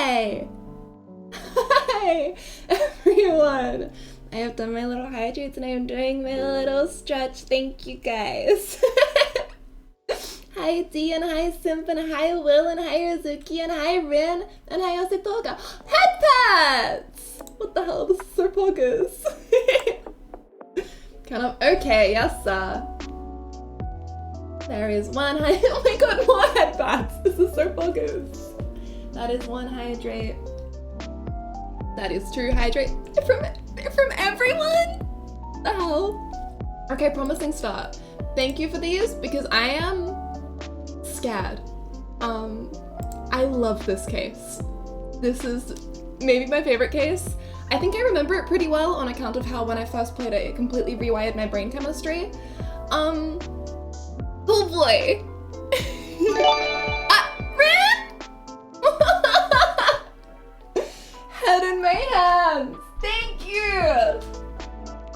Hi! Hi, everyone! I have done my little hydrates and I am doing my little stretch. Thank you guys. Hi Dee and hi Simp and hi Will and hi Rizuki and hi Rin and hi Osetoga. Head pats! What the hell? This is so poggers. Kind of okay, yes sir. There is one oh my god, more head pats! This is so poggers. That is one hydrate. That is two hydrate. From everyone? The hell? Okay, promising start. Thank you for these because I am scared. I love this case. This is maybe my favorite case. I think I remember it pretty well on account of how when I first played it, it completely rewired my brain chemistry. Oh boy. Rin! Head in my hands. Thank you.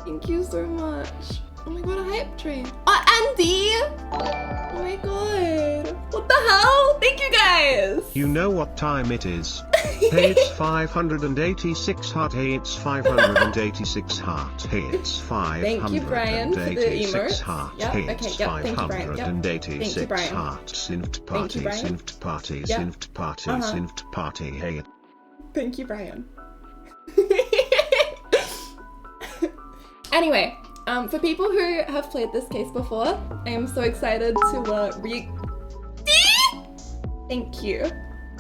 Thank you so much. Oh my god, a hype train. Andy! Oh my god. What the hell? Thank you guys. You know what time it is. Hey, it's 586 heart. Hey, it's 586 heart. Hey, it's 586 Thank you, Brian, for the emotes. heart. Yep, Hey, okay, it's yep, thank you, Brian. Yep. 586 Thank you, Brian. heart. Sinft Thank party, you, Brian. sinft party, Yep. sinft party, Uh-huh. sinft party. Hey. Thank you, Brian. Anyway, for people who have played this case before, I am so excited to Thank you.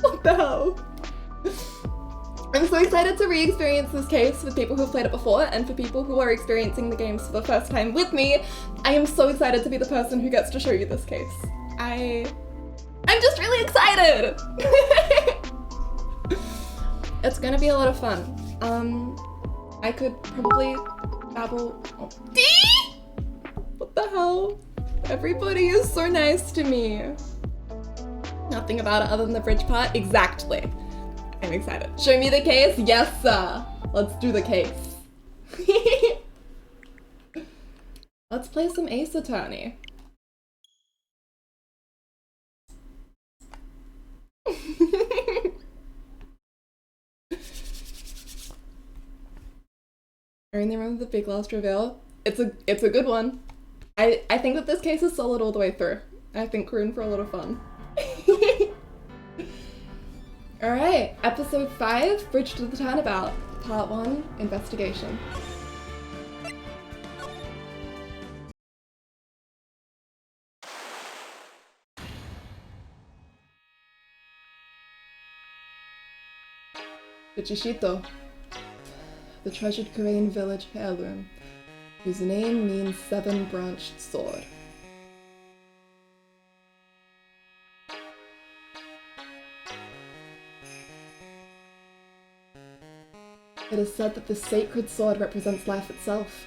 What the hell? I'm so excited to re-experience this case with people who've played it before, and for people who are experiencing the games for the first time with me, I am so excited to be the person who gets to show you this case. I'm just really excited! It's gonna be a lot of fun. I could probably babble. Oh. Dee! What the hell? Everybody is so nice to me. Nothing about it other than the bridge part. Exactly. I'm excited. Show me the case? Yes, sir. Let's do the case. Let's play some Ace Attorney. I only remember the big last reveal. It's a good one. I think that this case is solid all the way through. I think we're in for a lot of fun. Alright, episode 5, Bridge to the Turnabout, part 1, investigation. The Chishito, the treasured Korean village heirloom, whose name means seven-branched sword. It is said that the sacred sword represents life itself.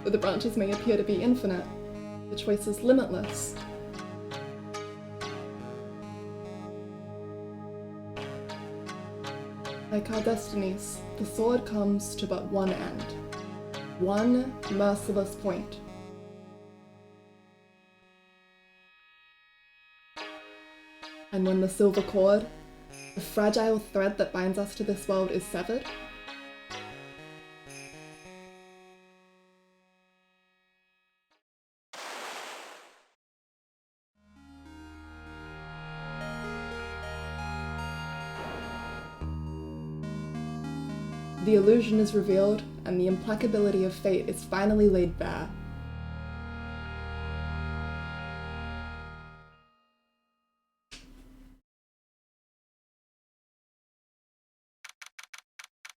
Though the branches may appear to be infinite, the choice is limitless. Like our destinies, the sword comes to but one end. One merciless point. And when the silver cord, the fragile thread that binds us to this world, is severed, the illusion is revealed, and the implacability of fate is finally laid bare.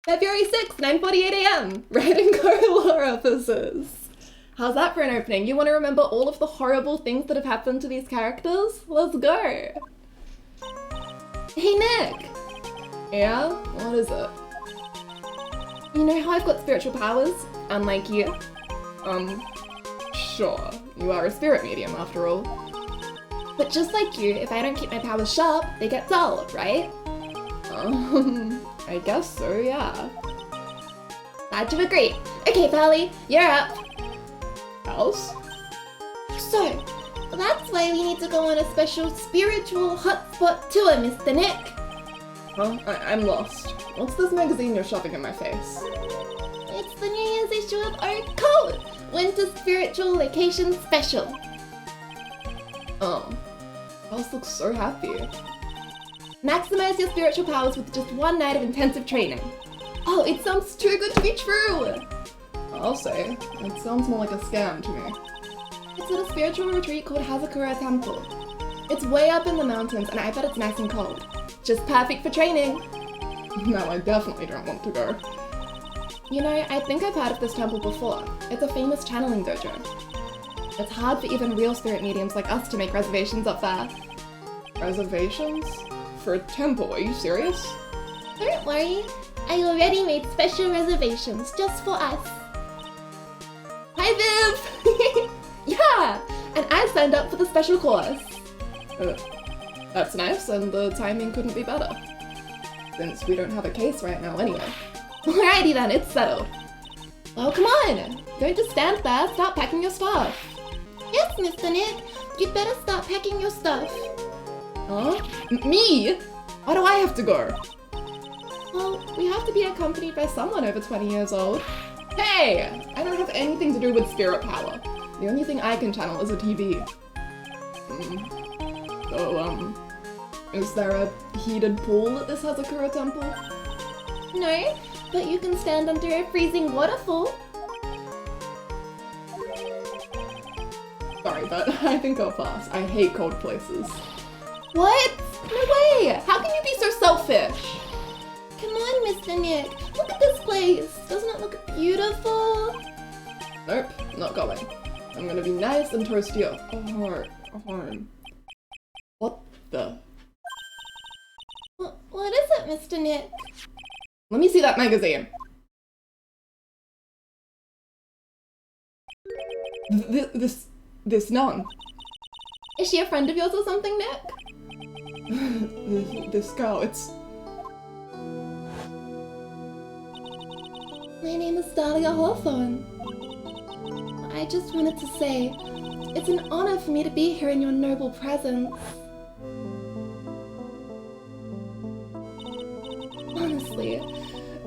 February 6th, 9:48 AM, Red and Go lore officers. How's that for an opening? You want to remember all of the horrible things that have happened to these characters? Let's go! Hey Nick! Yeah? What is it? You know how I've got spiritual powers? Unlike you? Sure. You are a spirit medium after all. But just like you, if I don't keep my powers sharp, they get dulled, right? I guess so, yeah. Glad to agree. Okay, Pally, you're up. Else? So, that's why we need to go on a special spiritual hotspot tour, Mr. Nick. Huh? I'm lost. What's this magazine you're shoving in my face? It's the New Year's issue of our code! Winter Spiritual Location Special. Oh. Alice looks so happy. Maximize your spiritual powers with just one night of intensive training. Oh, it sounds too good to be true! I'll say. It sounds more like a scam to me. It's at a spiritual retreat called Hazakura Temple. It's way up in the mountains, and I bet it's nice and cold. Just perfect for training. No, I definitely don't want to go. You know, I think I've heard of this temple before. It's a famous channeling dojo. It's hard for even real spirit mediums like us to make reservations up there. Reservations? For a temple, are you serious? Don't worry, I already made special reservations just for us. Hi Viv! Yeah! And I signed up for the special course. That's nice, and the timing couldn't be better. Since we don't have a case right now anyway. Alrighty then, it's settled. Well, come on! Don't just stand there, start packing your stuff. Yes, Mr. Nick, you'd better start packing your stuff. Huh? Me? Why do I have to go? Well, we have to be accompanied by someone over 20 years old. Hey! I don't have anything to do with spirit power. The only thing I can channel is a TV. So, is there a heated pool at this Hazakura temple? No, but you can stand under a freezing waterfall. Sorry, but I think I'll pass. I hate cold places. What? No way! How can you be so selfish? Come on, Mr. Nick. Look at this place. Doesn't it look beautiful? Nope, not going. I'm gonna be nice and toasty at home. What the? What is it, Mr. Nick? Let me see that magazine. This nun. Is she a friend of yours or something, Nick? This girl, it's... My name is Dahlia Hawthorne. I just wanted to say, it's an honor for me to be here in your noble presence. Honestly,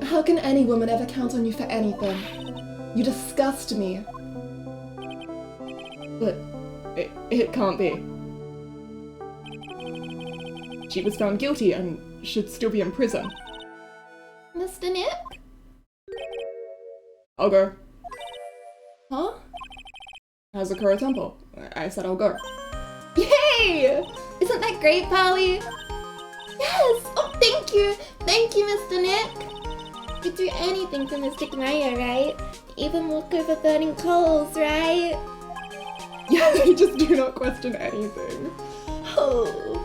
how can any woman ever count on you for anything? You disgust me. But it can't be. She was found guilty and should still be in prison. Mr. Nick? I'll go. Huh? Hazakura Temple. I said I'll go. Yay! Isn't that great, Pally? Yes! Oh, thank you! Thank you, Mr. Nick! You'd do anything for Mystic Maya, right? Even walk over burning coals, right? Yeah, you just do not question anything. Oh.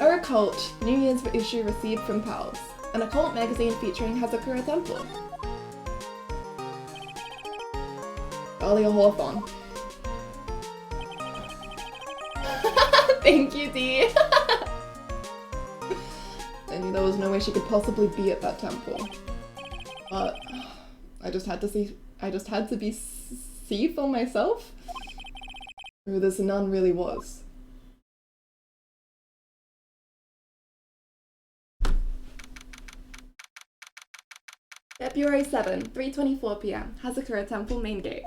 Our Occult, New Year's issue received from pals. An occult magazine featuring Hazakura Temple. Dahlia Hawthorne. Thank you, Dee. I knew there was no way she could possibly be at that temple. But I just had to see for myself who this nun really was. February 7, 3:24 p.m. Hazakura Temple main gate.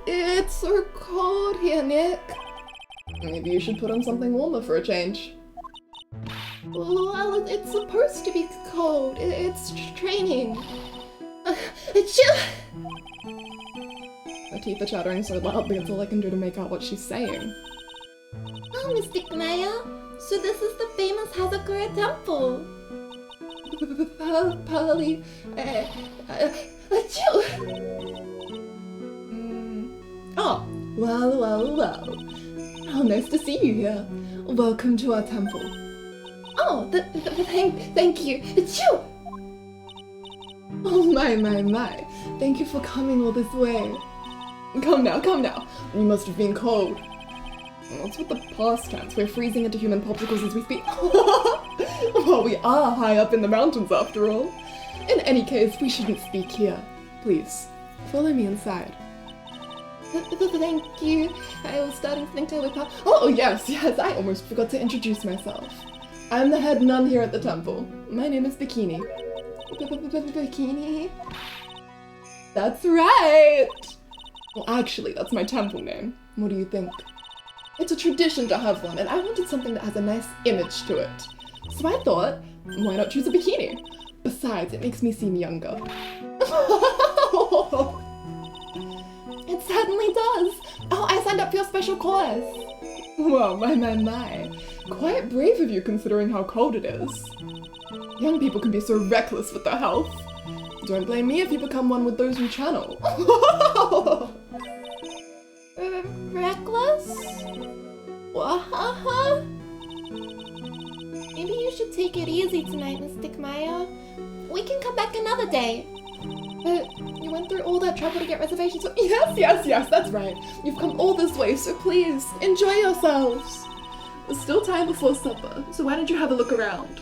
It's so cold here, Nick. Maybe you should put on something warmer for a change. Well, it's supposed to be cold. It's training. Chill! My teeth are chattering so loudly it's all I can do to make out what she's saying. Oh, Mystic Maya. So this is the famous Hazakura Temple. Pali... chill! Oh, well. How nice to see you here. Welcome to our temple. Oh, thank you. Achoo! Oh my. Thank you for coming all this way. Come now. You must have been cold. What's with the past tense? We're freezing into human popsicles as we speak. Well, we are high up in the mountains after all. In any case, we shouldn't speak here. Please, follow me inside. Thank you. I was starting to think I would pop. Oh, yes, I almost forgot to introduce myself. I'm the head nun here at the temple. My name is Bikini. Bikini? That's right! Well, actually, that's my temple name. What do you think? It's a tradition to have one, and I wanted something that has a nice image to it. So I thought, why not choose a bikini? Besides, it makes me seem younger. It certainly does. Oh, I signed up for your special course. Well, my. Quite brave of you considering how cold it is. Young people can be so reckless with their health. Don't blame me if you become one with those you channel. Reckless? Maybe you should take it easy tonight, Mystic Maya. We can come back another day. But you went through all that trouble to get reservations for— Yes, that's right. You've come all this way, so please, enjoy yourselves. There's still time before supper, so why don't you have a look around?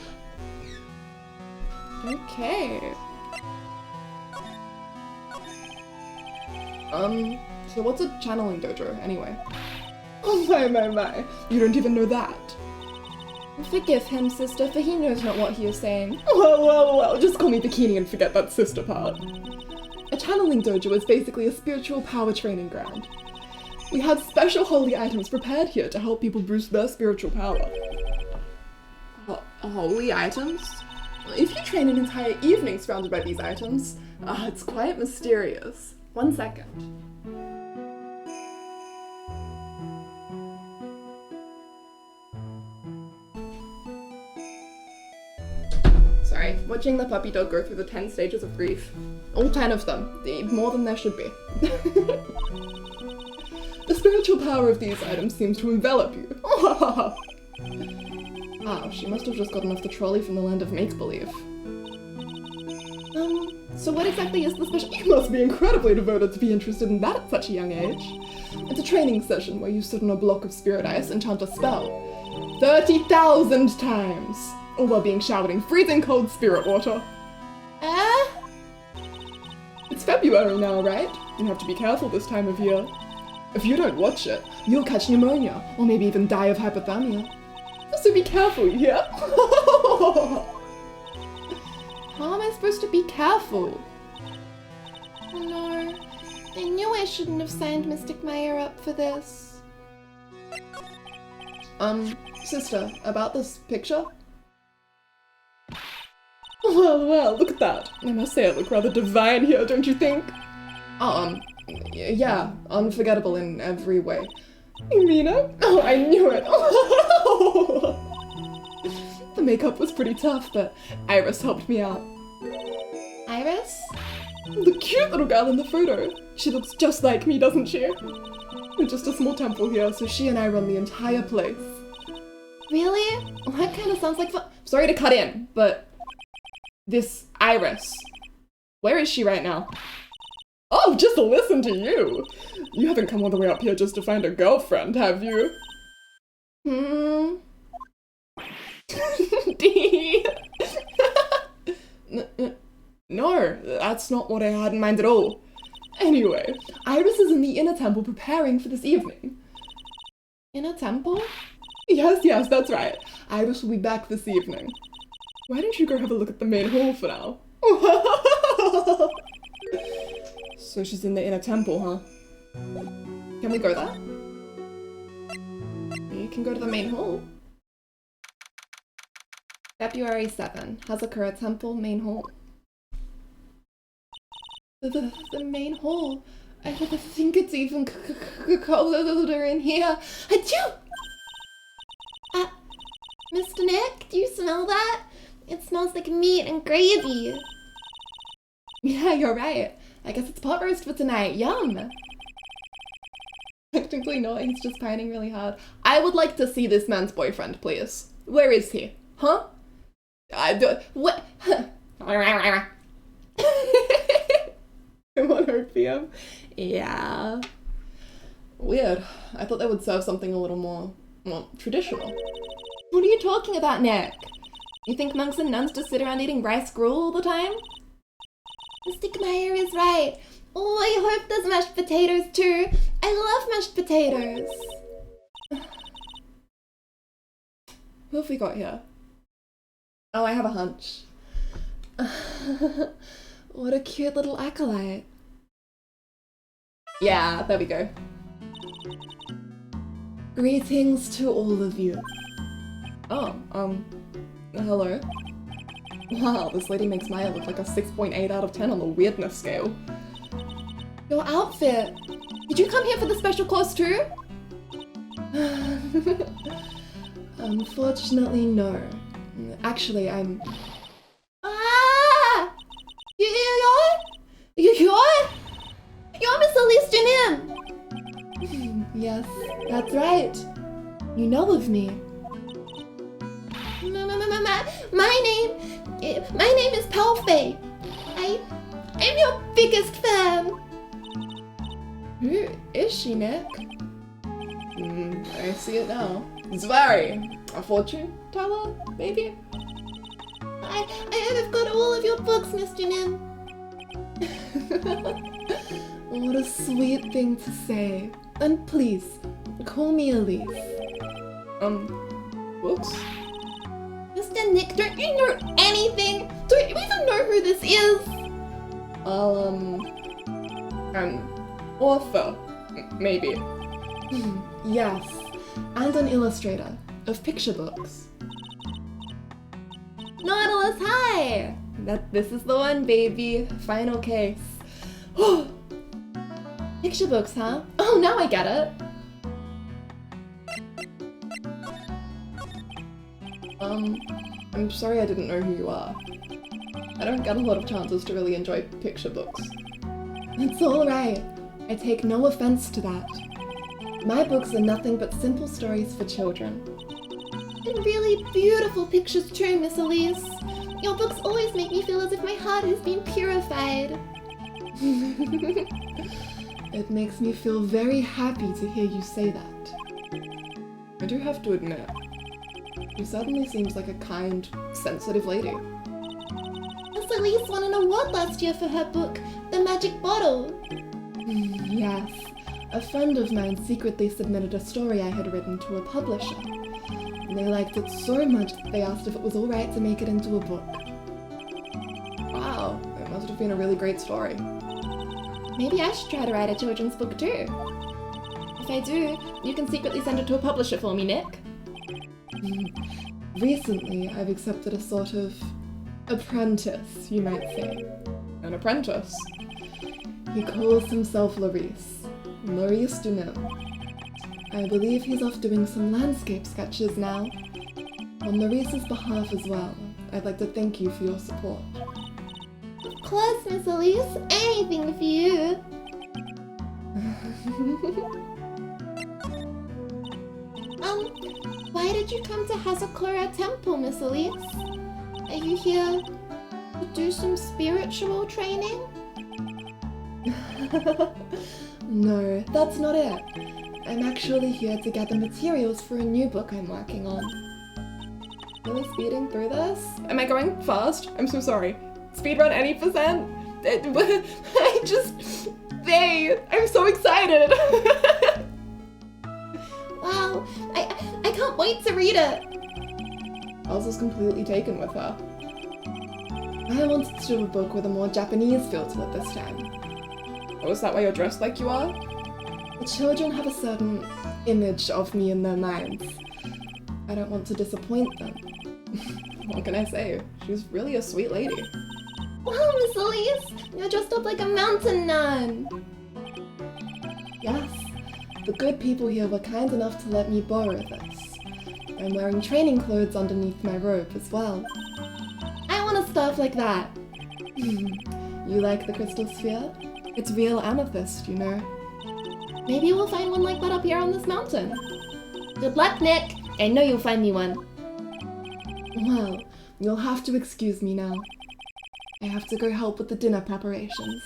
Okay. So what's a channeling dojo, anyway? Oh my. You don't even know that. Forgive him, sister, for he knows not what he is saying. Well, just call me Bikini and forget that sister part. A channeling dojo is basically a spiritual power training ground. We have special holy items prepared here to help people boost their spiritual power. Holy items? If you train an entire evening surrounded by these items, it's quite mysterious. 1 second. Sorry, watching the puppy dog go through the 10 stages of grief. All 10 of them. More than there should be. The spiritual power of these items seems to envelop you. Wow, she must have just gotten off the trolley from the land of make-believe. So what exactly is the special— You must be incredibly devoted to be interested in that at such a young age. It's a training session where you sit on a block of spirit ice and chant a spell. 30,000 times! All while being showered in freezing cold spirit water. It's February now, right? You have to be careful this time of year. If you don't watch it, you'll catch pneumonia, or maybe even die of hypothermia. So be careful, you hear? How am I supposed to be careful? Oh no, I knew I shouldn't have signed Mystic Maya up for this. Sister, about this picture? Well, look at that. I must say I look rather divine here, don't you think? Yeah, unforgettable in every way. You mean it? Oh, I knew it! The makeup was pretty tough, but Iris helped me out. Iris? The cute little girl in the photo. She looks just like me, doesn't she? Just a small temple here, so she and I run the entire place. Really? Well, that kind of sounds like fun. Sorry to cut in, but this Iris, where is she right now? Oh, just listen to you. You haven't come all the way up here just to find a girlfriend, have you? D. No, that's not what I had in mind at all. Anyway, Iris is in the inner temple preparing for this evening. Inner temple? Yes, that's right. Iris will be back this evening. Why don't you go have a look at the main hall for now? So she's in the inner temple, huh? Can we go there? You can go to the main hall. February 7, Hazakura Temple, main hall. The main hall. I think it's even colder in here. Achoo! Mr. Nick, do you smell that? It smells like meat and gravy. Yeah, you're right. I guess it's pot roast for tonight. Yum! Technically not, he's just pining really hard. I would like to see this man's boyfriend, please. Where is he? Huh? What? 1 p.m. Yeah. Weird. I thought they would serve something a little more, well, traditional. What are you talking about, Nick? You think monks and nuns just sit around eating rice gruel all the time? Mr. Meyer is right. Oh, I hope there's mashed potatoes too. I love mashed potatoes. Who have we got here? Oh, I have a hunch. What a cute little acolyte. Yeah, there we go. Greetings to all of you. Oh, hello. Wow, this lady makes Maya look like a 6.8 out of 10 on the weirdness scale. Your outfit! Did you come here for the special course too? Unfortunately, no. Actually, I'm... Ah! You're Miss Elise Janin! Yes, that's right. You know of me. My name is Palfay. I'm your biggest fan. Who is she, Nick? I see it now. Zvari, a fortune teller, maybe? I've got all of your books, Miss Janin. What a sweet thing to say. And please, call me Elise. Books? Mr. Nick, don't you know anything? Don't you even know who this is? An author, maybe. Yes, and an illustrator of picture books. Nautilus, hi! This is the one, baby. Final case. Picture books, huh? Oh, now I get it. I'm sorry I didn't know who you are. I don't get a lot of chances to really enjoy picture books. It's alright. I take no offense to that. My books are nothing but simple stories for children. And really beautiful pictures too, Miss Elise. Your books always make me feel as if my heart has been purified. It makes me feel very happy to hear you say that. I do have to admit, she certainly seems like a kind, sensitive lady. Miss Elise won an award last year for her book, The Magic Bottle. Yes, a friend of mine secretly submitted a story I had written to a publisher. And they liked it so much that they asked if it was alright to make it into a book. Wow, it must have been a really great story. Maybe I should try to write a children's book too. If I do, you can secretly send it to a publisher for me, Nick. Recently, I've accepted a sort of apprentice, you might say. An apprentice? He calls himself Larice. Larice Dunim. I believe he's off doing some landscape sketches now. On Larice's behalf as well, I'd like to thank you for your support. Of course, Miss Elise. Anything for you. Why did you come to Hazakura Temple, Miss Elise? Are you here to do some spiritual training? No, that's not it. I'm actually here to gather materials for a new book I'm working on. Really speeding through this? Am I going fast? I'm so sorry. Speedrun any percent? I'm so excited! Wow, I can't wait to read it. I was just completely taken with her. I wanted to do a book with a more Japanese feel to it this time. Oh, is that why you're dressed like you are? The children have a certain image of me in their minds. I don't want to disappoint them. What can I say? She's really a sweet lady. Wow, Miss Elise, you're dressed up like a mountain nun. Yes, the good people here were kind enough to let me borrow this. I'm wearing training clothes underneath my robe as well. I want a staff like that. You like the crystal sphere? It's real amethyst, you know. Maybe we'll find one like that up here on this mountain. Good luck, Nick. I know you'll find me one. Well, you'll have to excuse me now. I have to go help with the dinner preparations.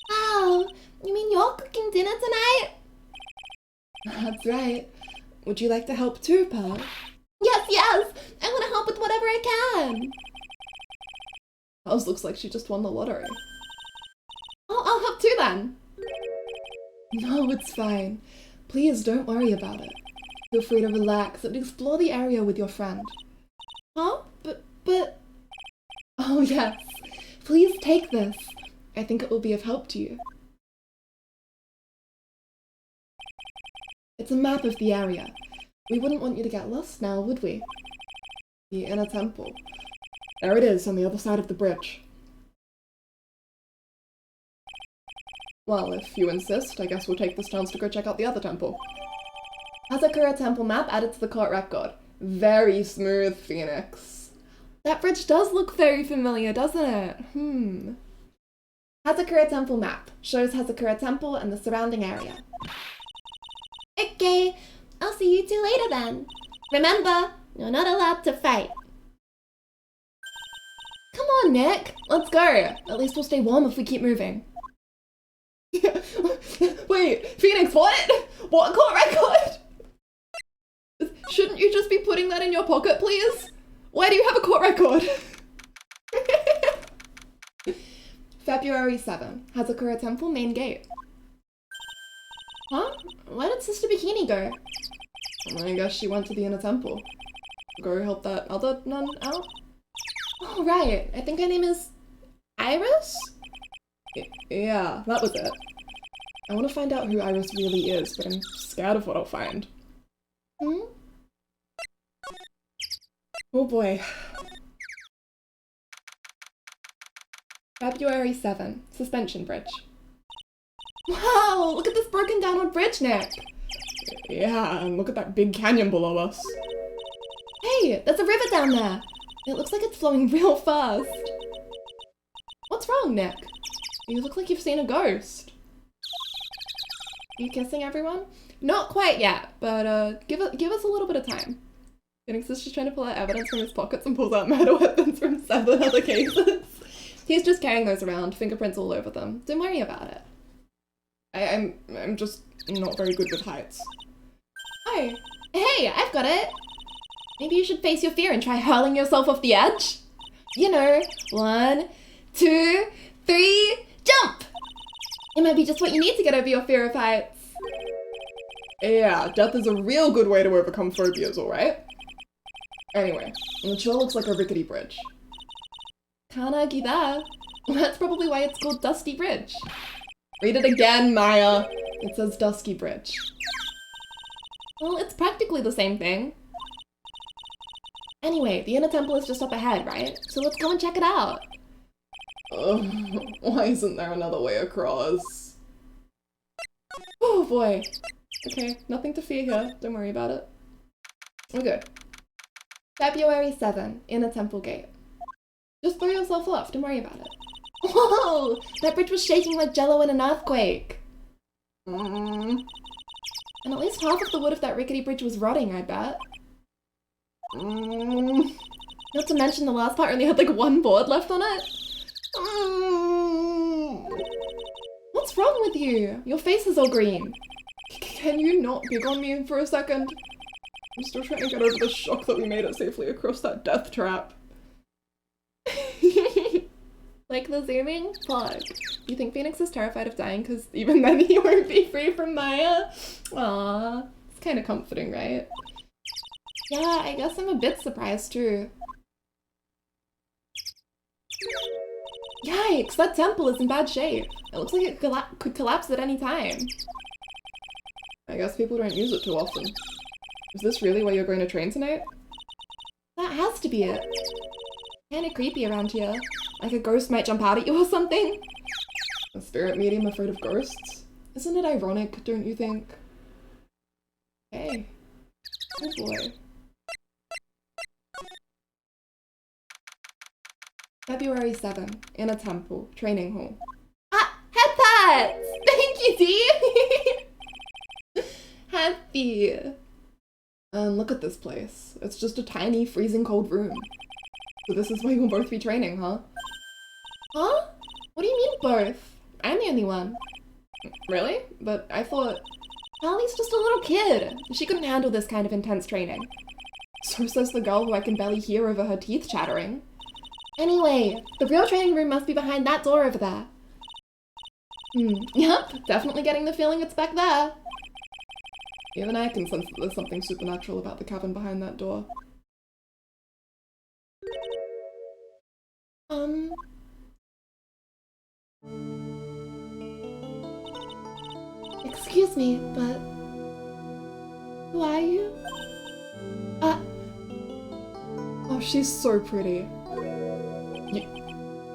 Wow, you mean you're cooking dinner tonight? That's right. Would you like to help too, Pearl? Yes, yes! I want to help with whatever I can. Pearls looks like she just won the lottery. Oh, I'll help too then. No, it's fine. Please don't worry about it. Feel free to relax and explore the area with your friend. Huh? But... Oh yes, please take this. I think it will be of help to you. It's a map of the area. We wouldn't want you to get lost now, would we? The inner temple. There it is, on the other side of the bridge. Well, if you insist, I guess we'll take this chance to go check out the other temple. Hazakura Temple map added to the court record. Very smooth, Phoenix. That bridge does look very familiar, doesn't it? Hazakura Temple map. Shows Hazakura Temple and the surrounding area. Okay, I'll see you two later then. Remember, you're not allowed to fight. Come on, Nick. Let's go. At least we'll stay warm if we keep moving. Wait, Phoenix, what? What court record? Shouldn't you just be putting that in your pocket, please? Why do you have a court record? February 7, Hazakura Temple main gate. Huh? Where did Sister Bikini go? I guess she went to the inner temple. Go help that other nun out? Oh, right. I think her name is Iris? Yeah, that was it. I want to find out who Iris really is, but I'm scared of what I'll find. Oh boy. February 7, Suspension Bridge. Wow, look at this broken down old bridge, Nick. Yeah, and look at that big canyon below us. Hey, there's a river down there. It looks like it's flowing real fast. What's wrong, Nick? You look like you've seen a ghost. Are you kissing everyone? Not quite yet, but give us a little bit of time. Phoenix is just trying to pull out evidence from his pockets and pulls out murder weapons from 7 other cases. He's just carrying those around, fingerprints all over them. Don't worry about it. I'm just not very good with heights. Oh, hey, I've got it. Maybe you should face your fear and try hurling yourself off the edge. You know, 1, 2, 3, jump! It might be just what you need to get over your fear of heights. Yeah, death is a real good way to overcome phobias, alright? Anyway, the trail looks like a rickety bridge. Can't argue that. That's probably why it's called Dusty Bridge. Read it again, Maya. It says Dusky Bridge. Well, it's practically the same thing. Anyway, the inner temple is just up ahead, right? So let's go and check it out. Why isn't there another way across? Oh boy. Okay, nothing to fear here. Don't worry about it. We're good. February 7, inner temple gate. Just throw yourself off, don't worry about it. Whoa! That bridge was shaking like jello in an earthquake. And at least half of the wood of that rickety bridge was rotting, I bet. Not to mention the last part only had like one board left on it. What's wrong with you? Your face is all green. Can you not gig on me for a second? I'm still trying to get over the shock that we made it safely across that death trap. Like the zooming? Fuck. You think Phoenix is terrified of dying because even then he won't be free from Maya? Aww. It's kind of comforting, right? Yeah, I guess I'm a bit surprised too. Yikes, that temple is in bad shape. It looks like it could collapse at any time. I guess people don't use it too often. Is this really where you're going to train tonight? That has to be it. Kinda creepy around here. Like a ghost might jump out at you or something. A spirit medium afraid of ghosts? Isn't it ironic, don't you think? Hey. Oh boy. February 7, in a temple, training hall. Ah, head pats! Thank you, D! Happy. And look at this place. It's just a tiny, freezing cold room. So this is where you'll both be training, huh? Huh? What do you mean both? I'm the only one. Really? But I thought... Allie's just a little kid. She couldn't handle this kind of intense training. So says the girl who I can barely hear over her teeth chattering. Anyway, the real training room must be behind that door over there. Yep, definitely getting the feeling it's back there. Even I can sense that there's something supernatural about the cabin behind that door. Excuse me, but... Who are you? Oh, she's so pretty.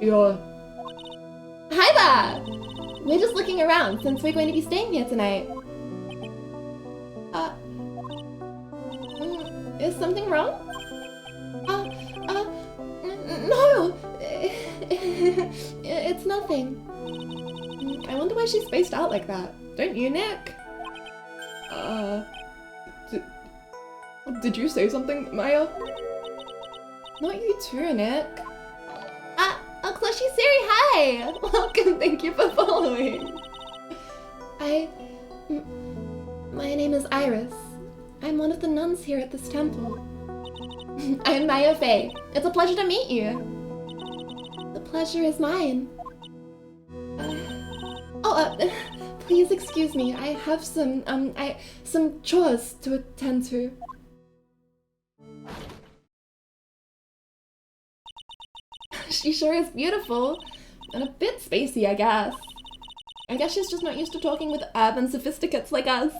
You're... Hi there! We're just looking around since we're going to be staying here tonight. Is something wrong? No! It's nothing. I wonder why she's spaced out like that. Don't you, Nick? Did you say something, Maya? Not you too, Nick. Uncle Siri, hi! Welcome, thank you for following. My name is Iris. I'm one of the nuns here at this temple. I'm Maya Faye. It's a pleasure to meet you. The pleasure is mine. Please excuse me. I have some chores to attend to. She sure is beautiful. And a bit spacey, I guess. I guess she's just not used to talking with urban sophisticates like us.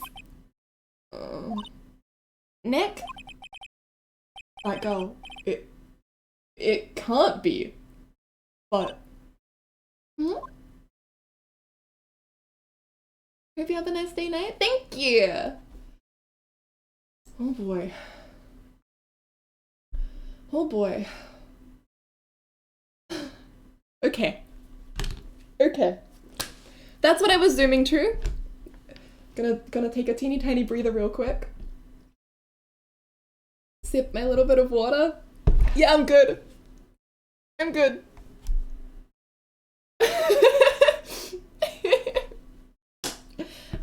Nick? That girl. It can't be. But... Hope you have a nice day night. Thank you! Oh boy. Oh boy. Okay. Okay. That's what I was zooming to. Gonna take a teeny tiny breather real quick. Sip my little bit of water. Yeah, I'm good. I'm good.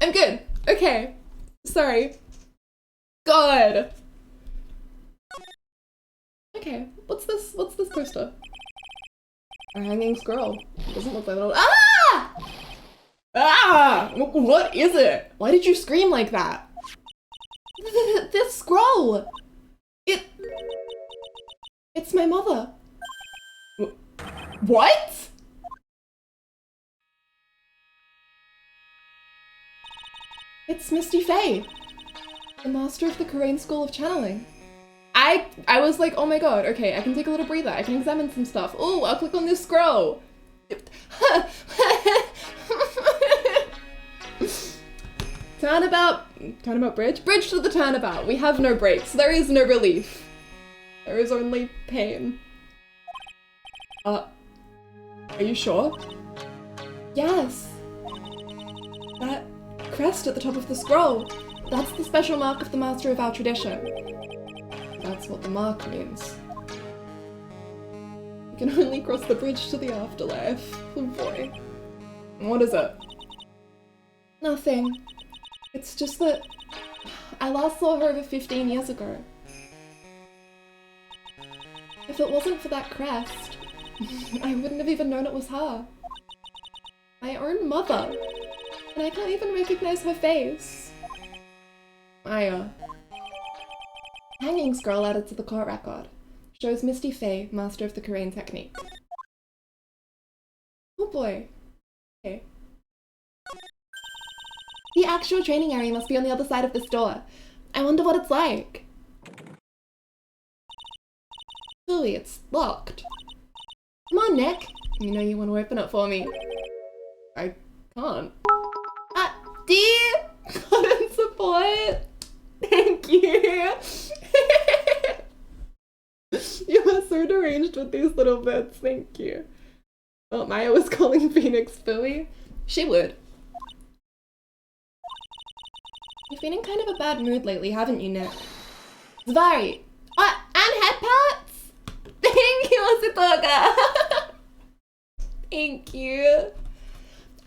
I'm good. Okay. Sorry. God. Okay. What's this poster? A hanging scroll. Doesn't look like a little— Ah! Ah! What is it? Why did you scream like that? This scroll! It's my mother. What? It's Misty Faye, the master of the Korean School of Channeling. I was like, oh my god, okay, I can take a little breather, I can examine some stuff. Oh, I'll click on this scroll. Turnabout bridge? Bridge to the turnabout. We have no brakes. There is no relief. There is only pain. Are you sure? Yes. That crest at the top of the scroll. That's the special mark of the master of our tradition. That's what the mark means. You can only cross the bridge to the afterlife. Oh boy. What is it? Nothing. It's just that I last saw her over 15 years ago. If it wasn't for that crest, I wouldn't have even known it was her. My own mother. And I can't even recognize her face. Maya. Hanging scroll added to the court record. Shows Misty Faye, master of the Korean technique. Oh boy. Okay. The actual training area must be on the other side of this door. I wonder what it's like. Philly, it's locked. Come on, Nick. You know you want to open it for me. I can't. D! Couldn't support. Thank you. You are so deranged with these little bits. Thank you. Well, Maya was calling Phoenix Philly. She would. You've been in kind of a bad mood lately, haven't you, Nick? Zvari! And head pats? Thank you, Ositoga! Thank you.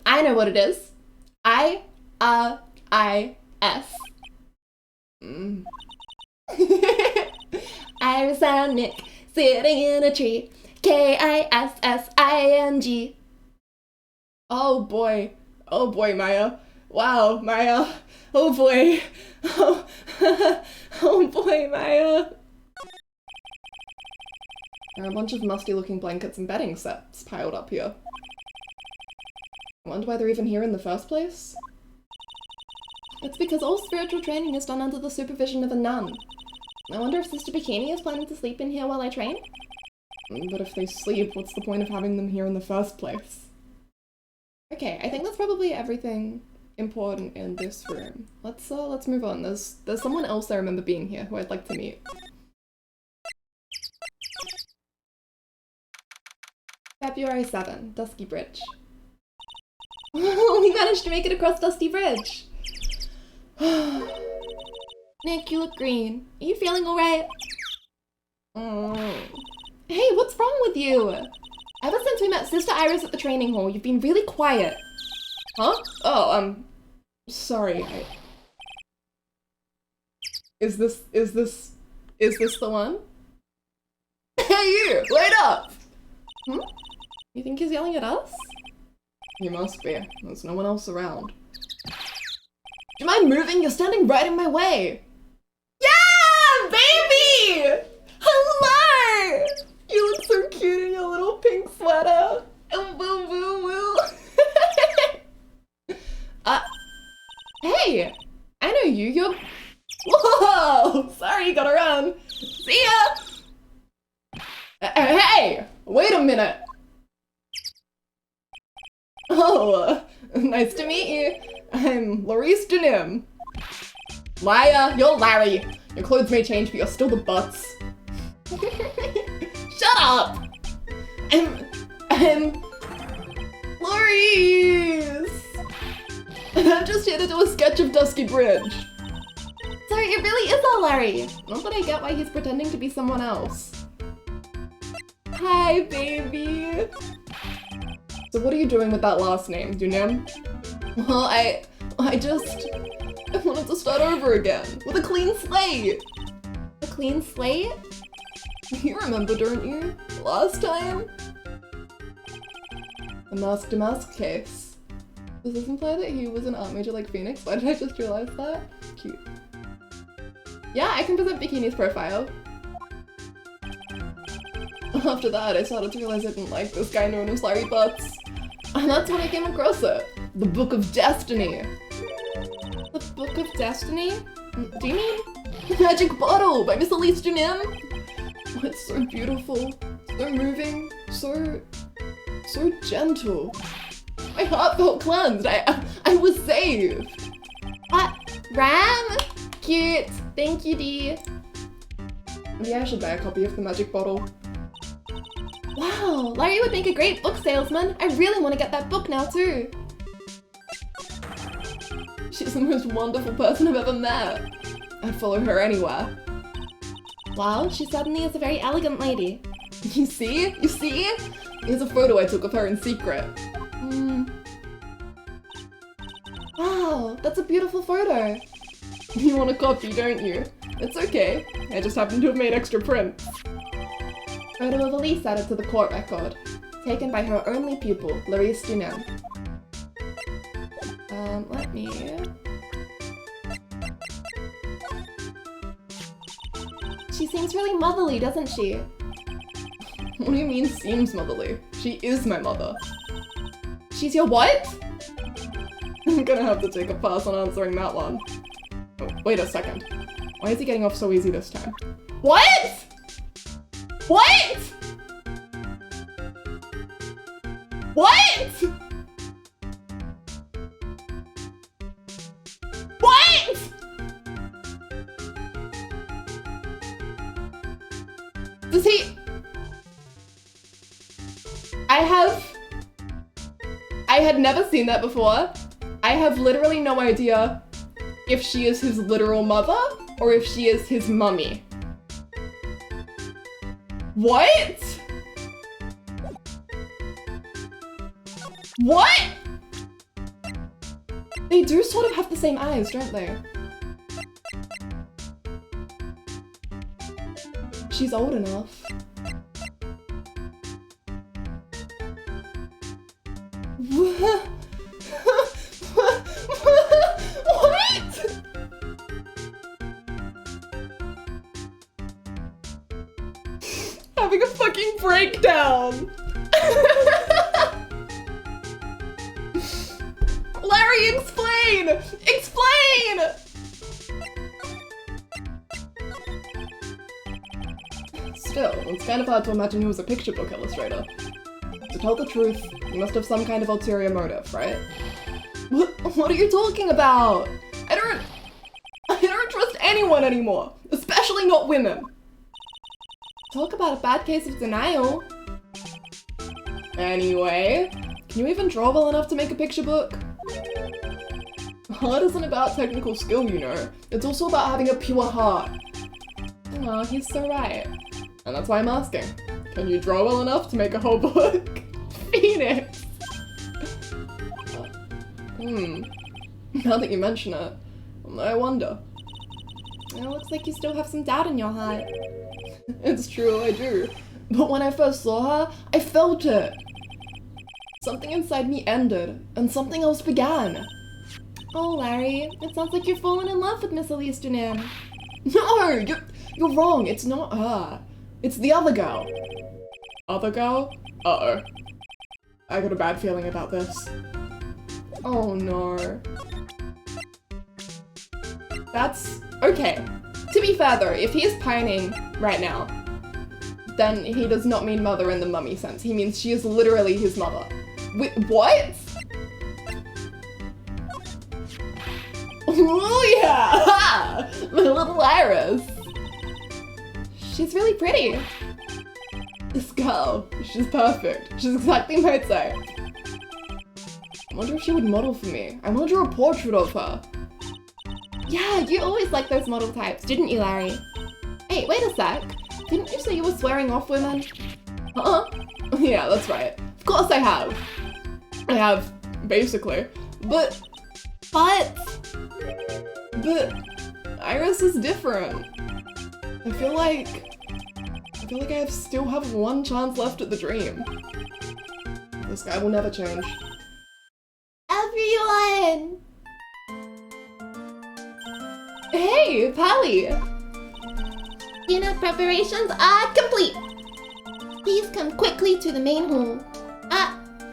I know what it is. I-R-I-S. Iris and Nick sitting in a tree. K-I-S-S-I-N-G. Oh boy, Maya. Wow, Maya. Oh boy. Oh, oh boy, Maya. There are a bunch of musty looking blankets and bedding sets piled up here. I wonder why they're even here in the first place? It's because all spiritual training is done under the supervision of a nun. I wonder if Sister Bikini is planning to sleep in here while I train? But if they sleep, what's the point of having them here in the first place? Okay, I think that's probably everything important in this room. Let's move on. There's someone else I remember being here who I'd like to meet. February 7, Dusky Bridge. We managed to make it across Dusty Bridge! Nick, you look green. Are you feeling alright? Hey, what's wrong with you? Ever since we met Sister Iris at the training hall, you've been really quiet. Huh? Oh, sorry, Is this the one? Hey you! Wait up! Hmm? You think he's yelling at us? He must be. There's no one else around. Do you mind moving? You're standing right in my way! Yeah! Baby! Hello! You look so cute in your little pink sweater. Woo woo woo. Hey! I know you. You're... Whoa! Sorry, gotta run. See ya! Hey! Wait a minute! Oh, nice to meet you. I'm Laurice Denim. Maya, you're Larry. Your clothes may change, but you're still the butts. Shut up! I'm Laurice! I'm just here to do a sketch of Dusky Bridge. So it really is all Larry. Not that I get why he's pretending to be someone else. Hi, baby. So what are you doing with that last name, Dunim? Well, I wanted to start over again, with a clean slate! A clean slate? You remember, don't you? Last time? The Mask to Mask case. Does this imply that he was an art major like Phoenix? Why did I just realize that? Cute. Yeah, I can present Bikini's profile. After that, I started to realize I didn't like this guy known as Larry Butts. And that's when I came across it. The Book of Destiny. The Book of Destiny? Do you mean Magic Bottle by Miss Elise Dunim? Oh, it's so beautiful, so moving, so gentle. My heart felt cleansed. I was saved. Ram? Cute. Thank you, Dee. Maybe I should buy a copy of the Magic Bottle. Wow, Larry would make a great book salesman. I really want to get that book now too. She's the most wonderful person I've ever met. I'd follow her anywhere. Wow, she suddenly is a very elegant lady. You see? You see? Here's a photo I took of her in secret. Wow, that's a beautiful photo. You want a copy, don't you? It's okay. I just happen to have made extra prints. Photo of Elise added to the court record. Taken by her only pupil, Larisse Dunem. Let me... She seems really motherly, doesn't she? What do you mean seems motherly? She is my mother. She's your what? I'm gonna have to take a pass on answering that one. Oh, wait a second. Why is he getting off so easy this time? What? What? What? What? Does he... I had never seen that before. I have literally no idea if she is his literal mother or if she is his mummy. What? What? They do sort of have the same eyes, don't they? She's old enough. What? Having a fucking breakdown. Larry, explain! Explain! Still, it's kind of hard to imagine he was a picture book illustrator. To tell the truth, you must have some kind of ulterior motive, right? What are you talking about? I don't trust anyone anymore, especially not women. Talk about a bad case of denial. Anyway, can you even draw well enough to make a picture book? Art isn't about technical skill, you know. It's also about having a pure heart. Oh, he's so right. And that's why I'm asking. Can you draw well enough to make a whole book? Phoenix! Now that you mention it, I wonder. It looks like you still have some doubt in your heart. It's true, I do. But when I first saw her, I felt it. Something inside me ended, and something else began. Oh, Larry, it sounds like you're falling in love with Miss Elise Dunem. No, you're wrong. It's not her. It's the other girl. Other girl? Uh-oh. I got a bad feeling about this. Oh no. That's... okay. To be fair though, if he is pining right now, then he does not mean mother in the mummy sense. He means she is literally his mother. Wait, what? Oh yeah! My little Iris. She's really pretty. This girl, she's perfect. She's exactly my type. I wonder if she would model for me. I want to draw a portrait of her. Yeah, you always liked those model types, didn't you, Larry? Hey, wait a sec. Didn't you say you were swearing off women? Huh? Yeah, that's right. Of course I have. I have, basically. But Iris is different. I feel like I still have one chance left at the dream. This guy will never change. Everyone! Hey, Pally! Dinner preparations are complete. Please come quickly to the main hall.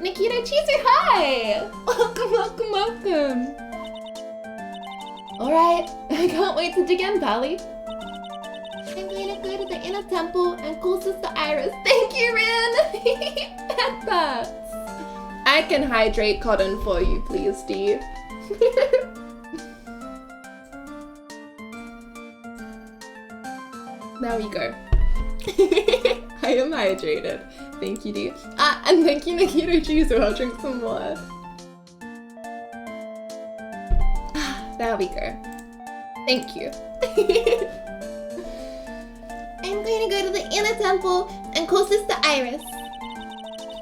Nikita Cheeser, hi! Welcome, welcome, welcome! Alright, I can't wait to dig in, Pally. I'm going to go to the inner temple and call Sister Iris. Thank you, Rin! Pets. I can hydrate cotton for you, please, Steve. There we go. I am hydrated. Thank you, Dee. And thank you, Nikito Chizu. I'll drink some more. There we go. Thank you. I'm going to go to the inner temple and call Sister Iris.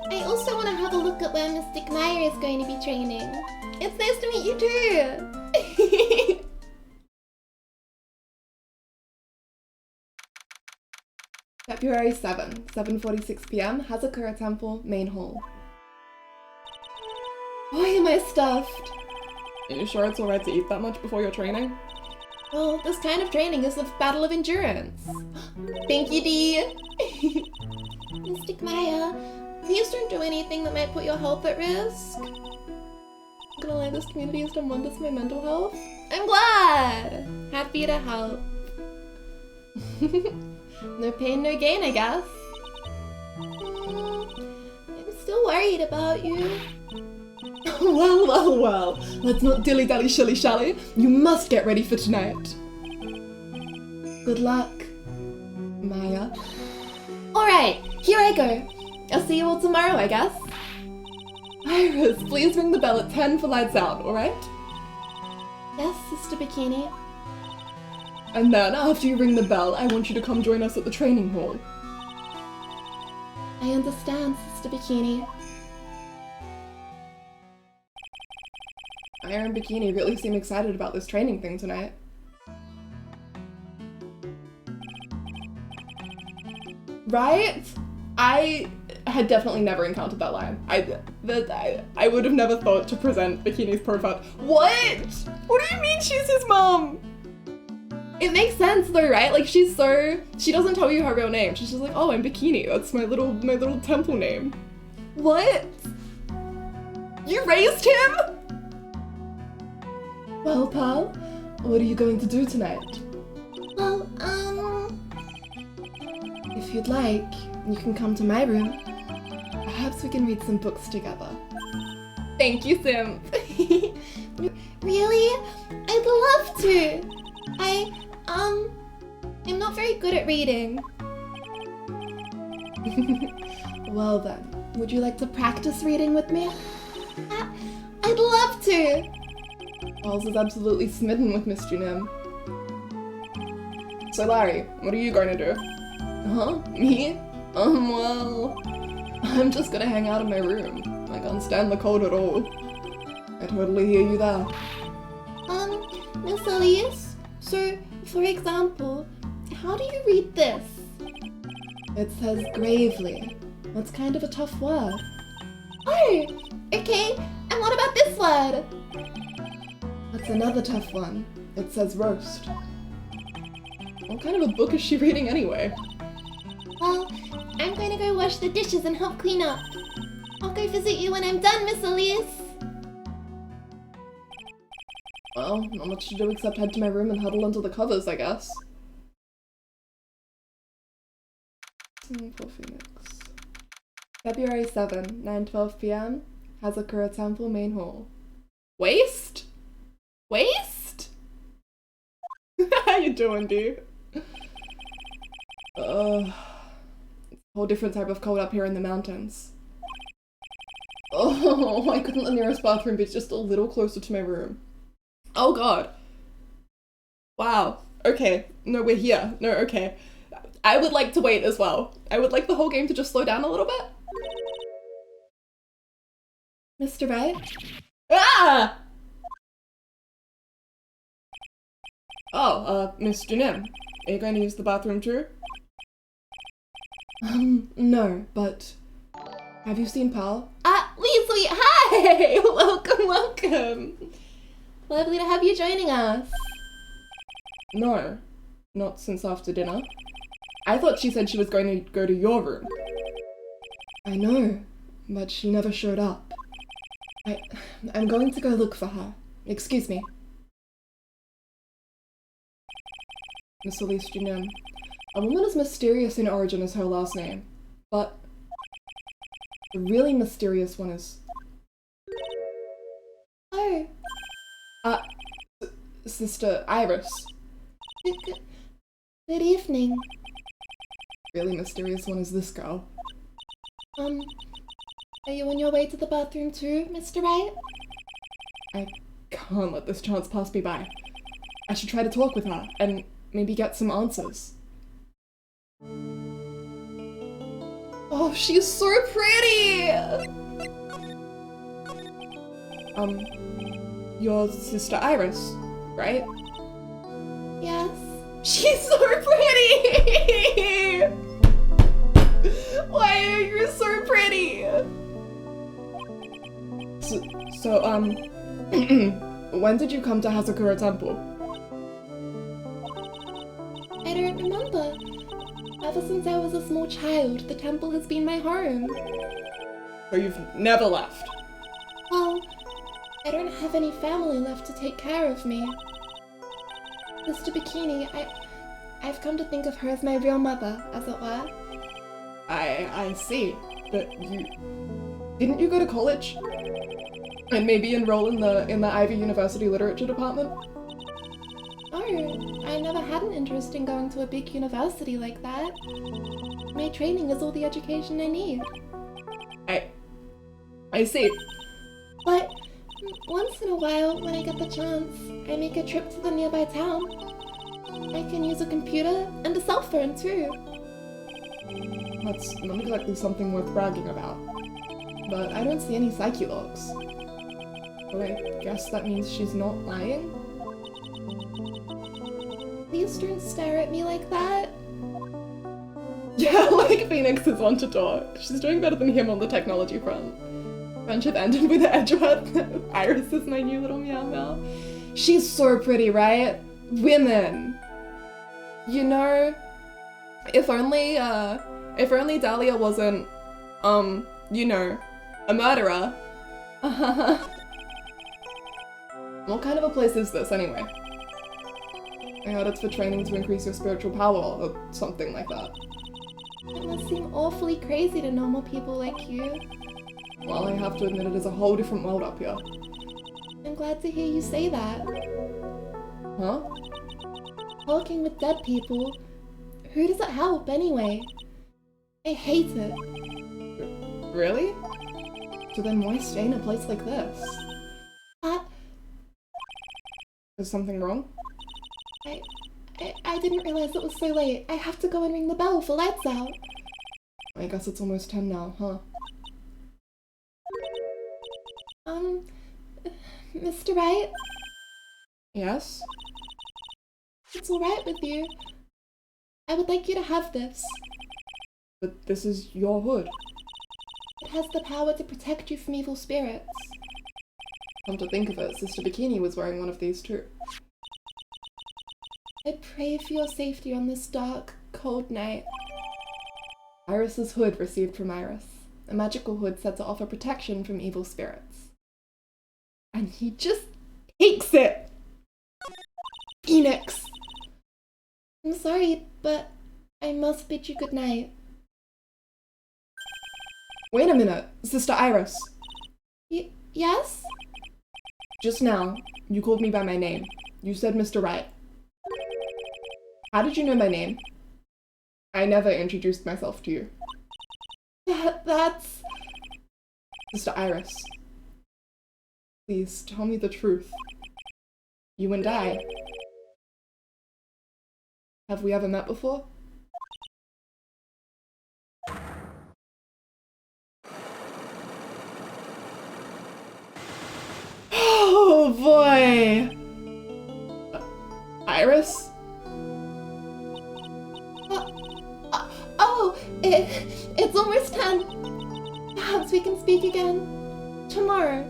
I also want to have a look at where Mystic Maya is going to be training. It's nice to meet you too. February 7, 7:46 p.m. Hazakura Temple, main hall. Why am I stuffed? Are you sure it's alright to eat that much before your training? Well, this kind of training is a battle of endurance. Thank you, Dee. Mystic Maya, please don't do anything that might put your health at risk. I'm gonna lie, this community has done wonders for my mental health. I'm glad! Happy to help. No pain, no gain, I guess. I'm still worried about you. Well. Let's not dilly-dally shilly-shally. You must get ready for tonight. Good luck, Maya. Alright, here I go. I'll see you all tomorrow, I guess. Iris, please ring the bell at 10 for lights out, alright? Yes, Sister Bikini. And then, after you ring the bell, I want you to come join us at the training hall. I understand, Sister Bikini. Aya and Bikini really seem excited about this training thing tonight. Right? I had definitely never encountered that line. I would have never thought to present Bikini's profile. What? What do you mean she's his mom? It makes sense though, right? Like she doesn't tell you her real name. She's just like, oh, I'm Bikini. That's my little temple name. What? You raised him? Well, pal, what are you going to do tonight? Well, If you'd like, you can come to my room. Perhaps we can read some books together. Thank you, Sim. really? I'd love to. I'm not very good at reading. Well then, would you like to practice reading with me? I'd love to. Wells is absolutely smitten with Miss Junim. So Larry, what are you going to do? Huh? Me? Well, I'm just gonna hang out in my room. I can't stand the cold at all. I totally hear you there. Miss Elise? So, for example, how do you read this? It says gravely. That's kind of a tough word. Oh, okay. And what about this word? That's another tough one. It says roast. What kind of a book is she reading anyway? Well, I'm going to go wash the dishes and help clean up. I'll go visit you when I'm done, Miss Elise. Well, not much to do except head to my room and huddle under the covers, I guess. Poor Phoenix. February 7, 9:12 p.m. Hazakura Temple Main Hall. Waste? Waste? How you doing, dude? It's a whole different type of cold up here in the mountains. Oh, why couldn't the nearest bathroom be just a little closer to my room? Oh god. Wow. Okay. No, we're here. No, okay. I would like to wait as well. I would like the whole game to just slow down a little bit. Mr. Right? Ah! Oh, Miss Junim, are you going to use the bathroom too? No, but have you seen Pal? Weasley, hi! Welcome. Lovely to have you joining us. No, not since after dinner. I thought she said she was going to go to your room. I know, but she never showed up. I'm going to go look for her. Excuse me. Miss Elise Junim, a woman as mysterious in origin as her last name, but the really mysterious one is... Oh. Sister Iris. Good evening. Really mysterious one is this girl. Are you on your way to the bathroom too, Mr. Wright? I can't let this chance pass me by. I should try to talk with her and maybe get some answers. Oh, she's so pretty! Your sister Iris, right? Yes. She's so pretty! Why are you so pretty? When did you come to Hazakura Temple? I don't remember. Ever since I was a small child, the temple has been my home. So you've never left? Well, I don't have any family left to take care of me. Sister Bikini, I've come to think of her as my real mother, as it were. I see. But didn't you go to college? And maybe enroll in the Ivy University Literature Department? Oh, I never had an interest in going to a big university like that. My training is all the education I need. I see. But once in a while, when I get the chance, I make a trip to the nearby town. I can use a computer and a cell phone too. That's not exactly something worth bragging about. But I don't see any psyche logs. So I guess that means she's not lying? Please don't stare at me like that. Yeah, like Phoenix's want to talk. She's doing better than him on the technology front. Friendship ended with Edgeworth. Iris is my new little meow meow. She's so pretty, right? Women. You know, if only Dahlia wasn't, you know, a murderer. What kind of a place is this, anyway? I heard it's for training to increase your spiritual power, or something like that. It must seem awfully crazy to normal people like you. Well, I have to admit it is a whole different world up here. I'm glad to hear you say that. Huh? Talking with dead people, who does it help anyway? I hate it. Really? So then why stay in a place like this? Is something wrong? I didn't realize it was so late. I have to go and ring the bell for lights out. I guess it's almost 10 now, huh? Mr. Wright? Yes? It's alright with you. I would like you to have this. But this is your hood. It has the power to protect you from evil spirits. Come to think of it, Sister Bikini was wearing one of these too. I pray for your safety on this dark, cold night. Iris's hood received from Iris. A magical hood said to offer protection from evil spirits. And he just takes it! Phoenix! I'm sorry, but I must bid you good night. Wait a minute, Sister Iris. Yes? Just now, you called me by my name. You said Mr. Wright. How did you know my name? I never introduced myself to you. That's... Sister Iris. Please, tell me the truth. You and I. Have we ever met before? Oh boy! Iris? It's almost 10. Perhaps we can speak again tomorrow.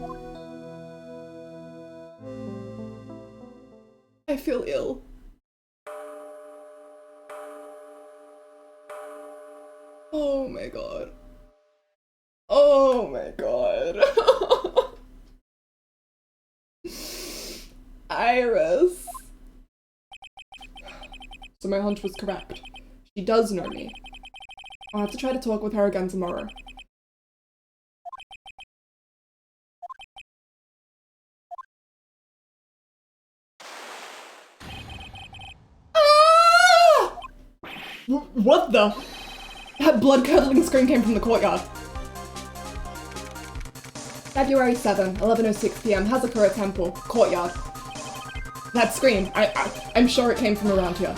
I feel ill. Oh my god. Oh my god. Iris. So my hunch was correct. She does know me. I'll have to try to talk with her again tomorrow. Ah! What the? That blood-curdling scream came from the courtyard. February 7, 11:06 p.m. Hazakura Temple, courtyard. That scream, I'm sure it came from around here.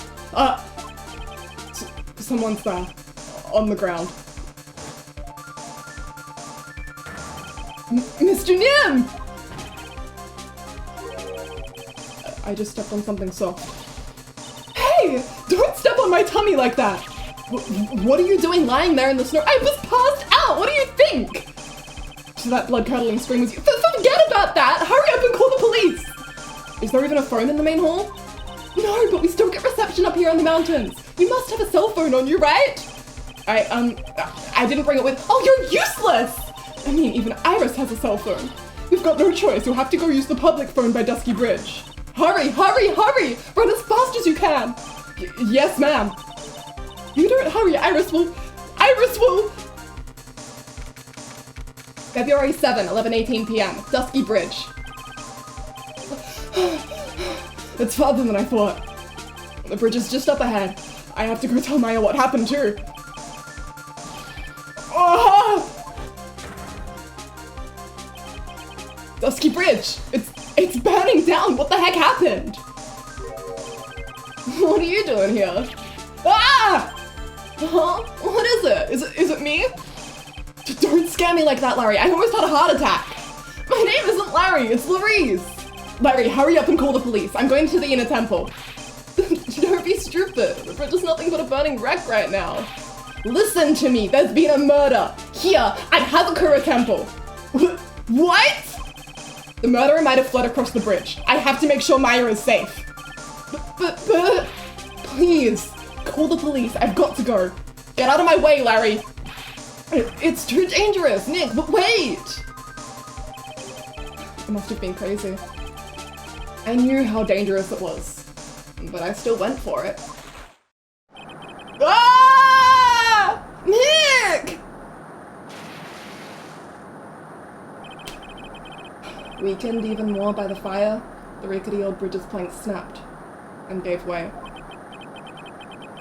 Someone's there. On the ground. Mr. Nim! I just stepped on something soft. Hey! Don't step on my tummy like that! What are you doing lying there in the snow? I was passed out! What do you think? So that blood-curdling scream was you. Forget about that! Hurry up and call the police! Is there even a phone in the main hall? No, but we still get reception up here in the mountains. You must have a cell phone on you, right? I didn't bring it with. Oh, you're useless! I mean, even Iris has a cell phone. You've got no choice. You'll have to go use the public phone by Dusky Bridge. Hurry, hurry, hurry! Run as fast as you can! Yes, ma'am. You don't hurry, Iris will... February 7, 11:18 p.m. Dusky Bridge. It's farther than I thought. The bridge is just up ahead. I have to go tell Maya what happened too. Oh! Dusky Bridge! It's burning down! What the heck happened? What are you doing here? Ah! Huh? What is it? Is it me? Don't scare me like that, Larry. I almost had a heart attack. My name isn't Larry, it's Louise. Larry, hurry up and call the police. I'm going to the inner temple. Don't be stupid. The bridge is nothing but a burning wreck right now. Listen to me. There's been a murder. Here, at Hazakura Temple. What? The murderer might have fled across the bridge. I have to make sure Maya is safe. But, please, call the police. I've got to go. Get out of my way, Larry. It's too dangerous, Nick, but wait! I must have been crazy. I knew how dangerous it was, but I still went for it. Ah! Nick! Weakened even more by the fire, the rickety old bridge's planks snapped and gave way.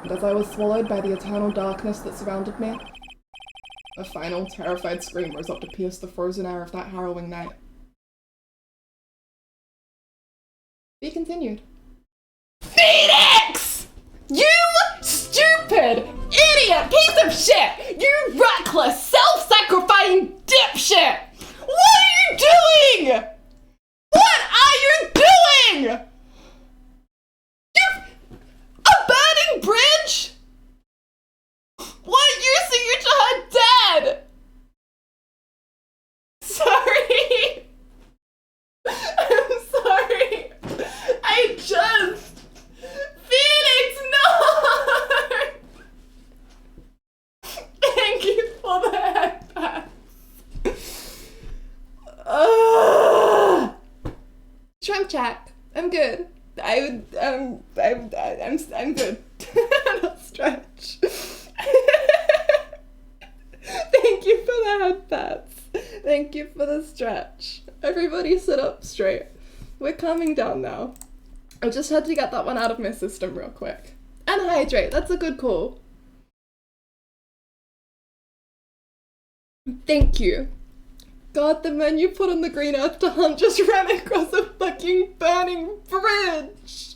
And as I was swallowed by the eternal darkness that surrounded me, a final, terrified scream rose up to pierce the frozen air of that harrowing night. Be continued. Phoenix! You stupid, idiot, piece of shit! You reckless, self-sacrificing dipshit! What are you doing? What are you doing? A burning bridge? What use are you to her dead? Sorry. I'm sorry. I just... Phoenix, no! Thank you for the headband. Shrimp chat. I'm good. I'm good. I'll stretch. Thank you for the head pats. Thank you for the stretch. Everybody sit up straight. We're calming down now. I just had to get that one out of my system real quick. And hydrate. That's a good call. Thank you. God, the man you put on the green earth to hunt just ran across a fucking burning bridge.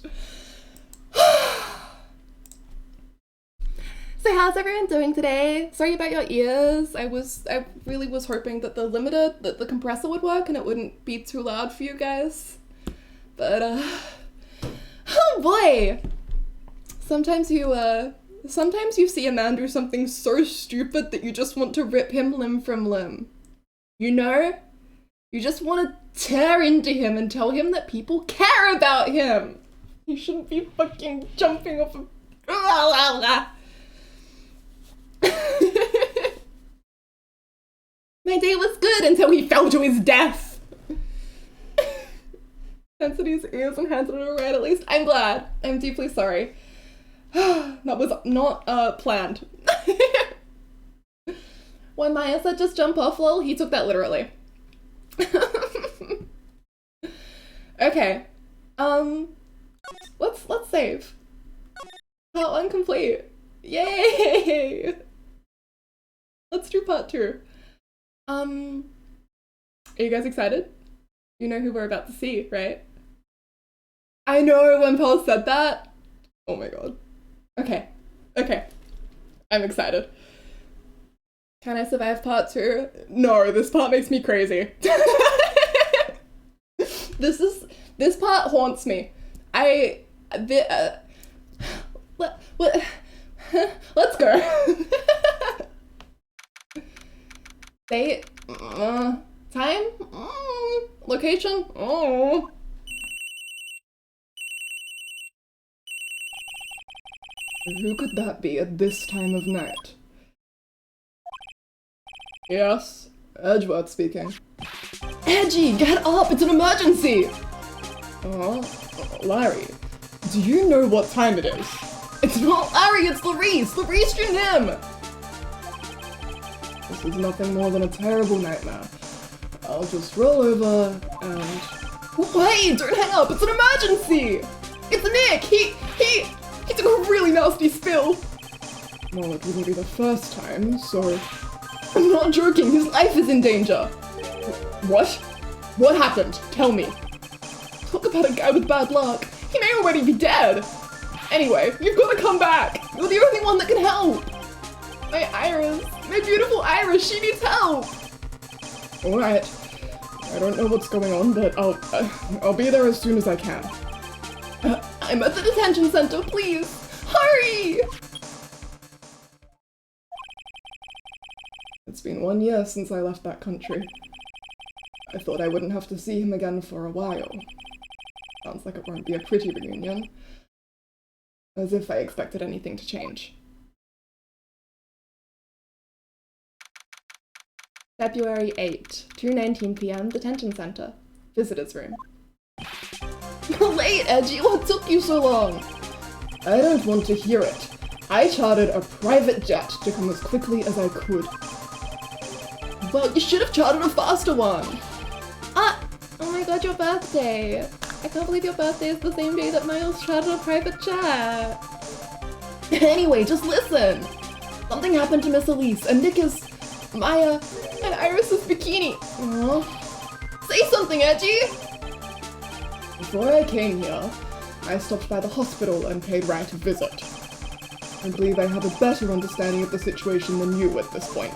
So how's everyone doing today? Sorry about your ears. I really was hoping that the limiter, that the compressor would work and it wouldn't be too loud for you guys. But oh boy. Sometimes you see a man do something so stupid that you just want to rip him limb from limb. You know? You just want to tear into him and tell him that people care about him. You shouldn't be fucking jumping off a... My day was good until he fell to his death. Answered his ears and handed it around at least. I'm glad. I'm deeply sorry. That was not planned. When Maya said just jump off, lol, he took that literally. Okay. Let's save. Part 1 complete. Yay! Let's do part 2. Are you guys excited? You know who we're about to see, right? I know when Paul said that. Oh my god. Okay. Okay. I'm excited. Can I survive part 2? No, this part makes me crazy. This part haunts me. Let's go. Date, time, location, oh. Who could that be at this time of night? Yes, Edgeworth speaking. Edgy, get up, it's an emergency! Larry, do you know what time it is? It's not Larry, it's Clarice! Clarice Junim! This is nothing more than a terrible nightmare. I'll just roll over and... Wait, don't hang up, it's an emergency! It's Nick, he took a really nasty spill. Well, it wouldn't be the first time, so... I'm not joking, his life is in danger. What? What happened? Tell me. Talk about a guy with bad luck. He may already be dead. Anyway, you've got to come back. You're the only one that can help. My Iris, my beautiful Iris, she needs help. All right. I don't know what's going on, but I'll be there as soon as I can. I'm at the detention center, please. Hurry! It's been 1 year since I left that country. I thought I wouldn't have to see him again for a while. Sounds like it won't be a pretty reunion. As if I expected anything to change. February 8, 2:19 PM, detention center. Visitors room. You're late, Edgy! What took you so long? I don't want to hear it. I chartered a private jet to come as quickly as I could. Well, you should have chartered a faster one! Oh my god, your birthday! I can't believe your birthday is the same day that Miles chartered a private jet! Anyway, just listen! Something happened to Miss Elise, and Nick is... Maya, and Iris's bikini! Aww. Say something, Edgy! Before I came here, I stopped by the hospital and paid Wright a visit. I believe I have a better understanding of the situation than you at this point.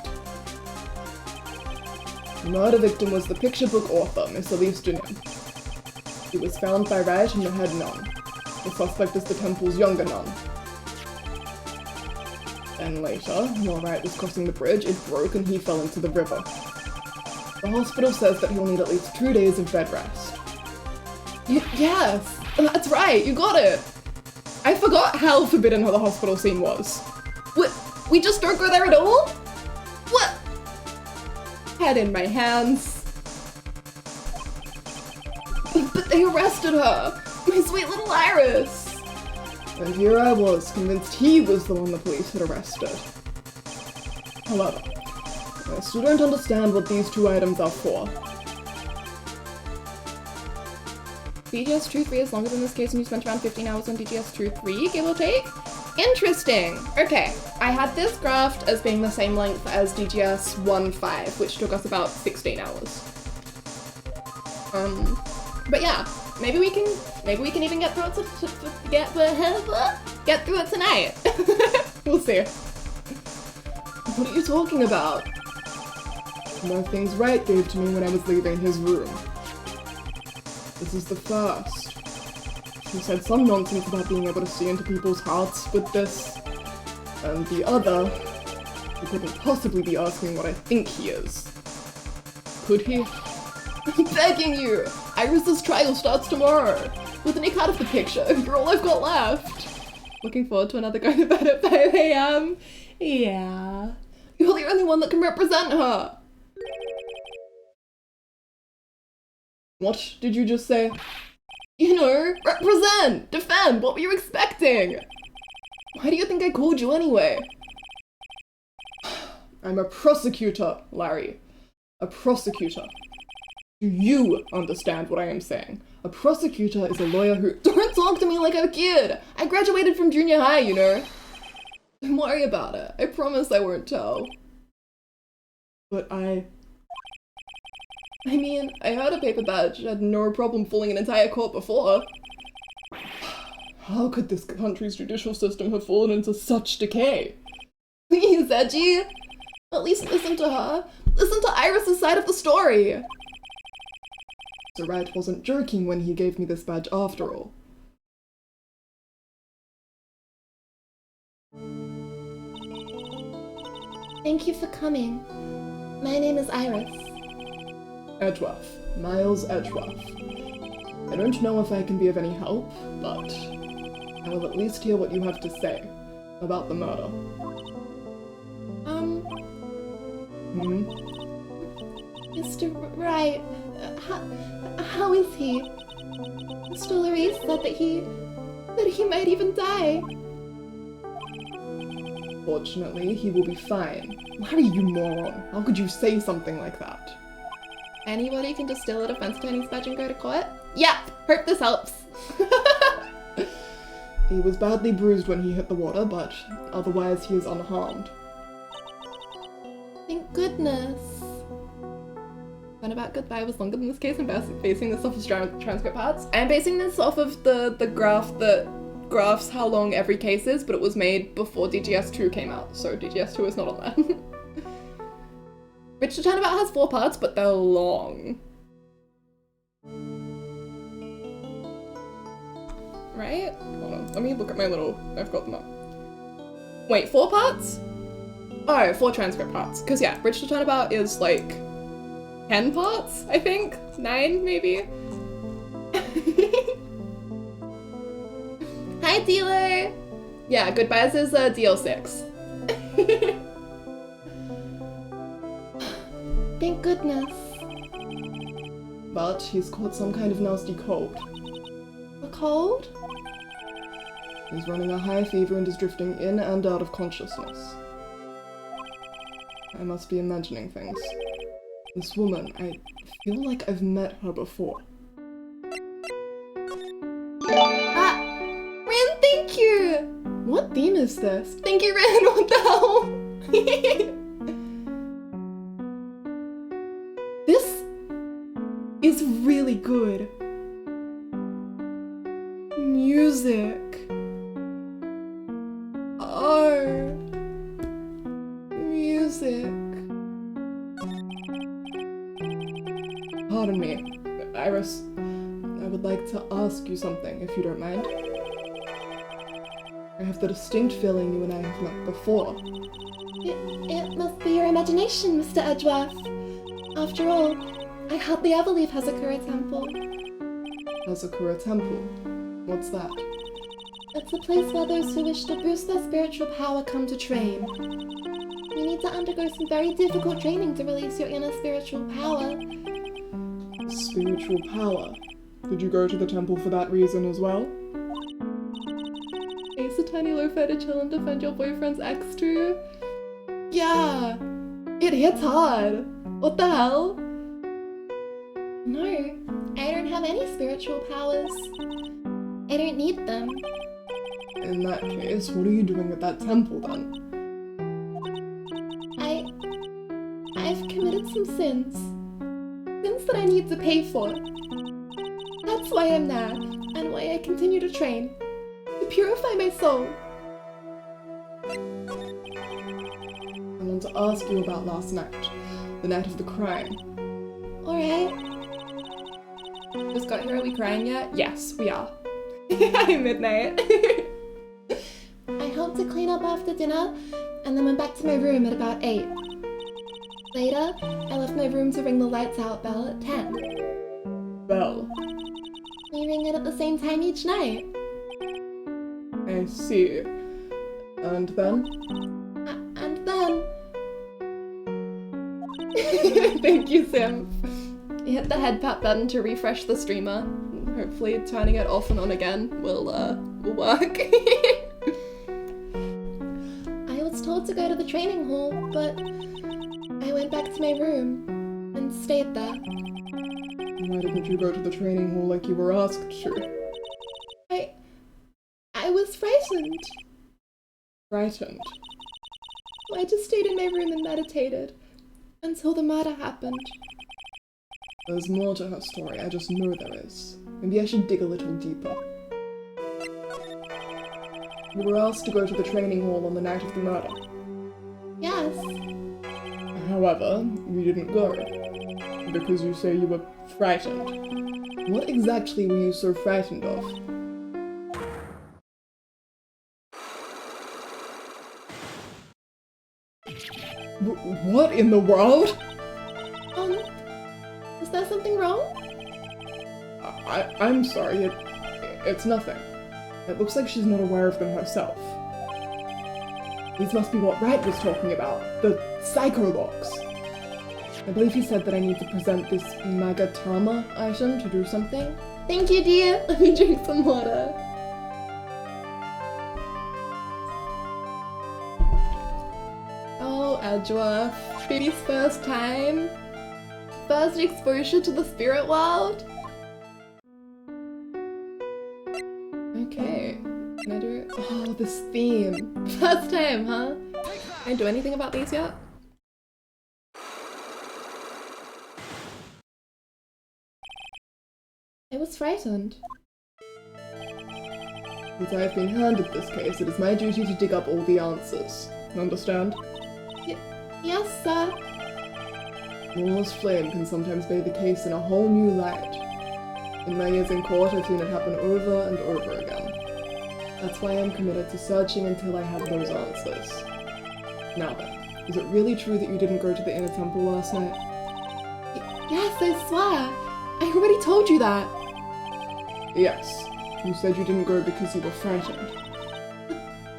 The murder victim was the picture book author, Miss Elise Junim. She was found by Wright and the head nun. The suspect is the temple's younger nun. Then later, while Wright was crossing the bridge, it broke and he fell into the river. The hospital says that he'll need at least 2 days of bed rest. Yes! That's right, you got it! I forgot how forbidden the hospital scene was. We just don't go there at all? What? Head in my hands. But they arrested her! My sweet little Iris! And here I was, convinced he was the one the police had arrested. However, I still don't understand what these 2 items are for. DGS 2.3 is longer than this case and you spent around 15 hours on DGS 2.3, give or take? Interesting! Okay, I had this graphed as being the same length as DGS 1.5, which took us about 16 hours. But yeah, maybe we can even get through it get through it tonight. We'll see. What are you talking about? More things Wright gave to me when I was leaving his room. This is the first. He said some nonsense about being able to see into people's hearts with this. And the other, he couldn't possibly be asking what I think he is. Could he? I'm begging you! Iris's trial starts tomorrow! With Nick out of the picture, you're all I've got left! Looking forward to another go to bed at 5 AM. Yeah. You're the only one that can represent her! What did you just say? You know, represent! Defend! What were you expecting? Why do you think I called you anyway? I'm a prosecutor, Larry. A prosecutor. Do you understand what I am saying? A prosecutor is a lawyer who— Don't talk to me like I'm a kid! I graduated from junior high, you know? Don't worry about it. I promise I won't tell. But I mean, I had a paper badge, had no problem fooling an entire court before. How could this country's judicial system have fallen into such decay? Please, Edgy! At least listen to her. Listen to Iris's side of the story! Sir Wright wasn't joking when he gave me this badge after all. Thank you for coming. My name is Iris. Edgeworth. Miles Edgeworth. I don't know if I can be of any help, but I will at least hear what you have to say about the murder. Mr. Wright, how is he? Mr. Larice said that he might even die. Fortunately, he will be fine. Larry, you moron. How could you say something like that? Anybody can just steal a defense attorney's badge and go to court? Yep, hope this helps. He was badly bruised when he hit the water, but otherwise he is unharmed. Thank goodness. About goodbye was longer than this case. I'm basing this off of transcript parts. I'm basing this off of the graph that graphs how long every case is, but it was made before DGS2 came out, so DGS2 is not on there. Richard Turnabout has 4 parts, but they're long. Right? Hold on, let me look at my little... I've got them up. Wait, 4 parts? Oh, 4 transcript parts. Because yeah, Richard Turnabout is like 10 parts, I think? 9, maybe? Hi, dealer! Yeah, Goodbyes is DL6. Thank goodness. But he's caught some kind of nasty cold. A cold? He's running a high fever and is drifting in and out of consciousness. I must be imagining things. This woman, I feel like I've met her before. Rin, thank you! What theme is this? Thank you, Rin, what the hell? This is really good. Music. Art. Music. Pardon me, Iris. I would like to ask you something, if you don't mind. I have the distinct feeling you and I have met before. It must be your imagination, Mr. Edgeworth. After all, I hardly ever leave Hazakura Temple. Hazakura Temple? What's that? It's a place where those who wish to boost their spiritual power come to train. You need to undergo some very difficult training to release your inner spiritual power. Spiritual power? Did you go to the temple for that reason as well? Ace a tiny loafer to chill and defend your boyfriend's ex too? Yeah! It hits hard! What the hell? No, I don't have any spiritual powers. I don't need them. In that case, what are you doing at that temple then? I've committed some sins. Sins that I need to pay for. That's why I'm there, and why I continue to train. To purify my soul. I want to ask you about last night. The night of the crime. Alright. Just got here, are we crying yet? Yes, we are. Midnight. I helped to clean up after dinner, and then went back to my room at about 8. Later, I left my room to ring the lights out bell at 10. Bell. We ring it at the same time each night. I see. And then? And then... Thank you, Sim. Hit the head pat button to refresh the streamer. Hopefully turning it off and on again will work. I was told to go to the training hall, but I went back to my room and stayed there. Why didn't you go to the training hall like you were asked to? I was frightened. Frightened? So I just stayed in my room and meditated until the murder happened. There's more to her story, I just know there is. Maybe I should dig a little deeper. You were asked to go to the training hall on the night of the murder. Yes. However, you didn't go. Because you say you were frightened. What exactly were you so frightened of? What in the world? Is there something wrong? I'm sorry, it's nothing. It looks like she's not aware of them herself. These must be what Wright was talking about, the psycholocks. I believe he said that I need to present this Magatama item to do something. Thank you, dear. Let me drink some water. Oh, Edgeworth. Baby's first time. First exposure to the spirit world. Okay. Can I do it? Oh, this theme. First time, huh? Can I do anything about these yet? I was frightened. Since I have been handed this case, it is my duty to dig up all the answers. Understand? Yes, sir. Lawless flame can sometimes bathe the case in a whole new light. In my years in court, I've seen it happen over and over again. That's why I'm committed to searching until I have those answers. Now then, is it really true that you didn't go to the inner temple last night? Yes, I swear. I already told you that. Yes. You said you didn't go because you were frightened.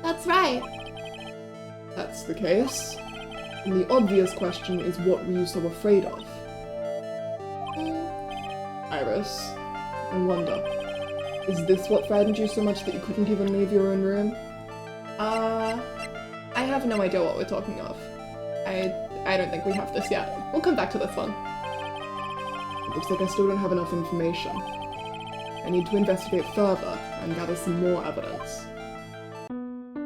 That's right. That's the case. And the obvious question is, what were you so afraid of? Iris, I wonder, is this what frightened you so much that you couldn't even leave your own room? I have no idea what we're talking of. I don't think we have this yet. We'll come back to this one. It looks like I still don't have enough information. I need to investigate further and gather some more evidence.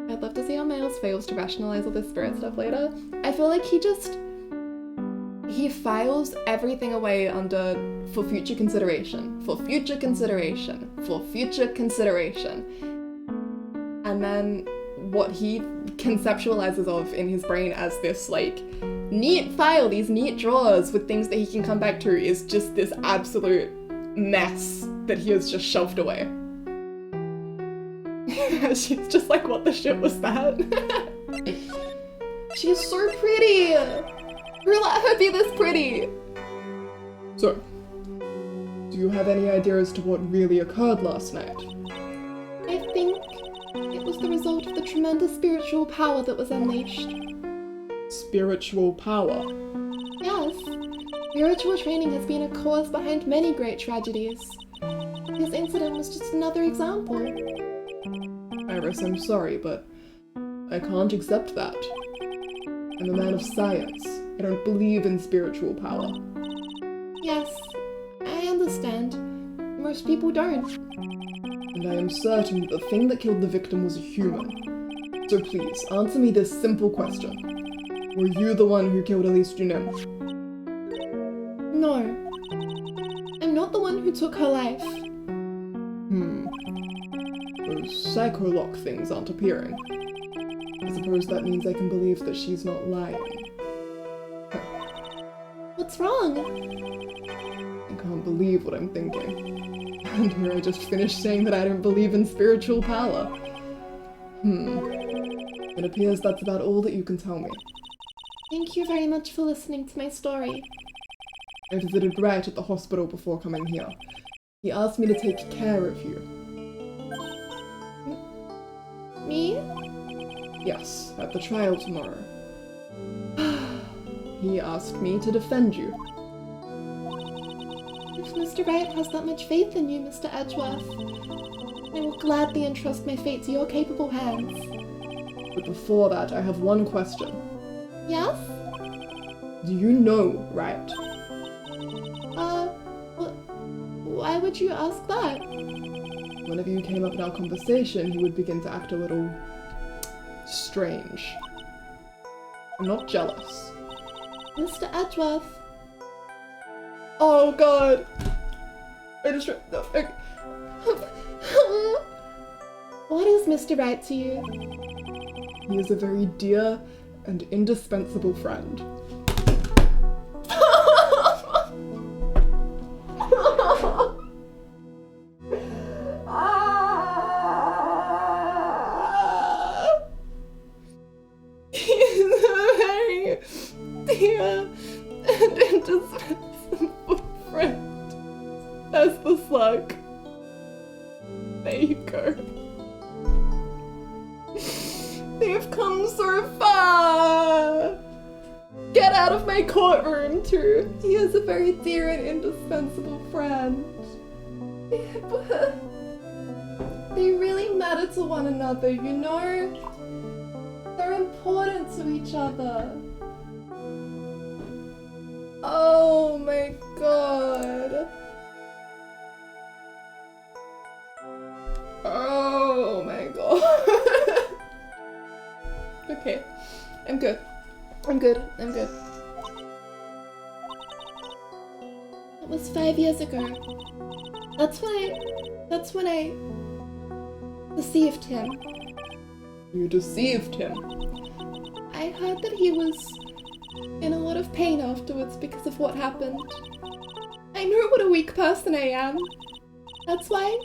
I'd love to see how Miles fails to rationalize all this spirit stuff later. I feel like he files everything away under for future consideration, for future consideration, for future consideration. And then what he conceptualizes of in his brain as this like neat file, these neat drawers with things that he can come back to, is just this absolute mess that he has just shoved away. She's just like, what the shit was that? She's so pretty! Who let her be this pretty? So, do you have any idea as to what really occurred last night? I think it was the result of the tremendous spiritual power that was unleashed. Spiritual power? Yes. Spiritual training has been a cause behind many great tragedies. This incident was just another example. Iris, I'm sorry, but I can't accept that. I'm a man of science. I don't believe in spiritual power. Yes, I understand. Most people don't. And I am certain that the thing that killed the victim was a human. So please, answer me this simple question. Were you the one who killed Elise Junim? No. I'm not the one who took her life. Those psycholock things aren't appearing. I suppose that means I can believe that she's not lying. What's wrong? I can't believe what I'm thinking. And here I just finished saying that I don't believe in spiritual power. It appears that's about all that you can tell me. Thank you very much for listening to my story. I visited Wright at the hospital before coming here. He asked me to take care of you. Me? Yes, at the trial tomorrow. He asked me to defend you. If Mr. Wright has that much faith in you, Mr. Edgeworth, I will gladly entrust my fate to your capable hands. But before that, I have one question. Yes? Do you know Wright? Why would you ask that? Whenever you came up in our conversation, he would begin to act a little strange. I'm not jealous. Mr. Edgeworth, Oh god. I just... No, okay. What is Mr. Right to you? He is a very dear and indispensable friend. He's a very dear and indispensable friend. That's the slug. There you go. They've come so far! Get out of my courtroom, too. He is a very dear and indispensable friend. They really matter to one another, you know? They're important to each other. Oh my god. Oh my god. Okay, I'm good. I'm good. I'm good. It was 5 years ago. That's when I deceived him. You deceived him. I heard that he was in a lot of pain afterwards because of what happened. I know what a weak person I am. That's why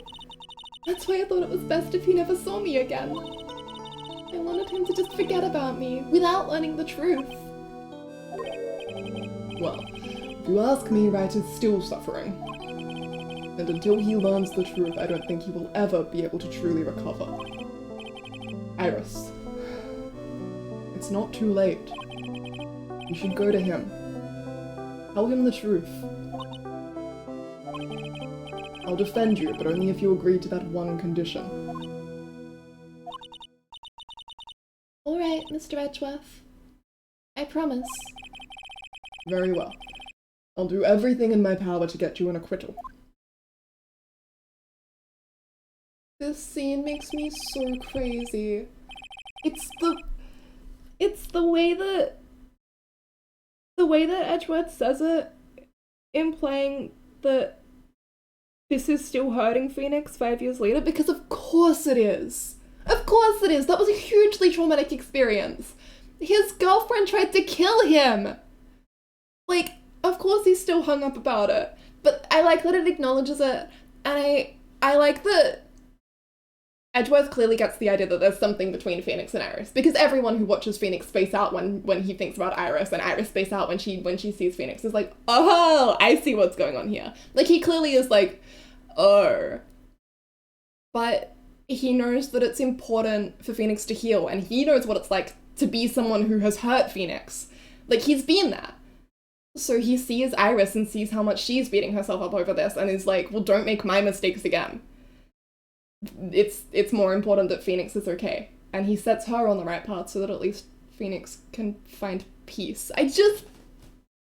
I thought it was best if he never saw me again. I wanted him to just forget about me without learning the truth. Well, if you ask me, Right is still suffering. And until he learns the truth, I don't think he will ever be able to truly recover. Iris, it's not too late. You should go to him. Tell him the truth. I'll defend you, but only if you agree to that one condition. Alright, Mr. Edgeworth. I promise. Very well. I'll do everything in my power to get you an acquittal. This scene makes me so crazy. It's the way that Edgeworth says it, implying that this is still hurting Phoenix 5 years later, because of course it is. Of course it is. That was a hugely traumatic experience. His girlfriend tried to kill him. Like, of course he's still hung up about it. But I like that it acknowledges it, and I like that Edgeworth clearly gets the idea that there's something between Phoenix and Iris, because everyone who watches Phoenix space out when he thinks about Iris, and Iris space out when she sees Phoenix, is like, oh, I see what's going on here. Like, he clearly is like, oh. But he knows that it's important for Phoenix to heal, and he knows what it's like to be someone who has hurt Phoenix. Like, he's been there. So he sees Iris and sees how much she's beating herself up over this, and is like, well, don't make my mistakes again. It's more important that Phoenix is okay. And he sets her on the right path so that at least Phoenix can find peace.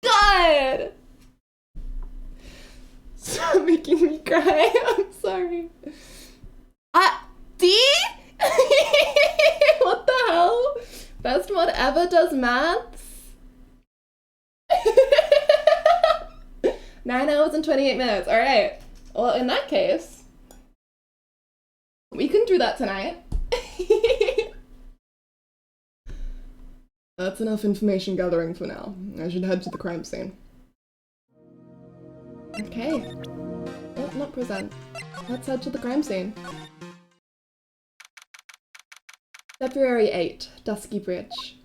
God! Stop making me cry. I'm sorry. D? What the hell? Best mod ever does maths? 9 hours and 28 minutes. Alright. Well, in that case, we can do that tonight. That's enough information gathering for now. I should head to the crime scene. Okay. Oh, not present. Let's head to the crime scene. February 8, Dusky Bridge.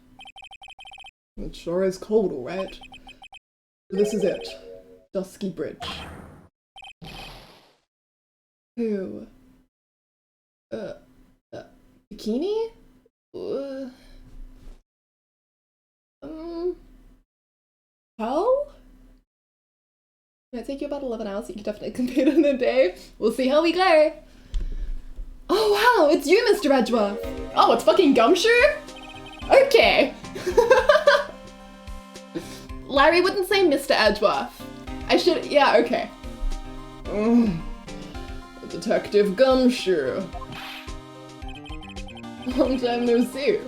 It sure is cold, alright. This is it. Dusky Bridge. Who? Bikini? How? It'll take you about 11 hours, so you can definitely complete it in a day. We'll see how we go. Oh wow, it's you, Mr. Edgeworth. Oh, it's fucking Gumshoe? Okay. Larry wouldn't say Mr. Edgeworth. I should, yeah, okay. Detective Gumshoe. Long time no see.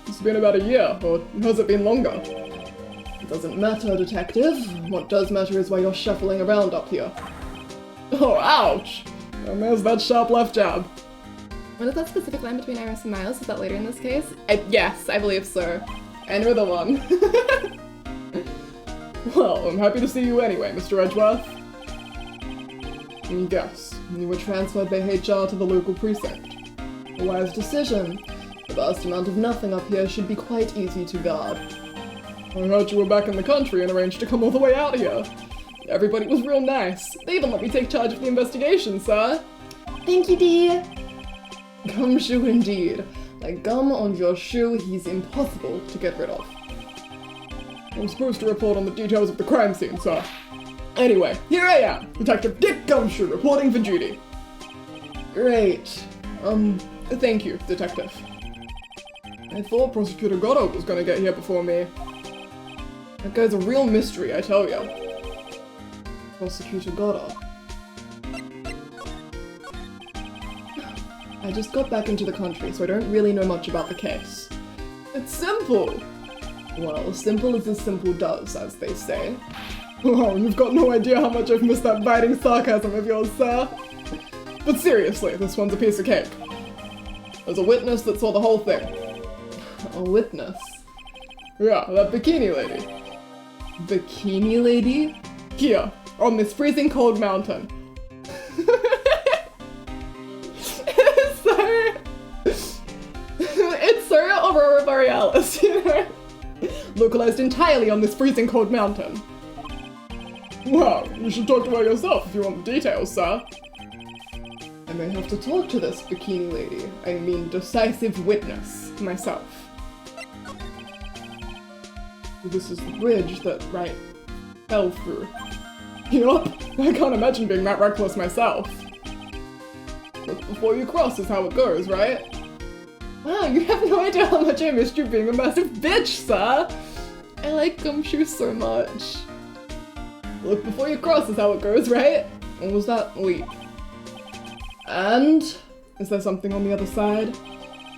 It's been about a year, or has it been longer? Doesn't matter, detective. What does matter is why you're shuffling around up here. Oh, ouch! And there's that sharp left jab. What is that specific line between Iris and Miles? Is that later in this case? Yes, I believe so. I know the one. Well, I'm happy to see you anyway, Mr. Edgeworth. Yes, you were transferred by HR to the local precinct. A wise decision. The vast amount of nothing up here should be quite easy to guard. I heard you were back in the country and arranged to come all the way out here. Everybody was real nice. They even let me take charge of the investigation, sir. Thank you, Dee. Gumshoe indeed. Like gum on your shoe, he's impossible to get rid of. I'm supposed to report on the details of the crime scene, sir. Anyway, here I am, Detective Dick Gumshoe, reporting for duty. Great. Thank you, Detective. I thought Prosecutor Goddard was gonna get here before me. That guy's a real mystery, I tell ya. Prosecutor Goddard. I just got back into the country, so I don't really know much about the case. It's simple! Well, simple as simple does, as they say. Oh, you've got no idea how much I've missed that biting sarcasm of yours, sir. But seriously, this one's a piece of cake. There's a witness that saw the whole thing. A witness? Yeah, that bikini lady. Bikini lady? Here, on this freezing cold mountain. It's so Aurora Borealis, you know? Localized entirely on this freezing cold mountain. Well, you should talk to her yourself if you want the details, sir. I may have to talk to this bikini lady. I mean, decisive witness, myself. This is the bridge that Wright fell through. Yup, I can't imagine being that reckless myself. Look before you cross is how it goes, right? Wow, you have no idea how much I missed you being a massive bitch, sir! I like Gumshoe so much. Look before you cross is how it goes, right? What was that? Leap. And? Is there something on the other side?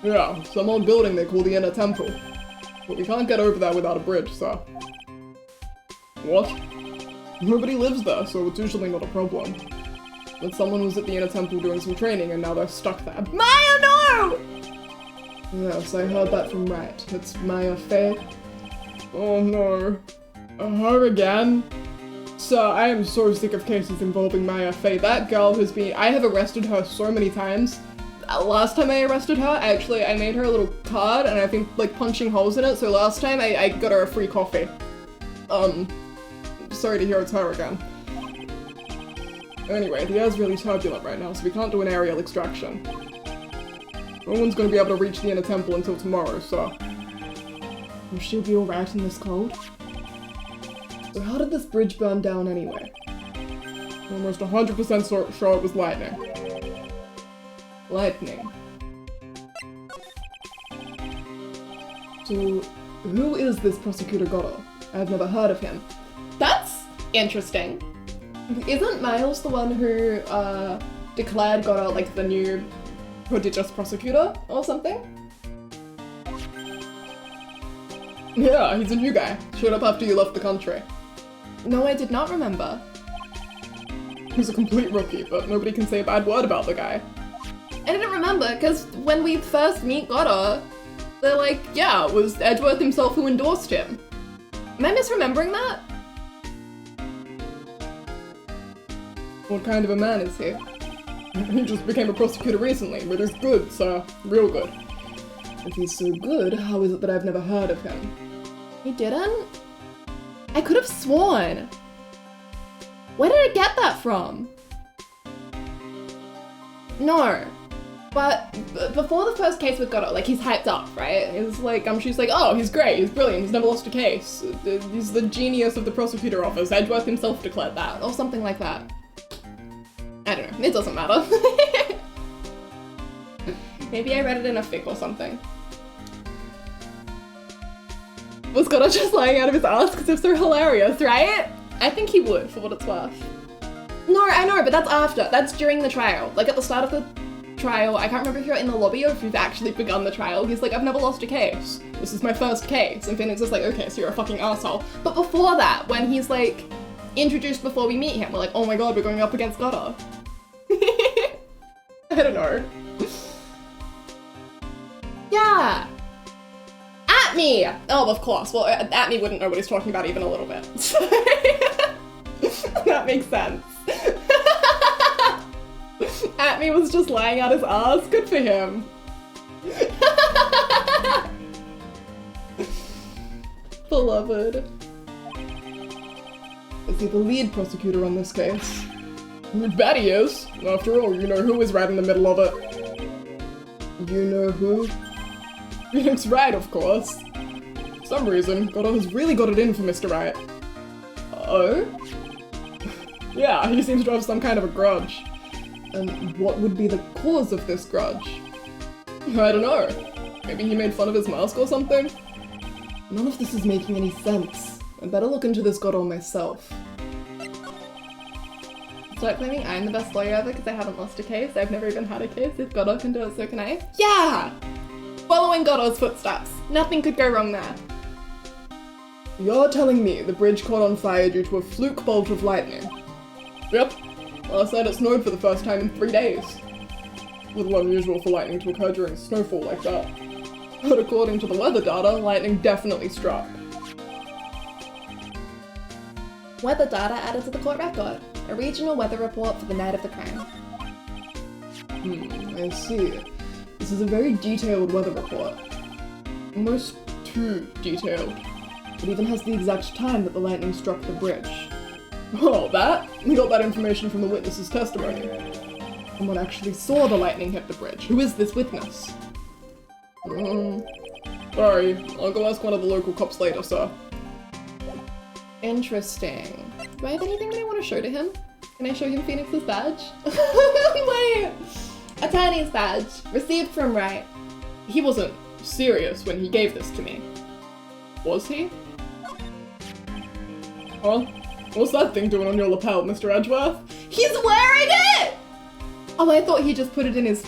Yeah, some old building they call the Inner Temple. But we can't get over there without a bridge, sir. What? Nobody lives there, so it's usually not a problem. But someone was at the Inner Temple doing some training and now they're stuck there. Maya, no! Yes, I heard that from Wright. It's Maya Faye. Oh no. Her again? Sir, I am so sick of cases involving Maya Faye. That girl has been- I have arrested her so many times. Last time I arrested her, I made her a little card and I've been like punching holes in it, so last time I got her a free coffee. Sorry to hear it's her again. Anyway, the air's really turbulent right now, so we can't do an aerial extraction. No one's gonna be able to reach the Inner Temple until tomorrow, so... Will she be alright in this cold? So how did this bridge burn down anyway? Almost 100% sure it was lightning. Lightning. So, who is this Prosecutor Goddard? I've never heard of him. That's interesting. Isn't Miles the one who, declared Goddard like the new prodigious prosecutor or something? Yeah, he's a new guy. Showed up after you left the country. No, I did not remember. He's a complete rookie, but nobody can say a bad word about the guy. I didn't remember, because when we first meet Goddard, they're like, yeah, it was Edgeworth himself who endorsed him. Am I misremembering that? What kind of a man is he? He just became a prosecutor recently, but he's good, sir. Real good. If he's so good, how is it that I've never heard of him? He didn't? I could have sworn. Where did I get that from? No. But before the first case with Goddard, like, he's hyped up, right? It's like, she's like, oh, he's great, he's brilliant, he's never lost a case. He's the genius of the prosecutor office. Edgeworth himself declared that, or something like that. I don't know, it doesn't matter. Maybe I read it in a fic or something. Was Goddard just lying out of his ass because it's so hilarious, right? I think he would, for what it's worth. No, I know, but that's after. That's during the trial. Like, at the start of the trial. I can't remember if you're in the lobby or if you've actually begun the trial. He's like, I've never lost a case. This is my first case. And Phoenix is like, okay, so you're a fucking asshole. But before that, when he's like introduced before we meet him, we're like, oh my god, we're going up against Gotta. I don't know. Yeah. At me! Oh, of course. Well, at me wouldn't know what he's talking about even a little bit. So that makes sense. At me was just lying out his ass. Good for him. Beloved. Is he the lead prosecutor on this case? You bet he is. After all, you know who is right in the middle of it. You know who? Phoenix Wright, of course. For some reason, Gotta has really got it in for Mr. Wright. Oh? Yeah, he seems to have some kind of a grudge. And what would be the cause of this grudge? I don't know. Maybe he made fun of his mask or something? None of this is making any sense. I better look into this Gotta myself. Start claiming I'm the best lawyer ever because I haven't lost a case. I've never even had a case. If Gotta can do it, so can I. Yeah! Following Gotta's footsteps. Nothing could go wrong there. You're telling me the bridge caught on fire due to a fluke bolt of lightning? Yep. Last night it snowed for the first time in 3 days. A little unusual for lightning to occur during snowfall like that. But according to the weather data, lightning definitely struck. Weather data added to the court record. A regional weather report for the night of the crime. I see. This is a very detailed weather report. Almost too detailed. It even has the exact time that the lightning struck the bridge. Oh, that? We got that information from the witness's testimony. Someone actually saw the lightning hit the bridge. Who is this witness? Sorry, I'll go ask one of the local cops later, sir. Interesting. Do I have anything that I want to show to him? Can I show him Phoenix's badge? Wait! Attorney's badge. Received from Wright. He wasn't serious when he gave this to me. Was he? Huh? What's that thing doing on your lapel, Mr. Edgeworth? He's wearing it! Oh, I thought he just put it in his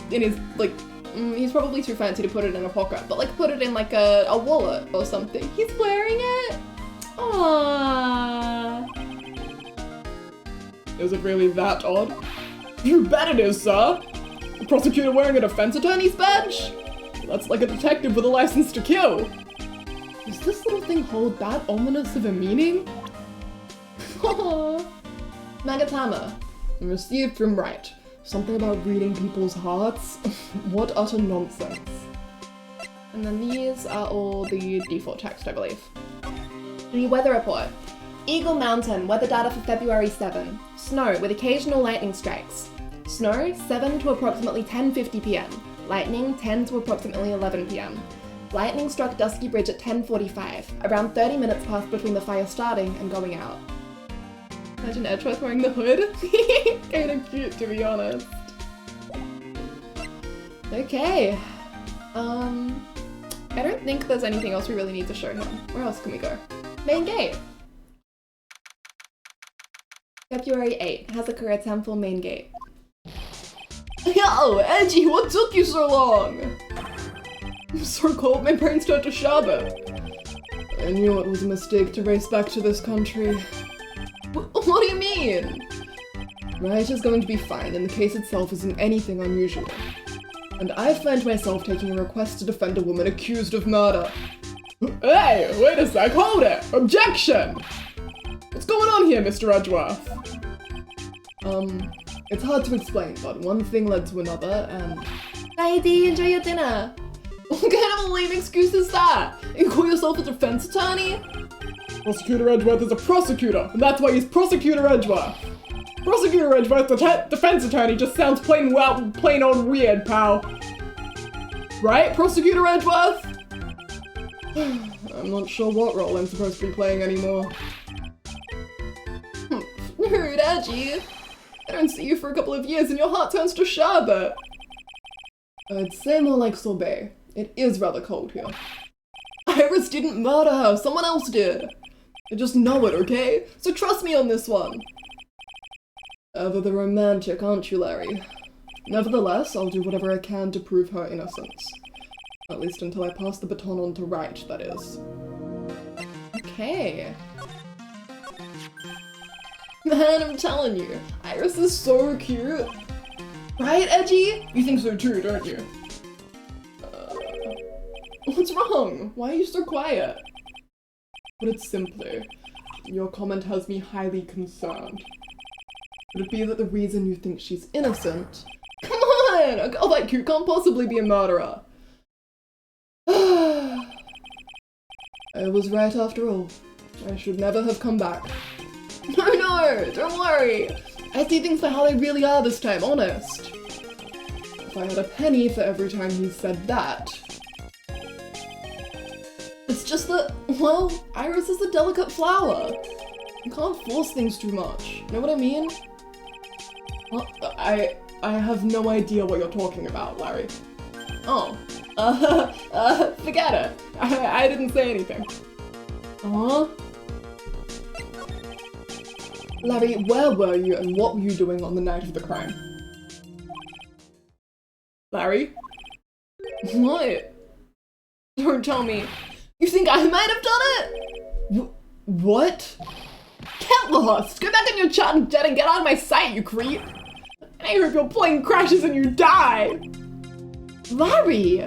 like, he's probably too fancy to put it in a pocket, but like put it in like a wallet or something. He's wearing it? Aww. Is it really that odd? You bet it is, sir! The prosecutor wearing a defense attorney's badge? That's like a detective with a license to kill. Does this little thing hold that ominous of a meaning? Magatama. Received from Wright. Something about reading people's hearts? What utter nonsense. And then these are all the default text, I believe. The weather report. Eagle Mountain, weather data for February 7. Snow with occasional lightning strikes. Snow 7 to approximately 10:50 p.m. Lightning 10 to approximately 11 p.m. Lightning struck Dusky Bridge at 10:45. Around 30 minutes passed between the fire starting and going out. Imagine Edgeworth wearing the hood. Kinda cute, to be honest. Okay. I don't think there's anything else we really need to show him. Where else can we go? Main gate. February 8, Hazakura Temple main gate. Yo, Edgy, what took you so long? I'm so cold, my brain's turned to sherbet. I knew it was a mistake to race back to this country. What do you mean? Wright is going to be fine, and the case itself isn't anything unusual. And I find myself taking a request to defend a woman accused of murder. Hey, wait a sec, hold it! Objection! What's going on here, Mr. Edgeworth? It's hard to explain, but one thing led to another, and... Heidi, enjoy your dinner! What kind of a lame excuse is that? You call yourself a defense attorney? Prosecutor Edgeworth is a prosecutor, and that's why he's Prosecutor Edgeworth. Prosecutor Edgeworth, the defense attorney, just sounds plain old weird, pal. Right, Prosecutor Edgeworth? I'm not sure what role I'm supposed to be playing anymore. Rude, Edgy. I don't see you for a couple of years and your heart turns to sherbet. I'd say more like sorbet. It is rather cold here. Iris didn't murder her, someone else did. I just know it, okay? So trust me on this one. Ever the romantic, aren't you, Larry? Nevertheless, I'll do whatever I can to prove her innocence. At least until I pass the baton on to Right, that is. Okay. Man, I'm telling you, Iris is so cute. Right, Edgy? You think so too, don't you? What's wrong? Why are you so quiet? But it's simply, your comment has me highly concerned. Could it be that the reason you think she's innocent? Come on! A girl like you can't possibly be a murderer. I was right after all. I should never have come back. No, don't worry. I see things for how they really are this time, honest. If I had a penny for every time he said that. It's just that, well, Iris is a delicate flower. You can't force things too much. Know what I mean? Well, I have no idea what you're talking about, Larry. Oh. Forget it. I didn't say anything. Larry, where were you and what were you doing on the night of the crime? Larry? What? Don't tell me. You think I might have done it? What? Get lost! Go back on your chat and jet and get out of my sight, you creep! I hope your plane crashes and you die! Larry!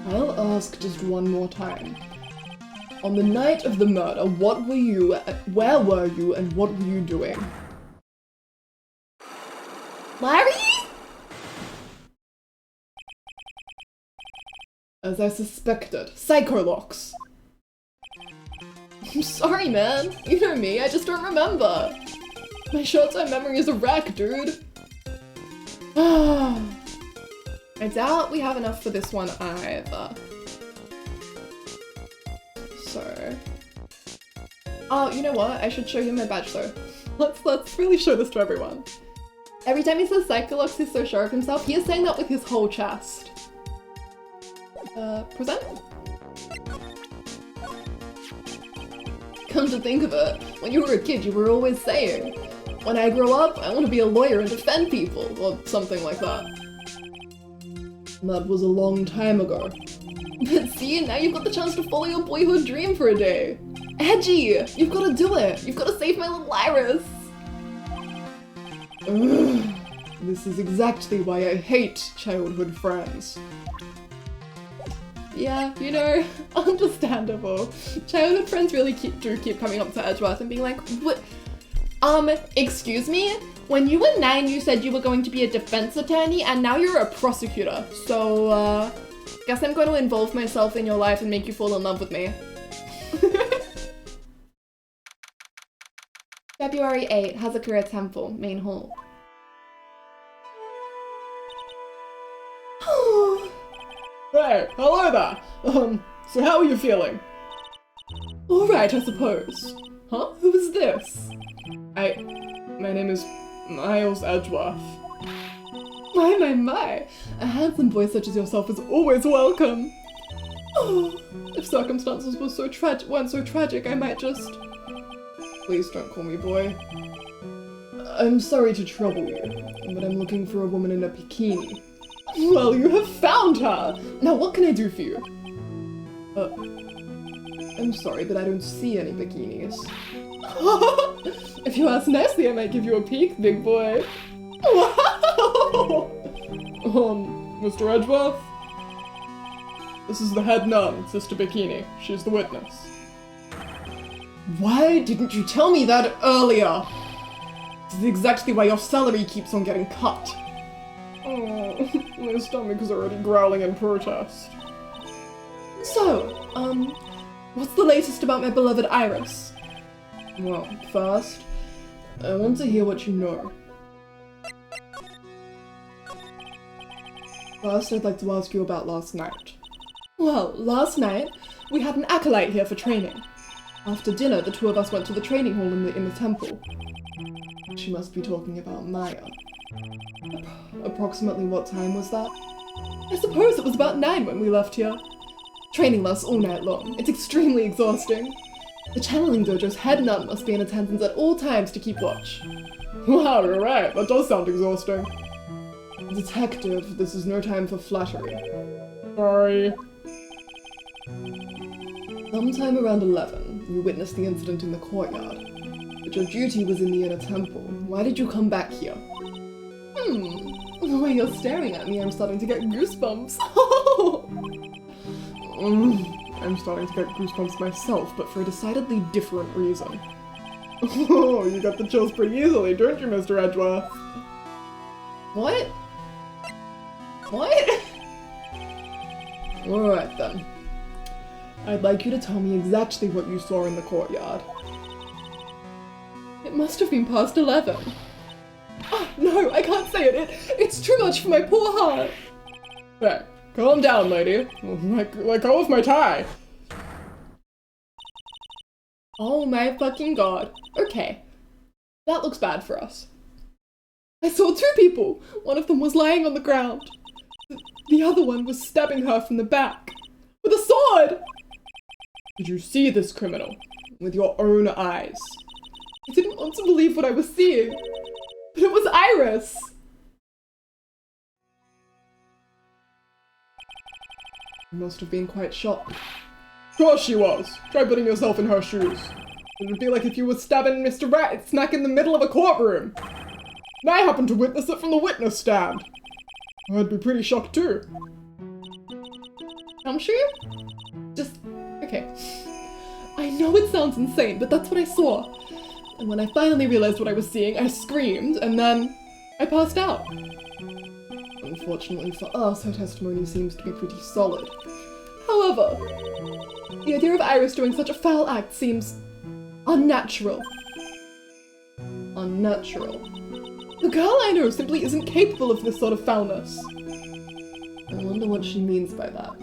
I'll ask just one more time. On the night of the murder, what were you, where were you, and what were you doing? Larry? As I suspected, psycholocks. I'm sorry, man. You know me, I just don't remember. My short-term memory is a wreck, dude. I doubt we have enough for this one either. So... Oh, you know what? I should show you my badge though. Let's really show this to everyone. Every time he says Psycholox, he's so sure of himself. He is saying that with his whole chest. Present? Come to think of it, when you were a kid, you were always saying, when I grow up, I want to be a lawyer and defend people, or something like that. That was a long time ago. But see, now you've got the chance to follow your boyhood dream for a day. Edgy! You've got to do it! You've got to save my little Iris! Ugh, this is exactly why I hate childhood friends. Yeah, you know, understandable. Childhood friends really do keep coming up to Edgeworth and being like, what? Excuse me? When you were 9, you said you were going to be a defense attorney, and now you're a prosecutor. So, guess I'm going to involve myself in your life and make you fall in love with me. February 8, Hazakura Temple, main hall. Hey, hello there! So how are you feeling? Alright, I suppose. Huh? Who is this? My name is Miles Edgeworth. My. A handsome boy such as yourself is always welcome. Oh, if circumstances weren't so tragic, I might just... Please don't call me boy. I'm sorry to trouble you, but I'm looking for a woman in a bikini. Well, you have found her! Now what can I do for you? I'm sorry, but I don't see any bikinis. If you ask nicely, I might give you a peek, big boy. Wow! Mr. Edgeworth? This is the head nun, Sister Bikini. She's the witness. Why didn't you tell me that earlier? This is exactly why your salary keeps on getting cut. Oh, my stomach is already growling in protest. So, what's the latest about my beloved Iris? Well, first, I want to hear what you know. First, I'd like to ask you about last night. Well, last night, we had an acolyte here for training. After dinner, the two of us went to the training hall in the temple. She must be talking about Maya. Approximately what time was that? I suppose it was about 9 when we left here. Training lasts all night long. It's extremely exhausting. The channeling dojo's head nun must be in attendance at all times to keep watch. Wow, you're right. That does sound exhausting. Detective, this is no time for flattery. Sorry. Sometime around 11, you witnessed the incident in the courtyard. But your duty was in the inner temple. Why did you come back here? The way you're staring at me, I'm starting to get goosebumps. I'm starting to get goosebumps myself, but for a decidedly different reason. Oh, you got the chills pretty easily, don't you, Mr. Edgeworth? What? What? Alright then. I'd like you to tell me exactly what you saw in the courtyard. It must have been past 11. Oh, no, I can't say it. It's too much for my poor heart. Hey, calm down, lady. Let go of my tie. Oh my fucking god. Okay. That looks bad for us. I saw 2 people. One of them was lying on the ground. The other one was stabbing her from the back. With a sword! Did you see this criminal? With your own eyes? I didn't want to believe what I was seeing. But it was Iris! You must have been quite shocked. Of course she was! Try putting yourself in her shoes. It would be like if you were stabbing Mr. Rat smack in the middle of a courtroom. And I happened to witness it from the witness stand. I'd be pretty shocked too. I'm sure? Just, okay. I know it sounds insane, but that's what I saw. And when I finally realized what I was seeing, I screamed, and then I passed out. Unfortunately for us, her testimony seems to be pretty solid. However, the idea of Iris doing such a foul act seems unnatural. Unnatural. The girl I know simply isn't capable of this sort of foulness. I wonder what she means by that.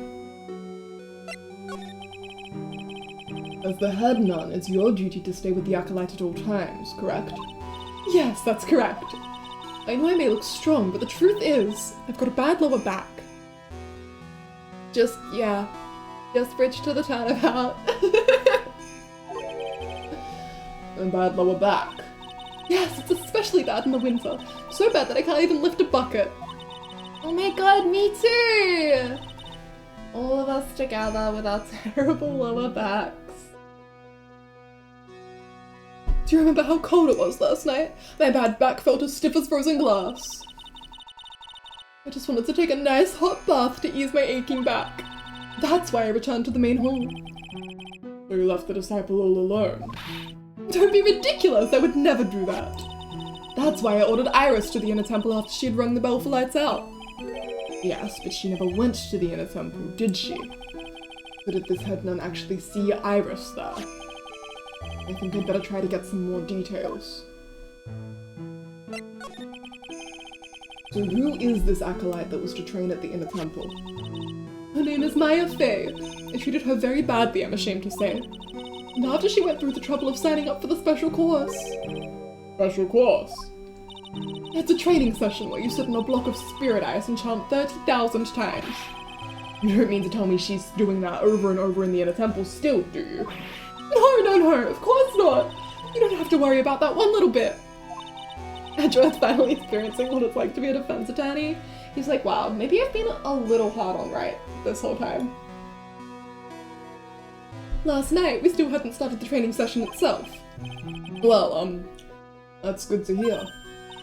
As the head nun, it's your duty to stay with the acolyte at all times, correct? Yes, that's correct. I know I may look strong, but the truth is, I've got a bad lower back. Just bridge to the turnabout. And bad lower back. Yes, it's especially bad in the winter. So bad that I can't even lift a bucket. Oh my god, me too! All of us together with our terrible lower backs. Do you remember how cold it was last night? My bad back felt as stiff as frozen glass. I just wanted to take a nice hot bath to ease my aching back. That's why I returned to the main hall. So you left the disciple all alone? Don't be ridiculous, I would never do that. That's why I ordered Iris to the inner temple after she had rung the bell for lights out. Yes, but she never went to the inner temple, did she? But did this head nun actually see Iris there? I think I'd better try to get some more details. So who is this acolyte that was to train at the inner temple? Her name is Maya Fey. I treated her very badly, I'm ashamed to say. And after she went through the trouble of signing up for the special course. Special course? It's a training session where you sit in a block of spirit ice and chant 30,000 times. You don't mean to tell me she's doing that over and over in the inner temple still, do you? No, of course not! You don't have to worry about that one little bit. Edgeworth's finally experiencing what it's like to be a defense attorney. He's like, wow, maybe I've been a little hard on Wright this whole time. Last night, we still hadn't started the training session itself. Well, that's good to hear.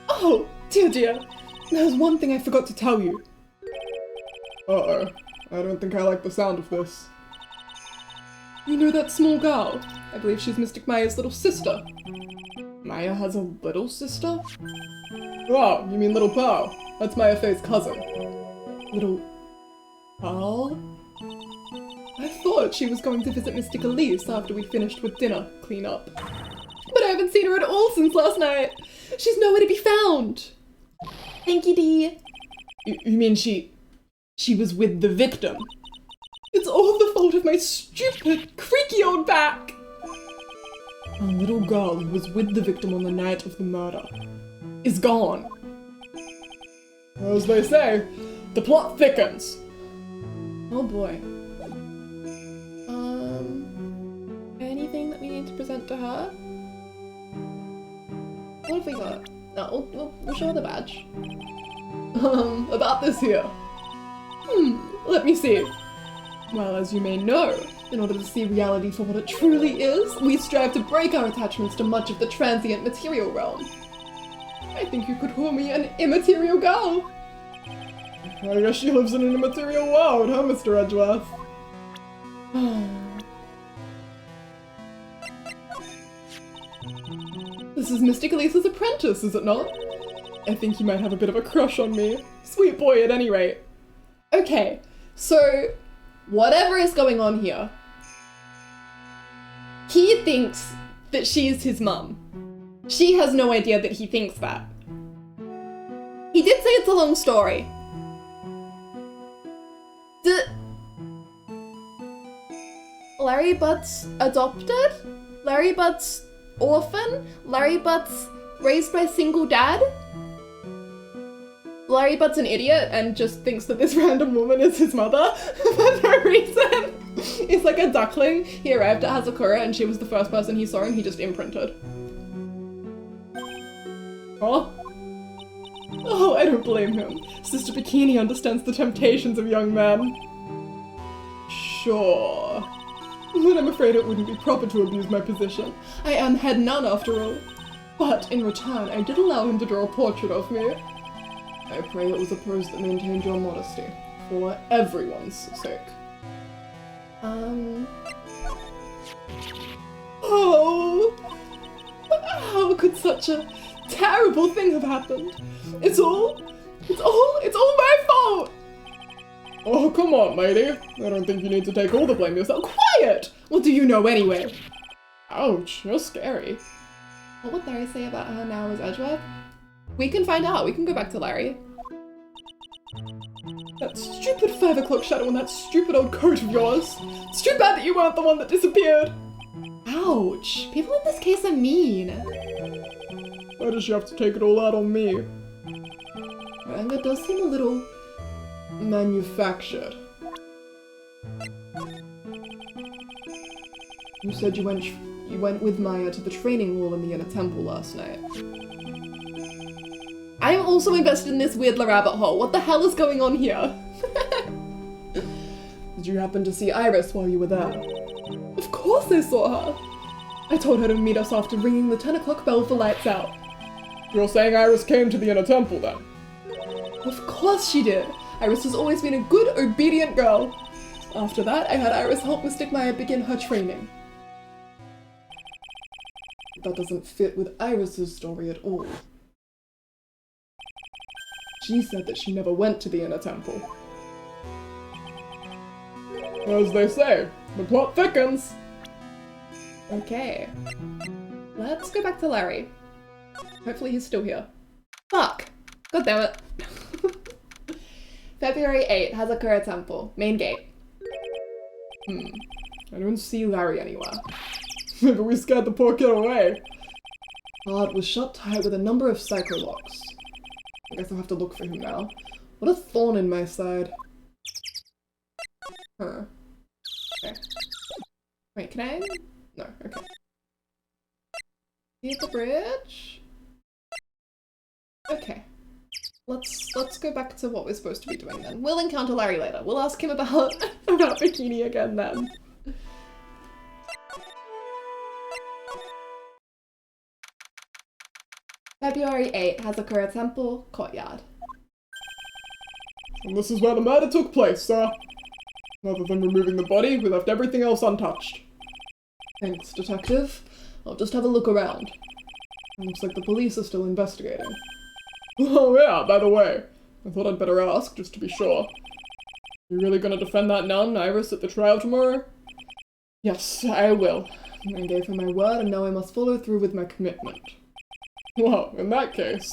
Oh, dear. There's one thing I forgot to tell you. Uh-oh. I don't think I like the sound of this. You know that small girl? I believe she's Mystic Maya's little sister. Maya has a little sister? Oh, you mean Little Pearl? That's Maya Fey's cousin. Little Pearl? I thought she was going to visit Mystic Elise after we finished with dinner cleanup. But I haven't seen her at all since last night. She's nowhere to be found. Thank you, Dee. You mean she was with the victim? It's all the fault of my stupid, creaky old back. A little girl who was with the victim on the night of the murder is gone. As they say, the plot thickens. Oh boy. Anything that we need to present to her? What have we got? No, we'll show her the badge. About this here. Let me see. Well, as you may know, in order to see reality for what it truly is, we strive to break our attachments to much of the transient material realm. I think you could call me an immaterial girl. I guess she lives in an immaterial world, huh, Mr. Edgeworth? This is Mystic Elisa's apprentice, is it not? I think he might have a bit of a crush on me. Sweet boy at any rate. Okay, so whatever is going on here, he thinks that she's his mum. She has no idea that he thinks that. He did say it's a long story. Larry Butt's adopted? Larry Butt's orphan? Larry Butt's raised by a single dad? Larry Butt's an idiot and just thinks that this random woman is his mother for no reason. It's like a duckling. He arrived at Hazakura and she was the first person he saw and he just imprinted. Huh? Oh, I don't blame him. Sister Bikini understands the temptations of young men. Sure. But I'm afraid it wouldn't be proper to abuse my position. I am head nun after all. But in return, I did allow him to draw a portrait of me. I pray it was a pose that maintained your modesty, for everyone's sake. Oh! How could such a terrible thing have happened? It's all my fault! Oh, come on, lady. I don't think you need to take all the blame yourself. Quiet! What do you know anyway? Ouch, you're scary. What would Larry say about her now as Edgeworth? We can find out. We can go back to Larry. That stupid 5 o'clock shadow and that stupid old coat of yours. It's too bad that you weren't the one that disappeared. Ouch. People in this case are mean. Why does she have to take it all out on me? Her anger does seem a little manufactured. You said you went with Maya to the training hall in the inner temple last night. I am also invested in this weird rabbit hole. What the hell is going on here? Did you happen to see Iris while you were there? Of course I saw her. I told her to meet us after ringing the 10 o'clock bell for lights out. You're saying Iris came to the inner temple then? Of course she did. Iris has always been a good, obedient girl. After that, I had Iris help Mystic Maya begin her training. That doesn't fit with Iris's story at all. She said that she never went to the inner temple. As they say, the plot thickens. Okay. Let's go back to Larry. Hopefully he's still here. Fuck! God damn it. February 8th, Hazakura Temple. Main gate. I don't see Larry anywhere. Maybe we scared the poor kid away. Heart was shut tight with a number of psycho locks. I guess I'll have to look for him now. What a thorn in my side. Huh. Okay. Wait, can I? No, okay. See at the bridge? Okay. Let's go back to what we're supposed to be doing then. We'll encounter Larry later. We'll ask him about Bikini again then. February 8th, Hazakura Temple, courtyard. And this is where the murder took place, sir. Other than removing the body, we left everything else untouched. Thanks, detective. I'll just have a look around. It looks like the police are still investigating. Oh yeah, by the way, I thought I'd better ask, just to be sure. You really gonna defend that nun, Iris, at the trial tomorrow? Yes, I will. I gave her my word, and now I must follow through with my commitment. Well, in that case,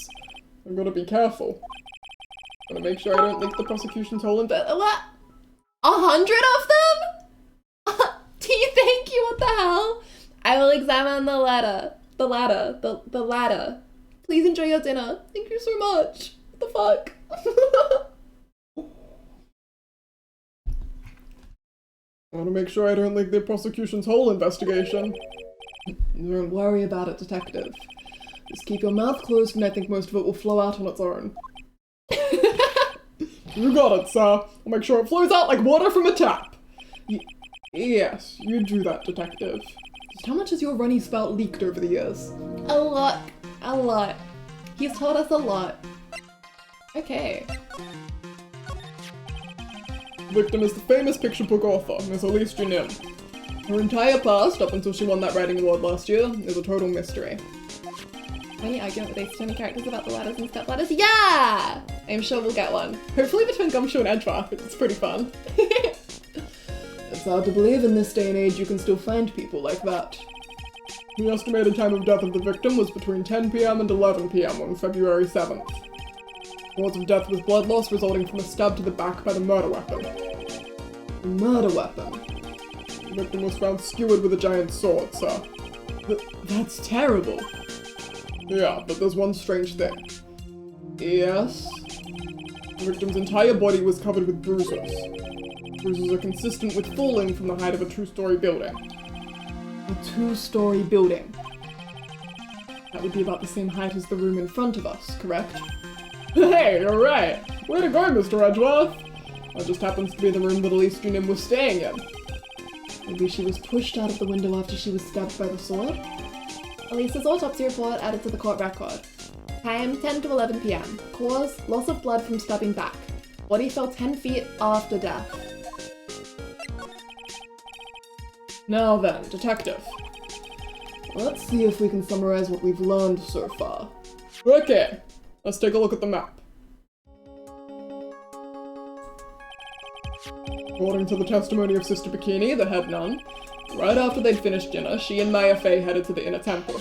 I've got to be careful. Gotta make sure I don't leak the prosecution's whole what? 100 of them? Do you thank you? What the hell? I will examine the ladder. The ladder. Please enjoy your dinner. Thank you so much. What the fuck? I want to make sure I don't leak the prosecution's whole investigation. Don't worry about it, detective. Just keep your mouth closed and I think most of it will flow out on its own. You got it, sir. I'll make sure it flows out like water from a tap. Yes, you do that, detective. Just how much has your runny spout leaked over the years? A lot. A lot. He's taught us a lot. Okay. The victim is the famous picture book author, Miss Elise Nim. Her entire past, up until she won that writing award last year, is a total mystery. Any argument with these 20 characters about the ladders and step ladders? Yeah! I'm sure we'll get one. Hopefully between Gumshoe and Edgeworth, it's pretty fun. It's hard to believe in this day and age you can still find people like that. The estimated time of death of the victim was between 10 PM and 11 PM on February 7th. Cause of death was blood loss resulting from a stab to the back by the murder weapon. The murder weapon? The victim was found skewered with a giant sword, sir. That's terrible. Yeah, but there's one strange thing. Yes? The victim's entire body was covered with bruises. Bruises are consistent with falling from the height of a two-story building. A two-story building? That would be about the same height as the room in front of us, correct? Hey, you're right! Way to go, Mr. Edgeworth! That just happens to be the room that Elise Nim was staying in. Maybe she was pushed out of the window after she was stabbed by the sword? Elise's autopsy report added to the court record. Time 10 to 11 PM. Cause loss of blood from stabbing back. Body fell 10 feet after death. Now then, detective. Let's see if we can summarize what we've learned so far. Okay, let's take a look at the map. According to the testimony of Sister Bikini, the head nun, right after they'd finished dinner, she and Maya Fey headed to the inner temple.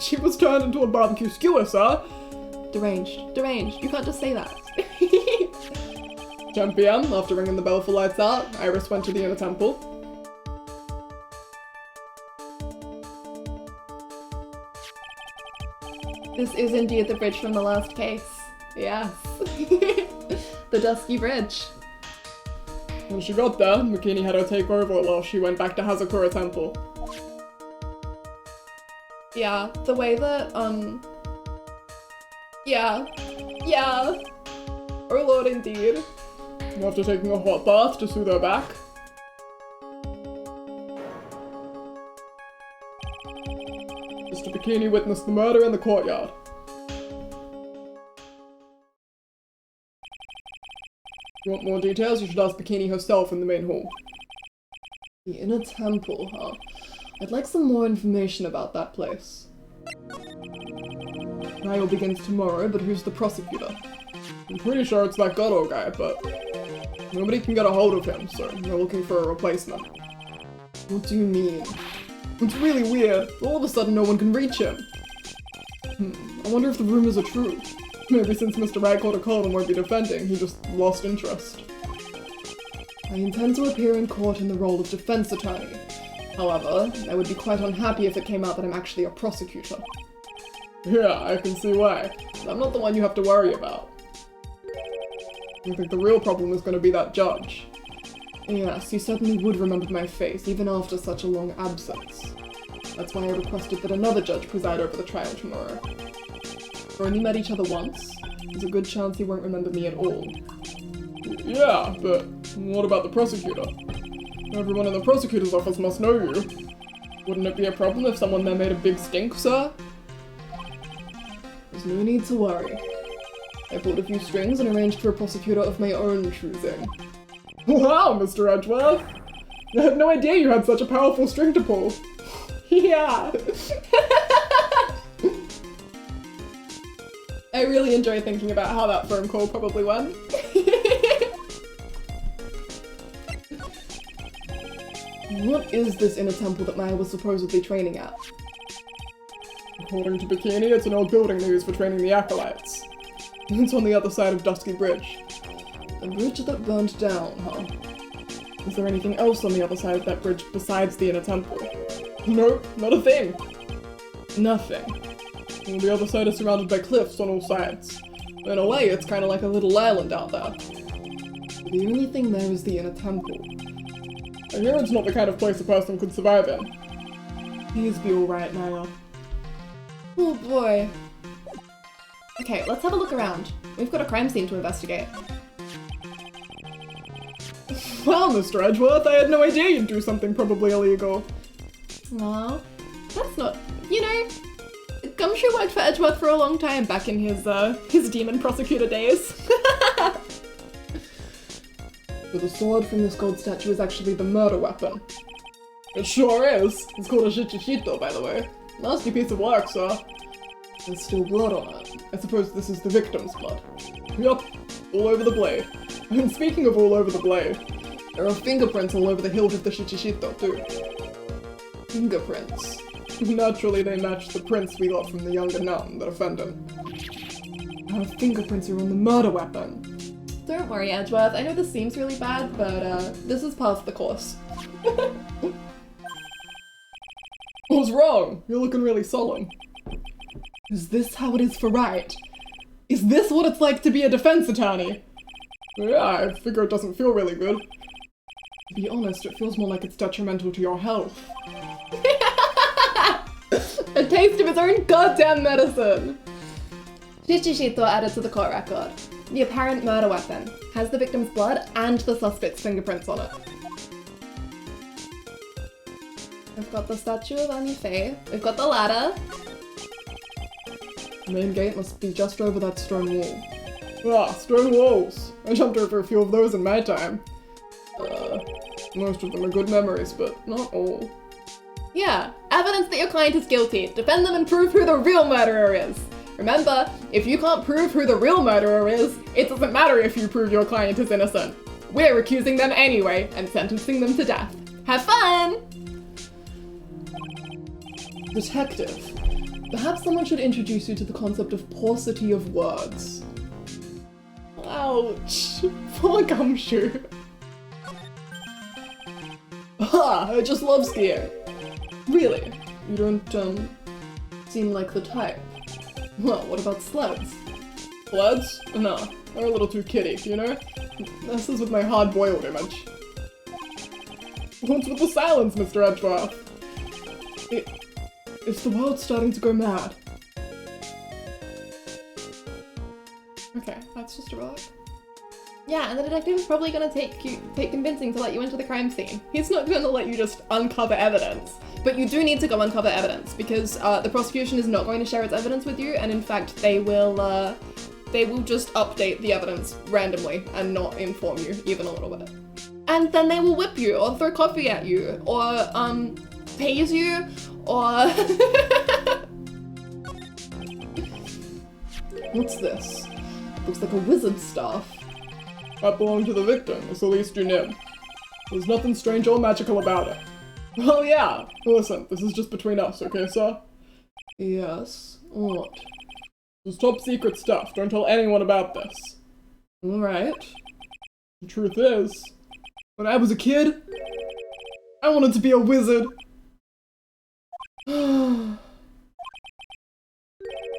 She was turned into a barbecue skewer, sir! Deranged. Deranged. You can't just say that. 10 PM, after ringing the bell for lights out, Iris went to the inner temple. This is indeed the bridge from the last case. Yes. The Dusky Bridge. When she got there, Bikini had her take over while she went back to Hazakura Temple. Yeah, the way that, Yeah. Oh lord, indeed. After taking a hot bath to soothe her back. Mr. Bikini witnessed the murder in the courtyard. If you want more details, you should ask Bikini herself in the main hall. The inner temple, huh? I'd like some more information about that place. Trial begins tomorrow, but who's the prosecutor? I'm pretty sure it's that Goto guy, but nobody can get a hold of him, so they're looking for a replacement. What do you mean? It's really weird. All of a sudden no one can reach him. I wonder if the rumors are true. Maybe since Mr. Rag called a call and won't be defending, he just lost interest. I intend to appear in court in the role of defense attorney. However, I would be quite unhappy if it came out that I'm actually a prosecutor. Yeah, I can see why. But I'm not the one you have to worry about. I think the real problem is going to be that judge. Yes, he certainly would remember my face, even after such a long absence. That's why I requested that another judge preside over the trial tomorrow. We only met each other once. There's a good chance he won't remember me at all. Yeah, but what about the prosecutor? Everyone in the prosecutor's office must know you. Wouldn't it be a problem if someone there made a big stink, sir? There's no need to worry. I pulled a few strings and arranged for a prosecutor of my own choosing. Wow, Mr. Edgeworth! I had no idea you had such a powerful string to pull. Yeah! I really enjoy thinking about how that phone call probably went. What is this inner temple that Maya was supposedly training at? According to Bikini, it's an old building they use for training the acolytes. It's on the other side of Dusky Bridge. A bridge that burned down, huh? Is there anything else on the other side of that bridge besides the inner temple? Nope, not a thing. Nothing. And the other side is surrounded by cliffs on all sides. In a way, it's kind of like a little island out there. The only thing there is the inner temple. I hear it's not the kind of place a person could survive in. Please be alright, Naya. Oh boy. Okay, let's have a look around. We've got a crime scene to investigate. Well, Mr. Edgeworth, I had no idea you'd do something probably illegal. Aw, that's not, you know, Gumshoe worked for Edgeworth for a long time back in his demon prosecutor days. But the sword from this gold statue is actually the murder weapon. It sure is. It's called a shichichito, by the way. Nasty piece of work, sir. There's still blood on it. I suppose this is the victim's blood. Yup, all over the blade. And speaking of all over the blade, there are fingerprints all over the hilt of the shichichito, too. Fingerprints. Naturally, they match the prints we got from the younger nun, the defendant. Our fingerprints are on the murder weapon. Don't worry, Edgeworth. I know this seems really bad, but this is part of the course. What's wrong? You're looking really solemn. Is this how it is for right? Is this what it's like to be a defense attorney? Yeah, I figure it doesn't feel really good. To be honest, it feels more like it's detrimental to your health. A taste of his own goddamn medicine! Shichichito added to the court record. The apparent murder weapon has the victim's blood and the suspect's fingerprints on it. We've got the statue of Anifei. We've got the ladder. The main gate must be just over that stone wall. Ah, stone walls. I jumped over a few of those in my time. Most of them are good memories, but not all. Yeah, evidence that your client is guilty. Defend them and prove who the real murderer is. Remember, if you can't prove who the real murderer is, it doesn't matter if you prove your client is innocent. We're accusing them anyway and sentencing them to death. Have fun! Detective, perhaps someone should introduce you to the concept of paucity of words. Ouch! Poor Gumshoe. Ah, I just love skiing. Really? You don't, seem like the type. Well, what about sleds? Sleds? No, they're a little too kiddie, you know? This is with my hard-boiled image. What's with the silence, Mr. Edgeworth? Is the world starting to go mad? Okay, that's just a relic. Yeah, and the detective is probably gonna take convincing to let you into the crime scene. He's not gonna let you just uncover evidence. But you do need to go uncover evidence, because the prosecution is not going to share its evidence with you, and in fact, they will just update the evidence randomly and not inform you even a little bit. And then they will whip you, or throw coffee at you, or tase you, or... What's this? Looks like a wizard's staff. That belonged to the victim, it's the least you knew. There's nothing strange or magical about it. Oh yeah, listen, this is just between us, okay, sir? Yes, what? This is top secret stuff, don't tell anyone about this. Alright. The truth is, when I was a kid, I wanted to be a wizard.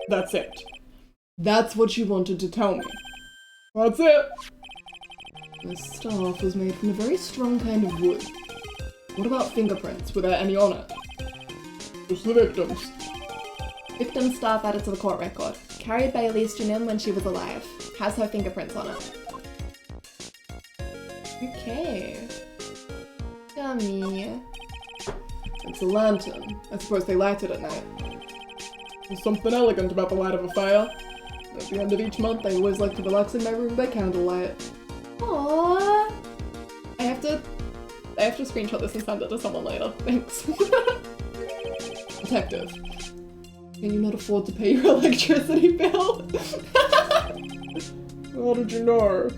That's it. That's what you wanted to tell me. That's it. This staff was made from a very strong kind of wood. What about fingerprints? Were there any on it? Just the victims. Victim staff added to the court record. Carried by Elise Junim when she was alive. Has her fingerprints on it. Okay. Yummy. It's a lantern. I suppose they light it at night. There's something elegant about the light of a fire. At the end of each month, I always like to relax in my room by candlelight. Aww. I have to screenshot this and send it to someone later. Thanks. Detective, can you not afford to pay your electricity bill? How did you know?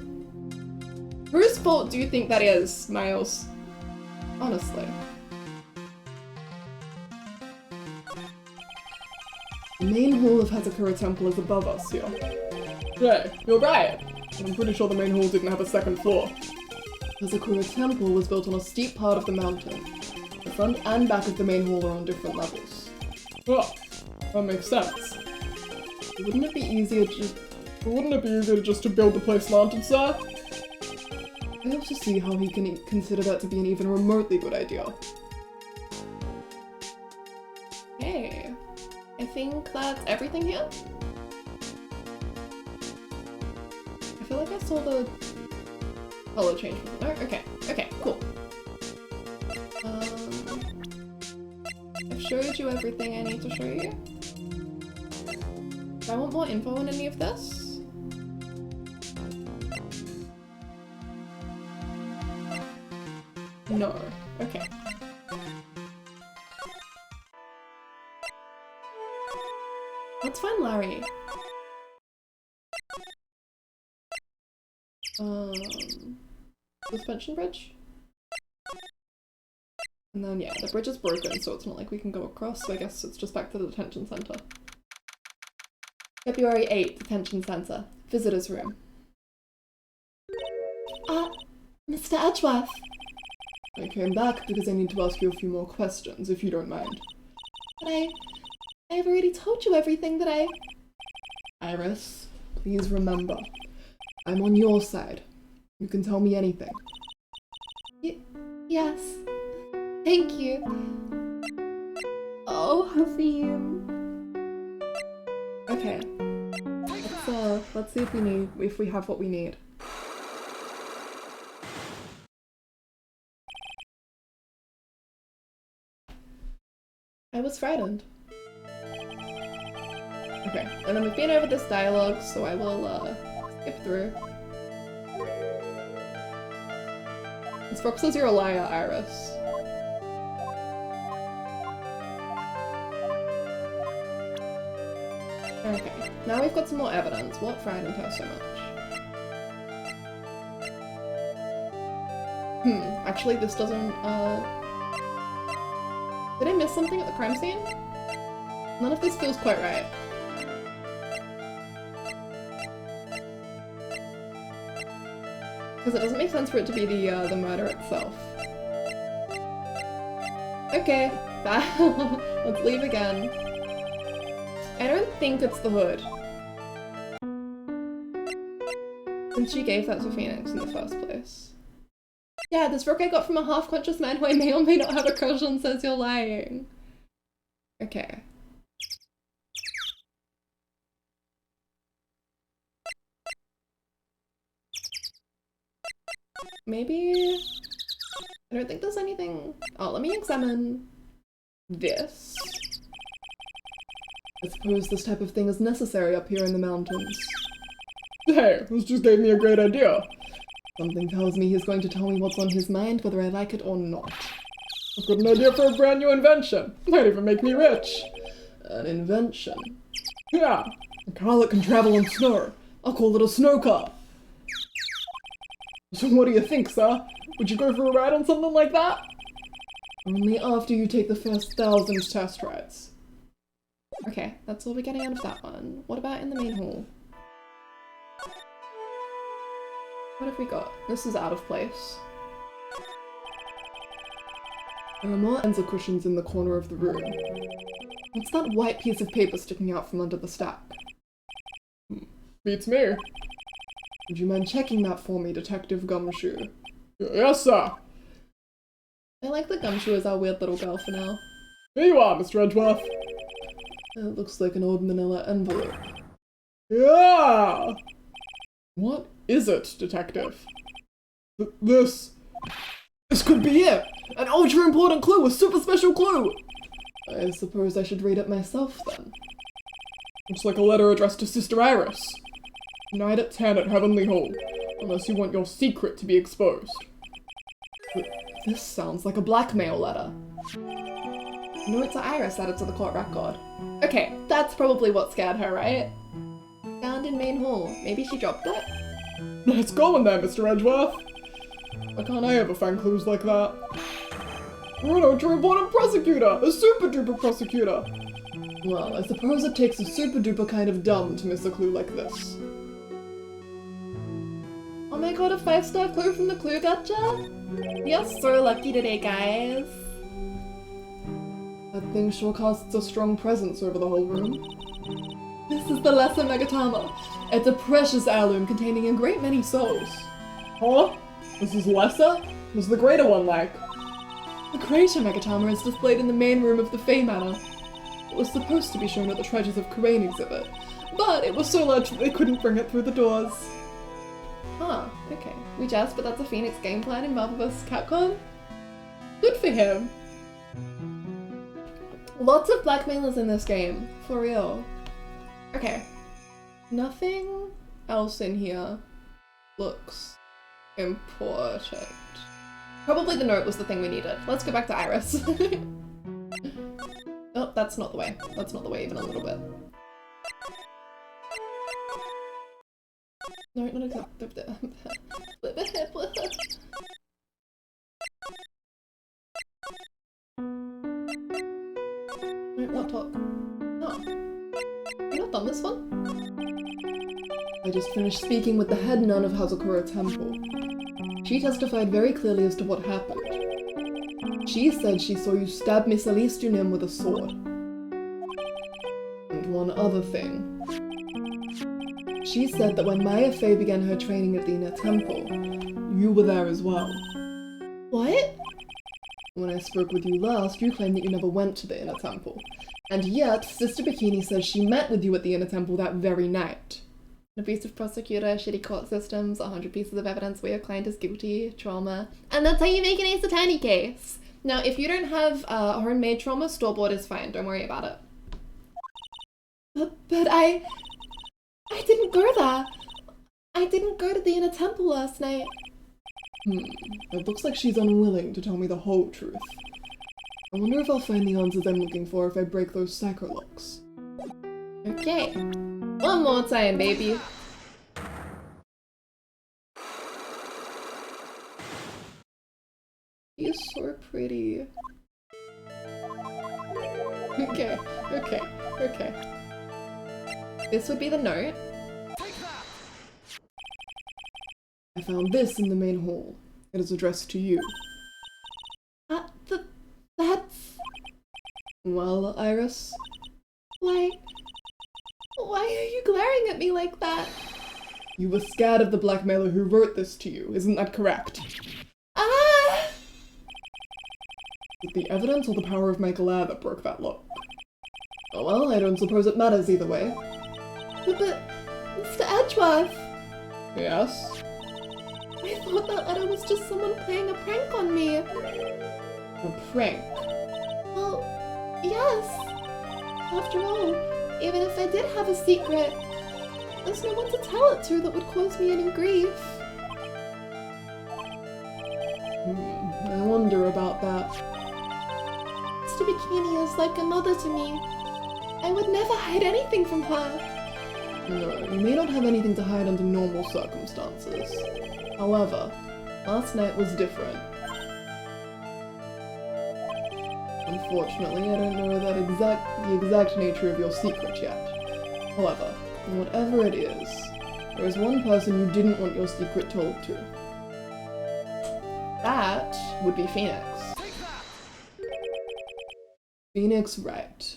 Whose fault do you think that is, Miles? Honestly. The main hall of Hazakura Temple is above us here. Hey, you're right. I'm pretty sure the main hall didn't have a second floor. Hazakura Temple was built on a steep part of the mountain. The front and back of the main hall are on different levels. Oh, that makes sense. Wouldn't it be easier just to build the place mounted, sir? I have to see how he can consider that to be an even remotely good idea. Okay. I think that's everything here. I feel like I saw the color change before. No? Okay. Okay, cool. I've showed you everything I need to show you. Do I want more info on any of this? No. Okay. Let's find Larry. Suspension bridge? And then, yeah, the bridge is broken, so it's not like we can go across, so I guess it's just back to the detention center. February 8th, detention center. Visitor's room. Mr. Edgeworth. I came back because I need to ask you a few more questions, if you don't mind. But I've already told you everything that I... Iris, please remember, I'm on your side. You can tell me anything. Yes. Thank you. Oh, Hafim. Okay. Let's see if we have what we need. I was frightened. Okay, and then we've been over this dialogue, so I will skip through. This Brooke says you're a liar, Iris. Okay, now we've got some more evidence. What frightened her so much? Actually this doesn't, did I miss something at the crime scene? None of this feels quite right. Because it doesn't make sense for it to be the murder itself. Okay, let's leave again. I don't think it's the hood. Since she gave that to Phoenix in the first place. Yeah, this rook I got from a half-conscious man who I may or may not have a crush on says you're lying. Okay. Maybe... I don't think there's anything... Oh, let me examine this. I suppose this type of thing is necessary up here in the mountains. Hey, this just gave me a great idea. Something tells me he's going to tell me what's on his mind, whether I like it or not. I've got an idea for a brand new invention. Might even make me rich. An invention? Yeah, a car that can travel on snow. I'll call it a snow car. So what do you think, sir? Would you go for a ride on something like that? Only after you take the first 1,000 test rides. Okay, that's all we're getting out of that one. What about in the main hall? What have we got? This is out of place. There are more Enza cushions in the corner of the room. What's that white piece of paper sticking out from under the stack? Beats me. Would you mind checking that for me, Detective Gumshoe? Yes, sir. I like the Gumshoe as our weird little girl for now. Here you are, Mr. Edgeworth. It looks like an old manila envelope. Yeah! What is it, Detective? This could be it! An ultra-important clue! A super special clue! I suppose I should read it myself, then. Looks like a letter addressed to Sister Iris. Tonight at 10 at Heavenly Hall, unless you want your secret to be exposed. But this sounds like a blackmail letter. No, it's Iris added to the court record. Okay, that's probably what scared her, right? Found in main hall. Maybe she dropped it? Nice going there, Mr. Edgeworth. Why can't I ever find clues like that? We're an ultra-important prosecutor! A super-duper prosecutor! Well, I suppose it takes a super-duper kind of dumb to miss a clue like this. Oh my god, a 5-star clue from the Clue Gotcha? We are so lucky today, guys. That thing sure casts a strong presence over the whole room. This is the Lesser Megatama. It's a precious heirloom containing a great many souls. Huh? This is lesser? Was the greater one like? The greater Megatama is displayed in the main room of the Fey Manor. It was supposed to be shown at the Treasures of Kurain exhibit, but it was so large that they couldn't bring it through the doors. Huh, okay. We just, but that's a Phoenix game plan in Marvel vs. Capcom? Good for him. Lots of blackmailers in this game, for real. Okay. Nothing else in here looks important. Probably the note was the thing we needed. Let's go back to Iris. Oh, that's not the way. That's not the way even a little bit. No, not exactly. No, not talk. Oh. You not done this one? I just finished speaking with the head nun of Hazakura Temple. She testified very clearly as to what happened. She said she saw you stab Miss Elise Dunim with a sword. And one other thing. She said that when Maya Fey began her training at the Inner Temple, you were there as well. What? When I spoke with you last, you claimed that you never went to the Inner Temple. And yet, Sister Bikini says she met with you at the Inner Temple that very night. An abusive prosecutor, shitty court systems, 100 pieces of evidence where your client is guilty, trauma. And that's how you make an Ace Attorney case. Now, if you don't have homemade trauma, store-bought is fine. Don't worry about it. But I didn't go there. I didn't go to the Inner Temple last night. It looks like she's unwilling to tell me the whole truth. I wonder if I'll find the answers I'm looking for if I break those psycho locks. Okay. One more time, baby. You're so pretty. Okay. This would be the note. I found this in the main hall. It is addressed to you. That's... Well, Iris? Why are you glaring at me like that? You were scared of the blackmailer who wrote this to you, isn't that correct? Ah! Is it the evidence or the power of Michael Air that broke that lock? Oh well, I don't suppose it matters either way. But Mr. Edgeworth! Yes? I thought that letter was just someone playing a prank on me. A prank? Well, yes. After all, even if I did have a secret, there's no one to tell it to that would cause me any grief. I wonder about that. Mr. Bikini is like a mother to me. I would never hide anything from her. No, you may not have anything to hide under normal circumstances. However, last night was different. Unfortunately, I don't know the exact nature of your secret yet. However, whatever it is, there is one person you didn't want your secret told to. That would be Phoenix. Phoenix Wright.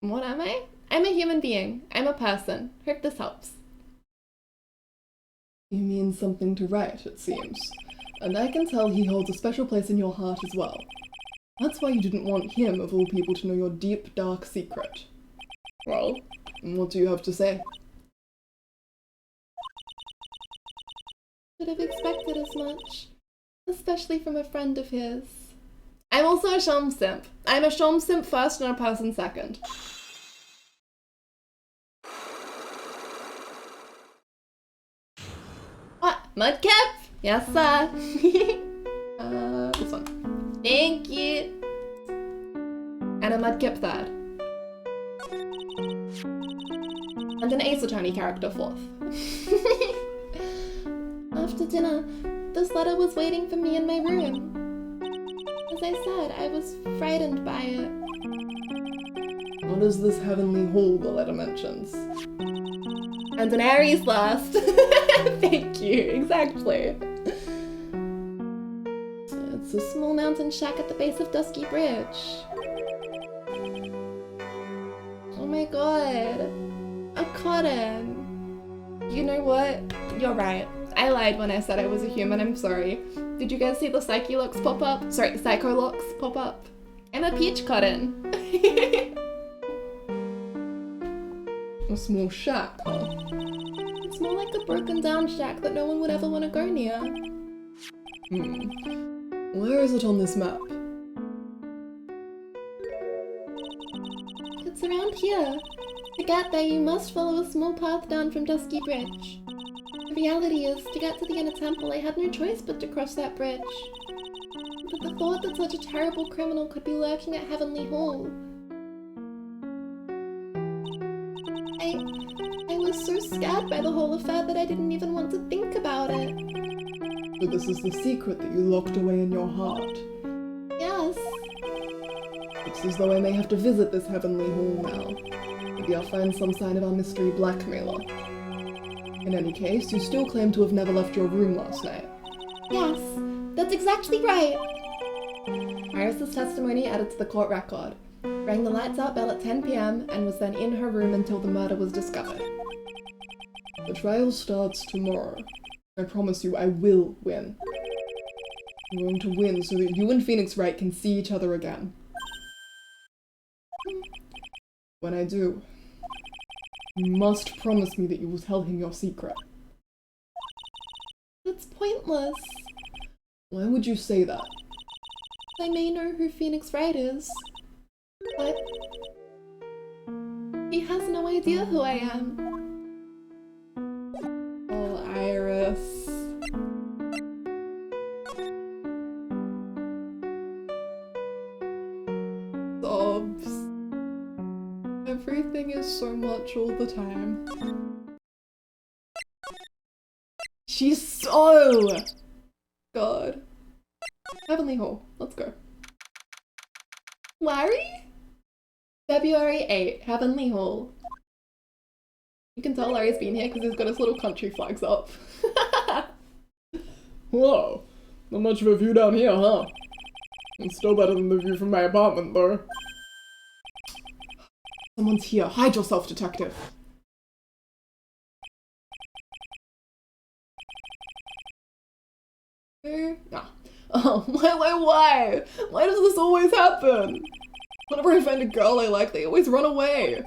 What am I? I'm a human being. I'm a person. Hope this helps. You mean something to Wright, it seems. And I can tell he holds a special place in your heart as well. That's why you didn't want him, of all people, to know your deep, dark secret. Well, what do you have to say? Should have expected as much. Especially from a friend of his. I'm also a Shom simp. I'm a Shom simp first and a person second. What? Mudkip? Yes, sir. This one. Thank you. And a Mudkip third. And an Ace Attorney character fourth. After dinner, this letter was waiting for me in my room. As I said, I was frightened by it. What is this heavenly hall the letter mentions? And an Aries last. Thank you, exactly. It's a small mountain shack at the base of Dusky Bridge. Oh my god. A cotton. You know what? You're right. I lied when I said I was a human, I'm sorry. Did you guys see the Psyche-locks pop up? Sorry, Psycho-locks pop up? I'm a peach cotton. A small shack, huh? It's more like a broken down shack that no one would ever want to go near. Where is it on this map? It's around here. To get there, you must follow a small path down from Dusky Bridge. The reality is, to get to the inner temple, I had no choice but to cross that bridge. But the thought that such a terrible criminal could be lurking at Heavenly Hall. I was so scared by the whole affair that I didn't even want to think about it. So this is the secret that you locked away in your heart. Yes. It's as though I may have to visit this Heavenly Hall now. Maybe I'll find some sign of our mystery blackmailer. In any case, you still claim to have never left your room last night. Yes, that's exactly right. Iris's testimony added to the court record. Rang the lights out bell at 10 p.m. and was then in her room until the murder was discovered. The trial starts tomorrow. I promise you, I will win. I'm going to win so that you and Phoenix Wright can see each other again. When I do, you must promise me that you will tell him your secret. That's pointless. Why would you say that? I may know who Phoenix Wright is, but he has no idea who I am. Oh, Iris. Sobs. Everything is so much all the time. She's so... God. Heavenly Hall. Let's go. Larry? February 8, Heavenly Hall. You can tell Larry's been here because he's got his little country flags up. Whoa, not much of a view down here, huh? It's still better than the view from my apartment, though. Someone's here. Hide yourself, detective. Ah. Oh, why? Why does this always happen? Whenever I find a girl I like, they always run away.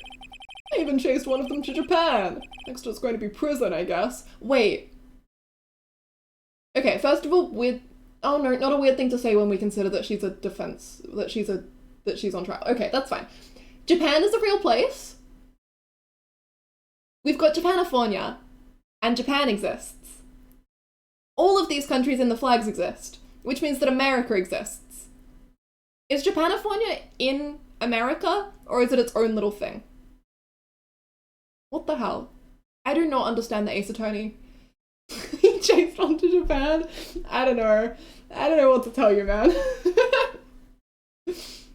I even chased one of them to Japan. Next it's going to be prison, I guess. Wait. Okay, first of all, weird. Oh no, not a weird thing to say when we consider that she's a defense, that she's on trial. Okay, that's fine. Japan is a real place. We've got Japanifornia, and Japan exists. All of these countries in the flags exist, which means that America exists. Is Japanifornia in America, or is it its own little thing? What the hell? I do not understand the Ace Attorney. He chased on to Japan? I don't know. I don't know what to tell you, man.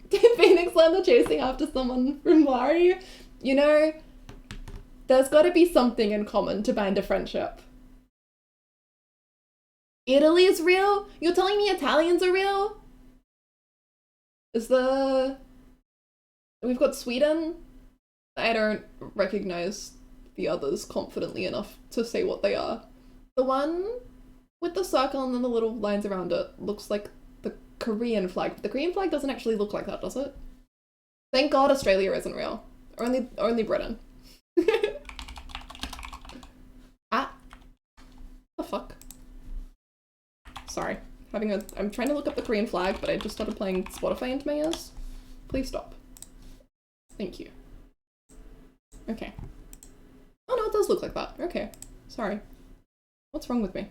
Did Phoenix learn the chasing after someone from Larry? You know, there's gotta be something in common to bind a friendship. Italy is real? You're telling me Italians are real? We've got Sweden? I don't recognize the others confidently enough to say what they are. The one with the circle and then the little lines around it looks like the Korean flag. But the Korean flag doesn't actually look like that, does it? Thank God Australia isn't real. Only Britain. Ah. The fuck? Sorry. I'm trying to look up the Korean flag, but I just started playing Spotify into my ears. Please stop. Thank you. Okay. Oh no, it does look like that. Okay. Sorry. What's wrong with me?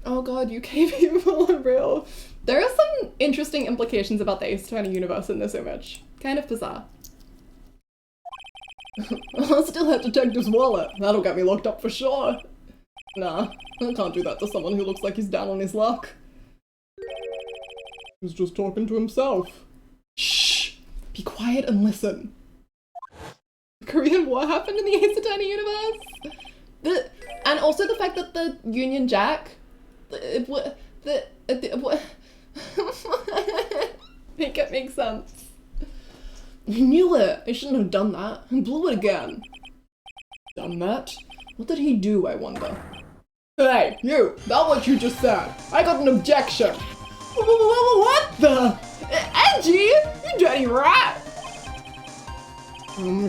Oh god, UK people are real. There are some interesting implications about the Ace Attorney universe in this image. Kind of bizarre. I'll still have Detective's wallet. That'll get me locked up for sure. Nah, I can't do that to someone who looks like he's down on his luck. He's just talking to himself. Shh! Be quiet and listen. The Korean War happened in the Ace Attorney universe? And also the fact that the Union Jack... Make it make sense. You knew it! I shouldn't have done that. I blew it again. Done that? What did he do, I wonder? Hey, you! Not what you just said! I got an objection! What the? Edgy? You dirty rat!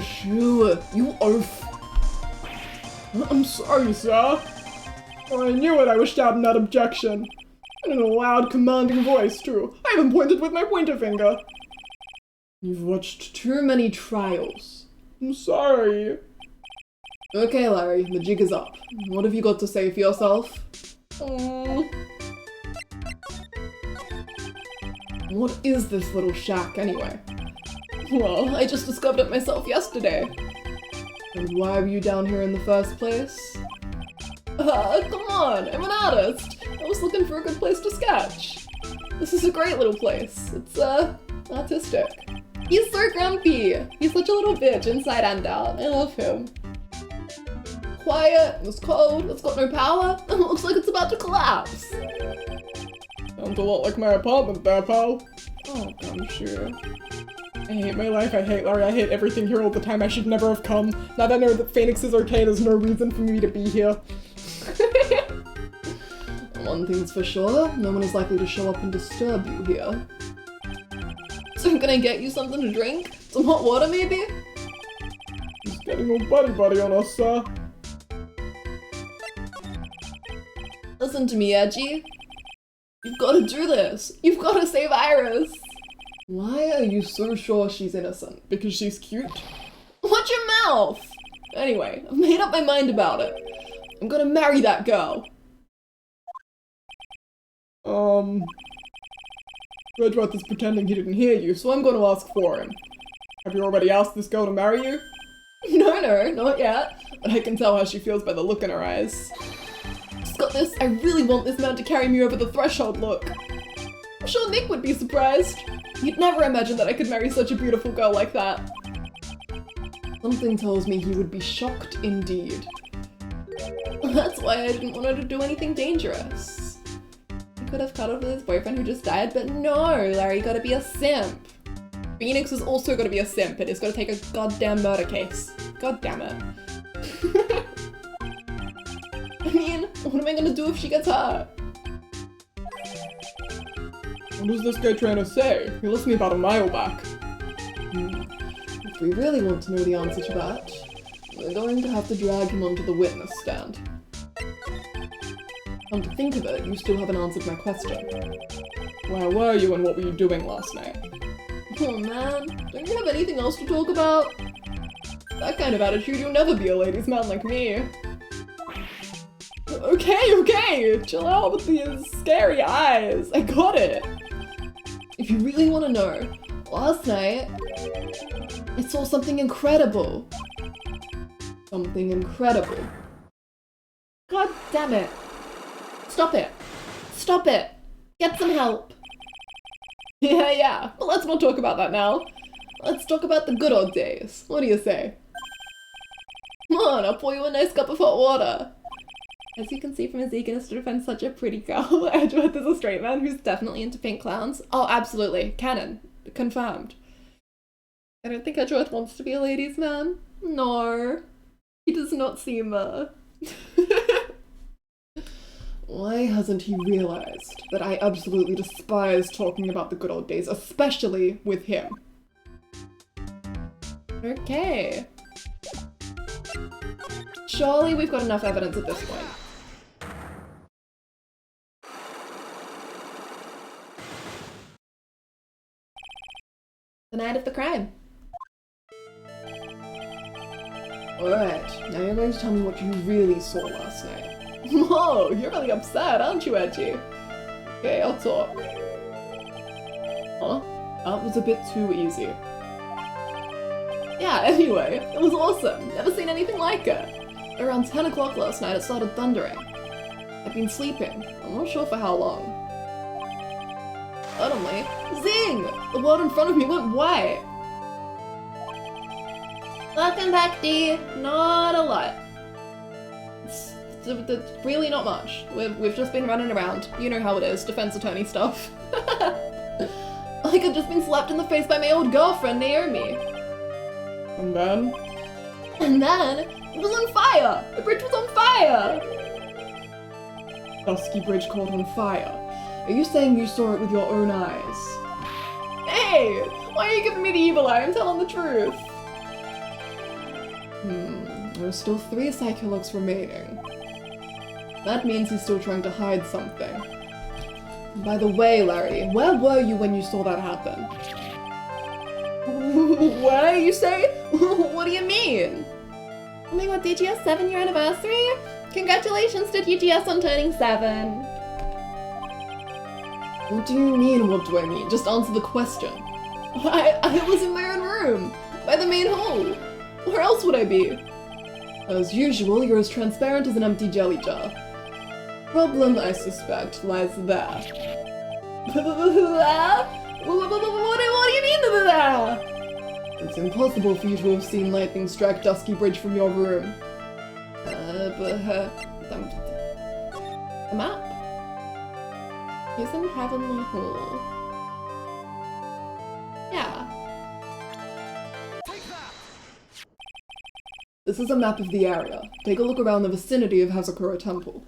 Sure, you oaf. I'm sorry, sir. Oh, I knew it, I wished out in that objection. And in a loud, commanding voice, too. I even pointed with my pointer finger. You've watched too many trials. I'm sorry. Okay, Larry, the jig is up. What have you got to say for yourself? What is this little shack, anyway? Well, I just discovered it myself yesterday. And why were you down here in the first place? Come on, I'm an artist. I was looking for a good place to sketch. This is a great little place. It's, artistic. He's so grumpy. He's such a little bitch inside and out. I love him. Quiet, it's cold, it's got no power, and it looks like it's about to collapse. Sounds a lot like my apartment there, pal. Oh, I'm sure. I hate my life, I hate Larry, I hate everything here all the time, I should never have come. Now that I know that Phoenix's Arcade is no reason for me to be here. One thing's for sure, no one is likely to show up and disturb you here. So can I get you something to drink? Some hot water maybe? He's getting all buddy-buddy on us, sir. Listen to me, Edgy. You've got to do this. You've got to save Iris. Why are you so sure she's innocent? Because she's cute? Watch your mouth! Anyway, I've made up my mind about it. I'm gonna marry that girl. Redruth is pretending he didn't hear you, so I'm gonna ask for him. Have you already asked this girl to marry you? No, not yet. But I can tell how she feels by the look in her eyes. Just got this, I really want this man to carry me over the threshold look. I'm sure Nick would be surprised. He'd never imagine that I could marry such a beautiful girl like that. Something tells me he would be shocked indeed. That's why I didn't want her to do anything dangerous. He could have cuddled with his boyfriend who just died, but no, Larry gotta be a simp. Phoenix is also gotta be a simp and is gonna take a goddamn murder case. God damn it. I mean, what am I gonna do if she gets hurt? What was this guy trying to say? He left me about a mile back. If we really want to know the answer to that, we're going to have to drag him onto the witness stand. Come to think of it, you still haven't answered my question. Where were you and what were you doing last night? Oh man, don't you have anything else to talk about? That kind of attitude, you'll never be a ladies' man like me. Okay, chill out with these scary eyes. I got it. If you really want to know, last night, I saw something incredible. Something incredible. God damn it. Stop it. Stop it. Get some help. Yeah, but let's not talk about that now. Let's talk about the good old days. What do you say? Come on, I'll pour you a nice cup of hot water. As you can see from his eagerness to defend such a pretty girl, Edgeworth is a straight man who's definitely into pink clowns. Oh, absolutely. Canon. Confirmed. I don't think Edgeworth wants to be a ladies' man. No. He does not seem, Why hasn't he realized that I absolutely despise talking about the good old days, especially with him? Okay. Surely we've got enough evidence at this point. The night of the crime. Alright, now you're going to tell me what you really saw last night. Whoa, you're really upset, aren't you, Edgy? Okay, I'll talk. Huh? That was a bit too easy. Yeah, anyway, it was awesome. Never seen anything like it. Around 10 o'clock last night, it started thundering. I'd been sleeping. I'm not sure for how long. Suddenly, zing! The world in front of me went white. Welcome back, D. Not a lot. It's really not much. We've just been running around. You know how it is, defense attorney stuff. Like I'd just been slapped in the face by my old girlfriend, Naomi. And then It was on fire! The bridge was on fire! Dusky Bridge caught on fire. Are you saying you saw it with your own eyes? Hey! Why are you giving me the evil eye? I'm telling the truth. There are still 3 Psychologs remaining. That means he's still trying to hide something. By the way, Larry, where were you when you saw that happen? Where, you say? What do you mean? Oh my god, DGS 7-year anniversary? Congratulations to DGS on turning 7. What do you mean, what do I mean? Just answer the question. I was in my own room, by the main hall. Where else would I be? As usual, you're as transparent as an empty jelly jar. Problem, I suspect, lies there. What do you mean there? It's impossible for you to have seen lightning strike Dusky Bridge from your room. The map? He's in Heavenly Hall. Yeah. This is a map of the area. Take a look around the vicinity of Hazakura Temple.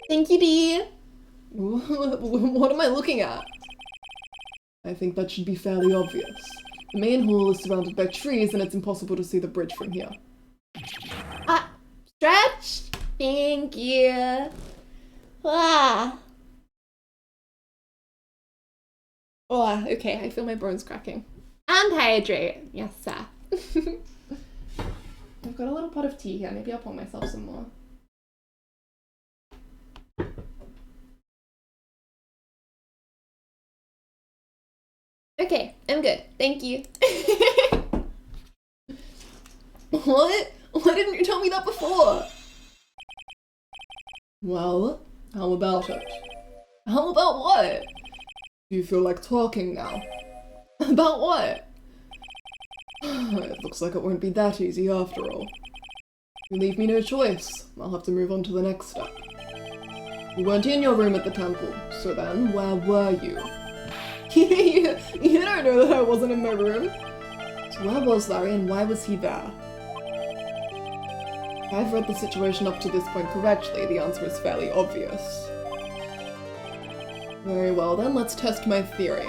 Thank you, Dee. What am I looking at? I think that should be fairly obvious. The main hall is surrounded by trees and it's impossible to see the bridge from here. Stretch? Thank you. Ah. Oh, okay, I feel my bones cracking. And hydrate. Yes, sir. I've got a little pot of tea here. Maybe I'll pour myself some more. Okay, I'm good. Thank you. What? Why didn't you tell me that before? Well, how about it? How about what? Do you feel like talking now? About what? It looks like it won't be that easy after all. You leave me no choice. I'll have to move on to the next step. You weren't in your room at the temple, so then where were you? You don't know that I wasn't in my room. So where was Larry and why was he there? If I've read the situation up to this point correctly, the answer is fairly obvious. Very well then, let's test my theory.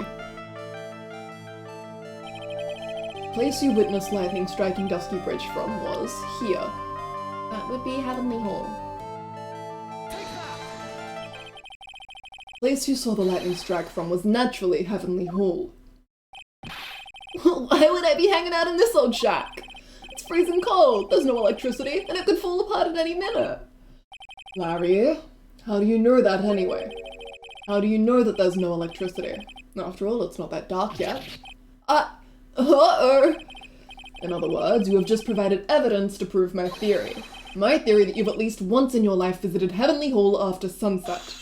The place you witnessed lightning striking Dusky Bridge from was here. That would be Heavenly Hall. The place you saw the lightning strike from was naturally Heavenly Hall. Why would I be hanging out in this old shack? It's freezing cold, there's no electricity, and it could fall apart at any minute. Larry, how do you know that anyway? How do you know that there's no electricity? After all, it's not that dark yet. Uh-oh. In other words, you have just provided evidence to prove my theory. My theory that you've at least once in your life visited Heavenly Hall after sunset.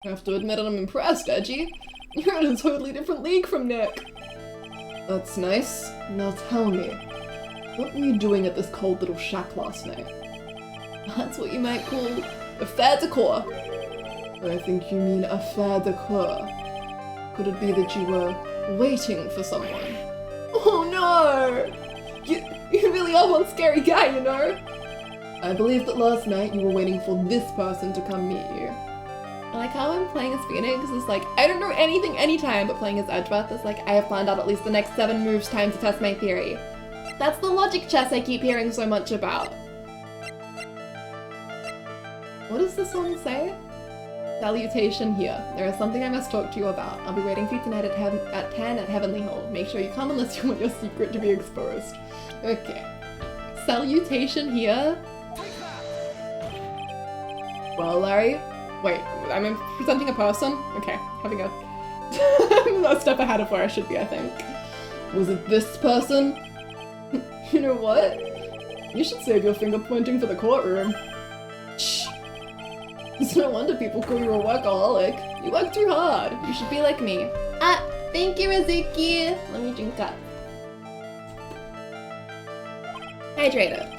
I have to admit I'm impressed, Edgy. You're in a totally different league from Nick. That's nice. Now tell me, what were you doing at this cold little shack last night? That's what you might call a fair decor. I think you mean affaire de coeur. Could it be that you were waiting for someone? Oh no! You really are one scary guy, you know? I believe that last night you were waiting for this person to come meet you. I like how I'm playing as Phoenix is like, I don't know anything anytime, but playing as Edgeworth is like, I have planned out at least the next 7 moves time to test my theory. That's the logic chess I keep hearing so much about. What does this one say? Salutation here. There is something I must talk to you about. I'll be waiting for you tonight at 10 at Heavenly Hall. Make sure you come unless you want your secret to be exposed. Okay. Salutation here? Well, Larry? Wait, I'm presenting a person? Okay, having a step ahead of where I should be, I think. Was it this person? You know what? You should save your finger pointing for the courtroom. Shh. It's no wonder people call you a workaholic. You work too hard. You should be like me. Thank you, Rizuki. Let me drink up. Hydrated.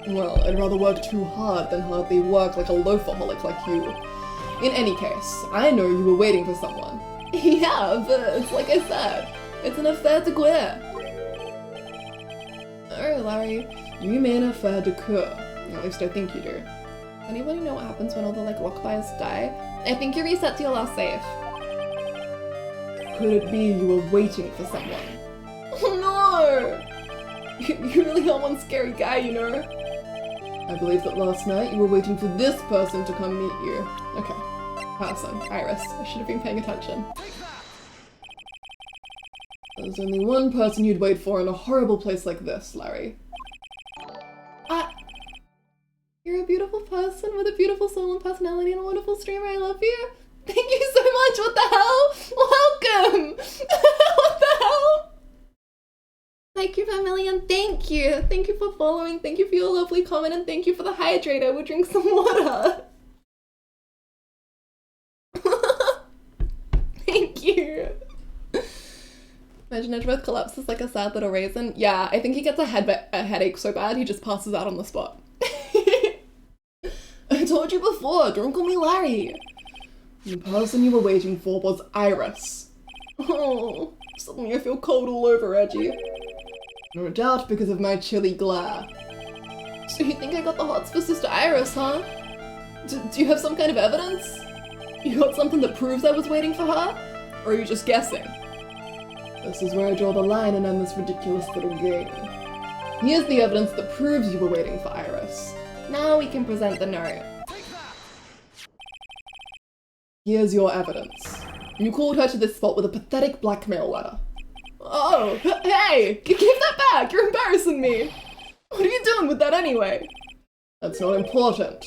Well, I'd rather work too hard than hardly work like a loafaholic like you. In any case, I know you were waiting for someone. Yeah, but it's like I said, it's an affaire de guerre. No, Larry. You mean a fair occur. At least I think you do. Anybody know what happens when all the lock buyers die? I think you reset to your last save. Could it be you were waiting for someone? Oh no! You really are one scary guy, you know? I believe that last night you were waiting for this person to come meet you. Okay. Person. Iris. I should have been paying attention. There's only one person you'd wait for in a horrible place like this, Larry. You're a beautiful person with a beautiful soul and personality and a wonderful streamer. I love you. Thank you so much. What the hell? Welcome. What the hell? Thank you for a million. Thank you. Thank you for following. Thank you for your lovely comment and thank you for the hydrator. We'll drink some water. Thank you. Imagine Edgeworth collapses like a sad little raisin. Yeah, I think he gets a headache so bad he just passes out on the spot. I told you before, don't call me Larry. The person you were waiting for was Iris. Oh, suddenly I feel cold all over, Reggie. No doubt because of my chilly glare. So you think I got the hots for Sister Iris, huh? Do you have some kind of evidence? You got something that proves I was waiting for her? Or are you just guessing? This is where I draw the line and end this ridiculous little game. Here's the evidence that proves you were waiting for Iris. Now we can present the note. Here's your evidence. You called her to this spot with a pathetic blackmail letter. Oh, hey! Give that back! You're embarrassing me! What are you doing with that anyway? That's not important.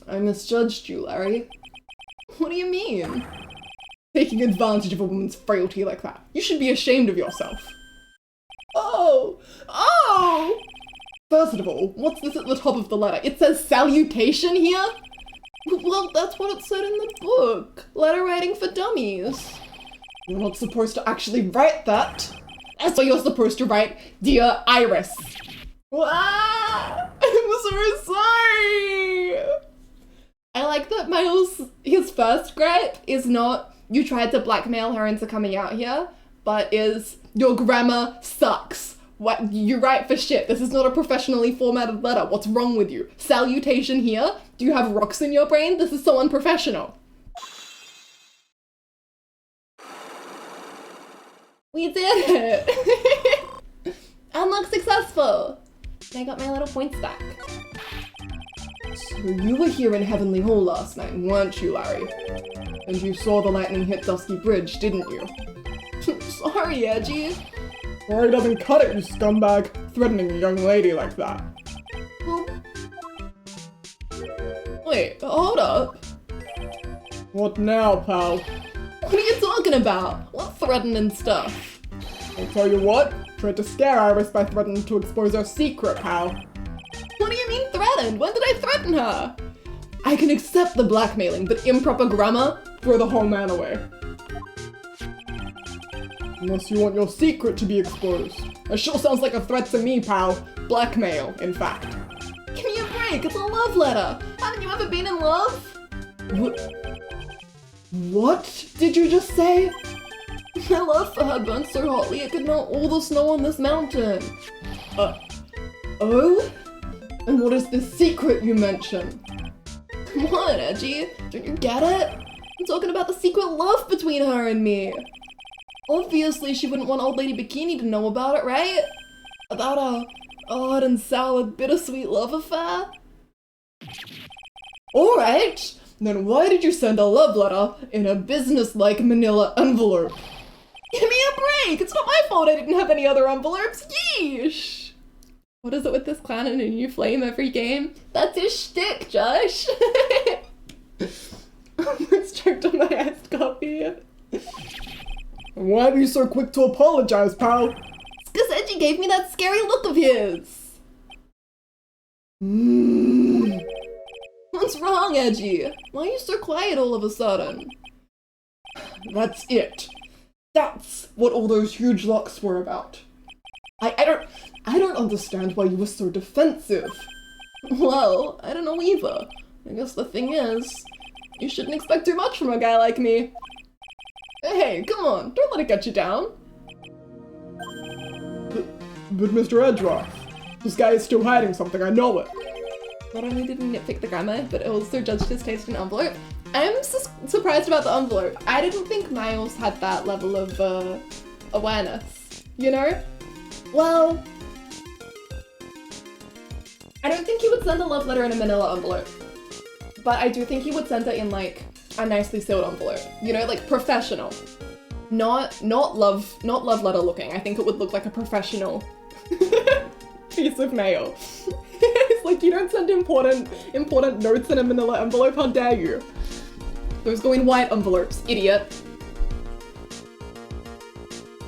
I misjudged you, Larry. What do you mean? Taking advantage of a woman's frailty like that. You should be ashamed of yourself. Oh! Oh! First of all, what's this at the top of the letter? It says salutation here? Well, that's what it said in the book. Letter writing for dummies. You're not supposed to actually write that. That's what you're supposed to write, Dear Iris. Ah, I'm so sorry. I like that his first gripe is not, you tried to blackmail her into coming out here, but is, your grammar sucks. What, you write for shit. This is not a professionally formatted letter. What's wrong with you? Salutation here? Do you have rocks in your brain? This is so unprofessional. We did it! Unlock successful! I got my little points back. So you were here in Heavenly Hall last night, weren't you, Larry? And you saw the lightning hit Dusky Bridge, didn't you? Sorry, Edgy. Sorry doesn't cut it, you scumbag, threatening a young lady like that. Wait, hold up. What now, pal? What are you talking about? What threatening stuff? I'll tell you what, tried to scare Iris by threatening to expose her secret, pal. What do you mean threatened? When did I threaten her? I can accept the blackmailing, but improper grammar? Throw the whole man away. Unless you want your secret to be exposed. That sure sounds like a threat to me, pal. Blackmail, in fact. Give me a break, it's a love letter. Haven't you ever been in love? What did you just say? My love for her burnt so hotly it could melt all the snow on this mountain. Oh? And what is this secret you mention? Come on, Edgy. Don't you get it? I'm talking about the secret love between her and me. Obviously, she wouldn't want Old Lady Bikini to know about it, right? About our odd and sour, bittersweet love affair? Alright, then why did you send a love letter in a business-like manila envelope? Give me a break! It's not my fault I didn't have any other envelopes! Yeesh! What is it with this clown and a new flame every game? That's his shtick, Josh! I'm choked on my iced coffee. Why are you so quick to apologize, pal? It's because Edgy gave me that scary look of his! What's wrong, Edgy? Why are you so quiet all of a sudden? That's it. That's what all those huge locks were about. I don't understand why you were so defensive. Well, I don't know either. I guess the thing is, you shouldn't expect too much from a guy like me. Hey, come on, don't let it get you down. But Mr. Edgeworth, This guy is still hiding something, I know it. Not only did he nitpick the grammar, but also judged his taste in envelope. I'm surprised about the envelope. I didn't think Miles had that level of awareness, you know? Well, I don't think he would send a love letter in a manila envelope, but I do think he would send it in like a nicely sealed envelope, you know, like professional. Not love letter looking. I think it would look like a professional piece of mail. It's like, you don't send important notes in a manila envelope, how dare you? Those go in white envelopes, idiot.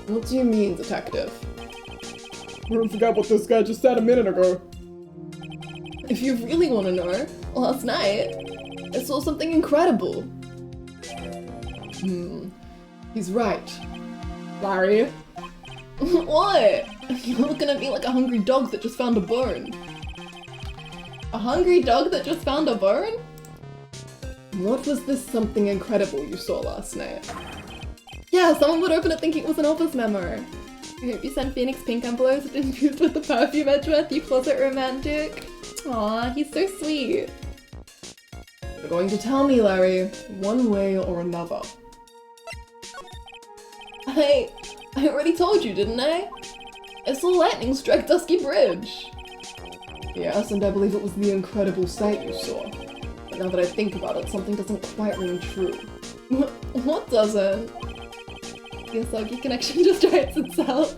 What do you mean, detective? Don't forget what this guy just said a minute ago. If you really want to know, last night, I saw something incredible. He's right. Larry? What? You're looking at me like a hungry dog that just found a bone. A hungry dog that just found a bone? What was this something incredible you saw last night? Yeah, someone would open it thinking it was an office memo. I hope you sent Phoenix pink envelopes infused with the perfume Edgeworth, you closet romantic. Aw, he's so sweet. You're going to tell me, Larry, one way or another. I already told you, didn't I? I saw lightning strike Dusky Bridge. Yes, and I believe it was the incredible sight you saw. But now that I think about it, something doesn't quite ring true. What doesn't? The Asogi connection just writes itself.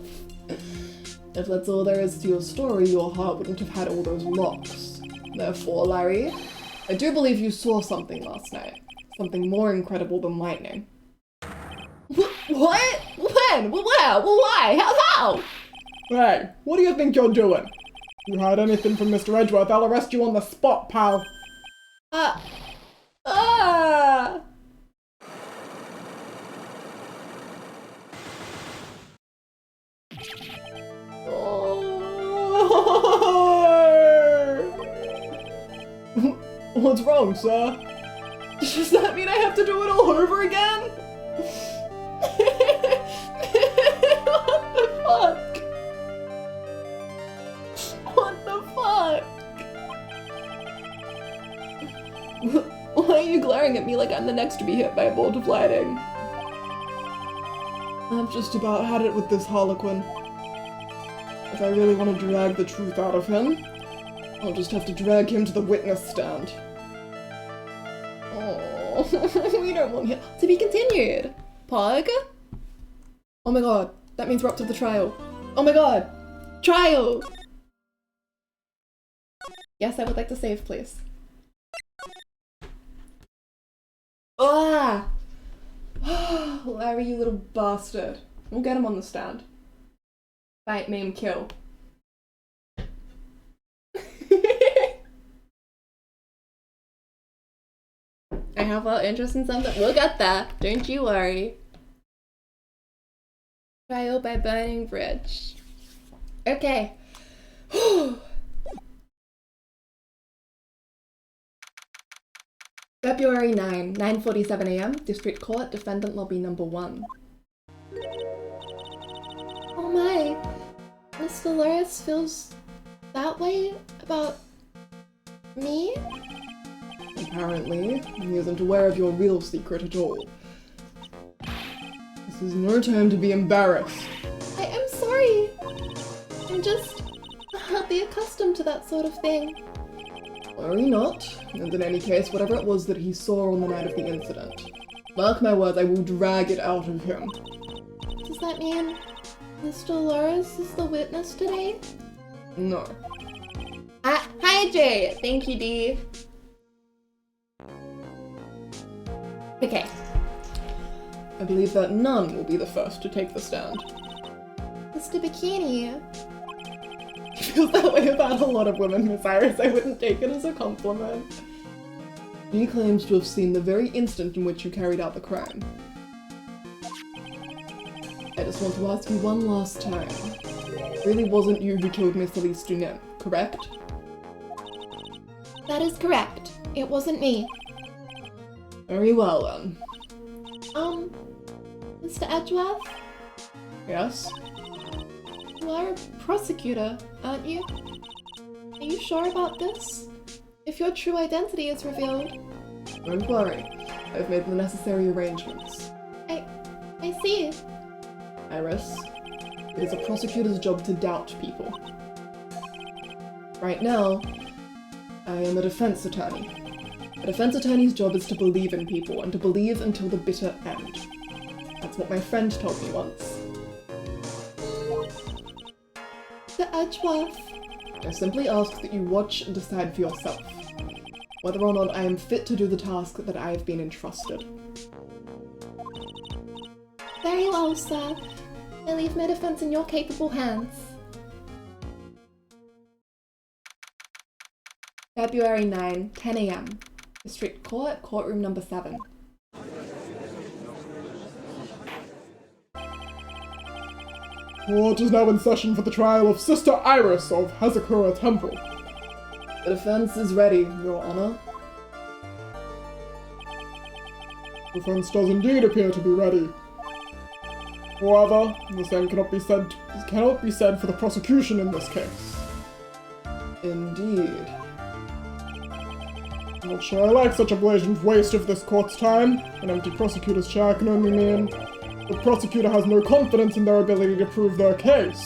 If that's all there is to your story, your heart wouldn't have had all those locks. Therefore, Larry, I do believe you saw something last night. Something more incredible than lightning. What? When? Where? Well, why? How? Hey, what do you think you're doing? If you heard anything from Mr. Edgeworth, I'll arrest you on the spot, pal. What's wrong, sir? Does that mean I have to do it all over again? What the fuck? What the fuck? Why are you glaring at me like I'm the next to be hit by a bolt of lightning? I've just about had it with this Harlequin. If I really want to drag the truth out of him, I'll just have to drag him to the witness stand. Oh, we don't want him to be continued. Pog? Oh my god, that means we're up to the trial. Oh my god, trial! Yes, I would like to save, please. Ah! Larry, you little bastard. We'll get him on the stand. Fight, maim, kill. I have our interest in something. We'll get that. Don't you worry. Trial by burning bridge. Okay. February 9, 9:47 AM, District Court, Defendant Lobby number 1. Oh my, Miss Dolores feels that way about me? Apparently, he isn't aware of your real secret at all. This is no time to be embarrassed. I am sorry. I'm just hardly accustomed to that sort of thing. Worry not, and in any case, whatever it was that he saw on the night of the incident, mark my words, I will drag it out of him. Does that mean Miss Dolores is the witness today? No. Hi, Jay. Thank you, D. Okay. I believe that none will be the first to take the stand. Mr. Bikini. He feels that way about a lot of women, Miss Iris. I wouldn't take it as a compliment. He claims to have seen the very instant in which you carried out the crime. I just want to ask you one last time. It really wasn't you who killed Miss Elise Dunem, correct? That is correct. It wasn't me. Very well then. Mr. Edgeworth? Yes? You are a prosecutor, aren't you? Are you sure about this? If your true identity is revealed... Don't worry. I've made the necessary arrangements. I see. Iris, it is a prosecutor's job to doubt people. Right now, I am a defense attorney. A defense attorney's job is to believe in people, and to believe until the bitter end. That's what my friend told me once. The Edgeworth. I simply ask that you watch and decide for yourself whether or not I am fit to do the task that I have been entrusted. Very well, sir. I leave my defense in your capable hands. February 9, 10 AM. District Court, courtroom number 7. Court is now in session for the trial of Sister Iris of Hazakura Temple. The defense is ready, Your Honor. The defense does indeed appear to be ready. However, the same cannot be said for the prosecution in this case. Indeed. I'm not sure I like such a blatant waste of this court's time. An empty prosecutor's chair can only mean the prosecutor has no confidence in their ability to prove their case.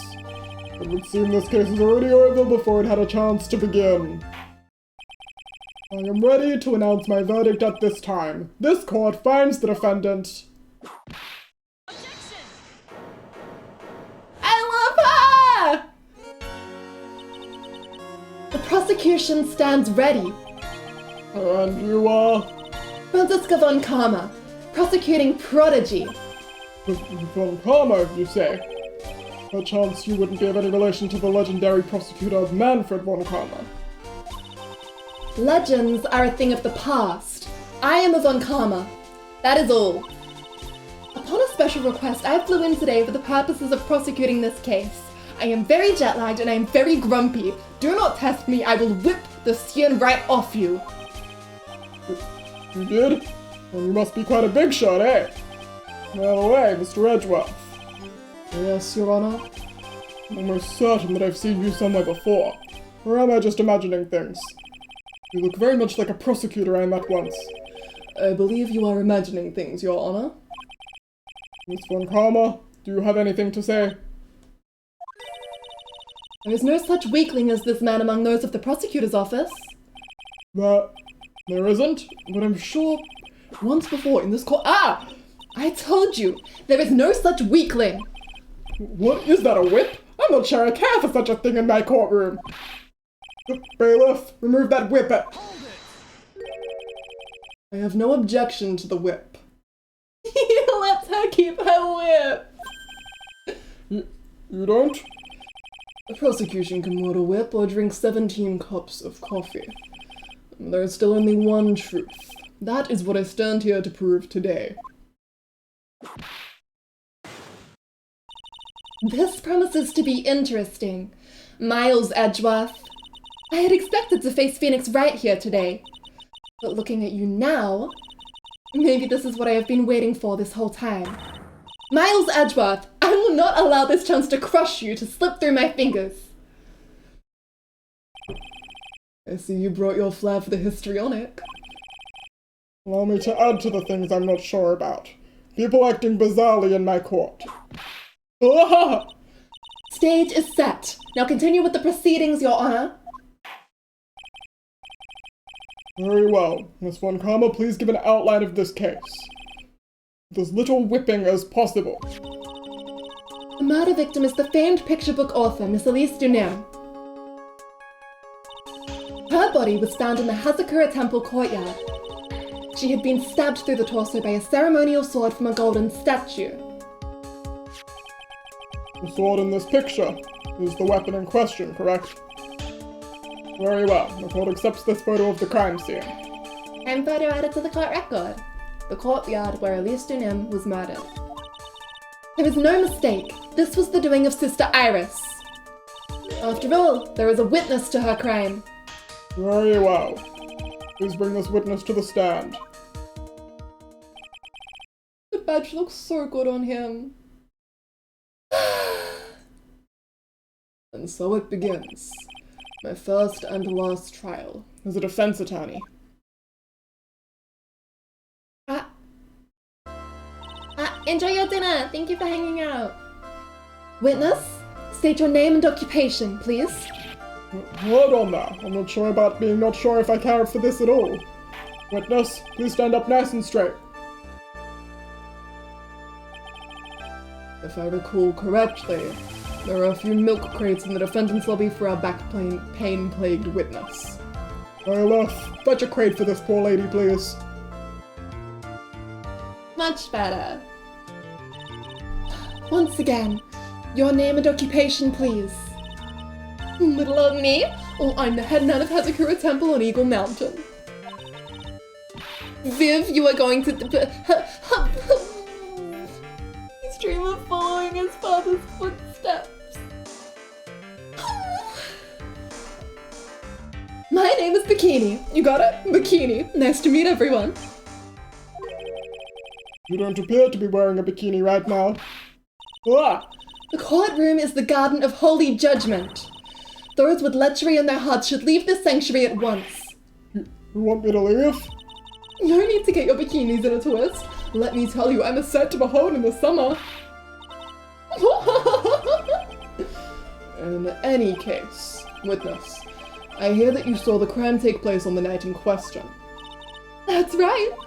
It would seem this case is already over before it had a chance to begin. I am ready to announce my verdict at this time. This court finds the defendant... I love her! The prosecution stands ready. And you are... Franziska von Karma, prosecuting prodigy. Von Karma, you say? Perchance you wouldn't be of any relation to the legendary prosecutor Manfred von Karma. Legends are a thing of the past. I am a von Karma. That is all. Upon a special request, I flew in today for the purposes of prosecuting this case. I am very jet-lagged and I am very grumpy. Do not test me, I will whip the skin right off you. You did? Well, you must be quite a big shot, eh? By the way, Mr. Edgeworth. Yes, Your Honor? I'm almost certain that I've seen you somewhere before. Or am I just imagining things? You look very much like a prosecutor I met once. I believe you are imagining things, Your Honor. Miss von Karma, do you have anything to say? There is no such weakling as this man among those of the prosecutor's office. There isn't, but I'm sure once before in this court— Ah! I told you, there is no such weakling! What is that, a whip? I'm not sure I care for such a thing in my courtroom. Bailiff, remove that whip. I have no objection to the whip. He lets her keep her whip. You don't? The prosecution can order whip or drink 17 cups of coffee. There is still only one truth. That is what I stand here to prove today. This promises to be interesting. Miles Edgeworth. I had expected to face Phoenix right here today. But looking at you now, maybe this is what I have been waiting for this whole time. Miles Edgeworth, I will not allow this chance to crush you, to slip through my fingers. I see you brought your flair for the histrionic. Allow me to add to the things I'm not sure about. People acting bizarrely in my court. Ah! Stage is set. Now continue with the proceedings, Your Honor. Very well. Miss von Karma, please give an outline of this case. With as little whipping as possible. The murder victim is the famed picture book author, Miss Elise Dunem. Her body was found in the Hazakura Temple courtyard. She had been stabbed through the torso by a ceremonial sword from a golden statue. The sword in this picture is the weapon in question, correct? Very well. The court accepts this photo of the crime scene. And photo added to the court record. The courtyard where Elise Dunem was murdered. There is no mistake. This was the doing of Sister Iris. After all, there is a witness to her crime. Very well. Please bring this witness to the stand. The badge looks so good on him. And so it begins. My first and last trial as a defense attorney. Enjoy your dinner. Thank you for hanging out. Witness, state your name and occupation, please. Hold on now. I'm not sure about being not sure if I care for this at all. Witness, please stand up nice and straight. If I recall correctly, there are a few milk crates in the defendant's lobby for our back pain-plagued witness. Bailiff, fetch a crate for this poor lady, please. Much better. Once again, your name and occupation, please. Little old me? Oh, I'm the head nun of Hazakura Temple on Eagle Mountain. Viv, you are going to... His dream of following his father's footsteps. My name is Bikini. You got it? Bikini. Nice to meet everyone. You don't appear to be wearing a bikini right now. Ah! The courtroom is the garden of holy judgment. Those with lechery in their hearts should leave this sanctuary at once. You want me to leave? No need to get your bikinis in a twist. Let me tell you, I'm a sight to behold in the summer. In any case, witness, I hear that you saw the crime take place on the night in question. That's right.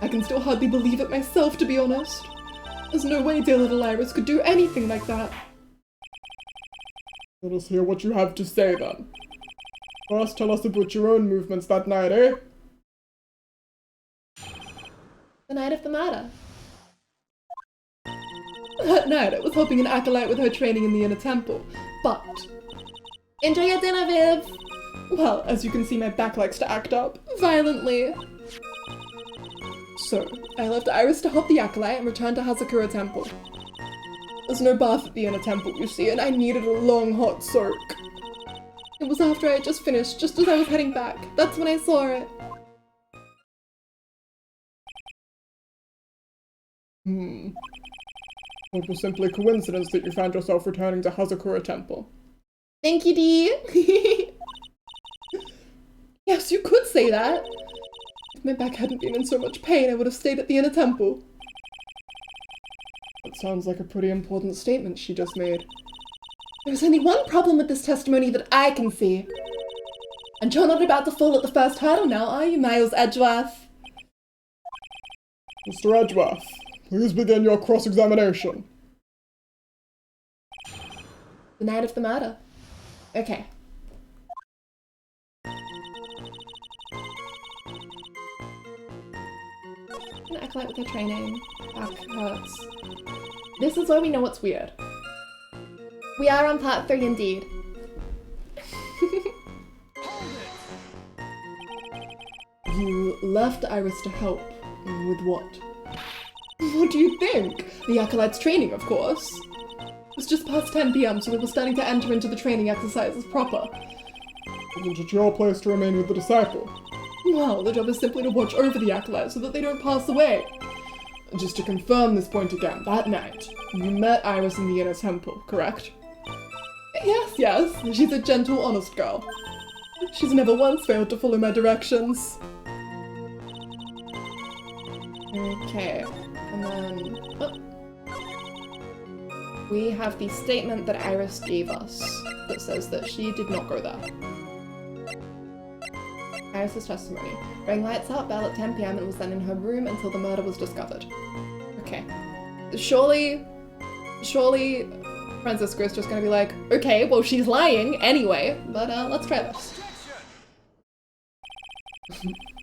I can still hardly believe it myself, to be honest. There's no way dear little Iris could do anything like that. Let us hear what you have to say, then. First, tell us about your own movements that night, eh? The night of the murder. That night, I was helping an acolyte with her training in the inner temple, but... Enjoy your dinner, Viv! Well, as you can see, my back likes to act up, violently. So, I left Iris to help the acolyte and returned to Hazakura Temple. There's no bath at the inner temple, you see, and I needed a long, hot soak. It was after I had just finished, just as I was heading back. That's when I saw it. It was simply coincidence that you found yourself returning to Hazakura Temple. Thank you, Dee. Yes, you could say that. If my back hadn't been in so much pain, I would have stayed at the inner temple. That sounds like a pretty important statement she just made. There's only one problem with this testimony that I can see. And you're not about to fall at the first hurdle now, are you, Miles Edgeworth? Mr. Edgeworth, please begin your cross-examination. The night of the murder. Okay. An acolyte with her training. Back hurts. This is where we know what's weird. We are on part 3 indeed. You left Iris to help. With what? What do you think? The acolyte's training, of course. It was just past 10 PM, so we were starting to enter into the training exercises proper. Isn't it your place to remain with the disciple? Well, the job is simply to watch over the acolyte so that they don't pass away. Just to confirm this point again, that night, you met Iris in the inner temple, correct? Yes. She's a gentle, honest girl. She's never once failed to follow my directions. Okay, and then... we have the statement that Iris gave us that says that she did not go there. Iris' testimony. Rang lights out, bell at 10 PM and was then in her room until the murder was discovered. Okay. Surely Francisco's just gonna be like, okay, well she's lying anyway, but let's try this.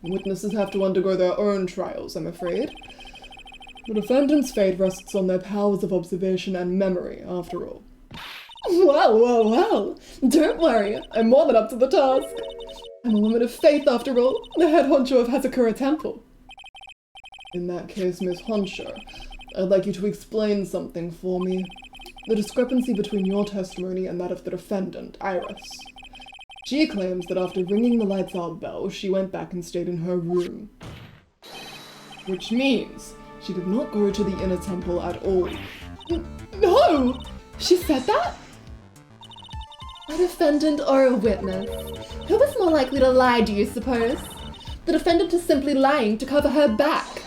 Witnesses have to undergo their own trials, I'm afraid. The defendant's fate rests on their powers of observation and memory, after all. Well. Don't worry, I'm more than up to the task. I'm a woman of faith, after all, the head honcho of Hazakura Temple. In that case, Miss Honcho, I'd like you to explain something for me. The discrepancy between your testimony and that of the defendant, Iris. She claims that after ringing the lights out bell, she went back and stayed in her room. Which means she did not go to the inner temple at all. No! She said that? A defendant or a witness? Who is more likely to lie, do you suppose? The defendant is simply lying to cover her back.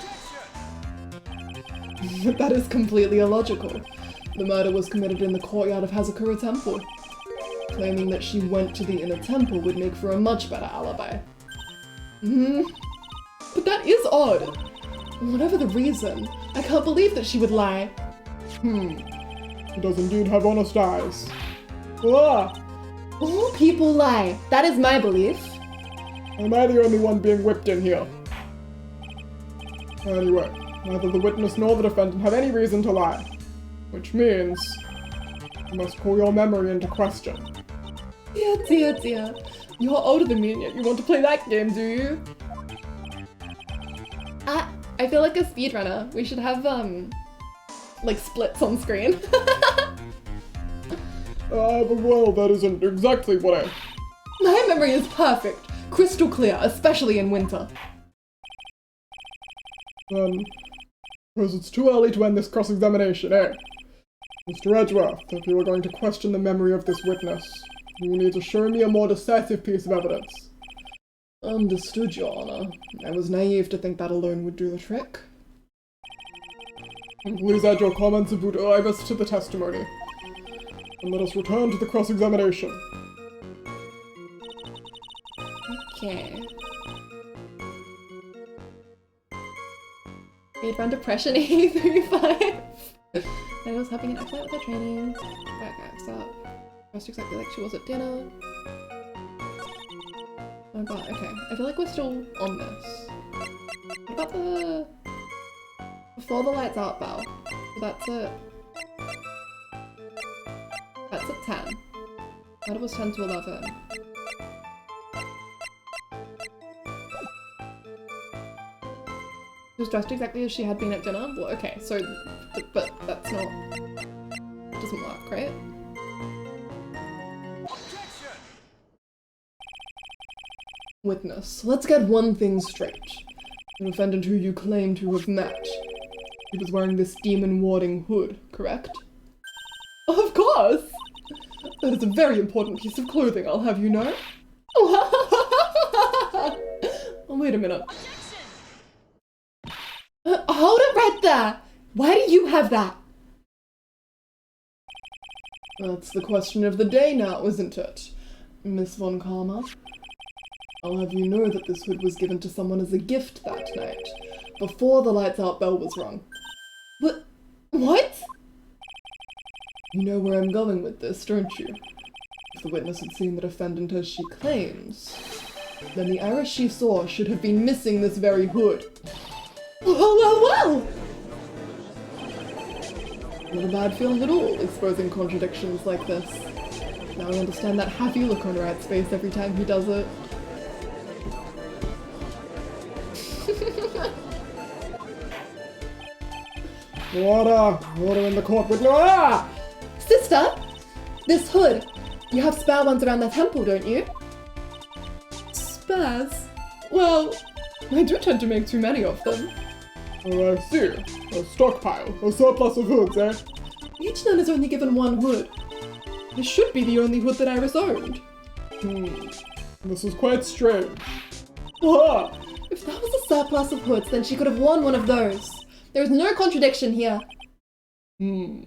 That is completely illogical. The murder was committed in the courtyard of Hazakura Temple. Claiming that she went to the inner temple would make for a much better alibi. But that is odd. Whatever the reason, I can't believe that she would lie. She does indeed have honest eyes. Ah! All people lie. That is my belief. Am I the only one being whipped in here? Anyway, neither the witness nor the defendant have any reason to lie. Which means you must call your memory into question. Dear, dear, dear. You're older than me and yet you want to play that game, do you? I feel like a speedrunner. We should have, like, splits on screen. Well, that isn't exactly what I... My memory is perfect. Crystal clear, especially in winter. Then, suppose it's too early to end this cross-examination, eh? Mr. Edgeworth, if you are going to question the memory of this witness, you will need to show me a more decisive piece of evidence. Understood, Your Honor. I was naive to think that alone would do the trick. And please add your comments about Iris to the testimony. And let us return to the cross-examination. Okay. Speedrun depression 835. I was having an accident with her training. Okay, stop. Dressed exactly like she was at dinner. Oh god, okay. I feel like we're still on this. What about the... Before the lights out bell? So that's at... That's at 10. That was 10 to 11. She was dressed exactly as she had been at dinner? Well, okay, so... But that's not... It doesn't work, right? Witness, let's get one thing straight. The defendant who you claim to have met, he was wearing this demon-warding hood, correct? Of course! That is a very important piece of clothing, I'll have you know. Oh, wait a minute. Hold it right there! Why do you have that? That's the question of the day now, isn't it, Miss Von Karma? I'll have you know that this hood was given to someone as a gift that night, before the lights out bell was rung. What? You know where I'm going with this, don't you? If the witness had seen the defendant as she claims, then the iris she saw should have been missing this very hood. Well! Not a bad feeling at all, exposing contradictions like this. Now I understand that happy look on Rat's face every time he does it. Order in the court with no... Sister! This hood! You have spare ones around the temple, don't you? Spares? Well, I do tend to make too many of them. Oh, I see. A stockpile. A surplus of hoods, eh? Each nun is only given one hood. This should be the only hood that Iris owned. This is quite strange. Ah! If that was a surplus of hoods, then she could have worn one of those. There is no contradiction here. Hmm.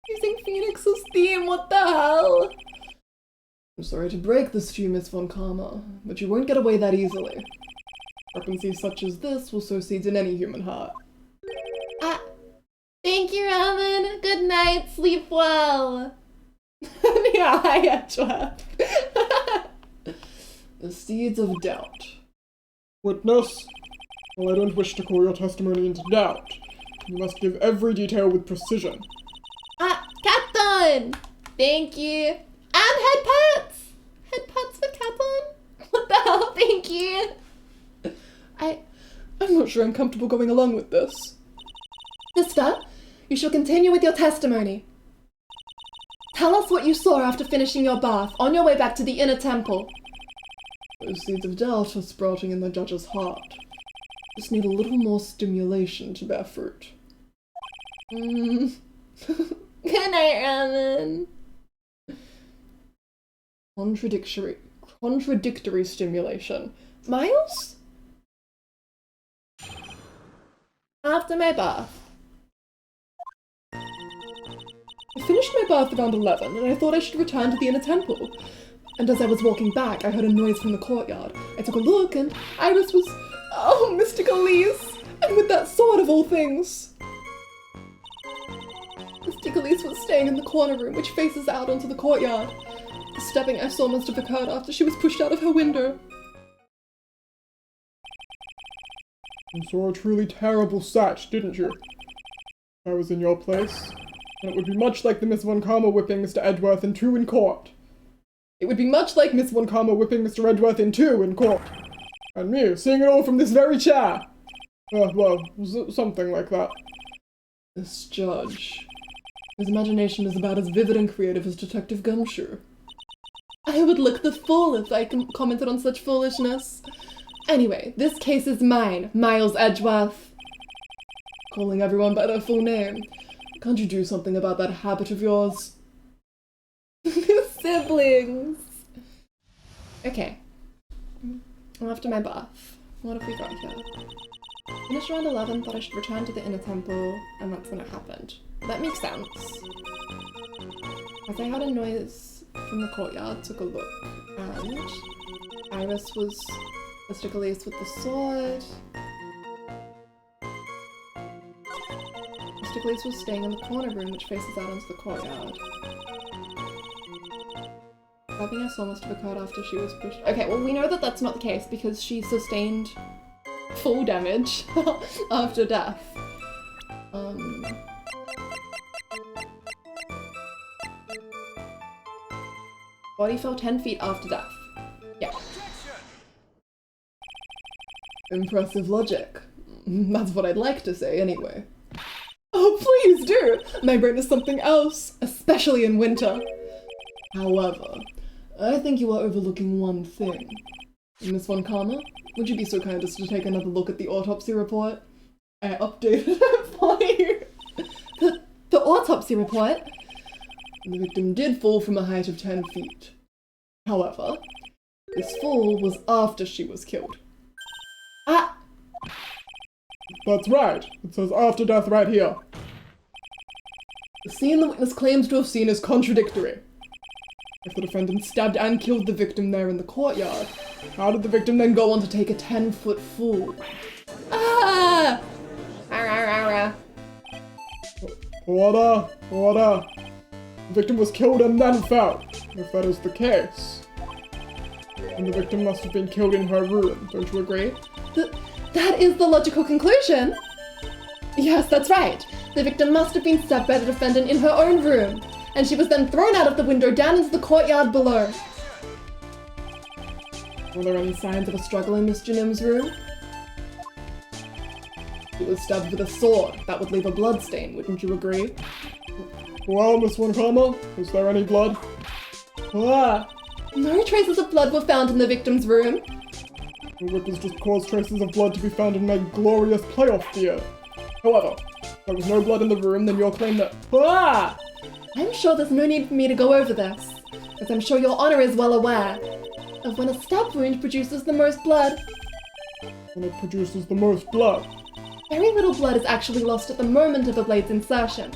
Using Phoenix's theme, what the hell? I'm sorry to break this to you, Miss Von Karma, but you won't get away that easily. Discrepancies such as this will sow seeds in any human heart. Thank you, Ramen. Good night. Sleep well. Yeah, I actually. The seeds of doubt. Witness? Well, I don't wish to call your testimony into doubt. You must give every detail with precision. Captain! Thank you. And head pats! Head pats for Captain? What the hell? Thank you. I'm not sure I'm comfortable going along with this. Sister, you shall continue with your testimony. Tell us what you saw after finishing your bath on your way back to the inner temple. Those seeds of doubt are sprouting in the judge's heart. Just need a little more stimulation to bear fruit. Good night, Ramen. Contradictory stimulation. Miles? After my bath. I finished my bath around 11, and I thought I should return to the inner temple. And as I was walking back, I heard a noise from the courtyard. I took a look, and Iris was... oh, Mystic Elise! And with that sword of all things! Mystic Elise was staying in the corner room, which faces out onto the courtyard. The stepping I saw must have occurred after she was pushed out of her window. You saw a truly terrible sight, didn't you? If I was in your place, and it would be much like the Miss Von Karma whipping Mr. Edgeworth in 2 in court. It would be much like Miss Von Karma whipping Mr. Edgeworth in 2 in court. And me, seeing it all from this very chair. Well, something like that. This judge. His imagination is about as vivid and creative as Detective Gumshoe. I would look the fool if I commented on such foolishness. Anyway, this case is mine, Miles Edgeworth. Calling everyone by their full name. Can't you do something about that habit of yours? Siblings. Okay. After my bath, what have we got here? Finished around 11, thought I should return to the inner temple, and that's when it happened. That makes sense. As I heard a noise from the courtyard, took a look, and Iris was Mystic Elise with the sword. Mystic Elise was staying in the corner room, which faces out onto the courtyard. Stabbing I saw must have occurred after she was pushed. Okay, well we know that that's not the case because she sustained full damage after death. Body fell 10 feet after death. Yeah. Impressive logic. That's what I'd like to say, anyway. Oh, please do! My brain is something else, especially in winter. However, I think you are overlooking one thing. Miss Von Karma, would you be so kind as to take another look at the autopsy report? I updated it for you. The autopsy report? The victim did fall from a height of 10 feet. However, this fall was after she was killed. Ah! That's right. It says after death right here. The scene the witness claims to have seen is contradictory. If the defendant stabbed and killed the victim there in the courtyard, how did the victim then go on to take a 10-foot fall? Ah! Arr. Order! Order! The victim was killed and then fell. If that is the case, then the victim must have been killed in her room. Don't you agree? That is the logical conclusion. Yes, that's right. The victim must have been stabbed by the defendant in her own room, and she was then thrown out of the window down into the courtyard below. Were there any signs of a struggle in Miss Janim's room? She was stabbed with a sword. That would leave a blood stain, wouldn't you agree? Well, Miss Von Karma, is there any blood? Ah! No traces of blood were found in the victim's room. The whippers just caused traces of blood to be found in my glorious playoff gear. However, if there was no blood in the room, then your claim that... Ah! I'm sure there's no need for me to go over this, as I'm sure your honor is well aware of when a stab wound produces the most blood. When it produces the most blood. Very little blood is actually lost at the moment of a blade's insertion.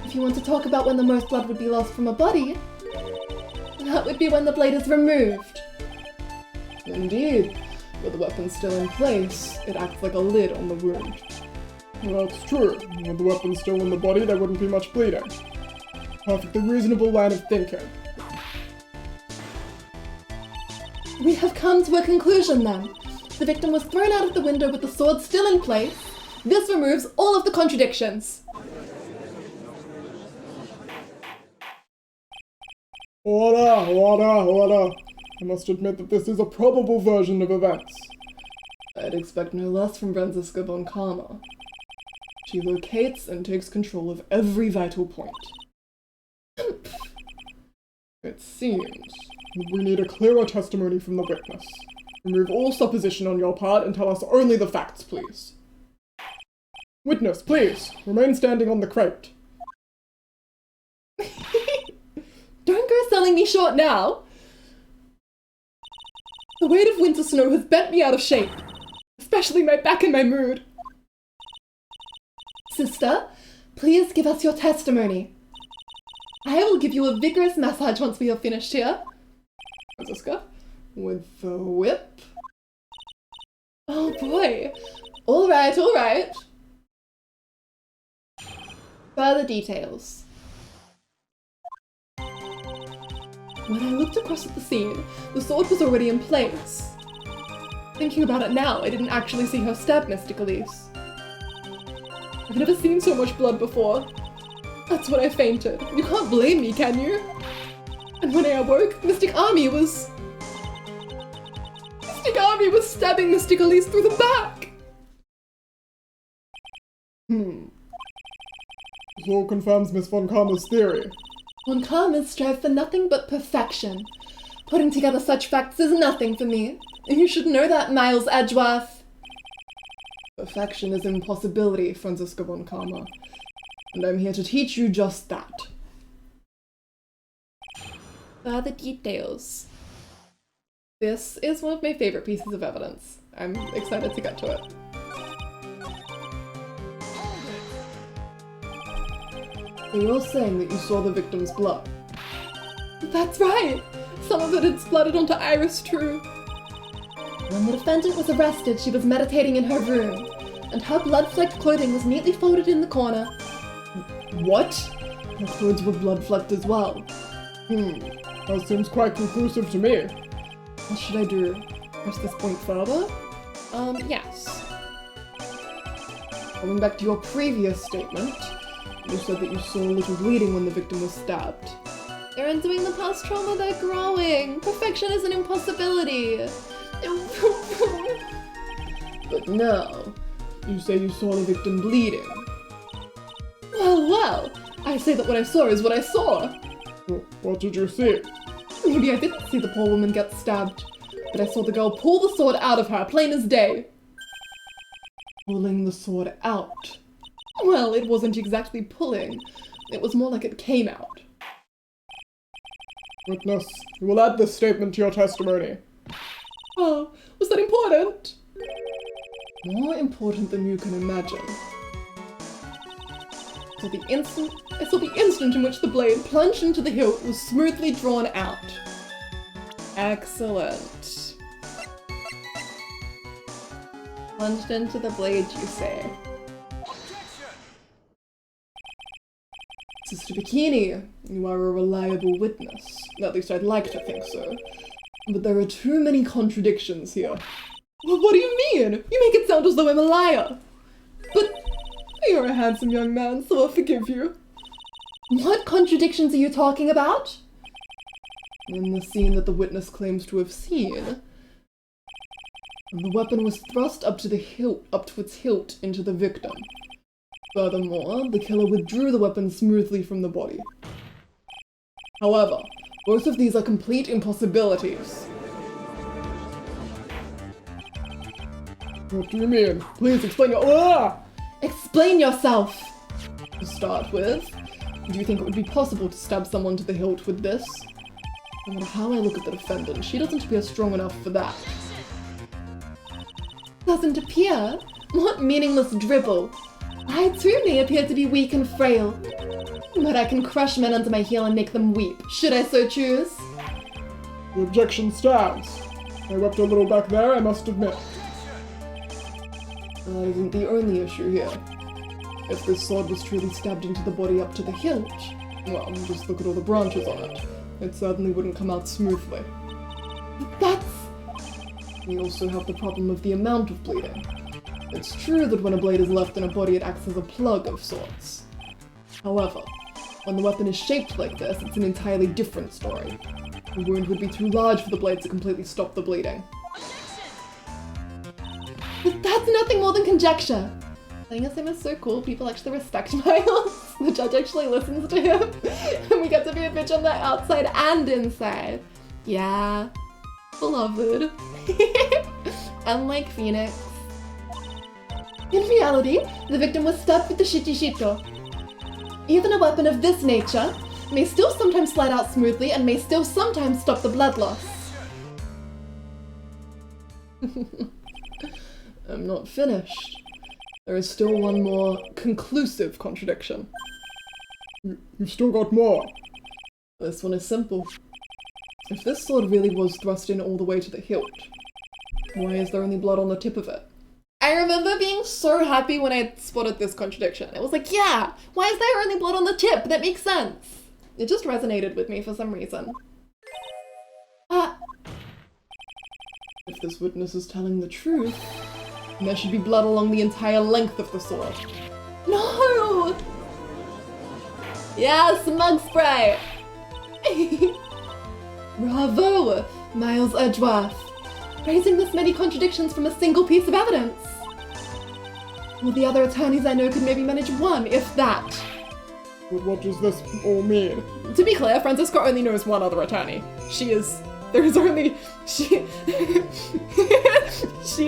If you want to talk about when the most blood would be lost from a body, that would be when the blade is removed. Indeed. With the weapon still in place, it acts like a lid on the wound. Well, that's true. With the weapon still in the body, there wouldn't be much bleeding. Perfectly reasonable line of thinking. We have come to a conclusion then. The victim was thrown out of the window with the sword still in place. This removes all of the contradictions. Order! Order! Order! I must admit that this is a probable version of events. I'd expect no less from Franziska von Karma. She locates and takes control of every vital point. It seems that we need a clearer testimony from the witness. Remove all supposition on your part and tell us only the facts, please. Witness, please, remain standing on the crate. Don't go selling me short now. The weight of winter snow has bent me out of shape, especially my back and my mood. Sister, please give us your testimony. I will give you a vigorous massage once we are finished here. Franziska, with the whip. Oh boy. All right, all right. Further details. When I looked across at the scene, the sword was already in place. Thinking about it now, I didn't actually see her stab Mystic Elise. I've never seen so much blood before. That's when I fainted. You can't blame me, can you? And when I awoke, Mystic Army was stabbing Mystic Elise through the back! This all confirms Miss Von Karma's theory. Von Karmas strive for nothing but perfection. Putting together such facts is nothing for me. You should know that, Miles Edgeworth. Perfection is impossibility, Franziska Von Karma. And I'm here to teach you just that. Further details. This is one of my favorite pieces of evidence. I'm excited to get to it. So you're saying that you saw the victim's blood? That's right! Some of it had splattered onto Iris too. When the defendant was arrested, she was meditating in her room, and her blood-flecked clothing was neatly folded in the corner. What? Her clothes were blood-flecked as well. That seems quite conclusive to me. What should I do? Press this point further? Yes. Going back to your previous statement, you said that you saw a little bleeding when the victim was stabbed. They're undoing the past trauma, they're growing. Perfection is an impossibility. But now, you say you saw the victim bleeding. Well, I say that what I saw is what I saw. What did you see? Maybe I didn't see the poor woman get stabbed, but I saw the girl pull the sword out of her, plain as day. Pulling the sword out? Well, it wasn't exactly pulling. It was more like it came out. Witness, you will add this statement to your testimony. Oh, was that important? More important than you can imagine. I saw the instant in which the blade plunged into the hilt was smoothly drawn out. Excellent. Plunged into the blade, you say? Sister Bikini, you are a reliable witness. At least I'd like to think so. But there are too many contradictions here. Well, what do you mean? You make it sound as though I'm a liar. But you're a handsome young man, so I'll forgive you. What contradictions are you talking about? In the scene that the witness claims to have seen, the weapon was thrust up to its hilt into the victim. Furthermore, the killer withdrew the weapon smoothly from the body. However, both of these are complete impossibilities. What do you mean? Please explain your— Explain yourself! To start with, do you think it would be possible to stab someone to the hilt with this? No matter how I look at the defendant, she doesn't appear strong enough for that. Doesn't appear? What meaningless dribble! I too may appear to be weak and frail, but I can crush men under my heel and make them weep, should I so choose. The objection stands. I wept a little back there, I must admit. That isn't the only issue here. If this sword was truly stabbed into the body up to the hilt, well, just look at all the branches on it. It certainly wouldn't come out smoothly. That's... We also have the problem of the amount of bleeding. It's true that when a blade is left in a body, it acts as a plug of sorts. However, when the weapon is shaped like this, it's an entirely different story. The wound would be too large for the blade to completely stop the bleeding. But that's nothing more than conjecture. Playing a sim is so cool, people actually respect Miles. The judge actually listens to him, and we get to be a bitch on the outside and inside. Yeah, beloved. Unlike Phoenix. In reality, the victim was stabbed with the shitishito. Even a weapon of this nature may still sometimes slide out smoothly and may still sometimes stop the blood loss. I'm not finished. There is still one more conclusive contradiction. You've still got more. This one is simple. If this sword really was thrust in all the way to the hilt, why is there only blood on the tip of it? I remember being so happy when I spotted this contradiction. It was like, yeah, why is there only blood on the tip? That makes sense. It just resonated with me for some reason. If this witness is telling the truth, then there should be blood along the entire length of the sword. No! Yeah, smug spray! Bravo, Miles Edgeworth! Raising this many contradictions from a single piece of evidence. Well, the other attorneys I know could maybe manage one, if that. But what does this all mean? To be clear, Francisca only knows one other attorney. She is she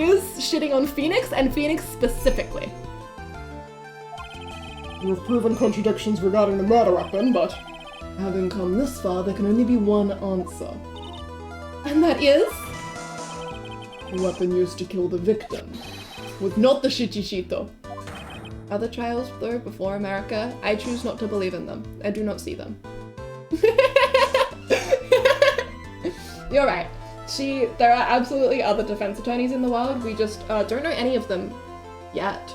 is shitting on Phoenix, and Phoenix specifically. You have proven contradictions regarding the murder weapon, but... Having come this far, there can only be one answer. And that is? The weapon used to kill the victim was not the Shichishito. Other trials, though, before America, I choose not to believe in them. I do not see them. You're right. There are absolutely other defense attorneys in the world. We just don't know any of them yet.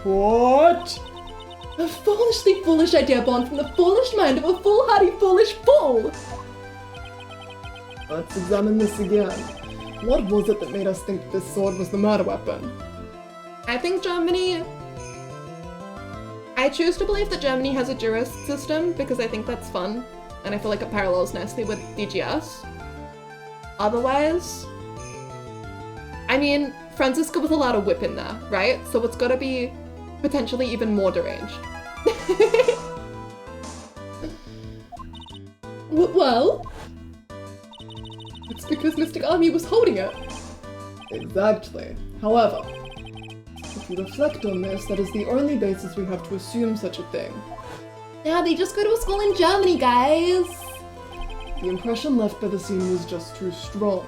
What? A foolishly foolish idea born from the foolish mind of a foolhardy foolish fool! Let's examine this again. What was it that made us think this sword was the murder weapon? I think Germany... I choose to believe that Germany has a jurist system because I think that's fun, and I feel like it parallels nicely with DGS. Otherwise... I mean, Francisca was allowed a whip in there, right? So it's gotta be potentially even more deranged. Well? It's because Mystic Army was holding it. Exactly. However, if you reflect on this, that is the only basis we have to assume such a thing. Yeah, they just go to a school in Germany, guys! The impression left by the scene was just too strong.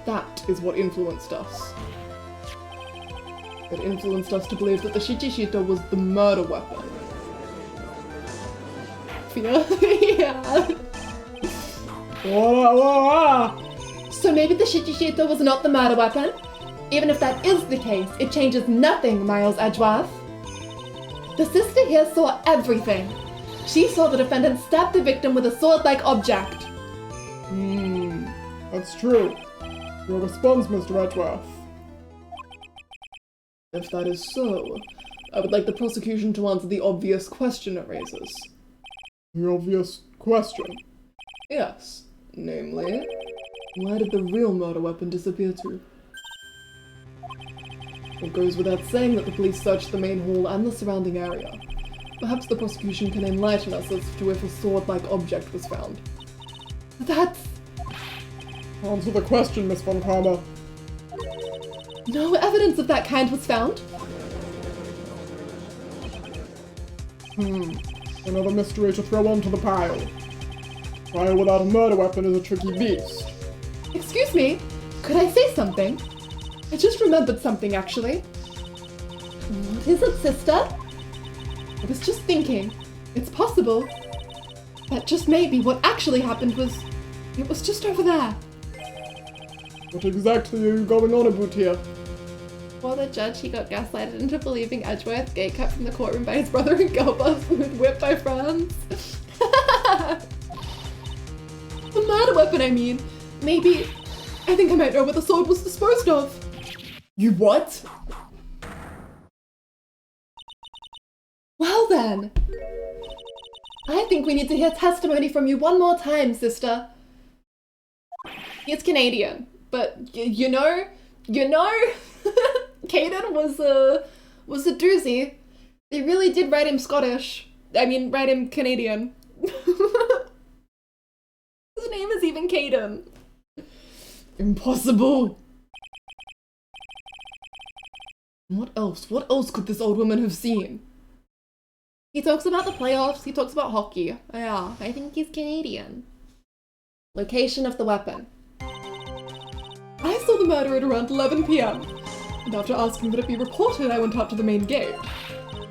That is what influenced us. It influenced us to believe that the Shichishito was the murder weapon. Yeah. So maybe the Shichishito was not the murder weapon? Even if that is the case, it changes nothing, Miles Edgeworth. The sister here saw everything. She saw the defendant stab the victim with a sword-like object. That's true. Your response, Mr. Edgeworth. If that is so, I would like the prosecution to answer the obvious question it raises. The obvious question. Yes, namely, where did the real murder weapon disappear to? It goes without saying that the police searched the main hall and the surrounding area. Perhaps the prosecution can enlighten us as to if a sword-like object was found. That's... Answer the question, Miss Von Karma. No evidence of that kind was found. Another mystery to throw onto the pile. Trial without a murder weapon is a tricky beast. Excuse me, could I say something? I just remembered something, actually. What is it, sister? I was just thinking, it's possible that just maybe what actually happened was, it was just over there. What exactly are you going on about here? For the judge, he got gaslighted into believing Edgeworth gate cut from the courtroom by his brother and girl boss with whipped by friends. The murder weapon, I mean. Maybe, I think I might know where the sword was disposed of. You what? Well then. I think we need to hear testimony from you one more time, sister. He's Canadian, but you know, Caden was a doozy. They really did write him Scottish. I mean, write him Canadian. His name is even Caden. Impossible! What else? What else could this old woman have seen? He talks about the playoffs, he talks about hockey. Yeah, I think he's Canadian. Location of the weapon. I saw the murder at around 11 PM, and after asking that it be reported, I went out to the main gate.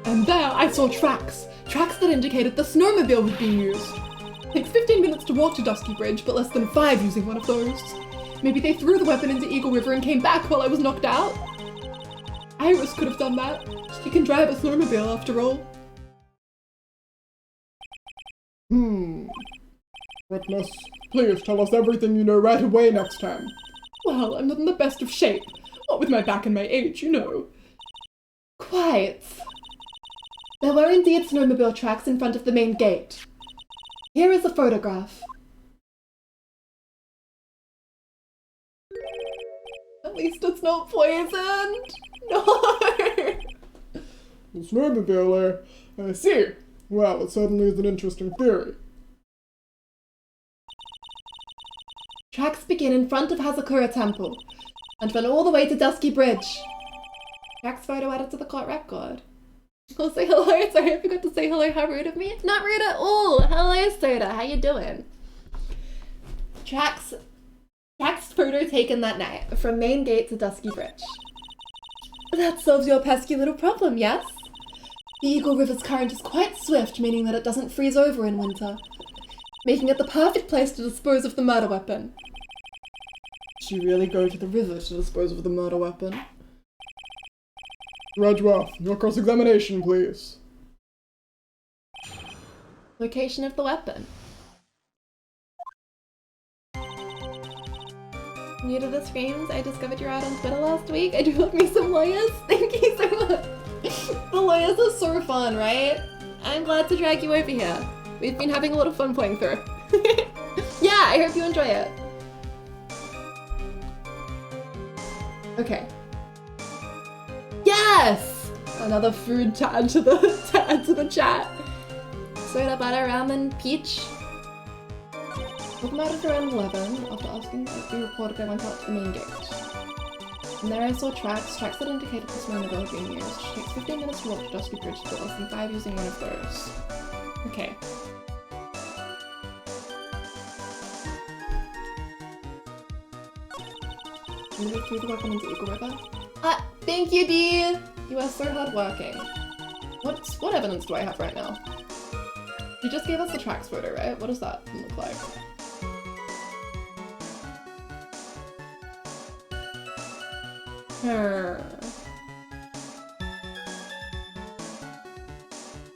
And there I saw tracks that indicated the snowmobile was being used. Takes 15 minutes to walk to Dusky Bridge, but less than 5 using one of those. Maybe they threw the weapon into Eagle River and came back while I was knocked out? Iris could have done that. She can drive a snowmobile after all. Witness, please tell us everything you know right away next time. Well, I'm not in the best of shape. What with my back and my age, you know. Quite. There were indeed snowmobile tracks in front of the main gate. Here is a photograph. At least it's not poisoned. No. The snowmobile, I see. Well, it certainly is an interesting theory. Tracks begin in front of Hazakura Temple and run all the way to Dusky Bridge. Tracks photo added to the court record. I'll say hello. Sorry, I forgot to say hello. How rude of me. Not rude at all. Hello, Soda. How you doing? Tracks photo taken that night from main gate to Dusky Bridge. That solves your pesky little problem, yes? The Eagle River's current is quite swift, meaning that it doesn't freeze over in winter, making it the perfect place to dispose of the murder weapon. Did she really go to the river to dispose of the murder weapon? Redworth, your cross-examination, please. Location of the weapon. New to the streams, I discovered you're out on Twitter last week. I do love me some lawyers. Thank you so much. The lawyers are so fun, right? I'm glad to drag you over here. We've been having a lot of fun playing through. Yeah, I hope you enjoy it. Okay. Yes! Another food to add to the chat. Soda, butter, ramen, peach. Talk about it around 11. After asking if we reported, I went out to the main gate. And there I saw tracks that indicated the snowmobile being used. It takes 15 minutes to walk to Dusky Bridge, but less than 5 using one of those. Okay. I'm gonna throw the weapon into Eagle River. Thank you, Dee! You are so hardworking. What evidence do I have right now? You just gave us the tracks photo, right? What does that look like?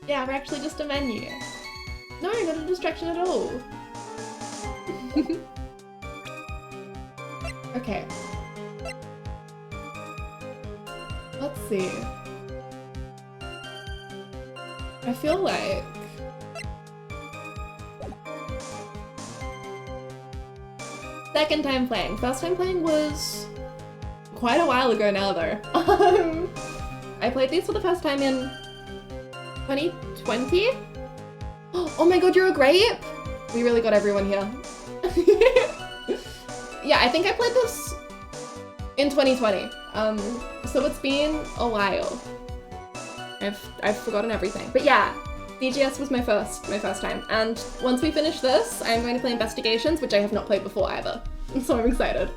Yeah, we're actually just a menu. No, not a distraction at all. Okay. Let's see. I feel like second time playing. First time playing was quite a while ago now though. I played these for the first time in 2020? Oh my god, you're a grape? We really got everyone here. Yeah, I think I played this in 2020. So it's been a while. I've forgotten everything. But yeah, DGS was my first time. And once we finish this, I'm going to play Investigations, which I have not played before either. So I'm excited.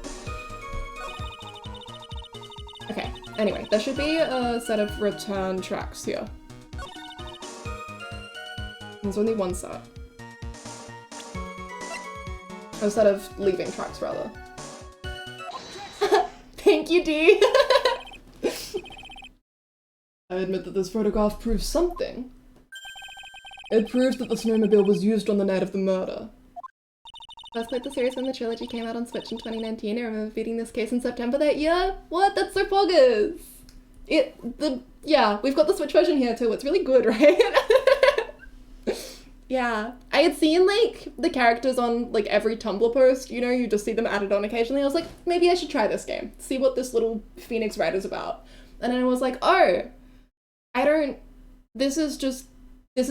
Okay, anyway, there should be a set of return tracks here. There's only one set. A set of leaving tracks, rather. Thank you, Dee! I admit that this photograph proves something. It proves that the snowmobile was used on the night of the murder. First played the series when the trilogy came out on Switch in 2019. I remember beating this case in September that year. What? That's so poggers! Yeah, we've got the Switch version here too. It's really good, right? Yeah. I had seen, like, the characters on, like, every Tumblr post, you know, you just see them added on occasionally. I was like, maybe I should try this game. See what this little Phoenix Wright is about. And then I was like, oh, this is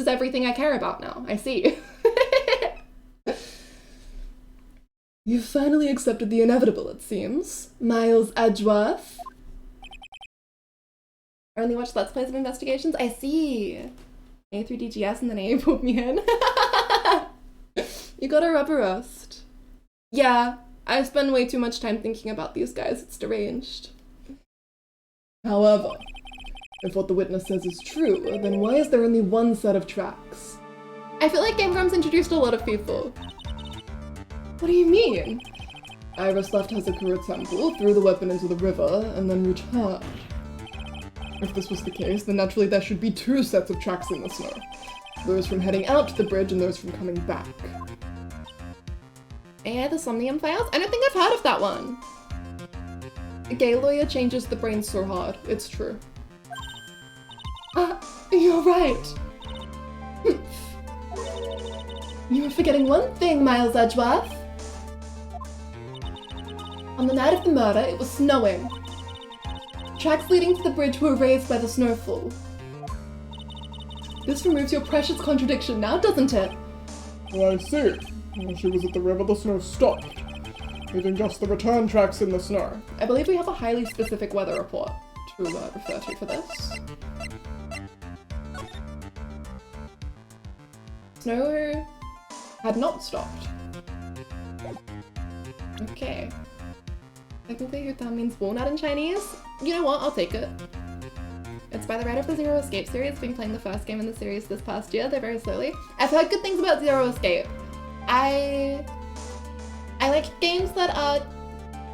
everything I care about now. I see. You've finally accepted the inevitable, it seems. Miles Edgeworth. I only watched Let's Plays of Investigations. I see. A through DGS and then A pulled me in. You got a rubber roast. Yeah, I spend way too much time thinking about these guys. It's deranged. However, if what the witness says is true, then why is there only one set of tracks? I feel like Game Grumps introduced a lot of people. What do you mean? Iris left Hazakura Temple, threw the weapon into the river, and then returned. If this was the case, then naturally there should be two sets of tracks in the snow. Those from heading out to the bridge and those from coming back. AI the Somnium Files? I don't think I've heard of that one. A gay lawyer changes the brain so hard. It's true. You're right. You were forgetting one thing, Miles Edgeworth. On the night of the murder, it was snowing. Tracks leading to the bridge were erased by the snowfall. This removes your precious contradiction now, doesn't it? Oh, I see. When she was at the river, the snow stopped, leaving just the return tracks in the snow. I believe we have a highly specific weather report to refer to for this. Snow had not stopped. Okay. Technically, that means walnut in Chinese. You know what? I'll take it. It's by the right of the Zero Escape series. Been playing the first game in the series this past year. They're very slowly. I've heard good things about Zero Escape. I like games that are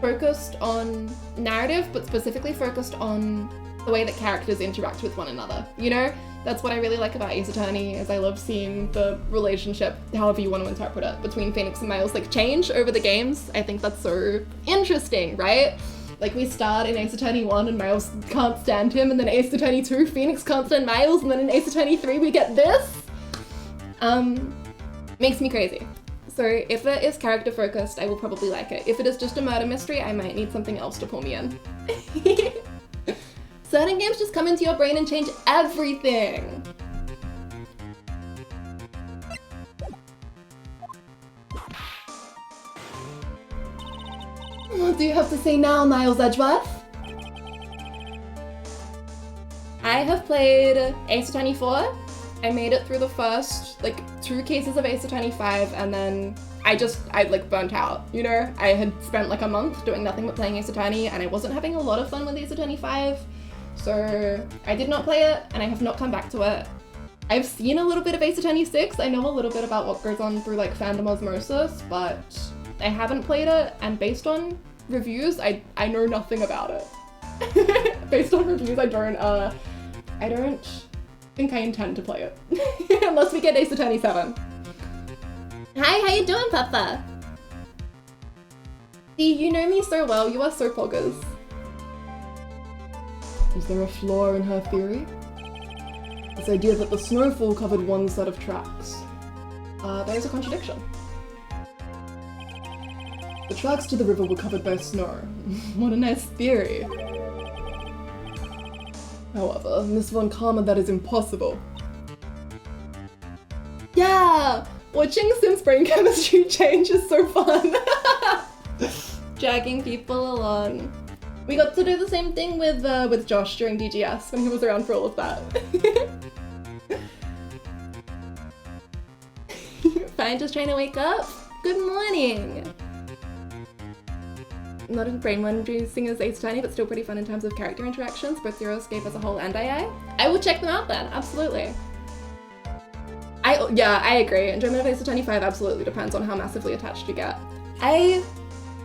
focused on narrative, but specifically focused on the way that characters interact with one another. You know? That's what I really like about Ace Attorney, is I love seeing the relationship, however you want to interpret it, between Phoenix and Miles, like, change over the games. I think that's so interesting, right? Like, we start in Ace Attorney 1 and Miles can't stand him, and then Ace Attorney 2, Phoenix can't stand Miles, and then in Ace Attorney 3 we get this. Makes me crazy. So if it is character focused, I will probably like it. If it is just a murder mystery, I might need something else to pull me in. Certain games just come into your brain and change everything. What do you have to say now, Miles Edgeworth? I have played Ace Attorney 4. I made it through the first, like, 2 cases of Ace Attorney 5, and then I like burnt out, you know? I had spent like a month doing nothing but playing Ace Attorney, and I wasn't having a lot of fun with Ace Attorney 5. So I did not play it, and I have not come back to it. I've seen a little bit of Ace Attorney 6. I know a little bit about what goes on through like fandom osmosis, but I haven't played it, and based on reviews, I know nothing about it. Based on reviews, I don't think I intend to play it. Unless we get Ace Attorney 7. Hi, how you doing, Papa? See, you know me so well, you are so poggers. Is there a flaw in her theory? This idea that the snowfall covered one set of tracks. There's a contradiction. The tracks to the river were covered by snow. What a nice theory. However, Miss Von Karma, that is impossible. Yeah! Watching Sims brain chemistry change is so fun. Dragging people along. We got to do the same thing with Josh during DGS when he was around for all of that. Fine, just trying to wake up? Good morning! Not as brain-inducing as Ace Attorney, but still pretty fun in terms of character interactions, both Zero Escape as a whole and II. I will check them out then, absolutely. I agree. Enjoyment of Ace Attorney 5 absolutely depends on how massively attached you get. I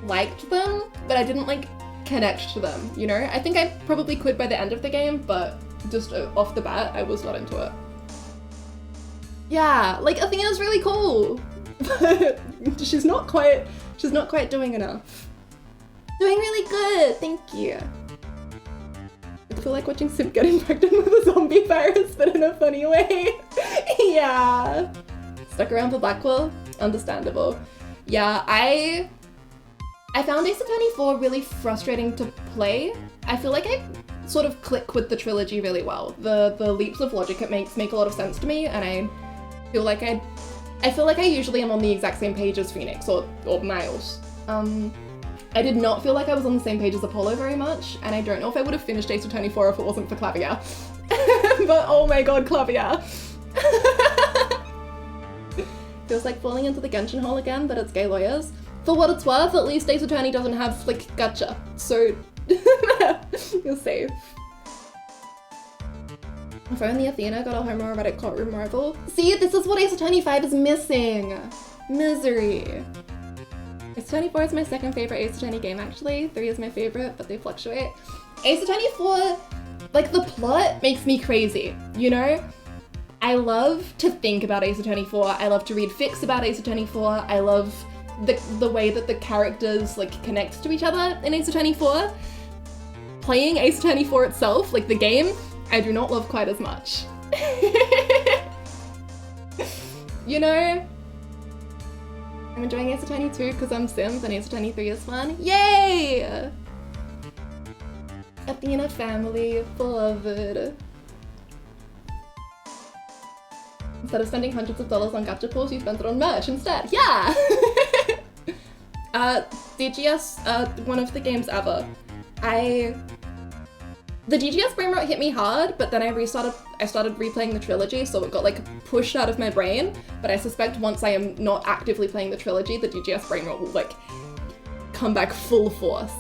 liked them, but I didn't like connect to them, you know? I think I probably could by the end of the game, but just off the bat, I was not into it. Yeah, like Athena's really cool, but she's not quite doing enough. Doing really good, thank you. I feel like watching Sim get infected with a zombie virus, but in a funny way. Yeah. Stuck around for Blackwell? Understandable. Yeah, I found Ace Attorney 4 really frustrating to play. I feel like I sort of click with the trilogy really well. The leaps of logic it makes make a lot of sense to me, and I feel like I usually am on the exact same page as Phoenix or Miles. I did not feel like I was on the same page as Apollo very much, and I don't know if I would have finished Ace Attorney 4 if it wasn't for Clavier. But oh my god, Clavier. Feels like falling into the Genshin hole again, but it's gay lawyers. For what it's worth, at least Ace Attorney doesn't have, like, gotcha. So, you're safe. If only Athena got a homoerotic courtroom rival. See, this is what Ace Attorney 5 is missing. Misery. Ace Attorney 4 is my second favorite Ace Attorney game, actually. 3 is my favorite, but they fluctuate. Ace Attorney 4, like, the plot makes me crazy, you know? I love to think about Ace Attorney 4. I love to read fics about Ace Attorney 4. I love the way that the characters, like, connect to each other in Ace Attorney 4. Playing Ace Attorney 4 itself, like the game, I do not love quite as much. You know? I'm enjoying Ace Attorney 2 because I'm Sims and Ace Attorney 3 is fun. Yay! Athena family, beloved. Instead of spending hundreds of dollars on gacha pulls, you spent it on merch instead. Yeah! DGS, one of the games ever. The DGS brain rot hit me hard, but then I started replaying the trilogy, so it got, like, pushed out of my brain. But I suspect once I am not actively playing the trilogy, the DGS brain rot will, like, come back full force.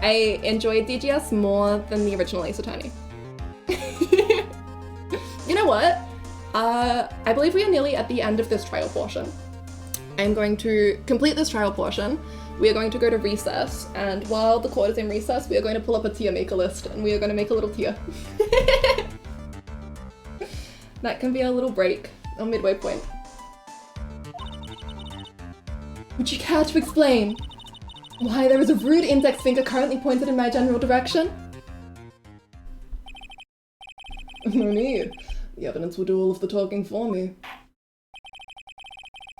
I enjoyed DGS more than the original Ace Attorney. You know what? I believe we are nearly at the end of this trial portion. I'm going to complete this trial portion. We are going to go to recess, and while the court is in recess, we are going to pull up a tier maker list, and we are going to make a little tier. That can be a little break, a midway point. Would you care to explain why there is a rude index finger currently pointed in my general direction? No need. The evidence will do all of the talking for me.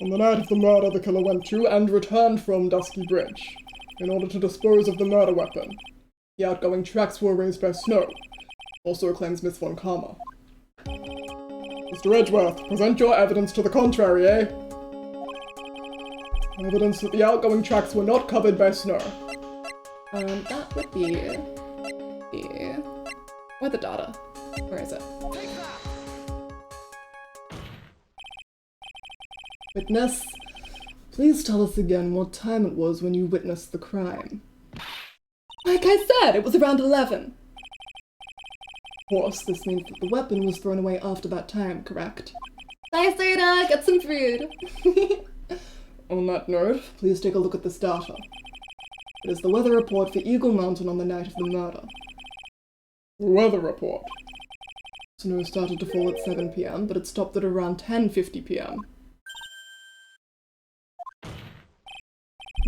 On the night of the murder, the killer went to and returned from Dusky Bridge in order to dispose of the murder weapon. The outgoing tracks were erased by snow, also claims Miss Von Karma. Mr. Edgeworth, present your evidence to the contrary, eh? Evidence that the outgoing tracks were not covered by snow. That would be the weather data. Where is it? Witness, please tell us again what time it was when you witnessed the crime. Like I said, it was around 11. Of course, this means that the weapon was thrown away after that time, correct? Bye, Soda! Get some food! On that note, please take a look at this data. It is the weather report for Eagle Mountain on the night of the murder. The weather report. Snow started to fall at 7 PM, but it stopped at around 10:50 PM.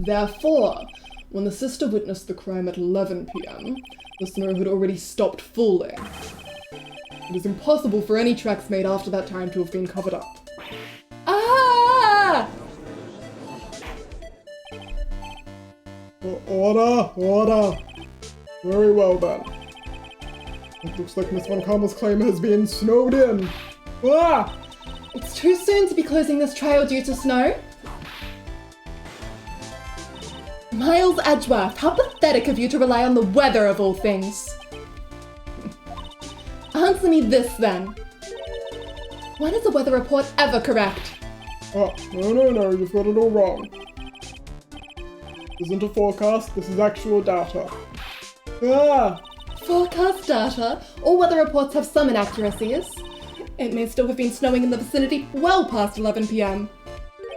Therefore, when the sister witnessed the crime at 11 PM, the snow had already stopped falling. It is impossible for any tracks made after that time to have been covered up. Ah! Order! Very well then. It looks like Miss Von Karma's claim has been snowed in. Ah! It's too soon to be closing this trial due to snow. Miles Edgeworth, how pathetic of you to rely on the weather of all things. Answer me this then. When is the weather report ever correct? Oh, no, you've got it all wrong. This isn't a forecast, this is actual data. Ah! Forecast data? All weather reports have some inaccuracies. It may still have been snowing in the vicinity well past 11 PM.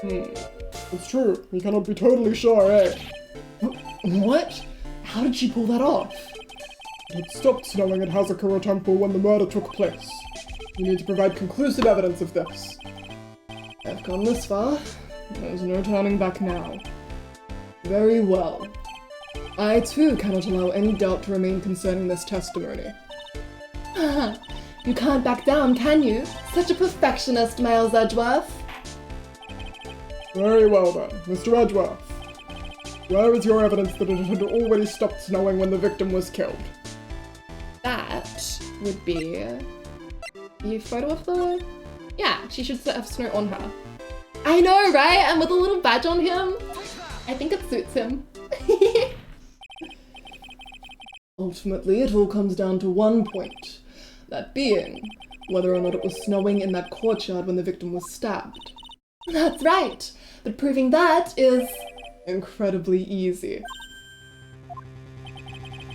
It's true, we cannot be totally sure, eh? What? How did she pull that off? It had stopped snowing at Hazakura Temple when the murder took place. You need to provide conclusive evidence of this. I've come this far. There's no turning back now. Very well. I too cannot allow any doubt to remain concerning this testimony. You can't back down, can you? Such a perfectionist, Miles Edgeworth. Very well then, Mr. Edgeworth. Where is your evidence that it had already stopped snowing when the victim was killed? That would be the photo of the... Yeah, she should have snow on her. I know, right? And with a little badge on him. I think it suits him. Ultimately, it all comes down to one point. That being, whether or not it was snowing in that courtyard when the victim was stabbed. That's right. but proving that is... incredibly easy.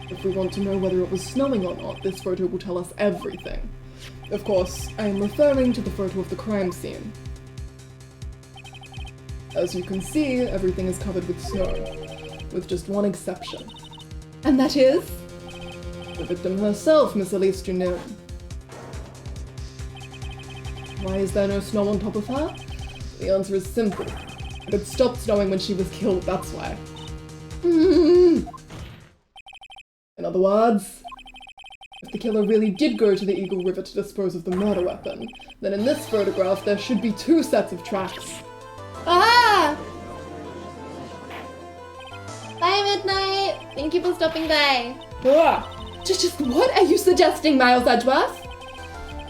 If we want to know whether it was snowing or not, this photo will tell us everything. Of course, I am referring to the photo of the crime scene. As you can see, everything is covered with snow, with just one exception. And that is? The victim herself, Miss Elise Junin. Why is there no snow on top of her? The answer is simple. It had stopped snowing when she was killed, that's why. In other words, if the killer really did go to the Eagle River to dispose of the murder weapon, then in this photograph there should be 2 sets of tracks. Ah! Bye, Midnight! Thank you for stopping by. Just what are you suggesting, Miles Edgeworth?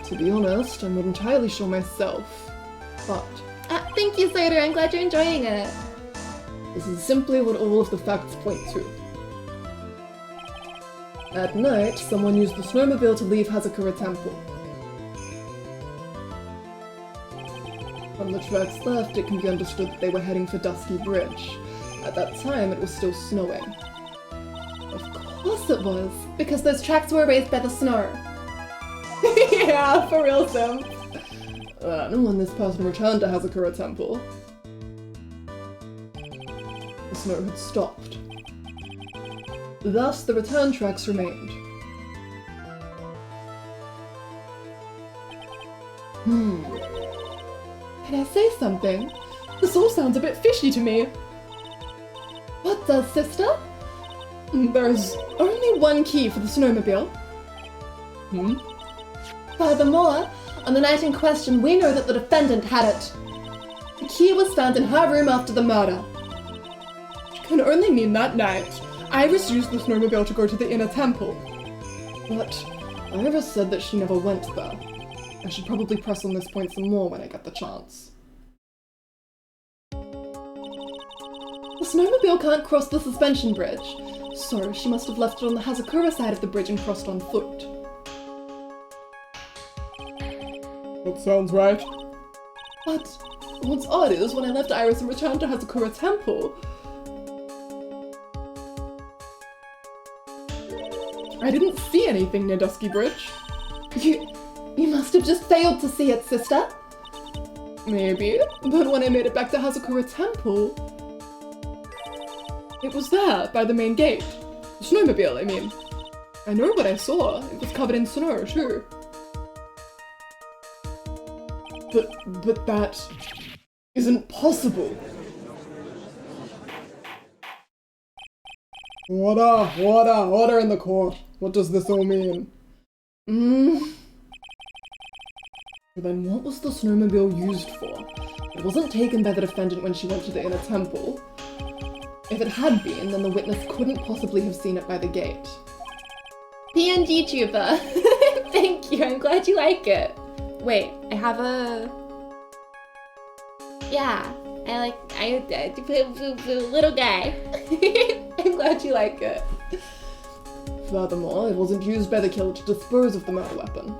To be honest, I'm not entirely sure myself, but Thank you, Soda. I'm glad you're enjoying it. this is simply what all of the facts point to. At night, someone used the snowmobile to leave Hazakura Temple. From the tracks left, it can be understood that they were heading for Dusky Bridge. At that time, it was still snowing. Of course it was, because those tracks were erased by the snow. Yeah, for real, Sim. And when this person returned to Hazakura Temple, the snow had stopped. Thus, the return tracks remained. Can I say something? This all sounds a bit fishy to me. What does, sister? There's only one key for the snowmobile. Furthermore, on the night in question, we know that the defendant had it. The key was found in her room after the murder. Which can only mean that night Iris used the snowmobile to go to the inner temple. But Iris said that she never went there. I should probably press on this point some more when I get the chance. The snowmobile can't cross the suspension bridge, so she must have left it on the Hazakura side of the bridge and crossed on foot. That sounds right. But what's odd is when I left Iris and returned to Hazakura Temple, I didn't see anything near Dusky Bridge. You must have just failed to see it, sister. maybe, but when I made it back to Hazakura Temple, It was there, by the main gate. The snowmobile, I mean. I know what I saw. It was covered in snow, too. but that isn't possible. Order in the court. What does this all mean? Then what was the snowmobile used for? It wasn't taken by the defendant when she went to the inner temple. If it had been, then the witness couldn't possibly have seen it by the gate. PNG Tuber. Thank you, I'm glad you like it. Wait, I have a... Yeah, I little guy. I'm glad you like it. Furthermore, it wasn't used by the killer to dispose of the murder weapon.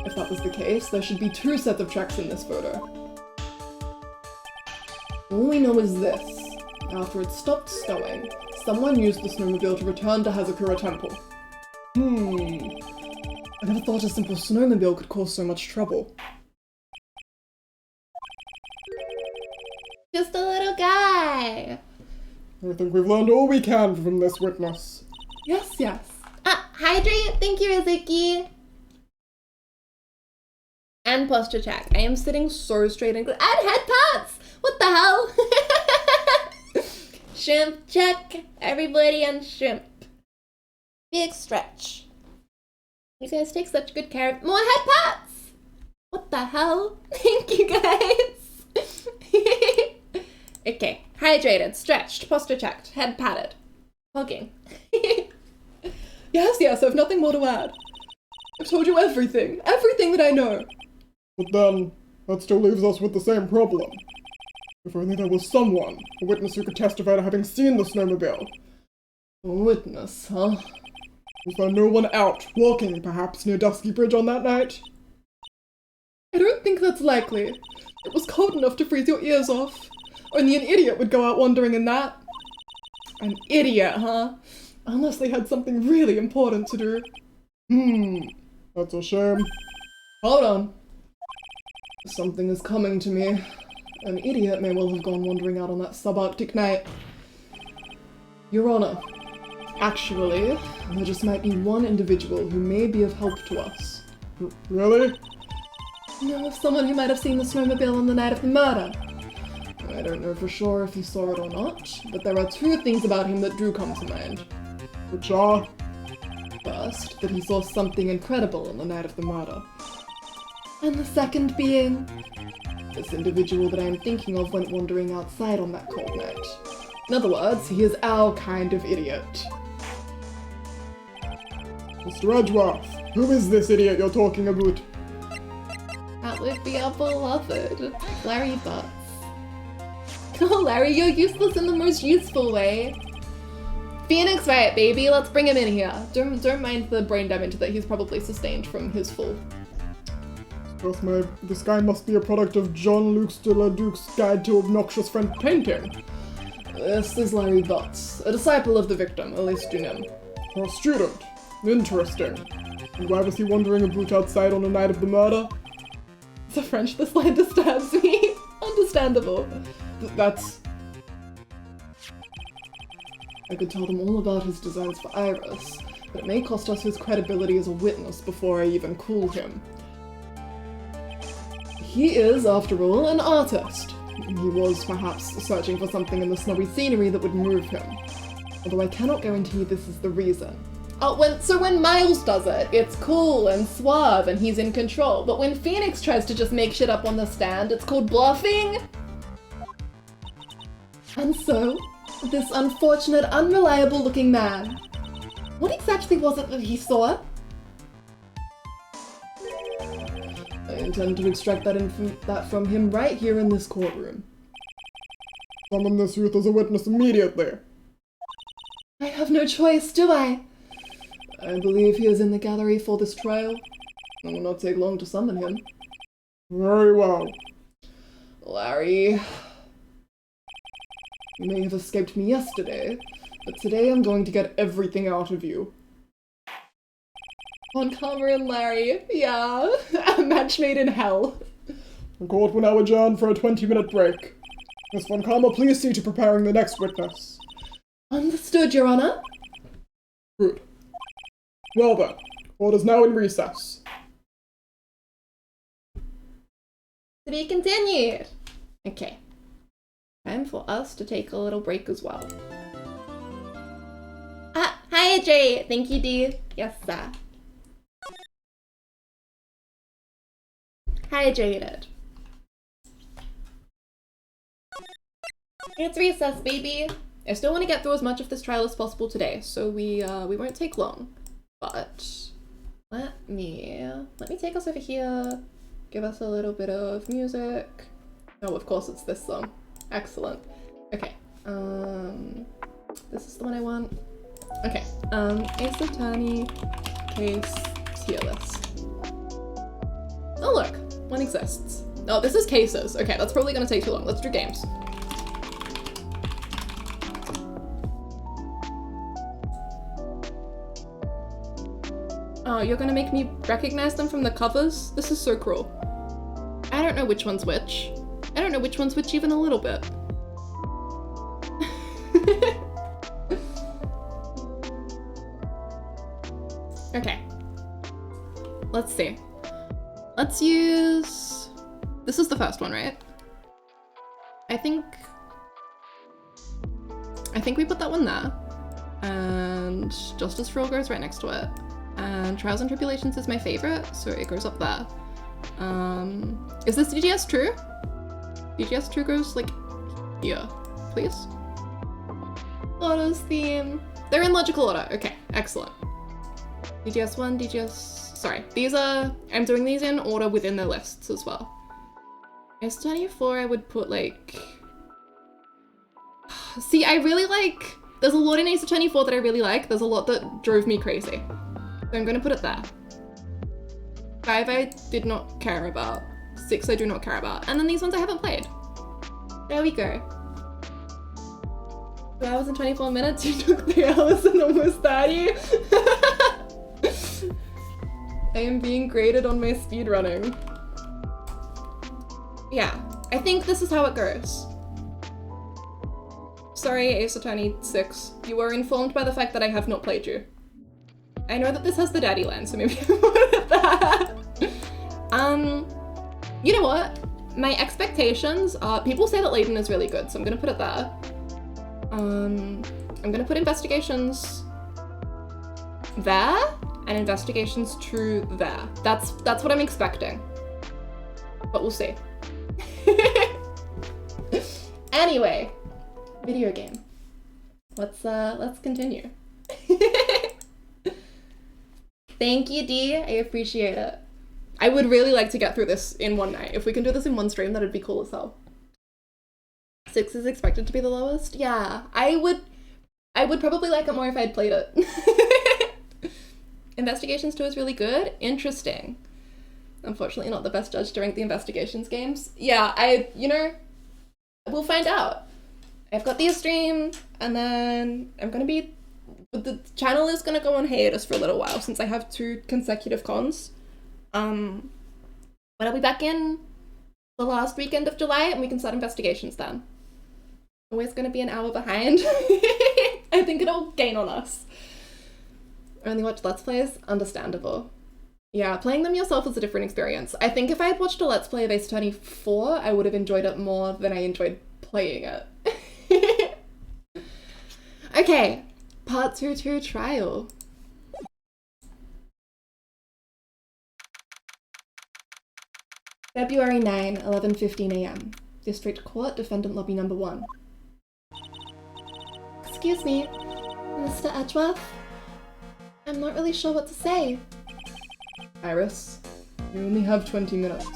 If that was the case, there should be 2 sets of tracks in this photo. All we know is this. After it stopped snowing, someone used the snowmobile to return to Hazakura Temple. I never thought a simple snowmobile could cause so much trouble. Just a little guy. I think we've learned all we can from this witness. Yes. Hydrate, thank you, Rizuki. And posture check. I am sitting so straight and good. And head pats! What the hell? Shrimp check. Everybody on shrimp. Big stretch. You guys take such good care of more head pats! What the hell? Thank you guys. Okay. Hydrated, stretched, posture checked, head patted. Hugging. Yes, I've nothing more to add. I've told you everything that I know. But then, that still leaves us with the same problem. If only there was someone, a witness who could testify to having seen the snowmobile. A witness, huh? Was there no one out, walking perhaps, near Dusky Bridge on that night? I don't think that's likely. It was cold enough to freeze your ears off. Only an idiot would go out wandering in that. An idiot, huh? Unless they had something really important to do. That's a shame. Hold on. Something is coming to me. An idiot may well have gone wandering out on that subarctic night. Your Honor, actually, there just might be one individual who may be of help to us. Really? No, someone who might have seen the snowmobile on the night of the murder. I don't know for sure if he saw it or not, but there are two things about him that do come to mind. Which are? First, that he saw something incredible on the night of the murder. And the second being, this individual that I'm thinking of went wandering outside on that cold night. In other words, he is our kind of idiot. Mr. Edgeworth, who is this idiot you're talking about? That would be our beloved Larry Butts. Oh, Larry, you're useless in the most useful way. Phoenix, right, baby? Let's bring him in here. Don't mind the brain damage that he's probably sustained from his fall. Trust me, this guy must be a product of Jean-Luc de la Duc's Guide to Obnoxious Friend Painting. This is Larry Butts, a disciple of the victim, at least you know. A student. Interesting. And why was he wandering about outside on the night of the murder? The French, this line disturbs me. Understandable. That's... I could tell them all about his designs for Iris, but it may cost us his credibility as a witness before I even call him. He is, after all, an artist. He was, perhaps, searching for something in the snowy scenery that would move him. Although I cannot guarantee this is the reason. Oh, so when Miles does it, it's cool and suave and he's in control. But when Phoenix tries to just make shit up on the stand, it's called bluffing? And so, this unfortunate, unreliable-looking man. What exactly was it that he saw? I intend to extract that from him right here in this courtroom. Summon this youth as a witness immediately. I have no choice, do I? I believe he is in the gallery for this trial. It will not take long to summon him. Very well. Larry... You may have escaped me yesterday, but today I'm going to get everything out of you. Von Karma and Larry, yeah. A match made in hell. The court will now adjourn for a 20-minute break. Miss Von Karma, please see to preparing the next witness. Understood, Your Honor. Good. Well then, court is now in recess. To be continued. Okay. Time for us to take a little break as well. Ah, hi Jay. Thank you, D. Yes, sir. Hydrated. It's recess, baby. I still want to get through as much of this trial as possible today, so we won't take long. But let me take us over here. Give us a little bit of music. Oh, of course it's this song. Excellent. Okay. This is the one I want. Okay. Ace Attorney case tier list. Oh look, one exists. Oh, this is cases. Okay, that's probably gonna take too long. Let's do games. Oh, you're gonna make me recognize them from the covers? This is so cruel. I don't know which one's which. I don't know which one's which even a little bit. Okay. Let's see. Let's use... This is the first one, right? I think we put that one there. And Justice for All goes right next to it. And Trials and Tribulations is my favorite, so it goes up there. Is this DGS true? DGS true goes like here, please. Auto's theme. They're in logical order. Okay, excellent. DGS 1, DGS... Sorry, these are... I'm doing these in order within their lists as well. S24 I would put like... See, I really like... There's a lot in Ace Attorney 4 that I really like. There's a lot that drove me crazy. So I'm gonna put it there. 5 I did not care about. 6 I do not care about. And then these ones I haven't played. There we go. 2 hours and 24 minutes, you took 3 hours and almost 30. I am being graded on my speedrunning. Yeah, I think this is how it goes. Sorry, Ace Attorney 6. You were informed by the fact that I have not played you. I know that this has the daddy land, so maybe I will put it there. You know what? My expectations are, people say that Layden is really good, so I'm gonna put it there. I'm gonna put investigations there, and investigations 2 there. That's what I'm expecting. But we'll see. Anyway, video game. Let's continue. Thank you, D. I appreciate it. I would really like to get through this in one night. If we can do this in one stream, that'd be cool as hell. 6 is expected to be the lowest? Yeah, I would probably like it more if I'd played it. Investigations 2 is really good. Interesting. Unfortunately not the best judge to rank the investigations games. Yeah, we'll find out. I've got the stream, and then the channel is gonna go on hiatus for a little while since I have 2 consecutive cons. But I'll be back in the last weekend of July and we can start investigations then. Always gonna be an hour behind. I think it'll gain on us. Only watch Let's Plays? Understandable. Yeah, playing them yourself is a different experience. I think if I had watched a Let's Play of Ace Attorney 4, I would have enjoyed it more than I enjoyed playing it. Okay, part 2 trial. February 9, 11:15 AM. District Court, Defendant Lobby Number 1. Excuse me, Mr. Edgeworth? I'm not really sure what to say. Iris, you only have 20 minutes.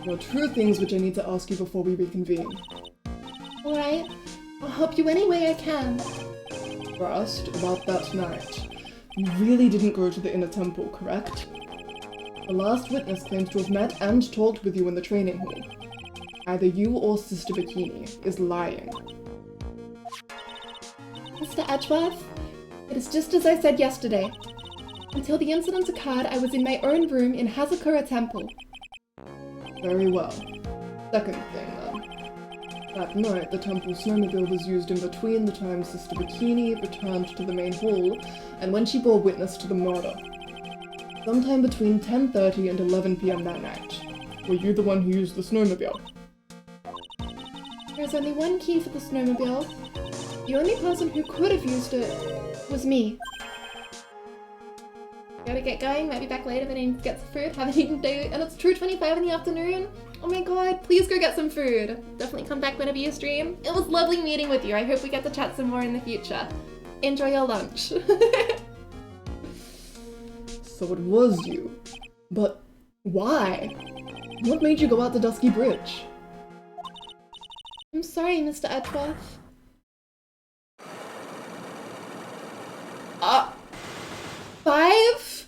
There are 2 things which I need to ask you before we reconvene. Alright, I'll help you any way I can. First, about that night. You really didn't go to the inner temple, correct? The last witness claims to have met and talked with you in the training hall. Either you or Sister Bikini is lying. Mr. Edgeworth, it is just as I said yesterday. Until the incident occurred, I was in my own room in Hazakura Temple. Very well. Second thing, then. That night, the temple snowmobile was used in between the times Sister Bikini returned to the main hall and when she bore witness to the murder. Sometime between 10:30 and 11 PM that night. Were you the one who used the snowmobile? There's only one key for the snowmobile. The only person who could have used it was me. Gotta get going, might be back later but I need to get some food, haven't eaten today, and it's 2:25 in the afternoon. Oh my god, please go get some food. Definitely come back whenever you stream. It was lovely meeting with you. I hope we get to chat some more in the future. Enjoy your lunch. So it was you. But why? What made you go out the Dusky Bridge? I'm sorry, Mr. Edgeworth. 5?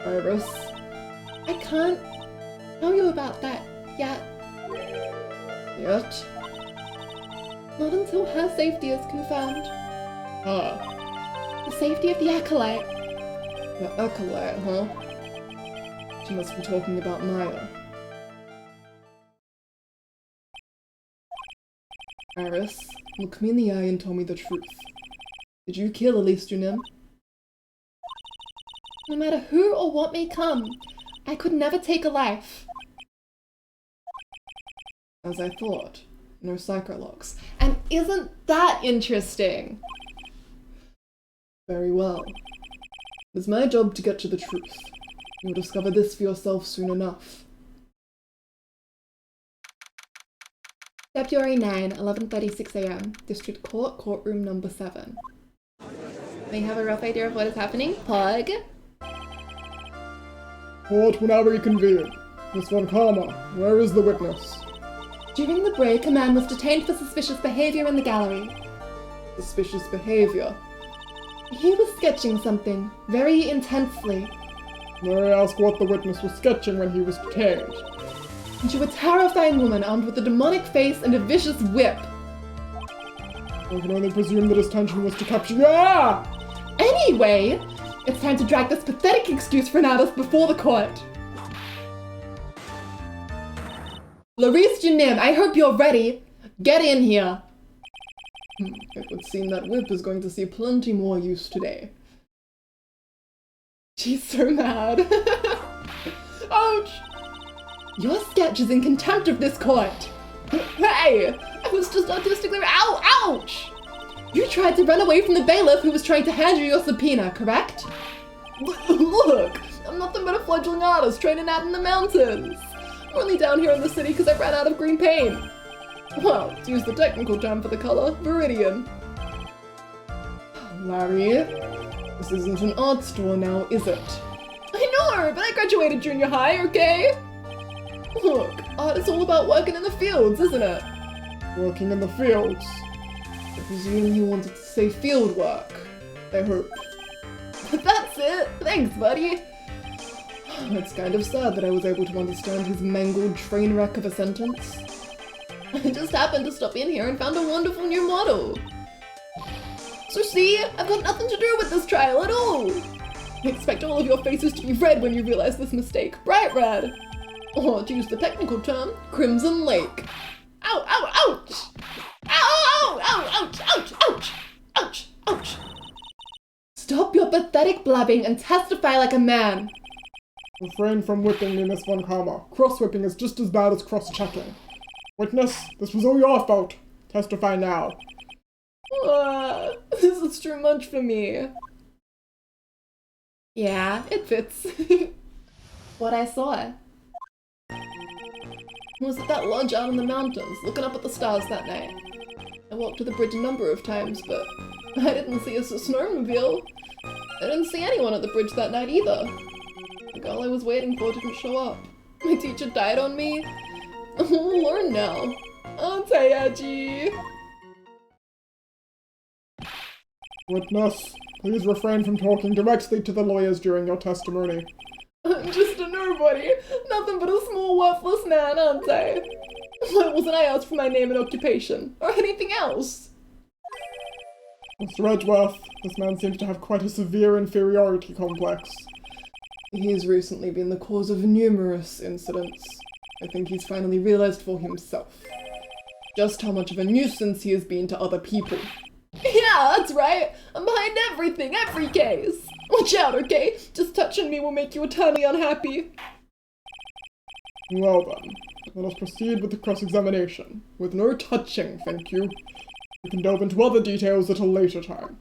Iris? I can't tell you about that yet. Yet? Not until her safety is confirmed. Ah, The safety of the Acolyte. the Acolyte, huh? She must be talking about Maya. Iris, look me in the eye and tell me the truth. Did you kill Elise Junim? No matter who or what may come, I could never take a life. As I thought. No psychologs. And isn't that interesting? Very well. It's my job to get to the truth. You'll discover this for yourself soon enough. February 9, 11:36 AM. District Court, Courtroom Number 7. May have a rough idea of what is happening? Pug? Court will now reconvene. Miss Von Karma, where is the witness? During the break, a man was detained for suspicious behavior in the gallery. Suspicious behavior. He was sketching something, very intensely. May I ask what the witness was sketching when he was detained? And you a terrifying woman armed with a demonic face and a vicious whip. I can only presume that his intention was to capture you. Ah! Anyway, it's time to drag this pathetic excuse for an artist before the court. Larice Janim, I hope you're ready. Get in here. It would seem that whip is going to see plenty more use today. She's so mad. Ouch! Your sketch is in contempt of this court. Hey! I was just artistically— Ow! Ouch! You tried to run away from the bailiff who was trying to hand you your subpoena, correct? Look! I'm nothing but a fledgling artist training out in the mountains. I'm only down here in the city because I ran out of green paint. Well, to use the technical term for the color, viridian. Larry, this isn't an art store now, is it? I know, but I graduated junior high, okay? Look, art is all about working in the fields, isn't it? Working in the fields. I presume you wanted to say field work. I hope. That's it. Thanks, buddy. It's kind of sad that I was able to understand his mangled train wreck of a sentence. I just happened to stop in here and found a wonderful new model. So see, I've got nothing to do with this trial at all. I expect all of your faces to be red when you realize this mistake. Bright red. Or to use the technical term, Crimson Lake. Ow, ow, ouch! Ow, ow, ow, ouch, ouch, ouch, ouch, ouch. Stop your pathetic blabbing and testify like a man. Refrain from whipping me, Miss Von Karma. Cross-whipping is just as bad as cross-checking. Witness, this was all your fault. Testify now. This is too much for me. Yeah, it fits. What I saw was at that lodge out in the mountains, looking up at the stars that night. I walked to the bridge a number of times, but I didn't see a snowmobile. I didn't see anyone at the bridge that night either. The girl I was waiting for didn't show up. My teacher died on me. I'm all alone now. Aren't I, Edgy? Witness, please refrain from talking directly to the lawyers during your testimony. I'm just a nobody. Nothing but a small, worthless man, aren't I? Why wasn't I asked for my name and occupation? Or anything else? Mr. Edgeworth, this man seems to have quite a severe inferiority complex. He has recently been the cause of numerous incidents. I think he's finally realized for himself just how much of a nuisance he has been to other people. Yeah, that's right. I'm behind everything, every case. Watch out, okay? Just touching me will make you eternally unhappy. Well then, let us proceed with the cross-examination. With no touching, thank you. We can delve into other details at a later time.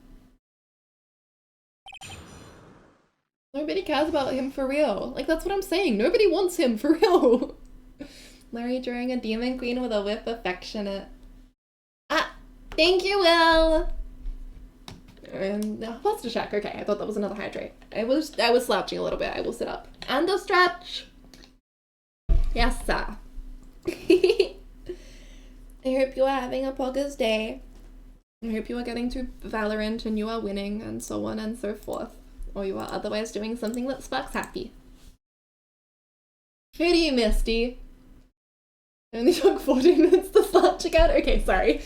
Nobody cares about him for real. Like, that's what I'm saying. Nobody wants him for real. Larry drawing a demon queen with a whip affectionate. Ah, thank you, Will. And posture check. Okay, I thought that was another hydrate. I was slouching a little bit. I will sit up. And a stretch. Yes, sir. I hope you are having a poggers day. I hope you are getting to Valorant and you are winning and so on and so forth. Or you are otherwise doing something that sparks happy. Who do you, Misty? It only took 14 minutes to slouch again? Okay, sorry.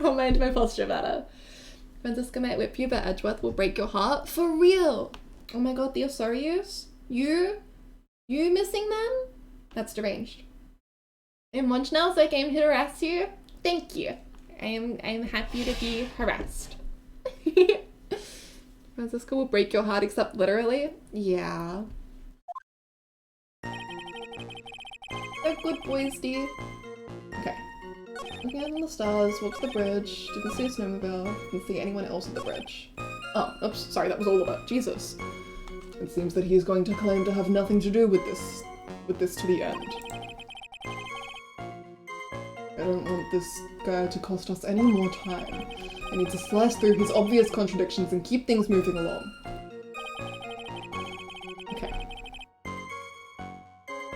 I'll mind my posture better. Francisca might whip you, but Edgeworth will break your heart. For real! Oh my god, the Osorius? You missing man? That's deranged. I'm lunch now, so I came here to harass you. Thank you. I am happy to be harassed. Francisca will break your heart, except literally. Yeah. They're good boys, dear. Okay. Looking out in the stars, walked to the bridge, didn't see a snowmobile, didn't see anyone else at the bridge. Oh, oops, sorry, that was all of it. Jesus. It seems that he is going to claim to have nothing to do with this to the end. I don't want this guy to cost us any more time. I need to slice through his obvious contradictions and keep things moving along. Okay.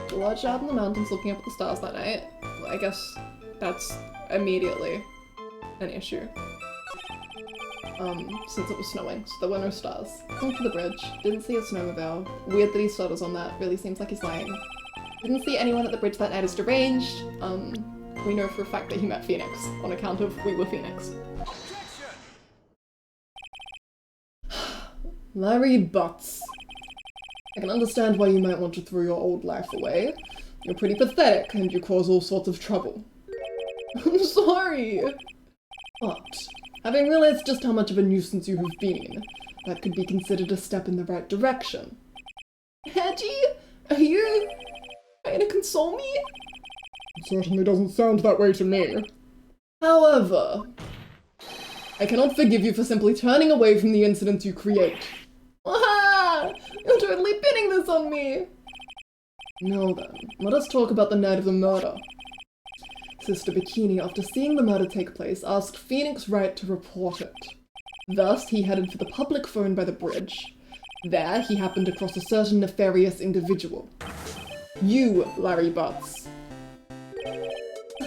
The lodge out in the mountains looking up at the stars that night. Well, I guess that's immediately an issue. since it was snowing, so there were no stars. Went to the bridge, didn't see a snowmobile. Weird that he stutters on that, really seems like he's lying. Didn't see anyone at the bridge that night as deranged. We know for a fact that he met Phoenix, on account of we were Phoenix. Larry Butts. I can understand why you might want to throw your old life away. You're pretty pathetic, and you cause all sorts of trouble. I'm sorry! But, having realized just how much of a nuisance you have been, that could be considered a step in the right direction. Hedgie, are you trying to console me? It certainly doesn't sound that way to me. However, I cannot forgive you for simply turning away from the incidents you create. Ah! You're totally pinning this on me! Now then, let us talk about the night of the murder. Sister Bikini, after seeing the murder take place, asked Phoenix Wright to report it. Thus, he headed for the public phone by the bridge. There, he happened across a certain nefarious individual. You, Larry Butts.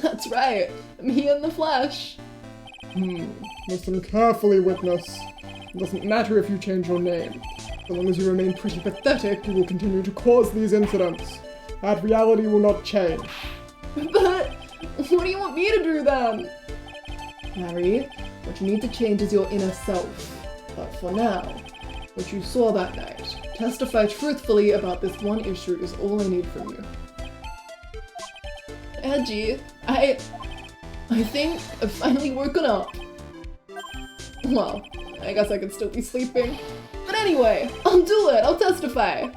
That's right, me in the flesh. Listen carefully, witness. It doesn't matter if you change your name. So long as you remain pretty pathetic, you will continue to cause these incidents. That reality will not change. But what do you want me to do then? Larry, what you need to change is your inner self. But for now, what you saw that night, testify truthfully about this one issue is all I need from you. Edgy, I think I've finally woken up. Well, I guess I could still be sleeping. But anyway, I'll do it, I'll testify.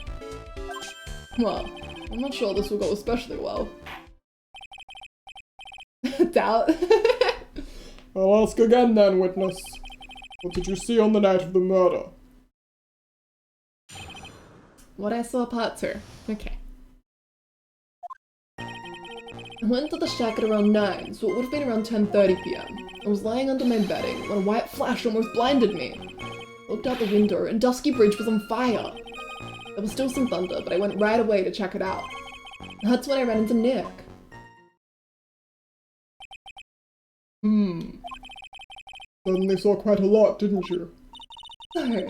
Well, I'm not sure this will go especially well. Doubt. I'll ask again then, witness. What did you see on the night of the murder? What I saw part 2. Okay. I went to the shack at around 9, so it would have been around 10:30 PM. I was lying under my bedding when a white flash almost blinded me. I looked out the window and Dusky Bridge was on fire. There was still some thunder, but I went right away to check it out. That's when I ran into Nick. Suddenly saw quite a lot, didn't you? So,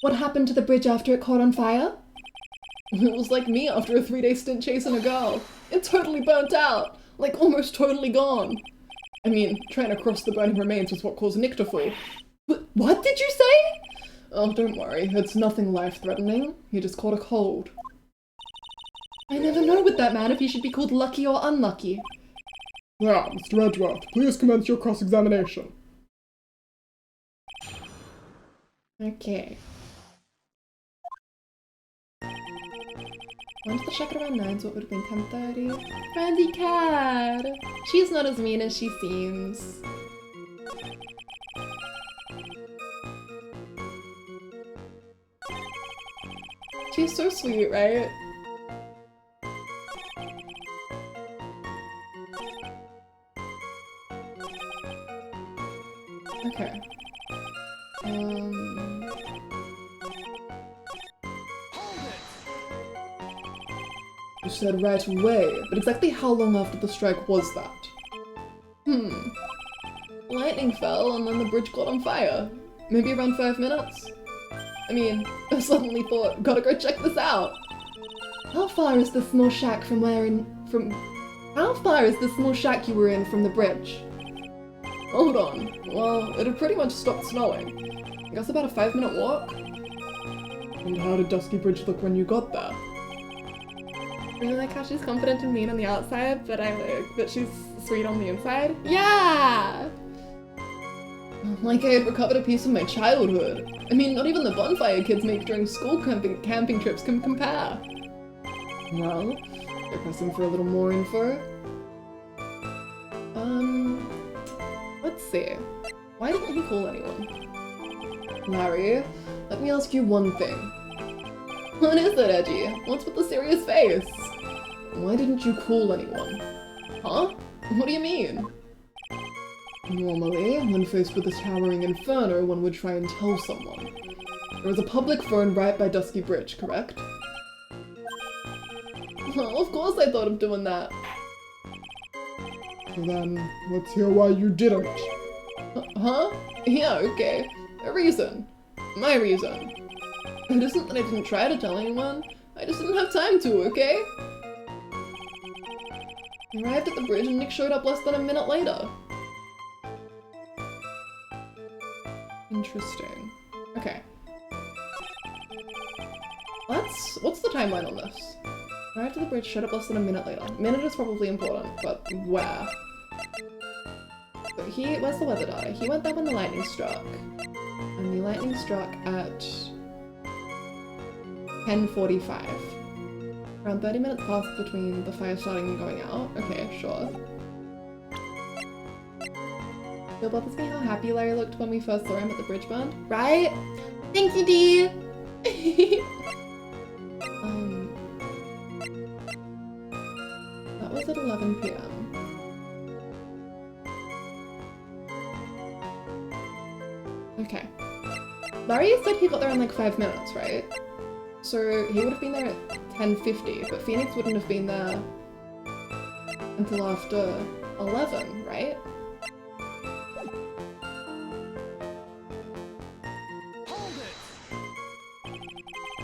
what happened to the bridge after it caught on fire? It was like me after a 3-day stint chasing a girl. It totally burnt out, like almost totally gone. I mean, trying to cross the burning remains was what caused Nick to fall. What did you say? Oh, don't worry, it's nothing life-threatening. He just caught a cold. I never know with that man if he should be called lucky or unlucky. Now, Mr. Edgeworth, please commence your cross-examination. Okay. Went to the shack at around 9, so it would have been 10:30. Friendly cat! She's not as mean as she seems. She's so sweet, right? Okay. You said right away, but exactly how long after the strike was that? Lightning fell and then the bridge caught on fire. Maybe around 5 minutes? I mean, I suddenly thought, gotta go check this out. How far is the small shack How far is the small shack you were in from the bridge? Hold on. Well, it had pretty much stopped snowing. I guess about a 5-minute walk? And how did Dusky Bridge look when you got there? I really like how she's confident and mean on the outside, but I like that she's sweet on the inside. Yeah! Like I had recovered a piece of my childhood. I mean, not even the bonfire kids make during school camping trips can compare. Well, you're pressing for a little more info? Let's see. Why didn't he call anyone? Larry, let me ask you one thing. What is it, Edgy? What's with the serious face? Why didn't you call anyone? Huh? What do you mean? Normally, when faced with a towering inferno, one would try and tell someone. There was a public phone right by Dusky Bridge, correct? Well, of course I thought of doing that. So then, let's hear why you didn't. Huh? Yeah, okay. A reason. My reason. It isn't that I didn't try to tell anyone. I just didn't have time to, okay? I arrived at the bridge and Nick showed up less than a minute later. Interesting. Okay. What's the timeline on this? Arrived at the bridge, showed up less than a minute later. Minute is probably important, but where? So where's the weather data? He went there when the lightning struck. And the lightning struck at 10:45. Around 30 minutes passed between the fire starting and going out. Okay, sure. Still bothers me how happy Larry looked when we first saw him at the bridge burn, right? Thank you, Dee. That was at 11 p.m. Okay. Larry said he got there in like 5 minutes, right? So he would have been there at 10:50, but Phoenix wouldn't have been there until after 11, right?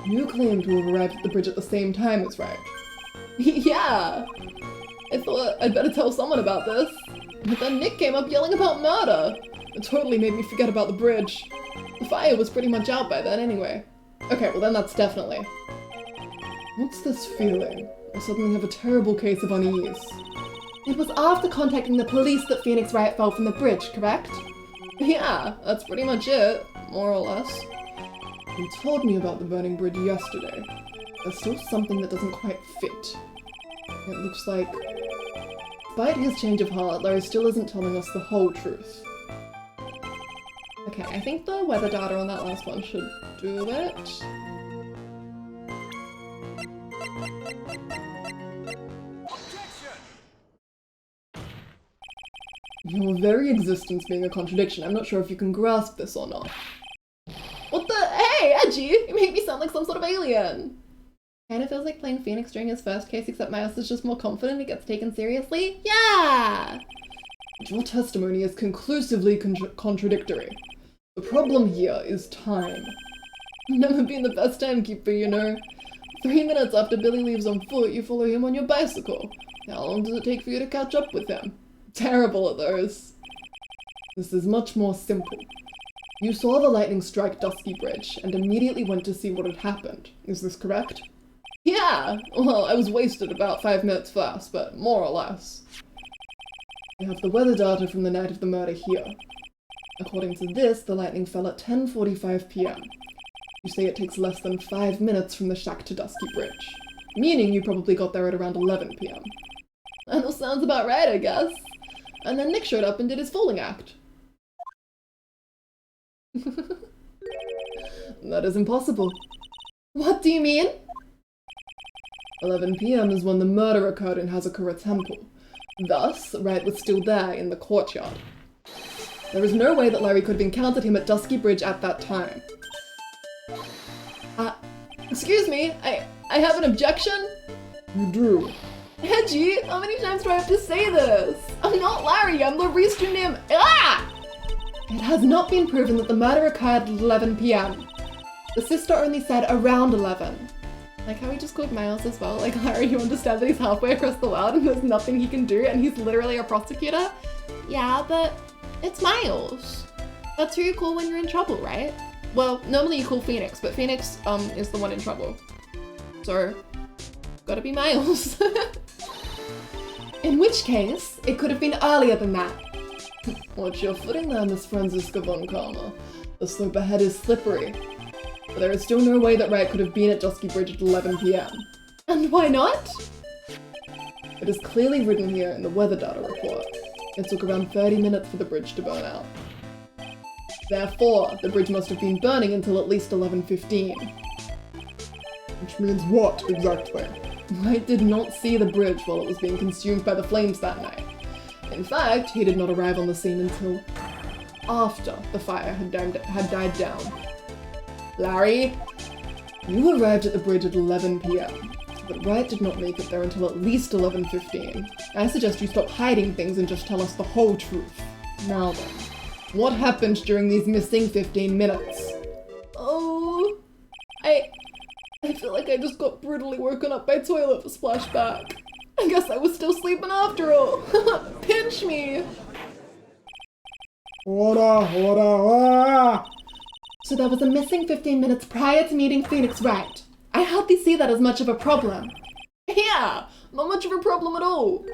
You claim to have arrived at the bridge at the same time as right. Yeah! I thought I'd better tell someone about this. But then Nick came up yelling about murder. It totally made me forget about the bridge. The fire was pretty much out by then anyway. Okay, well then that's definitely. What's this feeling? I suddenly have a terrible case of unease. It was after contacting the police that Phoenix Wright fell from the bridge, correct? Yeah, that's pretty much it, more or less. You told me about the burning bridge yesterday. There's still something that doesn't quite fit. It looks like, despite his change of heart, Larry still isn't telling us the whole truth. Okay, I think the weather data on that last one should do it. Your very existence being a contradiction. I'm not sure if you can grasp this or not. What the? Hey, Edgy! You make me sound like some sort of alien! Kinda feels like playing Phoenix during his first case, except Miles is just more confident he gets taken seriously? Yeah! Your testimony is conclusively contradictory. The problem here is time. I've never been the best timekeeper, you know. 3 minutes after Billy leaves on foot, you follow him on your bicycle. How long does it take for you to catch up with him? Terrible at those. This is much more simple. You saw the lightning strike Dusky Bridge and immediately went to see what had happened. Is this correct? Yeah! Well, I was wasted about 5 minutes first, but more or less. I have the weather data from the night of the murder here. According to this, the lightning fell at 10:45 p.m. You say it takes less than 5 minutes from the shack to Dusky Bridge, meaning you probably got there at around 11 p.m. And that sounds about right, I guess. And then Nick showed up and did his falling act. That is impossible. What do you mean? 11 p.m. is when the murder occurred in Hazakura Temple. Thus, Wright was still there in the courtyard. There is no way that Larry could have encountered him at Dusky Bridge at that time. Excuse me, I have an objection? You do. Hedgie, how many times do I have to say this? I'm not Larry, I'm the restored name. Ah! It has not been proven that the murder occurred at 11 p.m. The sister only said around 11. Like how he just called Miles as well. Like, Larry, you understand that he's halfway across the world and there's nothing he can do and he's literally a prosecutor? Yeah, but it's Miles. That's who you call when you're in trouble, right? Well, normally you call Phoenix, but Phoenix, is the one in trouble. So, gotta be Miles. In which case, it could have been earlier than that. Watch your footing there, Miss Franziska von Karma. The slope ahead is slippery. But there is still no way that Wright could have been at Dusky Bridge at 11 p.m. And why not? It is clearly written here in the weather data report. It took around 30 minutes for the bridge to burn out. Therefore, the bridge must have been burning until at least 11:15. Which means what, exactly? Wright did not see the bridge while it was being consumed by the flames that night. In fact, he did not arrive on the scene until after the fire had died down. Larry, you arrived at the bridge at 11 p.m., but Wright did not make it there until at least 11:15. I suggest you stop hiding things and just tell us the whole truth. Now then. What happened during these missing 15 minutes? Oh, I feel like I just got brutally woken up by toilet splashback. I guess I was still sleeping after all. Pinch me. Order. So there was a missing 15 minutes prior to meeting Phoenix, right? I hardly see that as much of a problem. Yeah, not much of a problem at all.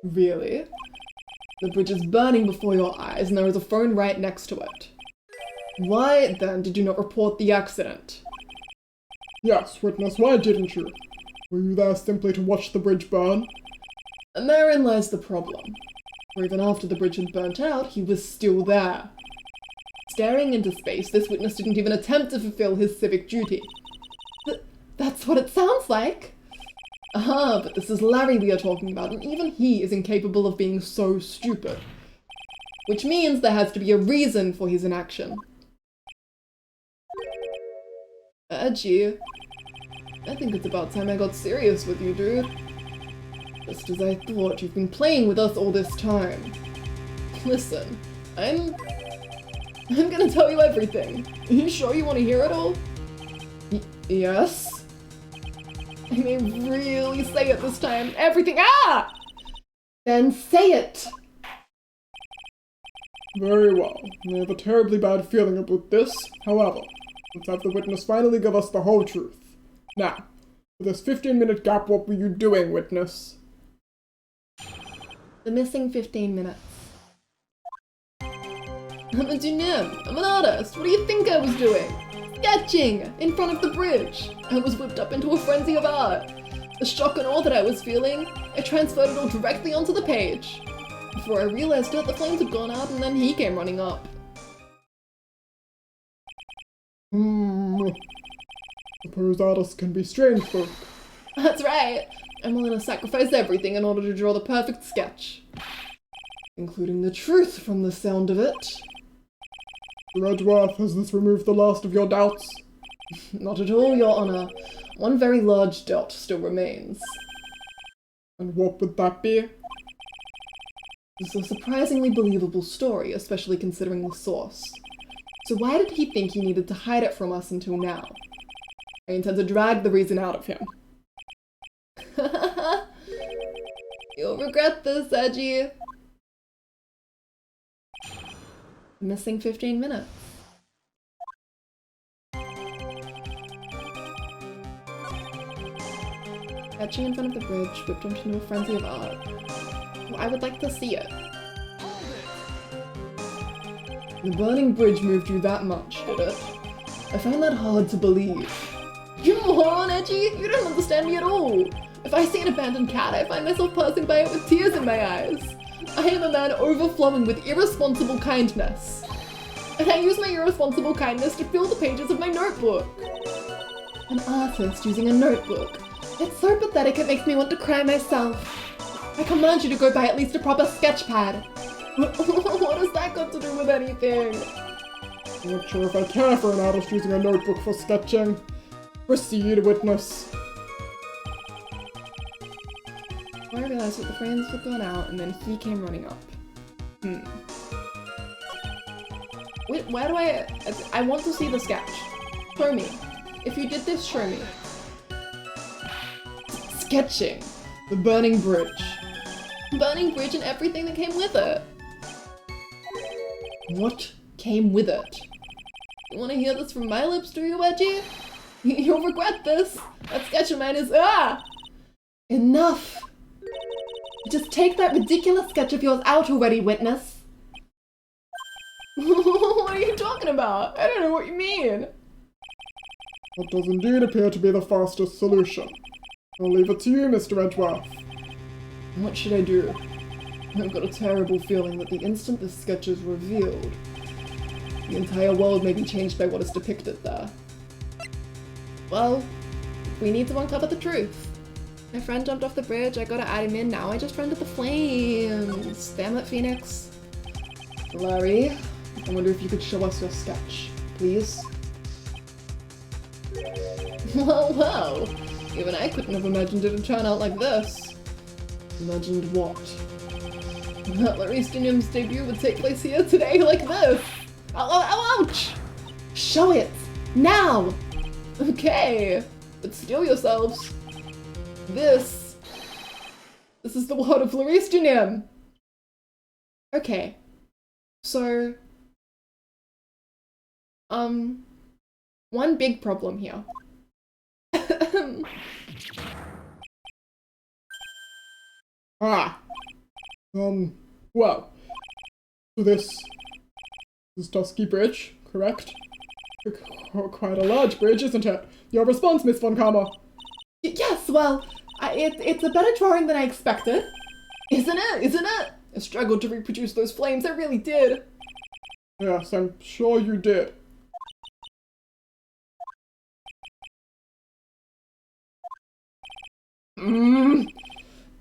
Really? The bridge is burning before your eyes and there is a phone right next to it. Why, then, did you not report the accident? Yes, witness, why didn't you? Were you there simply to watch the bridge burn? And therein lies the problem. For even after the bridge had burnt out, he was still there. Staring into space, this witness didn't even attempt to fulfill his civic duty. That's what it sounds like. But this is Larry we are talking about, and even he is incapable of being so stupid. Which means there has to be a reason for his inaction. Gee, I think it's about time I got serious with you, dude. Just as I thought, you've been playing with us all this time. Listen, I'm gonna tell you everything. Are you sure you want to hear it all? Yes? I may really say it this time. Everything. Ah! Then say it! Very well. I have a terribly bad feeling about this. However, let's have the witness finally give us the whole truth. Now, for this 15-minute gap, what were you doing, witness? The missing 15 minutes. I'm a dunim. I'm an artist. What do you think I was doing? Sketching in front of the bridge. I was whipped up into a frenzy of art. The shock and awe that I was feeling, I transferred it all directly onto the page. Before I realized it, the flames had gone out and then he came running up. Suppose artists can be strange folk. That's right. I'm willing to sacrifice everything in order to draw the perfect sketch. Including the truth from the sound of it. Mr. Edgeworth, has this removed the last of your doubts? Not at all, Your Honor. One very large doubt still remains. And what would that be? It's a surprisingly believable story, especially considering the source. So why did he think he needed to hide it from us until now? I intend to drag the reason out of him. You'll regret this, Edgy. Missing 15 minutes. Sketching in front of the bridge, whipped into a frenzy of art. Well, I would like to see it. The burning bridge moved you that much, did it? I find that hard to believe. You moron, Edgy! You don't understand me at all! If I see an abandoned cat, I find myself passing by it with tears in my eyes. I am a man overflowing with irresponsible kindness. And I use my irresponsible kindness to fill the pages of my notebook. An artist using a notebook. It's so pathetic it makes me want to cry myself. I command you to go buy at least a proper sketch pad. What has that got to do with anything? I'm not sure if I care for an artist using a notebook for sketching. Proceed, witness. I realized that the flames had gone out and then he came running up. Wait, where do I want to see the sketch. Show me. If you did this, show me. Sketching. The burning bridge. Burning bridge and everything that came with it. What came with it? You want to hear this from my lips, do you, Edgy? You'll regret this. That sketch of mine is Enough! Just take that ridiculous sketch of yours out already, witness. What are you talking about? I don't know what you mean. That does indeed appear to be the fastest solution. I'll leave it to you, Mr. Edgeworth. What should I do? I've got a terrible feeling that the instant this sketch is revealed, the entire world may be changed by what is depicted there. Well, we need to uncover the truth. My friend jumped off the bridge, I gotta add him in, now I just ran to the flames. Damn it, Phoenix. Larry, I wonder if you could show us your sketch, please? Well, even I couldn't have imagined it would turn out like this. Imagined what? that Laristinium's debut would take place here today like this. Ouch! Show it! Now! Okay, but steel yourselves. This is the world of Laristinium. Okay, so, one big problem here. Well, so this Dusky Bridge, correct? Quite a large bridge, isn't it? Your response, Miss Von Karma. Yes, well, it's a better drawing than I expected. Isn't it? Isn't it? I struggled to reproduce those flames, I really did. Yes, I'm sure you did.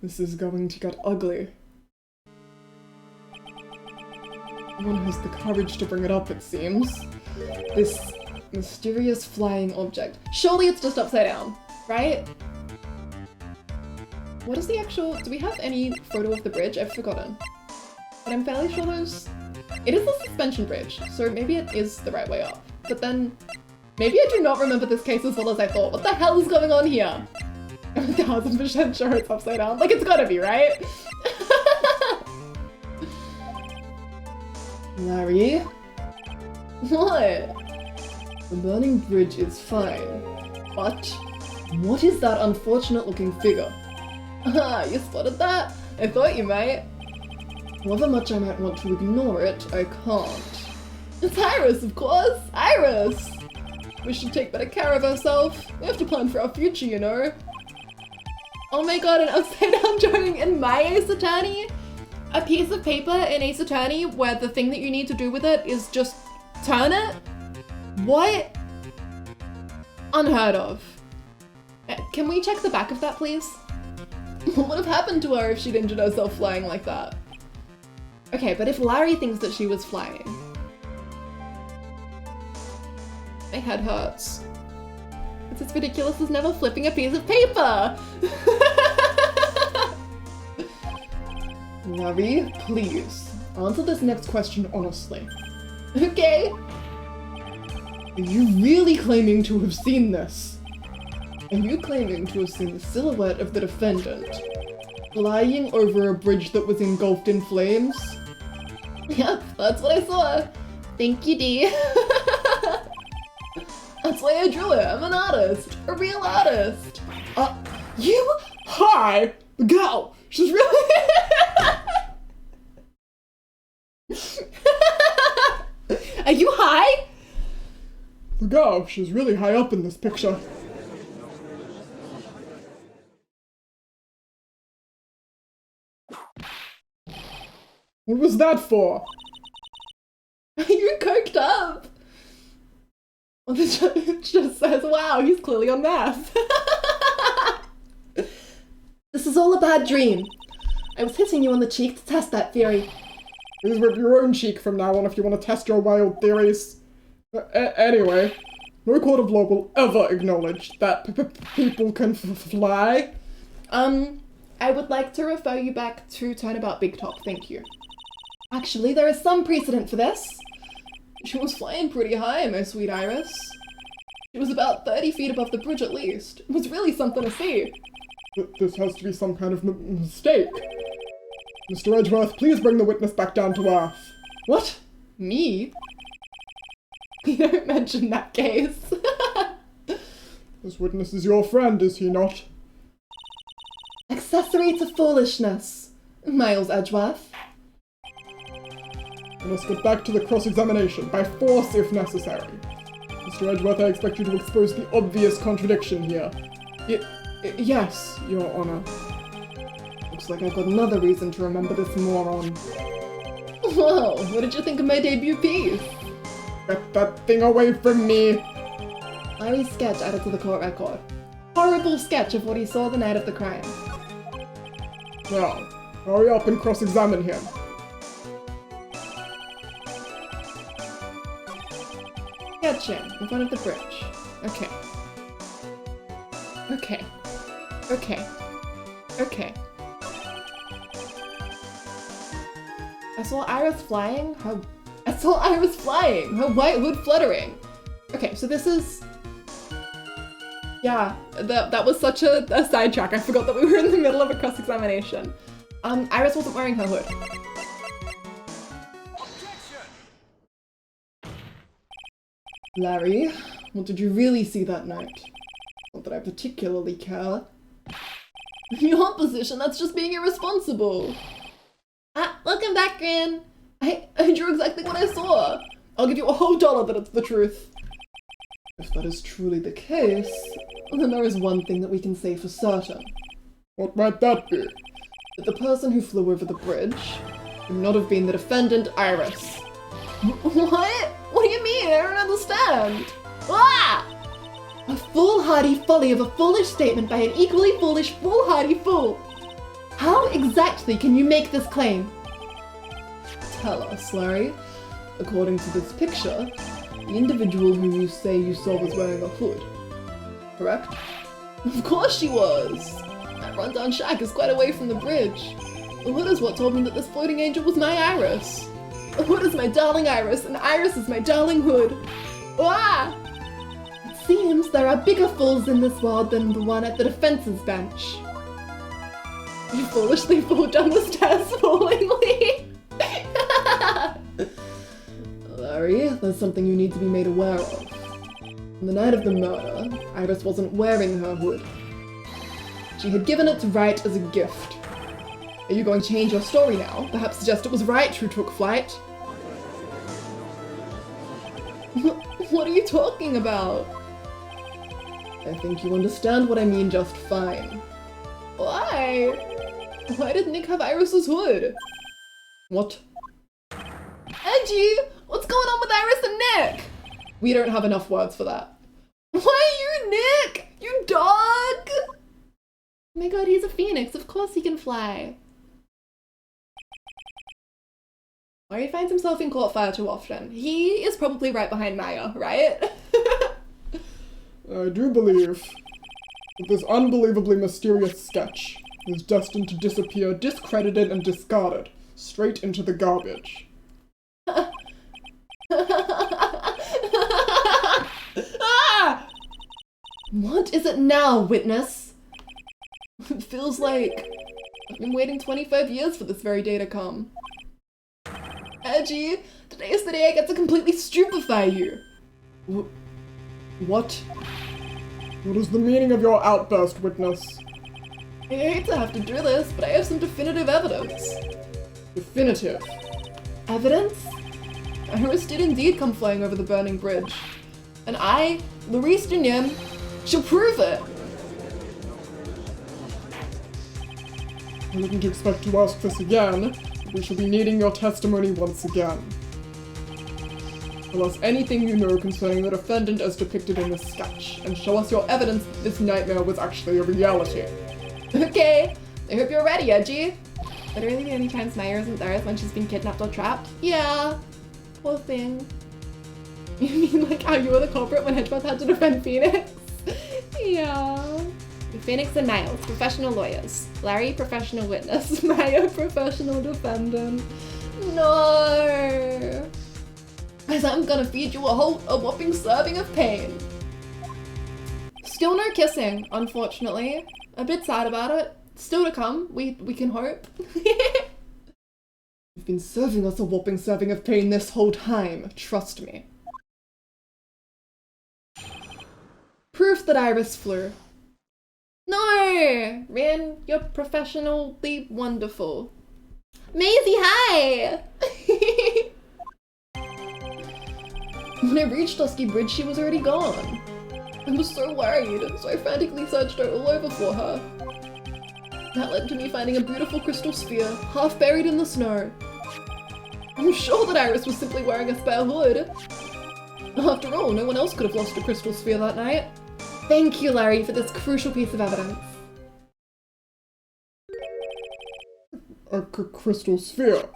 This is going to get ugly. No one has the courage to bring it up, it seems. This mysterious flying object. Surely it's just upside down, right? What is the actual... Do we have any photo of the bridge? I've forgotten. But I'm fairly sure there's... It is a suspension bridge, so maybe it is the right way up. But then... Maybe I do not remember this case as well as I thought. What the hell is going on here? I'm 1000% sure it's upside down. Like, it's gotta be, right? Larry? What? The burning bridge is fine. But what is that unfortunate looking figure? Ah, you spotted that? I thought you might. However much I might want to ignore it, I can't. It's Iris, of course! Iris! We should take better care of ourselves. We have to plan for our future, you know. Oh my god, an upside down drawing in my Ace Attorney? A piece of paper in Ace Attorney where the thing that you need to do with it is just turn it? What? Unheard of. Can we check the back of that, please? What would have happened to her if she'd injured herself flying like that? Okay, but if Larry thinks that she was flying... My head hurts. It's as ridiculous as never flipping a piece of paper! Larry, please, answer this next question honestly. Okay. Are you really claiming to have seen this? Are you claiming to have seen the silhouette of the defendant flying over a bridge that was engulfed in flames? Yep, that's what I saw. Thank you, D. That's why I drew it. I'm an artist. A real artist. You? Hi! Go! She's really... Are you high? The girl, she's really high up in this picture. What was that for? Are you coked up? Well, it just says, wow, he's clearly on meth. This is all a bad dream. I was hitting you on the cheek to test that theory. Please rip your own cheek from now on if you want to test your wild theories. Anyway, no court of law will ever acknowledge that people can fly. I would like to refer you back to Turnabout Big Top, thank you. Actually, there is some precedent for this. She was flying pretty high, my sweet Iris. She was about 30 feet above the bridge at least. It was really something to see. This has to be some kind of mistake. Mr. Edgeworth, please bring the witness back down to earth. What? Me? We don't mention that case. This witness is your friend, is he not? Accessory to foolishness, Miles Edgeworth. Let us get back to the cross-examination, by force if necessary. Mr. Edgeworth, I expect you to expose the obvious contradiction here. Yes, Your Honor. Looks like I've got another reason to remember this moron. Whoa, what did you think of my debut piece? Get that thing away from me! Larry's sketch added to the court record. Horrible sketch of what he saw the night of the crime. Now, hurry up and cross-examine him. Sketch him in front of the bridge. Okay. Okay. Okay. Okay. I saw Iris flying. I saw Iris flying. Her white hood fluttering. Okay, so this is... Yeah, that was such a sidetrack. I forgot that we were in the middle of a cross-examination. Iris wasn't wearing her hood. Larry, what did you really see that night? Not that I particularly care. In your position, that's just being irresponsible. Ah, welcome back, Gran. I drew exactly what I saw. I'll give you a whole $1 that it's the truth. If that is truly the case, then there is one thing that we can say for certain. What might that be? That the person who flew over the bridge would not have been the defendant, Iris. What? What do you mean? I don't understand. Ah! A foolhardy folly of a foolish statement by an equally foolish, foolhardy fool. How exactly can you make this claim? Tell us, Larry. According to this picture, the individual who you say you saw was wearing a hood. Correct? Of course she was. That rundown shack is quite away from the bridge. The hood is what told me that this floating angel was my Iris. The hood is my darling Iris, and Iris is my darling hood. Ah! It seems there are bigger fools in this world than the one at the defense's bench. You foolishly fall down the stairs fallingly. Larry, there's something you need to be made aware of. On the night of the murder, Iris wasn't wearing her hood. She had given it to Wright as a gift. Are you going to change your story now? Perhaps suggest it was Wright who took flight. What are you talking about? I think you understand what I mean just fine. Why? Why did Nick have Iris's hood? What? Edgy! What's going on with Iris and Nick? We don't have enough words for that. Why are you Nick? You dog! Oh my god, he's a phoenix. Of course he can fly. Why he finds himself in court fire too often. He is probably right behind Maya, right? I do believe that this unbelievably mysterious sketch is destined to disappear discredited and discarded straight into the garbage. Ah! What is it now, witness? It feels like I've been waiting 25 years for this very day to come. Edgy, today is the day I get to completely stupefy you. What? What is the meaning of your outburst, witness? I hate to have to do this, but I have some definitive evidence. Definitive. Evidence? Iris did indeed come flying over the burning bridge. And I, Louise Dunyem, shall prove it. I didn't expect to ask this again, but we shall be needing your testimony once again. Tell us anything you know concerning the defendant as depicted in this sketch, and show us your evidence that this nightmare was actually a reality. Okay, I hope you're ready, Edgy. Literally the only times Maya isn't there is when she's been kidnapped or trapped. Yeah, poor thing. You mean like how you were the culprit when Hedgeworth had to defend Phoenix? Yeah. Phoenix and Miles, professional lawyers. Larry, professional witness. Maya, professional defendant. No. As I'm gonna feed you a whopping serving of pain. Still no kissing, unfortunately. A bit sad about it. Still to come, we can hope. You've been serving us a whopping serving of pain this whole time, trust me. Proof that Iris flew. No! Rin, you're professionally wonderful. Maisie, hi! When I reached Dusky Bridge, she was already gone. I was so worried, so I frantically searched all over for her. That led to me finding a beautiful crystal sphere, half buried in the snow. I'm sure that Iris was simply wearing a spare hood. After all, no one else could have lost a crystal sphere that night. Thank you, Larry, for this crucial piece of evidence. A crystal sphere.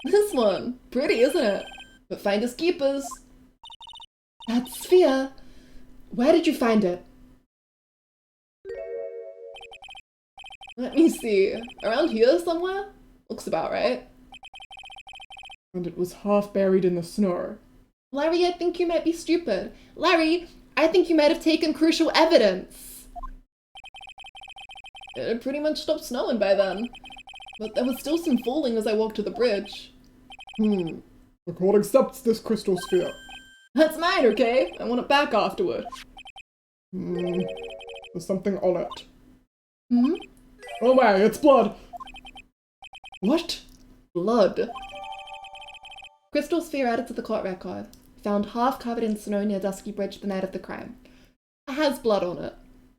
This one. Pretty, isn't it? But finders keepers. That sphere. Where did you find it? Let me see. Around here somewhere? Looks about right. And it was half buried in the snow. Larry, I think you might be stupid. Larry, I think you might have taken crucial evidence. It had pretty much stopped snowing by then. But there was still some falling as I walked to the bridge. The court accepts this crystal sphere. That's mine, okay? I want it back afterward. There's something on it. Hmm? Oh my, it's blood! What? Blood? Crystal sphere added to the court record. Found half covered in snow near Dusky Bridge the night of the crime. It has blood on it.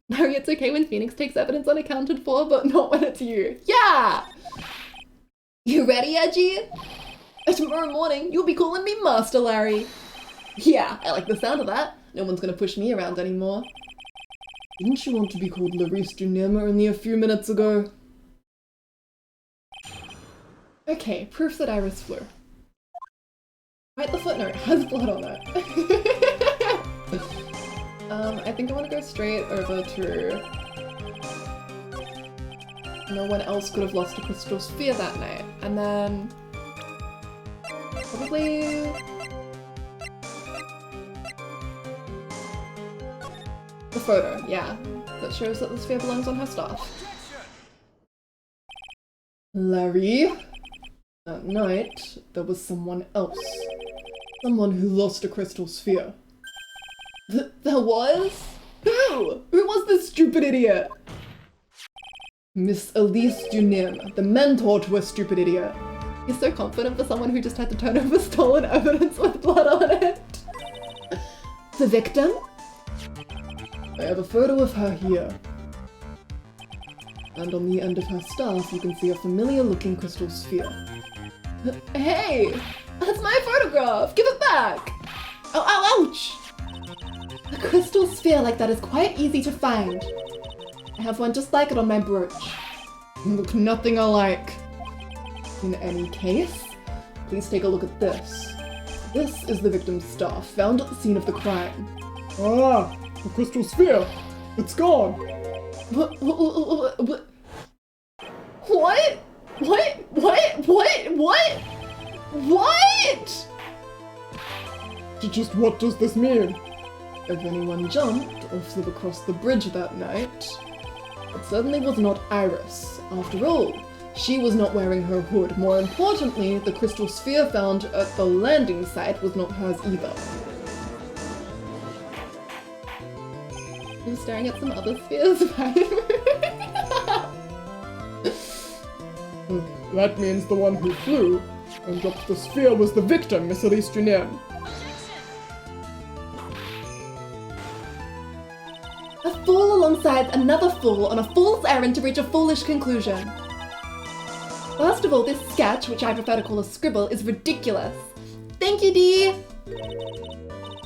Larry, it's okay when Phoenix takes evidence unaccounted for, but not when it's you. Yeah! You ready, Edgy? Tomorrow morning, you'll be calling me Master Larry. Yeah, I like the sound of that. No one's gonna push me around anymore. Didn't you want to be called Larice Junema only a few minutes ago? Okay, proof that Iris flew. Write the footnote, has blood on it. I think I want to go straight over to... No one else could have lost a crystal sphere that night. And then... Probably... The photo, yeah. That shows that the sphere belongs on her staff. Larry? That night, there was someone else. Someone who lost a crystal sphere. There was? Who? Who was this stupid idiot? Miss Elise Dunim, the mentor to a stupid idiot. He's so confident for someone who just had to turn over stolen evidence with blood on it. The victim? I have a photo of her here. And on the end of her staff, you can see a familiar looking crystal sphere. Hey! That's my photograph! Give it back! Oh, ow, ouch! A crystal sphere like that is quite easy to find. I have one just like it on my brooch. Look nothing alike. In any case, please take a look at this. This is the victim's staff, found at the scene of the crime. Ah, the crystal sphere! It's gone! What? What? What? Just what does this mean? If anyone jumped or flew across the bridge that night, it certainly was not Iris. After all, she was not wearing her hood. More importantly, the crystal sphere found at the landing site was not hers either. I'm staring at some other spheres. That means the one who flew and dropped the sphere was the victim, Miss Elise Juniem. A fool alongside another fool on a fool's errand to reach a foolish conclusion. First of all, this sketch, which I prefer to call a scribble, is ridiculous. Thank you, Dee!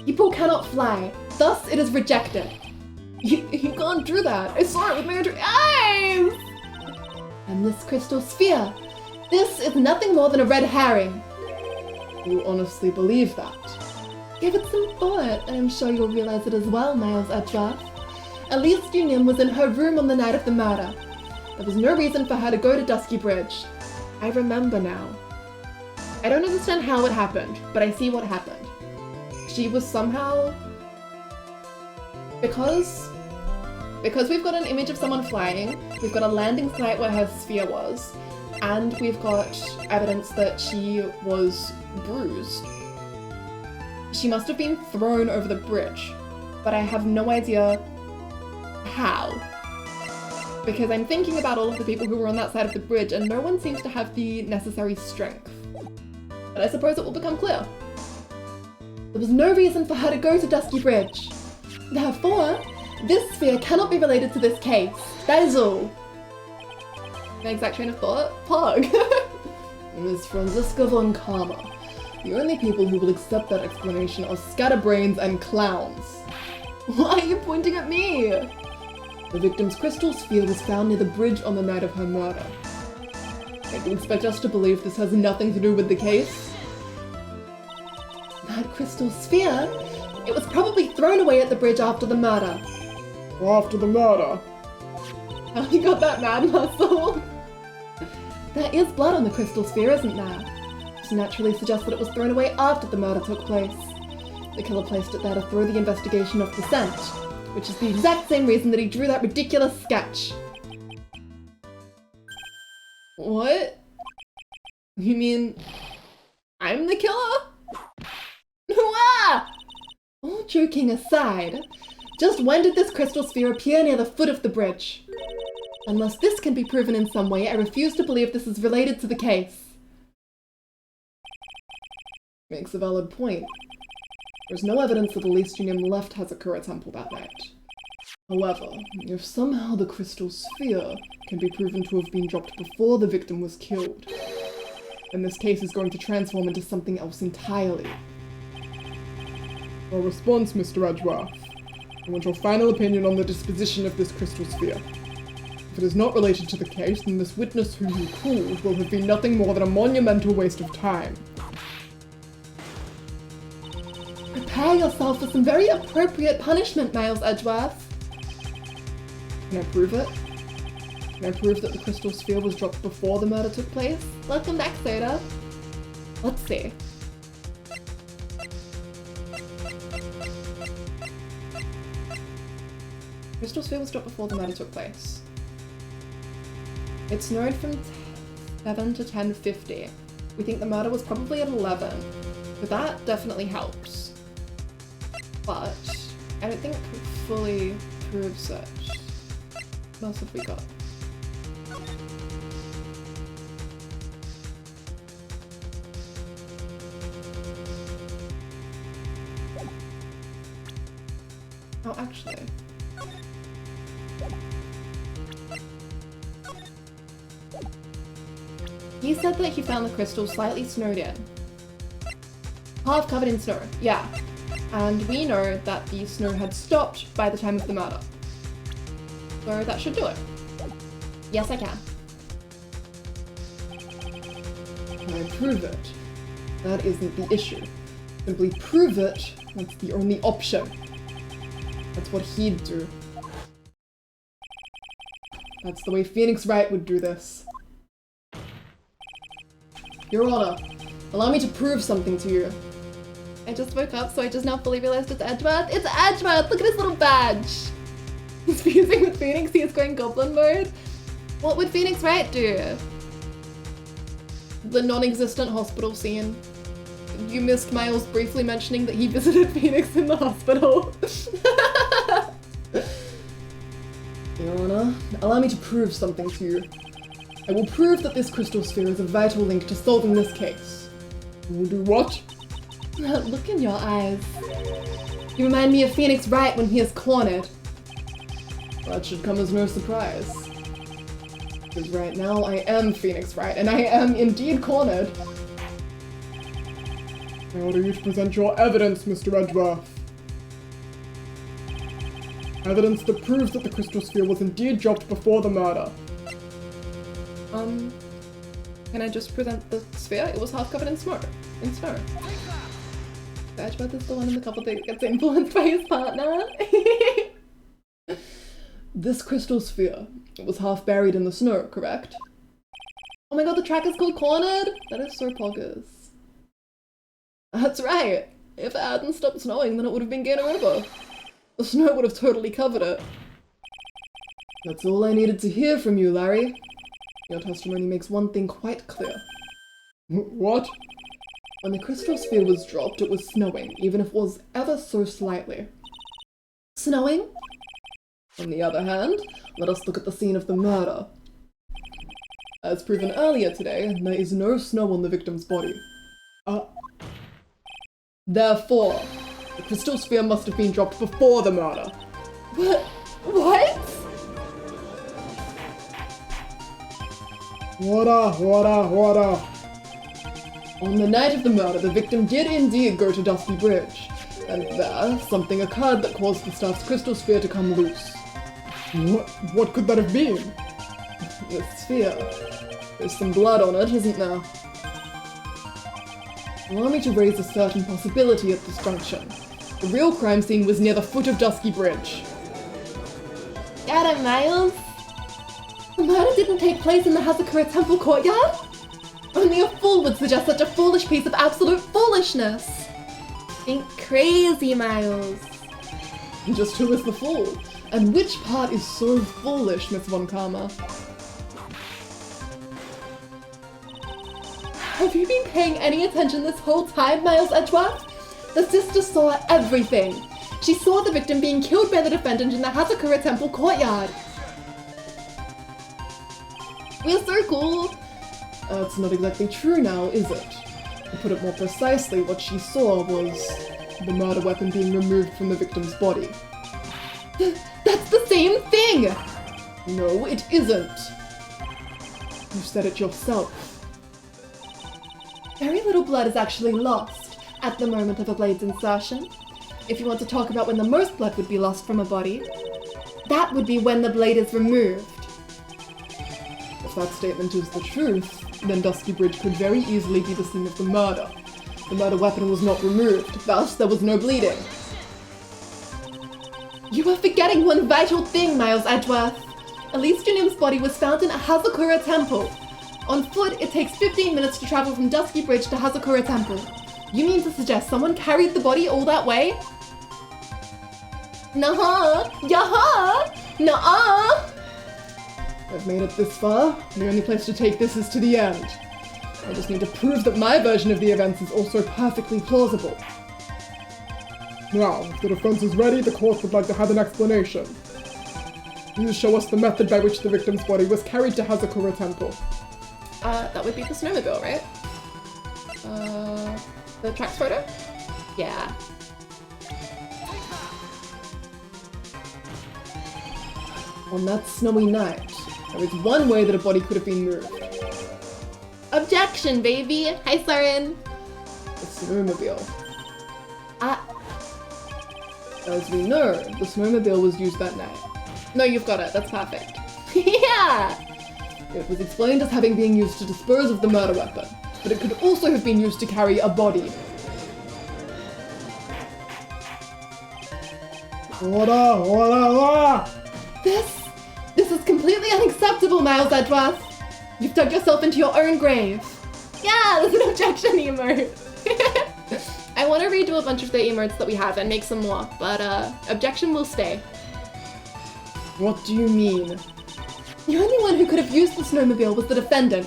People cannot fly, thus it is rejected. You can't do that. I saw it with my own eyes! And this crystal sphere, this is nothing more than a red herring. You honestly believe that? Give it some thought, and I'm sure you'll realize it as well, Miles Edgeworth. Elise Dunim was in her room on the night of the murder. There was no reason for her to go to Dusky Bridge. I remember now. I don't understand how it happened, but I see what happened. She was somehow... Because we've got an image of someone flying, we've got a landing site where her sphere was, and we've got evidence that she was bruised. She must have been thrown over the bridge, but I have no idea how. Because I'm thinking about all of the people who were on that side of the bridge, and no one seems to have the necessary strength. But I suppose it will become clear. There was no reason for her to go to Dusky Bridge. Therefore, this sphere cannot be related to this case. That is all. My exact train of thought? Pog. Miss Franziska von Karma. The only people who will accept that explanation are scatterbrains and clowns. Why are you pointing at me? The victim's crystal sphere was found near the bridge on the night of her murder. And you expect us to believe this has nothing to do with the case? That crystal sphere? It was probably thrown away at the bridge after the murder. After the murder? Oh, you got that mad muscle? There is blood on the crystal sphere, isn't there? This naturally suggests that it was thrown away after the murder took place. The killer placed it there to throw the investigation off the scent, which is the exact same reason that he drew that ridiculous sketch. What? You mean I'm the killer? Wah! All joking aside, just when did this crystal sphere appear near the foot of the bridge? Unless this can be proven in some way, I refuse to believe this is related to the case. Makes a valid point. There's no evidence that Elise Unium left Hazakura Temple that night. However, if somehow the crystal sphere can be proven to have been dropped before the victim was killed, then this case is going to transform into something else entirely. Your response, Mr. Edgeworth. I want your final opinion on the disposition of this crystal sphere. If it is not related to the case, then this witness whom you called will have been nothing more than a monumental waste of time. Prepare yourself for some very appropriate punishment, Miles Edgeworth. Can I prove it? Can I prove that the crystal sphere was dropped before the murder took place? Welcome back, Soda. Let's see. Crystal sphere was dropped before the murder took place. It snowed from 7 to 10:50. We think the murder was probably at 11. So that definitely helps. But I don't think it fully proves it. What else have we got? Oh, actually. He said that he found the crystal slightly snowed in. Half covered in snow, yeah. And we know that the snow had stopped by the time of the murder. So that should do it. Yes, I can. Can I prove it? That isn't the issue. Simply prove it, that's the only option. That's what he'd do. That's the way Phoenix Wright would do this. Your Honor, allow me to prove something to you. I just woke up, so I just now fully realized it's Edgeworth. It's Edgeworth! Look at his little badge! He's fusing with Phoenix, he is going goblin mode. What would Phoenix Wright do? The non-existent hospital scene. You missed Miles briefly mentioning that he visited Phoenix in the hospital. Your Honor, allow me to prove something to you. I will prove that this crystal sphere is a vital link to solving this case. You will do what? That look in your eyes. You remind me of Phoenix Wright when he is cornered. That should come as no surprise. Because right now I am Phoenix Wright, and I am indeed cornered. I order you to present your evidence, Mr. Edgeworth. Evidence that proves that the crystal sphere was indeed dropped before the murder. Can I just present the sphere? It was half covered in snow. Edgeworth is the one in the couple that gets influenced by his partner. This crystal sphere, it was half buried in the snow, correct? Oh my god, the track is called Cornered? That is so poggers. That's right. If it hadn't stopped snowing, then it would have been game over. The snow would have totally covered it. That's all I needed to hear from you, Larry. Your testimony makes one thing quite clear. What? When the crystal sphere was dropped, it was snowing, even if it was ever so slightly. Snowing? On the other hand, let us look at the scene of the murder. As proven earlier today, there is no snow on the victim's body. Therefore, the crystal sphere must have been dropped before the murder. What? Order. On the night of the murder, the victim did indeed go to Dusty Bridge, and there, something occurred that caused the staff's crystal sphere to come loose. What could that have been? The sphere. There's some blood on it, isn't there? Allow me to raise a certain possibility at this junction. The real crime scene was near the foot of Dusky Bridge. Got him, Miles. The murder didn't take place in the Hazakura Temple courtyard? Only a fool would suggest such a foolish piece of absolute foolishness. Think crazy, Miles. And just who is the fool? And which part is so foolish, Miss Von Karma? Have you been paying any attention this whole time, Miles Edgeworth? The sister saw everything. She saw the victim being killed by the defendant in the Hazakura Temple courtyard. We're so cool. That's not exactly true now, is it? To put it more precisely, what she saw was the murder weapon being removed from the victim's body. That's the same thing! No, it isn't. You said it yourself. Very little blood is actually lost at the moment of a blade's insertion. If you want to talk about when the most blood would be lost from a body, that would be when the blade is removed. If that statement is the truth, then Dusky Bridge could very easily be the scene of the murder. The murder weapon was not removed, thus there was no bleeding. You are forgetting one vital thing, Miles Edgeworth. Elise Junim's body was found in a Hazakura Temple. On foot, it takes 15 minutes to travel from Dusky Bridge to Hazakura Temple. You mean to suggest someone carried the body all that way? Nah-ha! Yaha! Nuh-uh! I've made it this far. The only place to take this is to the end. I just need to prove that my version of the events is also perfectly plausible. Now, if the defense is ready, the court would like to have an explanation. Please show us the method by which the victim's body was carried to Hazakura Temple. That would be the snowmobile, right? The tracks photo? Yeah. On that snowy night, there is one way that a body could have been moved. Objection, baby! Hi, Saren! The snowmobile. Ah. As we know, the snowmobile was used that night. No, you've got it. That's perfect. Yeah! It was explained as having been used to dispose of the murder weapon, but it could also have been used to carry a body. Order! This is completely unacceptable, Miles Edgeworth. You've dug yourself into your own grave. Yeah, there's an objection emote. I want to redo a bunch of the emotes that we have and make some more, but objection will stay. What do you mean? The only one who could have used the snowmobile was the defendant.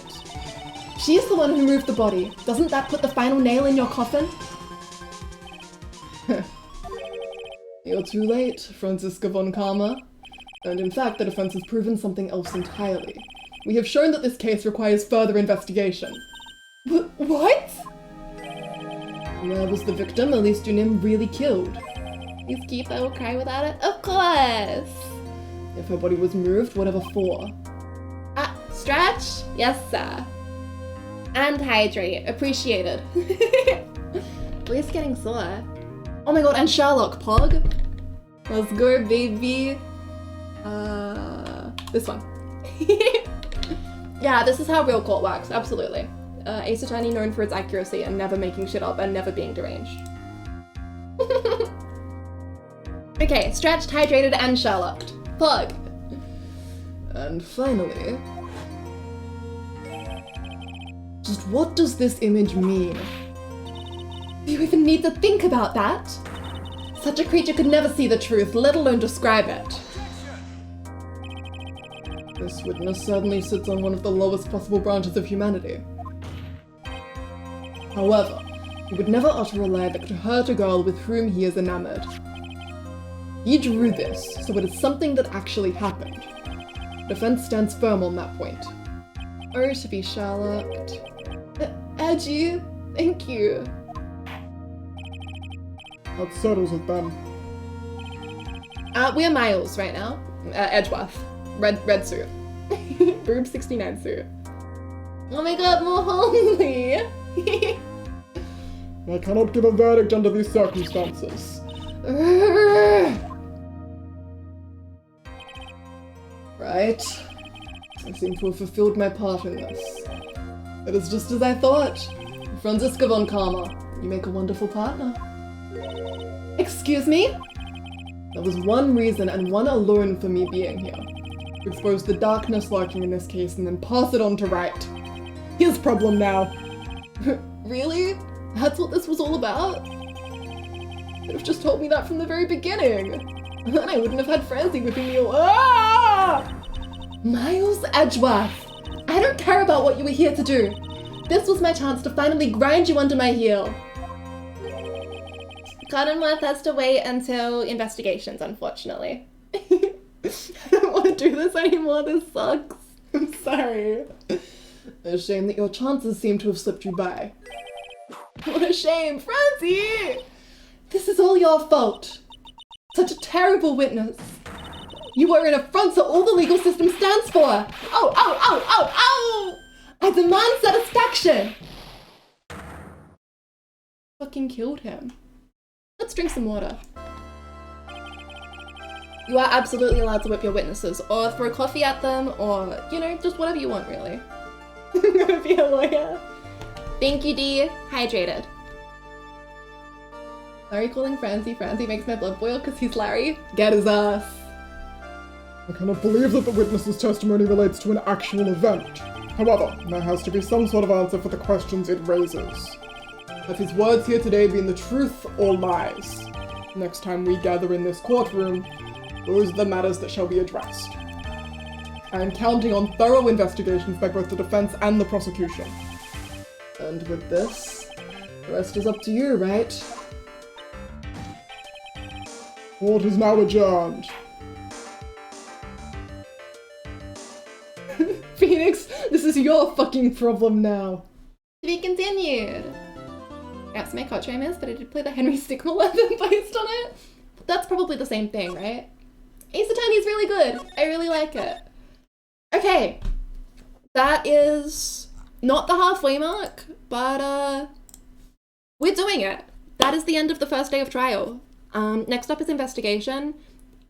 She's the one who moved the body. Doesn't that put the final nail in your coffin? You're too late, Franziska von Karma. And in fact, the defense has proven something else entirely. We have shown that this case requires further investigation. What? Where was the victim Elise Junim really killed? Is Keith I will cry without it? Of course! If her body was moved, whatever for? Stretch? Yes, sir. And hydrate. Appreciated. Please getting sore. Oh my god, and Sherlock, Pog. Let's go, baby. This one. Yeah, this is how real court works, absolutely. Ace Attorney known for its accuracy and never making shit up and never being deranged. Okay, stretched, hydrated, and Sherlocked. Plug. And finally... just what does this image mean? Do you even need to think about that? Such a creature could never see the truth, let alone describe it. This witness certainly sits on one of the lowest possible branches of humanity. However, he would never utter a lie that could hurt a girl with whom he is enamored. He drew this, so it is something that actually happened. Defense stands firm on that point. Oh, to be Sherlocked. Edgy, thank you. That settles it then. We're Miles right now. Edgeworth. Red suit. Boob 69 suit. Oh my god, more homely! I cannot give a verdict under these circumstances. Right. I seem to have fulfilled my part in this. It is just as I thought. Franziska von Karma, you make a wonderful partner. Excuse me? There was one reason and one alone for me being here. To expose the darkness lurking in this case and then pass it on to right. his problem now. Really? That's what this was all about? Could have just told me that from the very beginning. Then I wouldn't have had Francie whipping me all. Ah! Miles Edgeworth, I don't care about what you were here to do. This was my chance to finally grind you under my heel. Cottonworth has to wait until investigations, unfortunately. I don't want to do this anymore, this sucks. I'm sorry. A shame that your chances seem to have slipped you by. What a shame, Francie! This is all your fault. Such a terrible witness. You are an affront to all the legal system stands for. Ow, ow, ow, ow, ow! I demand satisfaction. Fucking killed him. Let's drink some water. You are absolutely allowed to whip your witnesses, or throw coffee at them, or, you know, just whatever you want, really. I'm gonna be a lawyer. Thank you, D. Hydrated. Larry calling Francie. Francie makes my blood boil because he's Larry. Get his ass. I cannot believe that the witness's testimony relates to an actual event. However, there has to be some sort of answer for the questions it raises. Have his words here today been the truth or lies? Next time we gather in this courtroom, those are the matters that shall be addressed. I am counting on thorough investigations by both the defense and the prosecution. And with this, the rest is up to you, right? Court is now adjourned. Phoenix, this is your fucking problem now. To be continued. That's my culture I missed, but I did play the Henry Stickmill weapon based on it. That's probably the same thing, right? Ace Attorney's really good. I really like it. Okay. That is not the halfway mark, but we're doing it. That is the end of the first day of trial. Next up is investigation.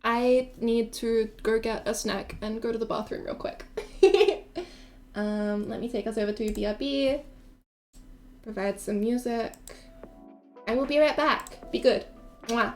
I need to go get a snack and go to the bathroom real quick. Let me take us over to BRB. Provide some music. I will be right back. Be good. Mwah.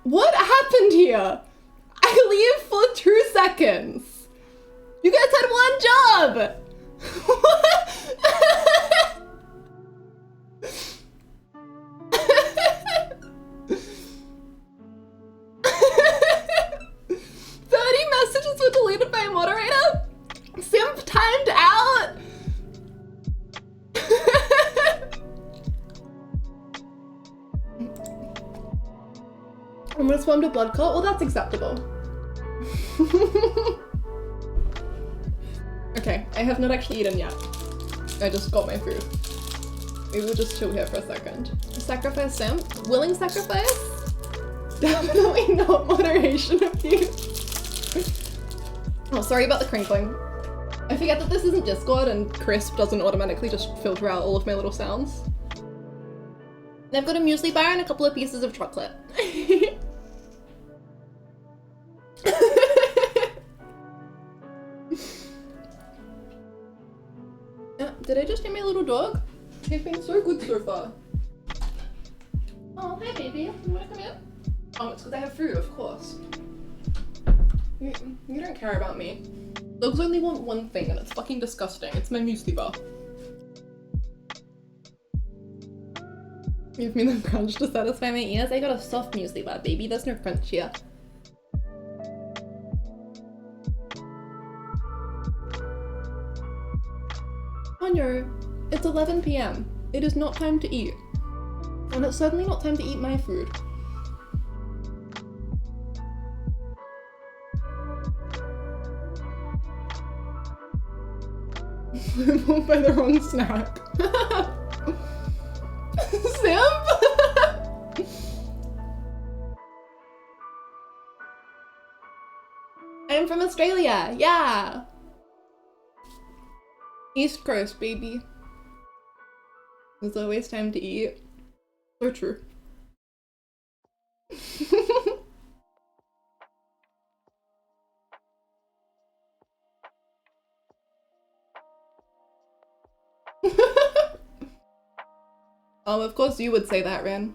What happened here? I leave for 2 seconds. You guys had one job. What? 30 messages were deleted I'm gonna swim to blood clot. Well, that's acceptable. Okay, I have not actually eaten yet. I just got my food. We will just chill here for a second. Sacrifice Sam? Willing sacrifice? Definitely not moderation abuse. Oh, sorry about the crinkling. I forget that this isn't Discord and Crisp doesn't automatically just filter out all of my little sounds. And I've got a muesli bar and a couple of pieces of chocolate. Yeah, did I just hear my little dog? He's been so good so far. Oh, hi baby. You wanna come in? Oh, it's because I have food, of course. You don't care about me. Dogs only want one thing and it's fucking disgusting. It's my muesli bar. Give me the crunch to satisfy my ears. I got a soft muesli bar, baby. There's no crunch here. Oh no, it's 11 PM. It is not time to eat. And it's certainly not time to eat my food. Won't buy the wrong snack. Simp? I'm from Australia, yeah. East Coast, baby. There's always time to eat. So true. Of course you would say that, Ren.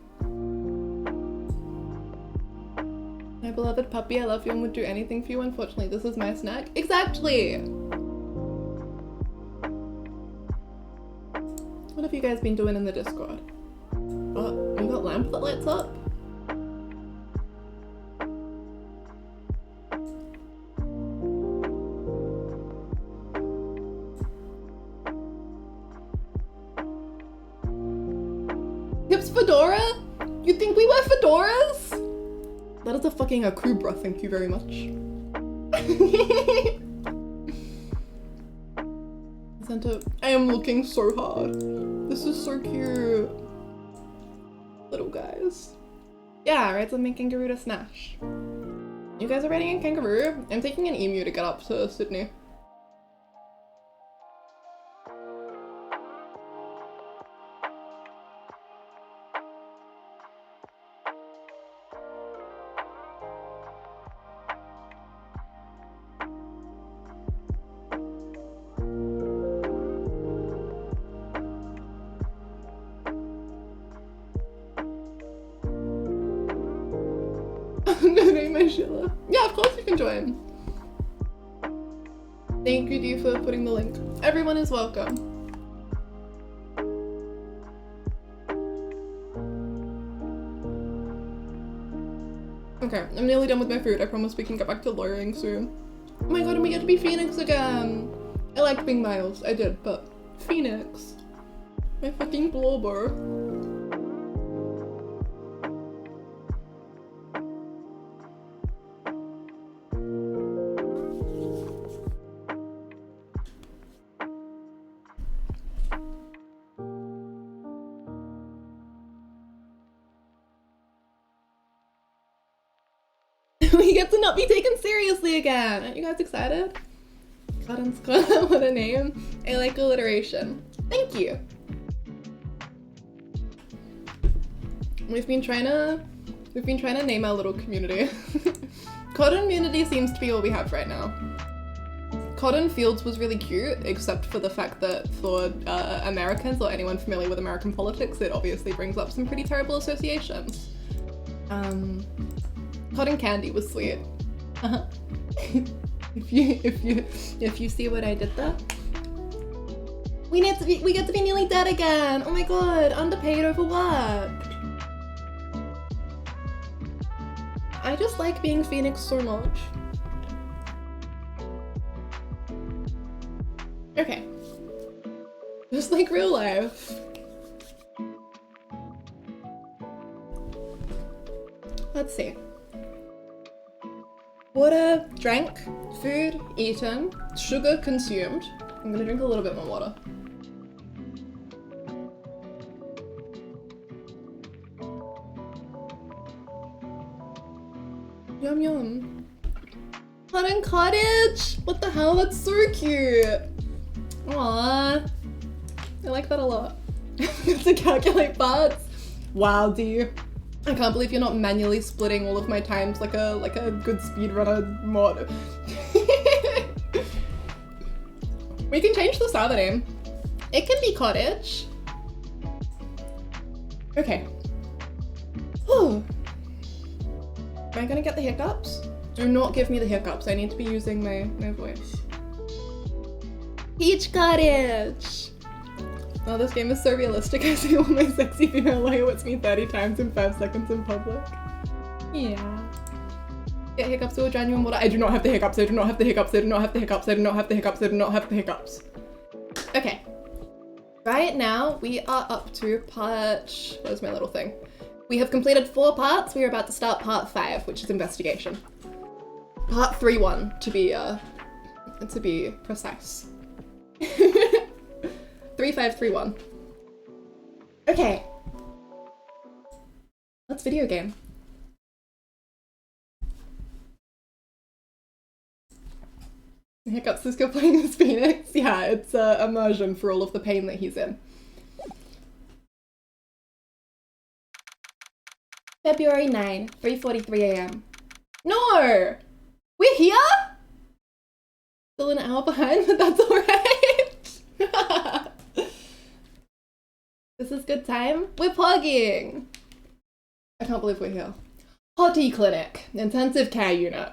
My beloved puppy, I love you and would do anything for you. Unfortunately, this is my snack. Exactly! What have you guys been doing in the Discord? Oh, you got lamp that lights up? Hips fedora? You think we wear fedoras? That is a fucking akubra, thank you very much. Santa, I am looking so hard. This is so cute. Little guys. Yeah, right, so I'm making kangaroo to snash. You guys are riding a kangaroo? I'm taking an emu to get up to Sydney. Yeah, of course you can join. Thank you, Dee, for putting the link. Everyone is welcome. Okay, I'm nearly done with my food. I promise we can get back to lawyering soon. Oh my god, and we get to be Phoenix again. I liked being Miles, I did, but Phoenix. My fucking blobber. We get to not be taken seriously again. Aren't you guys excited? God and Scott, what a name. I like alliteration. Thank you. We've been trying to name our little community. Cotton Community seems to be all we have right now. Cotton Fields was really cute, except for the fact that for Americans or anyone familiar with American politics, it obviously brings up some pretty terrible associations. Cotton Candy was sweet. If you see what I did there. We get to be nearly dead again. Oh my god, underpaid over what? I just like being Phoenix so much. Okay. Just like real life. Let's see. Water drank, food eaten, sugar consumed. I'm gonna drink a little bit more water. Yum yum. Pudding cottage! What the hell? That's so cute! Aww. I like that a lot. To calculate parts. Wow, D. I can't believe you're not manually splitting all of my times like a good speedrunner mod. We can change the server name. It can be cottage. Okay. Whew. Am I gonna get the hiccups? Do not give me the hiccups. I need to be using my voice. Peach cottage! Oh, this game is so realistic. I see all my sexy female lawyer what's me 30 times in 5 seconds in public. Yeah. Get hiccups or genuine water. I do not have the hiccups. I do not have the hiccups. I do not have the hiccups. I do not have the hiccups. I do not have the hiccups. Okay. Right now, we are up to part... Where's my little thing? We have completed 4 parts. We are about to start part 5, which is investigation. Part 3-1, to be precise. 3-5-3-1. Okay. Let's video game. Hiccups is still playing as Phoenix. Yeah, it's immersion for all of the pain that he's in. February 9, 3:43 AM. No! We're here? Still an hour behind, but that's alright. This is good time. We're pogging. I can't believe we're here. Potty clinic, intensive care unit.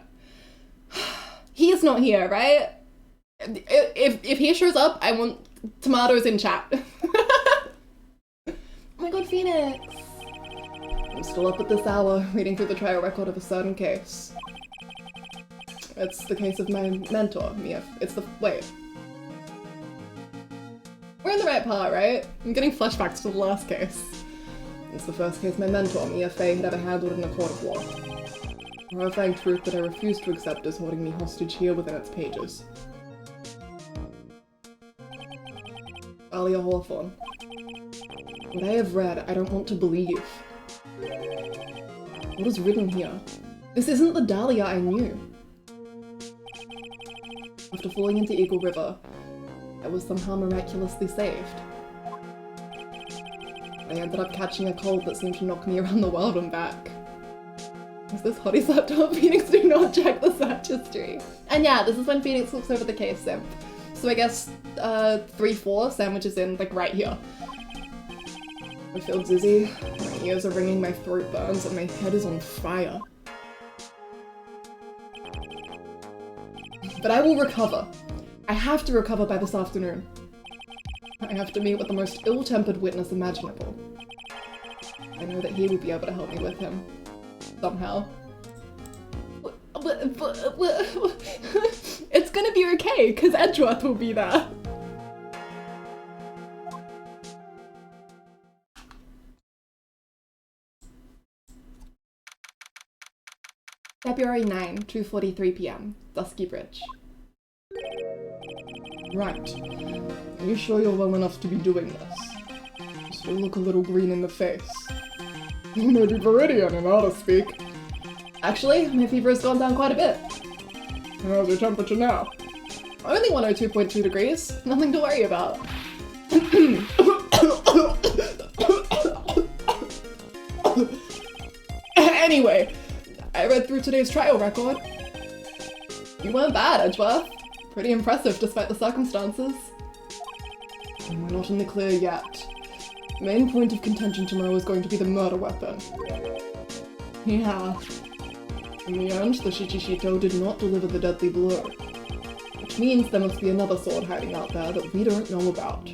He's not here, right? If he shows up, I want tomatoes in chat. Oh my god, Phoenix. I'm still up at this hour, reading through the trial record of a certain case. It's the case of my mentor, Mia. It's the- wait. We're in the right part, right? I'm getting flashbacks to the last case. It's the first case my mentor, Mia Fey, had ever handled in a court of law. A horrifying truth that I refuse to accept is holding me hostage here within its pages. Alia Hawthorne. What I have read, I don't want to believe. What is written here? This isn't the Dahlia I knew. After falling into Eagle River, I was somehow miraculously saved. I ended up catching a cold that seemed to knock me around the world and back. Is this Hottie's laptop? Phoenix, do not check the search history. And yeah, this is when Phoenix looks over the case simp. So I guess 3-4 sandwiches in, like right here. I feel dizzy, my ears are ringing, my throat burns, and my head is on fire. But I will recover. I have to recover by this afternoon. I have to meet with the most ill-tempered witness imaginable. I know that he will be able to help me with him. Somehow. It's gonna be okay, because Edgeworth will be there. February 9, 2:43 PM, Dusky Bridge. Right. Are you sure you're well enough to be doing this? You still look a little green in the face. Maybe Viridian in ought to speak. Actually, my fever has gone down quite a bit. How's your temperature now? Only 102.2 degrees. Nothing to worry about. Anyway, I read through today's trial record. You weren't bad, Edgeworth. Pretty impressive despite the circumstances. And we're not in the clear yet. Main point of contention tomorrow is going to be the murder weapon. Yeah. In the end, the Shichishito did not deliver the deadly blow. Which means there must be another sword hiding out there that we don't know about.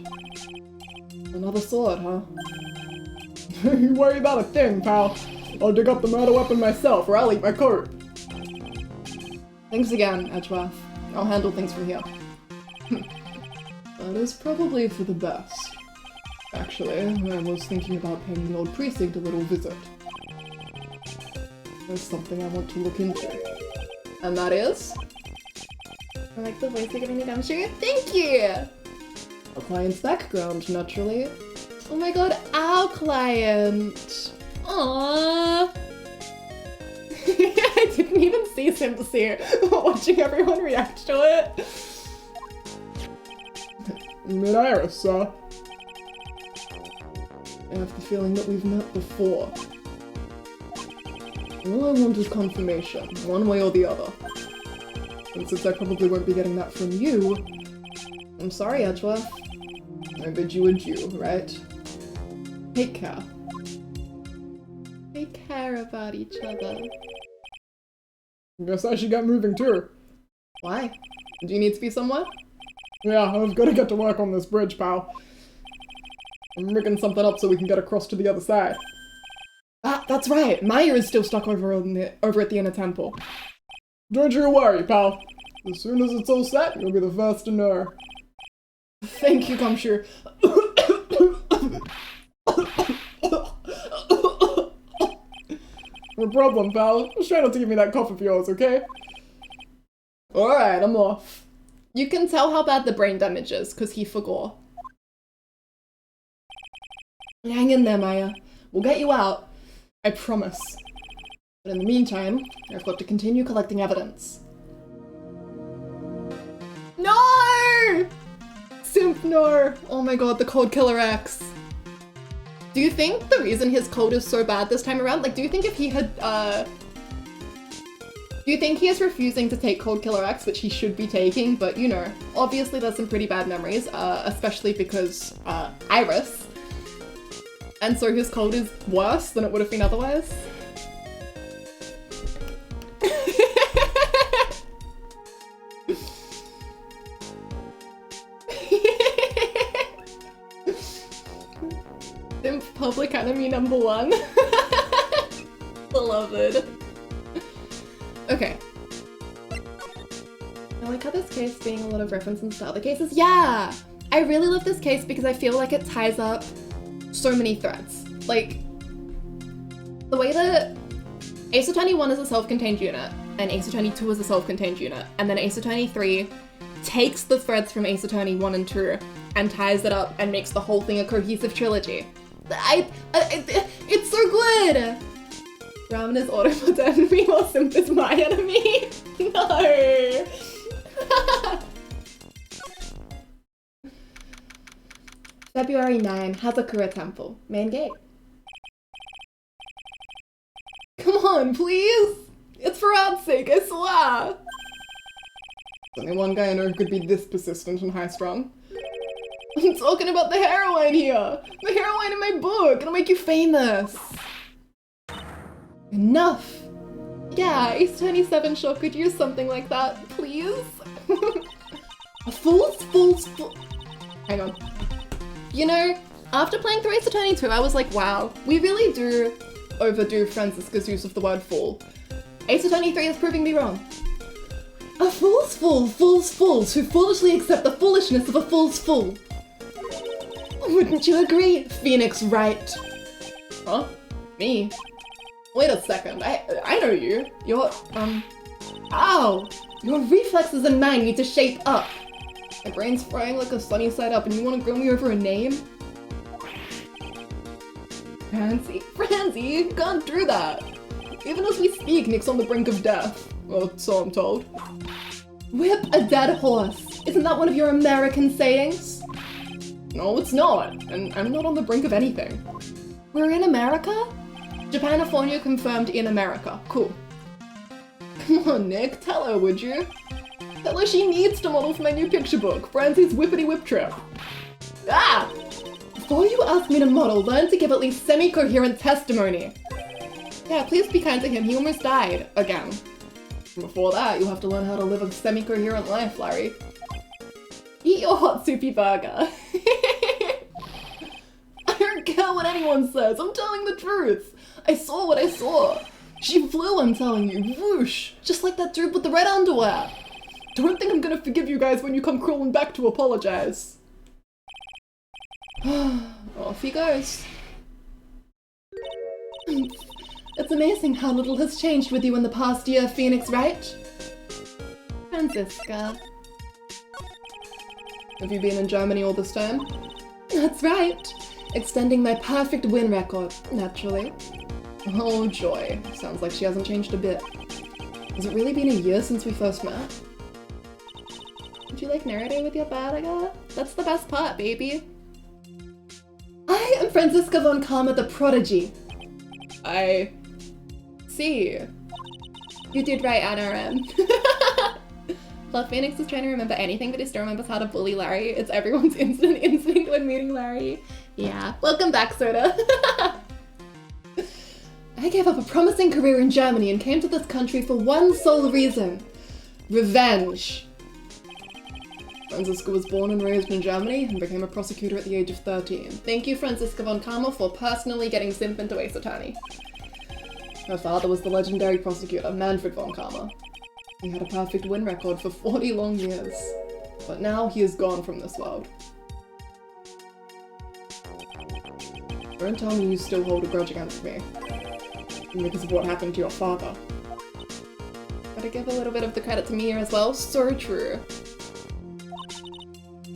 Another sword, huh? You worry about a thing, pal. I'll dig up the murder weapon myself, or I'll eat my coat. Thanks again, Edgeworth. I'll handle things from here. That is probably for the best. Actually, I was thinking about paying the old precinct a little visit. There's something I want to look into. And that is? I like the voice you're giving me, Gumshoe. Thank you! Our client's background, naturally. Oh my god, our client! Aww! I didn't even see Sympathy watching everyone react to it. Mid-Iris, sir. I have the feeling that we've met before. All I want is confirmation, one way or the other. And since I probably won't be getting that from you, I'm sorry, Edgeworth. I bid you adieu, right? Take care. They care about each other. Guess I should get moving too. Why? Do you need to be somewhere? Yeah, I've got to get to work on this bridge, pal. I'm rigging something up so we can get across to the other side. Ah, that's right! Maya is still stuck over at the inner temple. Don't you worry, pal. As soon as it's all set, you'll be the first to know. Thank you, Gumshoe. No problem, pal. Just try not to give me that cough of yours, okay? Alright, I'm off. You can tell how bad the brain damage is, because he forgot. Hang in there, Maya. We'll get you out. I promise. But in the meantime, I've got to continue collecting evidence. No! Simp, no! Oh my god, the Cold Killer X. Do you think the reason his code is so bad this time around, like, do you think if he had, do you think he is refusing to take Cold Killer X, which he should be taking, but you know, obviously there's some pretty bad memories, especially because, Iris. And so his code is worse than it would have been otherwise. Simp public enemy number 1. Beloved. Okay. I like how this case being a lot of references to other cases. Yeah! I really love this case because I feel like it ties up so many threads. Like, the way that Ace Attorney 1 is a self-contained unit, and Ace Attorney 2 is a self-contained unit, and then Ace Attorney 3 takes the threads from Ace Attorney 1 and 2 and ties it up and makes the whole thing a cohesive trilogy. It's so good! Ramen is auto for enemy while Simp is my enemy? No! February 9, Hazakura Temple, main gate. Come on, please! It's for God's sake, I swear! There's only one guy I know who could be this persistent and high-strung. I'm talking about the heroine here! The heroine in my book! It'll make you famous! Enough! Yeah, Ace 27 sure could use something like that, please? A fool's. Hang on. You know, after playing through Ace Attorney 2, I was like, wow, we really do overdo Franziska's use of the word fool. Ace Attorney 3 is proving me wrong. A fool's fool fools fools who foolishly accept the foolishness of a fool's fool. Wouldn't you agree, Phoenix Wright? Huh? Me? Wait a second, I know you. You're, ow! Your reflexes and mine need to shape up. My brain's frying like a sunny side up and you want to grill me over a name? Francie, you can't do that. Even as we speak, Nick's on the brink of death. Well, so I'm told. Whip a dead horse. Isn't that one of your American sayings? No, it's not. And I'm not on the brink of anything. We're in America? Japanifornia confirmed in America. Cool. Come on, Nick, tell her, would you? Tell her she needs to model for my new picture book, Francie's Whippity Whip Trip. Ah! Before you ask me to model, learn to give at least semi-coherent testimony. Yeah, please be kind to him, he almost died. Again. Before that, you'll have to learn how to live a semi-coherent life, Larry. Eat your hot soupy burger. I don't care what anyone says, I'm telling the truth. I saw what I saw. She flew, I'm telling you, whoosh, just like that dude with the red underwear. Don't think I'm gonna forgive you guys when you come crawling back to apologize. Off he goes. It's amazing how little has changed with you in the past year, Phoenix, right? Franziska. Have you been in Germany all this time? That's right. Extending my perfect win record, naturally. Oh joy, sounds like she hasn't changed a bit. Has it really been a year since we first met? Would you like narrating with your Badaga? That's the best part, baby. I am Franziska von Karma the Prodigy. I see. You did right, NRM. Love Phoenix is trying to remember anything, but he still remembers how to bully Larry. It's everyone's instant instinct when meeting Larry. Yeah. Welcome back, Soda. I gave up a promising career in Germany and came to this country for one sole reason. Revenge. Franziska was born and raised in Germany and became a prosecutor at the age of 13. Thank you, Franziska von Karma, for personally getting Simp into Ace Attorney. Her father was the legendary prosecutor, Manfred von Karma. He had a perfect win record for 40 long years. But now he is gone from this world. Don't tell me you still hold a grudge against me. Because of what happened to your father. Gotta give a little bit of the credit to Mia as well. So true.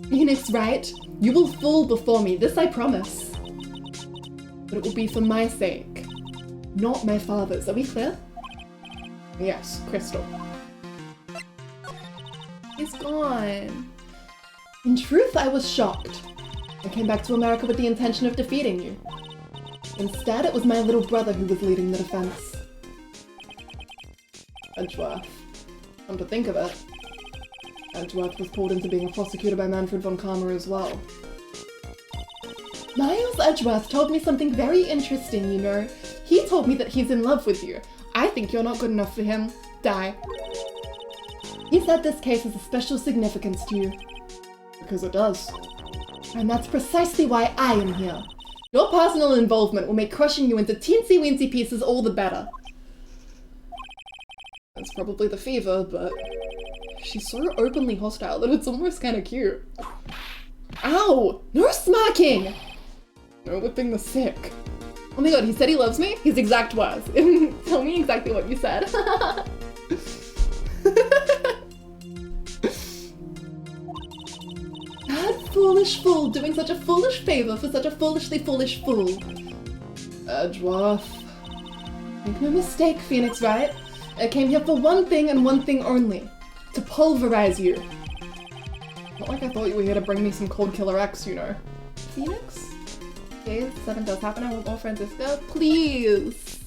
Phoenix, right? You will fall before me, this I promise. But it will be for my sake, not my father's. Are we clear? Yes, Crystal. He's gone. In truth, I was shocked. I came back to America with the intention of defeating you. Instead, it was my little brother who was leading the defense. Edgeworth. Come to think of it, Edgeworth was pulled into being a prosecutor by Manfred von Karma as well. Miles Edgeworth told me something very interesting, you know. He told me that he's in love with you. I think you're not good enough for him. Die. He said this case has a special significance to you. Because it does. And that's precisely why I am here. Your personal involvement will make crushing you into teensy-weensy pieces all the better. That's probably the fever, but she's so openly hostile that it's almost kind of cute. Ow! No smirking! No whipping the sick. Oh my god, he said he loves me? His exact words. Tell me exactly what you said. Bad foolish fool doing such a foolish favor for such a foolishly foolish fool. Edgeworth. Make no mistake, Phoenix, right? I came here for one thing and one thing only. To pulverize you. Not like I thought you were here to bring me some Cold Killer X, you know. Phoenix? Okay, 7 does happen. I want more Franziska. Please!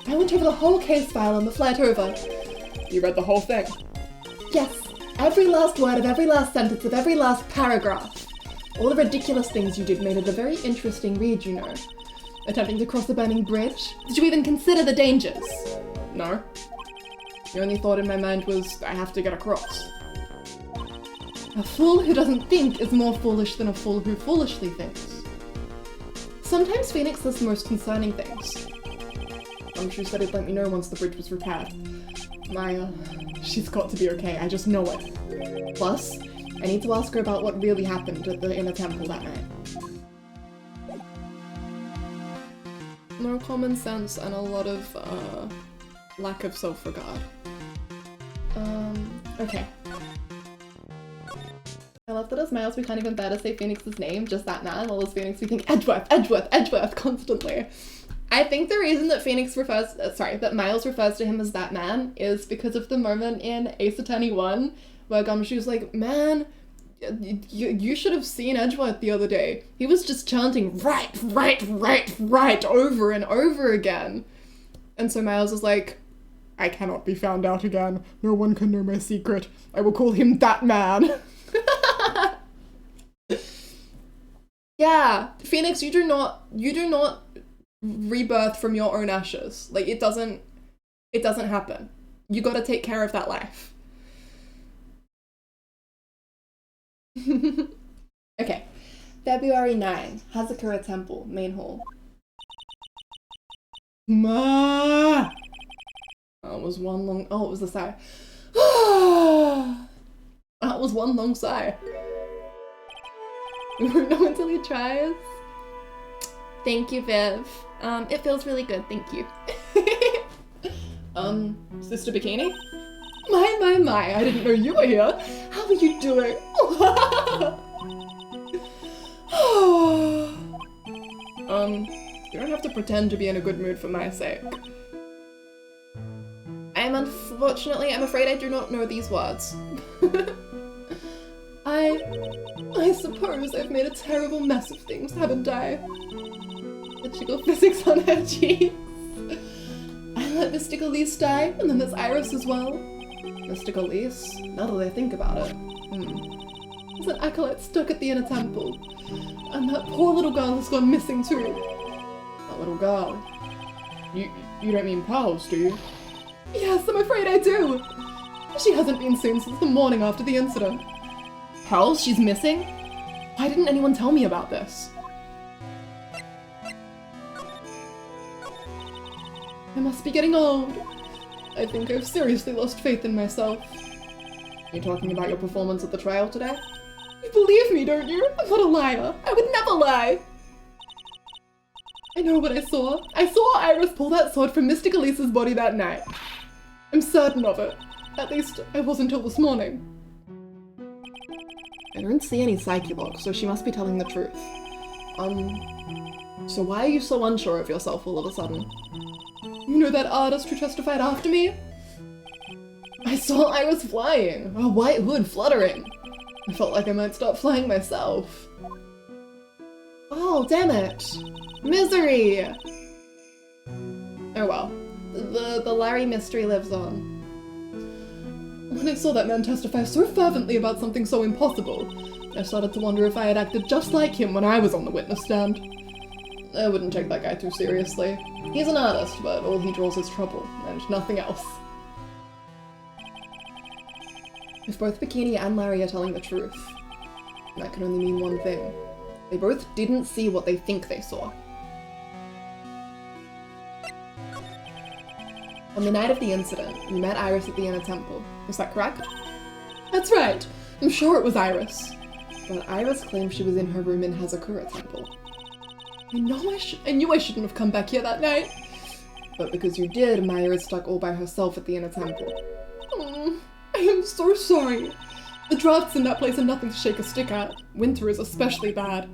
I went over the whole case file on the flight over. You read the whole thing? Yes. Every last word of every last sentence of every last paragraph. All the ridiculous things you did made it a very interesting read, you know. Attempting to cross a burning bridge. Did you even consider the dangers? No. The only thought in my mind was, I have to get across. A fool who doesn't think is more foolish than a fool who foolishly thinks. Sometimes Phoenix says the most concerning things. She said he'd let me know once the bridge was repaired. Maya, she's got to be okay, I just know it. Plus, I need to ask her about what really happened at the inner temple that night. No common sense and a lot of, lack of self-regard. Okay. I love that as Miles we can't even bear to say Phoenix's name, just that man, while as Phoenix we think Edgeworth, Edgeworth, Edgeworth constantly. I think the reason that that Miles refers to him as that man is because of the moment in Ace Attorney 1 where Gumshoe's like, man, you should have seen Edgeworth the other day. He was just chanting right, right, right, right over and over again. And so Miles is like, I cannot be found out again. No one can know my secret. I will call him that man. Yeah, Phoenix, you do not rebirth from your own ashes. Like, it doesn't happen. You gotta take care of that life. Okay. February 9, Hazakura Temple, main hall. Ma! It was one long... Oh, it was a sigh. That was one long sigh. We won't know until he tries. Thank you, Viv. It feels really good, thank you. Sister Bikini? My, I didn't know you were here. How are you doing? You don't have to pretend to be in a good mood for my sake. I'm afraid I do not know these words. I suppose I've made a terrible mess of things, haven't I? The jiggle physics on her cheeks. I let Mystic Elise die, and then there's Iris as well. Mystic Elise? Now that I think about it. There's an acolyte stuck at the inner temple. And that poor little girl has gone missing too. That little girl? You don't mean Pearls, do you? Yes, I'm afraid I do. She hasn't been seen since the morning after the incident. Pearls? She's missing? Why didn't anyone tell me about this? I must be getting old. I think I've seriously lost faith in myself. Are you talking about your performance at the trial today? You believe me, don't you? I'm not a liar. I would never lie. I know what I saw. I saw Iris pull that sword from Mystic Elise's body that night. I'm certain of it. At least, I was until this morning. I don't see any psyche logs, so she must be telling the truth. So why are you so unsure of yourself all of a sudden? You know that artist who testified after me? I saw Iris flying, a white hood fluttering. I felt like I might start flying myself. Oh, damn it. Misery! Oh well. The Larry mystery lives on. When I saw that man testify so fervently about something so impossible, I started to wonder if I had acted just like him when I was on the witness stand. I wouldn't take that guy too seriously. He's an artist, but all he draws is trouble, and nothing else. If both Bikini and Larry are telling the truth, that can only mean one thing. They both didn't see what they think they saw. On the night of the incident, you met Iris at the inner temple. Is that correct? That's right. I'm sure it was Iris. But Iris claimed she was in her room in Hazakura Temple. I knew I shouldn't have come back here that night. But because you did, Maya is stuck all by herself at the inner temple. I am so sorry. The drafts in that place are nothing to shake a stick at. Winter is especially bad.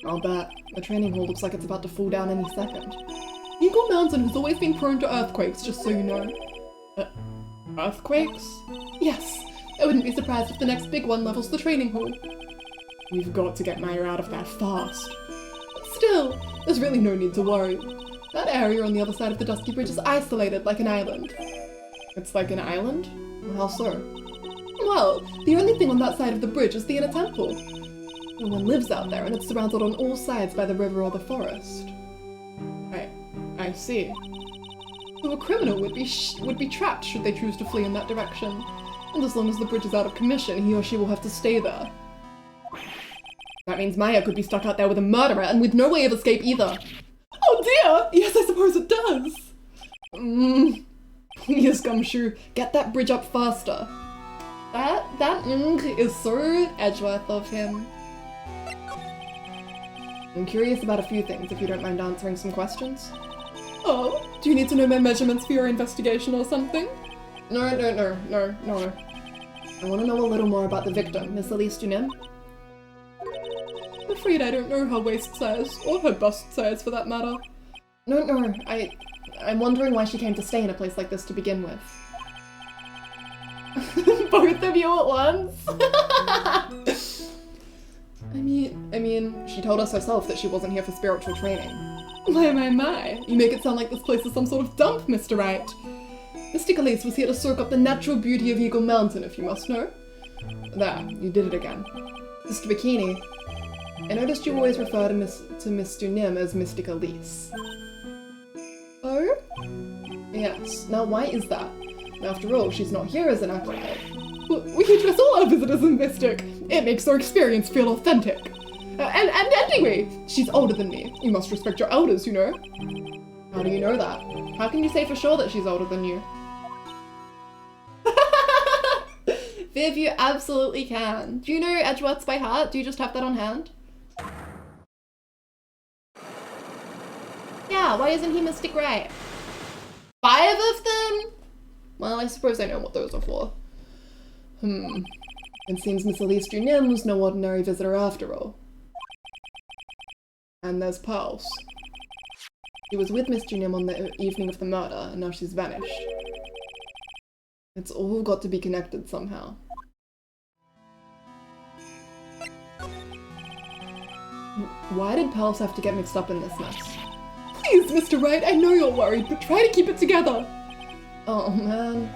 I'll bet. The training hall looks like it's about to fall down any second. Eagle Mountain has always been prone to earthquakes, just so you know. Earthquakes? Yes. I wouldn't be surprised if the next big one levels the training hall. We've got to get Maya out of there fast. Still, there's really no need to worry. That area on the other side of the Dusky Bridge is isolated like an island. It's like an island? How so? Well, the only thing on that side of the bridge is the inner temple. No one lives out there, and it's surrounded on all sides by the river or the forest. I see. So a criminal would be trapped should they choose to flee in that direction. And as long as the bridge is out of commission, he or she will have to stay there. That means Maya could be stuck out there with a murderer and with no way of escape either. Oh dear! Yes, I suppose it does. Please, Gumshoe, get that bridge up faster. That is so Edgeworth of him. I'm curious about a few things, if you don't mind answering some questions. Oh, do you need to know my measurements for your investigation or something? No. I want to know a little more about the victim, Miss Elise Dunim. I'm afraid I don't know her waist size, or her bust size for that matter. No, I'm wondering why she came to stay in a place like this to begin with. Both of you at once? I mean, she told us herself that she wasn't here for spiritual training. My. You make it sound like this place is some sort of dump, Mr. Wright. Mystic Elise was here to soak up the natural beauty of Eagle Mountain, if you must know. There, you did it again. Mr. Bikini, I noticed you always refer to Miss Dunim as Mystic Elise. Oh? Yes. Now why is that? After all, she's not here as an acolyte. We can dress all our visitors in mystic. It makes our experience feel authentic. And anyway, she's older than me. You must respect your elders, you know. How do you know that? How can you say for sure that she's older than you? Viv, you absolutely can. Do you know Edgeworths by heart? Do you just have that on hand? Yeah, why isn't he Mystic Right? 5 of them? Well, I suppose I know what those are for. It seems Miss Elise Junim was no ordinary visitor after all. And there's Pulse. She was with Miss Junim on the evening of the murder, and now she's vanished. It's all got to be connected somehow. Why did Pulse have to get mixed up in this mess? Please, Mr. Wright, I know you're worried, but try to keep it together. Oh man.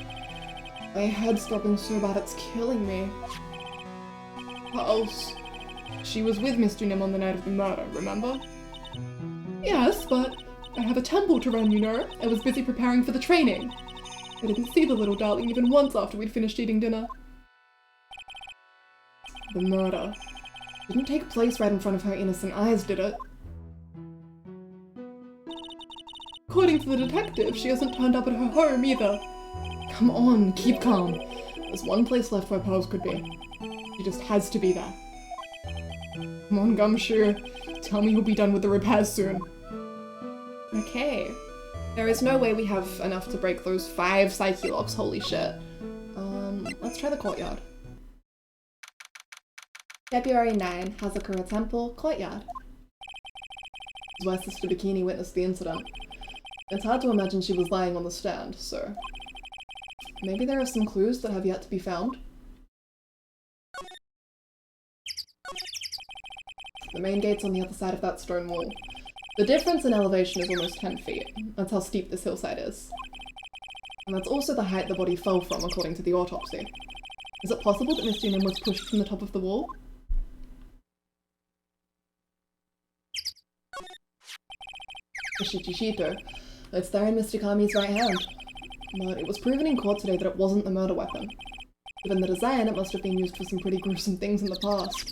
My head's throbbing so bad it's killing me. Pulse. She was with Miss Junim on the night of the murder, remember? Yes, but I have a temple to run, you know. I was busy preparing for the training. I didn't see the little darling even once after we'd finished eating dinner. The murder didn't take place right in front of her innocent eyes, did it? According to the detective, she hasn't turned up at her home either. Come on, keep calm. There's one place left where Pulse could be. She just has to be there. Come on, Gumshoe. Tell me you'll be done with the repairs soon. Okay. There is no way we have enough to break those 5 Psyche locks, holy shit. Let's try the courtyard. February 9, Hazakura Temple, courtyard. Where Sister Bikini witnessed the incident. It's hard to imagine she was lying on the stand, so... maybe there are some clues that have yet to be found? The main gate's on the other side of that stone wall. The difference in elevation is almost 10 feet. That's how steep this hillside is. And that's also the height the body fell from, according to the autopsy. Is it possible that Miss Junim was pushed from the top of the wall? The Shichishito. It's there in Mr. Kami's right hand. But it was proven in court today that it wasn't the murder weapon. Given the design, it must have been used for some pretty gruesome things in the past.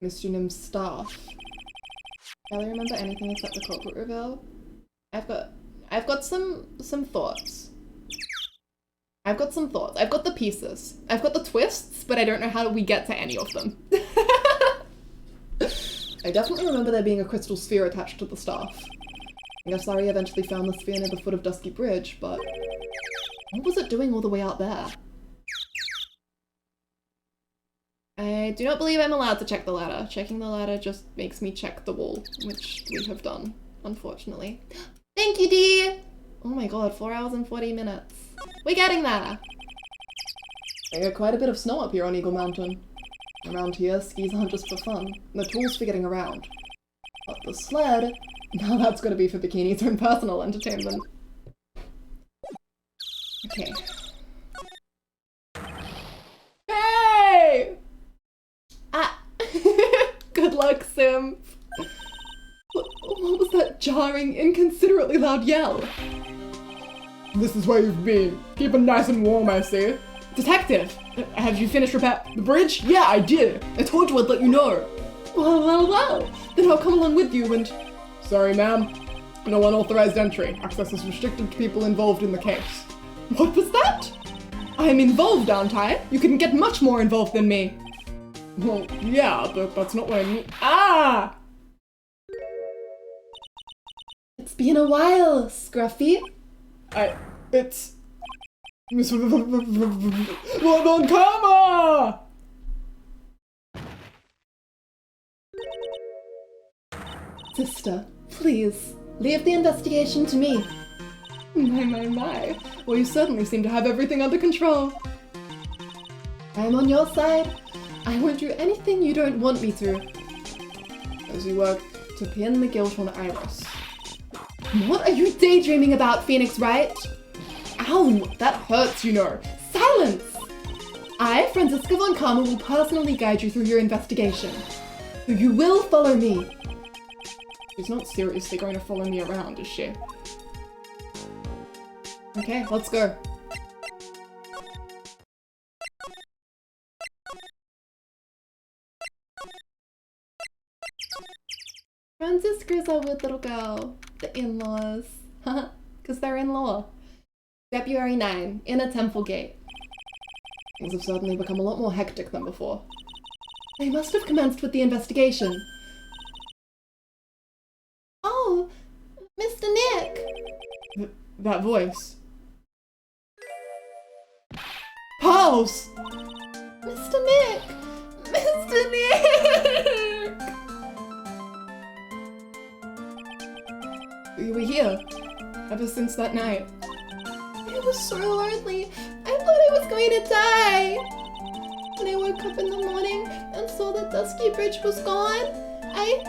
Miss Junim's staff. Barely remember anything except the corporate reveal. I've got some thoughts. I've got some thoughts. I've got the pieces. I've got the twists, but I don't know how we get to any of them. I definitely remember there being a crystal sphere attached to the staff. I guess Sari eventually found the sphere near the foot of Dusky Bridge, but what was it doing all the way out there? I do not believe I'm allowed to check the ladder. Checking the ladder just makes me check the wall, which we have done, unfortunately. Thank you, Dee! Oh my god, 4 hours and 40 minutes. We're getting there! I get quite a bit of snow up here on Eagle Mountain. Around here, skis aren't just for fun. They're tools for getting around. But the sled, now that's gonna be for Bikini's own personal entertainment. Okay. Hey! Ah! Good luck, Sim. What was that jarring, inconsiderately loud yell? This is where you've been. Keep it nice and warm, I see. Detective, have you finished the bridge? Yeah, I did. I told you I'd let you know. Well. Then I'll come along with you and... Sorry, ma'am. No unauthorized entry. Access is restricted to people involved in the case. What was that? I'm involved, aren't I? You can get much more involved than me. Well, yeah, but that's not what I mean. Ah! It's been a while, Scruffy. It's... Miss Von Karma! Sister, please, leave the investigation to me. My. Well, you certainly seem to have everything under control. I'm on your side. I won't do anything you don't want me to. As you work to pin the guilt on Iris. What are you daydreaming about, Phoenix Wright? Ow, that hurts, you know. Silence! I, Franziska Von Karma, will personally guide you through your investigation. So you will follow me. She's not seriously going to follow me around, is she? Okay, let's go. Franziska's our weird little girl. The in-laws. Haha, because they're in-law. February 9, Inner Temple Gate. Things have certainly become a lot more hectic than before. They must have commenced with the investigation. Oh, Mr. Nick! That voice. Pulse! Mr. Nick! Mr. Nick! You were here ever since that night. I was so lonely. I thought I was going to die. When I woke up in the morning and saw the dusky bridge was gone, I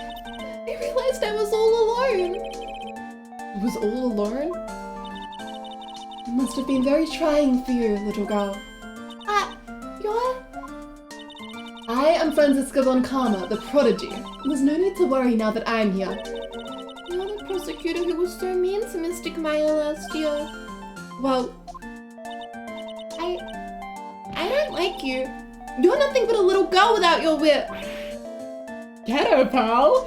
realized I was all alone. You was all alone? It must have been very trying for you, little girl. You're... I am Franziska von Karma, the prodigy. There's no need to worry now that I'm here. You're the prosecutor who was so mean to Mystic Maya last year. Well, I don't like you. You're nothing but a little girl without your whip. get her, pal!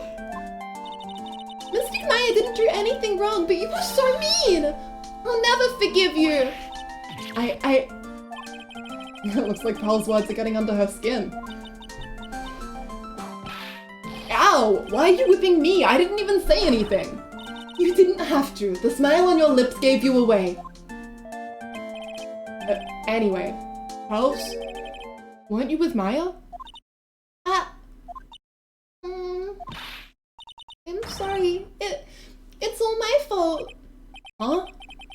Mystic Maya didn't do anything wrong, but you were so mean. I'll never forgive you. It looks like Pal's words are getting under her skin. Ow! Why are you whipping me? I didn't even say anything. You didn't have to. The smile on your lips gave you away. Anyway, Pals, weren't you with Maya? I'm sorry. It's all my fault. Huh?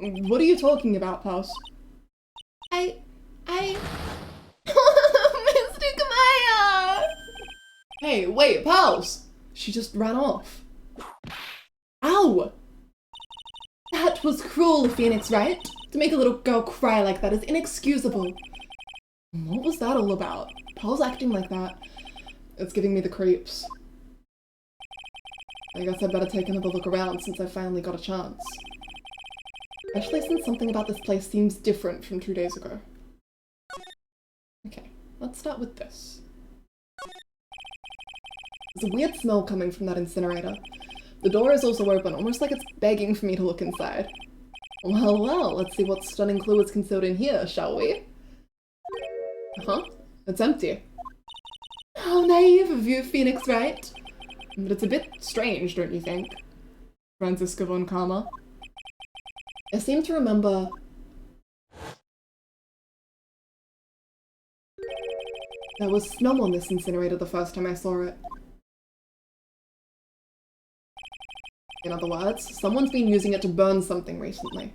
What are you talking about, Pals? Mystic Maya! Hey, wait, Pals! She just ran off. Ow! That was cruel, Phoenix, right? To make a little girl cry like that is inexcusable. What was that all about? Paul's acting like that. It's giving me the creeps. I guess I'd better take another look around since I finally got a chance. Especially since something about this place seems different from 2 days ago. Okay, let's start with this. There's a weird smell coming from that incinerator. The door is also open, almost like it's begging for me to look inside. Well, well, let's see what stunning clue is concealed in here, shall we? Huh? It's empty. How naive of you, Phoenix, right? But it's a bit strange, don't you think? Franziska von Karma. I seem to remember... there was snow on this incinerator the first time I saw it. In other words, someone's been using it to burn something recently.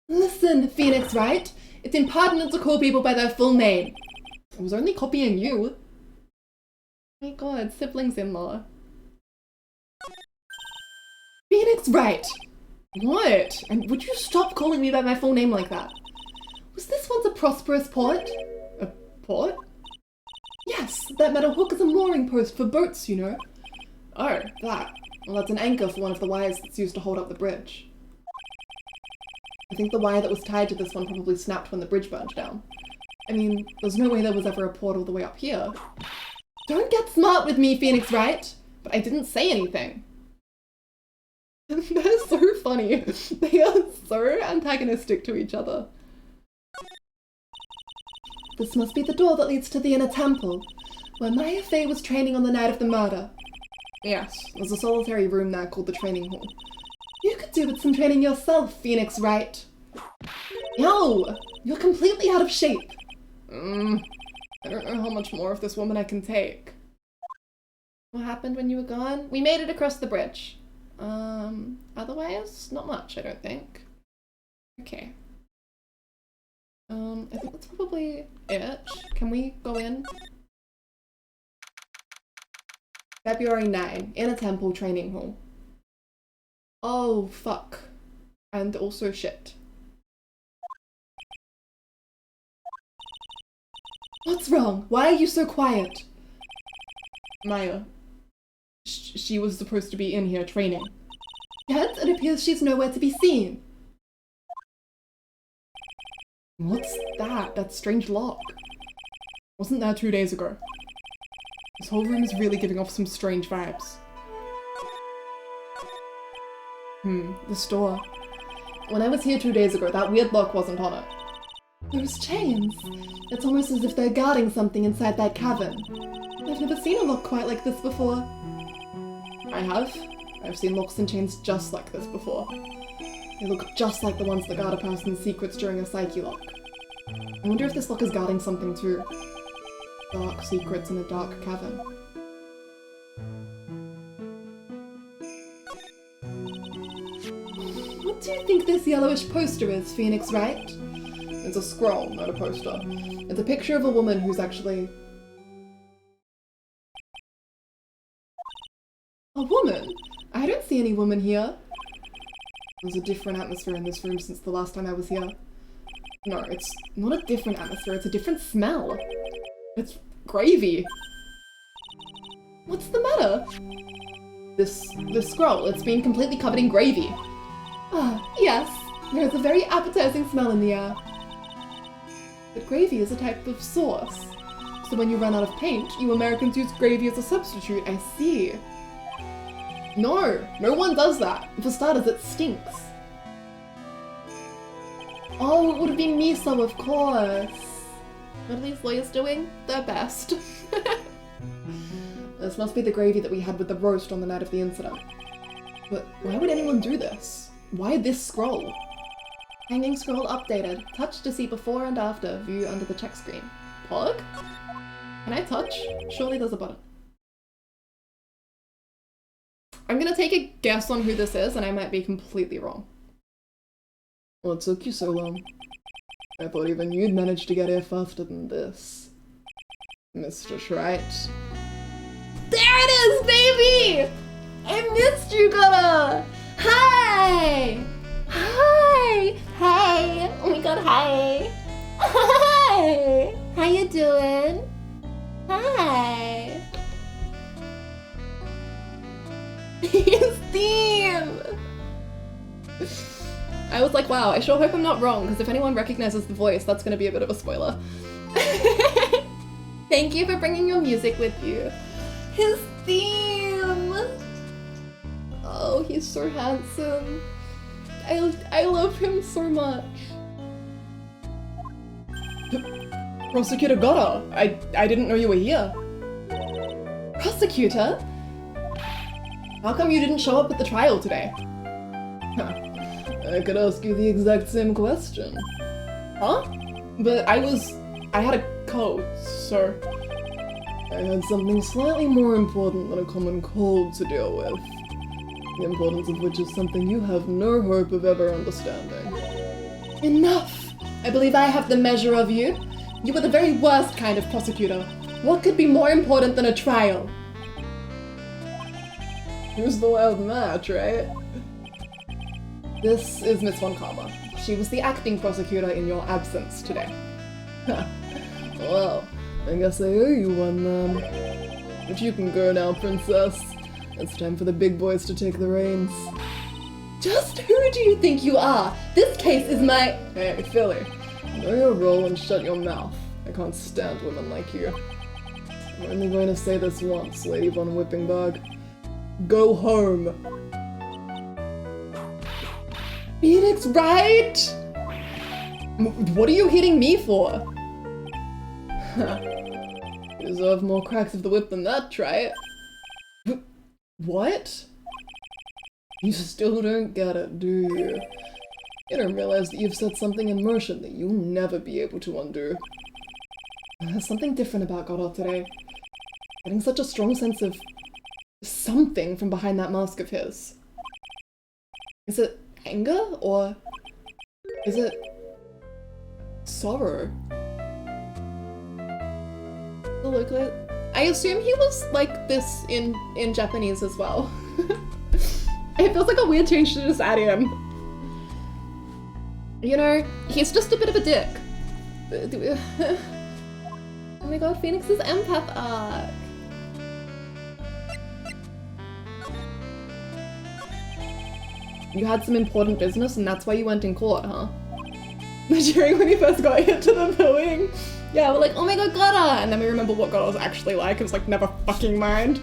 Listen, Phoenix, right? It's impertinent to call people by their full name. I was only copying you. My god, siblings-in-law. Phoenix, right! What? And would you stop calling me by my full name like that? Was this once a prosperous port? A port? Yes, that metal hook is a mooring post for boats, you know. Oh, that. Well, that's an anchor for one of the wires that's used to hold up the bridge. I think the wire that was tied to this one probably snapped when the bridge burned down. I mean, there's no way there was ever a port all the way up here. Don't get smart with me, Phoenix, right? But I didn't say anything. They're so funny. They are so antagonistic to each other. This must be the door that leads to the inner temple, where Maya Fey was training on the night of the murder. Yes, there's a solitary room there called the training hall. You could do with some training yourself, Phoenix, right? No! You're completely out of shape. I don't know how much more of this woman I can take. What happened when you were gone? We made it across the bridge. Otherwise, not much, I don't think. Okay. I think that's probably it. Can we go in? February 9, Inner Temple Training Hall. Oh, fuck. And also shit. What's wrong? Why are you so quiet? Maya. She was supposed to be in here training. Yet it appears she's nowhere to be seen. What's that? That strange lock. Wasn't there 2 days ago. This whole room is really giving off some strange vibes. This door. When I was here 2 days ago, that weird lock wasn't on it. Those chains. It's almost as if they're guarding something inside that cavern. I've never seen a lock quite like this before. I have. I've seen locks and chains just like this before. They look just like the ones that guard a person's secrets during a psyche lock. I wonder if this lock is guarding something too. Dark secrets in a dark cavern. What do you think this yellowish poster is, Phoenix, right? It's a scroll, not a poster. It's a picture of a woman who's actually... A woman? I don't see any woman here. There's a different atmosphere in this room since the last time I was here. No, it's not a different atmosphere, it's a different smell. It's gravy. What's the matter? This scroll, it's been completely covered in gravy. Ah, yes. There's a very appetizing smell in the air. But gravy is a type of sauce. So when you run out of paint, you Americans use gravy as a substitute, I see. No, no one does that. For starters, it stinks. Oh, it would have been miso, of course. What are these lawyers doing? Their best. This must be the gravy that we had with the roast on the night of the incident. But why would anyone do this? Why this scroll? Hanging scroll updated. Touch to see before and after. View under the check screen. Pog? Can I touch? Surely there's a button. I'm gonna take a guess on who this is, and I might be completely wrong. What took you so long? I thought even you'd managed to get here faster than this. Mr. Shrite. There it is, baby! I missed you, Gunna! Hi! Hi! Hi! Oh my god, hi! Hi! How you doing? Hi! His theme! I was like, wow, I sure hope I'm not wrong, because if anyone recognizes the voice, that's going to be a bit of a spoiler. Thank you for bringing your music with you. His theme! Oh, he's so handsome. I love him so much. Prosecutor Gotta, I didn't know you were here. Prosecutor? How come you didn't show up at the trial today? I could ask you the exact same question. Huh? But I had a cold, so... I had something slightly more important than a common cold to deal with. The importance of which is something you have no hope of ever understanding. Enough! I believe I have the measure of you. You were the very worst kind of prosecutor. What could be more important than a trial? Who's the wild match, right? This is Miss Von Karma. She was the acting prosecutor in your absence today. Well, I guess I owe you one then. But you can go now, princess. It's time for the big boys to take the reins. Just who do you think you are? This case is my— Hey, Philly. Know your role and shut your mouth. I can't stand women like you. I'm only going to say this once, Lady Von Whippingberg. Go home. Phoenix, right? What are you hitting me for? You deserve more cracks of the whip than that, try it. What? You still don't get it, do you? You don't realize that you've set something in motion that you'll never be able to undo. There's something different about Godot today. Getting such a strong sense of something from behind that mask of his. Is it anger, or is it sorrow? I assume he was like this in Japanese as well. It feels like a weird change to just add him. You know, he's just a bit of a dick. Oh my god, Phoenix's empath arc. You had some important business and that's why you went in court, huh? During when he first got hit to the building. Yeah, we're like, oh my god, Gotta! And then we remember what Gotta was actually like. It was like, never fucking mind.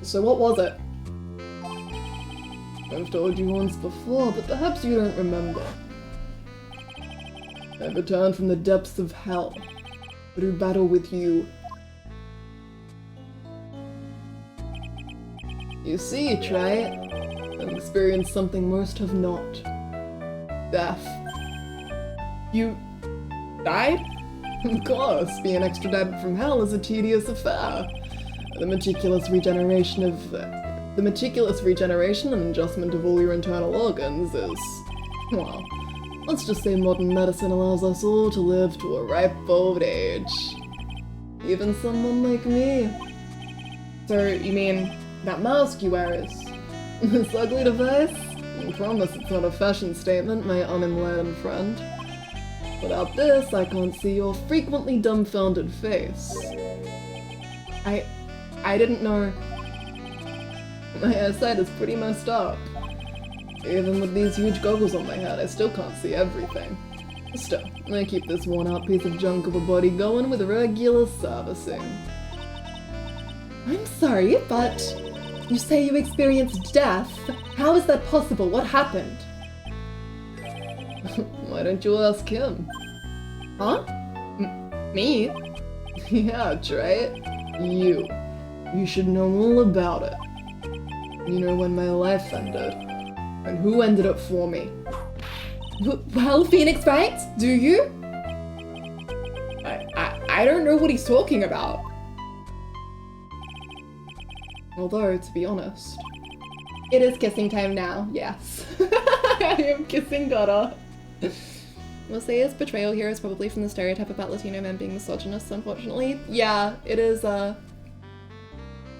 So what was it? I've told you once before, but perhaps you don't remember. I returned from the depths of hell to do battle with you. You see, try it. and experienced something most have not. Death. You died? Of course, being extradited from hell is a tedious affair. The meticulous regeneration and adjustment of all your internal organs is, well, let's just say modern medicine allows us all to live to a ripe old age. Even someone like me. So, you mean that mask you wear is... This ugly device? I promise it's not a fashion statement, my unenlightened friend. Without this, I can't see your frequently dumbfounded face. I didn't know... My eyesight is pretty messed up. Even with these huge goggles on my head, I still can't see everything. Still, I keep this worn-out piece of junk of a body going with regular servicing. I'm sorry, but you say you experienced death. How is that possible? What happened? Why don't you ask him? Huh? Me? Yeah, try it. You. You should know all about it. You know when my life ended. And who ended it for me. Well, Phoenix, right? Do you? I don't know what he's talking about. Although, to be honest, It is kissing time now, yes. I am kissing Dada. We'll say his portrayal here is probably from the stereotype about Latino men being misogynists, unfortunately. Yeah, it is,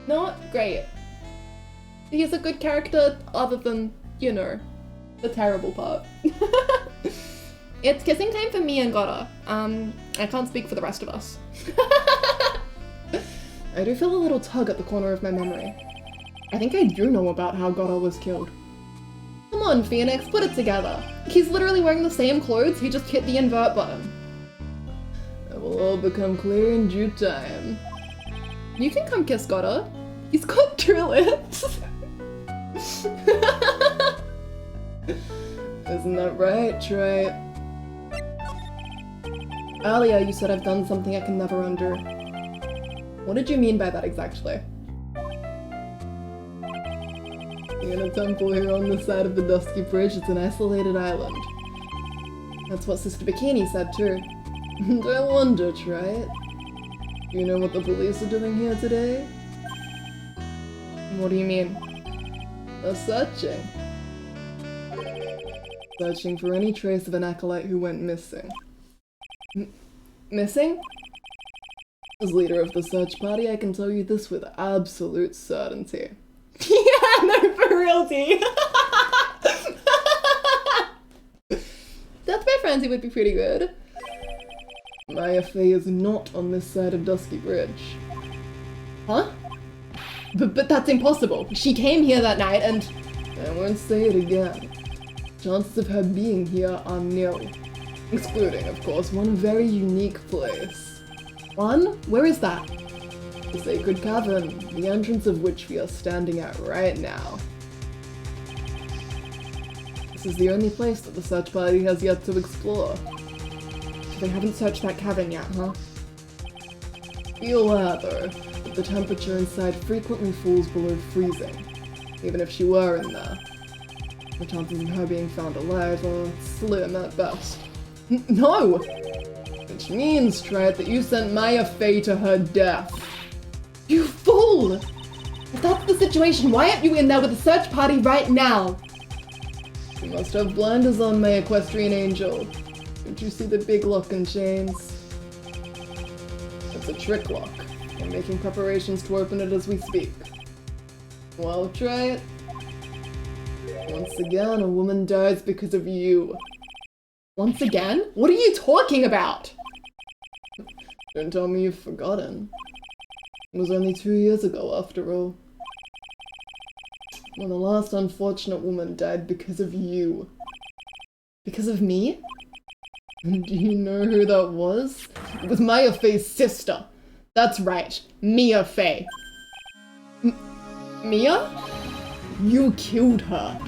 not great. He's a good character, other than, you know, the terrible part. It's kissing time for me and Gotta. I can't speak for the rest of us. I do feel a little tug at the corner of my memory. I think I do know about how Gotta was killed. Come on, Phoenix, put it together. He's literally wearing the same clothes, he just hit the invert button. It will all become clear in due time. You can come kiss Gotta. He's got two lips. Isn't that right, Trey? Earlier, you said I've done something I can never undo. What did you mean by that exactly? In a temple here on the side of the Dusky Bridge, it's an isolated island. That's what Sister Bikini said too. And I wonder, Trey, do you know what the police are doing here today? What do you mean? They're searching. Searching for any trace of an acolyte who went missing. Missing? As leader of the search party, I can tell you this with absolute certainty. Yeah, no, for real, D. Death by Frenzy would be pretty good. Maya Fey is not on this side of Dusky Bridge. Huh? But that's impossible. She came here that night and... I won't say it again. Chances of her being here are nil. Excluding, of course, one very unique place. One? Where is that? The Sacred Cavern, the entrance of which we are standing at right now. This is the only place that the search party has yet to explore. They haven't searched that cavern yet, huh? Be aware, though, that the temperature inside frequently falls below freezing, even if she were in there. The chances of her being found alive are slim at best. No! Which means, Trey, that you sent Maya Fey to her death. You fool! If that's the situation, why aren't you in there with the search party right now? You must have blinders on, my equestrian angel. Don't you see the big lock and chains? It's a trick lock. I'm making preparations to open it as we speak. Well, try it. Once again, a woman dies because of you. Once again? What are you talking about? Don't tell me you've forgotten. It was only 2 years ago, after all. When the last unfortunate woman died because of you. Because of me? And do you know who that was? It was Maya Fey's sister. That's right, Mia Fey. Mia? You killed her.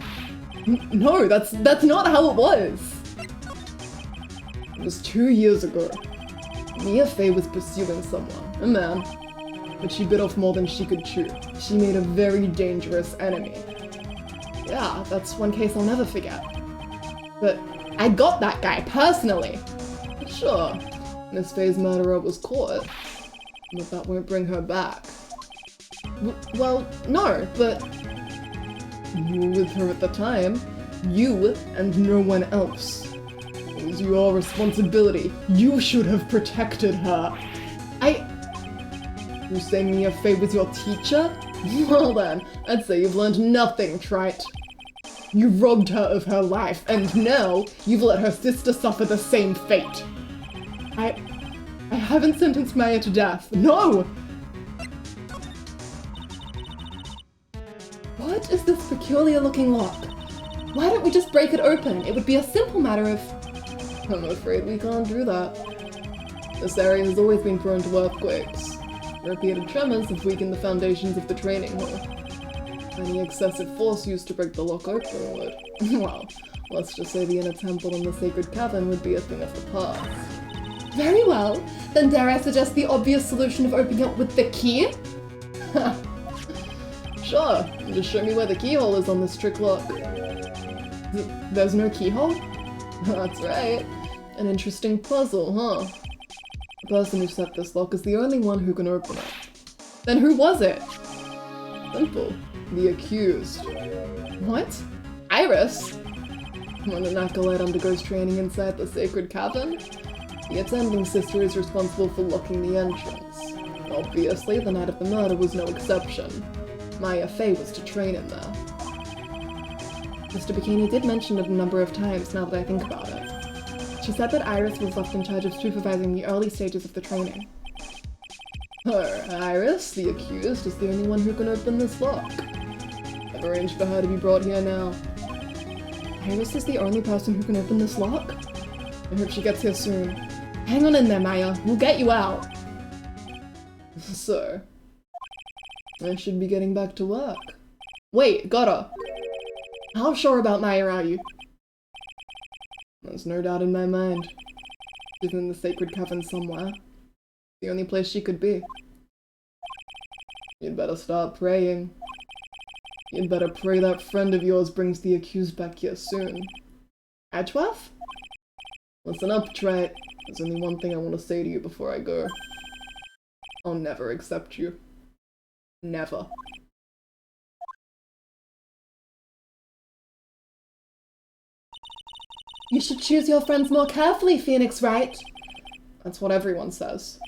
No, that's not how it was. It was 2 years ago. Mia Fey was pursuing someone, a man. But she bit off more than she could chew. She made a very dangerous enemy. Yeah, that's one case I'll never forget. But I got that guy personally. Sure, Miss Faye's murderer was caught, but that won't bring her back. Well, no, but you were with her at the time. You and no one else. It was your responsibility. You should have protected her. You're saying Mia Faye was your teacher? Well then, I'd say you've learned nothing, trite. You robbed her of her life, and now you've let her sister suffer the same fate. I haven't sentenced Maya to death. No! What is this peculiar looking lock? Why don't we just break it open? It would be a simple matter of... I'm afraid we can't do that. This area has always been prone to earthquakes. Repeated tremors have weakened the foundations of the training hall. Any excessive force used to break the lock open would... well, let's just say the inner temple and the sacred cavern would be a thing of the past. Very well. Then dare I suggest the obvious solution of opening it with the key? Sure, just show me where the keyhole is on this trick lock. There's no keyhole? That's right. An interesting puzzle, huh? The person who set this lock is the only one who can open it. Then who was it? Simple. The accused. What? Iris? When an acolyte undergoes training inside the sacred cavern, the attending sister is responsible for locking the entrance. Obviously, the night of the murder was no exception. Maya Faye was to train in there. Mr. Bikini did mention it a number of times now that I think about it. She said that Iris was left in charge of supervising the early stages of the training. Her, Iris, the accused, is the only one who can open this lock. I've arranged for her to be brought here now. Iris is the only person who can open this lock? I hope she gets here soon. Hang on in there, Maya. We'll get you out. So, I should be getting back to work. Wait, gotta. How sure about Maya are you? There's no doubt in my mind. She's in the sacred cavern somewhere. The only place she could be. You'd better start praying. You'd better pray that friend of yours brings the accused back here soon. Edgeworth? Listen up, Trite. There's only one thing I want to say to you before I go. I'll never accept you. Never. You should choose your friends more carefully, Phoenix, right? That's what everyone says.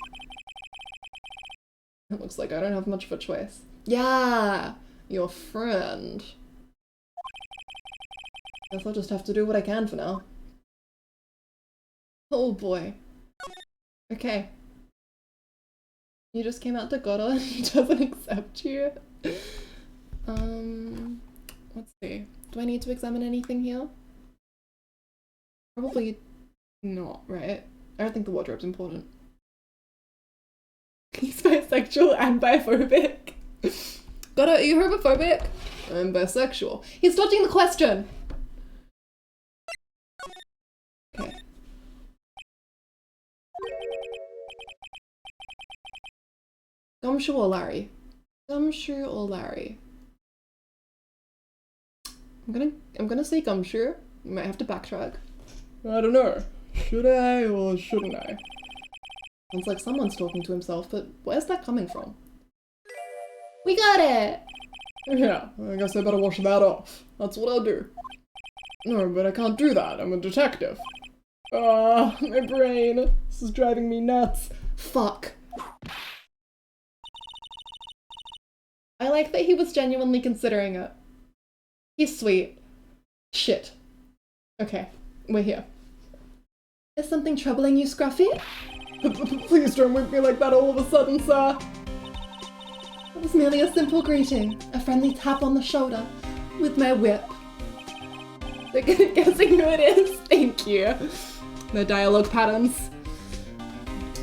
It looks like I don't have much of a choice. Yeah, your friend. Guess I'll just have to do what I can for now. Oh boy. Okay. You just came out to Gotta and he doesn't accept you. Let's see. Do I need to examine anything here? Probably not, right? I don't think the wardrobe's important. He's bisexual and biphobic. Gotta, are you homophobic? I'm bisexual. He's dodging the question! Okay. Gumshoe or Larry? Gumshoe or Larry? I'm gonna say Gumshoe. You might have to backtrack. I don't know. Should I or shouldn't I? Sounds like someone's talking to himself, but where's that coming from? We got it! Yeah, I guess I better wash that off. That's what I'll do. No, but I can't do that. I'm a detective. Ah, my brain. This is driving me nuts. Fuck. I like that he was genuinely considering it. He's sweet. Shit. Okay, we're here. Is something troubling you, Scruffy? Please don't whip me like that all of a sudden, sir. It was merely a simple greeting, a friendly tap on the shoulder, with my whip. They're good at guessing who it is. Thank you. The dialogue patterns.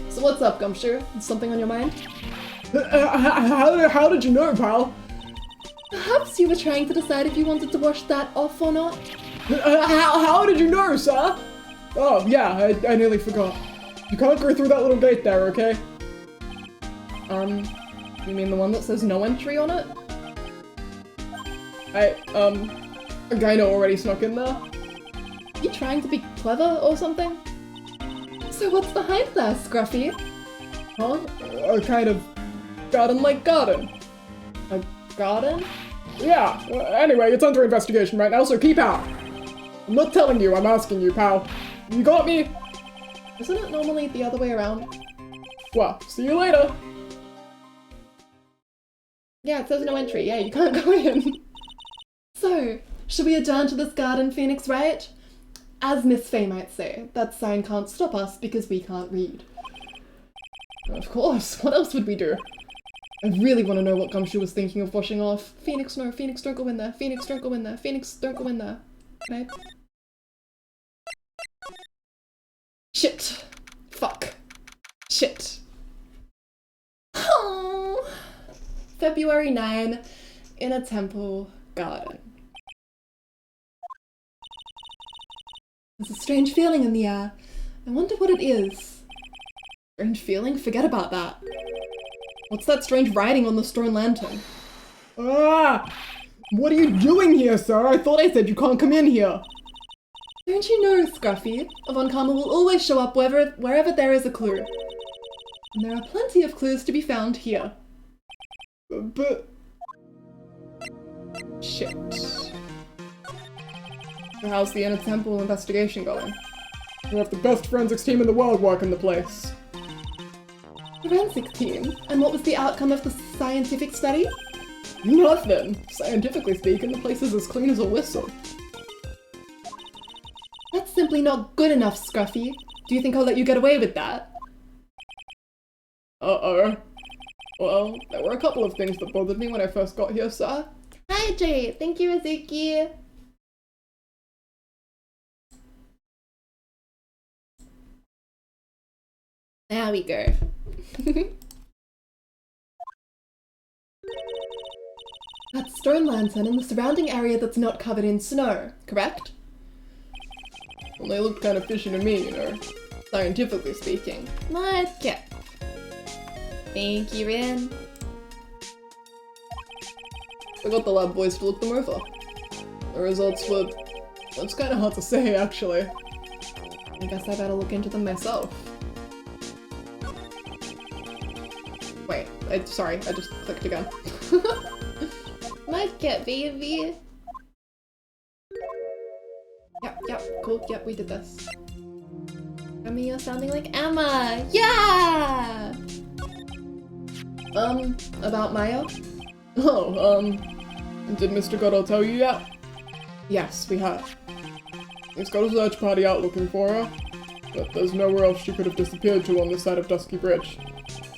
So what's up, Gumshoe? Something on your mind? How did you know, pal? Perhaps you were trying to decide if you wanted to wash that off or not? How did you know, sir? Oh, yeah, I nearly forgot. You can't go through that little gate there, okay? You mean the one that says no entry on it? A gyno already snuck in there. You trying to be clever or something? So what's behind there, Scruffy? Huh? A kind of garden-like garden. A garden? Yeah, anyway, it's under investigation right now, so keep out. I'm not telling you, I'm asking you, pal. You got me? Isn't it normally the other way around? Well, see you later. Yeah, it says no entry. Yeah, you can't go in. So, should we adjourn to this garden, Phoenix, right? As Miss Fay might say, that sign can't stop us because we can't read. Of course, what else would we do? I really want to know what Gumshoe was thinking of washing off. Phoenix, no, Phoenix, don't go in there. Phoenix, don't go in there. Phoenix, don't go in there. Can I? Shit. Fuck. Shit. Oh. February 9, in a temple garden. There's a strange feeling in the air. I wonder what it is. Strange feeling? Forget about that. What's that strange writing on the stone lantern? Ah! What are you doing here, sir? I thought I said you can't come in here. Don't you know, Scruffy? A Von Karma will always show up wherever there is a clue. And there are plenty of clues to be found here. But... Shit. So how's the Inner Temple investigation going? We have the best forensics team in the world working the place. Forensic team? And what was the outcome of the scientific study? Nothing. Scientifically speaking, the place is as clean as a whistle. That's simply not good enough, Scruffy. Do you think I'll let you get away with that? Uh-oh. Well, there were a couple of things that bothered me when I first got here, sir. Hydrate! Thank you, Azuki. There we go. That stone lantern in the surrounding area that's not covered in snow, correct? Well, they looked kind of fishy to me, you know, scientifically speaking. Let's get. Thank you, Rin. I got the lab boys to look them over. The results were... It's kind of hard to say, actually. I guess I better look into them myself. Wait, sorry, I just clicked again. Let's get baby. Yep, cool, yep, we did this. Emma, you're sounding like Emma. Yeah! About Maya? Oh, did Mr. Goddard tell you yet? Yes, we have. He's got a search party out looking for her, but there's nowhere else she could have disappeared to on this side of Dusky Bridge.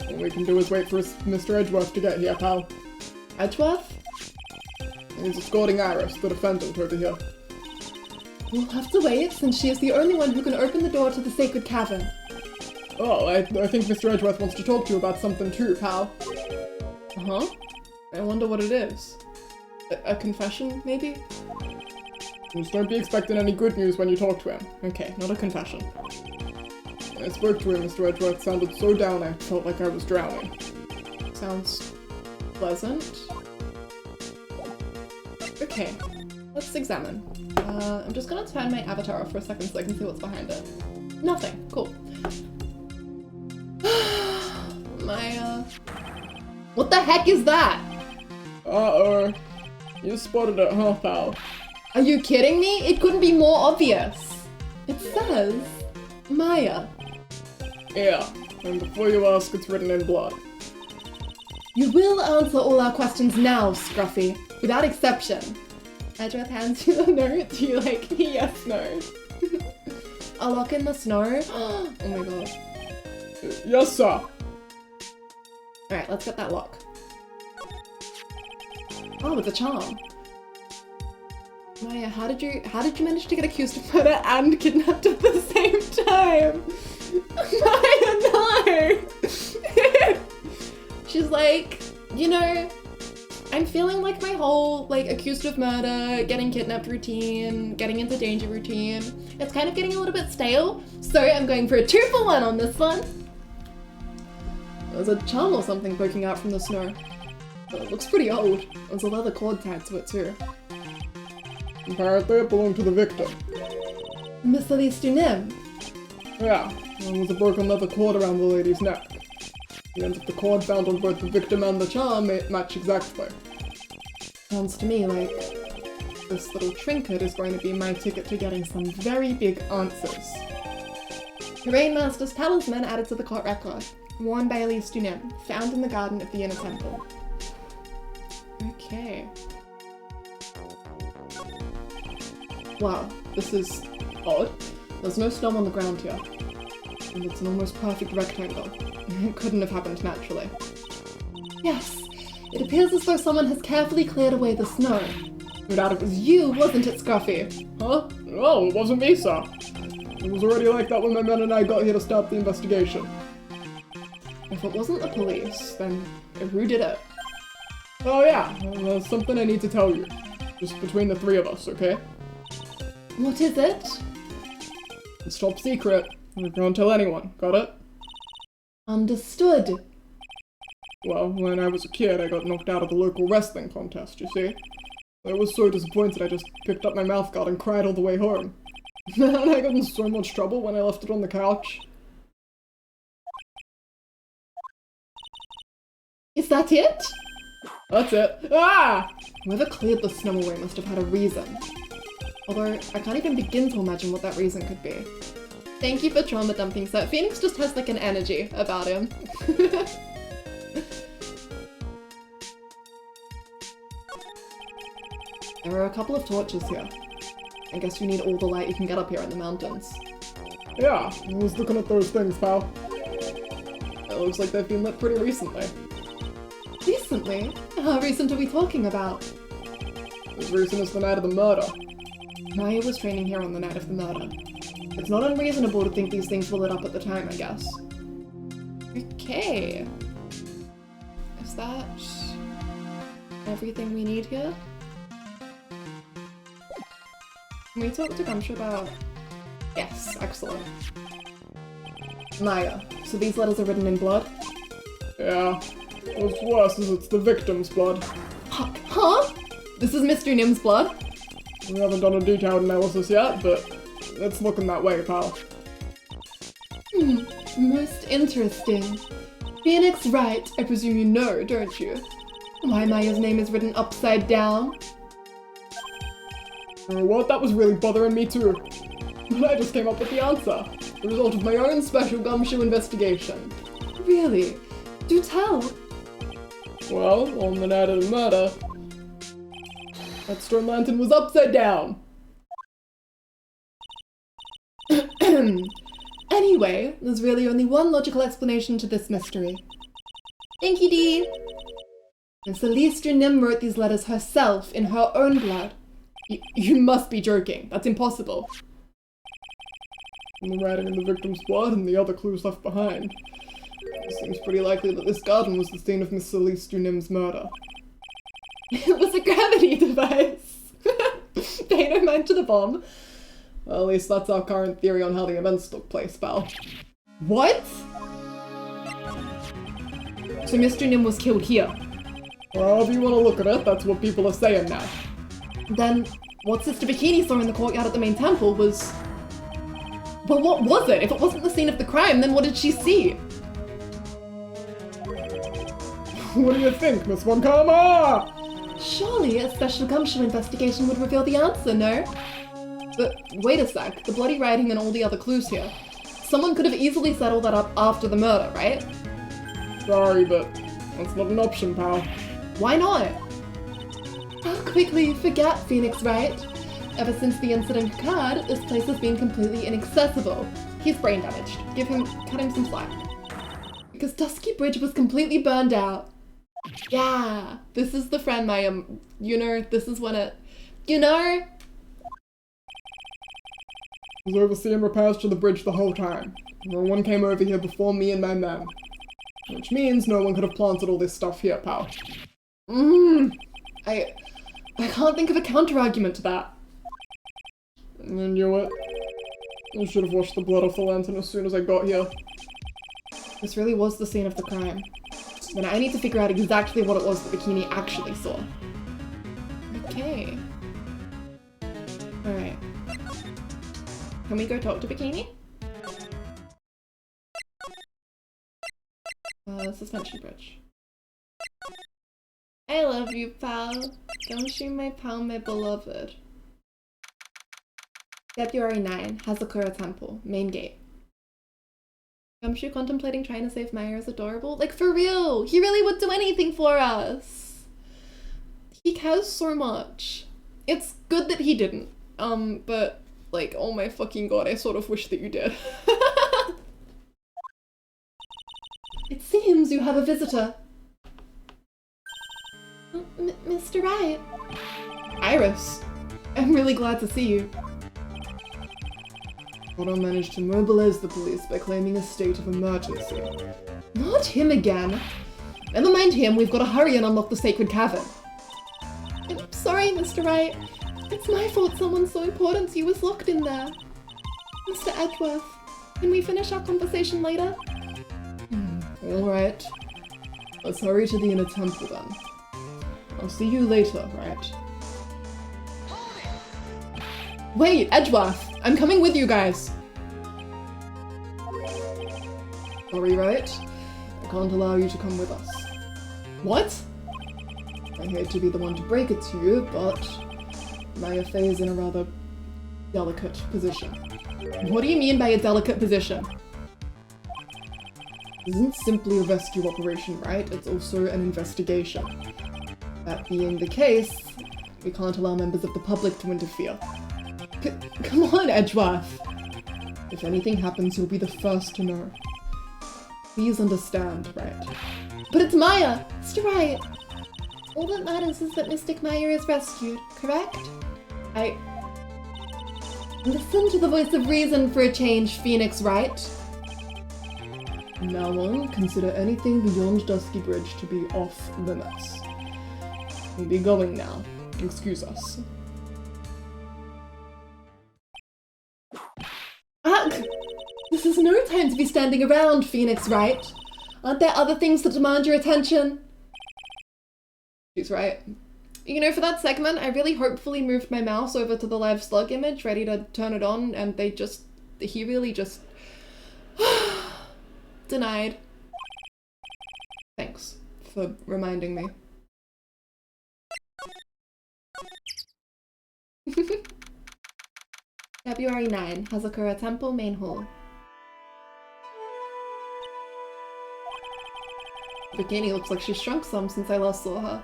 All we can do is wait for Mr. Edgeworth to get here, pal. Edgeworth? He's escorting Iris, the defendant, over here. We'll have to wait, since she is the only one who can open the door to the sacred cavern. Oh, I think Mr. Edgeworth wants to talk to you about something too, pal. Uh-huh. I wonder what it is. A confession, maybe? Just don't be expecting any good news when you talk to him. Okay, not a confession. When I spoke to him, Mr. Edgeworth sounded so down I felt like I was drowning. Sounds pleasant. Okay, let's examine. I'm just gonna turn my avatar off for a second so I can see what's behind it. Nothing. Cool. What the heck is that? Uh-oh. You spotted it, huh, pal? Are you kidding me? It couldn't be more obvious. It says Maya. Yeah, and before you ask, it's written in blood. You will answer all our questions now, Scruffy, without exception. Edgeworth hands you the note. Do you like yes, no? A lock in the snow? Oh my god. Yes, sir. Alright, let's get that lock. Oh, it's a charm. Maya, how did you manage to get accused of murder and kidnapped at the same time? Maya, no! She's like, you know, I'm feeling like my whole, like, accused of murder, getting kidnapped routine, getting into danger routine, it's kind of getting a little bit stale, so I'm going for a 2-for-1 on this one. There's a charm or something poking out from the snow. But it looks pretty old. There's a leather cord tied to it too. Apparently it belonged to the victim. Miss Elise Dunim. Yeah, there was a broken leather cord around the lady's neck. The ends of the cord found on both the victim and the charm match exactly. Sounds to me like this little trinket is going to be my ticket to getting some very big answers. The Rainmaster's talisman added to the court record, worn by Elise Dunim, found in the garden of the inner temple. Okay. Wow, this is odd. There's no snow on the ground here. And it's an almost perfect rectangle. It couldn't have happened naturally. Yes, it appears as though someone has carefully cleared away the snow. No doubt it was you, wasn't it, Scruffy? Huh? No, it wasn't me, sir. It was already like that when my men and I got here to start the investigation. If it wasn't the police, then who did it? Oh yeah, there's something I need to tell you. Just between the three of us, okay? What is it? It's top secret. You can't tell anyone, got it? Understood. Well, when I was a kid, I got knocked out of the local wrestling contest, you see? I was so disappointed I just picked up my mouth guard and cried all the way home. And I got in so much trouble when I left it on the couch. Is that it? That's it. Ah! Whoever cleared the snow away must have had a reason. Although, I can't even begin to imagine what that reason could be. Thank you for trauma dumping, sir. Phoenix just has like an energy about him. There are a couple of torches here. I guess you need all the light you can get up here in the mountains. Yeah, I was looking at those things, pal. It looks like they've been lit pretty recently. Recently? How recent are we talking about? As recent as the night of the murder. Maya was training here on the night of the murder. It's not unreasonable to think these things were lit up at the time, I guess. Okay. Is that everything we need here? Can we talk to Gumshoe about... Yes, excellent. Maya, so these letters are written in blood? Yeah. What's worse is it's the victim's blood. Huh? This is Mr. Nim's blood? We haven't done a detailed analysis yet, but it's looking that way, pal. Most interesting. Phoenix Wright, I presume you know, don't you? Why Maya's name is written upside down? You know what? That was really bothering me too. But I just came up with the answer. The result of my own special Gumshoe investigation. Really? Do tell. Well, on the night of the murder, that stone lantern was upside down. Anyway, there's really only one logical explanation to this mystery. Thank you, Dee. Miss Elise Nim wrote these letters herself in her own blood. You must be joking. That's impossible. And the writing in the victim's blood and the other clues left behind. It seems pretty likely that this garden was the scene of Miss Elise Nim's murder. It was a gravity device. Pay no mind to the bomb. Well, at least that's our current theory on how the events took place, pal. What? So Mr. Nim was killed here? However you want to look at it, that's what people are saying now. Then what Sister Bikini saw in the courtyard at the main temple was... Well, what was it? If it wasn't the scene of the crime, then what did she see? What do you think, Miss Von Karma? Surely a special Gumshoe investigation would reveal the answer, no? But wait a sec, the bloody writing and all the other clues here. Someone could have easily set all that up after the murder, right? Sorry, but that's not an option, pal. Why not? How quickly you forget, Phoenix Wright. Ever since the incident occurred, this place has been completely inaccessible. He's brain damaged. Cut him some slack. Because Dusky Bridge was completely burned out. Yeah, this is the friend I am. You know, this is when it... You know? I was overseeing repairs to the bridge the whole time. No one came over here before me and my men. Which means no one could have planted all this stuff here, pal. I can't think of a counter-argument to that. I knew it. I should have washed the blood off the lantern as soon as I got here. This really was the scene of the crime. Then I need to figure out exactly what it was that Bikini actually saw. Okay. Alright. Can we go talk to Bikini? Suspension bridge. I love you, pal. Gumshoe, my pal, my beloved. February 9, Hazakura Temple, main gate. Gumshoe contemplating trying to save Maya is adorable. Like, for real! He really would do anything for us! He cares so much. It's good that he didn't. But, like, oh my fucking god, I sort of wish that you did. It seems you have a visitor. Mr. Wright. Iris, I'm really glad to see you. Otto managed to mobilize the police by claiming a state of emergency. Not him again. Never mind him, we've got to hurry and unlock the sacred cavern. I'm sorry, Mr. Wright. It's my fault someone so important to you was locked in there. Mr. Edgeworth, can we finish our conversation later? Alright. Let's hurry to the inner temple then. I'll see you later, right? Wait, Edgeworth! I'm coming with you guys! Sorry, right? I can't allow you to come with us. What? I hate to be the one to break it to you, but Maya Fey is in a rather delicate position. What do you mean by a delicate position? This isn't simply a rescue operation, right? It's also an investigation. That being the case, we can't allow members of the public to interfere. Come on, Edgeworth! If anything happens, you'll be the first to know. Please understand, right? But it's Maya! Mr. Wright, all that matters is that Mystic Maya is rescued, correct? Listen to the voice of reason for a change, Phoenix Wright. From now on, consider anything beyond Dusky Bridge to be off limits. We'll be going now. Excuse us. This is no time to be standing around, Phoenix Wright. Aren't there other things that demand your attention? She's right. You know, for that segment, I really hopefully moved my mouse over to the live slug image, ready to turn it on, and he really just denied. Thanks for reminding me. February 9, Hazakura Temple, Main Hall. Bikini looks like she's shrunk some since I last saw her.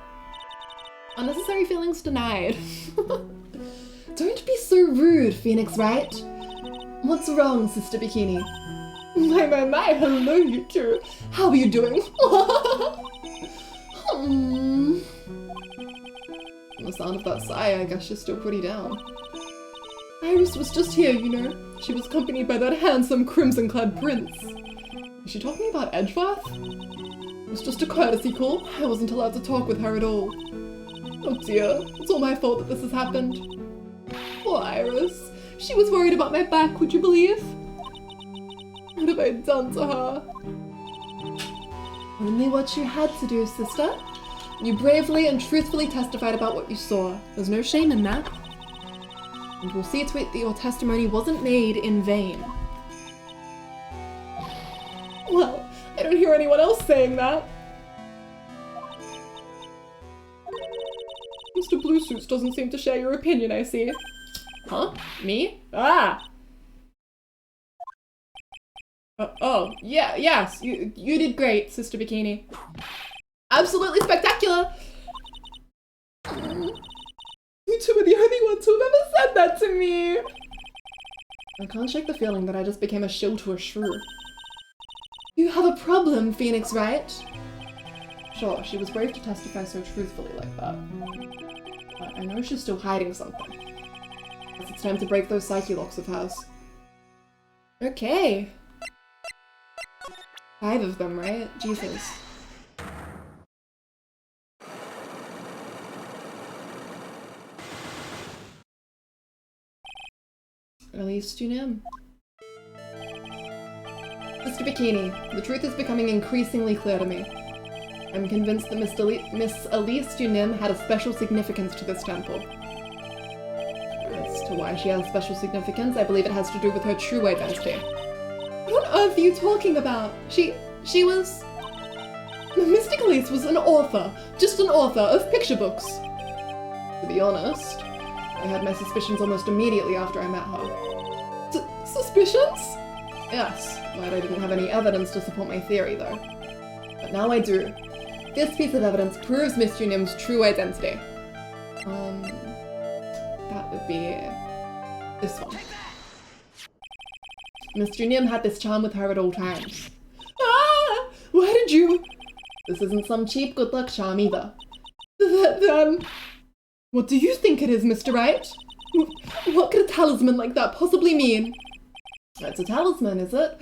Unnecessary feelings denied. Don't be so rude, Phoenix Wright. What's wrong, Sister Bikini? My, hello you two. How are you doing? From the sound of that sigh, I guess she's still pretty down. Iris was just here, you know. She was accompanied by that handsome crimson-clad prince. Is she talking about Edgeworth? It was just a courtesy call. I wasn't allowed to talk with her at all. Oh dear, it's all my fault that this has happened. Poor Iris. She was worried about my back, would you believe? What have I done to her? Only what you had to do, sister. You bravely and truthfully testified about what you saw. There's no shame in that. And we'll see to it that your testimony wasn't made in vain. Well, I don't hear anyone else saying that. Mr. Bluesuits doesn't seem to share your opinion, I see. Huh? Me? Ah! Oh, yeah, yes, you did great, Sister Bikini. Absolutely spectacular! You two are the only ones who have ever said that to me! I can't shake the feeling that I just became a shill to a shrew. You have a problem, Phoenix Wright? Sure, she was brave to testify so truthfully like that. But I know she's still hiding something. Guess it's time to break those psyche locks of hers. Okay. 5 of them, right? Jesus. Elise Junim. Mr. Bikini, the truth is becoming increasingly clear to me. I'm convinced that Miss Elise Junim had a special significance to this temple. First, to why she has special significance. I believe it has to do with her true identity. What on earth are you talking about? She was... Mystic Elise was an author. Just an author of picture books. To be honest, I had my suspicions almost immediately after I met her. Suspicions? Yes, but I didn't have any evidence to support my theory, though. But now I do. This piece of evidence proves Miss Junim's true identity. That would be this one. Miss Junim had this charm with her at all times. Ah! Why did you... This isn't some cheap good luck charm either. Then... What do you think it is, Mr. Wright? What could a talisman like that possibly mean? It's a talisman, is it?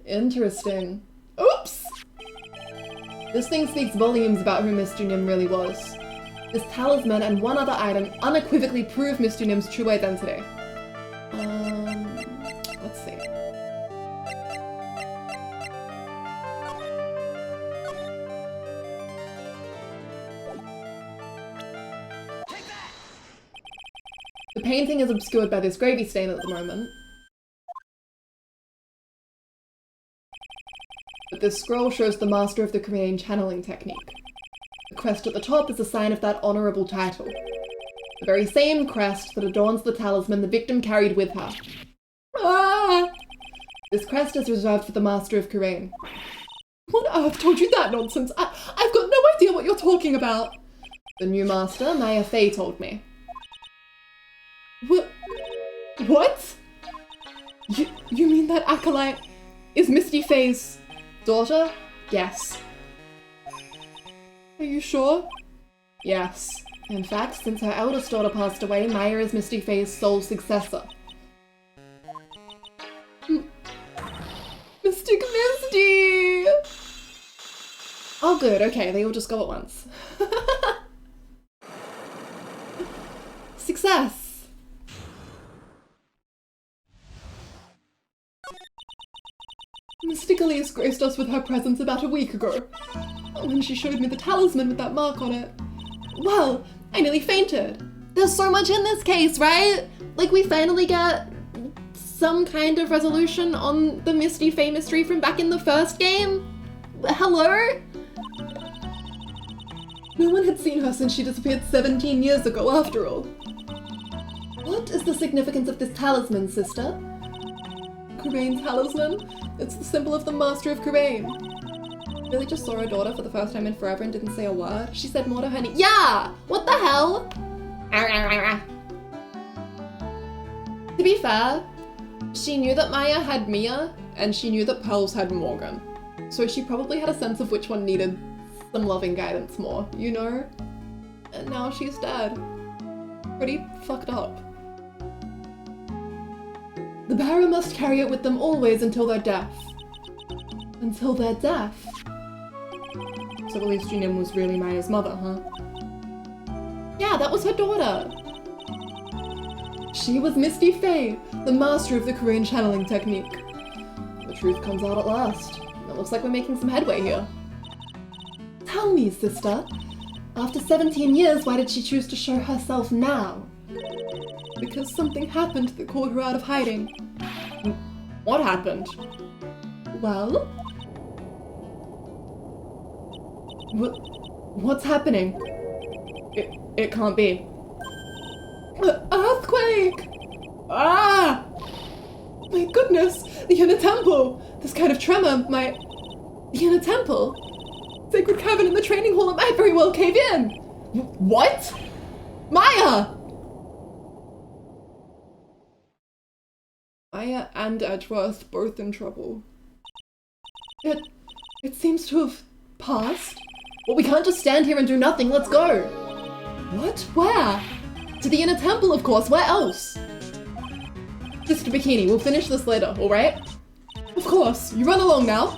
Interesting. Oops! This thing speaks volumes about who Miss Junim really was. This talisman and one other item unequivocally prove Miss Junim's true identity. Let's see. The painting is obscured by this gravy stain at the moment. But this scroll shows the master of the Korean channeling technique. The crest at the top is a sign of that honorable title. The very same crest that adorns the talisman the victim carried with her. Ah! This crest is reserved for the master of Korean. What on earth told you that nonsense? I've got no idea what you're talking about. The new master, Maya Fei, told me. What? You mean that acolyte is Misty Fei's daughter? Yes. Are you sure? Yes. In fact, since her eldest daughter passed away, Maya is Misty Fei's sole successor. Mystic Misty! Oh good, okay, they all just go at once. Success! Mystic Elise graced us with her presence about a week ago. When she showed me the talisman with that mark on it. Well, I nearly fainted. There's so much in this case, right? Like, we finally get some kind of resolution on the Misty Fei mystery from back in the first game? Hello? No one had seen her since she disappeared 17 years ago, after all. What is the significance of this talisman, sister? Korean talisman? It's the symbol of the master of Korean. Really just saw her daughter for the first time in forever and didn't say a word. She said more to her niece. Yeah! What the hell? To be fair, she knew that Maya had Mia, and she knew that Pearls had Morgan. So she probably had a sense of which one needed some loving guidance more, you know? And now she's dead. Pretty fucked up. The bearer must carry it with them always until their death. Until their death? So at least Junim was really Maya's mother, huh? Yeah, that was her daughter. She was Misty Fei, the master of the Korean channeling technique. The truth comes out at last. It looks like we're making some headway here. Tell me, sister, after 17 years, why did she choose to show herself now? Because something happened that called her out of hiding. What happened? Well? What's happening? It can't be. Earthquake! Ah! My goodness! The inner temple! This kind of tremor, the inner temple? Sacred cavern in the training hall, it might very well cave in! What? Maya! Maya and Edgeworth both in trouble. It seems to have passed. Well, we can't just stand here and do nothing, let's go! What? Where? To the inner temple, of course, where else? Mr. Bikini, we'll finish this later, alright? Of course, you run along now.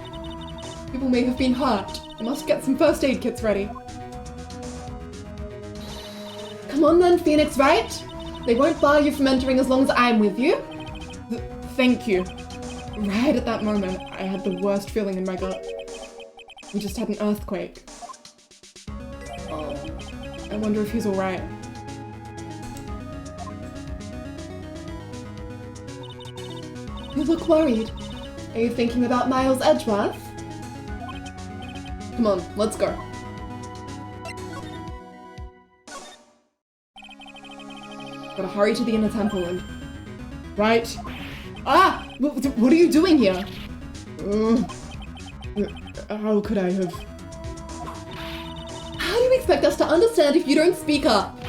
People may have been hurt. I must get some first aid kits ready. Come on then, Phoenix Wright. They won't bar you from entering as long as I'm with you. Thank you. Right at that moment, I had the worst feeling in my gut. We just had an earthquake. Oh, I wonder if he's alright. You look worried. Are you thinking about Miles Edgeworth? Come on, let's go. Gotta hurry to the inner temple and... Right. Ah! What are you doing here? How could I have... How do you expect us to understand if you don't speak up?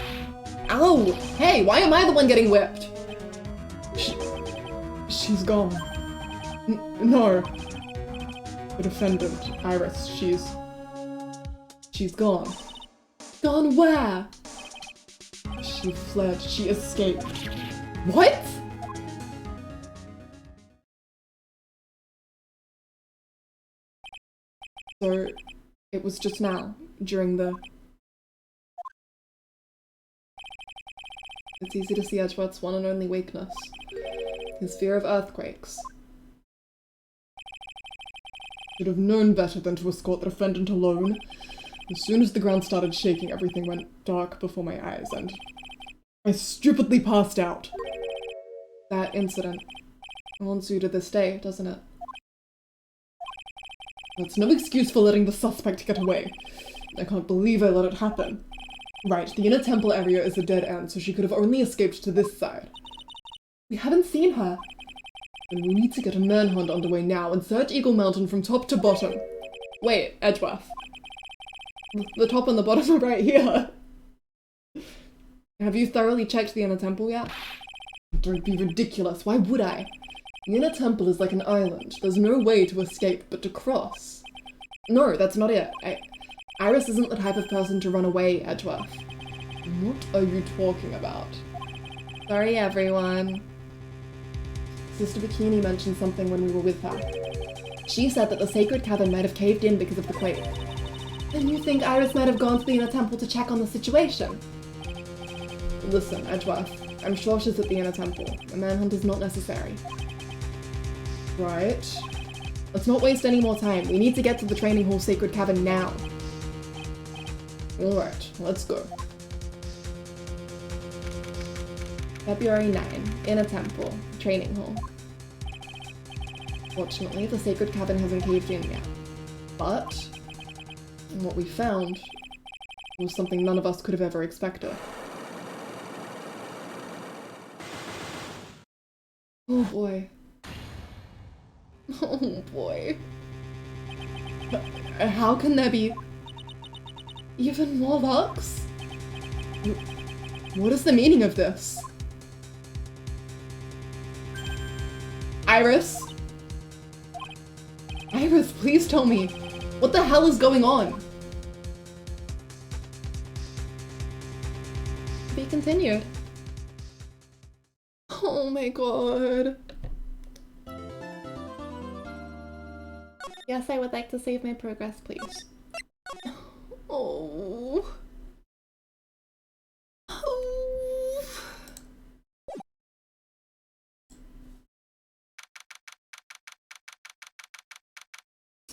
Ow! Hey, why am I the one getting whipped? She's gone. No. The defendant, Iris, she's gone. Gone where? She fled. She escaped. What? So, it was just now, during the... It's easy to see Edgeworth's one and only weakness. His fear of earthquakes. Should have known better than to escort the defendant alone. As soon as the ground started shaking, everything went dark before my eyes, and I stupidly passed out. That incident haunts you to this day, doesn't it? That's no excuse for letting the suspect get away. I can't believe I let it happen. Right, the inner temple area is a dead end, so she could have only escaped to this side. We haven't seen her. And we need to get a manhunt underway now and search Eagle Mountain from top to bottom. Wait, Edgeworth. The top and the bottom are right here. Have you thoroughly checked the inner temple yet? Don't be ridiculous, why would I? The inner temple is like an island. There's no way to escape but to cross. No, that's not it. Iris isn't the type of person to run away, Edgeworth. What are you talking about? Sorry, everyone. Sister Bikini mentioned something when we were with her. She said that the sacred cavern might have caved in because of the quake. And you think Iris might have gone to the inner temple to check on the situation? Listen, Edgeworth, I'm sure she's at the inner temple. A manhunt is not necessary. Right. Let's not waste any more time. We need to get to the training hall sacred cavern now. Alright, let's go. February 9, inner temple, training hall. Fortunately, the sacred cavern hasn't caved in yet. But what we found was something none of us could have ever expected. Oh boy. Oh boy. How can there be even more Lux? What is the meaning of this? Iris? Iris, please tell me. What the hell is going on? Be continued. Oh my god. Yes, I would like to save my progress, please. Oh. Oh.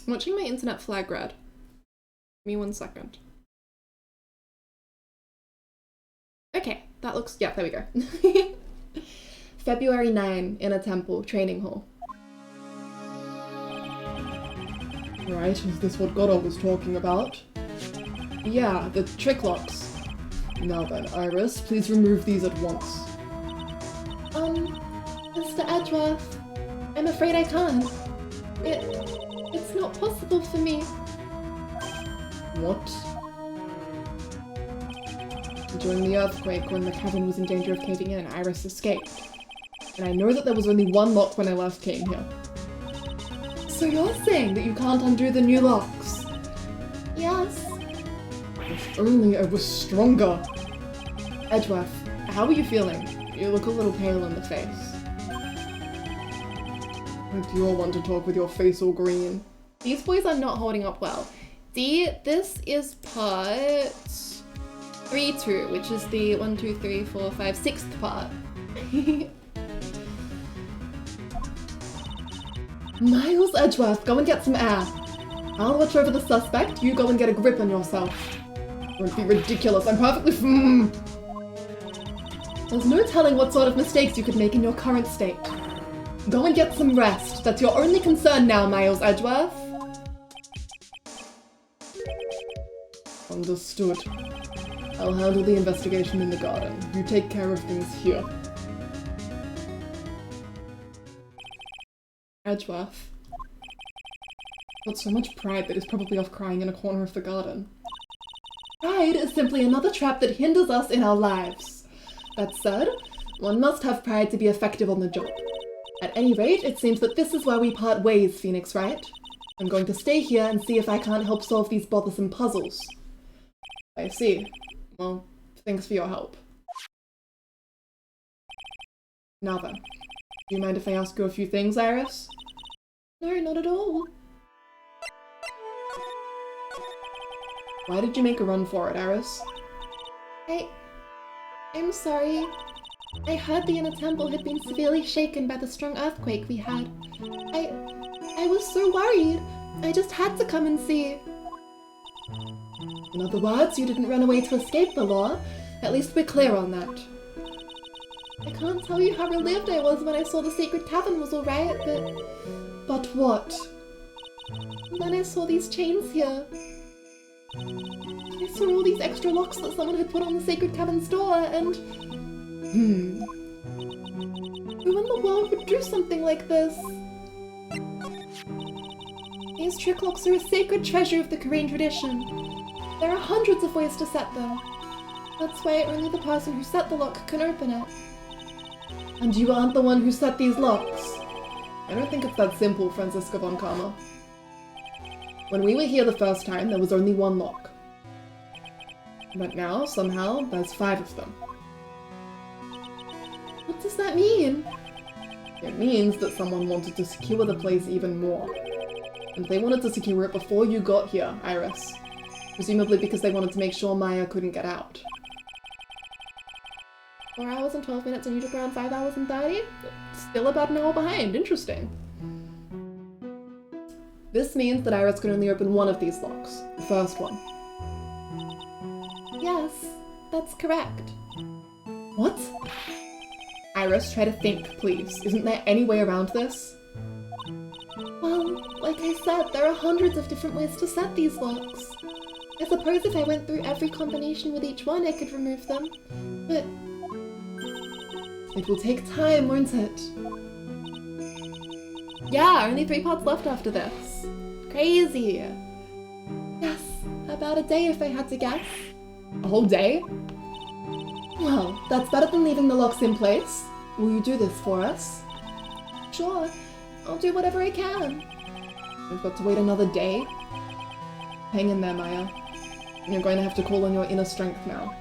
I'm watching my internet flag red. Give me 1 second. Okay, that looks, yeah, there we go. February 9, inner temple, training hall. Right, is this what Godot was talking about? Yeah, the trick locks. Now then, Iris, please remove these at once. Mr. Edgeworth, I'm afraid I can't. It's not possible for me. What? During the earthquake, when the cavern was in danger of caving in, Iris escaped. And I know that there was only one lock when I last came here. So you're saying that you can't undo the new locks? Yes. If only I was stronger. Edgeworth, how are you feeling? You look a little pale in the face. Like you're one to talk with your face all green. These boys are not holding up well. See, this is part 3-2, which is the 1, 2, 3, 4, 5, 6th part. Miles Edgeworth, go and get some air. I'll watch over the suspect, you go and get a grip on yourself. Don't be ridiculous, I'm perfectly There's no telling what sort of mistakes you could make in your current state. Go and get some rest. That's your only concern now, Miles Edgeworth. Understood. I'll handle the investigation in the garden. You take care of things here. Edgeworth. Got so much pride that he's probably off crying in a corner of the garden. Pride is simply another trap that hinders us in our lives. That said, one must have pride to be effective on the job. At any rate, it seems that this is where we part ways, Phoenix, right? I'm going to stay here and see if I can't help solve these bothersome puzzles. I see. Well, thanks for your help. Now then, do you mind if I ask you a few things, Iris? No, not at all. Why did you make a run for it, Iris? I'm sorry. I heard the inner temple had been severely shaken by the strong earthquake we had. I was so worried. I just had to come and see. In other words, you didn't run away to escape the law. At least we're clear on that. I can't tell you how relieved I was when I saw the sacred cavern was alright, but... But what? Then I saw these chains here. I saw all these extra locks that someone had put on the sacred cavern's door, and... Hmm. Who in the world would do something like this? These trick locks are a sacred treasure of the Korean tradition. There are hundreds of ways to set them. That's why only the person who set the lock can open it. And you aren't the one who set these locks? I don't think it's that simple, Franziska von Karma. When we were here the first time, there was only one lock. But now, somehow, there's 5 of them. What does that mean? It means that someone wanted to secure the place even more. And they wanted to secure it before you got here, Iris. Presumably because they wanted to make sure Maya couldn't get out. 4 hours and 12 minutes and you took around 5 hours and 30? Still about an hour behind, interesting. This means that Iris can only open one of these locks, the first one. Yes, that's correct. What? Iris, try to think, please. Isn't there any way around this? Well, like I said, there are hundreds of different ways to set these locks. I suppose if I went through every combination with each one, I could remove them, but... It will take time, won't it? Yeah, only 3 parts left after this. Crazy. Yes, about a day if I had to guess. A whole day? Well, that's better than leaving the locks in place. Will you do this for us? Sure, I'll do whatever I can. We've got to wait another day? Hang in there, Maya. You're going to have to call on your inner strength now.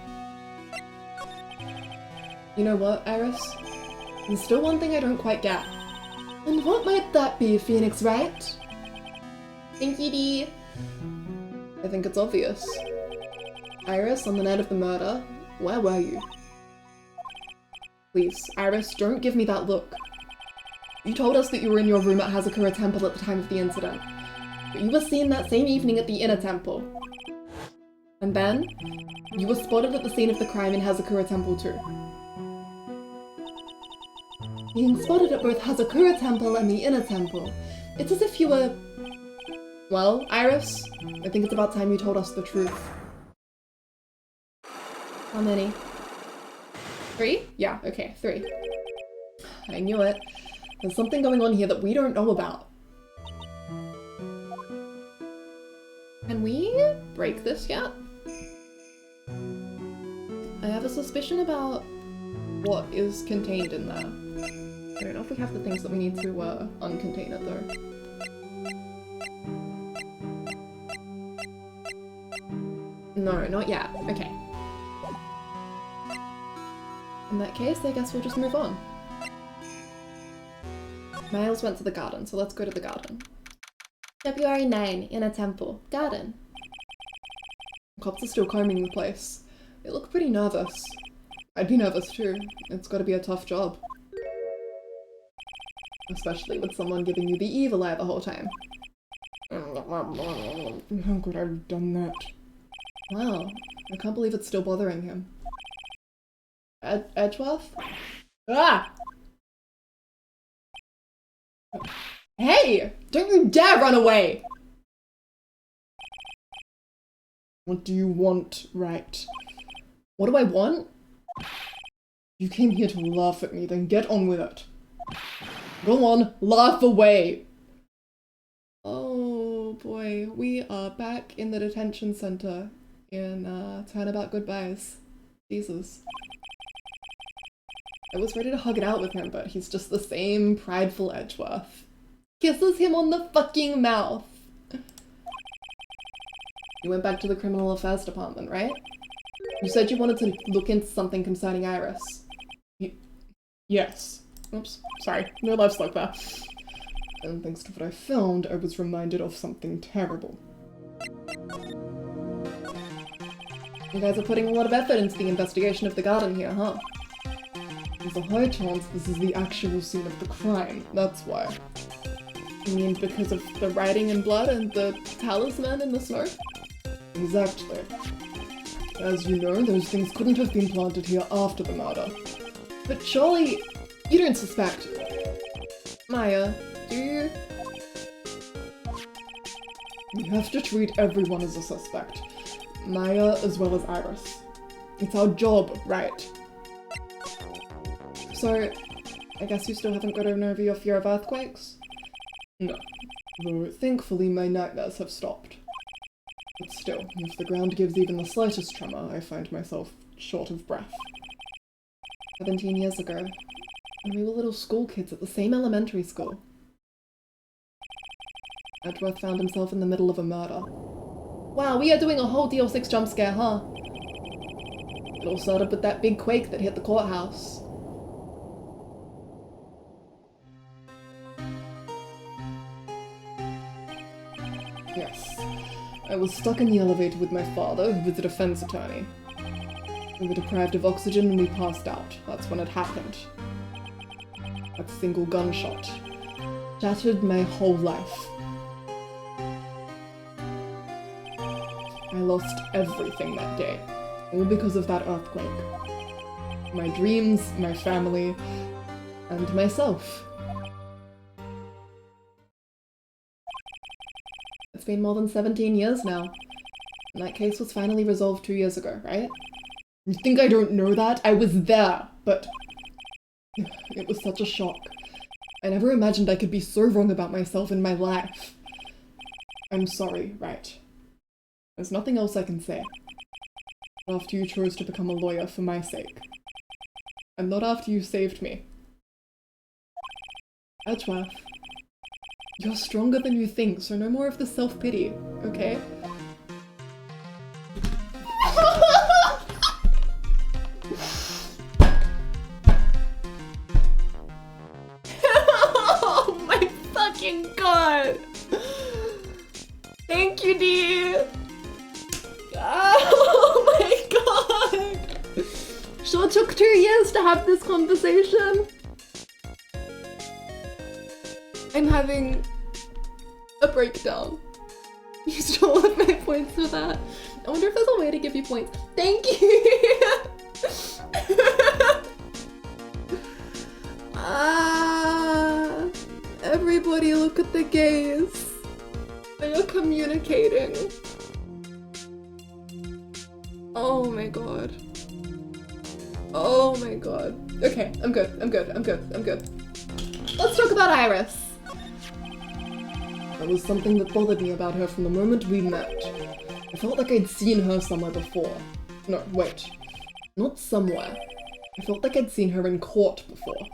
You know what, Iris? There's still one thing I don't quite get. And what might that be, Phoenix, right? Thank you, Dee. I think it's obvious. Iris, on the night of the murder, where were you? Please, Iris, don't give me that look. You told us that you were in your room at Hazakura Temple at the time of the incident, but you were seen that same evening at the Inner Temple. And then, you were spotted at the scene of the crime in Hazakura Temple too. Being spotted at both Hazakura Temple and the Inner Temple. It's as if you were... Well, Iris, I think it's about time you told us the truth. How many? 3? Yeah, okay, 3. I knew it. There's something going on here that we don't know about. Can we break this yet? I have a suspicion about what is contained in there. I don't know if we have the things that we need to uncontain it though. No, not yet. Okay. In that case, I guess we'll just move on. Miles went to the garden, so let's go to the garden. February 9, Inner Temple, Garden. Cops are still combing the place. They look pretty nervous. I'd be nervous too. It's gotta be a tough job. Especially with someone giving you the evil eye the whole time. How could I have done that? Wow, I can't believe it's still bothering him. Edgeworth? Ah! Hey! Don't you dare run away! What do you want, right? What do I want? You came here to laugh at me, then get on with it. Go on, laugh away! Oh boy, we are back in the detention center in Turnabout Goodbyes. Jesus. I was ready to hug it out with him, but he's just the same prideful Edgeworth. Kisses him on the fucking mouth. You went back to the Criminal Affairs Department, right? You said you wanted to look into something concerning Iris. Yes. Oops, sorry. No love slug there. And thanks to what I found, I was reminded of something terrible. You guys are putting a lot of effort into the investigation of the garden here, huh? There's a high chance this is the actual scene of the crime, that's why. You mean because of the writing in blood and the talisman in the snow? Exactly. As you know, those things couldn't have been planted here after the murder. But surely, you don't suspect. Maya, do you? You have to treat everyone as a suspect. Maya as well as Iris. It's our job, right? So, I guess you still haven't gotten over your fear of earthquakes? No. Though thankfully my nightmares have stopped. But still, if the ground gives even the slightest tremor, I find myself short of breath. 17 years ago, when we were little school kids at the same elementary school. Edgeworth found himself in the middle of a murder. Wow, we are doing a whole DL6 jump scare, huh? It all started with that big quake that hit the courthouse. Yes. I was stuck in the elevator with my father, who was a defense attorney. We were deprived of oxygen and we passed out. That's when it happened. That single gunshot shattered my whole life. I lost everything that day, all because of that earthquake. My dreams, my family, and myself. It's been more than 17 years now. And that case was finally resolved 2 years ago, right? You think I don't know that? I was there, but it was such a shock. I never imagined I could be so wrong about myself in my life. I'm sorry, right? There's nothing else I can say. After you chose to become a lawyer for my sake. And not after you saved me. Edgeworth, you're stronger than you think, so no more of the self-pity, okay? Oh my fucking god! Thank you, D! Oh my god! Sure took 2 years to have this conversation. I'm having a breakdown. You stole all of my points for that. I wonder if there's a way to give you points. Thank you! Everybody look at the gaze. They are communicating. Oh my god. Oh my god. Okay, I'm good. Let's talk about Iris. There was something that bothered me about her from the moment we met. I felt like I'd seen her somewhere before. No, wait. Not somewhere. I felt like I'd seen her in court before.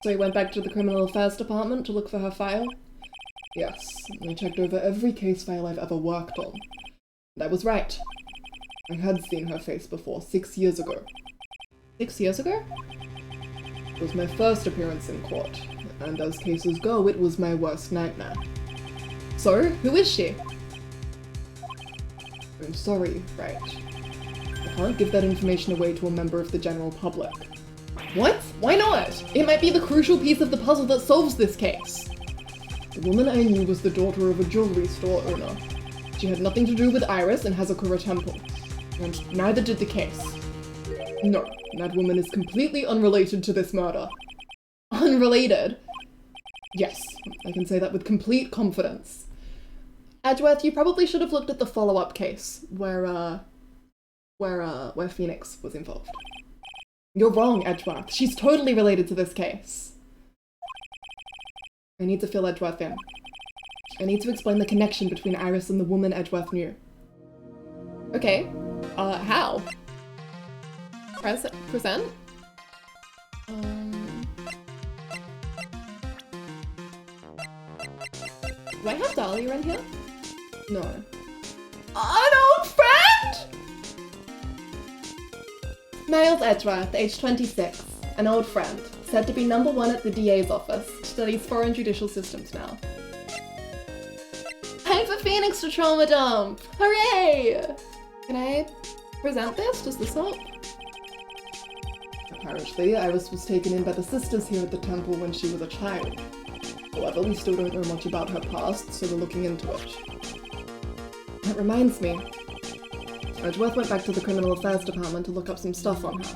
So you went back to the Criminal Affairs Department to look for her file? Yes, I checked over every case file I've ever worked on. And I was right. I had seen her face before 6 years ago. 6 years ago? It was my first appearance in court, and as cases go, it was my worst nightmare. So, who is she? I'm sorry, right? I can't give that information away to a member of the general public. What? Why not? It might be the crucial piece of the puzzle that solves this case. The woman I knew was the daughter of a jewelry store owner. She had nothing to do with Iris and Hazakura Temple, and neither did the case. No, that woman is completely unrelated to this murder. Unrelated? Yes, I can say that with complete confidence. Edgeworth, you probably should have looked at the follow-up case where Phoenix was involved. You're wrong, Edgeworth. She's totally related to this case. I need to fill Edgeworth in. I need to explain the connection between Iris and the woman Edgeworth knew. Okay. How? Present? Do I have Dahlia in here? No. An old friend? Miles Edgeworth, age 26. An old friend. Said to be #1 at the DA's office. Studies foreign judicial systems now. Time for Phoenix to trauma dump! Hooray! Can I present this? Does this help? Apparently, Iris was taken in by the sisters here at the temple when she was a child. However, we still don't know much about her past, so we're looking into it. That reminds me. Edgeworth went back to the Criminal Affairs Department to look up some stuff on her.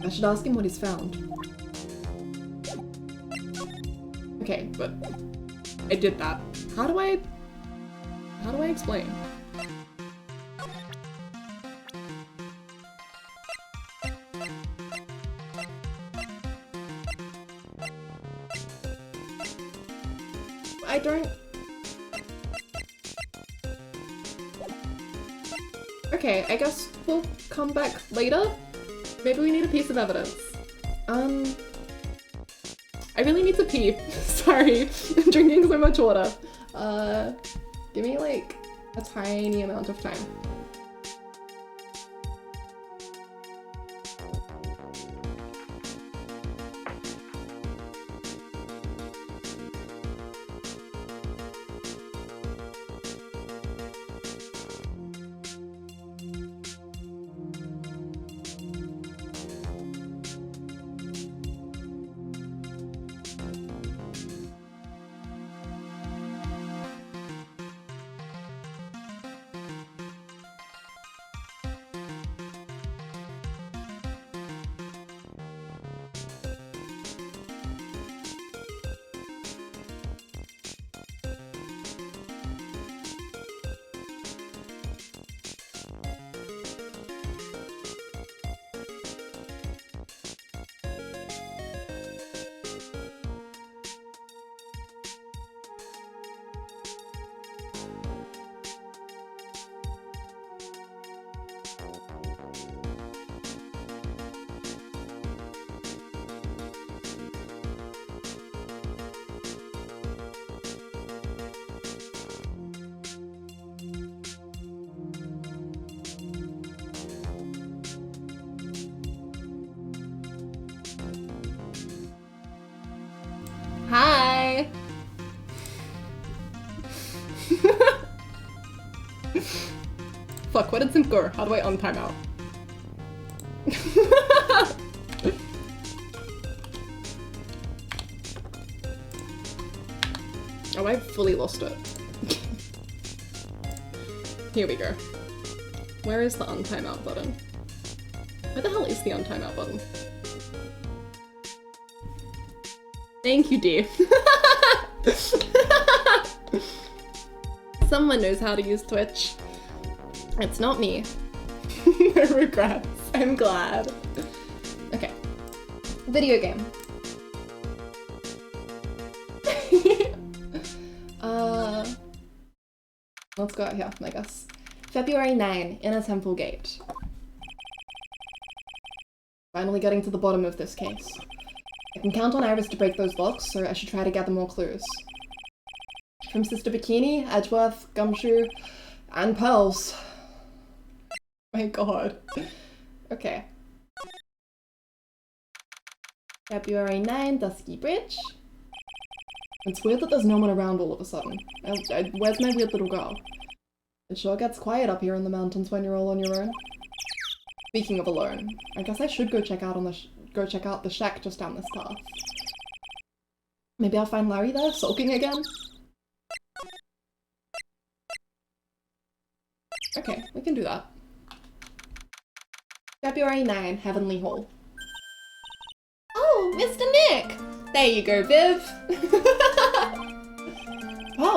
I should ask him what he's found. Okay, but I did that. How do I explain? I don't... Okay, I guess we'll come back later. Maybe we need a piece of evidence. I really need to pee. Sorry, I'm drinking so much water. Give me like a tiny amount of time. Hi! Fuck, where did Simp go? How do I untime out? Oh, I fully lost it. Here we go. Where is the untime out button? Where the hell is the untime out button? Thank you, dear. Someone knows how to use Twitch. It's not me. No regrets. I'm glad. Okay. Video game. Let's go out here, I guess. February 9, Inner Temple Gate. Finally getting to the bottom of this case. I can count on Iris to break those locks, so I should try to gather more clues. From Sister Bikini, Edgeworth, Gumshoe, and Pearls. My god. Okay. February 9, Dusky Bridge. It's weird that there's no one around all of a sudden. Where's my weird little girl? It sure gets quiet up here in the mountains when you're all on your own. Speaking of alone, I guess I should go check out the shack just down this path. Maybe I'll find Larry there, sulking again? Okay, we can do that. February 9, Heavenly Hall. Oh, Mr. Nick! There you go, Viv!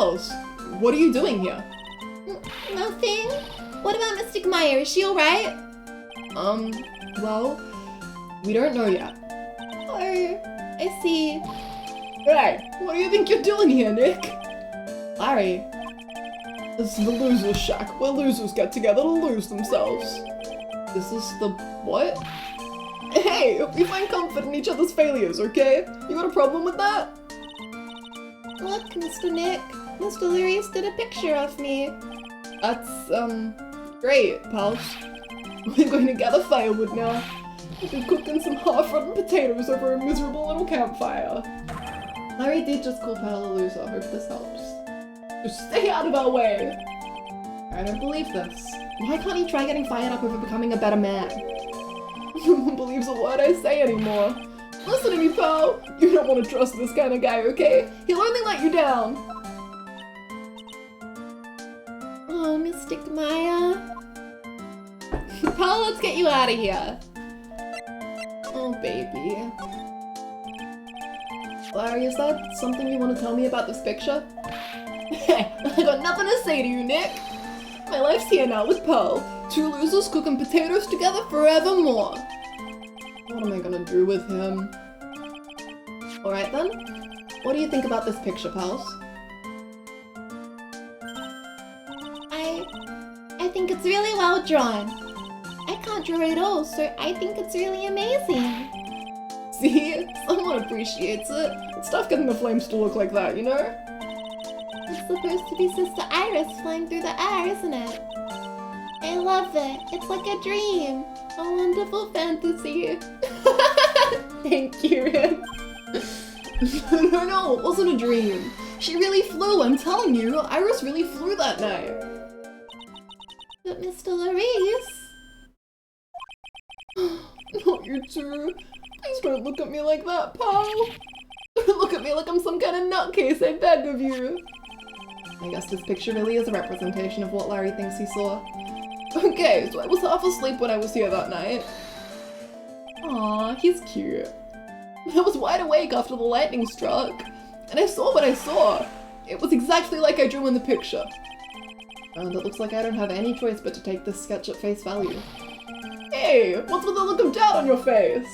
Pals, what are you doing here? Nothing. What about Mystic Maya? Is she alright? Well, we don't know yet. Oh, I see. Hey, what do you think you're doing here, Nick? Larry, this is the loser's shack, where losers get together to lose themselves. This is the what? Hey, we find comfort in each other's failures, okay? You got a problem with that? Look, Mr. Nick. Mr. Lurius did a picture of me. That's, great, pals. We're going to gather firewood now. We've been cooking some half-rotten potatoes over a miserable little campfire. Larry did just call Pal a loser. Hope this helps. Just stay out of our way. I don't believe this. Why can't he try getting fired up over becoming a better man? No one believes a word I say anymore. Listen to me, pal. You don't want to trust this kind of guy, okay? He'll only let you down. Oh, Mystic Maya. Paul, let's get you out of here. Oh, baby. Larry, is that something you want to tell me about this picture? Hey, I got nothing to say to you, Nick. My life's here now with Pearl. Two losers cooking potatoes together forevermore. What am I gonna do with him? Alright then. What do you think about this picture, pals? I think it's really well drawn. I can't draw at all, so I think it's really amazing. See? Someone appreciates it. It's tough getting the flames to look like that, you know? It's supposed to be Sister Iris flying through the air, isn't it? I love it. It's like a dream. A wonderful fantasy. Thank you. No, it wasn't a dream. She really flew, I'm telling you. Iris really flew that night. But Mr. Larice... Not you two. Please don't look at me like that, pal. Don't look at me like I'm some kind of nutcase, I beg of you. I guess this picture really is a representation of what Larry thinks he saw. Okay, so I was half asleep when I was here that night. Aw, he's cute. I was wide awake after the lightning struck, and I saw what I saw. It was exactly like I drew in the picture. And it looks like I don't have any choice but to take this sketch at face value. Hey, what's with the look of doubt on your face?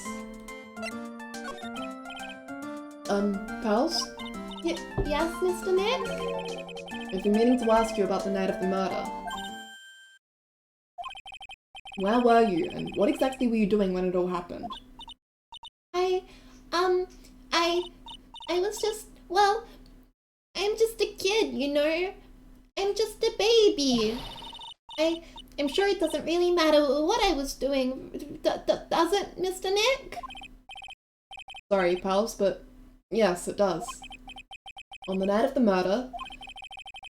Pals? Yes, Mr. Nick? I've been meaning to ask you about the night of the murder. Where were you, and what exactly were you doing when it all happened? I was just, well, I'm just a kid, you know? I'm just a baby. I'm sure it doesn't really matter what I was doing, does it, Mr. Nick? Sorry, pals, but yes, it does. On the night of the murder,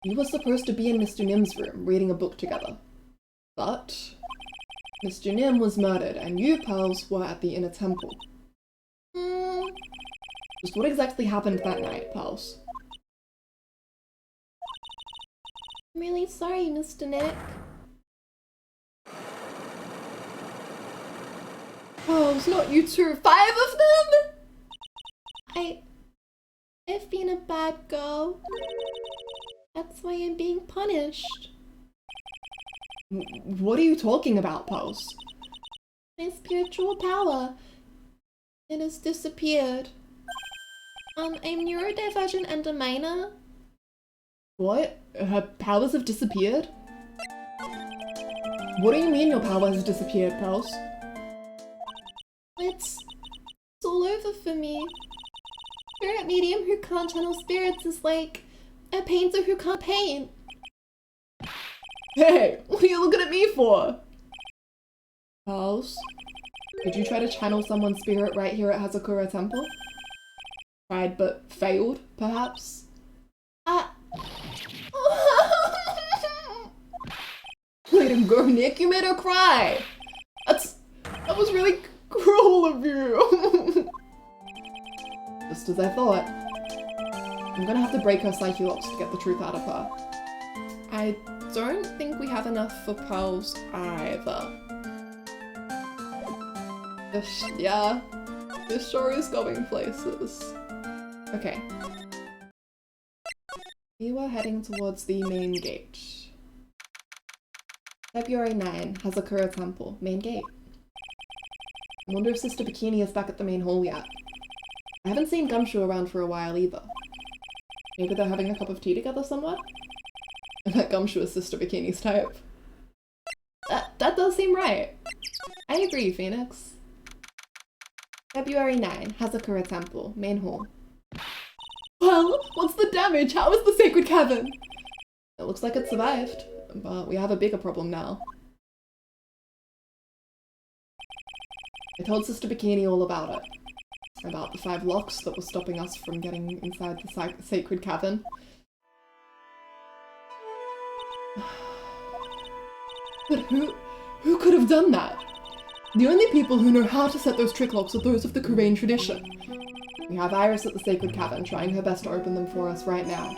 you were supposed to be in Mr. Nim's room reading a book together. But Mr. Nim was murdered, and you, pals, were at the inner temple. Just what exactly happened that night, pals? I'm really sorry, Mr. Nick. Pals, not you two, 5 of them?! I've been a bad girl. That's why I'm being punished. What are you talking about, pals? My spiritual power. It has disappeared. I'm neurodivergent and a minor. What? Her powers have disappeared? What do you mean your power has disappeared, pals? It's all over for me. Spirit medium who can't channel spirits is like a painter who can't paint. Hey, what are you looking at me for? Pals, did you try to channel someone's spirit right here at Hazakura Temple? Tried but failed, perhaps? Way to go, Nick, you made her cry! That was really cruel of you! Just as I thought. I'm gonna have to break her Psyche-Locks to get the truth out of her. I don't think we have enough for Pals either. This sure is going places. Okay. You we're heading towards the main gate. February 9, Hazakura Temple, main gate. I wonder if Sister Bikini is back at the main hall yet. I haven't seen Gumshoe around for a while either. Maybe they're having a cup of tea together somewhere? I bet Gumshoe is Sister Bikini's type. That does seem right. I agree, Phoenix. February 9, Hazakura Temple, main hall. Well, what's the damage? How is the sacred cavern? It looks like it survived, but we have a bigger problem now. I told Sister Bikini all about it. About the 5 locks that were stopping us from getting inside the sacred cavern. But who could have done that? The only people who know how to set those trick locks are those of the Korean tradition. We have Iris at the sacred cavern trying her best to open them for us right now.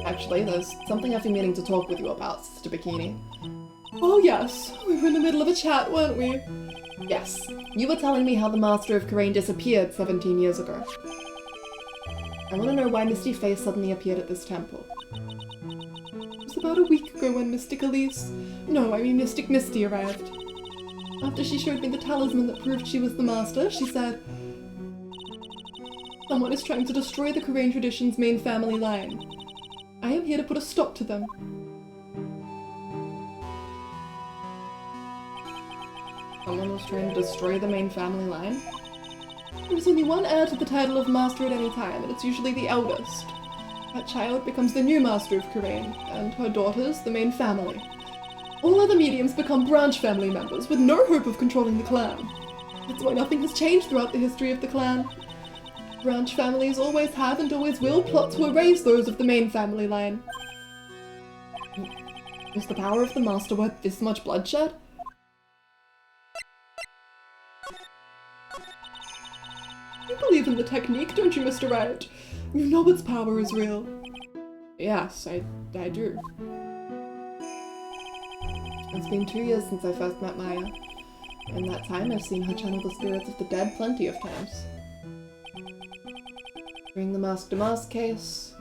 Actually, there's something I've been meaning to talk with you about, Sister Bikini. Oh yes, we were in the middle of a chat, weren't we? Yes, you were telling me how the Master of Korean disappeared 17 years ago. I want to know why Misty Face suddenly appeared at this temple. It was about a week ago when Mystic Elise... No, I mean Mystic Misty arrived. After she showed me the talisman that proved she was the Master, she said, "Someone is trying to destroy the Korean tradition's main family line. I am here to put a stop to them." Someone was trying to destroy the main family line? There's only one heir to the title of Master at any time, and it's usually the eldest. That child becomes the new Master of Korean, and her daughters the main family. All other mediums become branch family members, with no hope of controlling the clan. That's why nothing has changed throughout the history of the clan. Branch families always have and always will plot to erase those of the main family line. Is the power of the Master worth this much bloodshed? You believe in the technique, don't you, Mr. Wright? You know its power is real. Yes, I do. It's been 2 years since I first met Maya. In that time, I've seen her channel the spirits of the dead plenty of times. During the Mask-to-Mask case,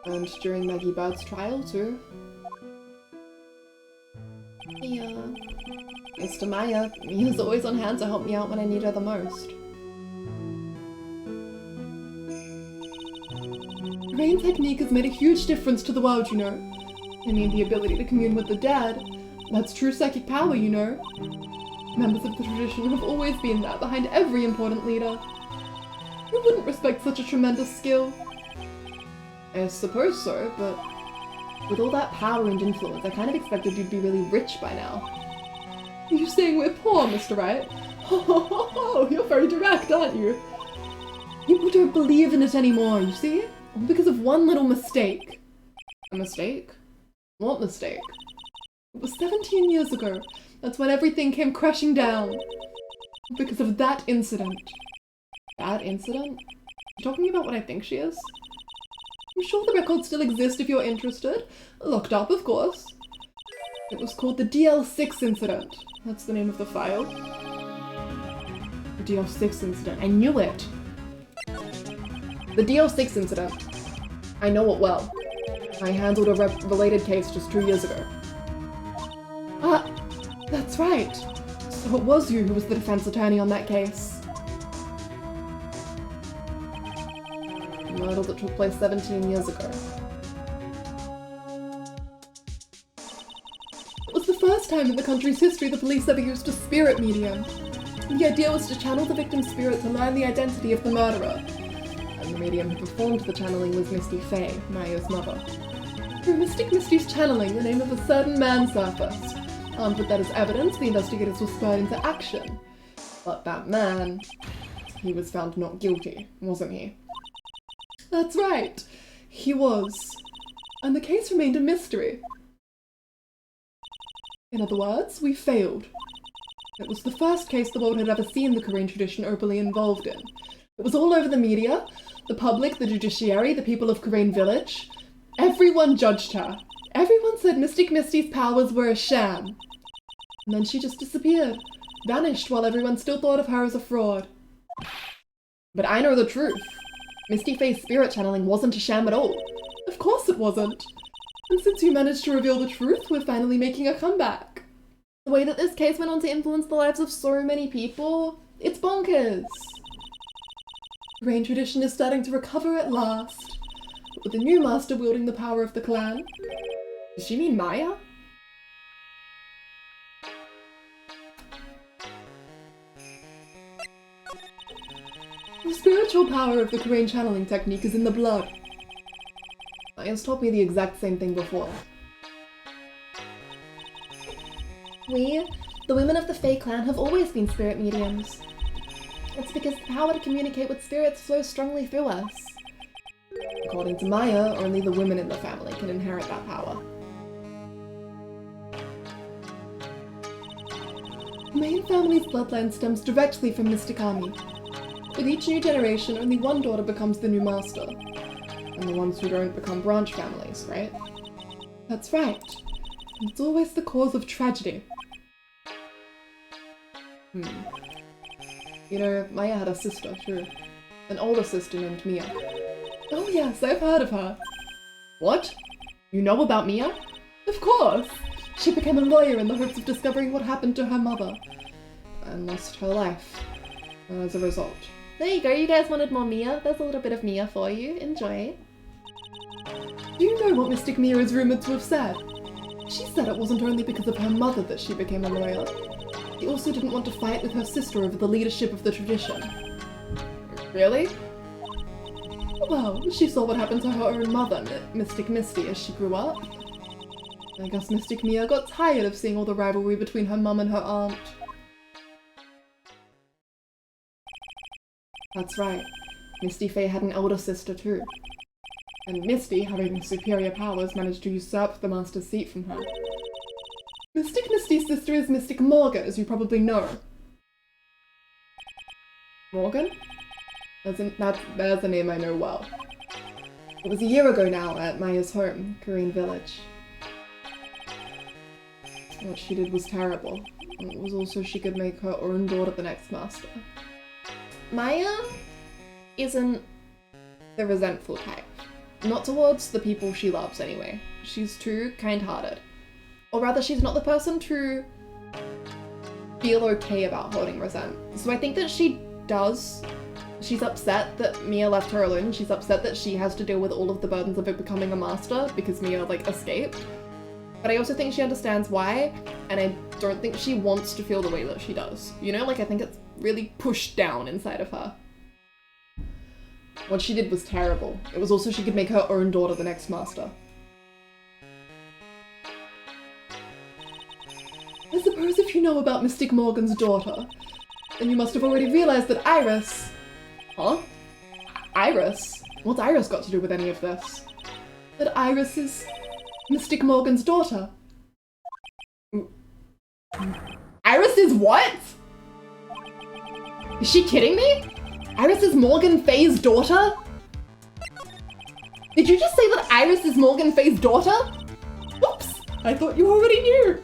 and during Maggie Bird's trial, too. Yeah. Thanks to Maya, Mia's always on hand to help me out when I need her the most. Rain technique has made a huge difference to the world, you know. I mean, the ability to commune with the dead. That's true psychic power, you know. Members of the tradition have always been there behind every important leader. Who wouldn't respect such a tremendous skill? I suppose so, but with all that power and influence, I kind of expected you'd be really rich by now. Are you saying we're poor, Mr. Wright? Oh, you're very direct, aren't you? People don't believe in it anymore, you see? All because of one little mistake. A mistake? What mistake? It was 17 years ago. That's when everything came crashing down. Because of that incident. That incident? You talking about what I think she is? I'm sure the records still exist if you're interested. Looked up, of course. It was called the DL6 incident. That's the name of the file. The DL6 incident. I knew it! The DL6 incident. I know it well. I handled a related case just 2 years ago. Ah, that's right. So it was you who was the defense attorney on that case. A murder that took place 17 years ago. It was the first time in the country's history the police ever used a spirit medium. The idea was to channel the victim's spirit to learn the identity of the murderer. And the medium who performed the channeling was Misty Faye, Maya's mother. Through Mystic Misty's channeling, the name of a certain man surfaced. Armed with that as evidence, the investigators were spurred into action. But that man, he was found not guilty, wasn't he? That's right, he was. And the case remained a mystery. In other words, we failed. It was the first case the world had ever seen the Korean tradition openly involved in. It was all over the media, the public, the judiciary, the people of Korean Village. Everyone judged her. Everyone said Mystic Misty's powers were a sham. And then she just disappeared, vanished while everyone still thought of her as a fraud. But I know the truth. Misty Faye's spirit channeling wasn't a sham at all. Of course it wasn't. And since you managed to reveal the truth, we're finally making a comeback. The way that this case went on to influence the lives of so many people, it's bonkers. Rain tradition is starting to recover at last, but with the new master wielding the power of the clan. Does she mean Maya? The spiritual power of the Korean channeling technique is in the blood. Maya's told me the exact same thing before. We, the women of the Fae clan, have always been spirit mediums. It's because the power to communicate with spirits flows strongly through us. According to Maya, only the women in the family can inherit that power. The main family's bloodline stems directly from Mystic Army. With each new generation, only one daughter becomes the new master. And the ones who don't become branch families, right? That's right. And it's always the cause of tragedy. You know, Maya had a sister, too. An older sister named Mia. Oh yes, I've heard of her. What? You know about Mia? Of course! She became a lawyer in the hopes of discovering what happened to her mother. And lost her life as a result. There you go, you guys wanted more Mia. There's a little bit of Mia for you. Enjoy. Do you know what Mystic Mia is rumoured to have said? She said it wasn't only because of her mother that she became a lawyer. She also didn't want to fight with her sister over the leadership of the tradition. Really? Well, she saw what happened to her own mother, Mystic Misty, as she grew up. I guess Mystic Mia got tired of seeing all the rivalry between her mum and her aunt. That's right. Misty Faye had an elder sister too. And Misty, having superior powers, managed to usurp the master's seat from her. Mystic Misty's sister is Mystic Morgan, as you probably know. Morgan? There's a name I know well. It was a year ago now at Maya's home, Korean village. What she did was terrible. And it was also she could make her own daughter the next master. Maya isn't The resentful type. Not towards the people she loves anyway. She's too kind-hearted. Or rather, she's not the person to feel okay about holding resent. So I think that she does. She's upset that Mia left her alone. She's upset that she has to deal with all of the burdens of it becoming a master because Mia, like, escaped. But I also think she understands why, and I don't think she wants to feel the way that she does. You know, like, I think it's really pushed down inside of her. What she did was terrible. It was also she could make her own daughter the next master. I suppose if you know about Mystic Morgan's daughter, then you must have already realized that Iris... Huh? Iris? What's Iris got to do with any of this? That Iris is Mystic Morgan's daughter. Iris is what? Is she kidding me? Iris is Morgan Faye's daughter? Did you just say that Iris is Morgan Faye's daughter? Oops, I thought you already knew.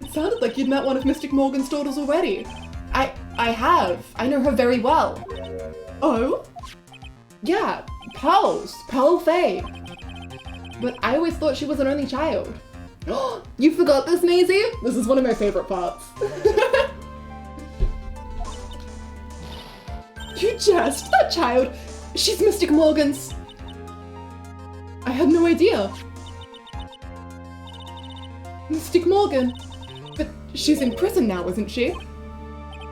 It sounded like you'd met one of Mystic Morgan's daughters already. I have. I know her very well. Oh? Yeah, Pearl Faye. But I always thought she was an only child. You forgot this, Maisie? This is one of my favorite parts. You jest! That child! She's Mystic Morgan's... I had no idea. Mystic Morgan? But she's in prison now, isn't she?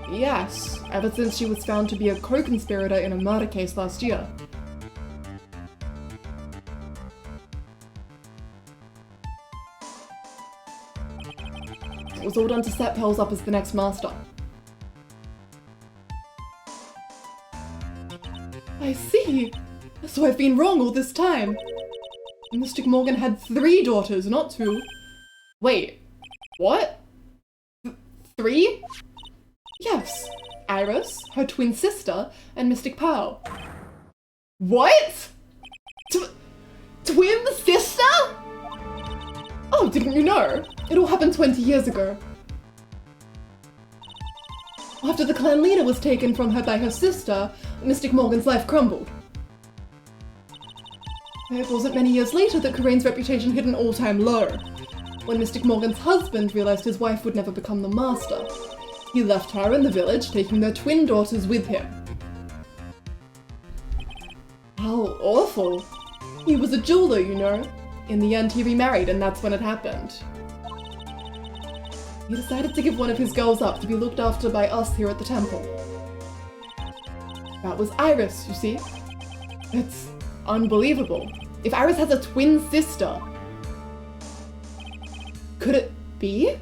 Yes, ever since she was found to be a co-conspirator in a murder case last year. It was all done to set Pearls up as the next master. I see. So I've been wrong all this time. Mystic Morgan had 3 daughters, not 2. Wait, what? 3? Yes, Iris, her twin sister, and Mystic Pearl. What? Twin sister? Oh, didn't you know? It all happened 20 years ago. After the clan leader was taken from her by her sister, Mystic Morgan's life crumbled. It wasn't many years later that Corain's reputation hit an all-time low. When Mystic Morgan's husband realized his wife would never become the master, he left her in the village, taking their twin daughters with him. How awful. He was a jeweler, you know. In the end, he remarried, and that's when it happened. He decided to give one of his girls up to be looked after by us here at the temple. That was Iris, you see. It's unbelievable. If Iris has a twin sister, could it be?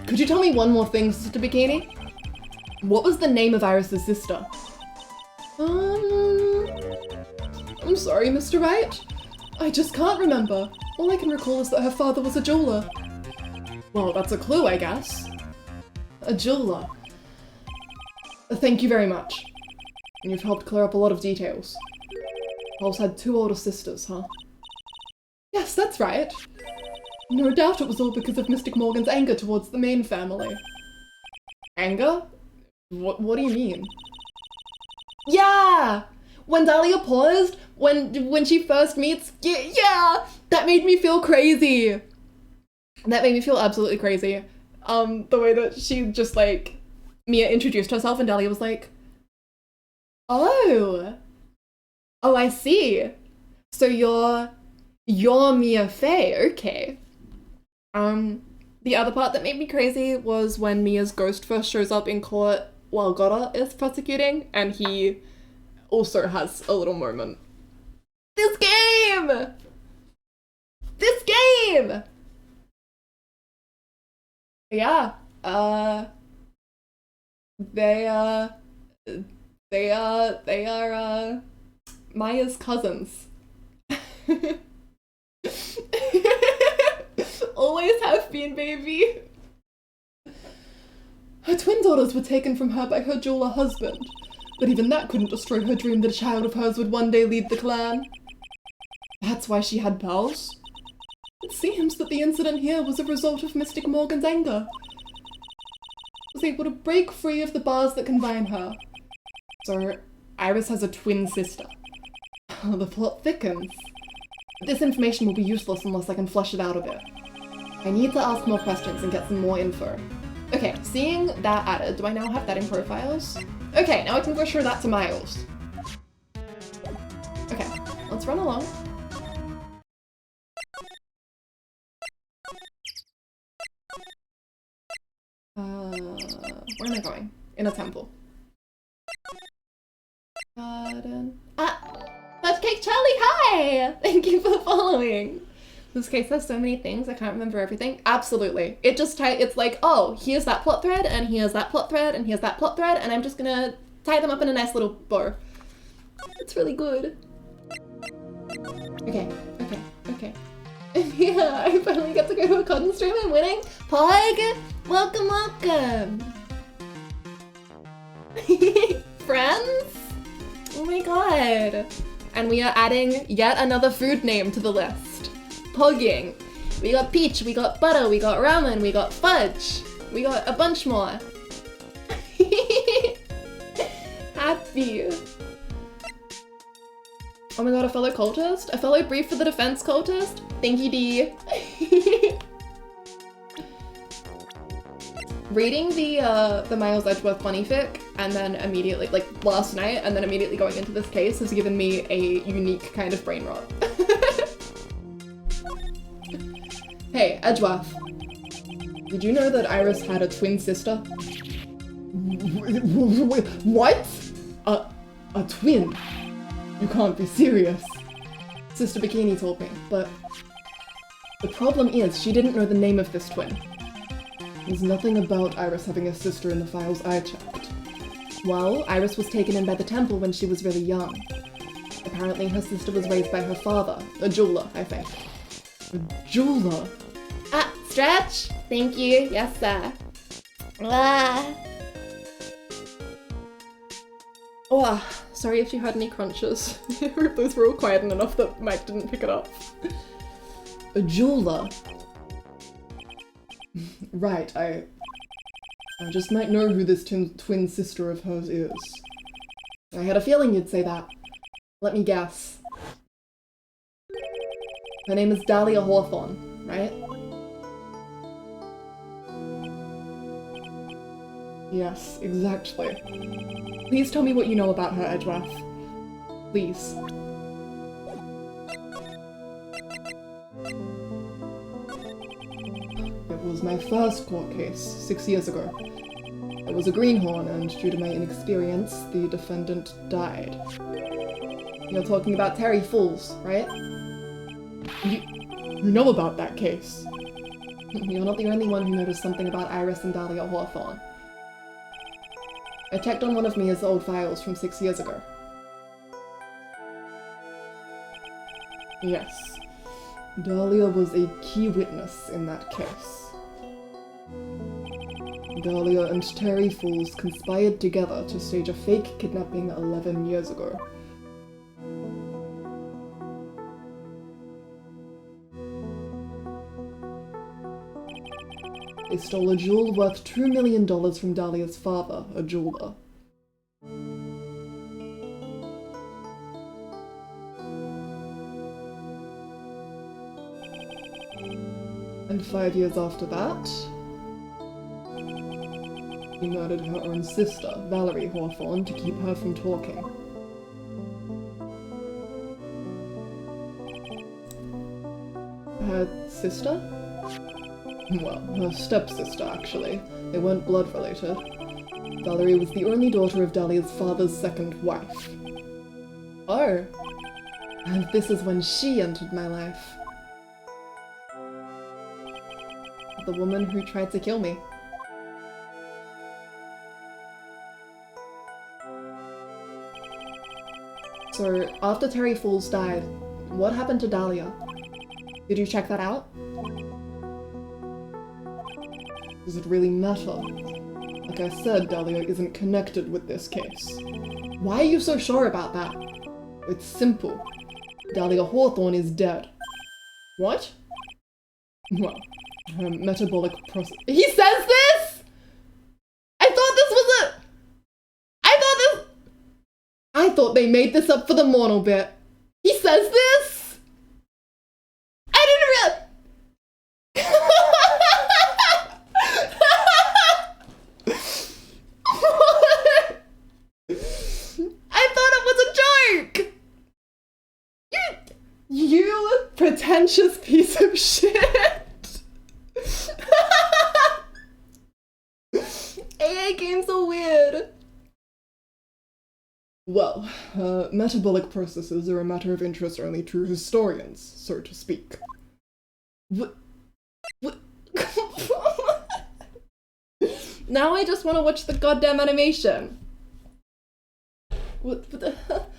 Could you tell me one more thing, Sister Bikini? What was the name of Iris's sister? I'm sorry, Mr. Wright. I just can't remember. All I can recall is that her father was a jeweler. Well, that's a clue, I guess. A jeweler. Thank you very much. You've helped clear up a lot of details. Paul's had 2 older sisters, huh? Yes, that's right. No doubt it was all because of Mystic Morgan's anger towards the main family. Anger? What do you mean? Yeah! When Dahlia paused, when she first meets, yeah! That made me feel crazy! That made me feel absolutely crazy. The way that she just, like, Mia introduced herself and Dahlia was like, oh, I see. So you're Mia Fey, okay. The other part that made me crazy was when Mia's ghost first shows up in court while Gotta is prosecuting, and he also has a little moment. This game! This game! Yeah, they are Maya's cousins. Always have been, baby. Her twin daughters were taken from her by her jeweler husband, but even that couldn't destroy her dream that a child of hers would one day lead the clan. That's why she had pearls. It seems that the incident here was a result of Mystic Morgan's anger. Was able to break free of the bars that confine her. So, Iris has a twin sister. The plot thickens. This information will be useless unless I can flesh it out a bit. I need to ask more questions and get some more info. Okay, seeing that added, do I now have that in profiles? Okay, now I can go show that to Miles. Okay, let's run along. Where am I going? In a temple. Garden. Fudge Cake Charlie, hi! Thank you for following. This case has so many things, I can't remember everything. Absolutely. It just it's like, oh, here's that plot thread, and here's that plot thread, and here's that plot thread, and I'm just gonna tie them up in a nice little bow. It's really good. Okay. Yeah, I finally get to go to a cotton stream. I'm winning. Pog, welcome. Friends? Oh my god. And we are adding yet another food name to the list. Pugging. We got peach, we got butter, we got ramen, we got fudge. We got a bunch more. Happy. Oh my god, a fellow cultist? A fellow brief for the defense cultist? Thank you, D. Reading the Miles Edgeworth funny fic and then immediately, like last night, and then immediately going into this case has given me a unique kind of brain rot. Hey, Edgeworth. Did you know that Iris had a twin sister? What? A twin? You can't be serious. Sister Bikini told me, but the problem is she didn't know the name of this twin. There's nothing about Iris having a sister in the files I checked. Well, Iris was taken in by the temple when she was really young. Apparently her sister was raised by her father, a jeweler, I think. A jeweler? Stretch? Thank you, yes sir. Oh, sorry if you heard any crunches. Those were all quiet enough that Mike didn't pick it up. A jeweler? Right, I just might know who this twin sister of hers is. I had a feeling you'd say that. Let me guess. Her name is Dahlia Hawthorne, right? Yes, exactly. Please tell me what you know about her, Edgeworth. Please. It was my first court case, 6 years ago. It was a greenhorn, and due to my inexperience, the defendant died. You're talking about Terry Fools, right? You know about that case. You're not the only one who noticed something about Iris and Dahlia Hawthorne. I checked on one of Mia's old files from 6 years ago. Yes. Dahlia was a key witness in that case. Dahlia and Terry Fools conspired together to stage a fake kidnapping 11 years ago. They stole a jewel worth $2 million from Dahlia's father, a jeweler. And 5 years after that, he murdered her own sister, Valerie Hawthorne, to keep her from talking. Her sister? Well, her stepsister, actually. They weren't blood related. Valerie was the only daughter of Dahlia's father's second wife. Oh. And this is when she entered my life. The woman who tried to kill me. So, after Terry Fools died, what happened to Dahlia? Did you check that out? Does it really matter? Like I said, Dahlia isn't connected with this case. Why are you so sure about that? It's simple. Dahlia Hawthorne is dead. What? Well, her metabolic process— He says this?! I thought they made this up for the mortal bit. He says this?! I didn't realize— I thought it was a joke! You pretentious piece of shit! AA games are weird. Well, metabolic processes are a matter of interest only to historians, so to speak. What? Now I just want to watch the goddamn animation. What the hell?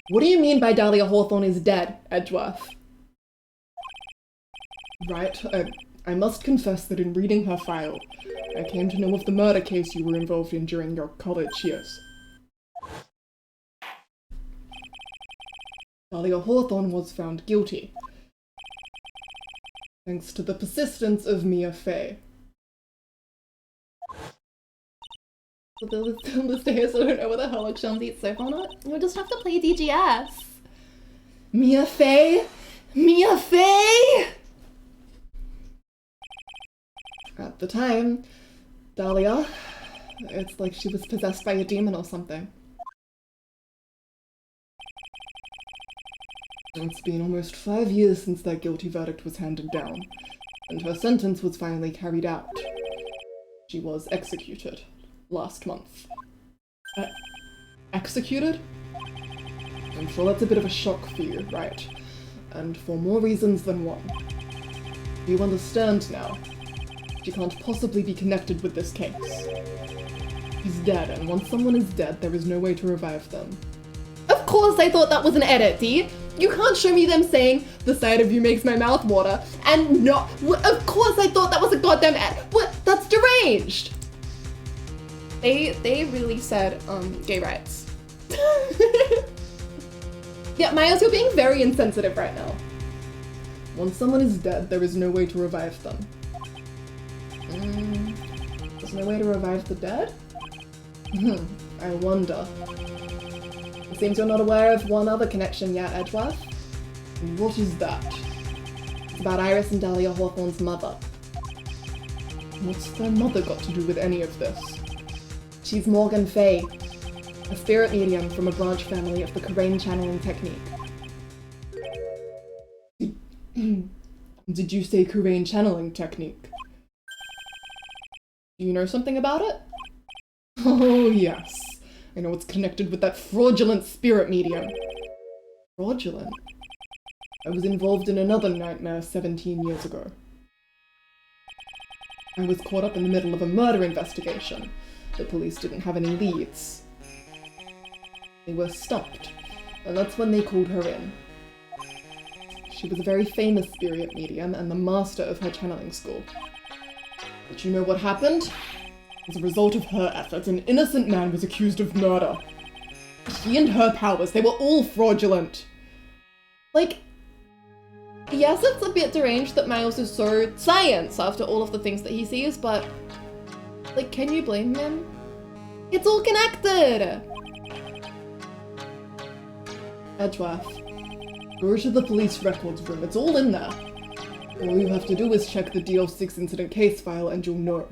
What do you mean by Dahlia Hawthorne is dead, Edgeworth? Right, I must confess that in reading her file, I came to know of the murder case you were involved in during your college years. Dahlia Hawthorne was found guilty, thanks to the persistence of Mia Fey. The list here, so I don't know what the hell like Shamsi's so on it. You'll just have to play DGS. Mia Fey? Mia Fey! At the time, Dahlia, it's like she was possessed by a demon or something. It's been almost 5 years since that guilty verdict was handed down, and her sentence was finally carried out. She was executed last month. Executed? I'm sure that's a bit of a shock for you, right? And for more reasons than one. You understand now. She can't possibly be connected with this case. She's dead, and once someone is dead, there is no way to revive them. Of course I thought that was an edit, Dee! You can't show me them saying, "The sight of you makes my mouth water," and not— Of course I thought that was a goddamn edit! What? That's deranged! They really said, gay rights. Yeah, Miles, you're being very insensitive right now. Once someone is dead, there is no way to revive them. There's no way to revive the dead? I wonder. It seems you're not aware of one other connection yet, Edgeworth. What is that? It's about Iris and Dahlia Hawthorne's mother. What's their mother got to do with any of this? She's Morgan Fay, a spirit medium from a branch family of the Karain channeling technique. Did you say Karain channeling technique? Do you know something about it? Oh yes, I know it's connected with that fraudulent spirit medium. Fraudulent? I was involved in another nightmare 17 years ago. I was caught up in the middle of a murder investigation. The police didn't have any leads. They were stumped, and that's when they called her in. She was a very famous spirit medium and the master of her channeling school. But you know what happened? As a result of her efforts, an innocent man was accused of murder. He and her powers, they were all fraudulent. Like, yes, it's a bit deranged that Miles is so science after all of the things that he sees, but, like, can you blame him? It's all connected! Edgeworth, go to the police records room, it's all in there. All you have to do is check the DL6 incident case file and you'll know.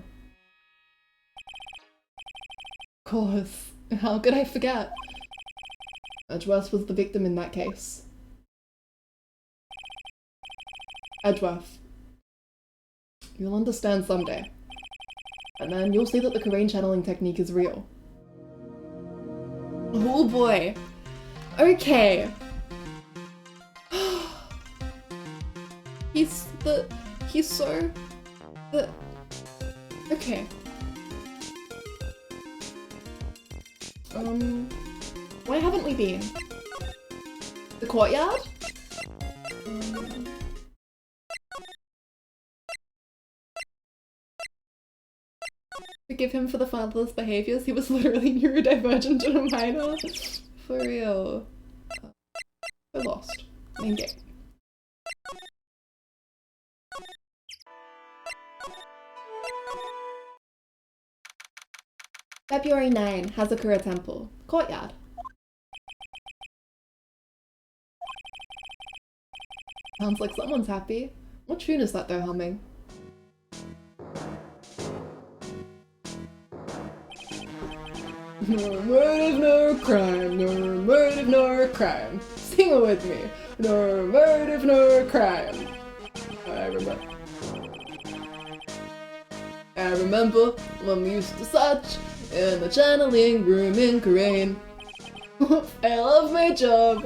Of course, how could I forget? Edgeworth was the victim in that case. Edgeworth, you'll understand someday. And then you'll see that the Karain channeling technique is real. Oh boy. Okay. He's so... Okay. Where haven't we been? The courtyard? Forgive him for the fatherless behaviors. He was literally neurodivergent and a minor. For real. We're lost. Main gate. February 9, Hazakura Temple. Courtyard. Sounds like someone's happy. What tune is that they're humming? No murder, no crime, no murder, no crime. Sing it with me. No murder, no crime. I remember when we used to search in the channeling room in Karain. I love my job.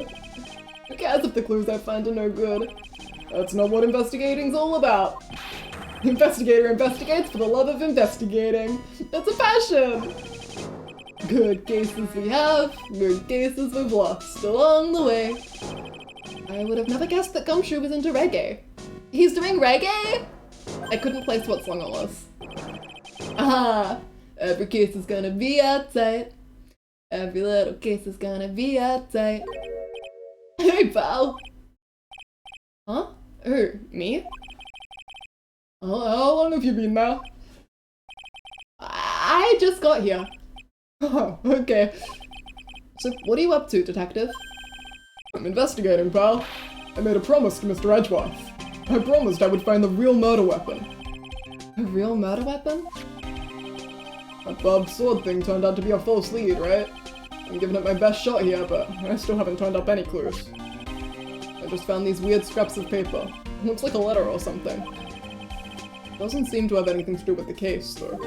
Who cares if the clues I find are no good? That's not what investigating's all about. The investigator investigates for the love of investigating. That's a passion. Good cases we have, good cases we've lost along the way. I would have never guessed that Gumshoe was into reggae. He's doing reggae? I couldn't place what song it was. Ah, every case is gonna be outside. Every little case is gonna be outside. Hey, pal. Huh? Who? Me? How long have you been there? I just got here. Oh, okay. So, what are you up to, detective? I'm investigating, pal. I made a promise to Mr. Edgeworth. I promised I would find the real murder weapon. A real murder weapon? That barbed sword thing turned out to be a false lead, right? I'm giving it my best shot here, but I still haven't turned up any clues. I just found these weird scraps of paper. Looks like a letter or something. Doesn't seem to have anything to do with the case, though.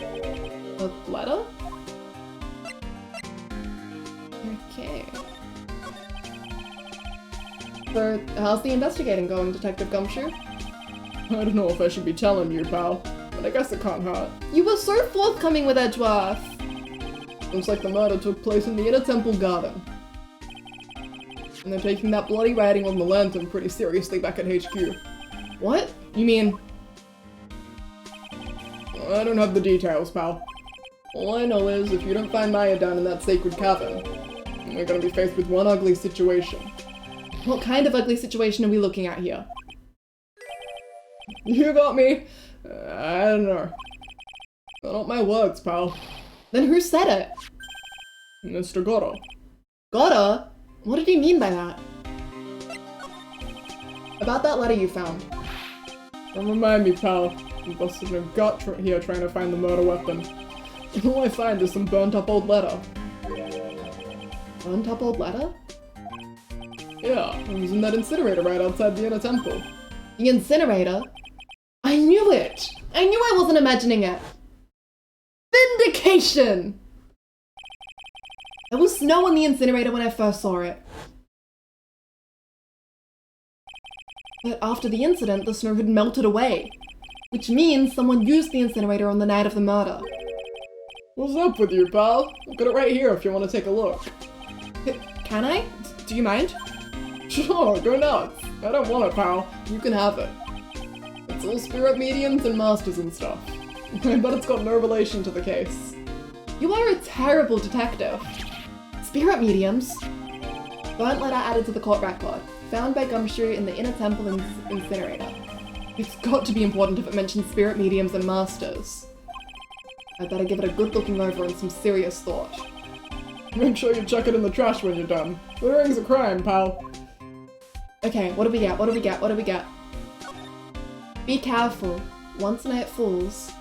A letter? Okay. So, how's the investigating going, Detective Gumshoe? I don't know if I should be telling you, pal, but I guess it can't hurt. You were so forthcoming with Edgeworth! Looks like the murder took place in the Inner Temple Garden. And they're taking that bloody writing on the lantern pretty seriously back at HQ. What? You mean... I don't have the details, pal. All I know is, if you don't find Maya down in that sacred cavern, we're gonna be faced with one ugly situation. What kind of ugly situation are we looking at here? You got me. I don't know. They're not my words, pal. Then who said it? Mr. Goro. Gotta? What did he mean by that? About that letter you found. Don't remind me, pal. You busted a gut here trying to find the murder weapon. And all I find is some burnt up old letter. Burnt up old letter? Yeah, it was in that incinerator right outside the inner temple. The incinerator? I knew it! I knew I wasn't imagining it! Vindication! There was snow on the incinerator when I first saw it. But after the incident, the snow had melted away. Which means someone used the incinerator on the night of the murder. What's up with you, pal? I've got it right here if you want to take a look. Can I? Do you mind? Sure, go nuts. I don't want it, pal. You can have it. It's all spirit mediums and masters and stuff. But it's got no relation to the case. You are a terrible detective. Spirit mediums? Burnt letter added to the court record. Found by Gumshoe in the inner temple incinerator. It's got to be important if it mentions spirit mediums and masters. I better give it a good looking over and some serious thought. Make sure you chuck it in the trash when you're done. Littering's a crime, pal. Okay, what do we get? What do we get? What do we get? Be careful. Once night falls,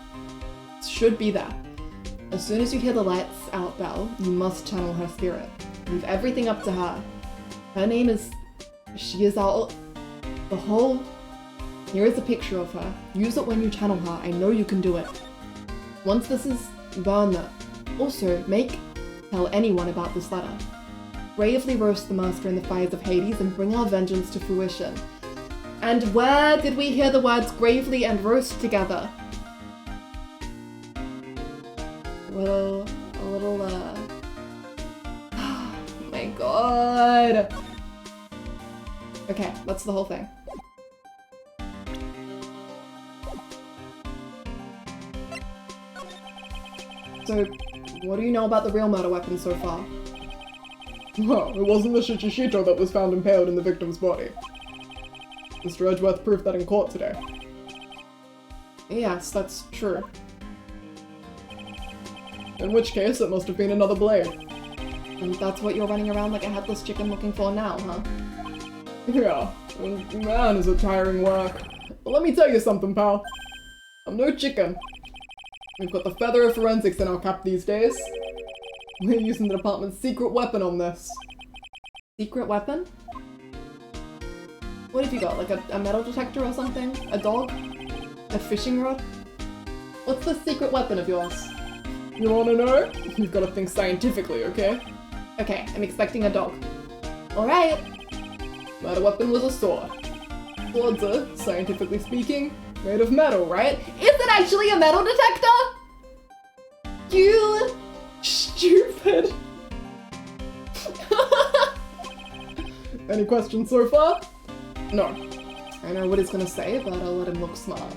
it should be there. As soon as you hear the lights out bell, you must channel her spirit. Leave everything up to her. Her name is... She is our... The whole... Here is a picture of her. Use it when you channel her. I know you can do it. Once this is... burn it. Also, tell anyone about this letter. Bravely roast the master in the fires of Hades and bring our vengeance to fruition. And where did we hear the words gravely and roast together? Oh my god. Okay, that's the whole thing. So, what do you know about the real murder weapon so far? Well, it wasn't the Shichishito that was found impaled in the victim's body. Mr. Edgeworth proved that in court today. Yes, that's true. In which case, it must have been another blade. And that's what you're running around like a headless chicken looking for now, huh? Yeah, and man, is it tiring work. But let me tell you something, pal. I'm no chicken. We've got the feather of forensics in our cap these days. We're using the department's secret weapon on this. Secret weapon? What have you got, like a metal detector or something? A dog? A fishing rod? What's the secret weapon of yours? You wanna know? You've gotta think scientifically, okay? Okay, I'm expecting a dog. Alright. Murder weapon was a sword. Swords are, scientifically speaking, made of metal, right? Is it actually a metal detector? You stupid. Any questions so far? No. I know what he's gonna say, but I'll let him look smart.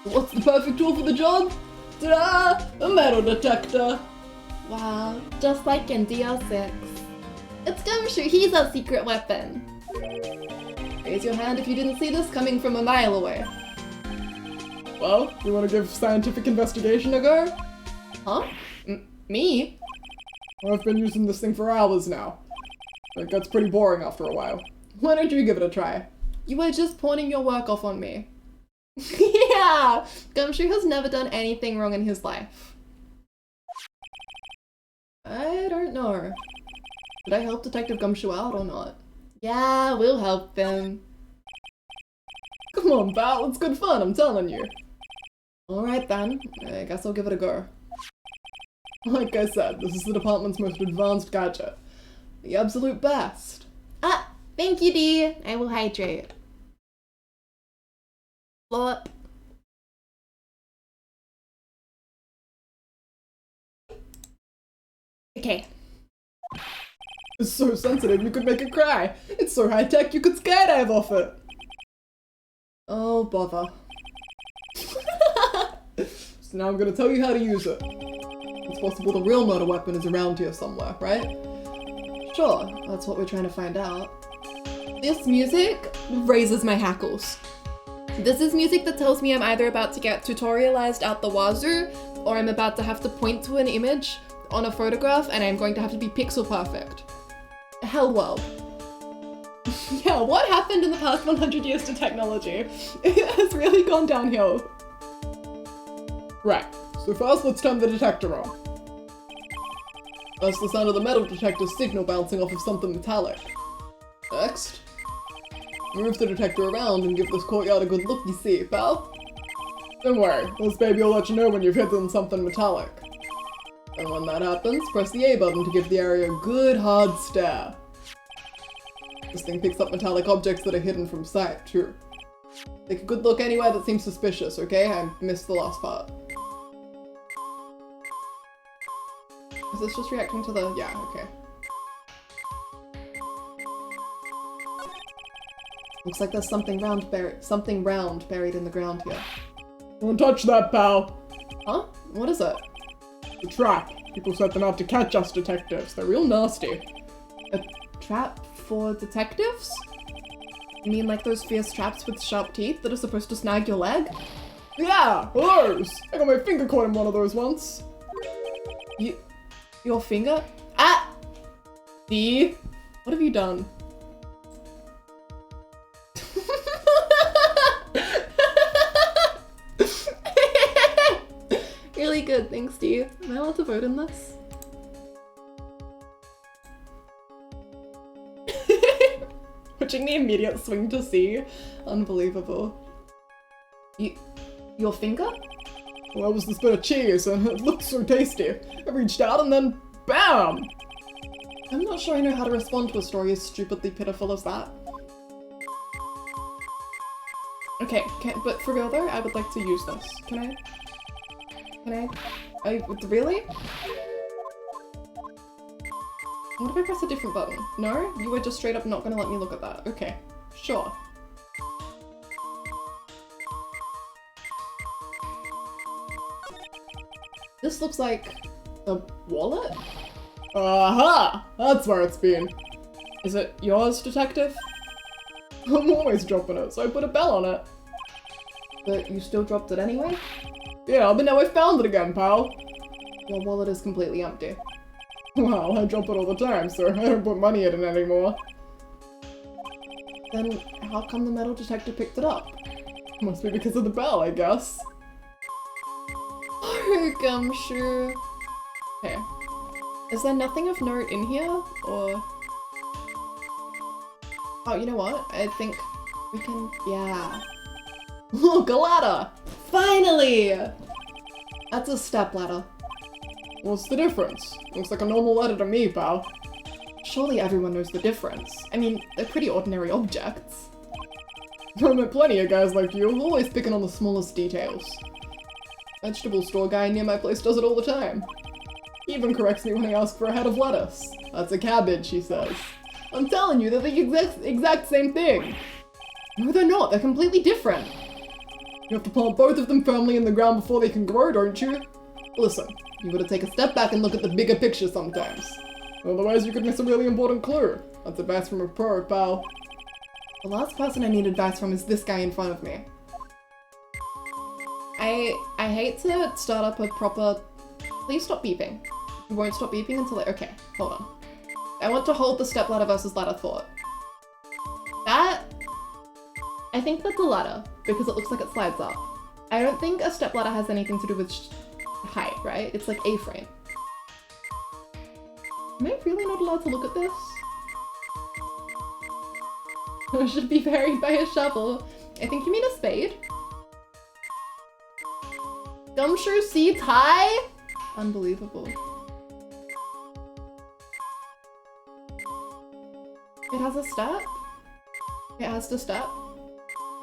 What's the perfect tool for the job? Ta-da! A metal detector! Wow, just like in DR6. It's Gumshoe, he's our secret weapon. Raise your hand if you didn't see this coming from a mile away. Well, you wanna give scientific investigation a go? Huh? Me? I've been using this thing for hours now. It gets pretty boring after a while. Why don't you give it a try? You were just pawning your work off on me. Yeah! Gumshoe has never done anything wrong in his life. I don't know. Should I help Detective Gumshoe out or not? Yeah, we'll help him. Come on, pal, it's good fun, I'm telling you. Alright then, I guess I'll give it a go. Like I said, this is the department's most advanced gadget. The absolute best. Ah, thank you, Dee. I will hydrate. Flop. Okay. It's so sensitive you could make it cry. It's so high tech you could skydive off it. Oh, bother. So now I'm gonna tell you how to use it. It's possible the real murder weapon is around here somewhere, right? Sure, that's what we're trying to find out. This music raises my hackles. This is music that tells me I'm either about to get tutorialized out the wazoo, or I'm about to have to point to an image on a photograph and I'm going to have to be pixel perfect. Hell well. Yeah, what happened in the past 100 years to technology? It has really gone downhill. Right, so first let's turn the detector on. That's the sound of the metal detector's signal bouncing off of something metallic. Next, move the detector around and give this courtyard a good look, you see, pal? Don't worry, this baby will let you know when you've hit on something metallic. And when that happens, press the A button to give the area a good hard stare. This thing picks up metallic objects that are hidden from sight, too. Take a good look anywhere that seems suspicious, okay? I missed the last part. Is this just reacting to the... yeah, okay. Looks like there's something round buried in the ground here. Don't touch that, pal! Huh? What is it? The trap. People set them out to catch us detectives. They're real nasty. A trap for detectives? You mean like those fierce traps with sharp teeth that are supposed to snag your leg? Yeah, those! I got my finger caught in one of those once. Your finger? Ah! D? What have you done? Really good, thanks Steve. Am I allowed to vote in this? Watching the immediate swing to C. Unbelievable. Your finger? Well, that was this bit of cheese and it looked so tasty. I reached out and then BAM! I'm not sure I know how to respond to a story as stupidly pitiful as that. Okay, but for real though, I would like to use this. Can I? Really? What if I press a different button? No? You were just straight up not gonna let me look at that. Okay, sure. This looks like a wallet? Aha! That's where it's been. Is it yours, detective? I'm always dropping it, so I put a bell on it. But you still dropped it anyway? Yeah, but now I found it again, pal. Your wallet is completely empty. Well, I drop it all the time, so I don't put money in it anymore. Then how come the metal detector picked it up? Must be because of the bell, I guess. Oh, gumshoe. Okay. Is there nothing of note in here, or... Oh, you know what? I think we can... yeah. Look, a ladder! Finally! That's a step ladder. What's the difference? Looks like a normal ladder to me, pal. Surely everyone knows the difference. I mean, they're pretty ordinary objects. I met plenty of guys like you, always picking on the smallest details. Vegetable store guy near my place does it all the time. He even corrects me when I ask for a head of lettuce. That's a cabbage, he says. I'm telling you, they're the exact same thing. No, they're not. They're completely different. You have to plant both of them firmly in the ground before they can grow, don't you? Listen, you gotta take a step back and look at the bigger picture sometimes. Otherwise, you could miss a really important clue. That's advice from a pro, pal. The last person I need advice from is this guy in front of me. I hate to start up a proper... Please stop beeping. You won't stop beeping until I... Okay, hold on. I want to hold the step ladder versus ladder thought. That... I think that's a ladder, because it looks like it slides up. I don't think a step ladder has anything to do with height, right? It's like A-frame. Am I really not allowed to look at this? I should be buried by a shovel. I think you mean a spade? Gumshoe seeds high? Unbelievable. It has a step? It has to step?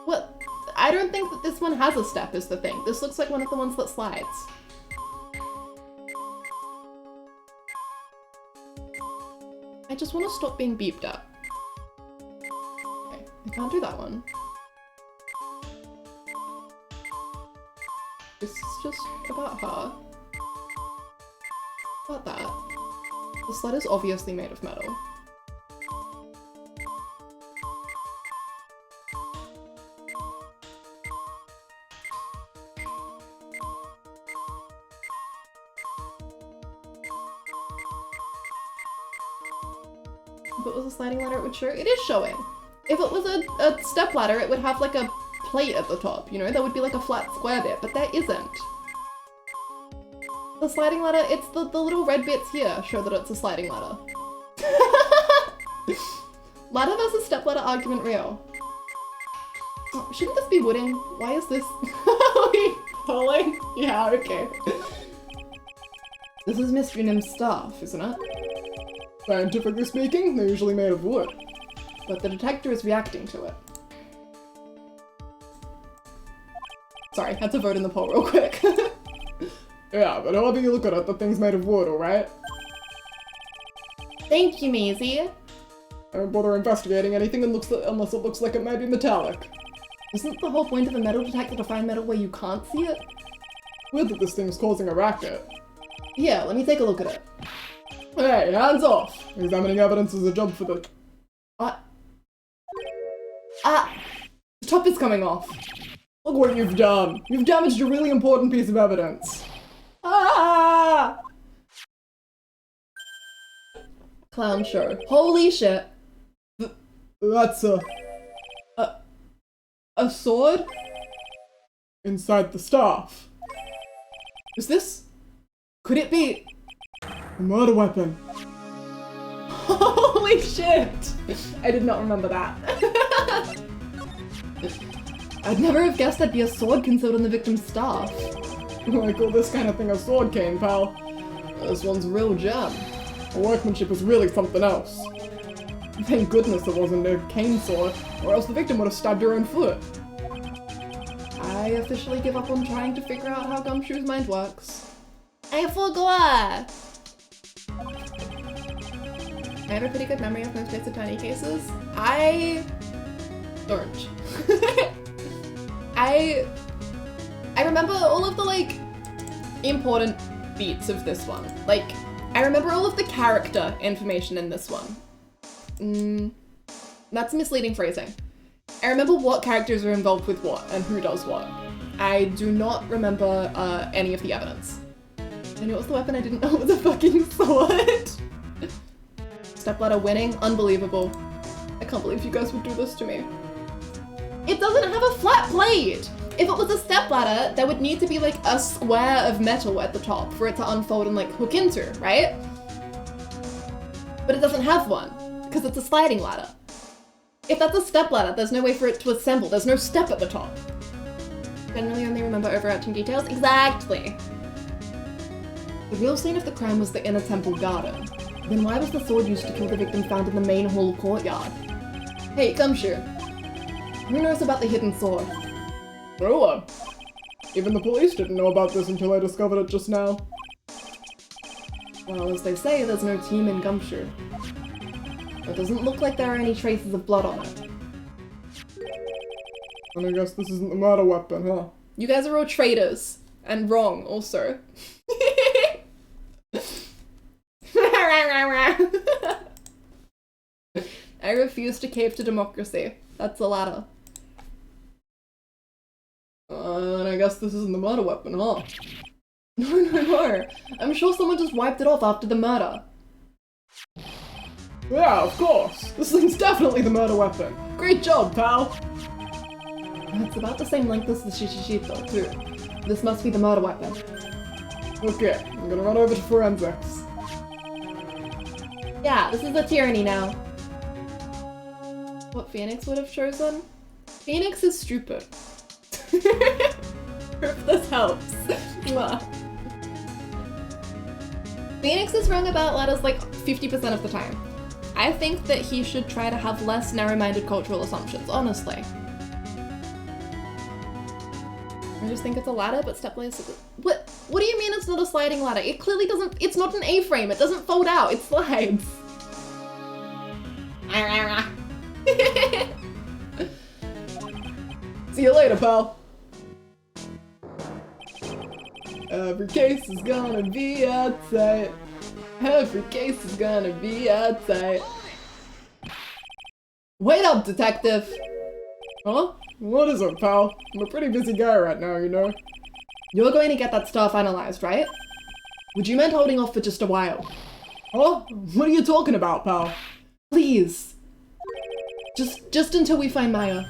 What? I don't think that this one has a step is the thing. This looks like one of the ones that slides. I just want to stop being beeped at. Okay, I can't do that one. This is just about her. About that. The sled is obviously made of metal. If it was a sliding ladder, it would show. It is showing. If it was a stepladder, it would have like a plate at the top, you know? There would be like a flat square bit, but there isn't. The sliding ladder, it's the little red bits here show that it's a sliding ladder. Ladder versus stepladder argument real. Oh, shouldn't this be wooden? Why is this? Are we falling? Yeah, okay. This is Mystery Nim's staff, isn't it? Scientifically speaking, they're usually made of wood. But the detector is reacting to it. Sorry, had to vote in the poll real quick. Yeah, but however you look at it, the thing's made of wood, alright? Thank you, Maisie. I don't bother investigating anything unless it looks like it might be metallic. Isn't the whole point of a metal detector to find metal where you can't see it? Weird that this thing's causing a racket. Yeah, let me take a look at it. Hey, hands off! Examining evidence is a job for the... What? Ah! The top is coming off! Look what you've done! You've damaged a really important piece of evidence! Ah! Clown show. Holy shit. That's A sword? inside the staff. Is this? Could it be? A murder weapon. Holy shit! I did not remember that. I'd never have guessed there'd be a sword concealed in the victim's staff. I call this kind of thing a sword cane, pal. This one's a real gem. The workmanship is really something else. Thank goodness it wasn't a cane sword, or else the victim would have stabbed her own foot. I officially give up on trying to figure out how Gumshoe's mind works. I forgot. I have a pretty good memory of most bits of tiny cases. I don't. I remember all of the, like, important beats of this one. Like, I remember all of the character information in this one. That's misleading phrasing. I remember what characters are involved with what and who does what. I do not remember any of the evidence. I knew it was the weapon, I didn't know it was a fucking sword. Stepladder winning, unbelievable. I can't believe you guys would do this to me. It doesn't have a flat plate! If it was a stepladder, there would need to be like a square of metal at the top for it to unfold and like hook into, right? But it doesn't have one, because it's a sliding ladder. If that's a stepladder, there's no way for it to assemble, there's no step at the top. Generally only remember overarching details. Exactly! The real scene of the crime was the inner temple garden. Then why was the sword used to kill the victim found in the main hall courtyard? Hey, Gumshoe. Who knows about the hidden sword? No one. Even the police didn't know about this until I discovered it just now. Well, as they say, there's no team in Gumshoe. It doesn't look like there are any traces of blood on it. And I guess this isn't the murder weapon, huh? You guys are all traitors. And wrong, also. I refuse to cave to democracy. That's the ladder. And I guess this isn't the murder weapon, huh? No. I'm sure someone just wiped it off after the murder. Yeah, of course. This thing's definitely the murder weapon. Great job, pal. It's about the same length as the Shishichito, too. This must be the murder weapon. Okay, I'm gonna run over to forensics. Yeah, this is a tyranny now. What Phoenix would have chosen? Phoenix is stupid. Hope this helps. Mwah. Phoenix is wrong about ladders like 50% of the time. I think that he should try to have less narrow-minded cultural assumptions, honestly. I just think it's a ladder, but stepladder. What do you mean it's not a sliding ladder? It clearly doesn't. It's not an A-frame. It doesn't fold out. It slides. See you later, pal. Every case is gonna be outside. Every case is gonna be outside. Wait up, detective. Huh? What is it, pal? I'm a pretty busy guy right now, you know. You're going to get that stuff analyzed, right? Would you mind holding off for just a while? Huh? What are you talking about, pal? Please. Just until we find Maya.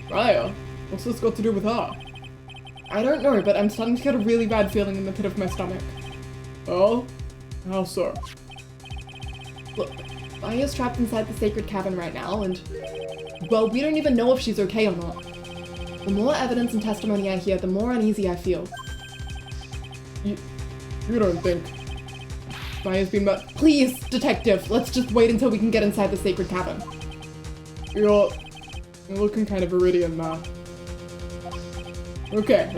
Raya? What's this got to do with her? I don't know, but I'm starting to get a really bad feeling in the pit of my stomach. Oh? How so? Look, Maya's trapped inside the sacred cavern right now, and, well, we don't even know if she's okay or not. The more evidence and testimony I hear, the more uneasy I feel. You don't think... Maya's been Please, detective, let's just wait until we can get inside the sacred cavern. You're looking kind of iridium now. Okay.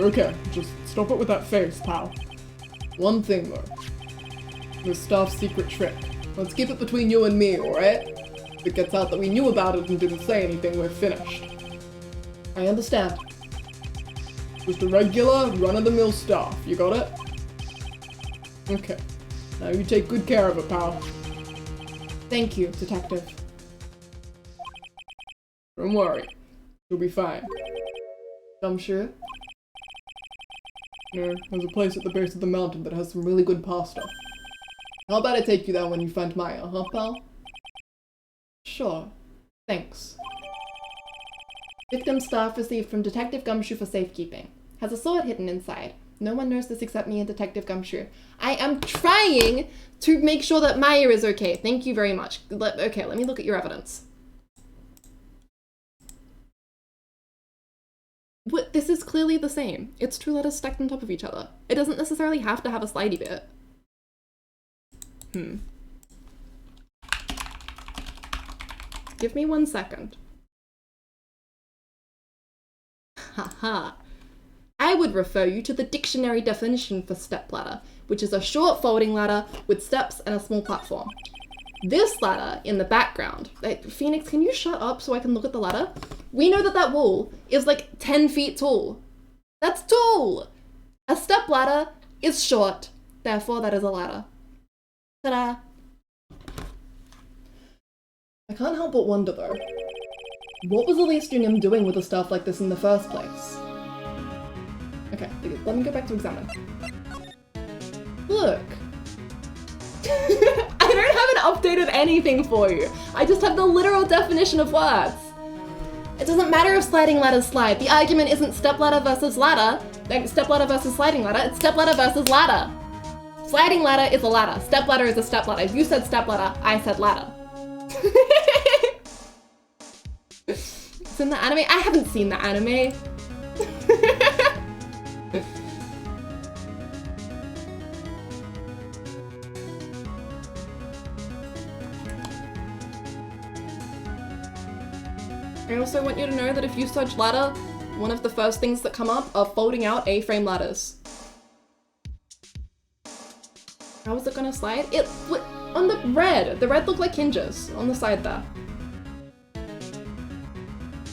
Just stop it with that face, pal. One thing, though. The staff's secret trick. Let's keep it between you and me, alright? If it gets out that we knew about it and didn't say anything, we're finished. I understand. Just a regular, run-of-the-mill staff, you got it? Okay. Now you take good care of it, pal. Thank you, detective. Don't worry. You'll be fine. Gumshoe? There's a place at the base of the mountain that has some really good pasta. How about I take you there when you find Maya, huh, pal? Sure. Thanks. Victim staff received from Detective Gumshoe for safekeeping. Has a sword hidden inside. No one knows this except me and Detective Gumshoe. I am trying to make sure that Maya is okay. Thank you very much. Okay, let me look at your evidence. What? This is clearly the same. It's two letters stacked on top of each other. It doesn't necessarily have to have a slidey bit. Give me 1 second. Haha. I would refer you to the dictionary definition for stepladder, which is a short folding ladder with steps and a small platform. This ladder in the background, Phoenix, can you shut up so I can look at the ladder? We know that that wall is like 10 feet tall. That's tall! A step ladder is short, therefore that is a ladder. Ta-da! I can't help but wonder though, what was Elise Union doing with a staff like this in the first place? Okay, let me go back to examine. Look! I don't have an updated anything for you. I just have the literal definition of words. It doesn't matter if sliding ladders slide. The argument isn't stepladder versus ladder, stepladder versus sliding ladder, it's stepladder versus ladder. Sliding ladder is a ladder, stepladder is a stepladder. You said stepladder, I said ladder. It's in the anime? I haven't seen the anime. I also want you to know that if you search ladder, one of the first things that come up are folding out A-frame ladders. How is it gonna slide? On the red looked like hinges on the side there.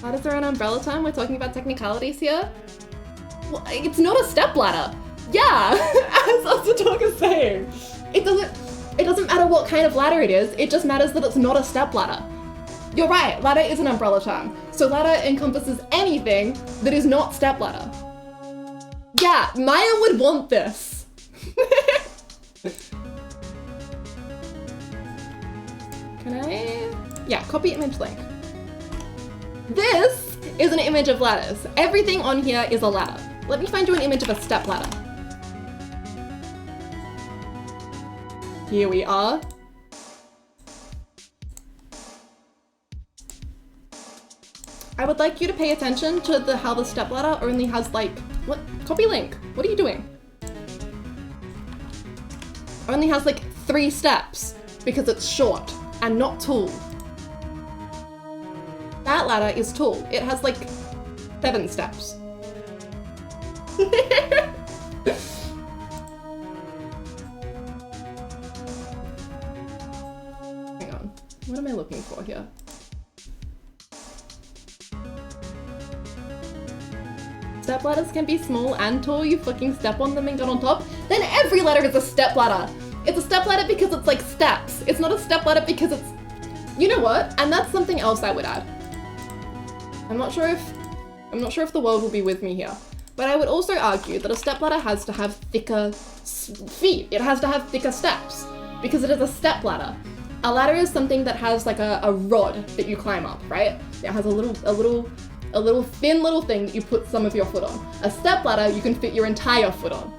Ladders are an umbrella term? We're talking about technicalities here? Well, it's not a step ladder. Yeah, as Asatoka is saying. It doesn't matter what kind of ladder it is, it just matters that it's not a step ladder. You're right, ladder is an umbrella term. So ladder encompasses anything that is not step ladder. Yeah, Maya would want this. Can I? Yeah, copy image link. This is an image of ladders. Everything on here is a ladder. Let me find you an image of a step ladder. Here we are. I would like you to pay attention to how the stepladder only has like, what? Copy link. What are you doing? Only has like 3 steps because it's short and not tall. That ladder is tall. It has like 7 steps. Hang on. What am I looking for here? Step ladders can be small and tall, you fucking step on them and get on top. Then every ladder is a step ladder. It's a step ladder because it's like steps. It's not a step ladder because it's... You know what? And that's something else I would add. I'm not sure if the world will be with me here, but I would also argue that a step ladder has to have thicker feet. It has to have thicker steps because it is a step ladder. A ladder is something that has like a rod that you climb up, right? It has a little thin little thing that you put some of your foot on. A step ladder, you can fit your entire foot on.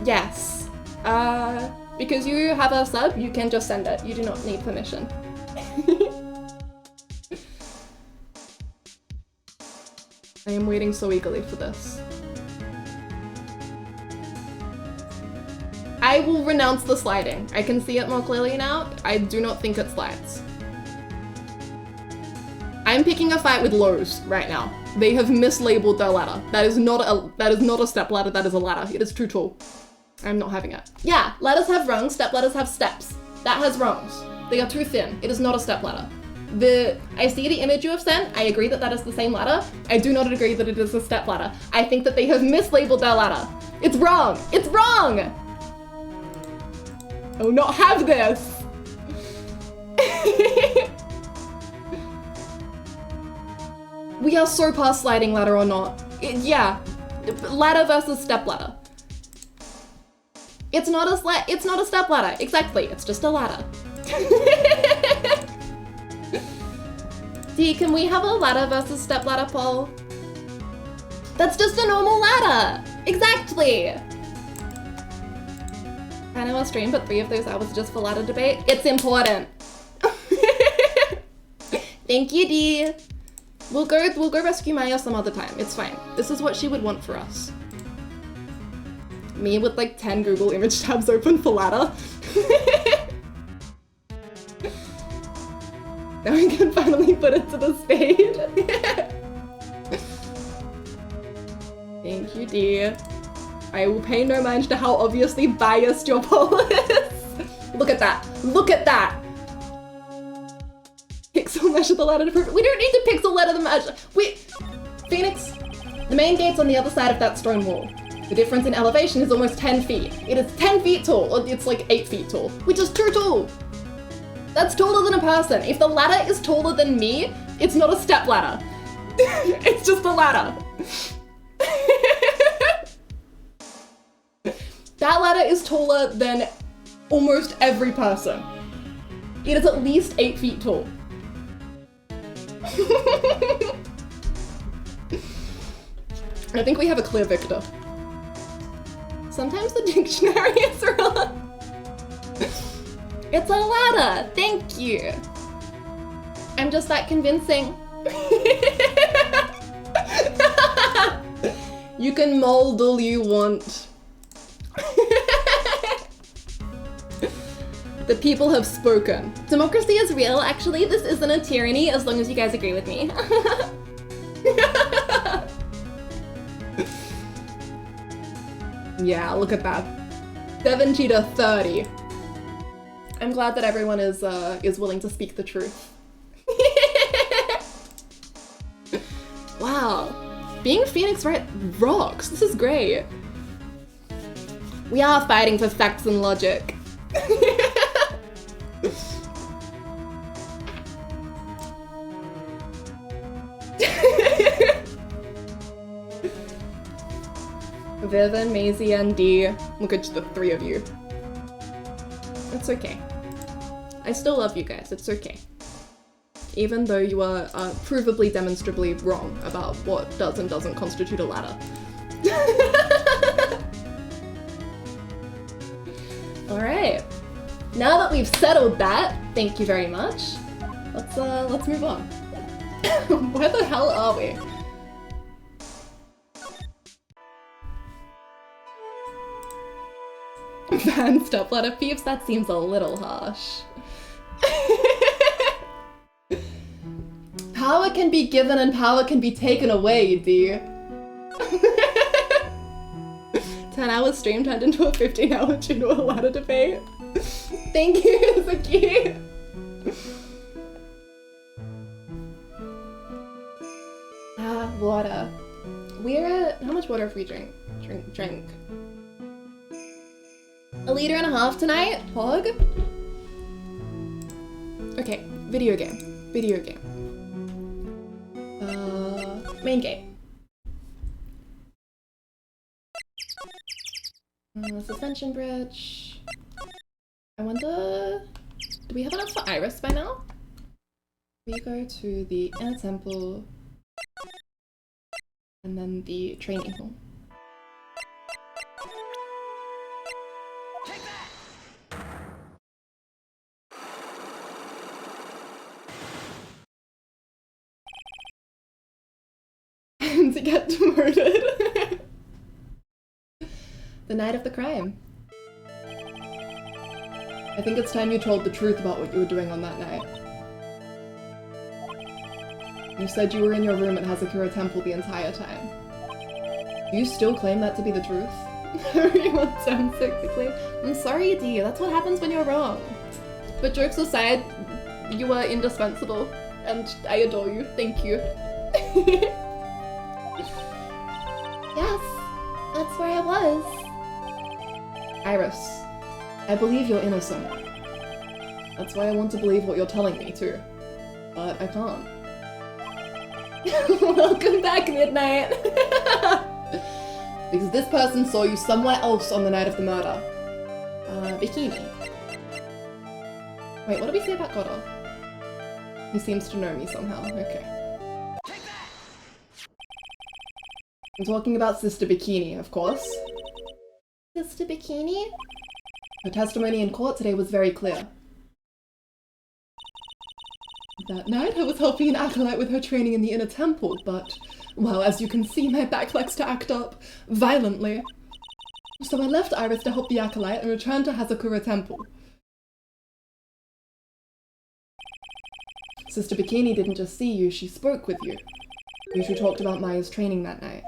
Yes. Because you have a sub, you can just send it. You do not need permission. I am waiting so eagerly for this. I will renounce the sliding. I can see it more clearly now. I do not think it slides. I'm picking a fight with Lowe's right now. They have mislabeled their ladder. That is not a step ladder, that is a ladder. It is too tall. I'm not having it. Yeah, ladders have rungs, step ladders have steps. That has rungs. They are too thin. It is not a step ladder. I see the image you have sent. I agree that that is the same ladder. I do not agree that it is a step ladder. I think that they have mislabeled their ladder. It's wrong. It's wrong. I will not have this. We are so past sliding ladder or not. Yeah, ladder versus step ladder. It's not a step ladder. Exactly. It's just a ladder. D, can we have a ladder versus step ladder poll? That's just a normal ladder. Exactly. I know a stream, but 3 of those hours just for ladder debate. It's important. Thank you, D. We'll go rescue Maya some other time. It's fine. This is what she would want for us. Me with like 10 Google image tabs open for ladder. Now we can finally put it to the spade. Thank you, dear. I will pay no mind to how obviously biased your poll is. Look at that. Look at that. Pixel measure the ladder to prove it. We don't need to pixel ladder the measure. Phoenix, the main gate's on the other side of that stone wall. The difference in elevation is almost 10 feet. It is 10 feet tall, or it's like 8 feet tall, which is too tall. That's taller than a person. If the ladder is taller than me, it's not a step ladder. It's just a ladder. That ladder is taller than almost every person. It is at least 8 feet tall. I think we have a clear victor. Sometimes the dictionary is wrong. It's a ladder, thank you. I'm just that convincing. You can mold all you want. The people have spoken. Democracy is real. Actually, this isn't a tyranny as long as you guys agree with me. Yeah, look at that. 70 to 30. I'm glad that everyone is willing to speak the truth. Wow. Being Phoenix right rocks. This is great. We are fighting for facts and logic. Vivian, Maisie, and D. Look at the 3 of you. It's okay. I still love you guys, it's okay. Even though you are provably, demonstrably wrong about what does and doesn't constitute a ladder. Alright. Now that we've settled that, thank you very much. Let's move on. Where the hell are we? Van step ladder peeps? That seems a little harsh. Power can be given and power can be taken away, dear. 10-hour stream turned into a 15-hour tune or a ladder debate. Thank you, Zaki. Water. We're at, how much water have we drank? Drink. 1.5 liters tonight? Pog? Okay, video game. Main game. Suspension bridge. I wonder... Do we have enough for Iris by now? We go to the inner temple. And then the training hall. To get demoted. The night of the crime. I think it's time you told the truth about what you were doing on that night. You said you were in your room at Hazakura Temple the entire time. Do you still claim that to be the truth? Everyone sounds so quickly. I'm sorry, D. That's what happens when you're wrong. But jokes aside, you are indispensable, and I adore you. Thank you. Yes, that's where I was. Iris, I believe you're innocent. That's why I want to believe what you're telling me, too. But I can't. Welcome back, Midnight! Because this person saw you somewhere else on the night of the murder. Bikini. Wait, what did we say about Godo? He seems to know me somehow. Okay. I'm talking about Sister Bikini, of course. Sister Bikini? Her testimony in court today was very clear. That night I was helping an acolyte with her training in the inner temple, but, well, as you can see, my back likes to act up violently. So I left Iris to help the acolyte and returned to Hazakura Temple. Sister Bikini didn't just see you, she spoke with you. You two talked about Maya's training that night.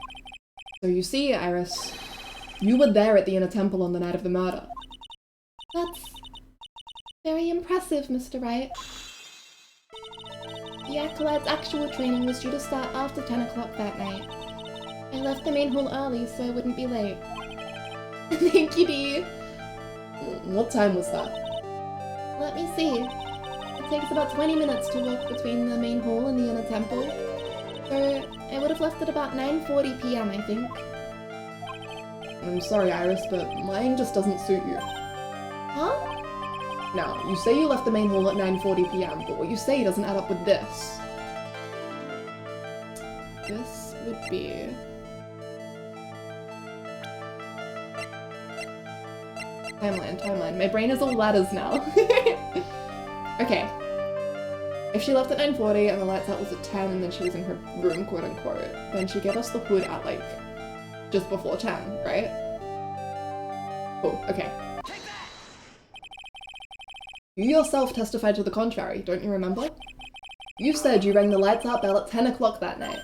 So you see, Iris, you were there at the inner temple on the night of the murder. That's very impressive, Mr. Wright. The acolyte's actual training was due to start after 10 o'clock that night. I left the main hall early so I wouldn't be late. Thank you, Dee. What time was that? Let me see. It takes about 20 minutes to walk between the main hall and the inner temple. So I would have left at about 9:40 p.m. I think. I'm sorry, Iris, but mine just doesn't suit you. Huh? Now, you say you left the main hall at 9:40 p.m., but what you say doesn't add up with this. This would be... Timeline. My brain is all ladders now. Okay. If she left at 9:40 and the lights out was at 10 and then she was in her room, quote unquote, then she gave us the hood at like just before 10, right? Cool, okay. You yourself testified to the contrary, don't you remember? You said you rang the lights out bell at 10 o'clock that night.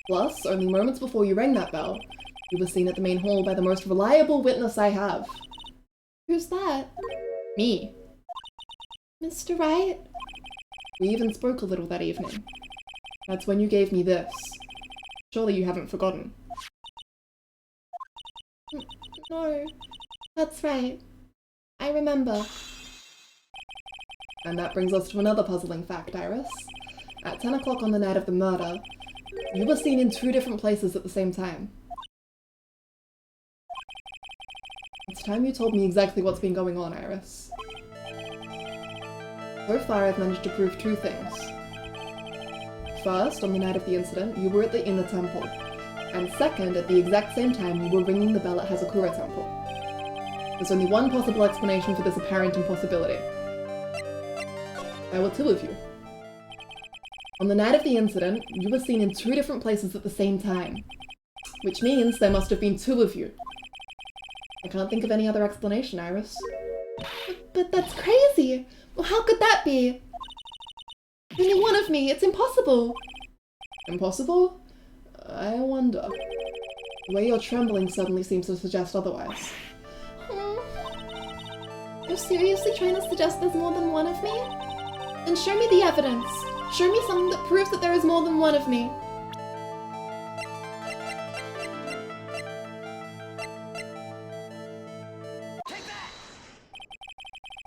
Plus, only moments before you rang that bell, you were seen at the main hall by the most reliable witness I have. Who's that? Me. Mr. Wright? We even spoke a little that evening. That's when you gave me this. Surely you haven't forgotten. No. That's right. I remember. And that brings us to another puzzling fact, Iris. At 10 o'clock on the night of the murder, you were seen in 2 different places at the same time. It's time you told me exactly what's been going on, Iris. So far, I've managed to prove 2 things. First, on the night of the incident, you were at the inner temple. And second, at the exact same time, you were ringing the bell at Hazakura Temple. There's only one possible explanation for this apparent impossibility. There were 2 of you. On the night of the incident, you were seen in 2 different places at the same time. Which means there must have been 2 of you. I can't think of any other explanation, Iris. But that's crazy! Well, how could that be? Only one of me, it's impossible! Impossible? I wonder. The way you're trembling suddenly seems to suggest otherwise. You're seriously trying to suggest there's more than one of me? Then show me the evidence! Show me something that proves that there is more than one of me!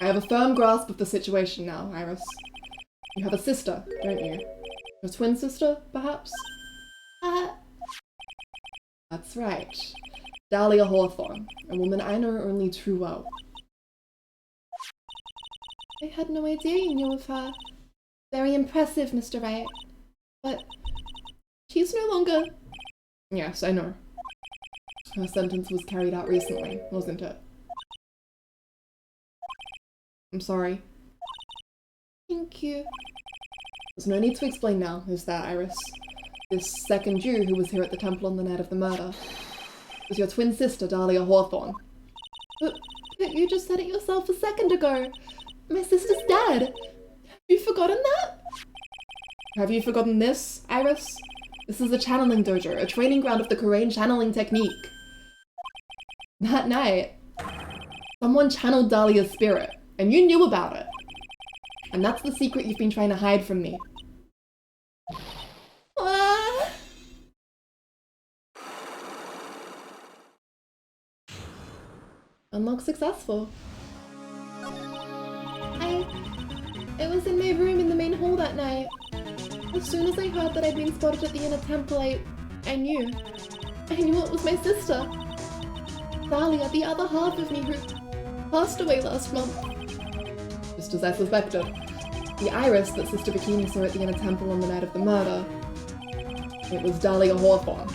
I have a firm grasp of the situation now, Iris. You have a sister, don't you? A twin sister, perhaps? That's right. Dahlia Hawthorne, a woman I know only too well. I had no idea you knew of her. Very impressive, Mr. Wright. But she's no longer... Yes, I know. Her sentence was carried out recently, wasn't it? I'm sorry. Thank you. There's no need to explain now, is there, Iris? This second Jew who was here at the temple on the night of the murder was your twin sister, Dahlia Hawthorne. But you just said it yourself a second ago. My sister's dead. Have you forgotten that? Have you forgotten this, Iris? This is a channeling dojo, a training ground of the Korean channeling technique. That night, someone channeled Dahlia's spirit, and you knew about it. And that's the secret you've been trying to hide from me. Ah! Unlock successful. I was in my room in the main hall that night. As soon as I heard that I'd been spotted at the inner temple, I knew. I knew it was my sister. Dahlia, the other half of me who passed away last month. Just as I suspected. The Iris that Sister Bikini saw at the inner temple on the night of the murder. It was Dahlia Hawthorne.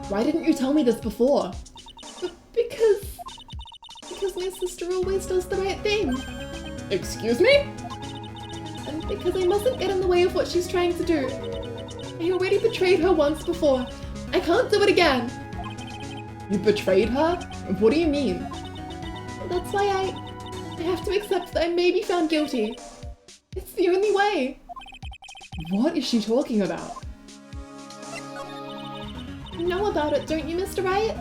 Why didn't you tell me this before? Because my sister always does the right thing. Excuse me? And because I mustn't get in the way of what she's trying to do. I already betrayed her once before. I can't do it again. You betrayed her? What do you mean? That's why I have to accept that I may be found guilty. It's the only way. What is she talking about? You know about it, don't you, Mr. Wright?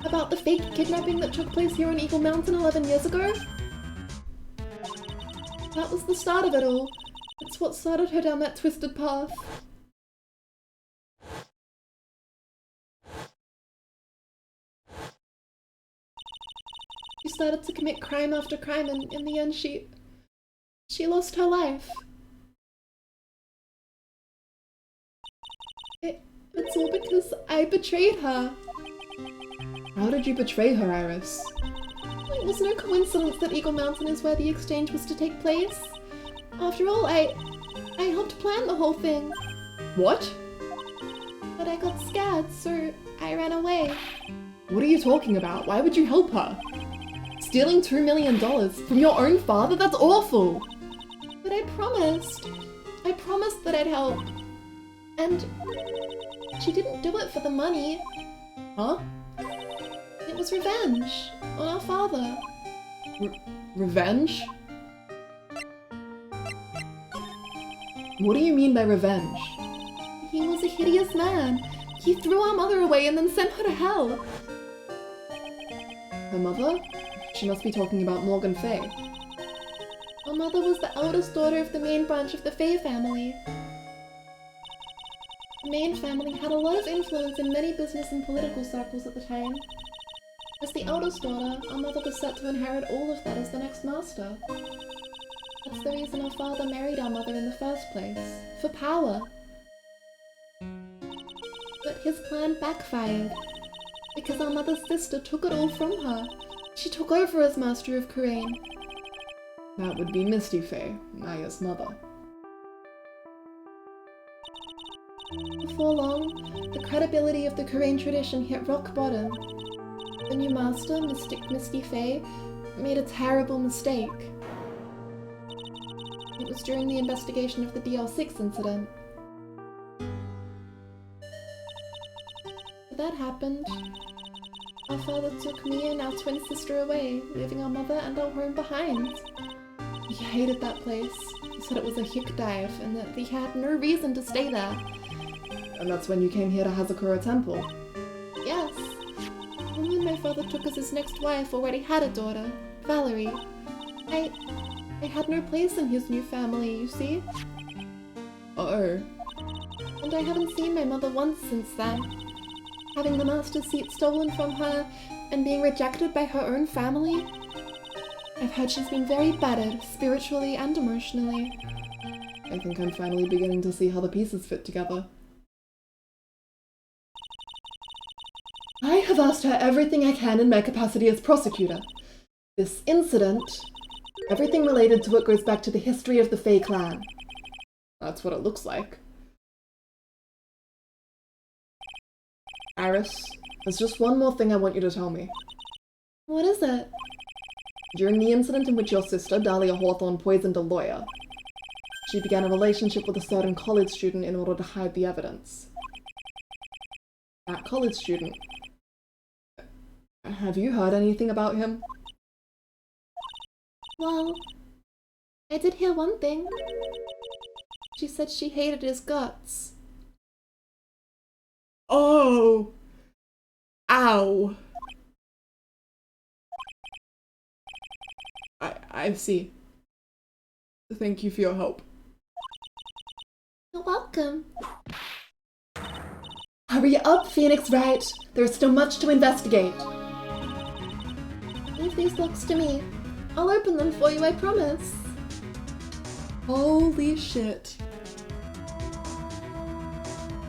About the fake kidnapping that took place here on Eagle Mountain 11 years ago? That was the start of it all. It's what started her down that twisted path. She started to commit crime after crime, and in the end she lost her life. It's all because I betrayed her. How did you betray her, Iris? It was no coincidence that Eagle Mountain is where the exchange was to take place. After all, I helped plan the whole thing. What? But I got scared, so I ran away. What are you talking about? Why would you help her? Stealing $2 million from your own father? That's awful! But I promised. I promised that I'd help. And she didn't do it for the money. Huh? It was revenge on our father. Revenge? What do you mean by revenge? He was a hideous man. He threw our mother away and then sent her to hell. Her mother? She must be talking about Morgan Fay. Our mother was the eldest daughter of the main branch of the Fay family. The main family had a lot of influence in many business and political circles at the time. As the eldest daughter, our mother was set to inherit all of that as the next master. That's the reason our father married our mother in the first place, for power. But his plan backfired, because our mother's sister took it all from her. She took over as Master of Kurain. That would be Misty Fay, Maya's mother. Before long, the credibility of the Kurain tradition hit rock bottom. The new master, Mystic Misty Fay, made a terrible mistake. It was during the investigation of the DL6 incident. That happened. Our father took me and our twin sister away, leaving our mother and our home behind. He hated that place. He said it was a hick dive and that he had no reason to stay there. And that's when you came here to Hazakura Temple? Yes. The woman my father took as his next wife already had a daughter, Valerie. I had no place in his new family, you see? Uh-oh. And I haven't seen my mother once since then. Having the master's seat stolen from her and being rejected by her own family. I've heard she's been very battered, spiritually and emotionally. I think I'm finally beginning to see how the pieces fit together. I have asked her everything I can in my capacity as prosecutor. This incident, everything related to it goes back to the history of the Fae clan. That's what it looks like. Iris, there's just one more thing I want you to tell me. What is it? During the incident in which your sister, Dahlia Hawthorne, poisoned a lawyer, she began a relationship with a certain college student in order to hide the evidence. That college student. Have you heard anything about him? Well, I did hear one thing. She said she hated his guts. Oh! Ow! I see. Thank you for your help. You're welcome. Hurry up, Phoenix Wright! There's still much to investigate. Leave these locks to me. I'll open them for you, I promise. Holy shit.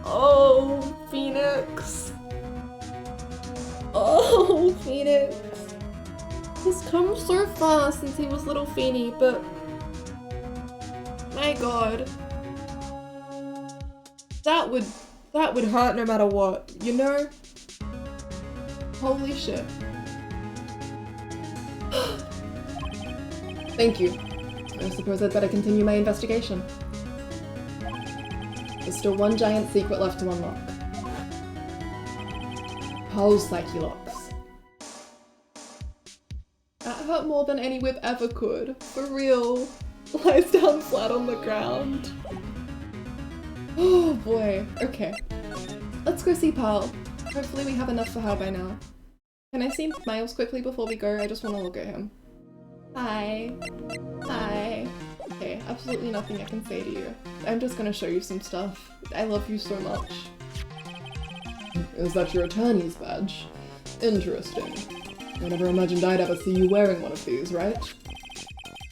Oh, Phoenix. Oh, Phoenix. He's come so far since he was little Feeny, but my god. That would hurt no matter what, you know? Holy shit. Thank you. I suppose I'd better continue my investigation. There's still one giant secret left to unlock. Pearl's Psyche locks. That hurt more than any whip ever could. For real. Lies down flat on the ground. Oh boy. Okay. Let's go see Pearl. Hopefully we have enough for her by now. Can I see Miles quickly before we go? I just want to look at him. Hi. Hi. Okay, absolutely nothing I can say to you. I'm just gonna show you some stuff. I love you so much. Is that your attorney's badge? Interesting. I never imagined I'd ever see you wearing one of these, right?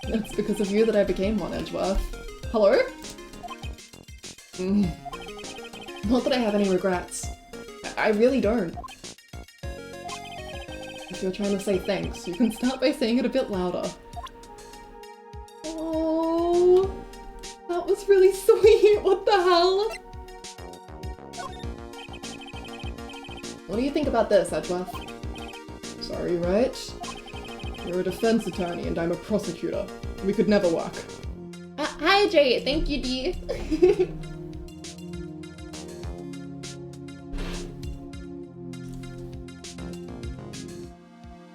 It's because of you that I became one, Edgeworth. Hello? Not that I have any regrets. I really don't. If you're trying to say thanks, you can start by saying it a bit louder. Oh, that was really sweet. What the hell? What do you think about this, Edgeworth? Sorry, right? You're a defense attorney and I'm a prosecutor. We could never work. Hydrate, thank you, Dee.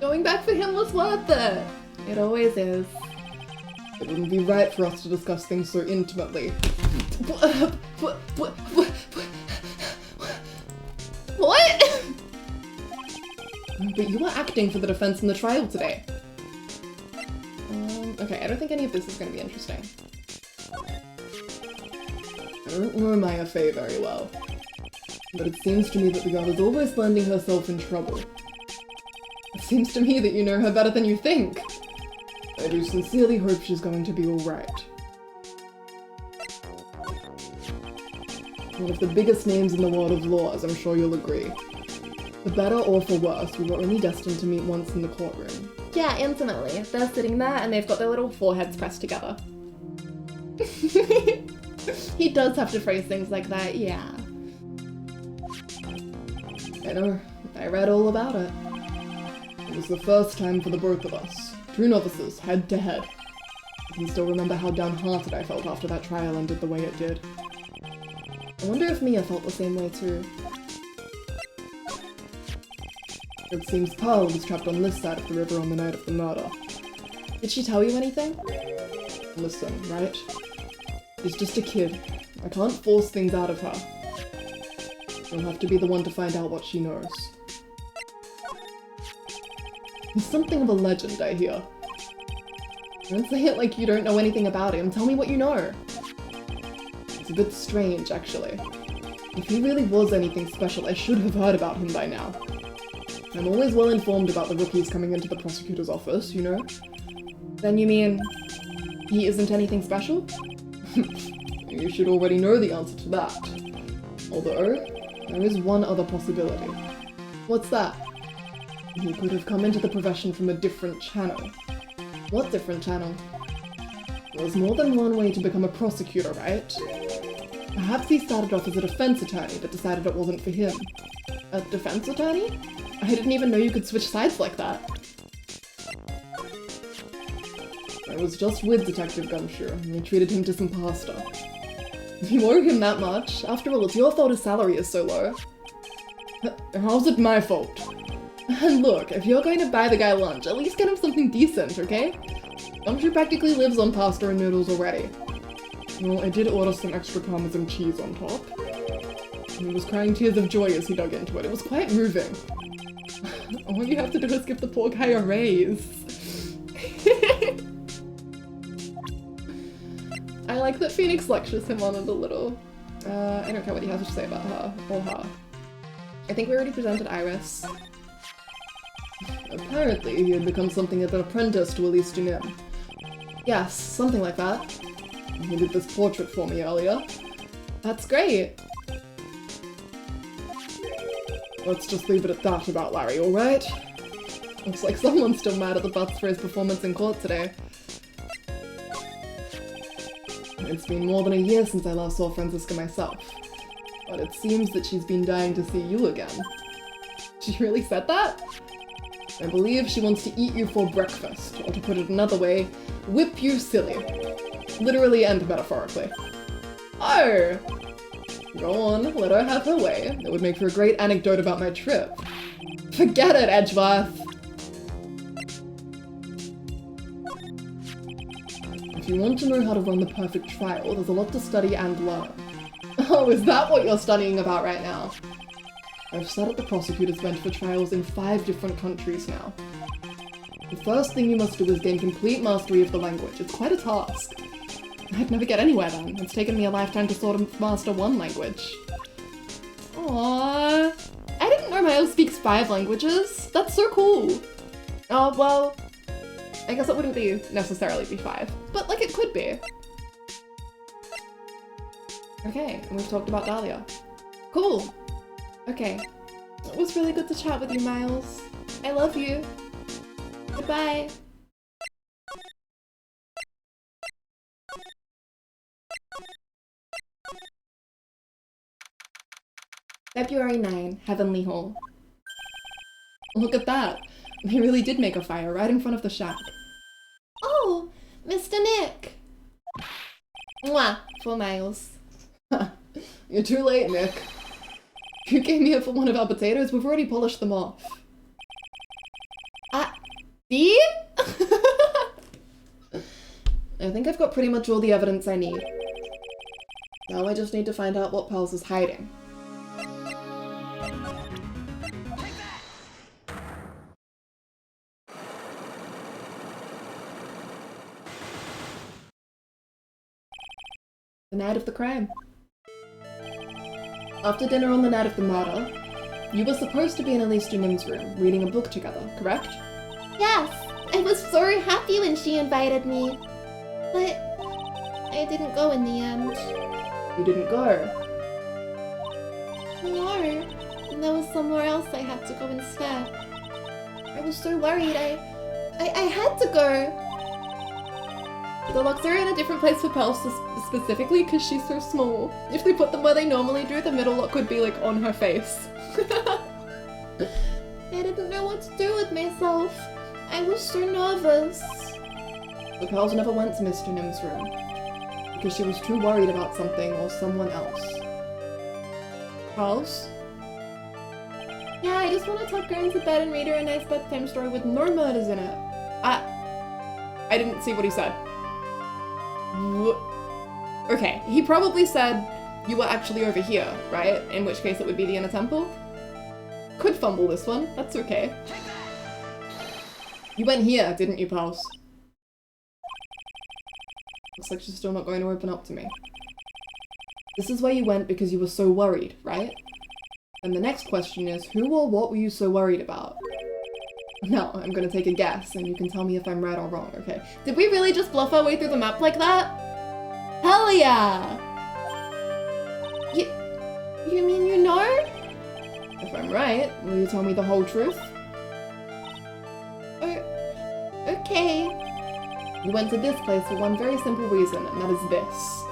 Going back for him was worth it. It always is. It wouldn't be right for us to discuss things so intimately. What? But you were acting for the defense in the trial today. Okay, I don't think any of this is going to be interesting. I don't know Maya Fey very well, but it seems to me that the girl is always landing herself in trouble. It seems to me that you know her better than you think. I do sincerely hope she's going to be alright. One of the biggest names in the world of law, as I'm sure you'll agree. For better or for worse, we were only destined to meet once in the courtroom. Yeah, intimately. They're sitting there and they've got their little foreheads pressed together. He does have to phrase things like that, yeah. I know. I read all about it. It was the first time for the both of us. Two novices, head to head. I can still remember how downhearted I felt after that trial ended the way it did. I wonder if Mia felt the same way too. It seems Pearl was trapped on this side of the river on the night of the murder. Did she tell you anything? Listen, right? She's just a kid. I can't force things out of her. You'll have to be the one to find out what she knows. He's something of a legend, I hear. Don't say it like you don't know anything about him. Tell me what you know. It's a bit strange, actually. If he really was anything special, I should have heard about him by now. I'm always well informed about the rookies coming into the prosecutor's office, you know? Then you mean he isn't anything special? You should already know the answer to that. Although, there is one other possibility. What's that? He could have come into the profession from a different channel. What different channel? There's more than one way to become a prosecutor, right? Perhaps he started off as a defense attorney, but decided it wasn't for him. A defense attorney? I didn't even know you could switch sides like that. I was just with Detective Gumshoe, and we treated him to some pasta. You owe him that much. After all, it's your fault his salary is so low. How's it my fault? And look, if you're going to buy the guy lunch, at least get him something decent, okay? Gumshoe practically lives on pasta and noodles already. Well, I did order some extra Parmesan cheese on top. He was crying tears of joy as he dug into it. It was quite moving. All you have to do is give the poor guy a raise. I like that Phoenix lectures him on it a little. I don't care what he has to say about her, or her. I think we already presented Iris. Apparently, he had become something of an apprentice to Elise Dunim. Yes, something like that. He did this portrait for me earlier. That's great. Let's just leave it at that about Larry, alright? Looks like someone's still mad at the Butts for his performance in court today. It's been more than a year since I last saw Franziska myself, but it seems that she's been dying to see you again. She really said that? I believe she wants to eat you for breakfast, or to put it another way, whip you silly. Literally and metaphorically. Oh! Go on, let her have her way. That would make for a great anecdote about my trip. Forget it, Edgeworth! If you want to know how to run the perfect trial, there's a lot to study and learn. Oh, is that what you're studying about right now? I've sat at the prosecutor's bench for trials in 5 different countries now. The first thing you must do is gain complete mastery of the language. It's quite a task. I'd never get anywhere then. It's taken me a lifetime to sort of master one language. Aww. I didn't know Miles speaks 5 languages. That's so cool. Oh, well, I guess it wouldn't be necessarily be 5, but like it could be. Okay, and we've talked about Dahlia. Cool. Okay. It was really good to chat with you, Miles. I love you. Goodbye. February 9, Heavenly Hall. Look at that. They really did make a fire right in front of the shack. Oh, Mr. Nick. Mwah, for Miles. You're too late, Nick. You came here for one of our potatoes, we've already polished them off. Dean? I think I've got pretty much all the evidence I need. Now I just need to find out what Pals is hiding. The night of the crime. After dinner on the night of the murder, you were supposed to be in Elise Dunim's room, reading a book together, correct? Yes, I was so happy when she invited me. But I didn't go in the end. You didn't go. No, there was somewhere else I had to go instead. I was so worried, I had to go. The locks are in a different place for Pearl specifically because she's so small. If they put them where they normally do, the middle lock would be like on her face. I didn't know what to do with myself. I was so nervous. The Pearls never went to Miss Dunim's room because she was too worried about something or someone else. Pearls? Yeah, I just want to tuck her into bed and read her a nice bedtime story with no murders in it. I didn't see what he said. Okay, he probably said you were actually over here, right? In which case it would be the inner temple. Could fumble this one, that's okay. You went here, didn't you, Pals? Looks like she's still not going to open up to me. This is where you went because you were so worried, right? And the next question is, who or what were you so worried about? Now, I'm gonna take a guess, and you can tell me if I'm right or wrong, okay? Did we really just bluff our way through the map like that? Hell yeah! You mean you know? If I'm right, will you tell me the whole truth? Hey. You went to this place for one very simple reason, and that is this.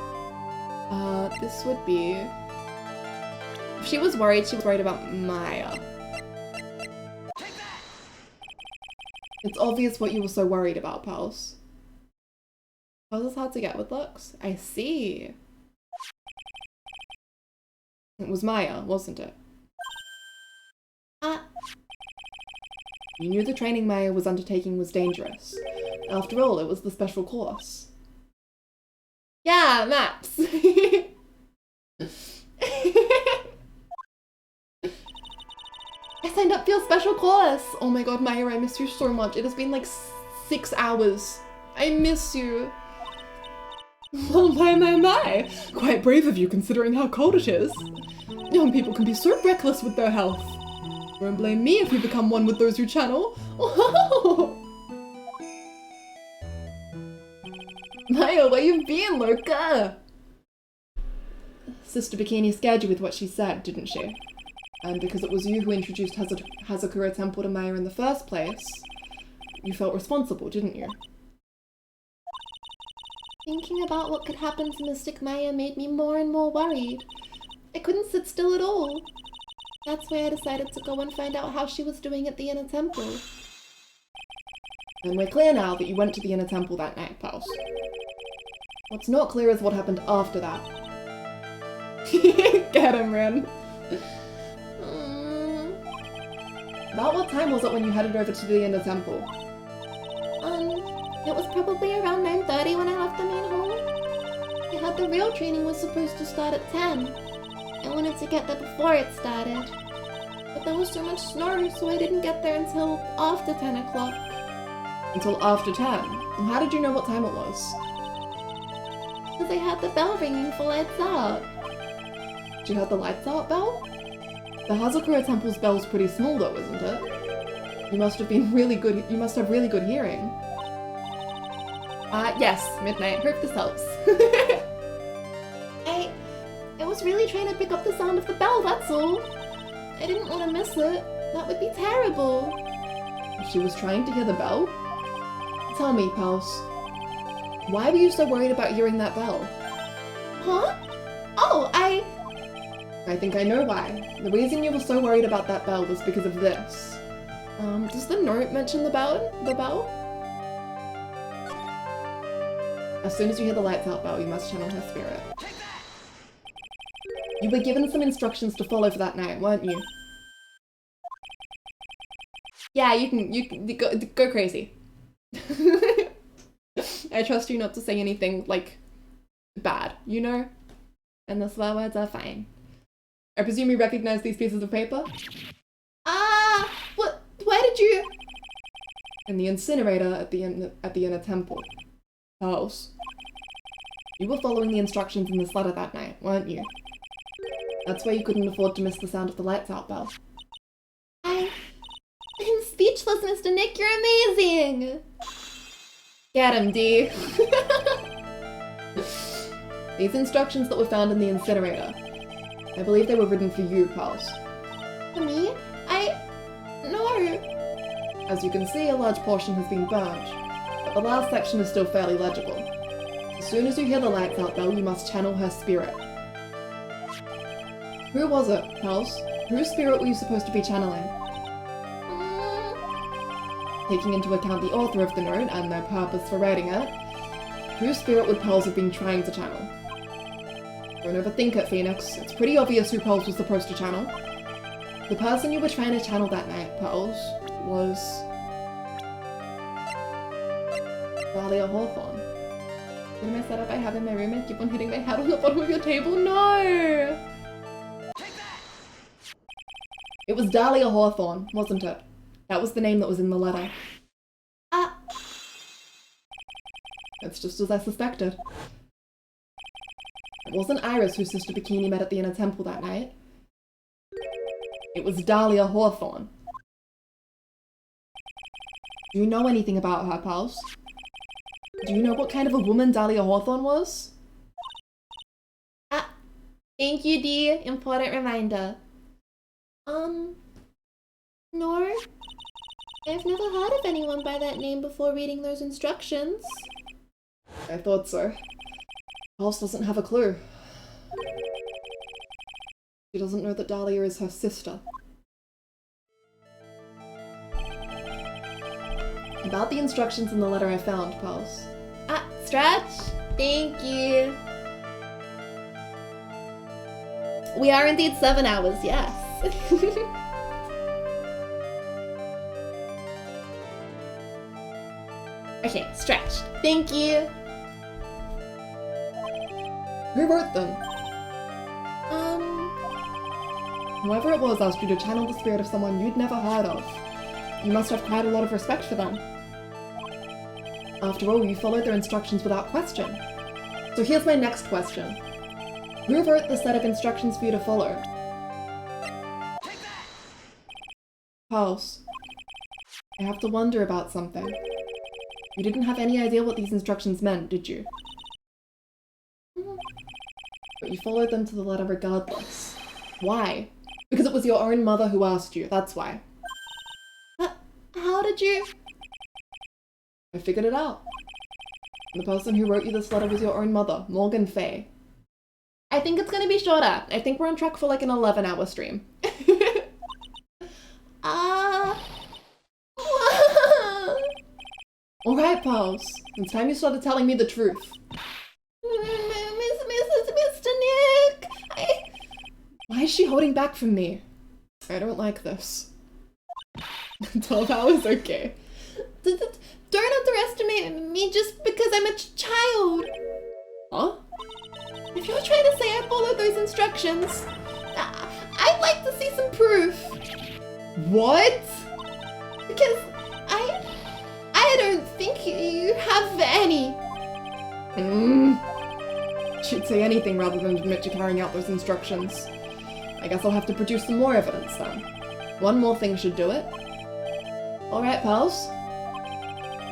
This would be... If she was worried about Maya. It's obvious what you were so worried about, pals. Puzzles hard to get with looks? I see. It was Maya, wasn't it? You knew the training Maya was undertaking was dangerous. After all, it was the special course. Yeah, maps! I signed up for your special course! Oh my god, Maya, I miss you so much. It has been like 6 hours. I miss you. Well, my. Quite brave of you considering how cold it is. Young people can be so reckless with their health. Won't blame me if you become one with those who channel. Maya, where you been, Loca? Sister Bikini scared you with what she said, didn't she? And because it was you who introduced Hazakura Temple to Maya in the first place, you felt responsible, didn't you? Thinking about what could happen to Mystic Maya made me more and more worried. I couldn't sit still at all. That's why I decided to go and find out how she was doing at the Inner Temple. And we're clear now that you went to the Inner Temple that night, pals. What's not clear is what happened after that. Get him, Ren. About what time was it when you headed over to the Inner Temple? It was probably around 9:30 when I left the main hall. I heard the real training was supposed to start at 10. I wanted to get there before it started. But there was so much snow, so I didn't get there until after 10 o'clock. Until after 10? And how did you know what time it was? Because I had the bell ringing for lights out. You heard the lights out bell? The Hazakura Temple's bell's pretty small though, isn't it? You must have really good hearing. Yes, midnight. Hope this helps. I was really trying to pick up the sound of the bell, that's all. I didn't want to miss it. That would be terrible. She was trying to hear the bell? Tell me, pals. Why were you so worried about hearing that bell? Huh? Oh, I think I know why. The reason you were so worried about that bell was because of this. Does the note mention the bell? As soon as you hear the lights out bell, you must channel her spirit. You were given some instructions to follow for that night, weren't you? Yeah, you can go crazy. I trust you not to say anything, like, bad, you know? And the swear words are fine. I presume you recognize these pieces of paper? What? Where did you... In the incinerator at the Inner Temple. Pals. You were following the instructions in this letter that night, weren't you? That's why you couldn't afford to miss the sound of the lights out bell. I'm speechless, Mr. Nick, you're amazing! Get him, D. These instructions that were found in the incinerator, I believe they were written for you, pals. For me? No. As you can see, a large portion has been burnt, but the last section is still fairly legible. As soon as you hear the lights out bell, you must channel her spirit. Who was it, pals? Whose spirit were you supposed to be channeling? Taking into account the author of the note and their purpose for writing it, whose spirit would Pals have been trying to channel? Don't overthink it, Phoenix. It's pretty obvious who Pals was supposed to channel. The person you were trying to channel that night, Pals, was... Dahlia Hawthorne. What am I set up I have in my room and keep on hitting my head on the bottom of your table? No! It was Dahlia Hawthorne, wasn't it? That was the name that was in the letter. It's just as I suspected. It wasn't Iris whose Sister Bikini met at the Inner Temple that night. It was Dahlia Hawthorne. Do you know anything about her, pals? Do you know what kind of a woman Dahlia Hawthorne was? Thank you, D. Important reminder. No? I've never heard of anyone by that name before reading those instructions. I thought so. Pulse doesn't have a clue. She doesn't know that Dahlia is her sister. About the instructions in the letter I found, Pulse. Ah, Stretch! Thank you. We are indeed 7 hours, yes. Okay, Stretch. Thank you. Who wrote them? Whoever it was asked you to channel the spirit of someone you'd never heard of. You must have quite a lot of respect for them. After all, you followed their instructions without question. So here's my next question. Who wrote the set of instructions for you to follow? Pulse. I have to wonder about something. You didn't have any idea what these instructions meant, did you? But you followed them to the letter regardless. Why? Because it was your own mother who asked you, that's why. How did you? I figured it out. The person who wrote you this letter was your own mother, Morgan Fay. I think it's gonna be shorter. I think we're on track for like an 11-hour stream. Alright, pals. It's time you started telling me the truth. Mr. Nick! Why is she holding back from me? I don't like this. 12 hours? Okay. Don't underestimate me just because I'm a child. Huh? If you're trying to say I followed those instructions, I'd like to see some proof. What? Because I don't think you have any. She'd say anything rather than admit to carrying out those instructions. I guess I'll have to produce some more evidence then. One more thing should do it. Alright, pals.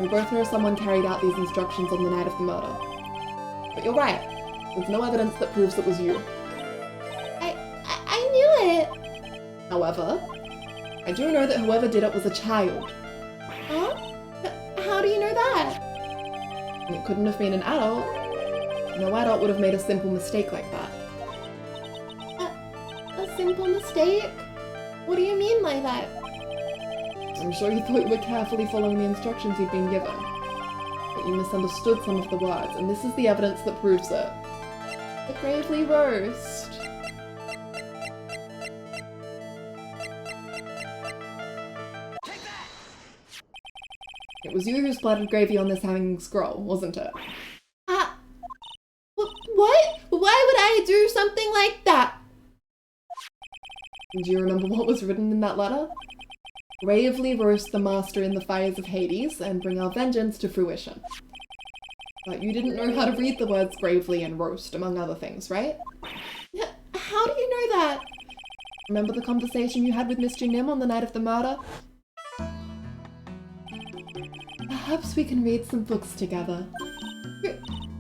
We both know someone carried out these instructions on the night of the murder. But you're right. There's no evidence that proves it was you. I knew it. However, I do know that whoever did it was a child. Huh? How do you know that? And it couldn't have been an adult. No adult would have made a simple mistake like that. A simple mistake? What do you mean by that? I'm sure you thought you were carefully following the instructions you'd been given. But you misunderstood some of the words, and this is the evidence that proves it. The Gravely roast. It was you who splattered gravy on this hanging scroll, wasn't it? What? Why would I do something like that? Do you remember what was written in that letter? Gravely roast the master in the fires of Hades and bring our vengeance to fruition. But you didn't know how to read the words gravely and roast, among other things, right? How do you know that? Remember the conversation you had with Mr. Nim on the night of the murder? Perhaps we can read some books together.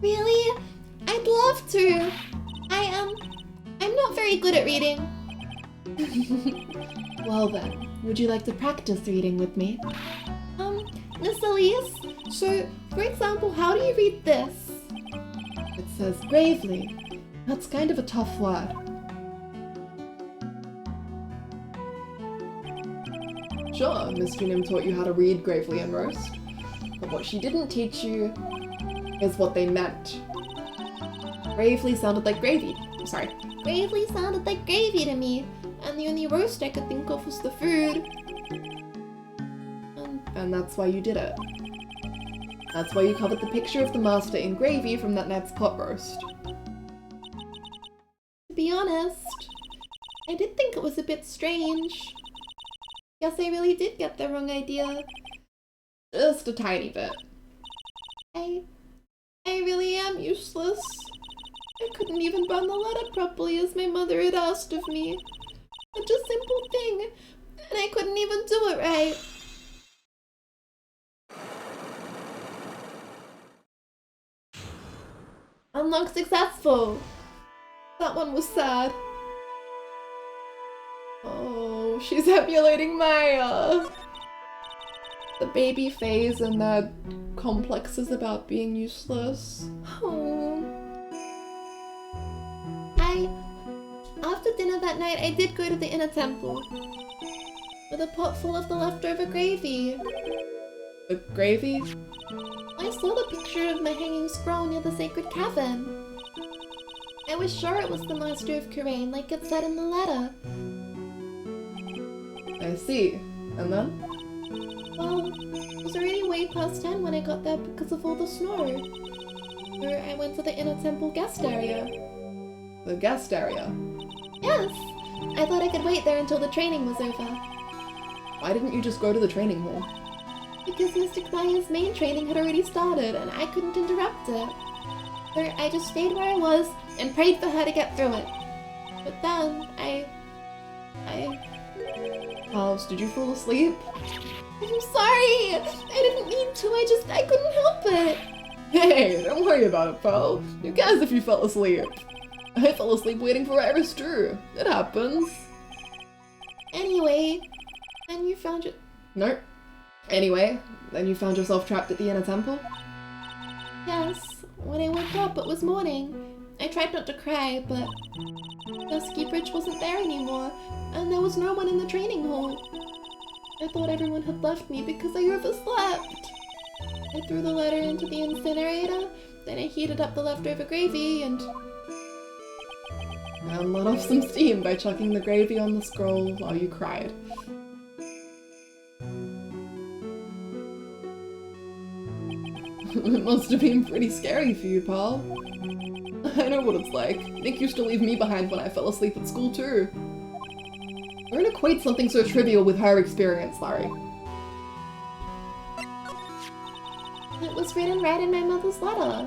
Really? I'd love to. I'm not very good at reading. Well then, would you like to practice reading with me? Miss Elise, so, for example, how do you read this? It says gravely. That's kind of a tough word. Sure, Mr. Nim taught you how to read gravely and roast. But what she didn't teach you is what they meant. Gravely sounded like gravy. Sorry. Gravely sounded like gravy to me, and the only roast I could think of was the food. And that's why you did it. That's why you covered the picture of the master in gravy from that night's pot roast. To be honest, I did think it was a bit strange. Guess I really did get the wrong idea. Just a tiny bit. I really am useless. I couldn't even burn the letter properly as my mother had asked of me. Such a simple thing, and I couldn't even do it right. Unlock successful. That one was sad. Oh, she's emulating Maya. the baby phase and their complexes about being useless. Oh. After dinner that night, I did go to the inner temple. With a pot full of the leftover gravy. The gravy? I saw the picture of the hanging scroll near the sacred cavern. I was sure it was the Master of Kurain, like it said in the letter. I see. And then? Well, it was already way past 10 when I got there because of all the snow. So I went to the inner temple guest area. The guest area? Yes! I thought I could wait there until the training was over. Why didn't you just go to the training hall? Because Mystic Maya's main training had already started and I couldn't interrupt it. So I just stayed where I was and prayed for her to get through it. But then, Pals, did you fall asleep? I'm sorry! I didn't mean to, I couldn't help it! Hey, don't worry about it, pal. Who cares if you fell asleep? I fell asleep waiting for Iris too. It happens. Anyway, then you found your... Nope. Anyway, then you found yourself trapped at the inner temple? Yes, when I woke up it was morning. I tried not to cry, but Dusky Bridge wasn't there anymore, and there was no one in the training hall. I thought everyone had left me because I overslept. I threw the letter into the incinerator, then I heated up the leftover gravy and let off some steam by chucking the gravy on the scroll while you cried. It must have been pretty scary for you, pal. I know what it's like. Nick used to leave me behind when I fell asleep at school too. Don't equate something so trivial with her experience, Larry. it was written right in my mother's letter.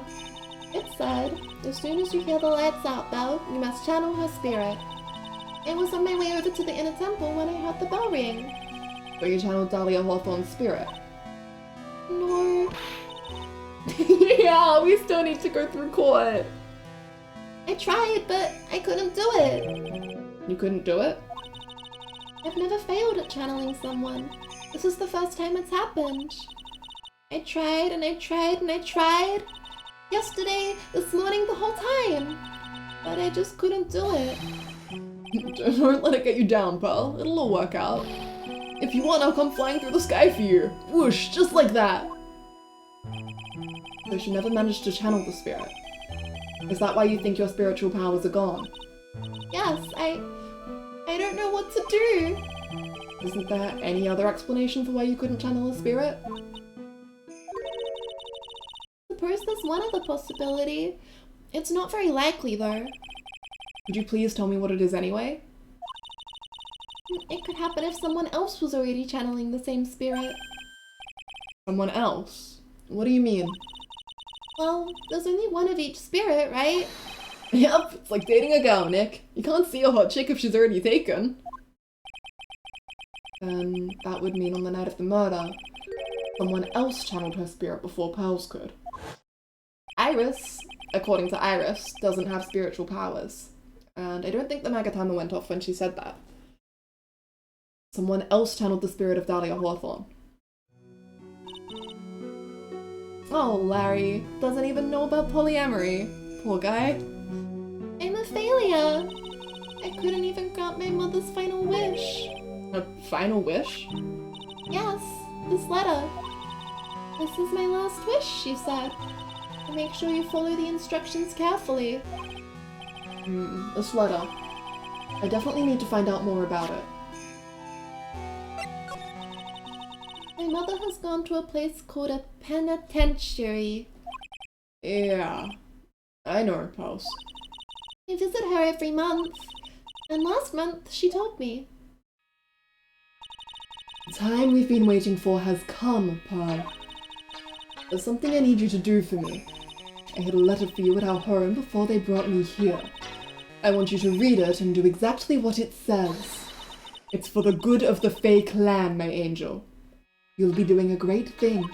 It said, as soon as you hear the lights out bell, you must channel her spirit. I was on my way over to the inner temple when I heard the bell ring. So you channeled Dahlia Hawthorne's spirit? No. Yeah, we still need to go through court. I tried, but I couldn't do it. You couldn't do it? I've never failed at channeling someone. This is the first time it's happened. I tried and I tried and I tried. Yesterday, this morning, the whole time. But I just couldn't do it. Don't let it get you down, pal. It'll all work out. If you want, I'll come flying through the sky for you. Whoosh, just like that. So she never managed to channel the spirit. Is that why you think your spiritual powers are gone? Yes, I don't know what to do. Isn't there any other explanation for why you couldn't channel a spirit? Suppose there's one other possibility. It's not very likely, though. Could you please tell me what it is anyway? It could happen if someone else was already channeling the same spirit. Someone else? What do you mean? Well, there's only one of each spirit, right? Yep, it's like dating a girl, Nick. You can't see a hot chick if she's already taken. Then that would mean on the night of the murder, someone else channeled her spirit before Pearls could. Iris, according to Iris, doesn't have spiritual powers. And I don't think the Magatama went off when she said that. Someone else channeled the spirit of Dahlia Hawthorne. Oh, Larry doesn't even know about polyamory. Poor guy. I'm a failure. I couldn't even grant my mother's final wish. A final wish? Yes, this letter. This is my last wish, she said. To make sure you follow the instructions carefully. This letter. I definitely need to find out more about it. My mother has gone to a place called a penitentiary. Yeah, I know her, Pulse. I visit her every month, and last month she told me. The time we've been waiting for has come, Pearl. There's something I need you to do for me. I had a letter for you at our home before they brought me here. I want you to read it and do exactly what it says. It's for the good of the Fae clan, my angel. You'll be doing a great thing.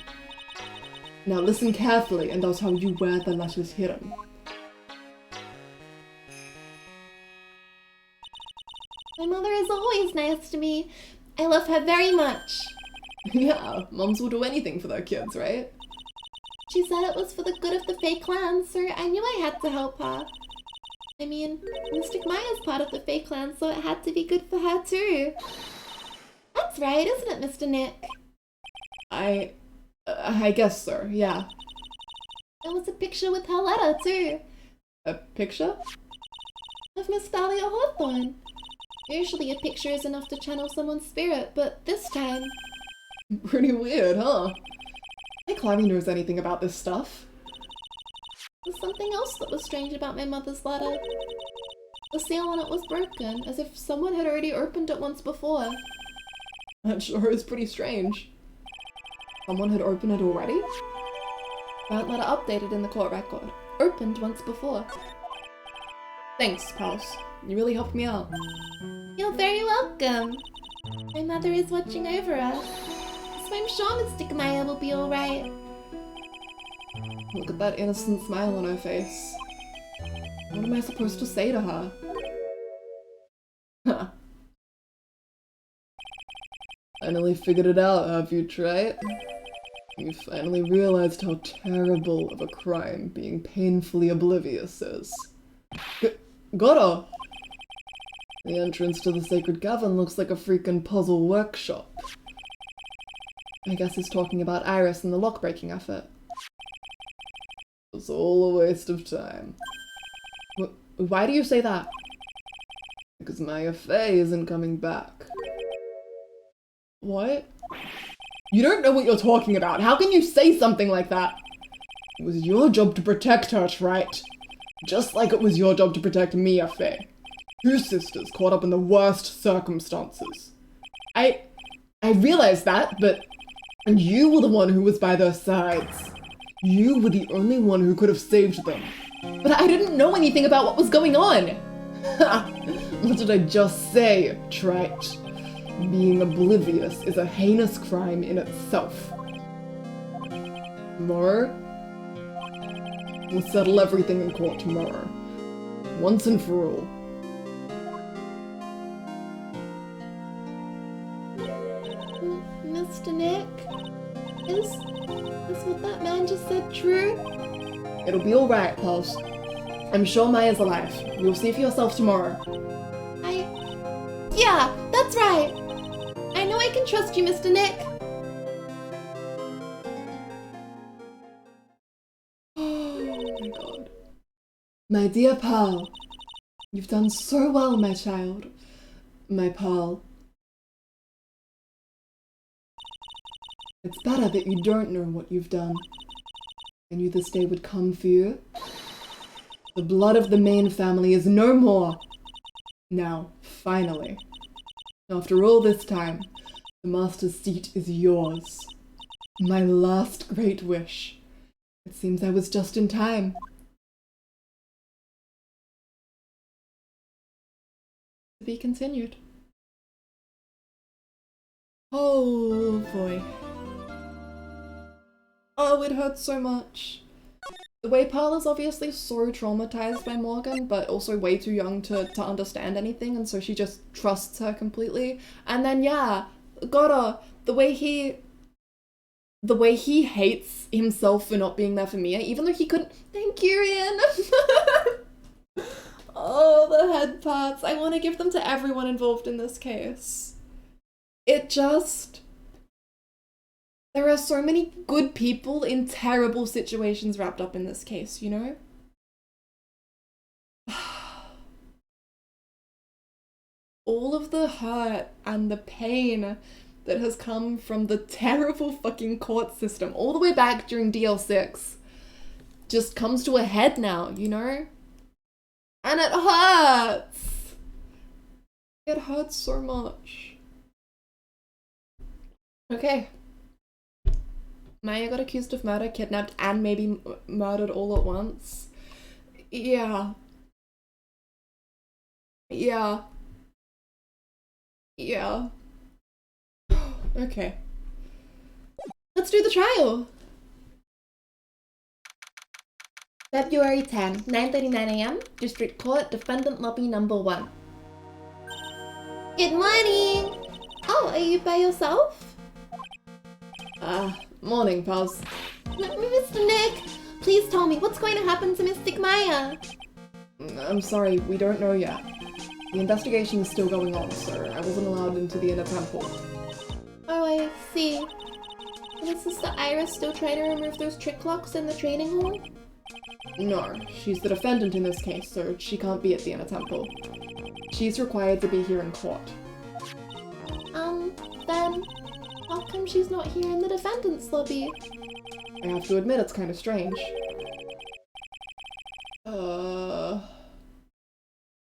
Now listen carefully and I'll tell you where the letter's hidden. My mother is always nice to me. I love her very much. Yeah, mums will do anything for their kids, right? She said it was for the good of the Fae clan, so I knew I had to help her. I mean, Mystic Maya's part of the Fae clan, so it had to be good for her too. That's right, isn't it, Mr. Nick? I guess so, yeah. There was a picture with her letter too. A picture? Of Miss Thalia Hawthorne. Usually a picture is enough to channel someone's spirit, but this time... Pretty weird, huh? I think Climbing knows anything about this stuff. There's something else that was strange about my mother's letter. The seal on it was broken, as if someone had already opened it once before. That sure is pretty strange. Someone had opened it already? That letter updated in the court record. Opened once before. Thanks, pals. You really helped me out. You're very welcome. My mother is watching over us, so I'm sure Mystic Maya will be alright. Look at that innocent smile on her face. What am I supposed to say to her? Huh. Finally figured it out, have you, Trey? You finally realized how terrible of a crime being painfully oblivious is. Goro! The entrance to the Sacred Cavern looks like a freaking puzzle workshop. I guess he's talking about Iris and the lock-breaking effort. It's all a waste of time. Why do you say that? Because Maya Fey isn't coming back. What? You don't know what you're talking about. How can you say something like that? It was your job to protect her, right? Just like it was your job to protect Mia Fey. Two sisters caught up in the worst circumstances. I realized that, but you were the one who was by their sides. You were the only one who could have saved them. But I didn't know anything about what was going on. What did I just say, trite? Being oblivious is a heinous crime in itself. Tomorrow? We'll settle everything in court tomorrow. Once and for all. Mr. Nick? Is what that man just said true? It'll be alright, Pulse. I'm sure Maya's alive. You'll see for yourself tomorrow. Yeah, that's right! I know I can trust you, Mr. Nick! Oh my god. My dear pal, you've done so well, my child. My pal. It's better that you don't know what you've done. I knew this day would come for you. The blood of the main family is no more. Now, finally, after all this time, the master's seat is yours. My last great wish. It seems I was just in time. To be continued. Oh boy. Oh, it hurts so much. The way Pearl is obviously so traumatized by Morgan, but also way too young to understand anything, and so she just trusts her completely. And then yeah, Goro, the way he hates himself for not being there for Mia, even though he couldn't. Thank you, Ian. Oh, the head pats. I want to give them to everyone involved in this case. It just... There are so many good people in terrible situations wrapped up in this case, you know? All of the hurt and the pain that has come from the terrible fucking court system all the way back during DL6 just comes to a head now, you know? And it hurts! It hurts so much. Okay. Maya got accused of murder, kidnapped, and maybe murdered all at once. Yeah. Yeah. Yeah. Okay. Let's do the trial! February 10, 9:39 AM, District Court, Defendant Lobby Number 1. Good morning! Oh, are you by yourself? Morning, Paz. Mr. Nick, please tell me what's going to happen to Mystic Maya. I'm sorry, we don't know yet. The investigation is still going on, so I wasn't allowed into the inner temple. Oh, I see. And is Sister Iris still trying to remove those trick locks in the training hall? No, she's the defendant in this case, so she can't be at the inner temple. She's required to be here in court. Then how come she's not here in the defendant's lobby? I have to admit it's kind of strange.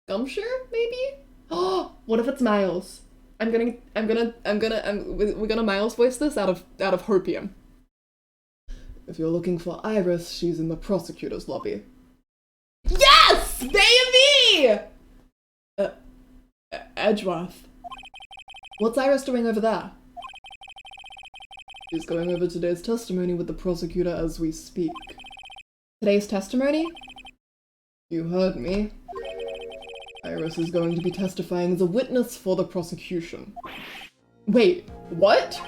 Gumshoe, maybe? Oh, what if it's Miles? We're gonna Miles voice this out of hopium. If you're looking for Iris, she's in the prosecutor's lobby. Yes! Baby! Edgeworth. What's Iris doing over there? She's going over today's testimony with the prosecutor as we speak. Today's testimony? You heard me. Iris is going to be testifying as a witness for the prosecution. Wait, what?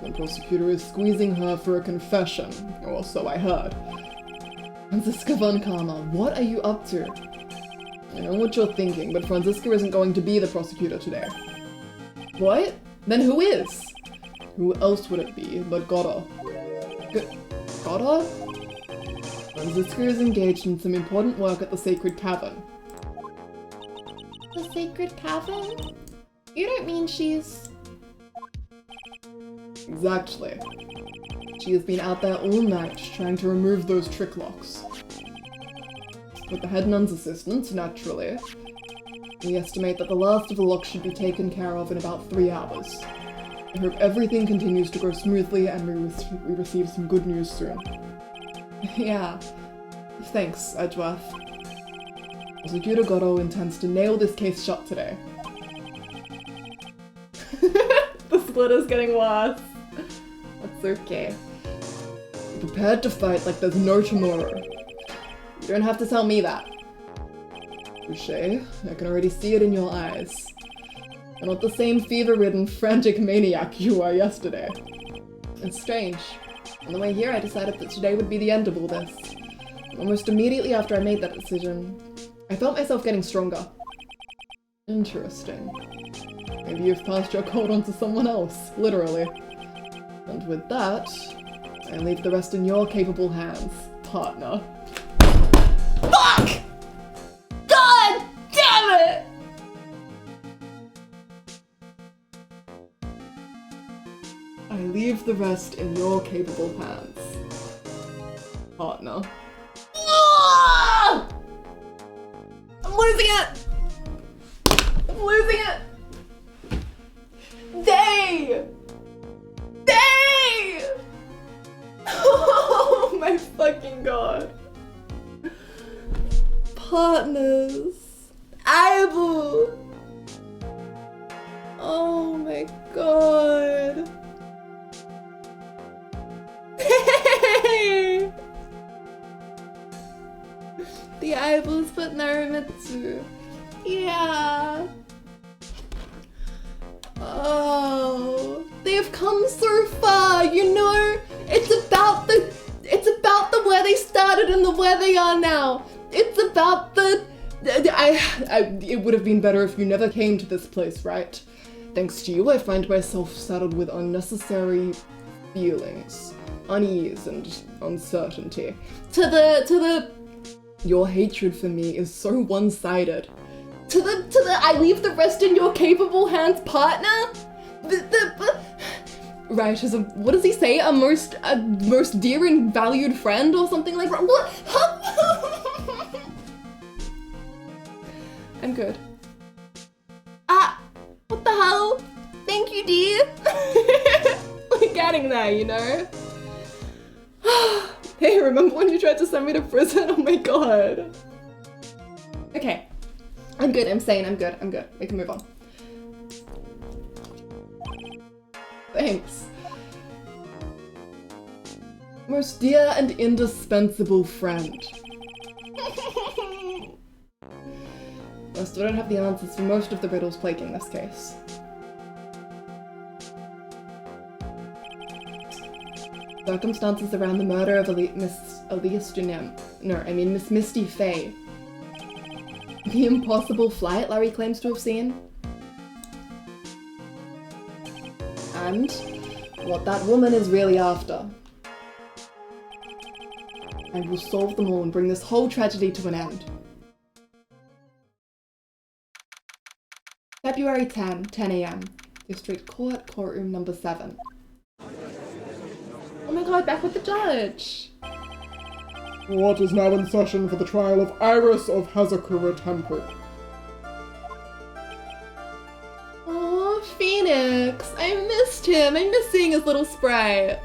The prosecutor is squeezing her for a confession, or so I heard. Franziska von Karma, what are you up to? I know what you're thinking, but Franziska isn't going to be the prosecutor today. What? Then who is? Who else would it be but Godo? Godo? Franziska is engaged in some important work at the Sacred Cavern. The Sacred Cavern? You don't mean she's... Exactly. She has been out there all night trying to remove those trick locks. With the head nun's assistance, naturally. We estimate that the last of the locks should be taken care of in about 3 hours. I hope everything continues to go smoothly and we receive some good news soon. Yeah. Thanks, Edgeworth. Prosecutor Godo intends to nail this case shut today. The split is getting worse. That's okay. Be prepared to fight like there's no tomorrow. You don't have to tell me that. Boucher, I can already see it in your eyes. You're not the same fever-ridden, frantic maniac you were yesterday. It's strange. On the way here, I decided that today would be the end of all this. Almost immediately after I made that decision, I felt myself getting stronger. Interesting. Maybe you've passed your code on to someone else, literally. And with that, I leave the rest in your capable hands, partner. Fuck! God damn it! I leave the rest in your capable hands, partner. I'm losing it! I'm losing it! Day! Day! Oh my fucking god. Partners. Aibu! Oh my god. Hey! The eyeballs but Naramitsu. Yeah. Oh, they've come so far, you know? It's about the where they started and the where they are now. It's about the... it would have been better if you never came to this place, right? Thanks to you, I find myself saddled with unnecessary feelings. Unease and uncertainty. Your hatred for me is so one-sided. I leave the rest in your capable hands, partner? Right, as a, what does he say? A most dear and valued friend or something like that? What? I'm good. What the hell? Thank you, dear. We're getting there, you know? Hey, remember when you tried to send me to prison? Oh my god. Okay. I'm good, I'm sane, I'm good. We can move on. Thanks. Most dear and indispensable friend. I still don't have the answers for most of the riddles plaguing this case. circumstances around the murder of Miss Misty Fey. The impossible flight Larry claims to have seen. And what that woman is really after. I will solve them all and bring this whole tragedy to an end. February 10, 10 AM. District Court, courtroom number 7. Oh my god, back with the judge! Court is now in session for the trial of Iris of Hazakura Temple. Oh, Phoenix! I missed him! I miss seeing his little sprite!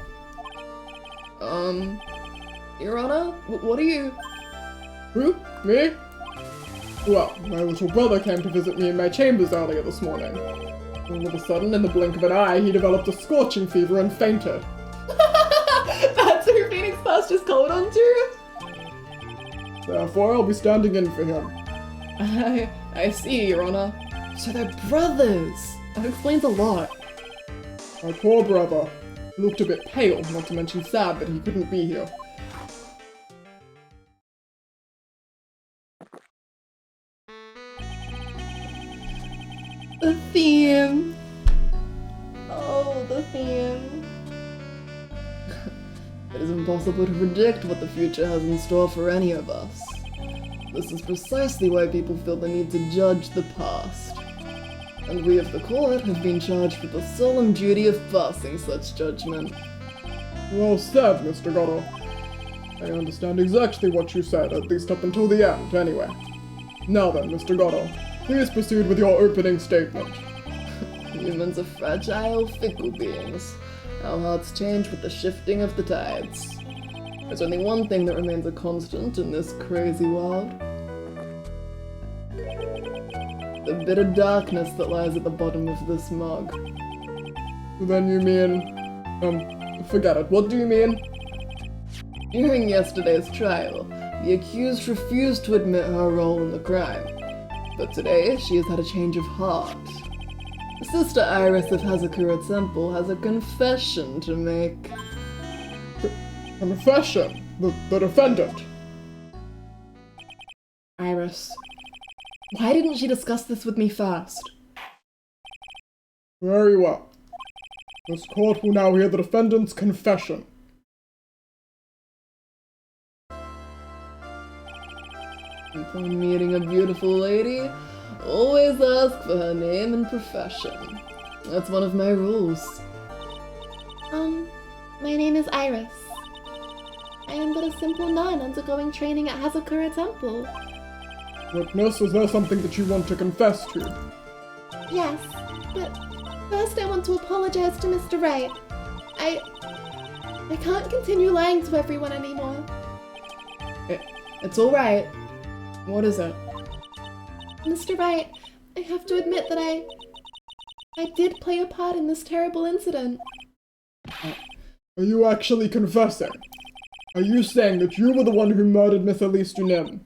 Your Honor, what are you? Who? Me? Well, my little brother came to visit me in my chambers earlier this morning. All of a sudden, in the blink of an eye, he developed a scorching fever and fainted. That's who Phoenix passed his cold on to? Therefore, I'll be standing in for him. I see, Your Honor. So they're brothers! That explains a lot. My poor brother. He looked a bit pale, not to mention sad that he couldn't be here. The theme! Oh, the theme. It is impossible to predict what the future has in store for any of us. This is precisely why people feel the need to judge the past. And we of the court have been charged with the solemn duty of passing such judgment. Well said, Mr. Goddard. I understand exactly what you said, at least up until the end, anyway. Now then, Mr. Goddard, please proceed with your opening statement. Humans are fragile, fickle beings. Our hearts change with the shifting of the tides. There's only one thing that remains a constant in this crazy world. The bitter darkness that lies at the bottom of this mug. Then you mean... forget it. What do you mean? During yesterday's trial, the accused refused to admit her role in the crime. But today, she has had a change of heart. Sister Iris of Hazakura Temple has a confession to make. Confession? The defendant? Iris, why didn't she discuss this with me first? Very well. This court will now hear the defendant's confession. Upon meeting a beautiful lady, always ask for her name and profession. That's one of my rules. My name is Iris. I am but a simple nun undergoing training at Hazakura Temple. Witness, is there something that you want to confess to? Yes, but first I want to apologize to Mr. Wright. I can't continue lying to everyone anymore. It's alright. What is it? Mr. Wright, I have to admit that I did play a part in this terrible incident. Are you actually confessing? Are you saying that you were the one who murdered Miss Elise Dunim?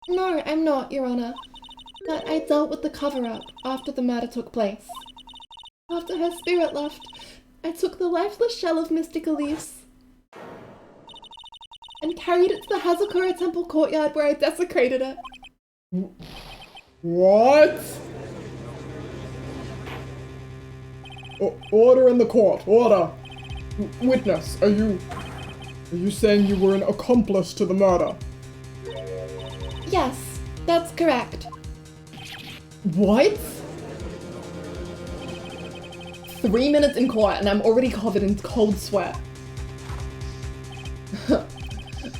No, I'm not, Your Honor. But I dealt with the cover-up after the murder took place. After her spirit left, I took the lifeless shell of Mystic Elise and carried it to the Hazakura Temple courtyard where I desecrated it. What? Order in the court. Order. Witness, are you saying you were an accomplice to the murder? Yes, that's correct. What? 3 minutes in court and I'm already covered in cold sweat.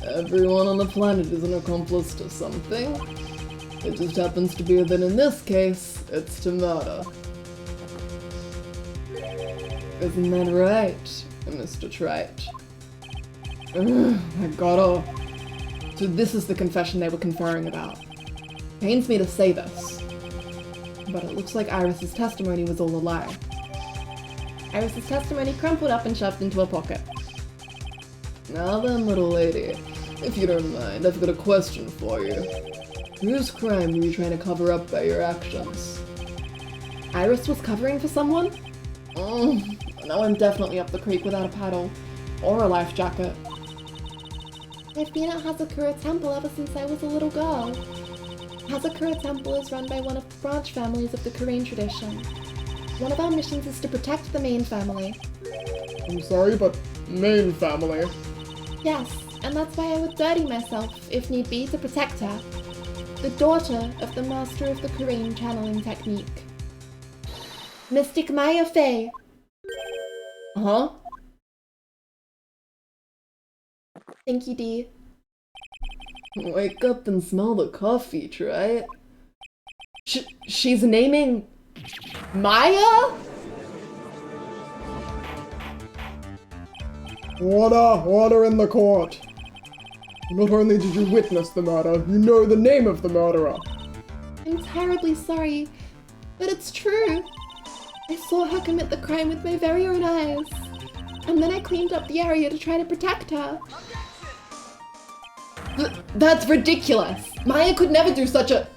Everyone on the planet is an accomplice to something. It just happens to be that in this case, it's to murder. Isn't that right, Mr. Trite? I gotta... So this is the confession they were conferring about. Pains me to say this, but it looks like Iris's testimony was all a lie. Iris's testimony crumpled up and shoved into a pocket. Now then, little lady, if you don't mind, I've got a question for you. Whose crime were you trying to cover up by your actions? Iris was covering for someone? Now I'm definitely up the creek without a paddle. or a life jacket. I've been at Hazakura Temple ever since I was a little girl. Hazakura Temple is run by one of the branch families of the Korean tradition. One of our missions is to protect the main family. I'm sorry, but main family. Yes, and that's why I would dirty myself, if need be, to protect her. The daughter of the master of the Korean channeling technique. Mystic Maya Fey. Huh? Thank you, Dee. Wake up and smell the coffee, right? She's naming Maya? Order in the court. Not only did you witness the murder, you know the name of the murderer. I'm terribly sorry, but it's true. I saw her commit the crime with my very own eyes. And then I cleaned up the area to try to protect her. That's ridiculous! Maya could never do such a—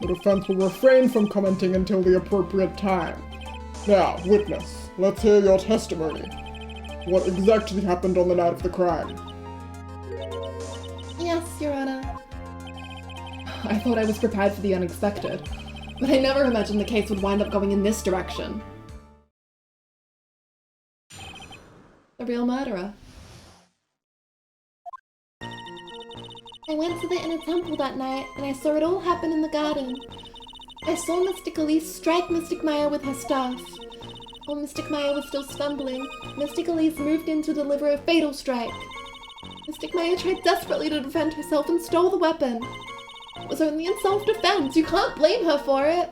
The defense will refrain from commenting until the appropriate time. Now, witness, let's hear your testimony. What exactly happened on the night of the crime? Yes, Your Honor. I thought I was prepared for the unexpected, but I never imagined the case would wind up going in this direction. The real murderer. I went to the inner temple that night, and I saw it all happen in the garden. I saw Mystic Elise strike Mystic Maya with her staff. While Mystic Maya was still stumbling, Mystic Elise moved in to deliver a fatal strike. Mystic Maya tried desperately to defend herself and stole the weapon. It was only in self-defense. You can't blame her for it.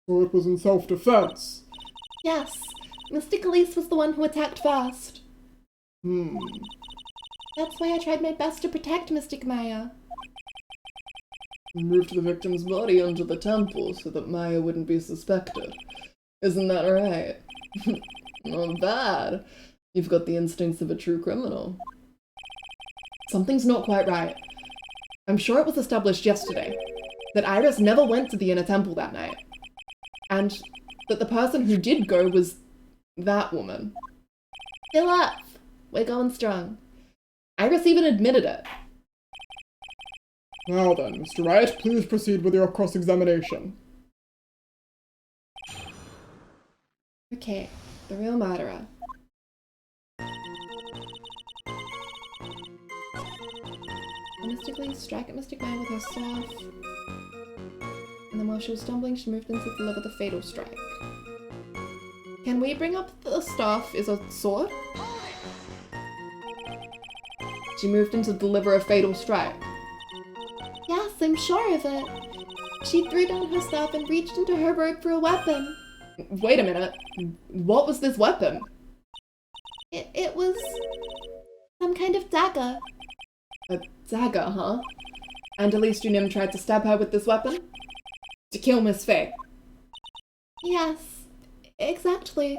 So it was in self-defense. Yes, Mystic Elise was the one who attacked first. That's why I tried my best to protect Mystic Maya. You moved the victim's body onto the temple so that Maya wouldn't be suspected. Isn't that right? Not bad. You've got the instincts of a true criminal. Something's not quite right. I'm sure it was established yesterday that Iris never went to the inner temple that night. And that the person who did go was that woman. Fill up. We're going strong. Iris even admitted it. Now then, Mr. Wright, please proceed with your cross-examination. Okay, the real murderer. Mystically strike at Mystic Maya with her staff. And then while she was stumbling, she moved in to deliver the fatal strike. Can we bring up the staff is a sword? She moved in to deliver a fatal strike. Yes, I'm sure of it. She threw down her staff and reached into her robe for a weapon. Wait a minute. What was this weapon? It was some kind of dagger. A dagger, huh? And Elise Junim tried to stab her with this weapon? To kill Miss Faye? Yes, exactly.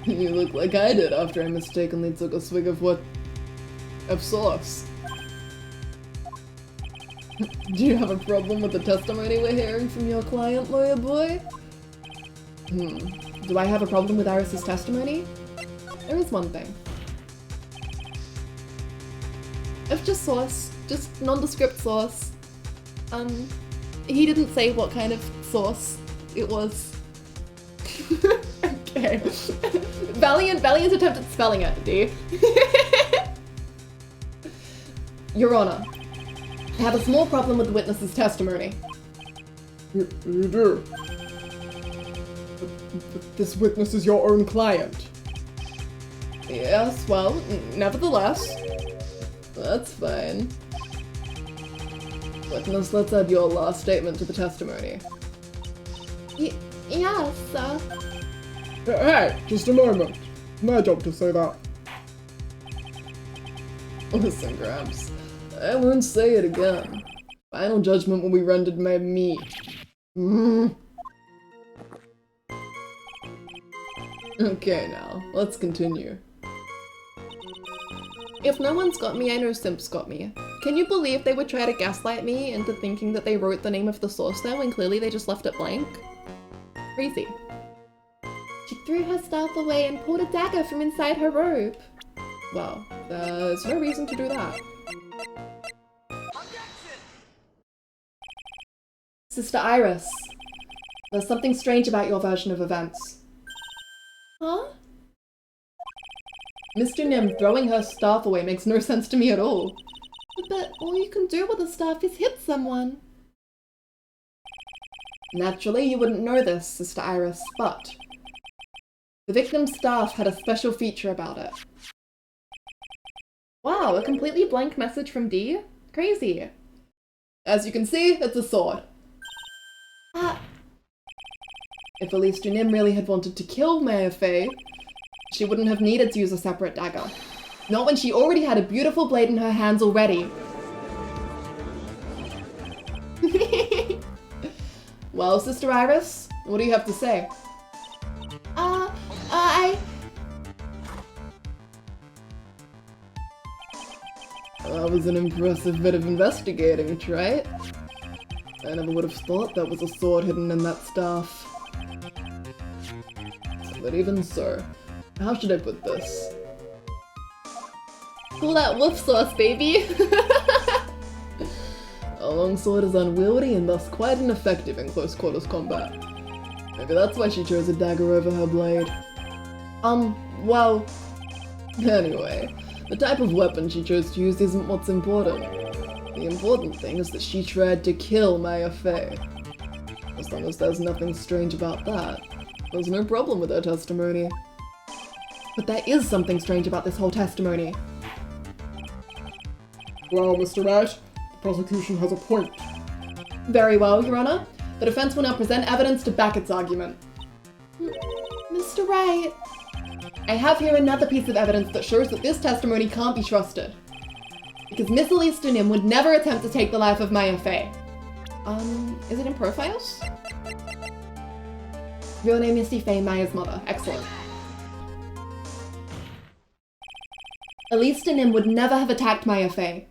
You look like I did after I mistakenly took a swig of what? Of sauce. Do you have a problem with the testimony we're hearing from your client, lawyer boy? Do I have a problem with Iris's testimony? There is one thing. It's just sauce. Just nondescript sauce. He didn't say what kind of sauce it was. Okay. Valiant attempt at spelling it, D. Your Honor, I have a small problem with the witness's testimony. You do? But this witness is your own client. Yes, well, nevertheless. That's fine. Witness, let's add your last statement to the testimony. Yes, sir. Hey, just a moment. My job to say that. Listen, Gramps. I won't say it again. Final judgment will be rendered by me. Okay, now, let's continue. If no one's got me, I know Simp's got me. Can you believe they would try to gaslight me into thinking that they wrote the name of the source there when clearly they just left it blank? Crazy. She threw her staff away and pulled a dagger from inside her robe. Well, there's no reason to do that. Sister Iris, there's something strange about your version of events. Huh? Mr. Nim throwing her staff away makes no sense to me at all. But all you can do with a staff is hit someone. Naturally, you wouldn't know this, Sister Iris, but the victim's staff had a special feature about it. Wow, a completely blank message from D? Crazy. As you can see, it's a sword. If Elise Nim really had wanted to kill Mayor Faye, she wouldn't have needed to use a separate dagger. Not when she already had a beautiful blade in her hands already. Well, Sister Iris, what do you have to say? That was an impressive bit of investigating, right? I never would have thought there was a sword hidden in that staff. But even so, how should I put this? Pull that wolf sauce, baby! A long sword is unwieldy and thus quite ineffective in close quarters combat. Maybe that's why she chose a dagger over her blade. Well... Anyway, the type of weapon she chose to use isn't what's important. The important thing is that she tried to kill Maya Fey. As long as there's nothing strange about that, there's no problem with her testimony. But there is something strange about this whole testimony. Well, Mr. Wright, the prosecution has a point. Very well, Your Honor. The defense will now present evidence to back its argument. Mr. Wright. I have here another piece of evidence that shows that this testimony can't be trusted. Because Miss Elise Nim would never attempt to take the life of Maya Fey. Is it in profiles? Real name Misty Fey, Maya's mother. Excellent. Elise Nim would never have attacked Maya Fey.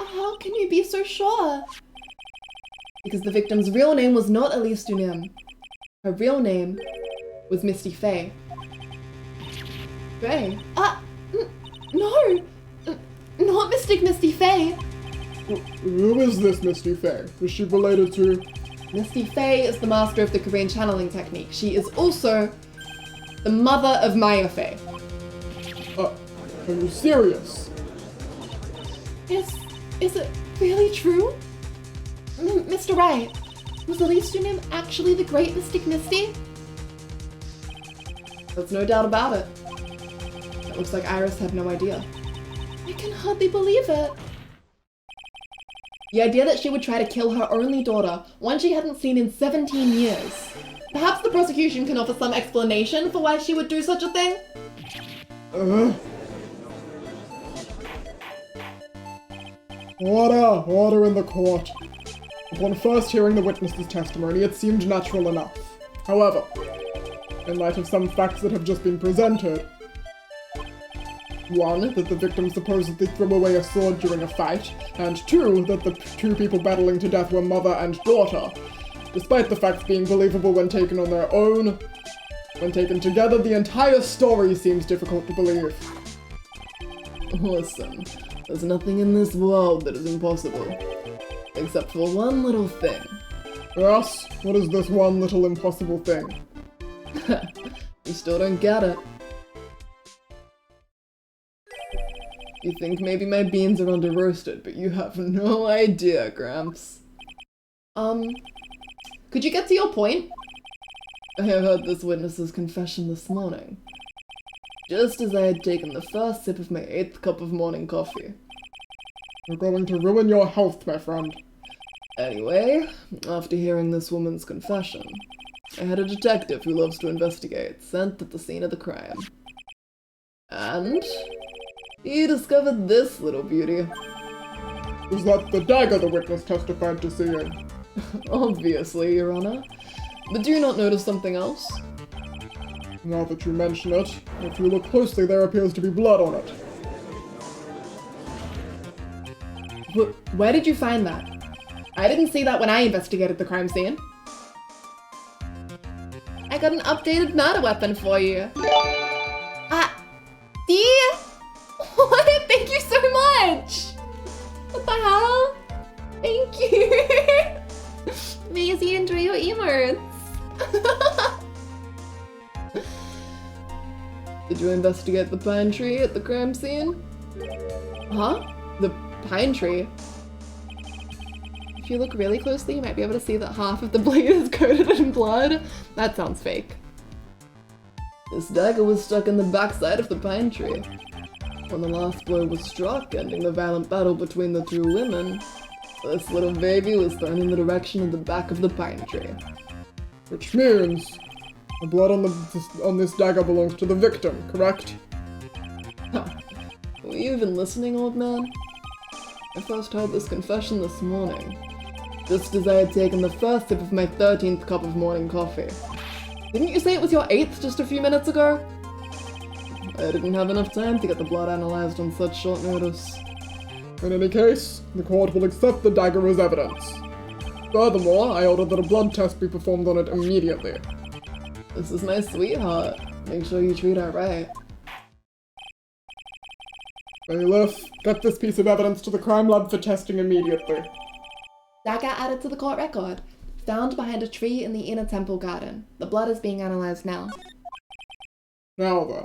How can you be so sure? Because the victim's real name was not Elise Nim. Her real name was Misty Fey. Fey? No! Not Mystic Misty Fey! Who is this Misty Fey? Is she related to... Misty Fey is the master of the Korean channeling technique. She is also the mother of Maya Fey. Are you serious? Is it really true? Mr. Wright, was Elise Nim actually the great Mystic Misty? There's no doubt about it. It looks like Iris had no idea. I can hardly believe it. The idea that she would try to kill her only daughter, one she hadn't seen in 17 years. Perhaps the prosecution can offer some explanation for why she would do such a thing? Order in the court. Upon first hearing the witness's testimony, it seemed natural enough. However, in light of some facts that have just been presented, one, that the victim supposedly threw away a sword during a fight, and two, that the two people battling to death were mother and daughter. Despite the facts being believable when taken on their own, when taken together, the entire story seems difficult to believe. Listen, there's nothing in this world that is impossible. Except for one little thing. Yes? What is this one little impossible thing? You still don't get it. You think maybe my beans are under-roasted, but you have no idea, Gramps. Could you get to your point? I heard this witness's confession this morning. Just as I had taken the first sip of my 8th cup of morning coffee. You're going to ruin your health, my friend. Anyway, after hearing this woman's confession, I had a detective who loves to investigate sent at the scene of the crime. And he discovered this little beauty. Is that the dagger the witness testified to seeing? Obviously, Your Honor. But do you not notice something else? Now that you mention it, if you look closely, there appears to be blood on it. Where did you find that? I didn't see that when I investigated the crime scene. I got an updated murder weapon for you. Dear? What? Thank you so much! What the hell? Thank you! Because you enjoy your emotes. Did you investigate the pine tree at the crime scene? Huh? The pine tree? If you look really closely, you might be able to see that half of the blade is coated in blood. That sounds fake. This dagger was stuck in the backside of the pine tree. When the last blow was struck, ending the violent battle between the two women, this little baby was thrown in the direction of the back of the pine tree. Which means the blood on this dagger belongs to the victim, correct? Huh. Were you even listening, old man? I first heard this confession this morning, just as I had taken the first sip of my 13th cup of morning coffee. Didn't you say it was your 8th just a few minutes ago? I didn't have enough time to get the blood analyzed on such short notice. In any case, the court will accept the dagger as evidence. Furthermore, I order that a blood test be performed on it immediately. This is my sweetheart. Make sure you treat her right. Bailiff, get this piece of evidence to the crime lab for testing immediately. Dagger added to the court record. Found behind a tree in the inner temple garden. The blood is being analyzed now. Now then.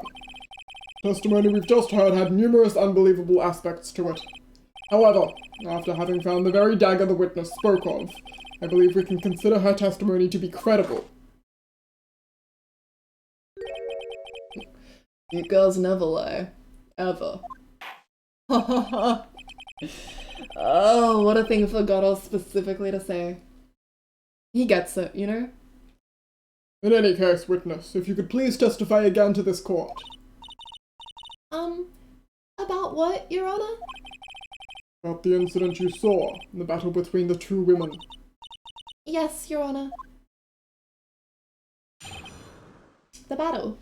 Testimony we've just heard had numerous unbelievable aspects to it. However, after having found the very dagger the witness spoke of, I believe we can consider her testimony to be credible. You girls never lie. Ever. Oh, what a thing for Goddard specifically to say. He gets it, you know? In any case, witness, if you could please testify again to this court. About what, Your Honor? About the incident you saw, in the battle between the two women. Yes, Your Honor. The battle.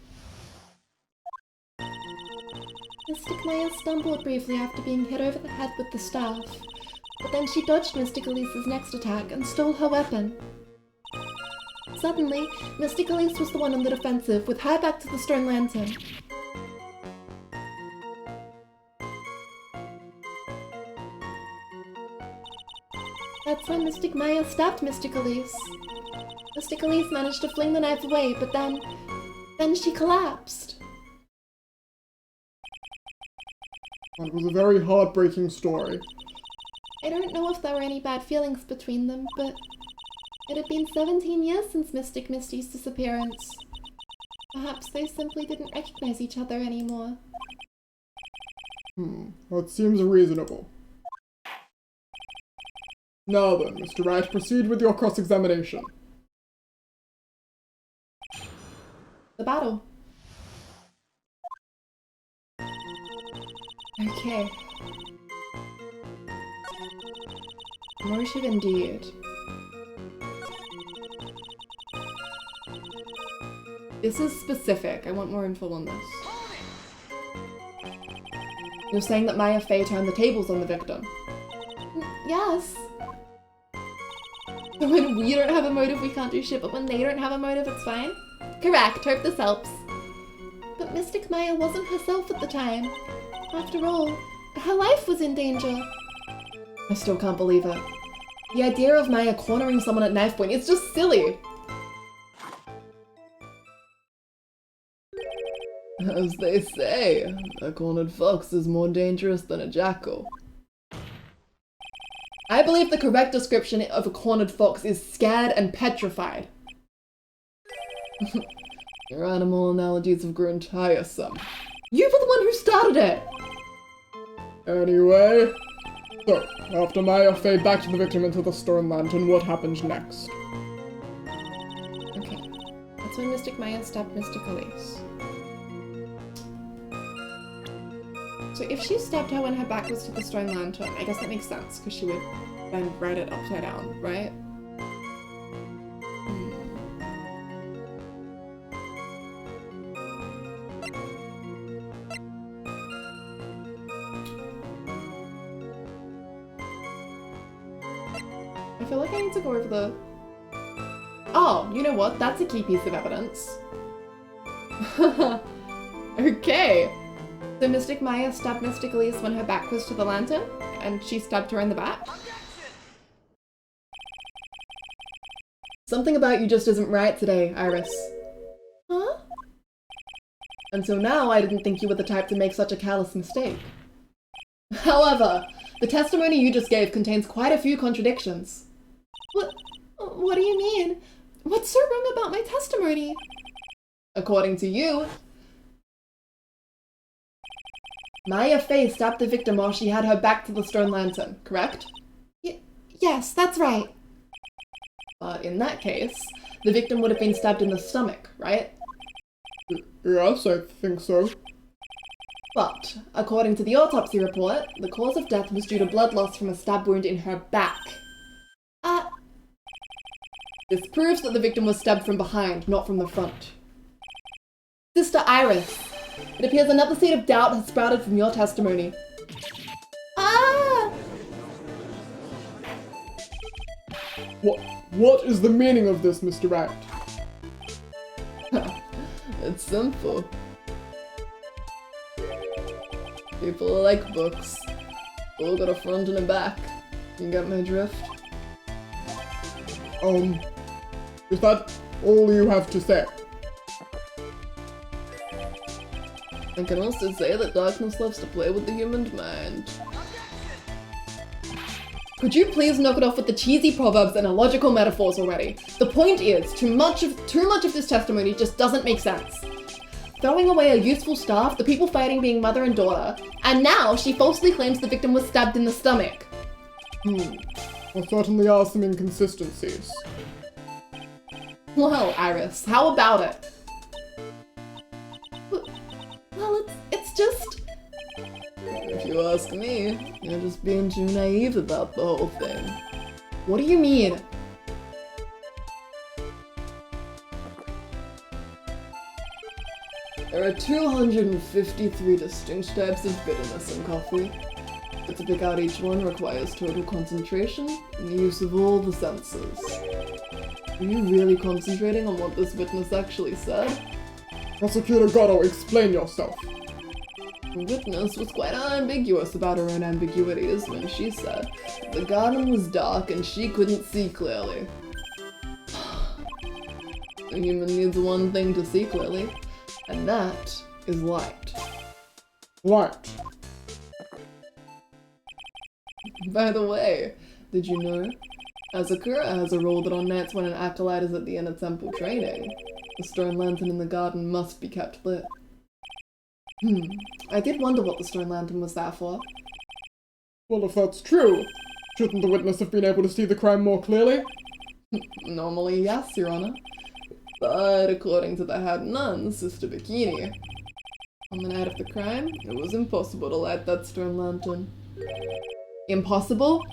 Mystic Maya stumbled briefly after being hit over the head with the staff, but then she dodged Mystic Elise's next attack and stole her weapon. Suddenly, Mystic Elise was the one on the defensive, with her back to the stone lantern. That's when Mystic Maya stabbed Mystic Elise. Mystic Elise managed to fling the knife away, but then she collapsed. That was a very heartbreaking story. I don't know if there were any bad feelings between them, but it had been 17 years since Mystic Misty's disappearance. Perhaps they simply didn't recognize each other anymore. That seems reasonable. Now then, Mr. Wright, proceed with your cross-examination. The battle. Okay. Motive indeed. This is specific. I want more info on this. You're saying that Maya Fey turned the tables on the victim? Yes. So when we don't have a motive, we can't do shit, but when they don't have a motive, it's fine? Correct. Hope this helps. But Mystic Maya wasn't herself at the time. After all, her life was in danger. I still can't believe it. The idea of Maya cornering someone at knife point, it's just silly. As they say, a cornered fox is more dangerous than a jackal. I believe the correct description of a cornered fox is scared and petrified. Your animal analogies have grown tiresome. You were the one who started it! Anyway, so, after Maya Fey backed the victim into the stone lantern, what happened next? Okay, that's when Mystic Maya stabbed Mystic Elise. So if she stabbed her when her back was to the stone lantern, I guess that makes sense, because she would then write it upside down, right? feel like I need to go over the... Oh, you know what? That's a key piece of evidence. Okay. So Mystic Maya stabbed Mystic Elise when her back was to the lantern, and she stabbed her in the back. Something about you just isn't right today, Iris. Huh? Until now, I didn't think you were the type to make such a callous mistake. However, the testimony you just gave contains quite a few contradictions. What do you mean? What's so wrong about my testimony? According to you, Maya Fey stabbed the victim while she had her back to the stone lantern, correct? Yes, that's right. But in that case, the victim would have been stabbed in the stomach, right? Yes, I think so. But, according to the autopsy report, the cause of death was due to blood loss from a stab wound in her back. This proves that the victim was stabbed from behind, not from the front. Sister Iris, it appears another seed of doubt has sprouted from your testimony. What is the meaning of this, Mr. Wright? It's simple. People like books. All got a front and a back. You get my drift? Is that all you have to say? I can also say that darkness loves to play with the human mind. Could you please knock it off with the cheesy proverbs and illogical metaphors already? The point is, too much of this testimony just doesn't make sense. Throwing away a useful staff, the people fighting being mother and daughter, and now she falsely claims the victim was stabbed in the stomach. There certainly are some inconsistencies. Well, Iris, how about it? Well, it's just... If you ask me, you're just being too naive about the whole thing. What do you mean? There are 253 distinct types of bitterness in coffee. But to pick out each one requires total concentration and the use of all the senses. Are you really concentrating on what this witness actually said? Prosecutor Gatto, explain yourself. The witness was quite unambiguous about her own ambiguities when she said the garden was dark and she couldn't see clearly. A human needs one thing to see clearly, and that is light. Light. By the way, did you know? Asakura has a rule that on nights when an acolyte is at the inner temple training, the stone lantern in the garden must be kept lit. I did wonder what the stone lantern was there for. Well, if that's true, shouldn't the witness have been able to see the crime more clearly? Normally, yes, Your Honor. But according to the head nun, Sister Bikini, on the night of the crime, it was impossible to light that stone lantern. Impossible?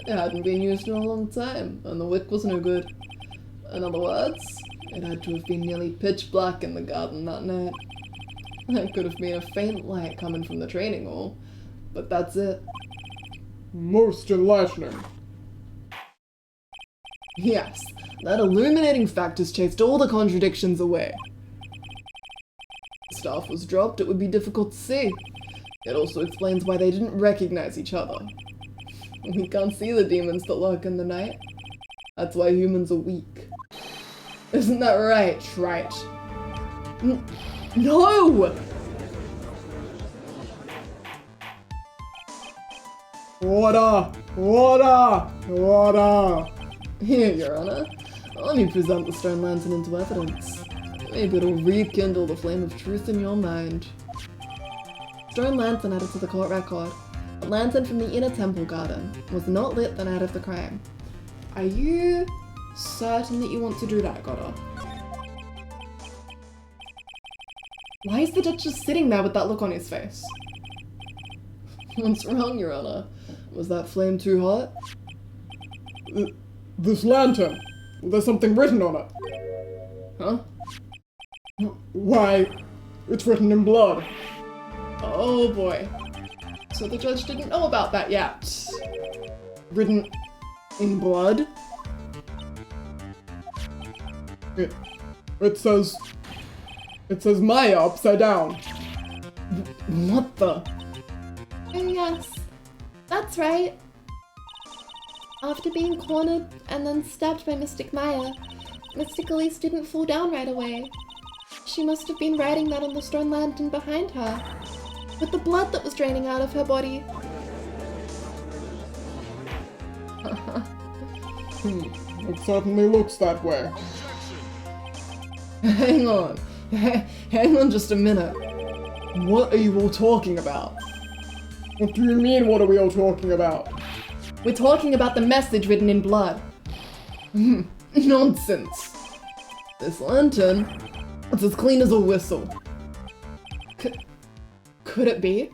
It hadn't been used in a long time, and the wick was no good. In other words, it had to have been nearly pitch black in the garden that night. There could have been a faint light coming from the training hall, but that's it. Most enlightening. Yes, that illuminating fact has chased all the contradictions away. If staff was dropped, it would be difficult to see. It also explains why they didn't recognize each other. We can't see the demons that lurk in the night. That's why humans are weak. Isn't that right, Trite? No! Order! Order! Order! Here, Your Honor. Let me present the stone lantern into evidence. Maybe it'll rekindle the flame of truth in your mind. Stone lantern added to the court record. A lantern from the inner temple garden was not lit the night of the crime. Are you certain that you want to do that, Gotta? Why is the judge just sitting there with that look on his face? What's wrong, Your Honor? Was that flame too hot? This lantern. There's something written on it. Huh? Why, it's written in blood. Oh boy. So the judge didn't know about that yet. Written In blood? It says Maya upside down. What the? Oh yes, that's right. After being cornered and then stabbed by Mystic Maya, Mystic Elise didn't fall down right away. She must have been writing that on the stone lantern behind her, with the blood that was draining out of her body. It certainly looks that way. Hang on. Hang on just a minute. What are you all talking about? What do you mean, what are we all talking about? We're talking about the message written in blood. Nonsense. This lantern, it's as clean as a whistle. Could it be?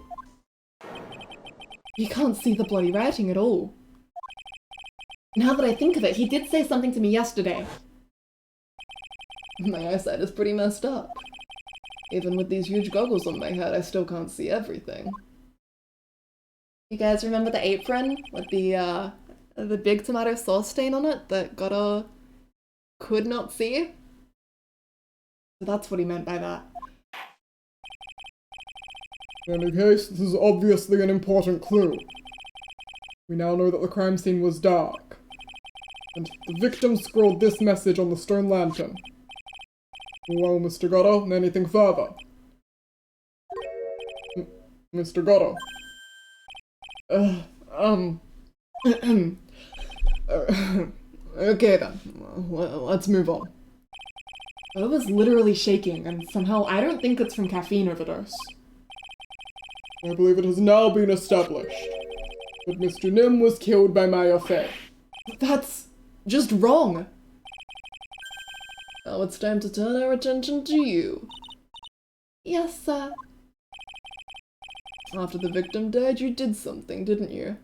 You can't see the bloody writing at all. Now that I think of it, he did say something to me yesterday. My eyesight is pretty messed up. Even with these huge goggles on my head, I still can't see everything. You guys remember the apron with the big tomato sauce stain on it that Gotta could not see? So that's what he meant by that. In any case, this is obviously an important clue. We now know that the crime scene was dark. And the victim scrawled this message on the stone lantern. Well, Mr. Gotta, anything further? Mr. Gotta. Okay then, let's move on. I was literally shaking, and somehow I don't think it's from caffeine overdose. I believe it has now been established that Mr. Nim was killed by Maya Fey. That's just wrong. Now it's time to turn our attention to you. Yes, sir. After the victim died, you did something, didn't you?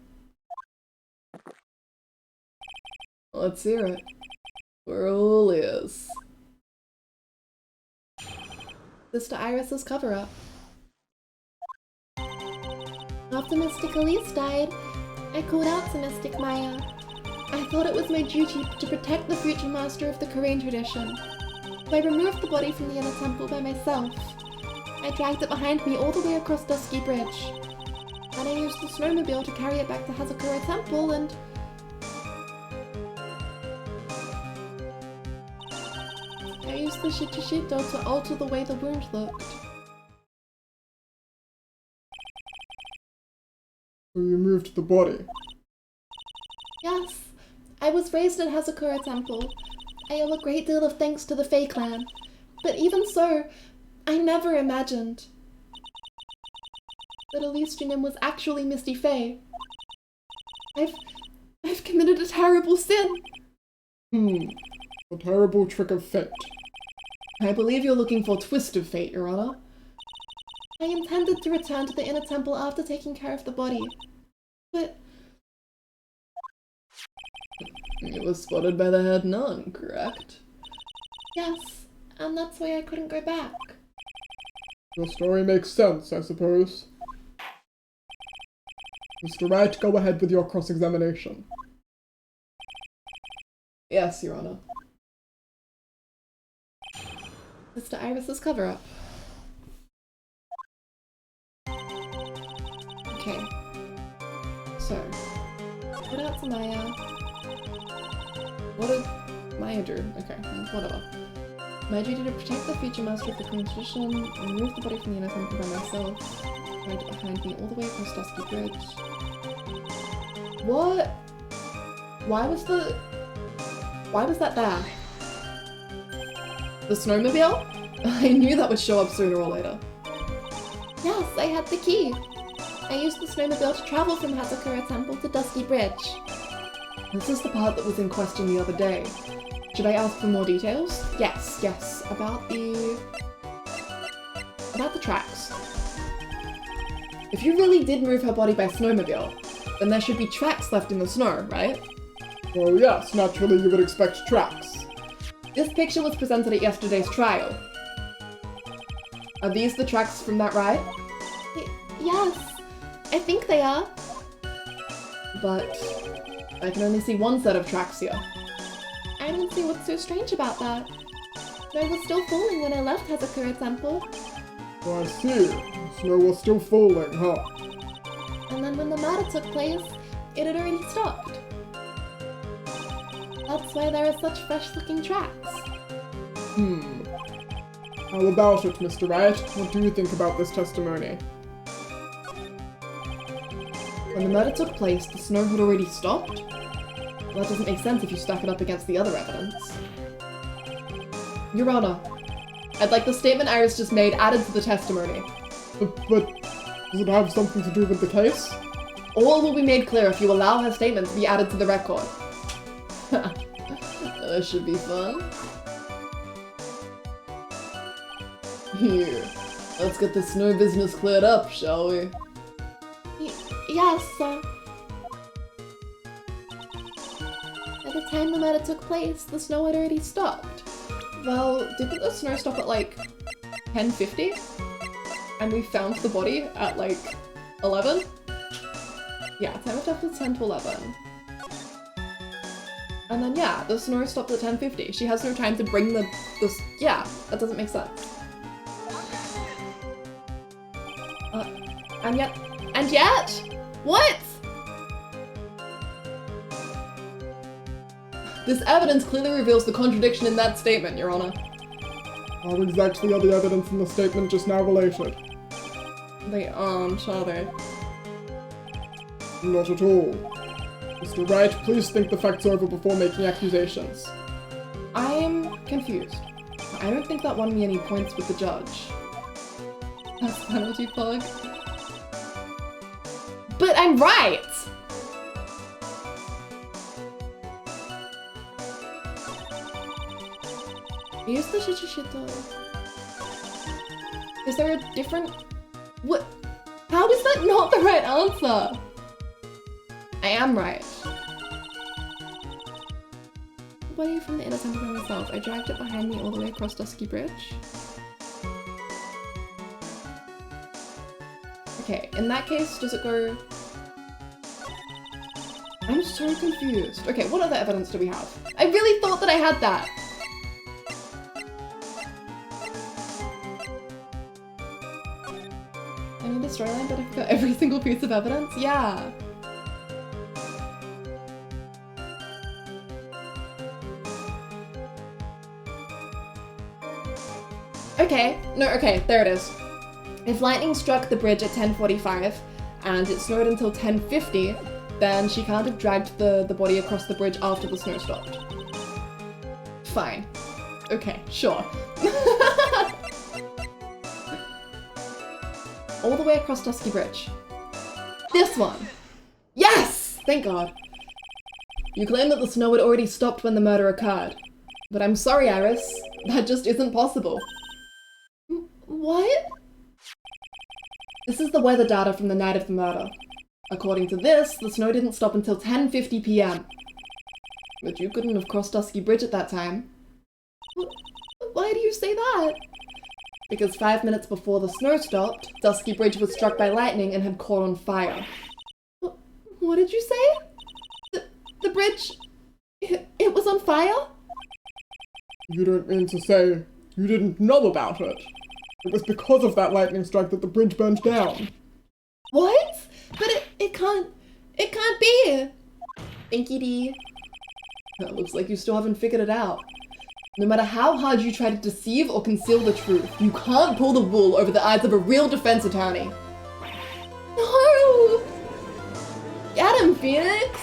Let's hear it. We're all ears. Sister Iris's cover-up. After Mystic Elise died, I called out to Mystic Maya. I thought it was my duty to protect the future master of the Korean tradition. So I removed the body from the inner temple by myself. I dragged it behind me all the way across Dusky Bridge. Then I used the snowmobile to carry it back to Hazakura Temple and... I used the Shichishito to alter the way the wound looked. So you moved the body. Yes, I was raised in Hazakura Temple. I owe a great deal of thanks to the Fae clan. But even so, I never imagined that Elise Junim was actually Misty Fae. I've committed a terrible sin. A terrible trick of fate. I believe you're looking for Twist of Fate, Your Honor. I intended to return to the inner temple after taking care of the body. But You were spotted by the head nun, correct? yes, and that's why I couldn't go back. Your story makes sense, I suppose. Mr. Wright, go ahead with your cross-examination. Yes, Your Honor. Sister Iris's cover-up. Okay. So, put out to Maya. What did Maya do? Okay, whatever. My duty to protect the future master of the Korean tradition, remove the body from the inner temple by myself, dragged it behind me all the way across Dusky Bridge. What? Why was that there? The snowmobile? I knew that would show up sooner or later. Yes, I had the key. I used the snowmobile to travel from Hazakura Temple to Dusky Bridge. This is the part that was in question the other day. Should I ask for more details? Yes. About the tracks. If you really did move her body by snowmobile, then there should be tracks left in the snow, right? Well, yes, naturally you would expect tracks. This picture was presented at yesterday's trial. Are these the tracks from that ride? Yes, I think they are. But I can only see one set of tracks here. I don't see what's so strange about that. Snow was still falling when I left Hazakura Temple, I see. The snow was still falling, huh? and then when the murder took place, it had already stopped. That's why there are such fresh-looking tracks. How about it, Mr. Wright? What do you think about this testimony? When the murder took place, the snow had already stopped? Well, that doesn't make sense if you stack it up against the other evidence. Your Honor, I'd like the statement Iris just made added to the testimony. But does it have something to do with the case? All will be made clear if you allow her statement to be added to the record. This should be fun. Here, let's get the snow business cleared up, shall we? Yes, sir. At the time the murder took place, the snow had already stopped. Well, didn't the snow stop at like 10:50? And we found the body at like 11? Yeah, time of death was 10 to 11. And then yeah, the snow stopped at 10:50. She has no time to bring the yeah, that doesn't make sense. And yet, what? This evidence clearly reveals the contradiction in that statement, Your Honor. How exactly are the evidence in the statement just now related? They aren't, are they? Not at all. Mr. Wright, please think the facts over before making accusations. I'm confused. I don't think that won me any points with the judge. That's penalty plug. But I'm right! Use the Shichishito. Is there a different... What? How is that not the right answer? I am right. Body from the inner temple by myself. I dragged it behind me all the way across Dusky Bridge. Okay, in that case, does it go... I'm so confused. Okay, what other evidence do we have? I really thought that I had that! I need a storyline, but I've got every single piece of evidence? Yeah. Okay, no, okay, there it is. If lightning struck the bridge at 10:45 and it snowed until 10:50, then she can't have dragged the body across the bridge after the snow stopped. Fine. Okay, sure. All the way across Dusky Bridge. This one! Yes! Thank God. You claim that the snow had already stopped when the murder occurred. But I'm sorry, Iris. That just isn't possible. What? This is the weather data from the night of the murder. According to this, the snow didn't stop until 10:50 p.m. But you couldn't have crossed Dusky Bridge at that time. Why do you say that? Because 5 minutes before the snow stopped, Dusky Bridge was struck by lightning and had caught on fire. What did you say? The bridge... It was on fire? You don't mean to say you didn't know about it? It was because of that lightning strike that the bridge burned down. What? But it can't be! Thinky D. That looks like you still haven't figured it out. No matter how hard you try to deceive or conceal the truth, you can't pull the wool over the eyes of a real defense attorney. No! Get him, Phoenix!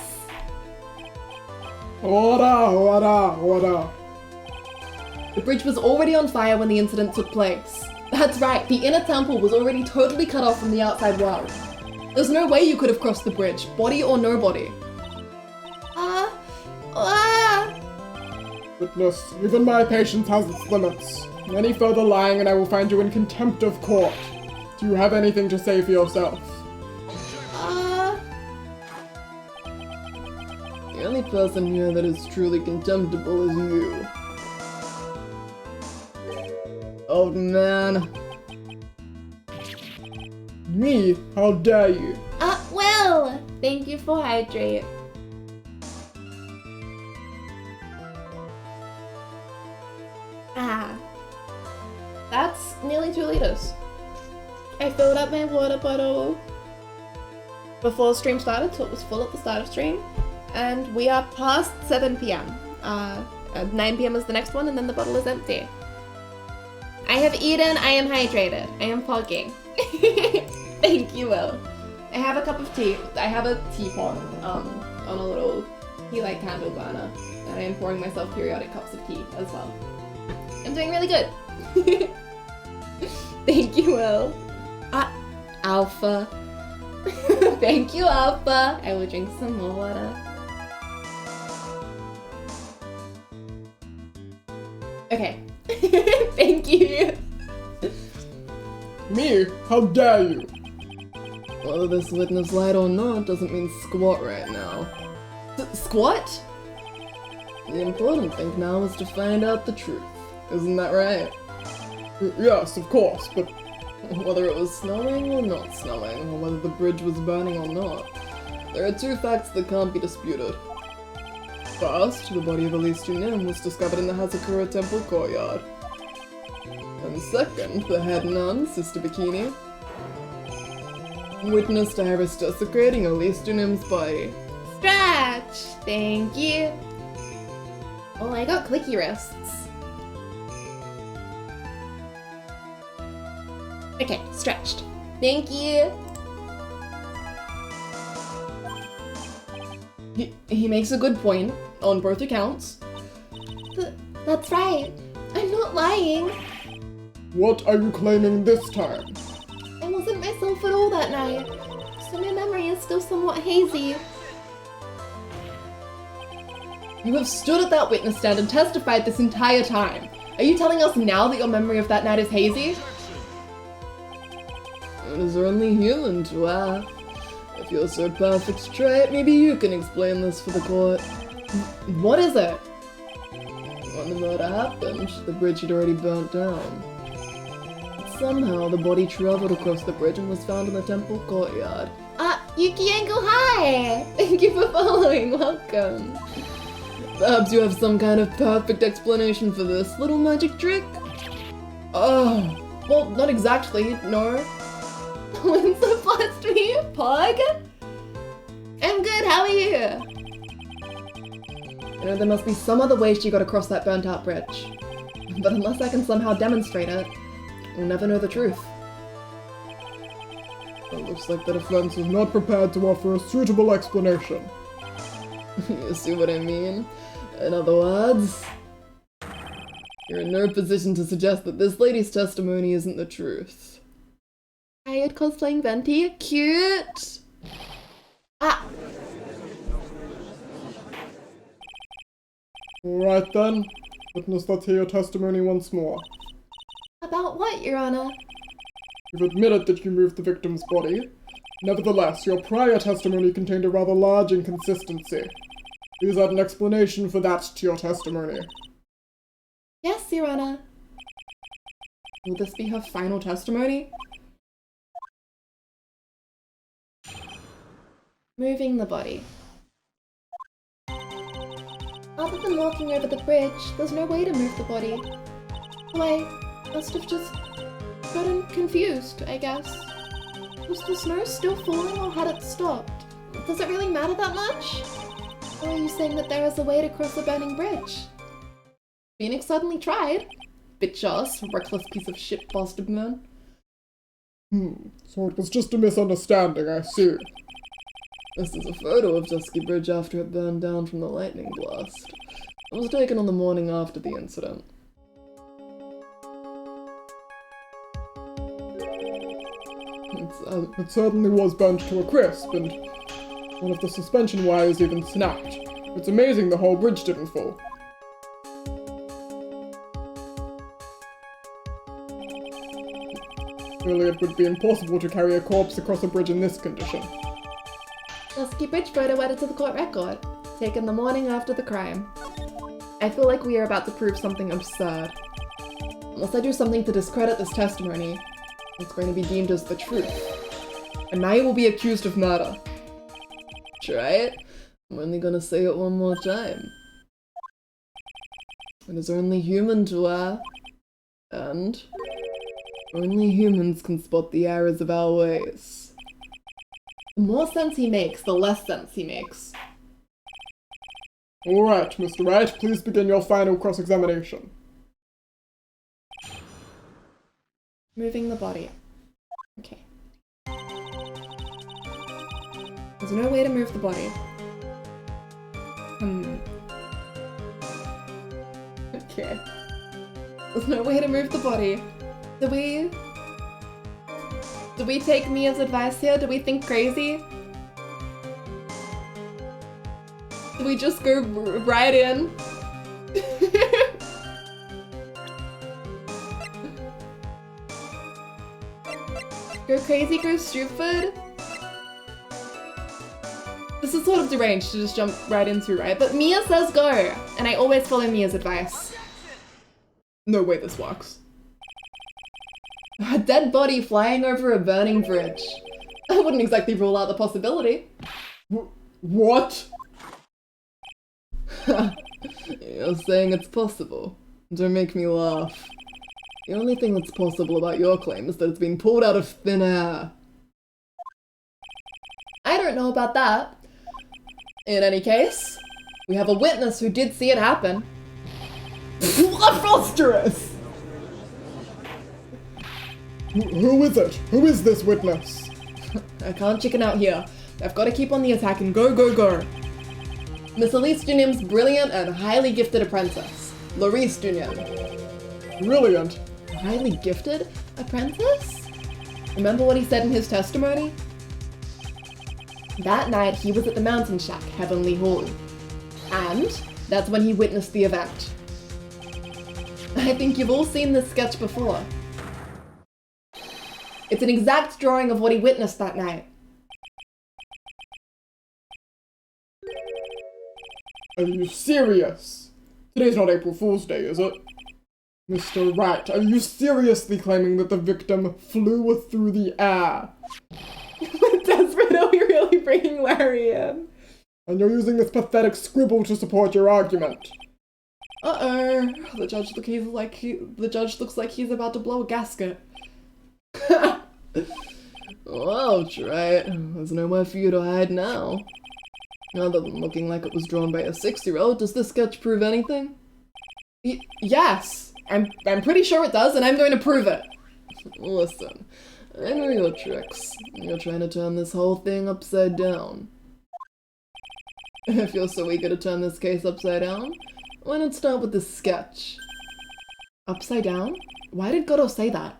Order. The bridge was already on fire when the incident took place. That's right, the inner temple was already totally cut off from the outside world. There's no way you could have crossed the bridge, body or no body. Witness, even my patience has its limits. Any further lying and I will find you in contempt of court. Do you have anything to say for yourself? The only person here that is truly contemptible is you. Oh man. Me? How dare you? Well, thank you for hydrate. status. I filled up my water bottle before stream started, so it was full at the start of stream. And we are past 7 p.m. 9 p.m. is the next one, and then the bottle is empty. I have eaten, I am hydrated, I am fogging. Thank you, Will. I have a cup of tea. I have a teapot on a little tea light candle burner, and I am pouring myself periodic cups of tea as well. I'm doing really good. Thank you, Will. Alpha. Thank you, Alpha. I will drink some more water. Okay. Thank you. Me? How dare you? Whether this witness lied or not doesn't mean squat right now. Squat? The important thing now is to find out the truth. Isn't that right? Yes, of course, but Whether it was snowing or not snowing, or whether the bridge was burning or not, there are two facts that can't be disputed. First, the body of Elise Junim was discovered in the Hazakura Temple courtyard. And second, the head nun, Sister Bikini, witnessed Iris desecrating Elise Junim's body. Stretch! Thank you. Oh, I got clicky wrists. Okay, stretched. Thank you. He makes a good point, on both accounts. That's right. I'm not lying. what are you claiming this time? I wasn't myself at all that night, so my memory is still somewhat hazy. You have stood at that witness stand and testified this entire time. Are you telling us now that your memory of that night is hazy? It is only human to ask. If you're so perfect straight, maybe you can explain this for the court. What is it? When the murder happened, the bridge had already burnt down. But somehow, the body traveled across the bridge and was found in the temple courtyard. Yuki Angle, hi! Thank you for following. Welcome. Perhaps you have some kind of perfect explanation for this little magic trick? Oh, well, not exactly, no. When's the last me, Pug? I'm good, how are you? You know, there must be some other way she got across that burnt out bridge. But unless I can somehow demonstrate it, we'll never know the truth. It looks like the defense is not prepared to offer a suitable explanation. You see what I mean? In other words, you're in no position to suggest that this lady's testimony isn't the truth. Hired cosplaying Venti, cute! Alright then, witness, let's hear your testimony once more. About what, Your Honor? You've admitted that you moved the victim's body. Nevertheless, your prior testimony contained a rather large inconsistency. Please add an explanation for that to your testimony. Yes, Your Honor. Will this be her final testimony? Moving the body. Other than walking over the bridge, there's no way to move the body. So I must have just gotten confused, I guess. Was the snow still falling or had it stopped? Does it really matter that much? Or are you saying that there is a way to cross a burning bridge? Phoenix suddenly tried. Bitch ass, reckless piece of shit bastard man. So it was just a misunderstanding, I see. This is a photo of Dusky Bridge after it burned down from the lightning blast. It was taken on the morning after the incident. It certainly was burnt to a crisp, and one of the suspension wires even snapped. It's amazing the whole bridge didn't fall. Really, it would be impossible to carry a corpse across a bridge in this condition. Dusky Bridge photo added to the court record. Taken the morning after the crime. I feel like we are about to prove something absurd. Unless I do something to discredit this testimony, it's going to be deemed as the truth. And Maya will be accused of murder. Try it? I'm only gonna say it one more time. It is only human to err. And Only humans can spot the errors of our ways. The more sense he makes, the less sense he makes. Alright, Mr. Wright, please begin your final cross-examination. Moving the body. Okay. There's no way to move the body. Okay. There's no way to move the body. Do we take Mia's advice here? Do we think crazy? Do we just go right in? Go crazy, go stupid? This is sort of deranged to just jump right into, right? But Mia says go, and I always follow Mia's advice. No way this works. A dead body flying over a burning bridge. I wouldn't exactly rule out the possibility. What? You're saying it's possible. Don't make me laugh. The only thing that's possible about your claim is that it's been pulled out of thin air. I don't know about that. In any case, we have a witness who did see it happen. Preposterous! Who is it? Who is this witness? I can't chicken out here. I've got to keep on the attack and go, go, go. Miss Elise Dunham's brilliant and highly gifted apprentice, Laurice Dunham. Brilliant. Highly gifted apprentice? Remember what he said in his testimony? That night he was at the mountain shack, Heavenly Hall. And that's when he witnessed the event. I think you've all seen this sketch before. It's an exact drawing of what he witnessed that night. Are you serious? Today's not April Fool's Day, is it? Mr. Wright, are you seriously claiming that the victim flew through the air? Desperate, are we really bringing Larry in? And you're using this pathetic scribble to support your argument. Uh-oh. The judge looks like he's about to blow a gasket. Well, try it. There's nowhere for you to hide now. Other than looking like it was drawn by a 6-year-old, does this sketch prove anything? Yes! I'm pretty sure it does, and I'm going to prove it. Listen, I know your tricks. You're trying to turn this whole thing upside down. If you're so eager to turn this case upside down, why not start with this sketch? Upside down? Why did Godo say that?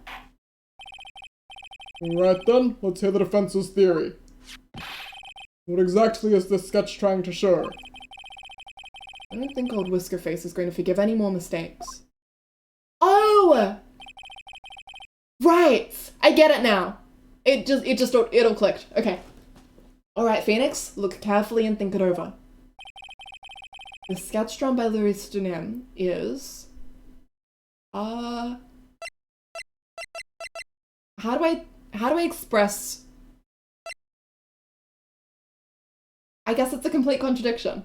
Alright then, let's hear the defense's theory. What exactly is this sketch trying to show? I don't think old Whiskerface is going to forgive any more mistakes. Oh! Right! I get it now. It'll clicked. Okay. Alright, Phoenix, look carefully and think it over. The sketch drawn by Laurice Dunham is... How do I express... I guess it's a complete contradiction.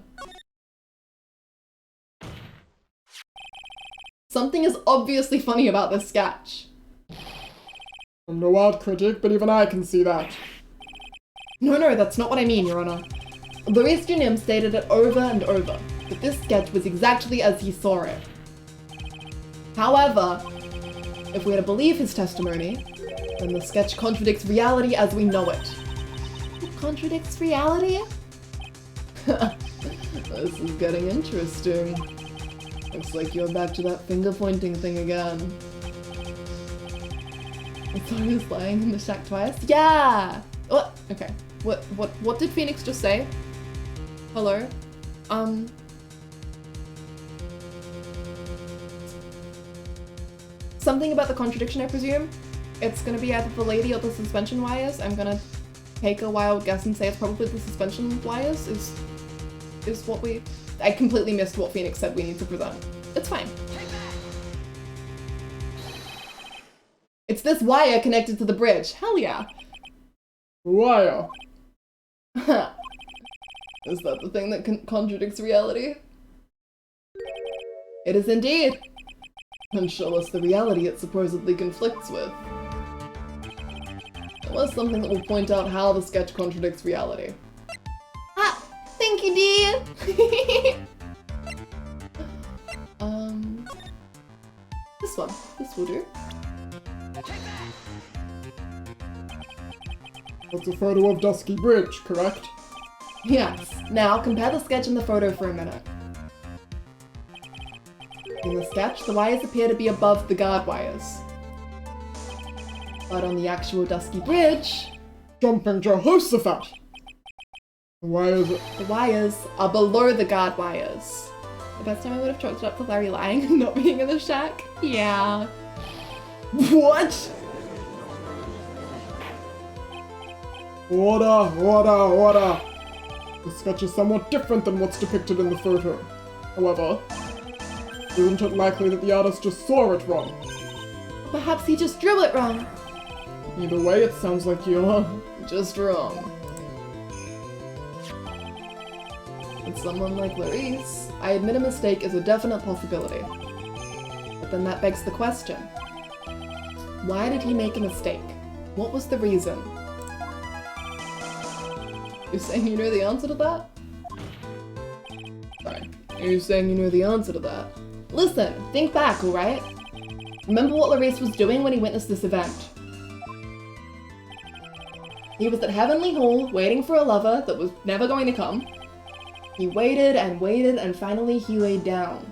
Something is obviously funny about this sketch. I'm no art critic, but even I can see that. No, that's not what I mean, Your Honor. Laurice Dunham stated it over and over, that this sketch was exactly as he saw it. However, if we're to believe his testimony, then the sketch contradicts reality as we know it. It contradicts reality? This is getting interesting. Looks like you're back to that finger-pointing thing again. It's always lying in the shack twice? Yeah! What? Okay. What did Phoenix just say? Hello? Something about the contradiction, I presume? It's gonna be either the lady or the suspension wires. I'm gonna take a wild guess and say it's probably the suspension wires is what we... I completely missed what Phoenix said we need to present. It's fine. It's this wire connected to the bridge. Hell yeah. Wire. Is that the thing that contradicts reality? It is indeed. And show us the reality it supposedly conflicts with. Unless something that will point out how the sketch contradicts reality. Ah, thank you, dear. This one. This will do. That's a photo of Dusky Bridge, correct? Yes. Now, compare the sketch and the photo for a minute. In the sketch, the wires appear to be above the guard wires. But on the actual Dusky Bridge, Jumping Jehoshaphat! Why is it? the wires are below the guard wires. The best time I would have chalked it up to Larry lying and not being in the shack. Yeah. What? Order! The sketch is somewhat different than what's depicted in the photo. However, isn't it likely that the artist just saw it wrong? Perhaps he just drew it wrong. Either way, it sounds like you're... Just wrong. With someone like Clarice, I admit a mistake is a definite possibility. But then that begs the question. Why did he make a mistake? What was the reason? You're saying you know the answer to that? Sorry. Are you saying you know the answer to that? Listen, think back, alright? Remember what Clarice was doing when he witnessed this event? He was at Heavenly Hall, waiting for a lover that was never going to come. He waited, and finally he laid down.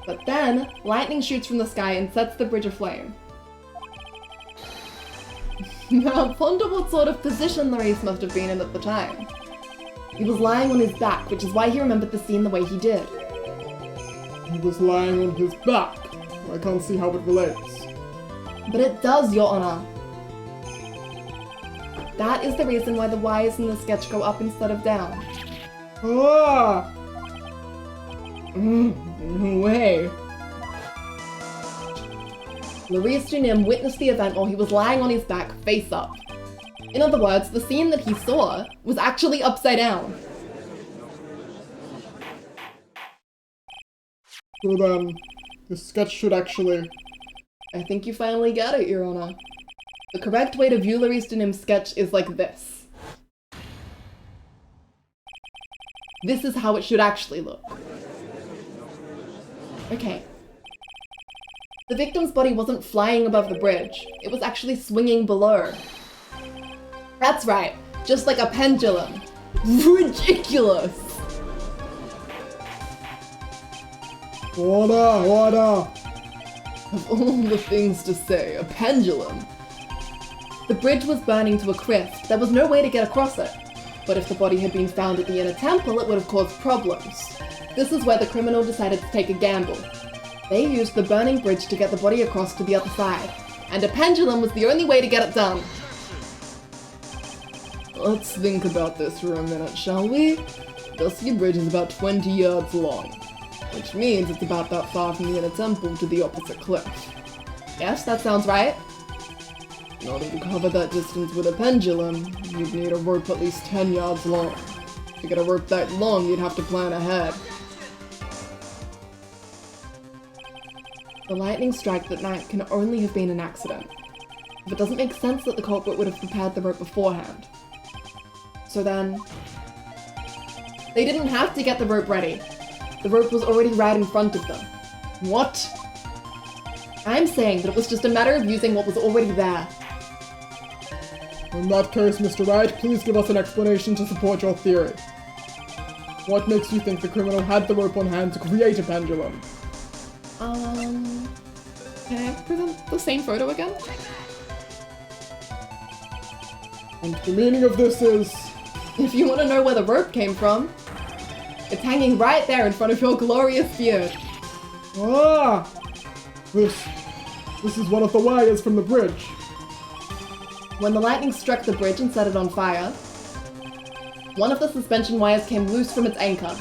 But then, lightning shoots from the sky and sets the bridge aflame. Now, ponder what sort of position Clarice must have been in at the time. He was lying on his back, which is why he remembered the scene the way he did. He was lying on his back. I can't see how it relates. But it does, Your Honor. That is the reason why the wires in the sketch go up instead of down. Ah! No way. Clarice Junim witnessed the event while he was lying on his back, face up. In other words, the scene that he saw was actually upside down. So then, the sketch should actually... I think you finally get it, Your Honor. The correct way to view Clarice Junim's sketch is like this. This is how it should actually look. Okay. The victim's body wasn't flying above the bridge. It was actually swinging below. That's right, just like a pendulum. Ridiculous! Order! Of all the things to say, a pendulum. The bridge was burning to a crisp. There was no way to get across it. But if the body had been found at the inner temple, it would have caused problems. This is where the criminal decided to take a gamble. They used the burning bridge to get the body across to the other side. And a pendulum was the only way to get it done. Let's think about this for a minute, shall we? Dusky Bridge is about 20 yards long, which means it's about that far from the inner temple to the opposite cliff. Yes, that sounds right. In order to cover that distance with a pendulum, you'd need a rope at least 10 yards long. To get a rope that long, you'd have to plan ahead. The lightning strike that night can only have been an accident. But it doesn't make sense that the culprit would have prepared the rope beforehand. So then... they didn't have to get the rope ready. The rope was already right in front of them. What? I'm saying that it was just a matter of using what was already there. In that case, Mr. Wright, please give us an explanation to support your theory. What makes you think the criminal had the rope on hand to create a pendulum? Can I present the same photo again? And the meaning of this is... If you want to know where the rope came from, it's hanging right there in front of your glorious beard. Ah! This is one of the wires from the bridge. When the lightning struck the bridge and set it on fire, one of the suspension wires came loose from its anchor.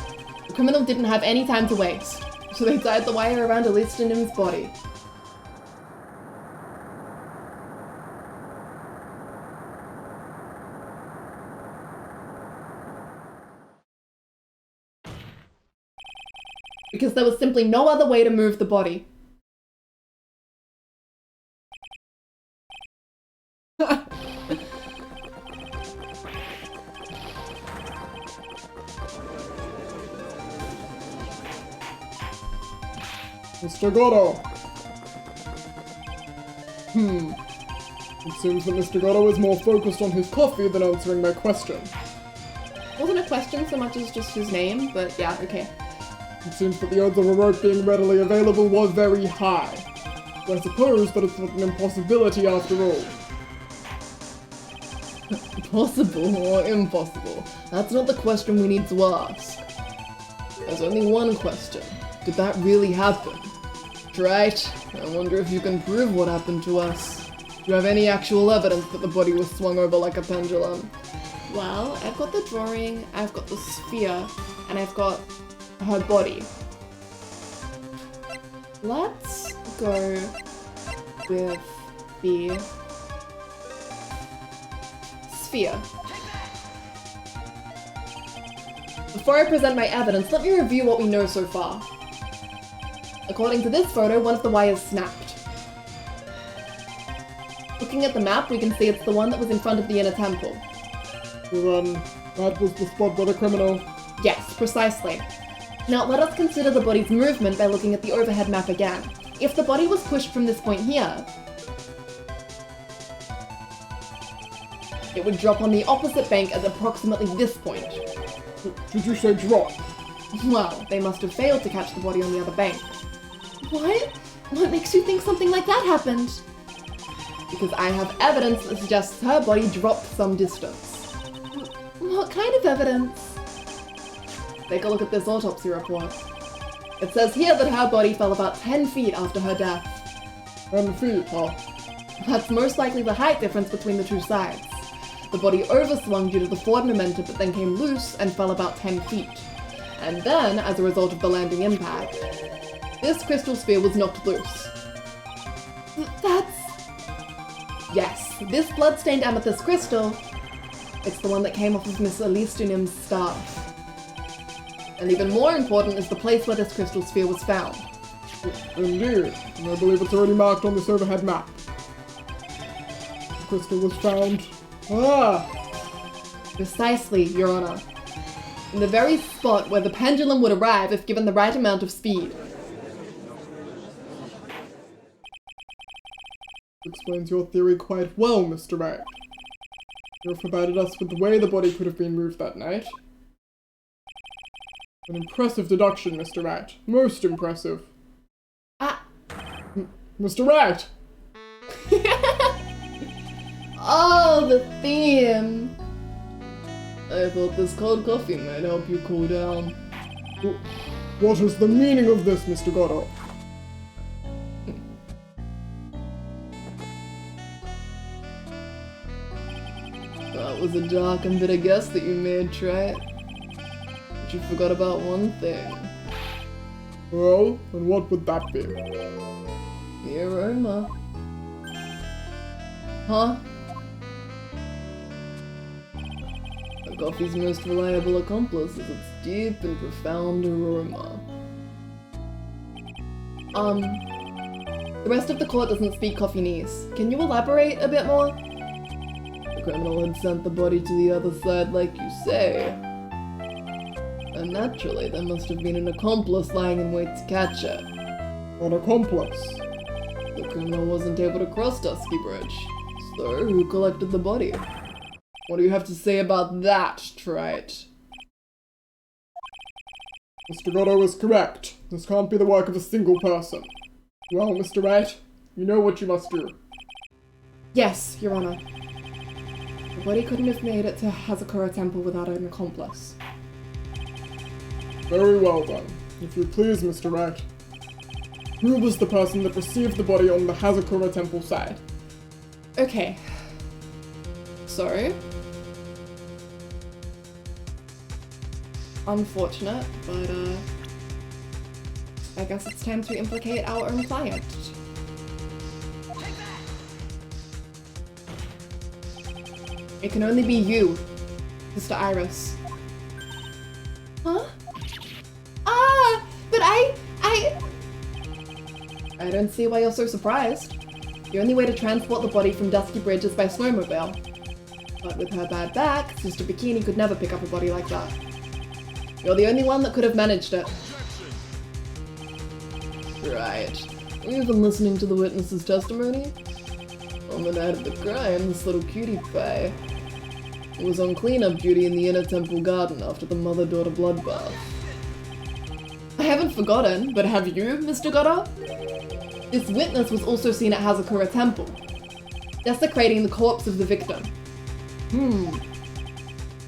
The criminal didn't have any time to waste, so they tied the wire around Elise Nim's body. Because there was simply no other way to move the body. Mr. Goto. It seems that Mr. Goto is more focused on his coffee than answering my question. Wasn't a question so much as just his name, but yeah, okay. It seems that the odds of a rope being readily available were very high. So I suppose that it's not an impossibility after all. Possible or impossible? That's not the question we need to ask. There's only one question. Did that really happen? Right. I wonder if you can prove what happened to us. Do you have any actual evidence that the body was swung over like a pendulum? Well, I've got the drawing, I've got the sphere, and I've got her body. Let's go with the sphere. Before I present my evidence, let me review what we know so far. According to this photo, one of the wires snapped. Looking at the map, we can see it's the one that was in front of the inner temple. So that was the spot by the criminal. Yes, precisely. Now let us consider the body's movement by looking at the overhead map again. If the body was pushed from this point here, it would drop on the opposite bank at approximately this point. Did you say drop? Well, they must have failed to catch the body on the other bank. What? What makes you think something like that happened? Because I have evidence that suggests her body dropped some distance. What kind of evidence? Take a look at this autopsy report. It says here that her body fell about 10 feet after her death. 10 feet, huh? That's most likely the height difference between the two sides. The body overswung due to the forward momentum, but then came loose and fell about 10 feet. And then, as a result of the landing impact, this crystal sphere was knocked loose. That's... Yes, this blood-stained amethyst crystal, it's the one that came off of Miss Elise Dunham's staff. And even more important is the place where this crystal sphere was found. Indeed, and I believe it's already marked on this overhead map. The crystal was found... Precisely, Your Honor. In the very spot where the pendulum would arrive if given the right amount of speed. Explains your theory quite well, Mr. Wright. You have provided us with the way the body could have been moved that night. An impressive deduction, Mr. Wright. Most impressive. Mr. Wright! Oh, the theme! I thought this cold coffee might help you cool down. What is the meaning of this, Mr. Goto? That was a dark and bitter guess that you made, Trite. But you forgot about one thing. Well, and what would that be? The aroma. Huh? A coffee's most reliable accomplice is its deep and profound aroma. The rest of the court doesn't speak Coffinese. Can you elaborate a bit more? The criminal had sent the body to the other side like you say. And naturally, there must have been an accomplice lying in wait to catch it. An accomplice? The criminal wasn't able to cross Dusky Bridge. So, who collected the body? What do you have to say about that, Trite? Mr. Goto is correct. This can't be the work of a single person. Well, Mr. Wright, you know what you must do. Yes, Your Honor. The body couldn't have made it to Hazakura Temple without an accomplice. Very well then. If you please, Mr. Wright. Who was the person that received the body on the Hazakura Temple side? Okay. So... unfortunate, but I guess it's time to implicate our own client. It can only be you, Mr. Iris. Huh? But I don't see why you're so surprised. The only way to transport the body from Dusky Bridge is by snowmobile. But with her bad back, Sister Bikini could never pick up a body like that. You're the only one that could have managed it. Right. We've been listening to the witness's testimony. On the night of the crime, this little cutie pie was on cleanup duty in the inner temple garden after the mother-daughter bloodbath. I haven't forgotten, but have you, Mr. Goddard? This witness was also seen at Hazakura Temple, desecrating the corpse of the victim.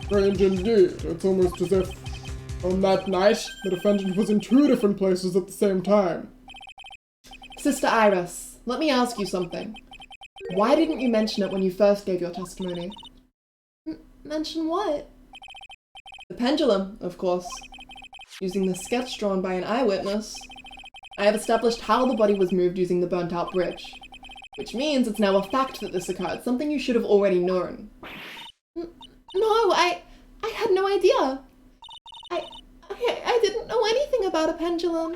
Strange indeed. It's almost as if, on that night, the defendant was in 2 different places at the same time. Sister Iris, let me ask you something. Why didn't you mention it when you first gave your testimony? Mention what? The pendulum, of course. Using the sketch drawn by an eyewitness, I have established how the body was moved using the burnt-out bridge. Which means it's now a fact that this occurred, something you should have already known. No, I had no idea. I didn't know anything about a pendulum.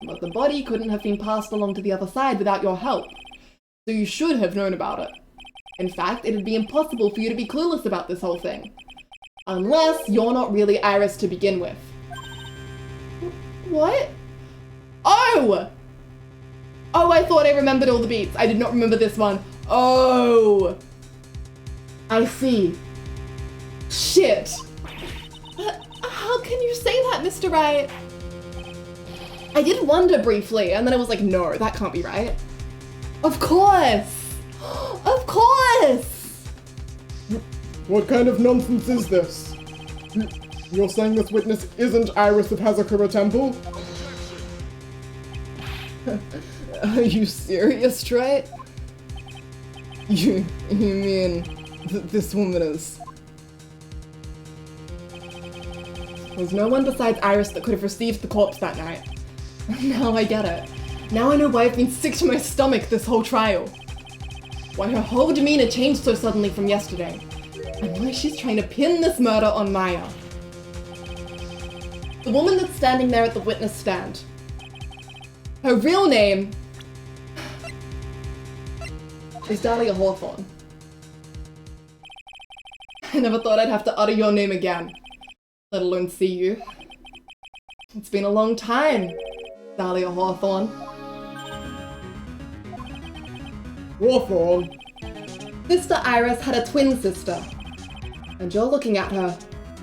But the body couldn't have been passed along to the other side without your help. So you should have known about it. In fact, it'd be impossible for you to be clueless about this whole thing. Unless you're not really Iris to begin with. What? Oh! Oh, I thought I remembered all the beats. I did not remember this one. Oh! I see. Shit! How can you say that, Mr. Wright? I did wonder briefly, and then I was like, no, that can't be right. Of course! Of course! What kind of nonsense is this? You're saying this witness isn't Iris of Hazakura Temple? Are you serious, Trey? You mean this woman is... There's no one besides Iris that could have received the corpse that night. Now I get it. Now I know why I've been sick to my stomach this whole trial. Why her whole demeanor changed so suddenly from yesterday. And why she's trying to pin this murder on Maya. The woman that's standing there at the witness stand. Her real name is Dahlia Hawthorne. I never thought I'd have to utter your name again, let alone see you. It's been a long time, Dahlia Hawthorne. Hawthorne? Sister Iris had a twin sister, and you're looking at her,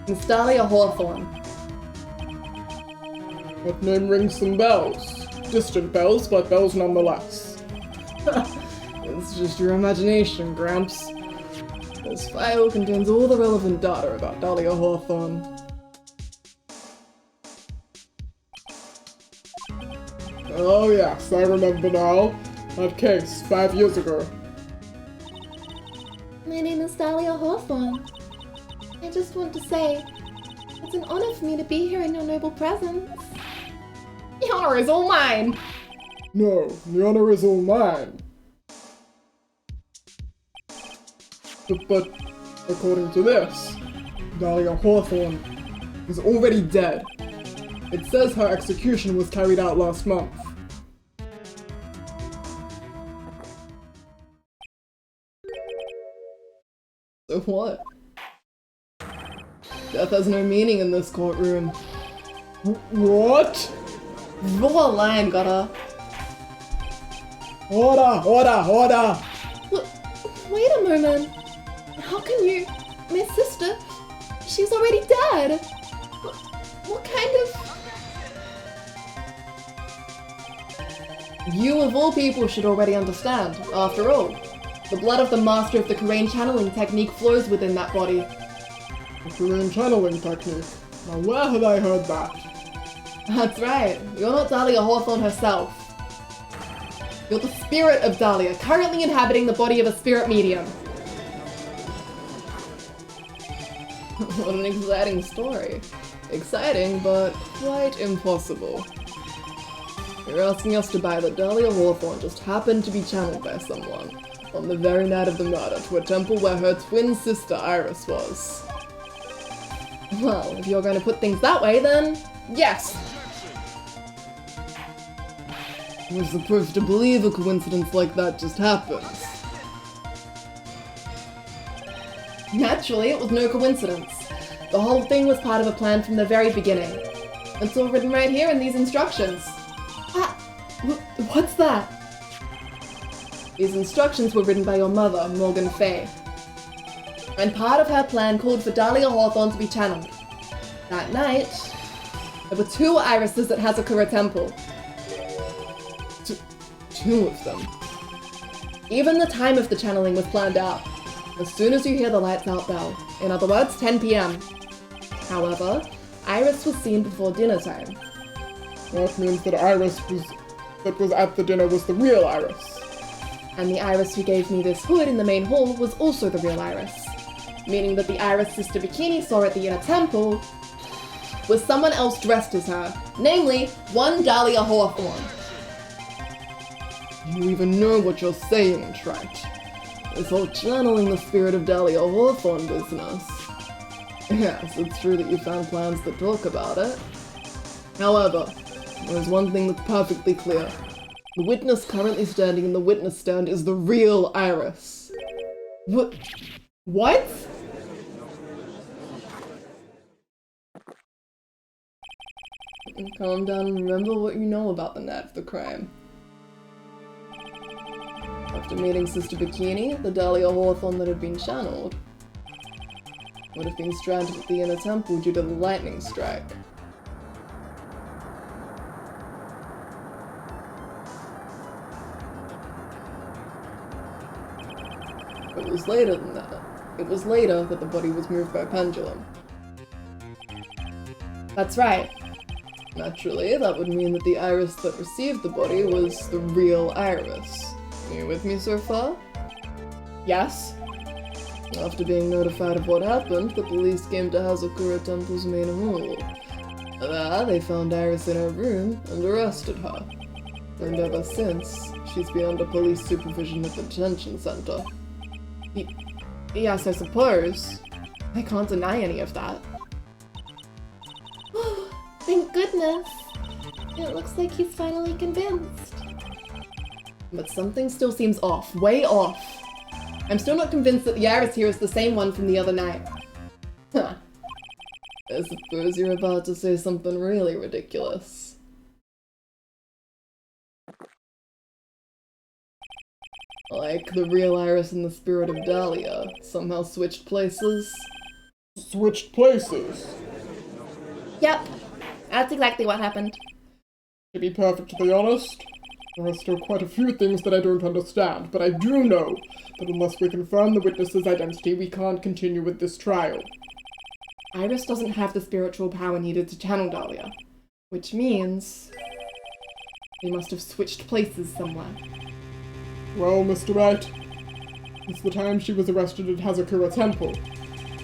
Miss Dahlia Hawthorne. That name rings some bells. Distant bells, but bells nonetheless. It's just your imagination, Gramps. This file contains all the relevant data about Dahlia Hawthorne. Oh yes, I remember now. That case, 5 years ago. My name is Dahlia Hawthorne. I just want to say, it's an honor for me to be here in your noble presence. The honor is all mine! No, the honor is all mine. But according to this, Dahlia Hawthorne is already dead. It says her execution was carried out last month. So what? Death has no meaning in this courtroom. What? Raw line, Gutter. Order! Wait a moment. How can you... My sister, she's already dead. What kind of... You of all people should already understand. After all, the blood of the master of the Korean channeling technique flows within that body. The Korean channeling technique. Now where had I heard that? That's right. You're not Dahlia Hawthorne herself. You're the spirit of Dahlia, currently inhabiting the body of a spirit medium. What an exciting story. Exciting, but quite impossible. You're asking us to buy that Dahlia Hawthorne just happened to be channeled by someone on the very night of the murder to a temple where her twin sister Iris was. Well, if you're going to put things that way, then yes! We're supposed to believe a coincidence like that just happens. Naturally, it was no coincidence. The whole thing was part of a plan from the very beginning. It's all written right here in these instructions. What's that? These instructions were written by your mother, Morgan Fay. And part of her plan called for Dahlia Hawthorne to be channeled. That night, there were 2 irises at Hazakura Temple. Two of them. Even the time of the channeling was planned out. As soon as you hear the lights out bell. In other words, 10 p.m. However, Iris was seen before dinner time. That means that Iris that was at the dinner was the real Iris. And the Iris who gave me this hood in the main hall was also the real Iris. Meaning that the Iris Sister Bikini saw at the inner temple was someone else dressed as her. Namely, one Dahlia Hawthorne. You even know what you're saying, Trent. This whole channeling the spirit of Dahlia Hawthorne business. Yes, it's true that you found plans that talk about it. However, there's one thing that's perfectly clear. The witness currently standing in the witness stand is the real Iris. What? Calm down and remember what you know about the night of the crime. After meeting Sister Bikini, the Dahlia Hawthorne that had been channeled would have been stranded at the inner temple due to the lightning strike. It was later than that. It was later that the body was moved by pendulum. That's right. Naturally, that would mean that the Iris that received the body was the real Iris. Are you with me so far? Yes. After being notified of what happened, the police came to Hazakura Temple's main hall. There, they found Iris in her room and arrested her. And ever since, she's been under police supervision at the detention center. Yes, I suppose. I can't deny any of that. Thank goodness. It looks like he's finally convinced. But something still seems off. Way off. I'm still not convinced that the Iris here is the same one from the other night. Huh. I suppose you're about to say something really ridiculous. Like the real Iris and the spirit of Dahlia somehow switched places? Switched places? Yep, that's exactly what happened. To be perfectly honest, there are still quite a few things that I don't understand, but I do know that unless we confirm the witness's identity, we can't continue with this trial. Iris doesn't have the spiritual power needed to channel Dahlia, which means they must have switched places somewhere. Well, Mr. Wright, since the time she was arrested at Hazakura Temple,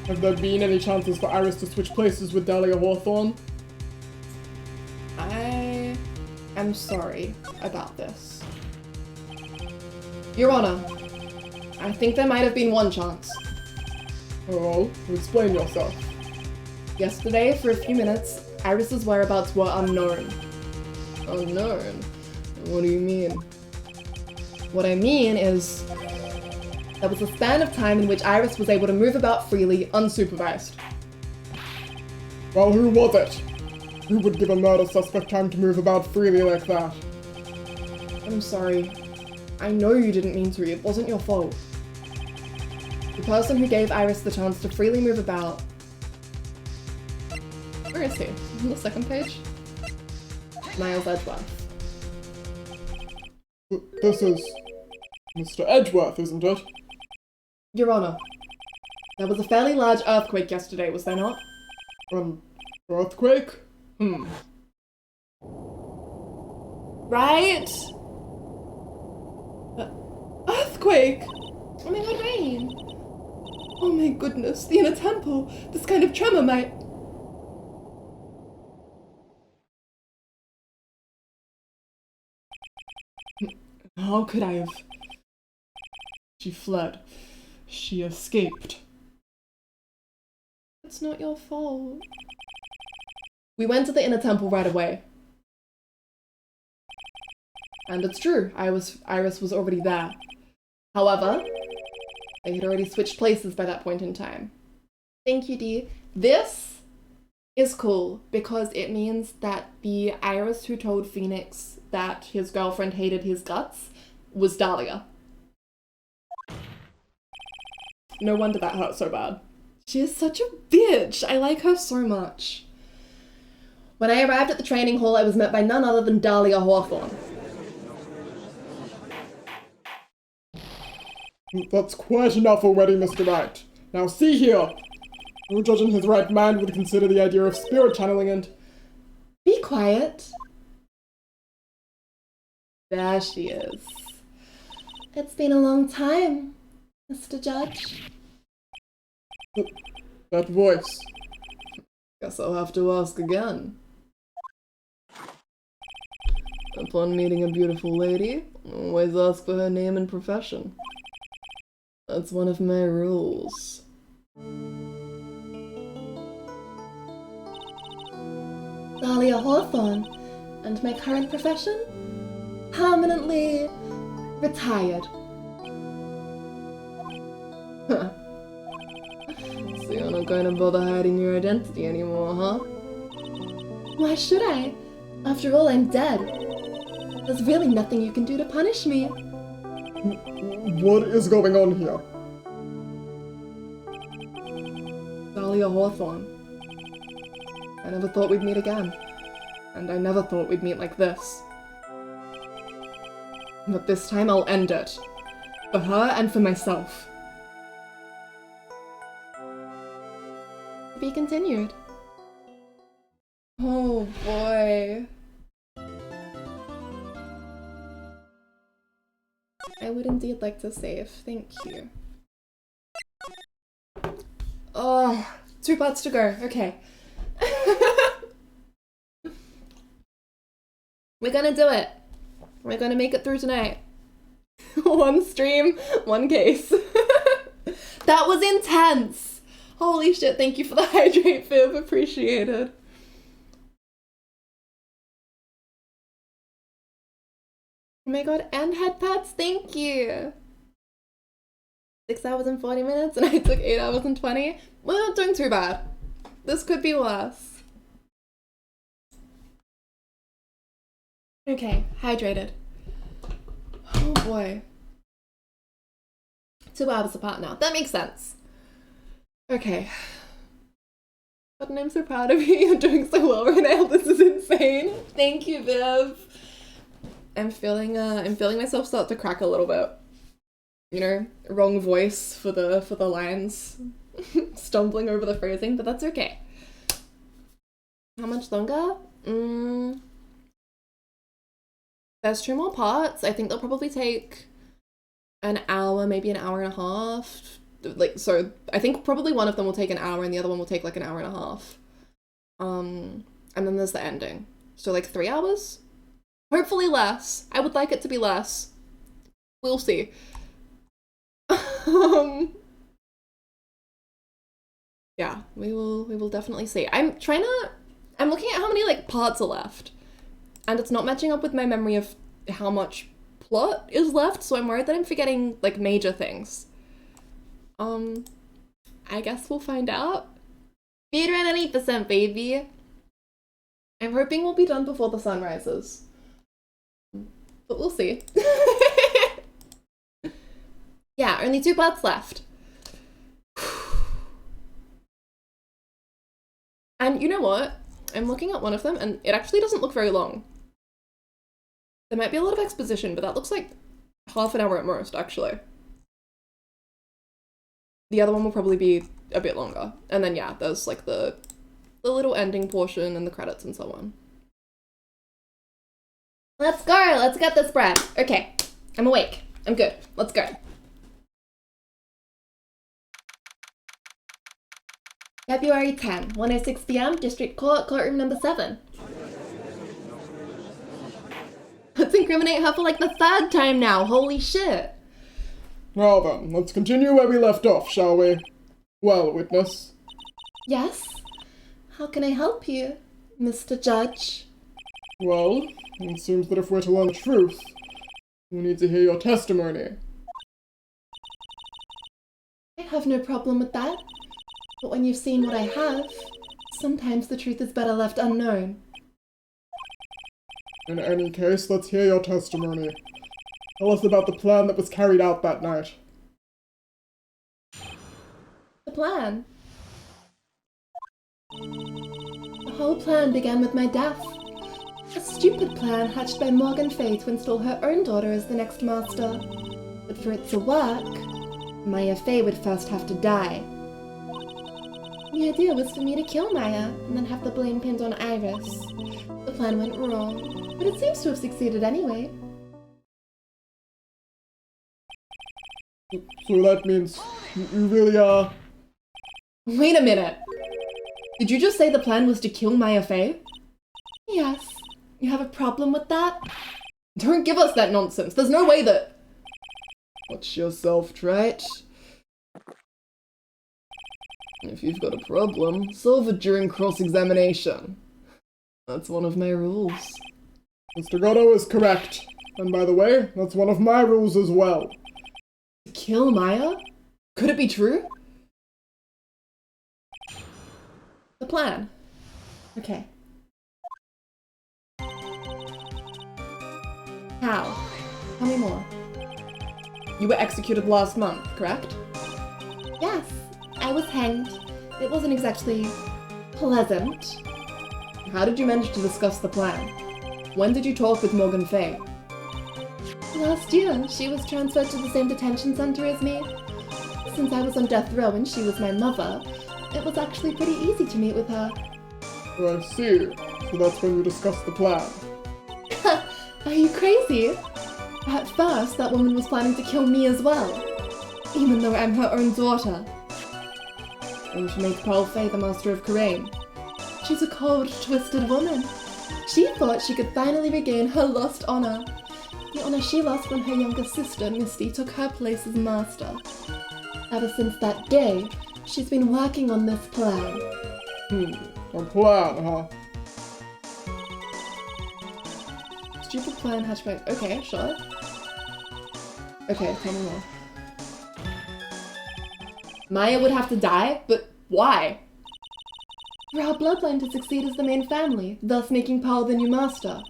have there been any chances for Iris to switch places with Dahlia Hawthorne? I am sorry about this. Your Honor, I think there might have been one chance. Well, explain yourself. Yesterday, for a few minutes, Iris's whereabouts were unknown. Unknown? What do you mean? What I mean is, there was a span of time in which Iris was able to move about freely, unsupervised. Well, who was it? Who would give a murder suspect time to move about freely like that? I'm sorry. I know you didn't mean to. It wasn't your fault. The person who gave Iris the chance to freely move about... Where is he? On the second page? Miles Edgeworth. This is Mr. Edgeworth, isn't it? Your Honor, there was a fairly large earthquake yesterday, was there not? An earthquake? Right? Earthquake! Oh my god, Rain! Oh my goodness, the inner temple! This kind of tremor might... How could I have... She fled. She escaped. It's not your fault. We went to the inner temple right away. And it's true, Iris was already there. However, they had already switched places by that point in time. Thank you, Dee. This is cool because it means that the Iris who told Phoenix that his girlfriend hated his guts was Dahlia. No wonder that hurt so bad. She is such a bitch. I like her so much. When I arrived at the training hall, I was met by none other than Dahlia Hawthorne. That's quite enough already, Mr. Wright. Now see here. No judge in his right mind would consider the idea of spirit channeling and... Be quiet. There she is. It's been a long time, Mr. Judge. That voice. Guess I'll have to ask again. Upon meeting a beautiful lady, always ask for her name and profession. That's one of my rules. Dahlia Hawthorne. And my current profession? Permanently retired. So you're not going to bother hiding your identity anymore, huh? Why should I? After all, I'm dead. There's really nothing you can do to punish me. What is going on here? Dahlia Hawthorne. I never thought we'd meet again. And I never thought we'd meet like this. But this time I'll end it. For her and for myself. To be continued. Oh boy. I would indeed like to save. Thank you. Oh, 2 parts to go. Okay. We're gonna do it. We're gonna make it through tonight. 1 stream, 1 case. That was intense. Holy shit, thank you for the hydrate, Viv. Appreciated. Oh my god, and head pads, thank you. 6 hours and 40 minutes and I took 8 hours and 20. We're not doing too bad. This could be worse. Okay, hydrated. Oh boy. 2 hours apart now. That makes sense. Okay. But I'm so proud of you. You're doing so well right now. This is insane. Thank you, Viv. I'm feeling myself start to crack a little bit. You know, wrong voice for the lines. Stumbling over the phrasing, but that's okay. How much longer? There's 2 more parts. I think they'll probably take an hour, maybe an hour and a half. Like, so I think probably one of them will take an hour and the other one will take like an hour and a half. And then there's the ending. So like 3 hours? Hopefully less. I would like it to be less. We'll see. Yeah, we will definitely see. I'm looking at how many like parts are left. And it's not matching up with my memory of how much plot is left, so I'm worried that I'm forgetting like major things. I guess we'll find out. Speed ran at 8%, baby. I'm hoping we'll be done before the sun rises. But we'll see. Yeah, only 2 parts left. And you know what? I'm looking at one of them and it actually doesn't look very long. There might be a lot of exposition, but that looks like half an hour at most, actually. The other one will probably be a bit longer. And then yeah, there's like the little ending portion and the credits and so on. Let's go! Let's get this bread. Okay, I'm awake. I'm good. Let's go. February 10, 1:06 p.m., District Court, courtroom number 7. Let's incriminate her for like the 3rd time now. Holy shit. Now then, let's continue where we left off, shall we? Well, witness. Yes? How can I help you, Mr. Judge? Well, it seems that if we're to learn the truth, we need to hear your testimony. I have no problem with that. But when you've seen what I have, Sometimes the truth is better left unknown. In any case, let's hear your testimony. Tell us about the plan that was carried out that night. The plan? The whole plan began with my death. A stupid plan hatched by Morgan Fay to install her own daughter as the next master. But for it to work, Maya Fay would first have to die. The idea was for me to kill Maya and then have the blame pinned on Iris. The plan went wrong, but it seems to have succeeded anyway. So that means you really are... Wait a minute! Did you just say the plan was to kill Maya Fay? Yes. You have a problem with that? Don't give us that nonsense. There's no way that... Watch yourself, Trait. If you've got a problem, solve it during cross-examination. That's one of my rules. Mr. Gatto is correct. And by the way, that's one of my rules as well. Kill Maya? Could it be true? The plan. Okay. How? Tell me more. You were executed last month, correct? Yes, I was hanged. It wasn't exactly pleasant. How did you manage to discuss the plan? When did you talk with Morgan Fay? Last year, she was transferred to the same detention center as me. Since I was on death row and she was my mother, it was actually pretty easy to meet with her. Oh, I see. So that's when you discussed the plan. Are you crazy? At first, that woman was planning to kill me as well, even though I'm her own daughter. And to make Pearl Fay the master of Karain. She's a cold, twisted woman. She thought she could finally regain her lost honor. The honor she lost when her younger sister, Misty, took her place as master. Ever since that day, she's been working on this plan. A plan, huh? Stupid plan hatched by... Okay, sure. Okay, tell me more. Maya would have to die? But why? For our bloodline to succeed as the main family, thus making Pearl the new master.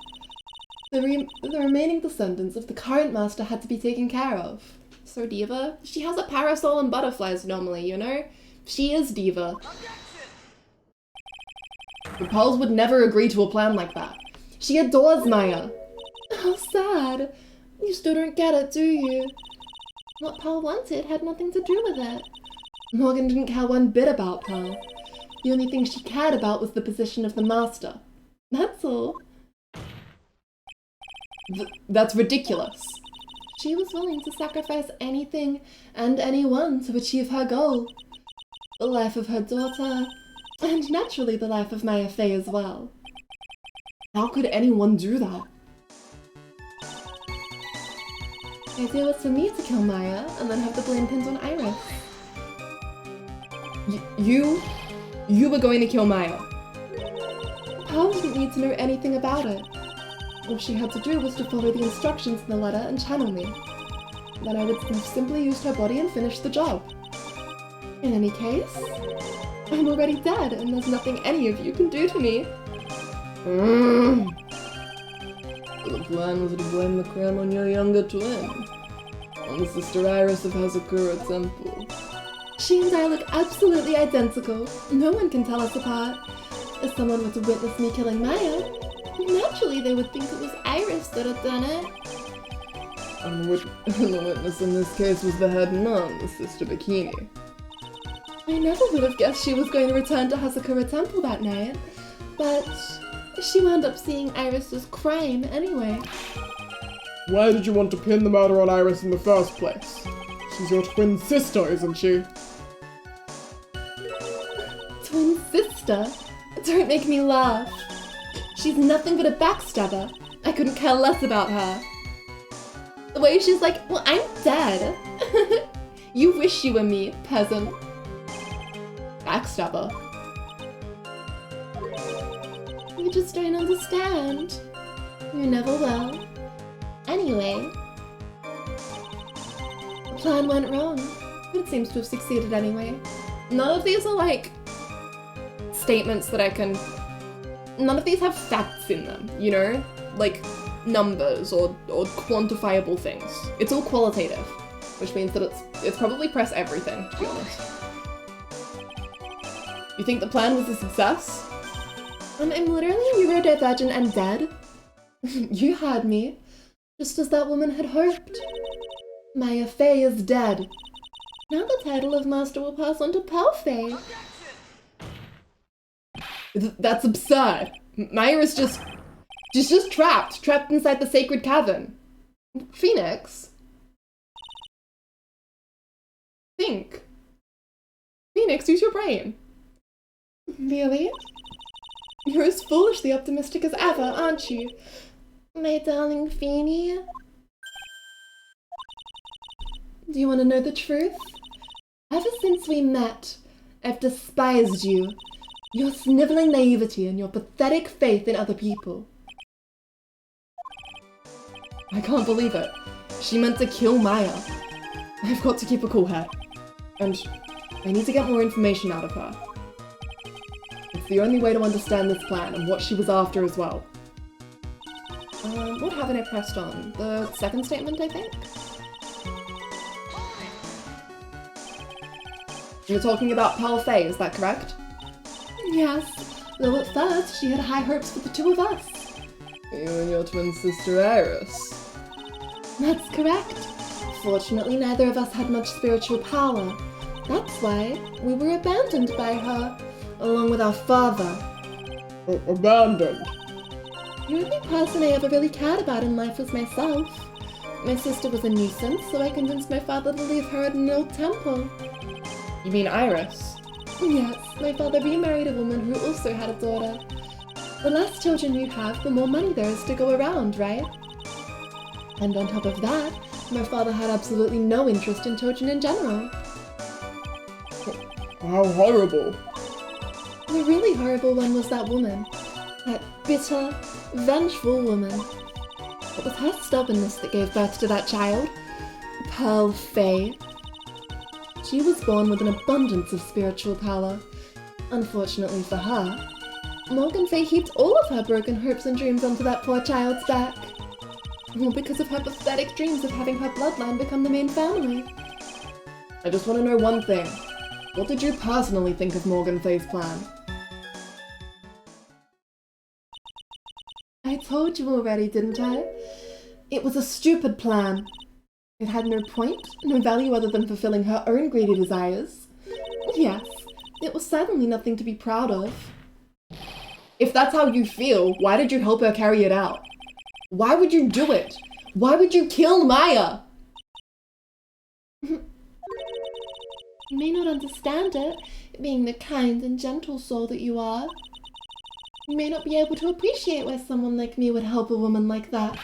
The remaining descendants of the current master had to be taken care of. So Diva? She has a parasol and butterflies normally, you know? She is Diva. The Pearls would never agree to a plan like that. She adores Maya. How sad. You still don't get it, do you? What Pearl wanted had nothing to do with it. Morgan didn't care one bit about Pearl. The only thing she cared about was the position of the master. That's all. That's ridiculous. She was willing to sacrifice anything and anyone to achieve her goal. The life of her daughter, and naturally the life of Maya Fay as well. How could anyone do that? The idea was for me to kill Maya and then have the blame pinned on Iris. You were going to kill Maya. Pearl didn't need to know anything about it. All she had to do was to follow the instructions in the letter and channel me. Then I would have simply used her body and finished the job. In any case, I'm already dead and there's nothing any of you can do to me. So the plan was to blame the crime on your younger twin. On Sister Iris of Hazakura Temple. She and I look absolutely identical. No one can tell us apart. If someone were to witness me killing Maya, naturally they would think it was Iris that had done it. And the witness in this case was the head nun, Sister Bikini. I never would have guessed she was going to return to Hazakura Temple that night, but she wound up seeing Iris's crime anyway. Why did you want to pin the murder on Iris in the first place? She's your twin sister, isn't she? Twin sister? Don't make me laugh. She's nothing but a backstabber. I couldn't care less about her. The way she's like, well, I'm dead. You wish you were me, peasant. Backstabber. You just don't understand. You never will. Anyway, the plan went wrong, but it seems to have succeeded anyway. None of these are like statements that I can... None of these have facts in them, you know? Like numbers or quantifiable things. It's all qualitative, which means that it's probably press everything, to be honest. You think the plan was a success? I'm literally neurodivergent and dead. You heard me. Just as that woman had hoped. Maya Fey is dead. Now the title of Master will pass on to Pearl Fey. That's absurd. Maya is just... She's just trapped inside the sacred cavern. Phoenix? Think. Phoenix, use your brain. Really? You're as foolishly optimistic as ever, aren't you? My darling Feeny? Do you want to know the truth? Ever since we met, I've despised you. Your sniveling naivety and your pathetic faith in other people. I can't believe it. She meant to kill Maya. I've got to keep a cool head. And I need to get more information out of her. It's the only way to understand this plan and what she was after as well. What haven't I pressed on? The second statement, I think? You're talking about Pearl Fey, is that correct? Yes, though at first she had high hopes for the two of us. You and your twin sister Iris. That's correct. Fortunately, neither of us had much spiritual power. That's why we were abandoned by her, along with our father. Abandoned? The only person I ever really cared about in life was myself. My sister was a nuisance, so I convinced my father to leave her at an old temple. You mean Iris? Yes, my father remarried a woman who also had a daughter. The less children you have, the more money there is to go around, right? And on top of that, my father had absolutely no interest in children in general. How horrible. The really horrible one was that woman. That bitter, vengeful woman. It was her stubbornness that gave birth to that child. Pearl Fey. She was born with an abundance of spiritual power. Unfortunately for her, Morgan Fey heaped all of her broken hopes and dreams onto that poor child's back. All because of her pathetic dreams of having her bloodline become the main family. I just want to know one thing. What did you personally think of Morgan Fey's plan? I told you already, didn't I? It was a stupid plan. It had no point, no value other than fulfilling her own greedy desires. Yes, it was certainly nothing to be proud of. If that's how you feel, why did you help her carry it out? Why would you do it? Why would you kill Maya? You may not understand it, being the kind and gentle soul that you are. You may not be able to appreciate why someone like me would help a woman like that.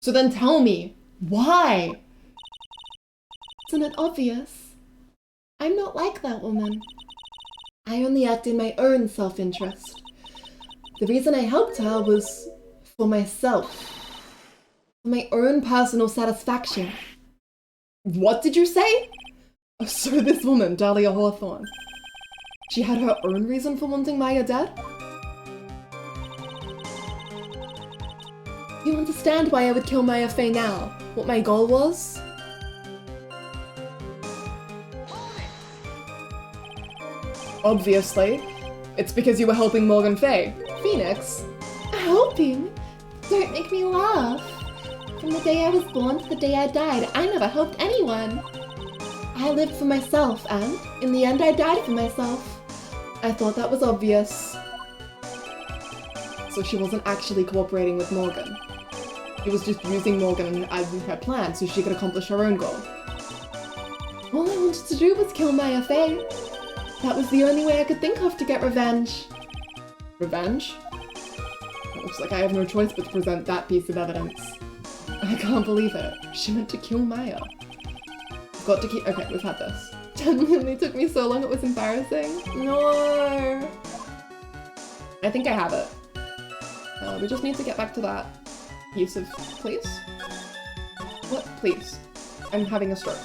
So then tell me, why? Isn't it obvious? I'm not like that woman. I only act in my own self-interest. The reason I helped her was for myself. For my own personal satisfaction. What did you say? Oh, so this woman, Dahlia Hawthorne, she had her own reason for wanting Maya dead? You understand why I would kill Maya Fey now? What my goal was? Obviously. It's because you were helping Morgan Fey. Phoenix? Helping? Don't make me laugh. From the day I was born to the day I died, I never helped anyone. I lived for myself, and in the end I died for myself. I thought that was obvious. So she wasn't actually cooperating with Morgan. She was just using Morgan as her plan so she could accomplish her own goal. All I wanted to do was kill Maya Fey. That was the only way I could think of to get revenge. Revenge? It looks like I have no choice but to present that piece of evidence. I can't believe it. She meant to kill Maya. I've got to keep- okay, we've had this. Genuinely took me so long it was embarrassing. No! I think I have it. We just need to get back to that piece of- please? What? Please. I'm having a stroke.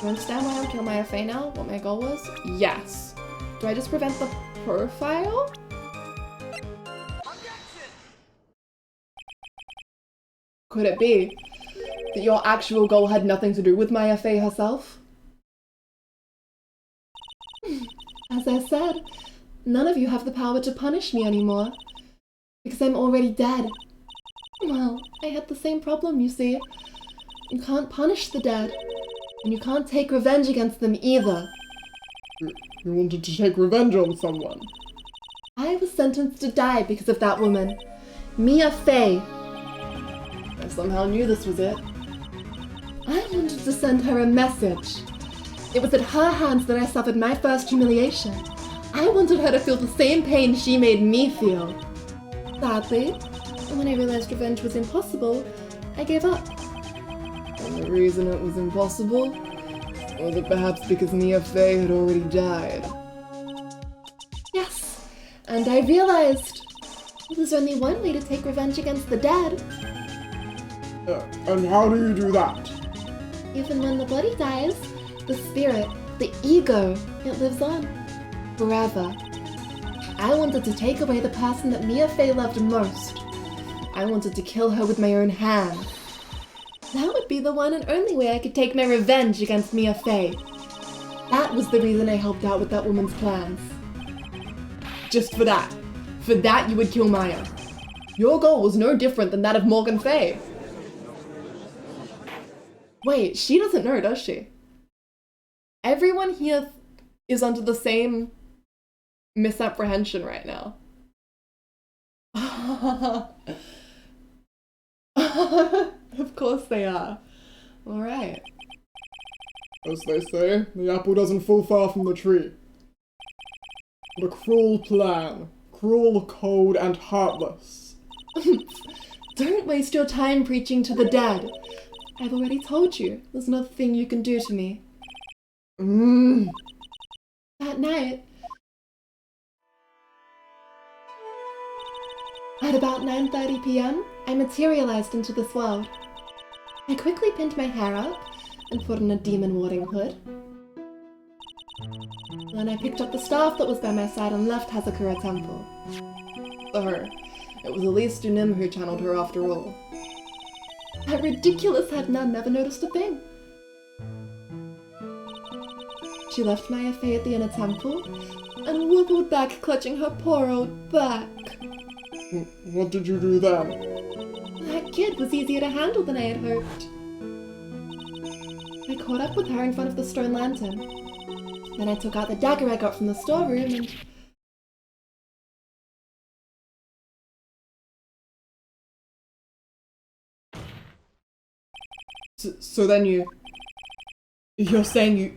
you understand why I'm killing Maya Fey now? What my goal was? Yes. Do I just prevent the profile? Could it be that your actual goal had nothing to do with Maya Fey herself? As I said, none of you have the power to punish me anymore. Because I'm already dead. Well, I had the same problem, you see. You can't punish the dead. And you can't take revenge against them either. You wanted to take revenge on someone. I was sentenced to die because of that woman. Mia Fey. I somehow knew this was it. I wanted to send her a message. It was at her hands that I suffered my first humiliation. I wanted her to feel the same pain she made me feel. Sadly, when I realized revenge was impossible, I gave up. And the reason it was impossible? Was it perhaps because Mia Fey had already died? Yes, and I realized there's only one way to take revenge against the dead. And how do you do that? Even when the body dies, the spirit, the ego, it lives on. Forever. I wanted to take away the person that Mia Fey loved most. I wanted to kill her with my own hands. That would be the one and only way I could take my revenge against Mia Fey. That was the reason I helped out with that woman's plans. Just for that. For that you would kill Maya. Your goal was no different than that of Morgan Fey. Wait, she doesn't know, does she? Everyone here is under the same misapprehension right now. Of course they are. Alright. As they say, the apple doesn't fall far from the tree. What a cruel plan. Cruel, cold, and heartless. Don't waste your time preaching to the dead. I've already told you, there's nothing you can do to me. That night, at about 9:30 p.m., I materialized into this world. I quickly pinned my hair up and put on a demon warding hood. Then I picked up the staff that was by my side and left Hazakura Temple. For her, it was Elise Dunim who channeled her after all. That ridiculous head nun never noticed a thing. She left Maya Fey at the inner temple and wobbled back, clutching her poor old back. What did you do then? That kid was easier to handle than I had hoped. I caught up with her in front of the stone lantern. Then I took out the dagger I got from the storeroom and... So then you're saying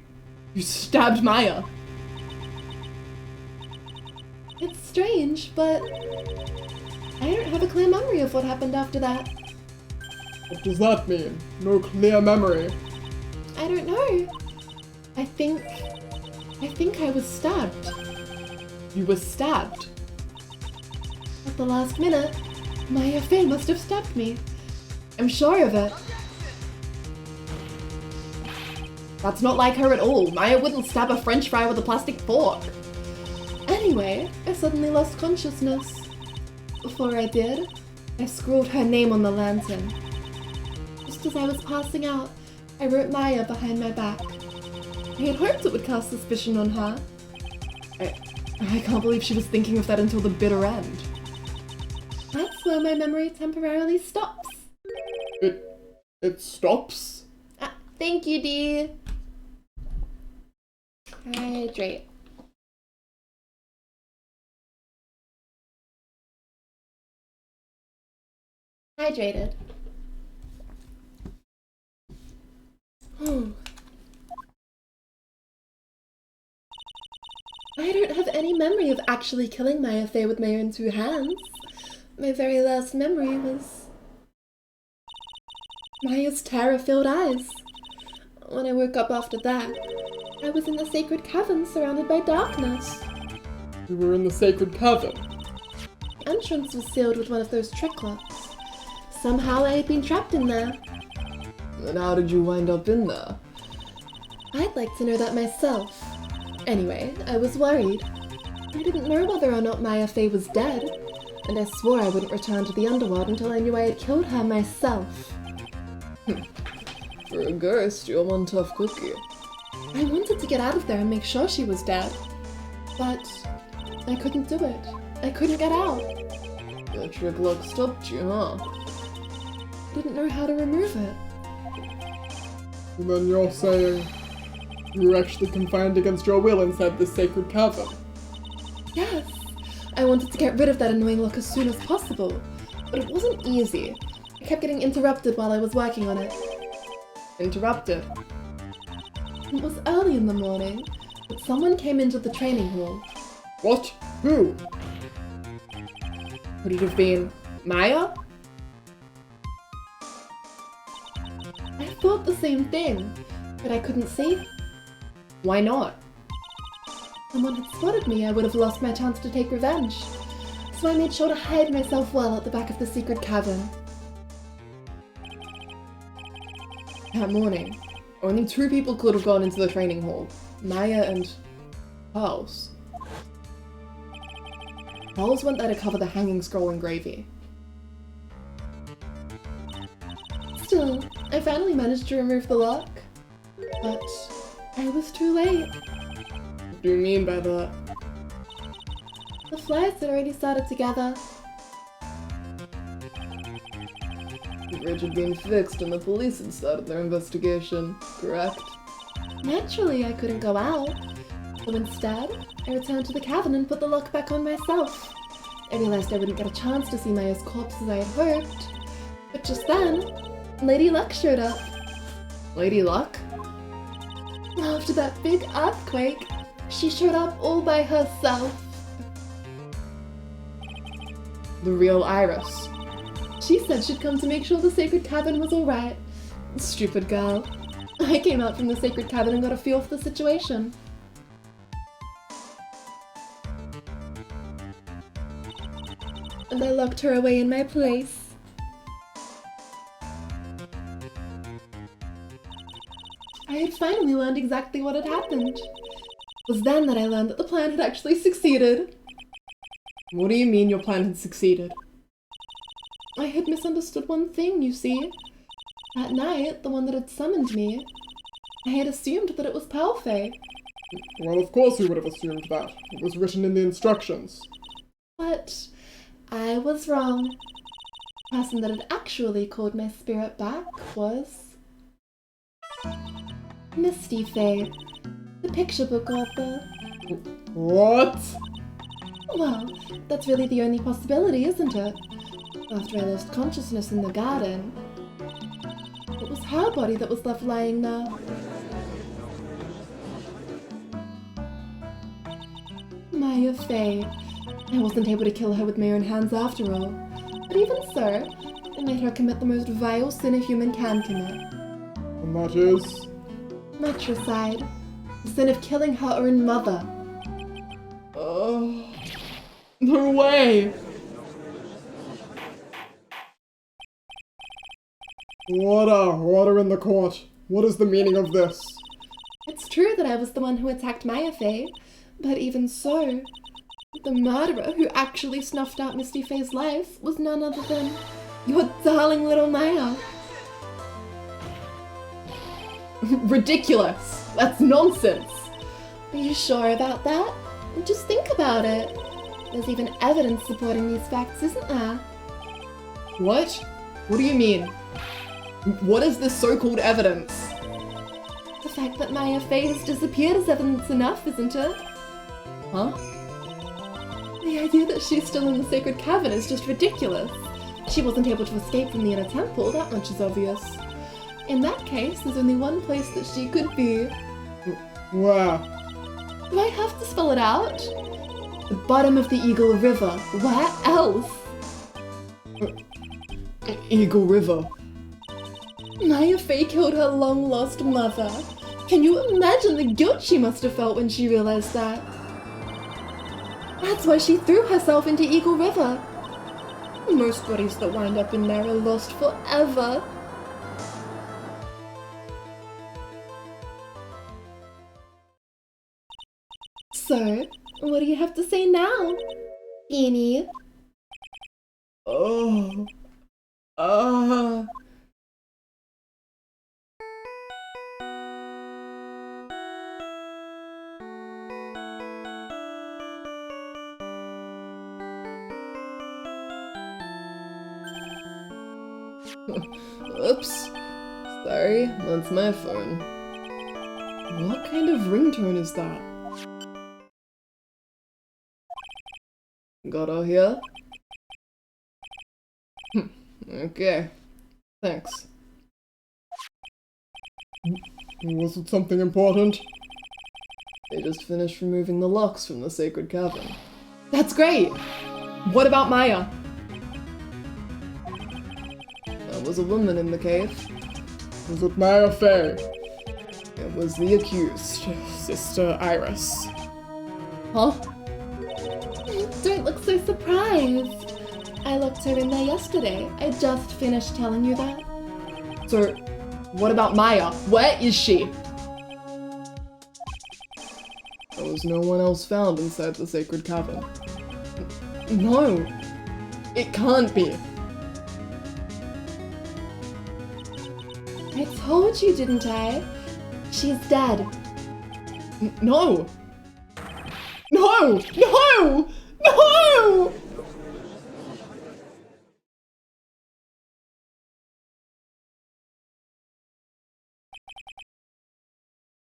you stabbed Maya? It's strange, but I don't have a clear memory of what happened after that. What does that mean? No clear memory. I don't know. I think I was stabbed. You were stabbed? At the last minute, Maya Fey must have stabbed me. I'm sure of it. That's not like her at all. Maya wouldn't stab a french fry with a plastic fork. Anyway, I suddenly lost consciousness. Before I did, I scrawled her name on the lantern. Just as I was passing out, I wrote Maya behind my back. I had hoped it would cast suspicion on her. I can't believe she was thinking of that until the bitter end. That's where my memory temporarily stops. It stops? Thank you, Dee. Hydrate. Hydrated. I don't have any memory of actually killing Maya Fey with my own two hands. My very last memory was Maya's terror-filled eyes. When I woke up after that, I was in the sacred cavern surrounded by darkness. You were in the sacred cavern. The entrance was sealed with one of those trick locks. Somehow I had been trapped in there. And how did you wind up in there? I'd like to know that myself. Anyway, I was worried. I didn't know whether or not Maya Fey was dead, and I swore I wouldn't return to the underworld until I knew I had killed her myself. For a ghost, you're one tough cookie. I wanted to get out of there and make sure she was dead, but I couldn't do it. I couldn't get out. The trick lock stopped you, huh? I didn't know how to remove it. And then you're saying you were actually confined against your will inside this sacred cavern. Yes, I wanted to get rid of that annoying look as soon as possible, but it wasn't easy. I kept getting interrupted while I was working on it. Interrupted. It was early in the morning, but someone came into the training hall. What? Who? Could it have been Maya? I thought the same thing, but I couldn't see. Why not? Someone had spotted me, I would have lost my chance to take revenge. So I made sure to hide myself well at the back of the secret cavern. That morning, only 2 people could have gone into the training hall. Maya and Charles. Charles went there to cover the hanging scroll and gravy. Still, I finally managed to remove the lock. But I was too late. What do you mean by that? The flights had already started to gather. The bridge had been fixed and the police had started their investigation, correct? Naturally, I couldn't go out. So instead, I returned to the cavern and put the lock back on myself. I realized I wouldn't get a chance to see Maya's corpse as I had hoped. But just then, Lady Luck showed up. Lady Luck? After that big earthquake, she showed up all by herself. The real Iris. She said she'd come to make sure the sacred cavern was alright. Stupid girl. I came out from the sacred cavern and got a feel for the situation. And I locked her away in my place. I had finally learned exactly what had happened. It was then that I learned that the plan had actually succeeded. What do you mean your plan had succeeded? I had misunderstood one thing, you see. That night, the one that had summoned me, I had assumed that it was Palfey. Well, of course you would have assumed that. It was written in the instructions. But I was wrong. The person that had actually called my spirit back was Misty Fey, the picture book author. What? Well, that's really the only possibility, isn't it? After I lost consciousness in the garden, it was her body that was left lying there. Maya Fey. I wasn't able to kill her with my own hands after all. But even so, I made her commit the most vile sin a human can commit. And that is? Matricide. The sin of killing her own mother. Oh. No way! Order in the court. What is the meaning of this? It's true that I was the one who attacked Maya Fey, but even so, the murderer who actually snuffed out Misty Fey's life was none other than your darling little Maya. Ridiculous! That's nonsense! Are you sure about that? Just think about it. There's even evidence supporting these facts, isn't there? What? What do you mean? What is this so-called evidence? The fact that Maya Fey has disappeared is evidence enough, isn't it? Huh? The idea that she's still in the sacred cavern is just ridiculous. She wasn't able to escape from the inner temple, that much is obvious. In that case, there's only one place that she could be. Where? Do I have to spell it out? The bottom of the Eagle River. Where else? Eagle River. Maya Fey killed her long-lost mother. Can you imagine the guilt she must have felt when she realized that? That's why she threw herself into Eagle River. Most bodies that wind up in there are lost forever. So, what do you have to say now, Beanie? Oh. Ah. Oops. Sorry, that's my phone. What kind of ringtone is that? Got her here? Okay. Thanks. Was it something important? They just finished removing the locks from the sacred cavern. That's great! What about Maya? There was a woman in the cave. Was it Maya Fey? It was the accused. Sister Iris. Huh? Don't look so surprised. I looked her in there yesterday. I just finished telling you that. So, what about Maya? Where is she? There was no one else found inside the sacred cavern. No! It can't be! I told you, didn't I? She's dead. No! No! No! No!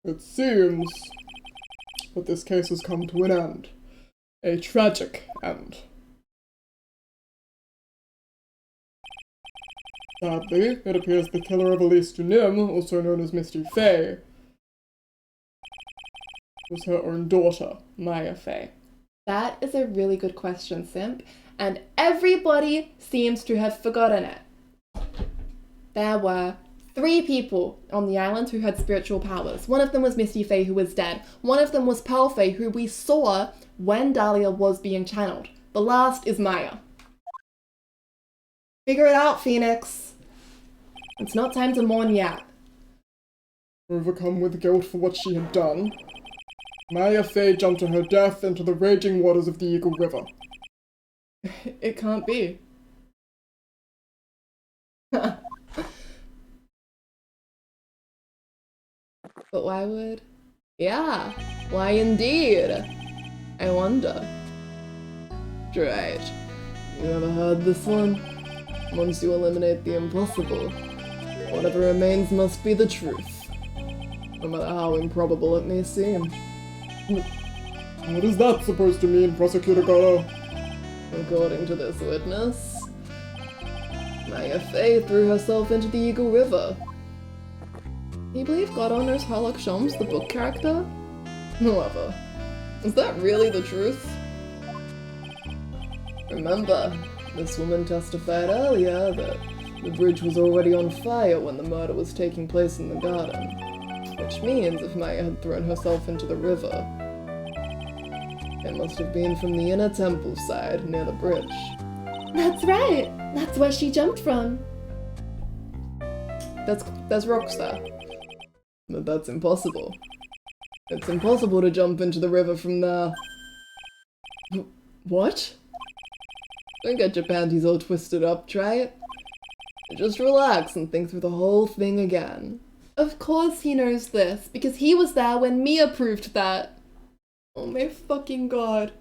It seems that this case has come to an end. A tragic end. Sadly, it appears the killer of Elise Dunim, also known as Misty Fey, was her own daughter, Maya Fey. That is a really good question, Simp, and everybody seems to have forgotten it. There were 3 people on the island who had spiritual powers. One of them was Misty Fey, who was dead. One of them was Pearl Fey, who we saw when Dahlia was being channeled. The last is Maya. Figure it out, Phoenix. It's not time to mourn yet. Overcome with guilt for what she had done, Maya Fey jumped to her death into the raging waters of the Eagle River. It can't be. But why would? Yeah, why indeed? I wonder. Right. You ever heard this one? Once you eliminate the impossible, whatever remains must be the truth. No matter how improbable it may seem. What is that supposed to mean, Prosecutor Goro? According to this witness, Maya Fey threw herself into the Eagle River. Do you believe God honors Harlock Shams, the book character? However, is that really the truth? Remember, this woman testified earlier that the bridge was already on fire when the murder was taking place in the garden. Which means if Maya had thrown herself into the river, it must have been from the inner temple side near the bridge. That's right. That's where she jumped from. There's rocks there. But that's impossible. It's impossible to jump into the river from there. What? Don't get your panties all twisted up, try it. Just relax and think through the whole thing again. Of course he knows this, because he was there when Mia proved that. Oh my fucking god.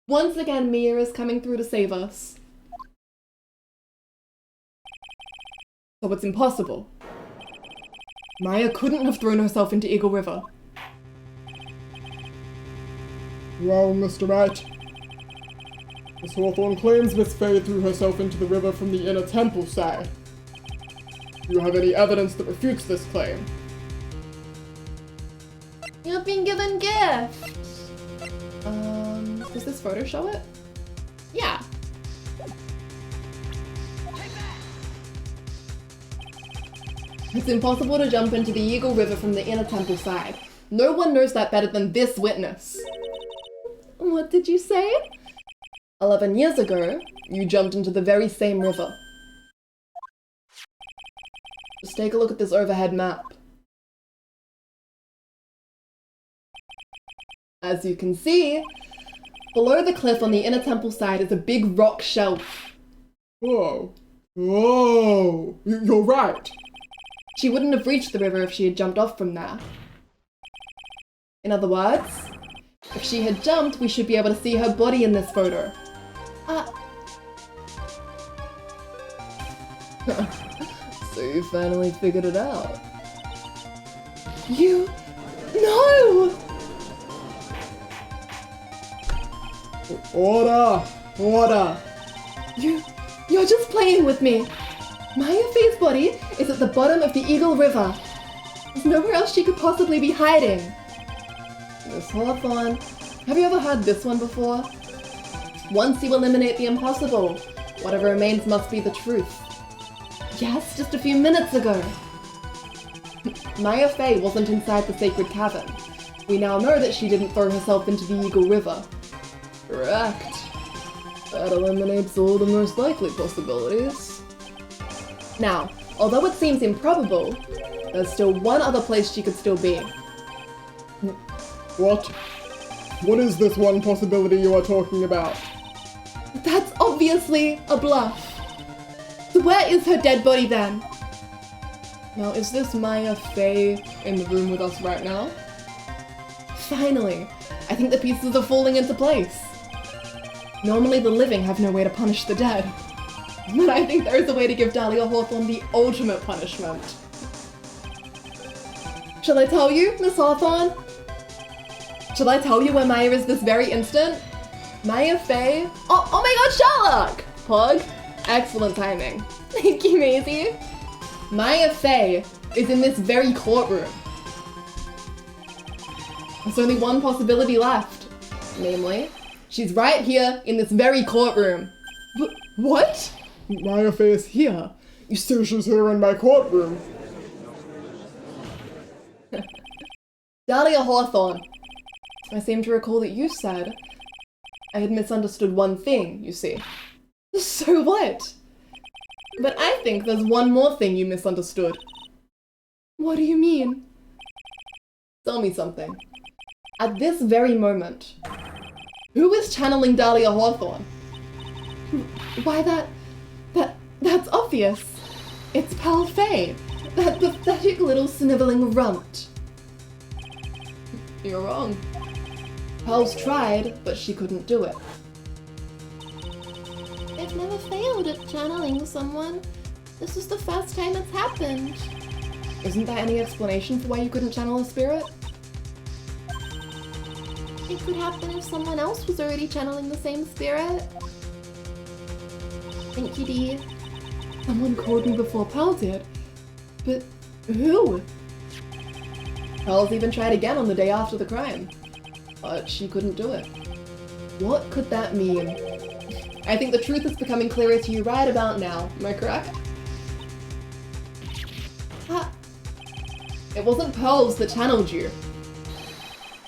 Once again, Mia is coming through to save us. So it's impossible. Maya couldn't have thrown herself into Eagle River. Well, Mr. Wright, Miss Hawthorne claims Miss Fey threw herself into the river from the inner temple side. Do you have any evidence that refutes this claim? You've been given gifts. Does this photo show it? Yeah. It's impossible to jump into the Eagle River from the inner temple side. No one knows that better than this witness. What did you say? 11 years ago, you jumped into the very same river. Just take a look at this overhead map. As you can see, below the cliff on the inner temple side is a big rock shelf. Whoa. Whoa. You're right. She wouldn't have reached the river if she had jumped off from there. In other words, if she had jumped, we should be able to see her body in this photo. So you finally figured it out. You... No! Order! Order! You're just playing with me. Maya Faye's body is at the bottom of the Eagle River. There's nowhere else she could possibly be hiding. Miss Hawthorne, have you ever heard this one before? Once you eliminate the impossible, whatever remains must be the truth. Yes, just a few minutes ago. Maya Faye wasn't inside the sacred cavern. We now know that she didn't throw herself into the Eagle River. Correct. That eliminates all the most likely possibilities. Now, although it seems improbable, there's still one other place she could still be. What? What is this one possibility you are talking about? That's obviously a bluff. So where is her dead body then? Now, is this Maya Faye in the room with us right now? Finally, I think the pieces are falling into place. Normally the living have no way to punish the dead. But I think there is a way to give Dahlia Hawthorne the ultimate punishment. Shall I tell you, Miss Hawthorne? Shall I tell you where Maya is this very instant? Maya Faye... Oh my god, Sherlock! Pug. Excellent timing. Thank you, Maisie. Maya Faye is in this very courtroom. There's only one possibility left. Namely, she's right here in this very courtroom. What? Maya Faye is here. You say she's here in my courtroom. Dahlia Hawthorne. I seem to recall that you said I had misunderstood one thing, you see. So what? But I think there's one more thing you misunderstood. What do you mean? Tell me something. At this very moment, who is channeling Dahlia Hawthorne? Why that's obvious. It's Pal Faye, that pathetic little sniveling runt. You're wrong. Pearl's tried, but she couldn't do it. I've never failed at channeling someone. This is the first time it's happened. Isn't there any explanation for why you couldn't channel a spirit? It could happen if someone else was already channeling the same spirit. Thank you, Dee. Someone called me before Pearl did. But who? Pearl's even tried again on the day after the crime. But she couldn't do it. What could that mean? I think the truth is becoming clearer to you right about now. Am I correct? It wasn't Pearls that channeled you.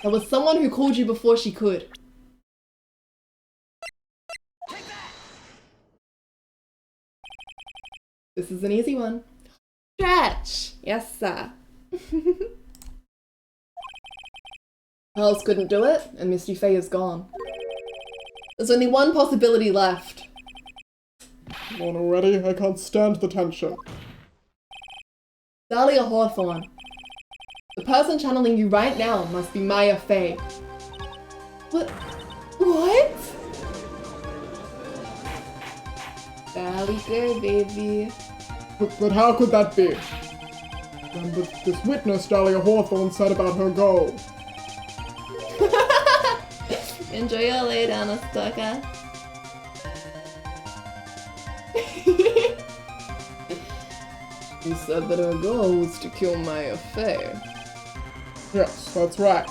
There was someone who called you before she could. This is an easy one. Stretch! Yes, sir. Pearls couldn't do it, and Misty Faye is gone. There's only one possibility left. Come on already, I can't stand the tension. Dahlia Hawthorne. The person channeling you right now must be Maya Faye. What? There we go, baby. But how could that be? And this witness Dahlia Hawthorne said about her goal. Enjoy your lay down, Astuka. She said that her goal was to kill Maya Faye. Yes, that's right.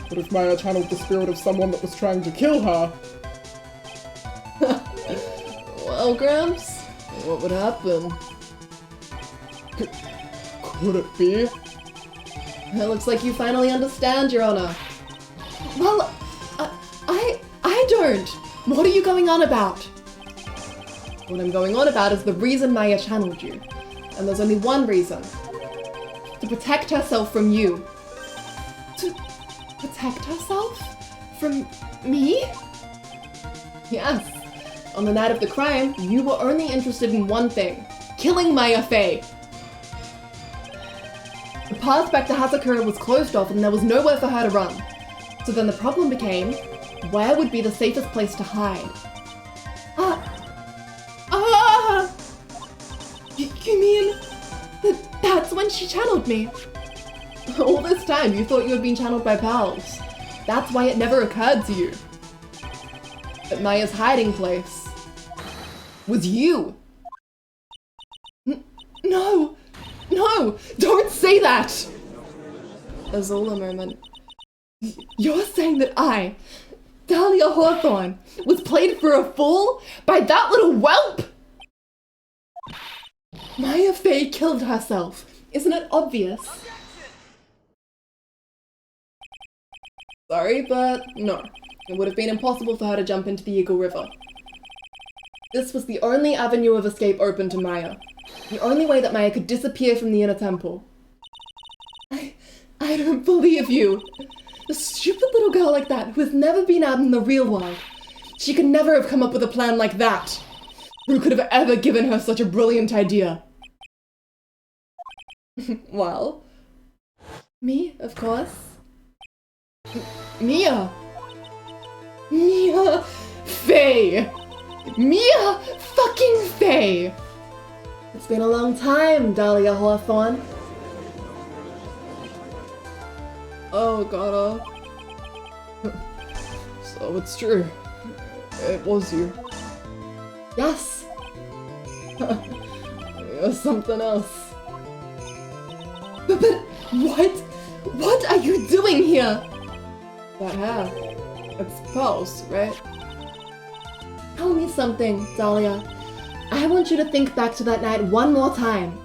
But if Maya channeled the spirit of someone that was trying to kill her... Well, Gramps, what would happen? Could it be? It looks like you finally understand, Your Honor. Well, I don't. What are you going on about? What I'm going on about is the reason Maya channeled you. And there's only one reason. To protect herself from you. Protect herself? From me? Yes. On the night of the crime, you were only interested in one thing. Killing Maya Fey. The path back to Hazakura was closed off and there was nowhere for her to run. So then the problem became, where would be the safest place to hide? You mean that's when she channeled me? All this time you thought you had been channeled by pals. That's why it never occurred to you that Maya's hiding place was you. No, don't say that! Azula moment. You're saying that I, Dahlia Hawthorne, was played for a fool by that little whelp? Maya Fey killed herself. Isn't it obvious? Sorry, but no. It would have been impossible for her to jump into the Eagle River. This was the only avenue of escape open to Maya. The only way that Maya could disappear from the inner temple. I don't believe you. A stupid little girl like that who has never been out in the real world. She could never have come up with a plan like that. Who could have ever given her such a brilliant idea? Well, me, of course. Mia Fey! Mia fucking Fey! It's been a long time, Dahlia Hawthorne. Oh god, so it's true. It was you. Yes! You're something else. But what? What are you doing here? That hair. It's Pearl's, right? Tell me something, Dahlia. I want you to think back to that night one more time.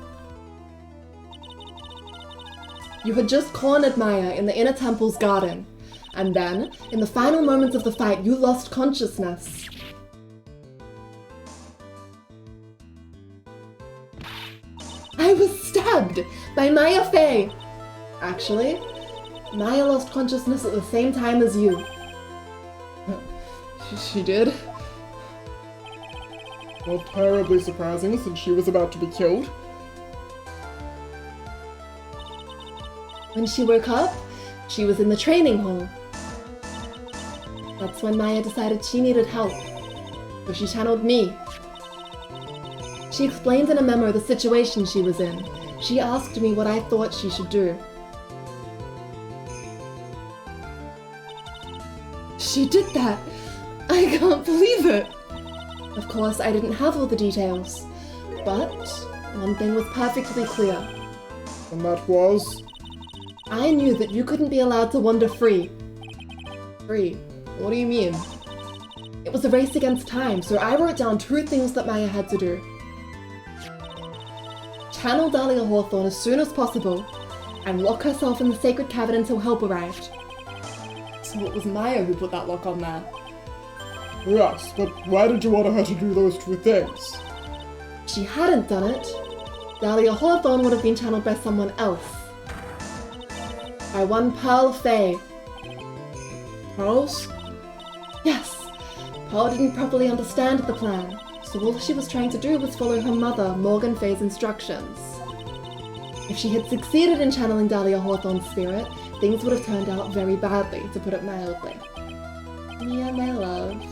You had just cornered Maya in the inner temple's garden, and then, in the final moments of the fight, you lost consciousness. I was stabbed by Maya Fey! Actually, Maya lost consciousness at the same time as you. She did? Well, terribly surprising since she was about to be killed. When she woke up, she was in the training hall. That's when Maya decided she needed help, so she channeled me. She explained in a memo the situation she was in. She asked me what I thought she should do. She did that! I can't believe it! Of course, I didn't have all the details, but one thing was perfectly clear. And that was? I knew that you couldn't be allowed to wander free. Free? What do you mean? It was a race against time, so I wrote down 2 things that Maya had to do. Channel Dahlia Hawthorne as soon as possible, and lock herself in the sacred cavern until help arrived. So it was Maya who put that lock on there. Yes, but why did you order her to do those 2 things? If she hadn't done it, Dahlia Hawthorne would have been channeled by someone else. By one Pearl Fey. Pearls? Yes, Pearl didn't properly understand the plan, so all she was trying to do was follow her mother, Morgan Fey's instructions. If she had succeeded in channeling Dahlia Hawthorne's spirit, things would have turned out very badly, to put it mildly. Yeah, my love.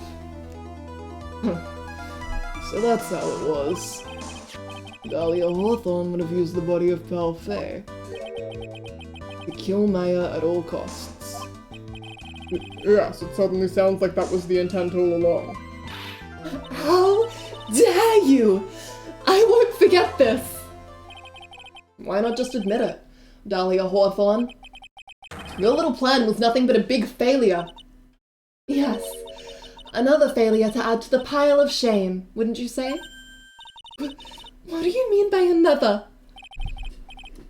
So that's how it was. Dahlia Hawthorne would have used the body of Pearl Fey to kill Maya at all costs. Yes, it suddenly sounds like that was the intent all along. How dare you! I won't forget this! Why not just admit it, Dahlia Hawthorne? Your little plan was nothing but a big failure. Yes, another failure to add to the pile of shame, wouldn't you say? What do you mean by another?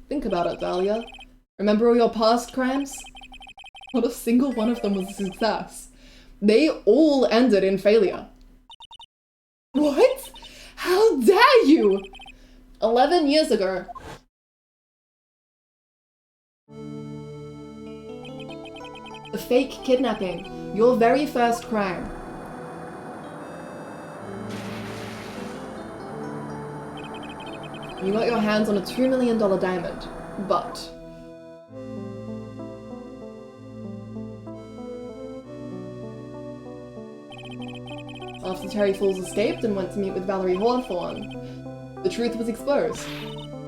Think about it, Dahlia. Remember all your past crimes? Not a single one of them was a success. They all ended in failure. What? How dare you! 11 years ago. The fake kidnapping. Your very first crime. You got your hands on a $2 million diamond, but... after Terry Falls escaped and went to meet with Valerie Hawthorne, the truth was exposed.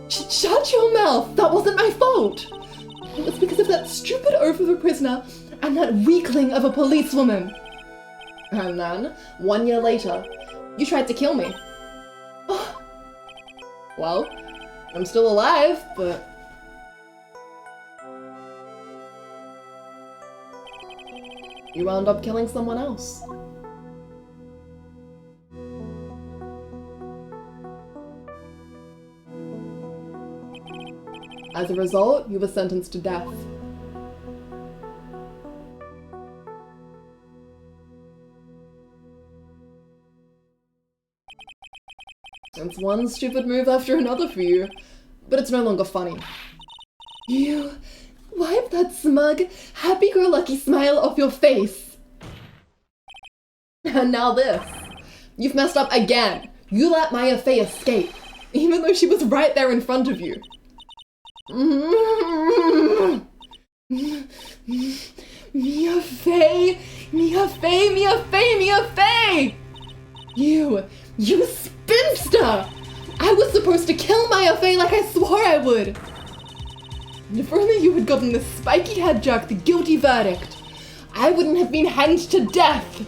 Shut your mouth! That wasn't my fault! It was because of that stupid oaf of a prisoner and that weakling of a policewoman. And then, 1 year later, you tried to kill me. Well, I'm still alive, but... you wound up killing someone else. As a result, you were sentenced to death. It's one stupid move after another for you, but it's no longer funny. You wipe that smug, happy-go-lucky smile off your face. And now this. You've messed up again. You let Maya Fey escape, even though she was right there in front of you. Mia Fey! Mia Fey! Mia Fey! Mia Fey! You spinster! I was supposed to kill Maya Fey like I swore I would! And if only you had gotten the spiky head jerk the guilty verdict, I wouldn't have been hanged to death!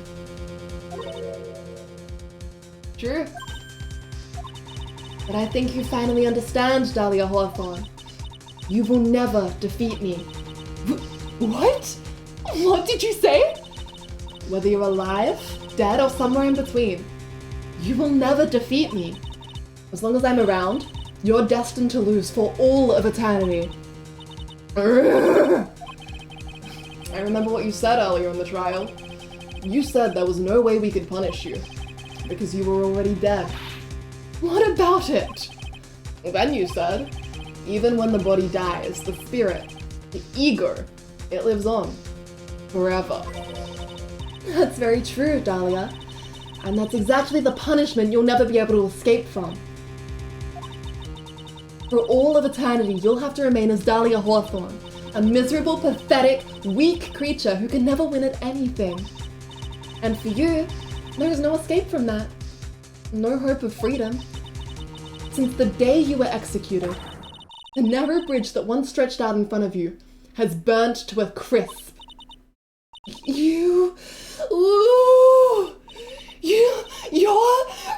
True. But I think you finally understand, Dahlia Hawthorne. You will never defeat me. What? What did you say? Whether you're alive, dead, or somewhere in between, you will never defeat me. As long as I'm around, you're destined to lose for all of eternity. I remember what you said earlier in the trial. You said there was no way we could punish you, because you were already dead. What about it? Then you said, even when the body dies, the spirit, the ego, it lives on. Forever. That's very true, Dahlia. And that's exactly the punishment you'll never be able to escape from. For all of eternity, you'll have to remain as Dahlia Hawthorne, a miserable, pathetic, weak creature who can never win at anything. And for you, there's no escape from that. No hope of freedom. Since the day you were executed, the narrow bridge that once stretched out in front of you has burnt to a crisp. You're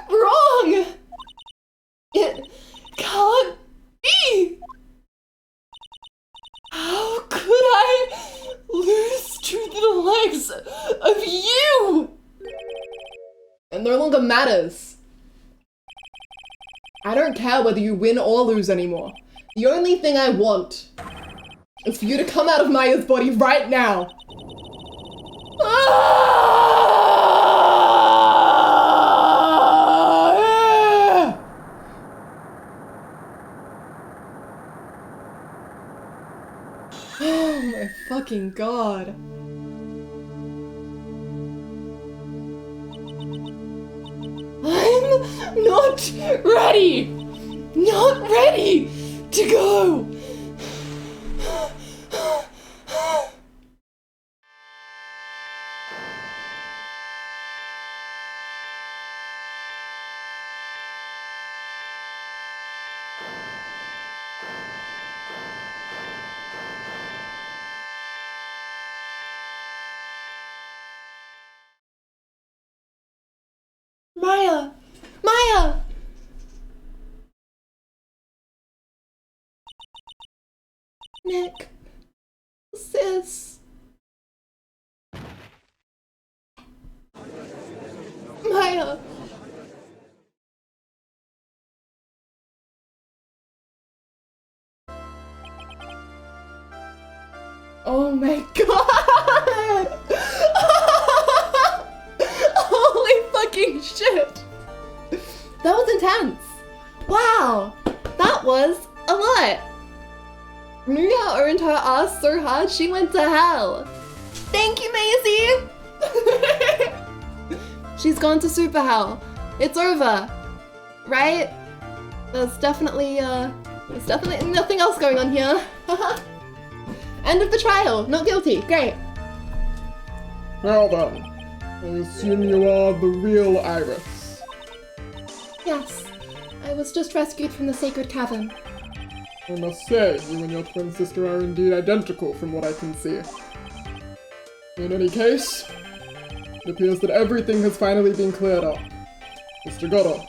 wrong! It can't be! How could I lose to the likes of you? It no longer matters. I don't care whether you win or lose anymore. The only thing I want is for you to come out of Maya's body right now. Oh my fucking god. I'm not ready! Not ready to go! Maya! Maya! Nick. Sis. Maya. Oh my god! Holy fucking shit! That was intense! Wow! That was a lot! Mia earned her ass so hard she went to hell! She's gone to super hell. It's over. Right? There's definitely nothing else going on here. End of the trial. Not guilty. Great. Well then, I assume you are the real Iris. Yes. I was just rescued from the sacred cavern. I must say, you and your twin sister are indeed identical from what I can see. In any case, it appears that everything has finally been cleared up. Mr. Godot,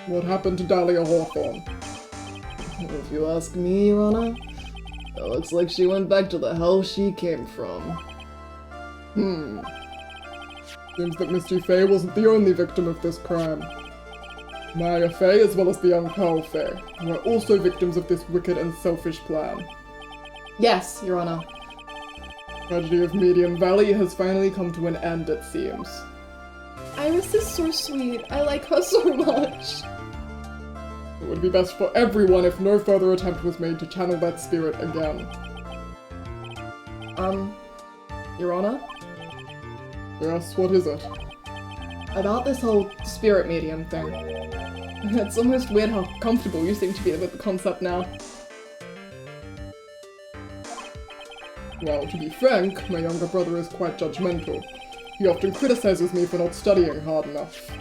what happened to Dahlia Hawthorne? If you ask me, Your Honor, it looks like she went back to the hell she came from. Seems that Misty Faye wasn't the only victim of this crime. Maya Faye, as well as the young Pearl Faye, who are also victims of this wicked and selfish plan. Yes, Your Honor. The tragedy of Medium Valley has finally come to an end, it seems. Iris is so sweet. I like her so much. It would be best for everyone if no further attempt was made to channel that spirit again. Your Honor? Yes, what is it? About this whole spirit medium thing. It's almost weird how comfortable you seem to be with the concept now. Well, to be frank, my younger brother is quite judgmental. He often criticizes me for not studying hard enough.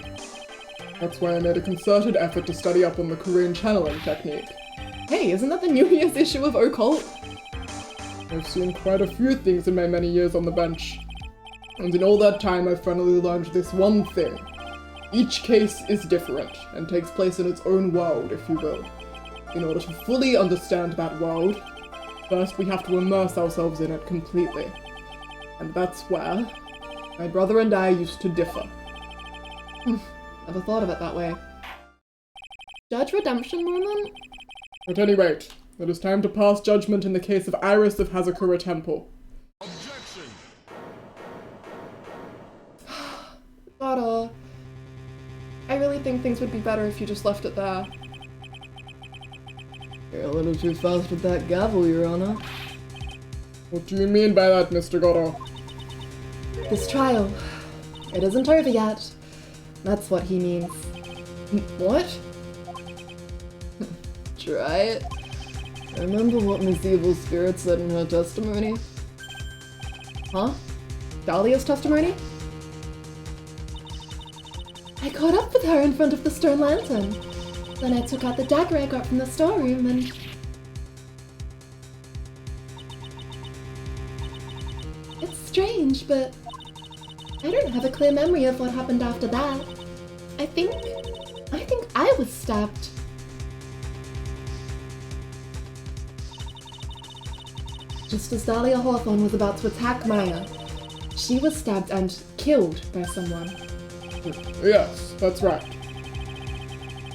That's why I made a concerted effort to study up on the Korean channeling technique. Hey, isn't that the New Year's issue of Occult? I've seen quite a few things in my many years on the bench. And in all that time, I've finally learned this one thing. Each case is different, and takes place in its own world, if you will. In order to fully understand that world, first we have to immerse ourselves in it completely. And that's where my brother and I used to differ. Never thought of it that way. Judge redemption moment? At any rate, it is time to pass judgment in the case of Iris of Hazakura Temple. But, I really think things would be better if you just left it there. You're a little too fast with that gavel, Your Honor. What do you mean by that, Mr. Godot? This trial, it isn't over yet. That's what he means. What? Try it. Remember what Miss Evil Spirit said in her testimony? Huh? Dahlia's testimony? I caught up with her in front of the stone lantern. Then I took out the dagger I got from the storeroom and... It's strange, but I don't have a clear memory of what happened after that. I think I was stabbed. Just as Dahlia Hawthorne was about to attack Maya, she was stabbed and killed by someone. Yes, that's right.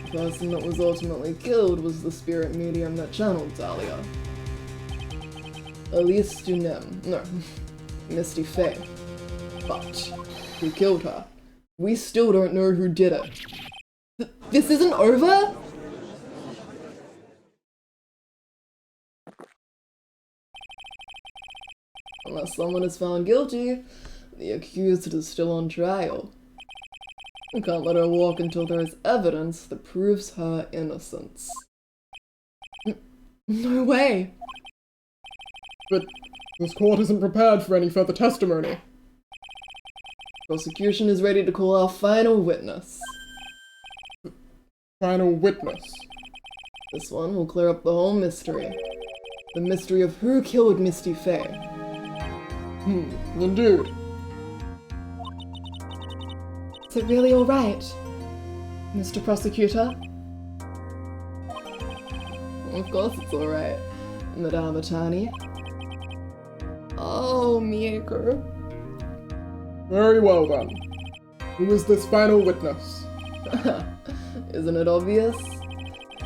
The person that was ultimately killed was the spirit medium that channeled Dahlia. Elise Dunem. No, Misty Faye. But who killed her? We still don't know who did it. This isn't over? Unless someone is found guilty, the accused is still on trial. We can't let her walk until there is evidence that proves her innocence. No way. But this court isn't prepared for any further testimony. Prosecution is ready to call our final witness. Final witness. This one will clear up the whole mystery. The mystery of who killed Misty Faye. Indeed. Is it really alright, Mr. Prosecutor? Of course it's alright, Madame Attorney. Oh, Miyako. Very well then. Who is this final witness? Isn't it obvious?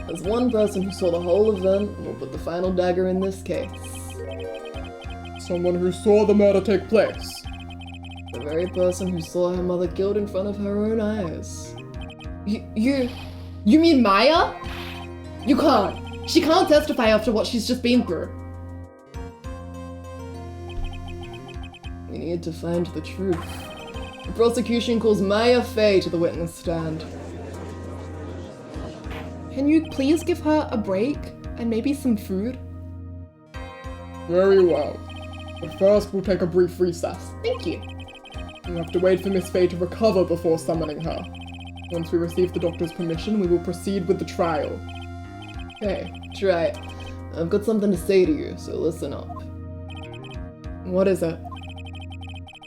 There's one person who saw the whole event and will put the final dagger in this case. Someone who saw the murder take place. The very person who saw her mother killed in front of her own eyes. You mean Maya? You can't. She can't testify after what she's just been through. We need to find the truth. The prosecution calls Maya Fey to the witness stand. Can you please give her a break and maybe some food? Very well. But first, we'll take a brief recess. Thank you. We'll have to wait for Miss Fey to recover before summoning her. Once we receive the doctor's permission, we will proceed with the trial. Okay, try it. I've got something to say to you, so listen up. What is it?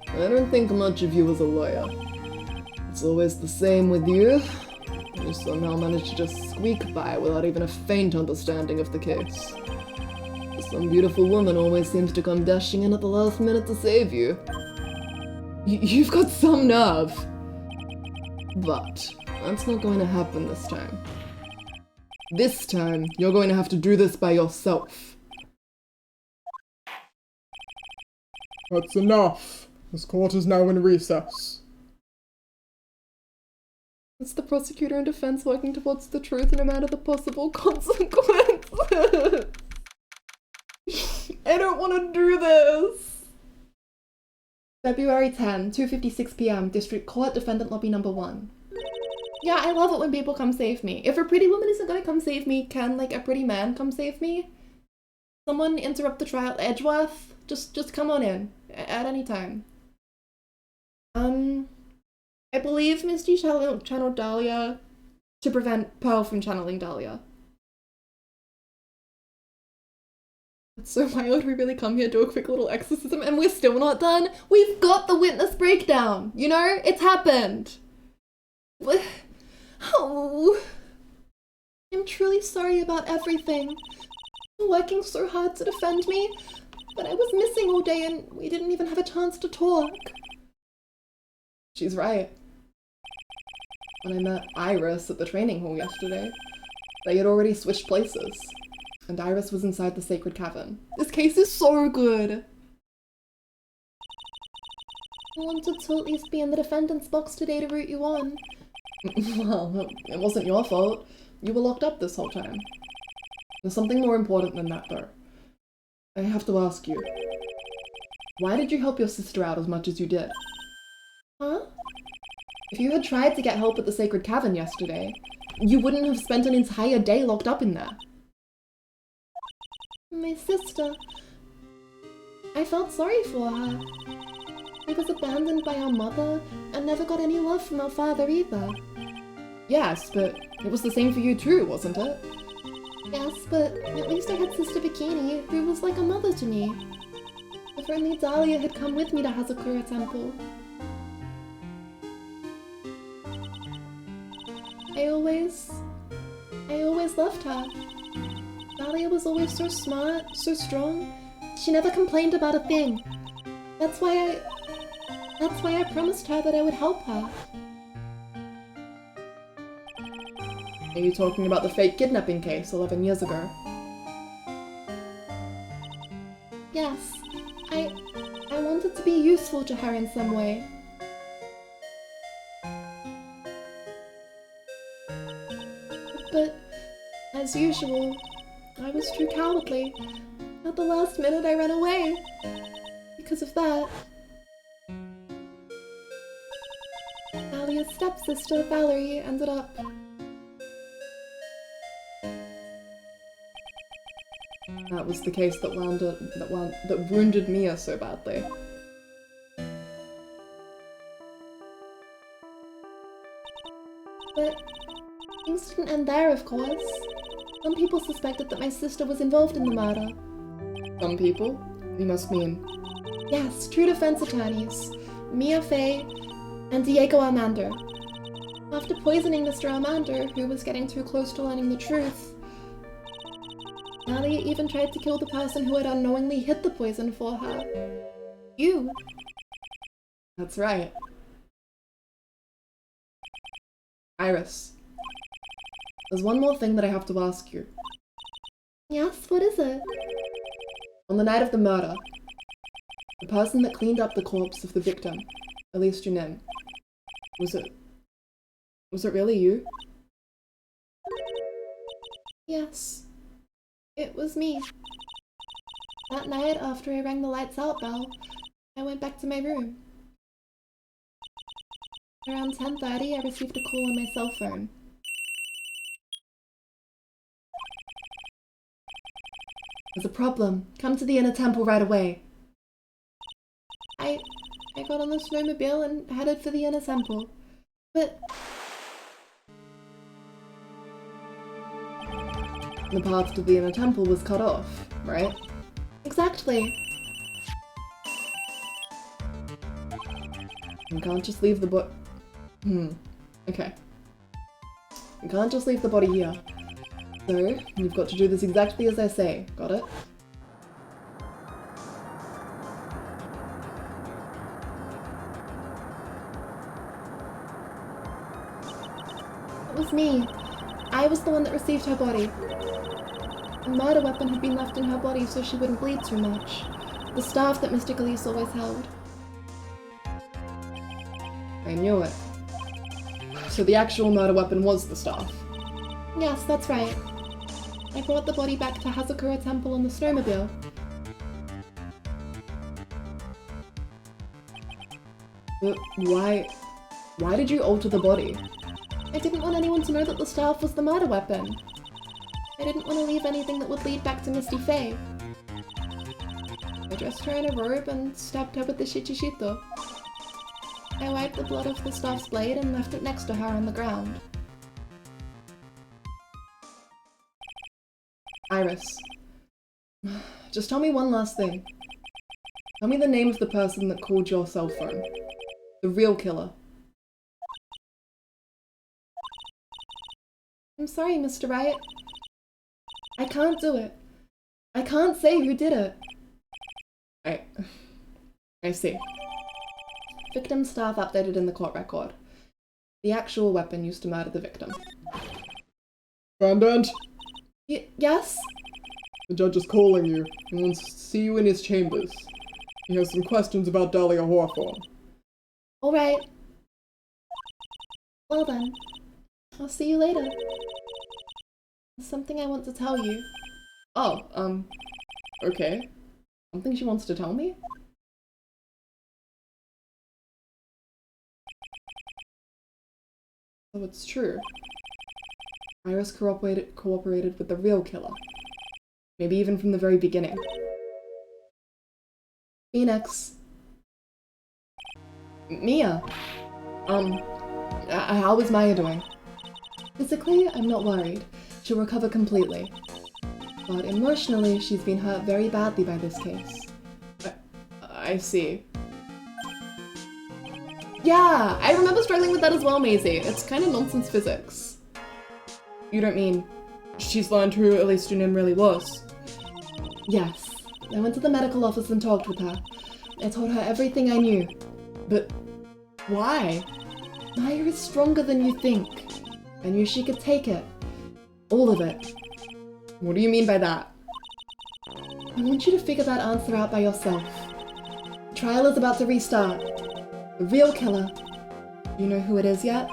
I don't think much of you as a lawyer. It's always the same with you. You somehow manage to just squeak by without even a faint understanding of the case. Some beautiful woman always seems to come dashing in at the last minute to save you. You've got some nerve. But that's not going to happen this time. This time, you're going to have to do this by yourself. That's enough. This court is now in recess. It's the prosecutor and defense working towards the truth no matter the possible consequences. I don't want to do this. February 10, 2:56 p.m. District Court, Defendant Lobby number 1. Yeah, I love it when people come save me. If a pretty woman isn't gonna come save me, can, like, a pretty man come save me? Someone interrupt the trial. Edgeworth, just come on in. At any time. I believe Misty channeled Dahlia to prevent Pearl from channeling Dahlia. That's so wild. We really come here, do a quick little exorcism, and we're still not done. We've got the witness breakdown, you know? It's happened. Oh, I'm truly sorry about everything. You're working so hard to defend me, but I was missing all day and we didn't even have a chance to talk. She's right. When I met Iris at the training hall yesterday, they had already switched places, and Iris was inside the sacred cavern. This case is so good. I wanted to at least be in the defendant's box today to root you on. Well, it wasn't your fault. You were locked up this whole time. There's something more important than that, though. I have to ask you. Why did you help your sister out as much as you did? Huh? If you had tried to get help at the Sacred Cavern yesterday, you wouldn't have spent an entire day locked up in there. My sister. I felt sorry for her. She was abandoned by her mother and never got any love from her father either. Yes, but it was the same for you too, wasn't it? Yes, but at least I had Sister Bikini, who was like a mother to me. If only Dahlia had come with me to Hazakura Temple. I always loved her. Dahlia was always so smart, so strong. She never complained about a thing. That's why I promised her that I would help her. Are you talking about the fake kidnapping case 11 years ago? Yes, I wanted to be useful to her in some way. But, as usual, I was too cowardly. At the last minute I ran away. Because of that. Dahlia's stepsister, Valerie, ended up... That was the case that wounded Mia so badly. But things didn't end there, of course. Some people suspected that my sister was involved in the murder. Some people? You must mean... Yes, true defense attorneys. Mia Fey and Diego Armando. After poisoning Mr. Armando, who was getting too close to learning the truth, Dahlia even tried to kill the person who had unknowingly hid the poison for her. You. That's right. Iris. There's one more thing that I have to ask you. Yes, what is it? On the night of the murder, the person that cleaned up the corpse of the victim, Elise Junim, was it really you? Yes. It was me. That night, after I rang the lights out bell, I went back to my room. Around 10:30, I received a call on my cell phone. There's a problem. Come to the inner temple right away. I got on the snowmobile and headed for the inner temple. But The path to the inner temple was cut off, right? exactly. You can't just leave the okay. You can't just leave the body here. So, you've got to do this exactly as I say. Got it? It was me. I was the one that received her body. A murder weapon had been left in her body so she wouldn't bleed too much. The staff that Mr. Galise always held. I knew it. So the actual murder weapon was the staff. Yes, that's right. I brought the body back to Hazakura Temple on the snowmobile. But why did you alter the body? I didn't want anyone to know that the staff was the murder weapon. I didn't want to leave anything that would lead back to Misty Faye. I dressed her in a robe and stabbed her with the shichishito. I wiped the blood off the staff's blade and left it next to her on the ground. Iris. Just tell me one last thing. Tell me the name of the person that called your cell phone. The real killer. I'm sorry, Mr. Wright. I can't do it. I can't say who did it. I see. Victim staff updated in the court record. The actual weapon used to murder the victim. Bandant, Yes? the judge is calling you. He wants to see you in his chambers. He has some questions about Dahlia Hawthorne. Alright. Well then. I'll see you later. There's something I want to tell you. Oh, okay. Something she wants to tell me? So it's true. Iris cooperated with the real killer. Maybe even from the very beginning. Phoenix. Mia! How is Maya doing? Physically, I'm not worried. She'll recover completely. But emotionally, she's been hurt very badly by this case. I see. Yeah, I remember struggling with that as well, Maisie. It's kind of nonsense physics. You don't mean she's learned who Elistunin really was? Yes. I went to the medical office and talked with her. I told her everything I knew. But why? Maya is stronger than you think. I knew she could take it. All of it. What do you mean by that? I want you to figure that answer out by yourself. The trial is about to restart. The real killer. Do you know who it is yet?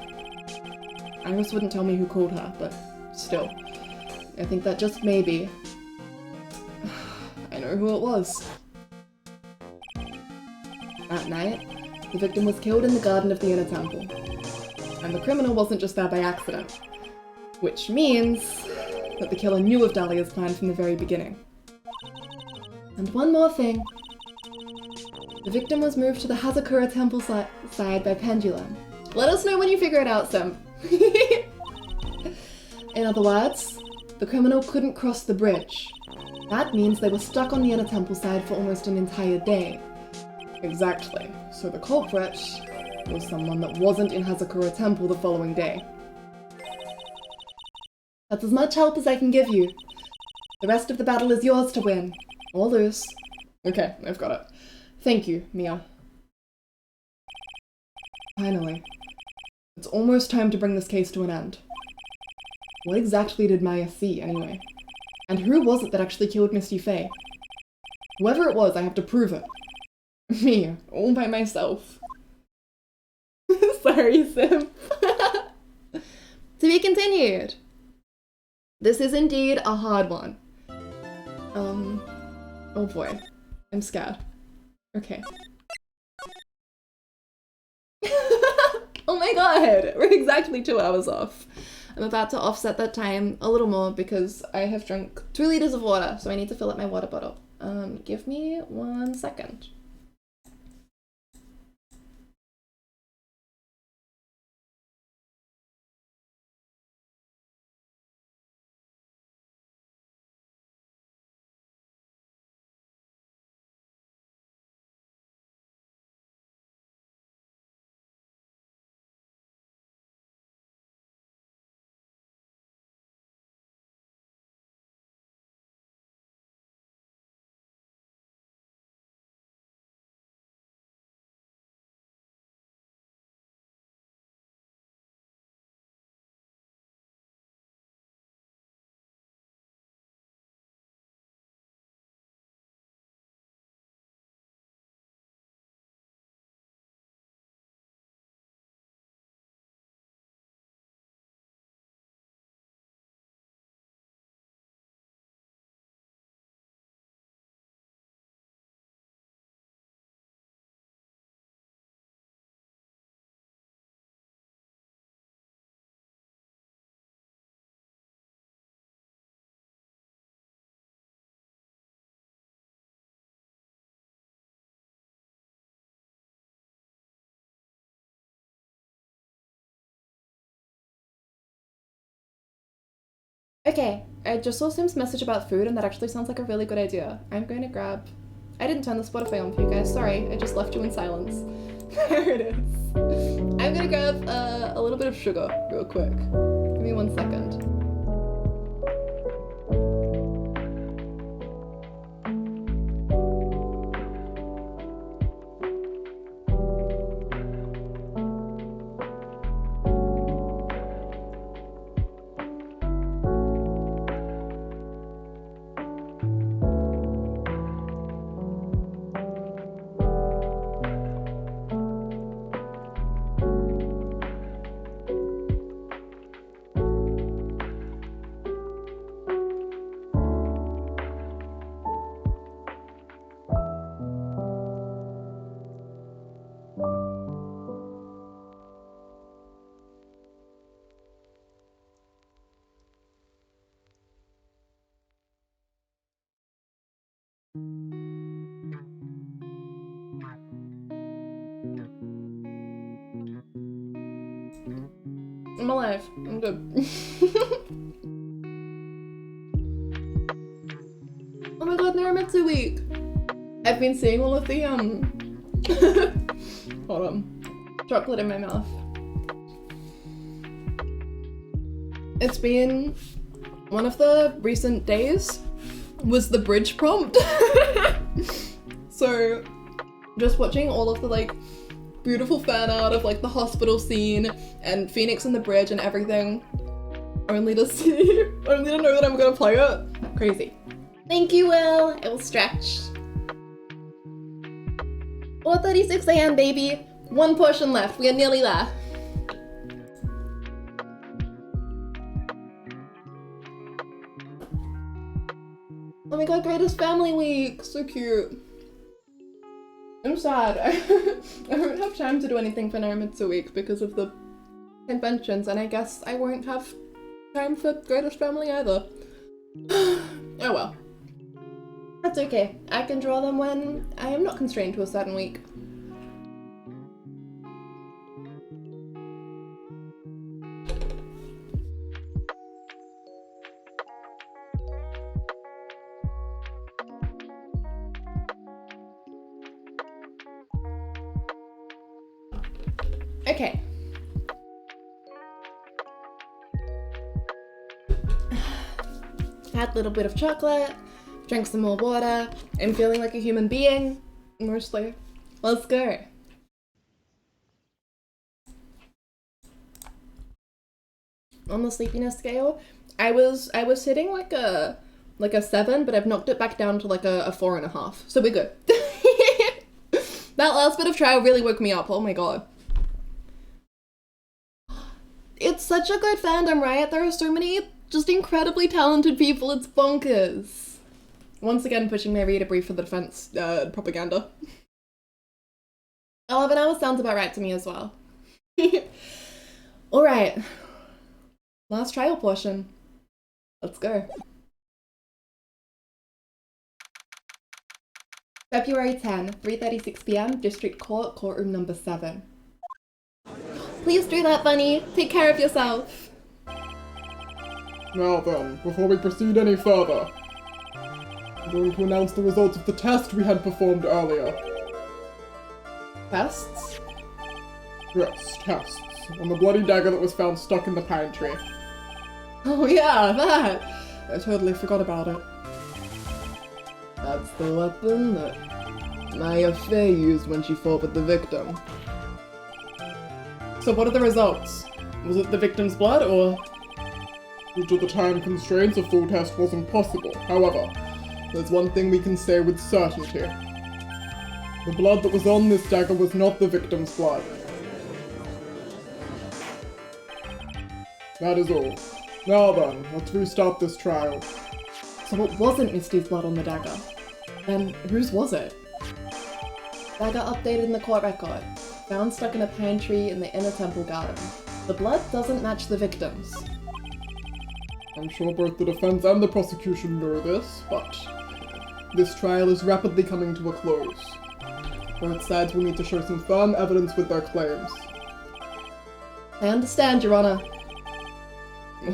Iris wouldn't tell me who called her, but still. I think that just maybe. I know who it was. That night, the victim was killed in the garden of the inner temple. And the criminal wasn't just there by accident. Which means that the killer knew of Dahlia's plan from the very beginning. And one more thing. The victim was moved to the Hazakura temple side by pendulum. Let us know when you figure it out, Sim. In other words, the criminal couldn't cross the bridge. That means they were stuck on the inner temple side for almost an entire day. Exactly. So the culprit was someone that wasn't in Hazakura Temple the following day. That's as much help as I can give you. The rest of the battle is yours to win. Or lose. Okay, I've got it. Thank you, Mia. Finally. It's almost time to bring this case to an end. What exactly did Maya see, anyway? And who was it that actually killed Misty Faye? Whoever it was, I have to prove it. Me, all by myself. Sorry, Sim. To be continued. This is indeed a hard one. Oh boy. I'm scared. Okay. Oh my god, we're exactly 2 hours off. I'm about to offset that time a little more because I have drunk 2 liters of water, so I need to fill up my water bottle. Give me 1 second. Okay, I just saw Sim's message about food and that actually sounds like a really good idea. I'm going to grab... I didn't turn the Spotify on for you guys, sorry, I just left you in silence. There it is. I'm gonna grab a little bit of sugar real quick. Give me 1 second. I'm alive. I'm good. Oh my god, Naramitsu week! I've been seeing all of the, hold on. Chocolate in my mouth. It's been... one of the recent days was the bridge prompt. So, just watching all of the, like, beautiful fan art of, like, the hospital scene and Phoenix and the bridge and everything. Only to know that I'm gonna play it. Crazy. Thank you, Will. It will stretch. 4:36 a.m. baby. 1 portion left. We are nearly there. Oh my god, greatest family week. So cute. I'm sad. I won't have time to do anything for Naramitsu week because of the conventions, and I guess I won't have time for greatest family either. Oh well. That's okay. I can draw them when I am not constrained to a certain week. Okay. Had a little bit of chocolate, drank some more water. I'm feeling like a human being, mostly. Let's go. On the sleepiness scale, I was hitting like a 7, but I've knocked it back down to like a 4.5. So we're good. That last bit of trial really woke me up. Oh my god. It's such a good fandom, right? There are so many just incredibly talented people. It's bonkers. Once again, pushing my reader brief for the defense propaganda. 11 hours sounds about right to me as well. Alright. Last trial portion. Let's go. February 10, 3:36 p.m, District Court, courtroom number 7. Please do that, Bunny. Take care of yourself. Now then, before we proceed any further, I'm going to announce the results of the test we had performed earlier. Tests? Yes, tests. On the bloody dagger that was found stuck in the pine tree. Oh yeah, that. I totally forgot about it. That's the weapon that Maya Fey used when she fought with the victim. So what are the results? Was it the victim's blood, or...? Due to the time constraints, a full test wasn't possible. However, there's one thing we can say with certainty. The blood that was on this dagger was not the victim's blood. That is all. Now then, let's restart this trial. So it wasn't Misty's blood on the dagger. Then whose was it? Dagger updated in the court record. Found stuck in a pine tree in the inner temple garden. The blood doesn't match the victim's. I'm sure both the defense and the prosecution know this, but this trial is rapidly coming to a close. Both sides will need to show some firm evidence with their claims. I understand, Your Honor.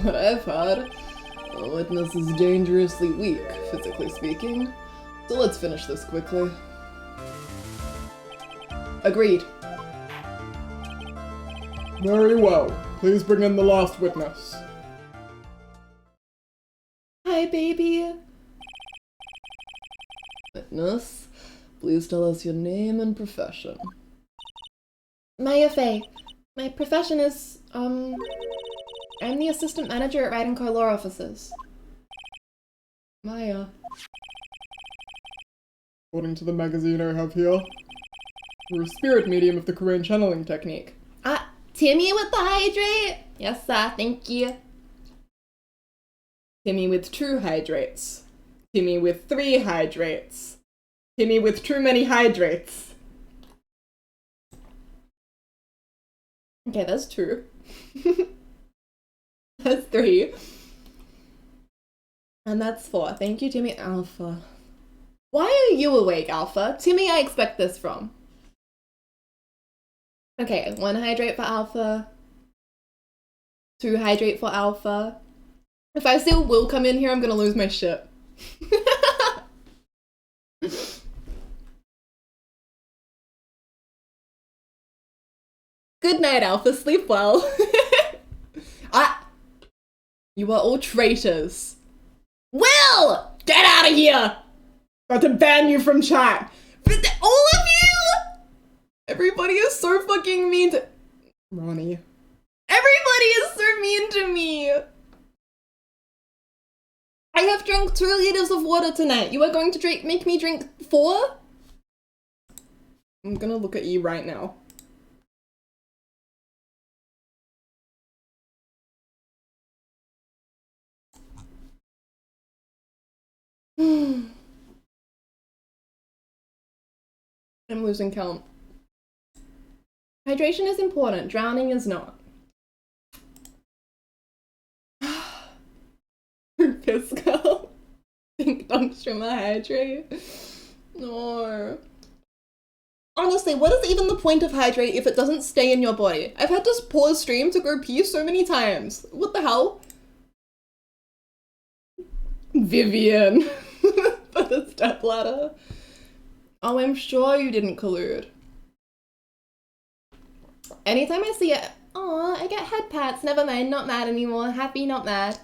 What I've heard, the witness is dangerously weak, physically speaking. So let's finish this quickly. Agreed. Very well. Please bring in the last witness. Hi, baby. Witness, please tell us your name and profession. Maya Fey. My profession is, I'm the assistant manager at Writing Co Law Offices. Maya. According to the magazine I have here, you're a spirit medium of the Korean channeling technique. Timmy with the hydrate? Yes, sir, thank you. Timmy with 2 hydrates. Timmy with 3 hydrates. Timmy with too many hydrates. Okay, that's 2. That's 3. And that's 4. Thank you, Timmy. Alpha. Why are you awake, Alpha? Timmy, I expect this from. Okay, 1 hydrate for Alpha. 2 hydrate for Alpha. If I still will come in here, I'm gonna lose my shit. Good night, Alpha. Sleep well. You are all traitors. Will! Get out of here! About to ban you from chat! All of you! Everybody is so fucking mean to- Ronnie. Everybody is so mean to me! I have drunk 2 liters of water tonight. You are going to make me drink 4? I'm gonna look at you right now. I'm losing count. Hydration is important, drowning is not. Piss girl. Pink dunks from a hydrate. No. Honestly, what is even the point of hydrate if it doesn't stay in your body? I've had to pause stream to go pee so many times. What the hell? Vivian. For the stepladder. Oh, I'm sure you didn't collude. Anytime I see it, aw, I get head pats. Never mind, not mad anymore. Happy, not mad.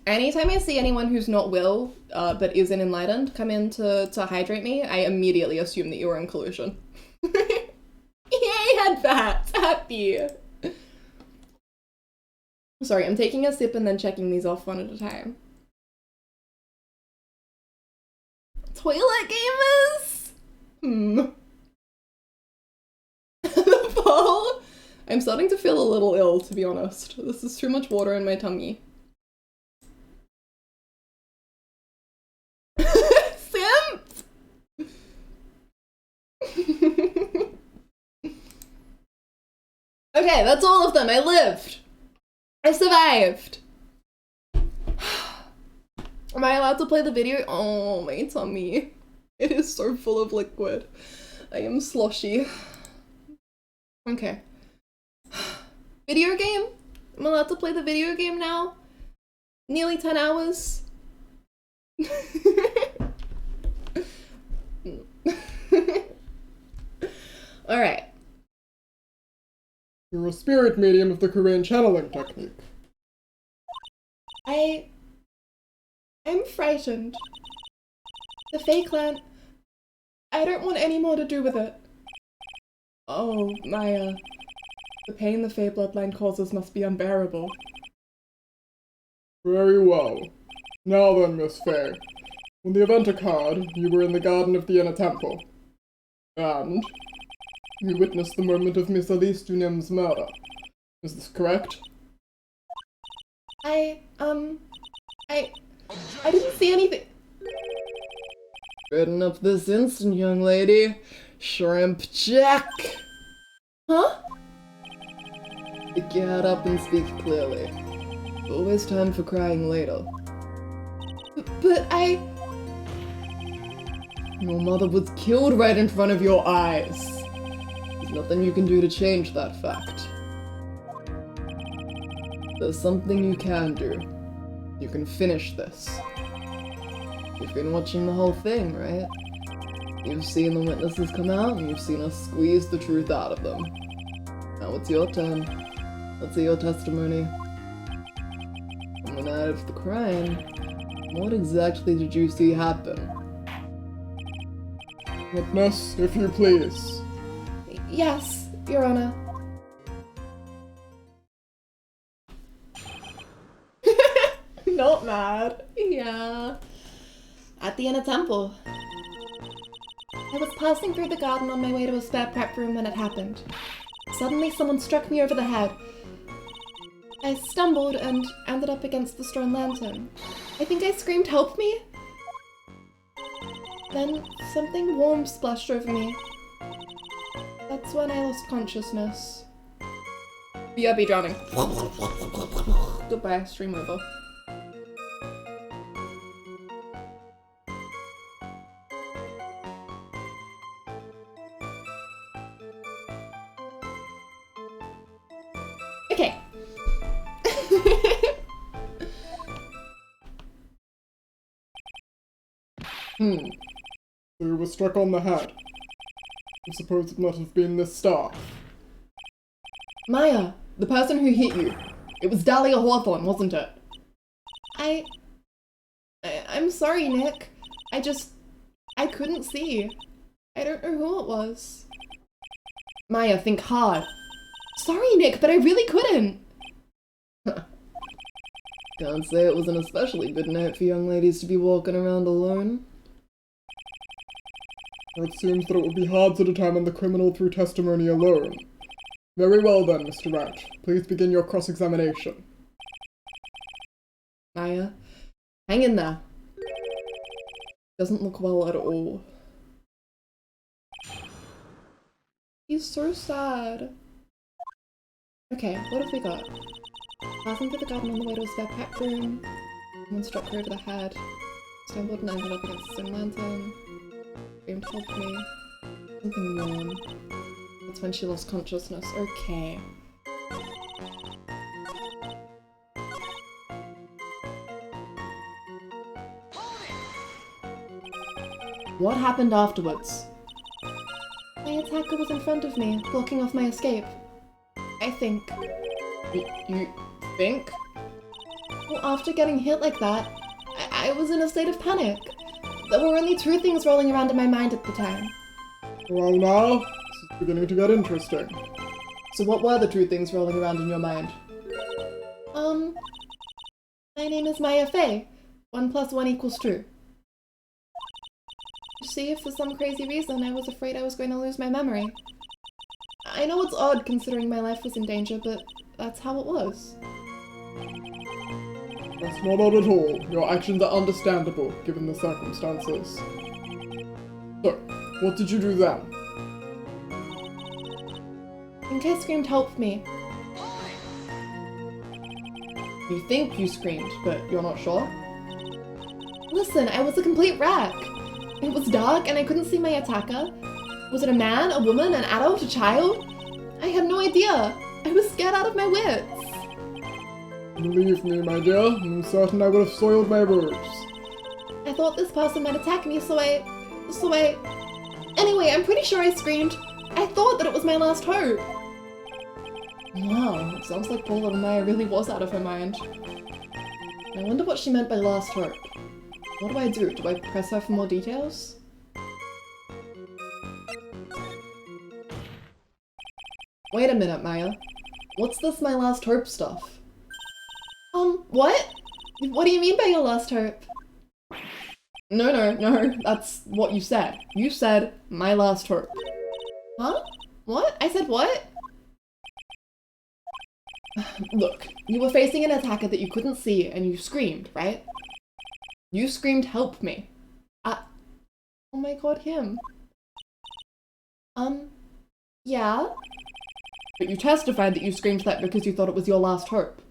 Anytime I see anyone who's not Will, but isn't enlightened, come in to hydrate me, I immediately assume that you were in collusion. Yay, head pats! Happy! Sorry, I'm taking a sip and then checking these off one at a time. Toilet gamers? The bowl? I'm starting to feel a little ill, to be honest. This is too much water in my tummy. Simp! Okay, that's all of them. I lived. I survived. Am I allowed to play the video? Oh, my tummy. It is so full of liquid. I am sloshy. Okay. Video game? I'm allowed to play the video game now? Nearly 10 hours. Alright. You're a spirit medium of the Korean channeling technique. I'm frightened. The Fae clan, I don't want any more to do with it. Oh, Maya. The pain the Fae bloodline causes must be unbearable. Very well. Now then, Miss Faye. When the event occurred, you were in the garden of the inner temple. And you witnessed the moment of Miss Elise Dunham's murder. Is this correct? I didn't see anything. Straighten up this instant, young lady. Shrimp check! Huh? Pick your head up and speak clearly. Always time for crying later. But Your mother was killed right in front of your eyes. There's nothing you can do to change that fact. There's something you can do. You can finish this. You've been watching the whole thing, right? You've seen the witnesses come out, and you've seen us squeeze the truth out of them. Now it's your turn. Let's hear your testimony. On the night of the crime, what exactly did you see happen? Witness, if you please. yes, Your Honor. Not mad. Yeah. At the inner temple. I was passing through the garden on my way to a spare prep room when it happened. Suddenly someone struck me over the head. I stumbled and ended up against the stone lantern. I think I screamed, "Help me!" Then something warm splashed over me. That's when I lost consciousness. BRB drowning. Goodbye, stream over. Okay. So you were struck on the head. I suppose it must have been this staff. Maya, the person who hit you. It was Dahlia Hawthorne, wasn't it? I'm sorry, Nick. I couldn't see. I don't know who it was. Maya, think hard. Sorry, Nick, but I really couldn't. Can't say it was an especially good night for young ladies to be walking around alone. It seems that it would be hard to determine the criminal through testimony alone. Very well then, Mr. Wright. Please begin your cross-examination. Maya, hang in there. Doesn't look well at all. He's so sad. Okay, what have we got? Passing through the garden on the way to a spare pet room. Someone struck her over the head. Stumbled and ended up against the stone lantern. Screamed, "Help me." Something warm. That's when she lost consciousness. Okay. What happened afterwards? My attacker was in front of me, blocking off my escape. I think. You think? Well, after getting hit like that, I was in a state of panic. There were only two things rolling around in my mind at the time. Well now, this is beginning to get interesting. So what were the two things rolling around in your mind? My name is Maya Faye. 1 + 1 = 2. You see, for some crazy reason, I was afraid I was going to lose my memory. I know it's odd considering my life was in danger, but that's how it was. That's not odd at all. Your actions are understandable, given the circumstances. So, what did you do then? think I screamed help me. You think you screamed, but you're not sure? Listen, I was a complete wreck. It was dark and I couldn't see my attacker. Was it a man, a woman, an adult, a child? I had no idea. I was scared out of my wits. Believe me, my dear, I'm certain I would have soiled my robes. I thought this person might attack me, so I... Anyway, I'm pretty sure I screamed. I thought that it was my last hope. Wow, it sounds like poor little Maya really was out of her mind. I wonder what she meant by last hope. What do I do? Do I press her for more details? Wait a minute, Maya. What's this my last hope stuff? What? What do you mean by your last hope? No, that's what you said. You said, my last hope. Huh? What? I said what? Look, you were facing an attacker that you couldn't see and you screamed, right? You screamed, help me. Oh my god, him. Yeah? But you testified that you screamed that because you thought it was your last hope.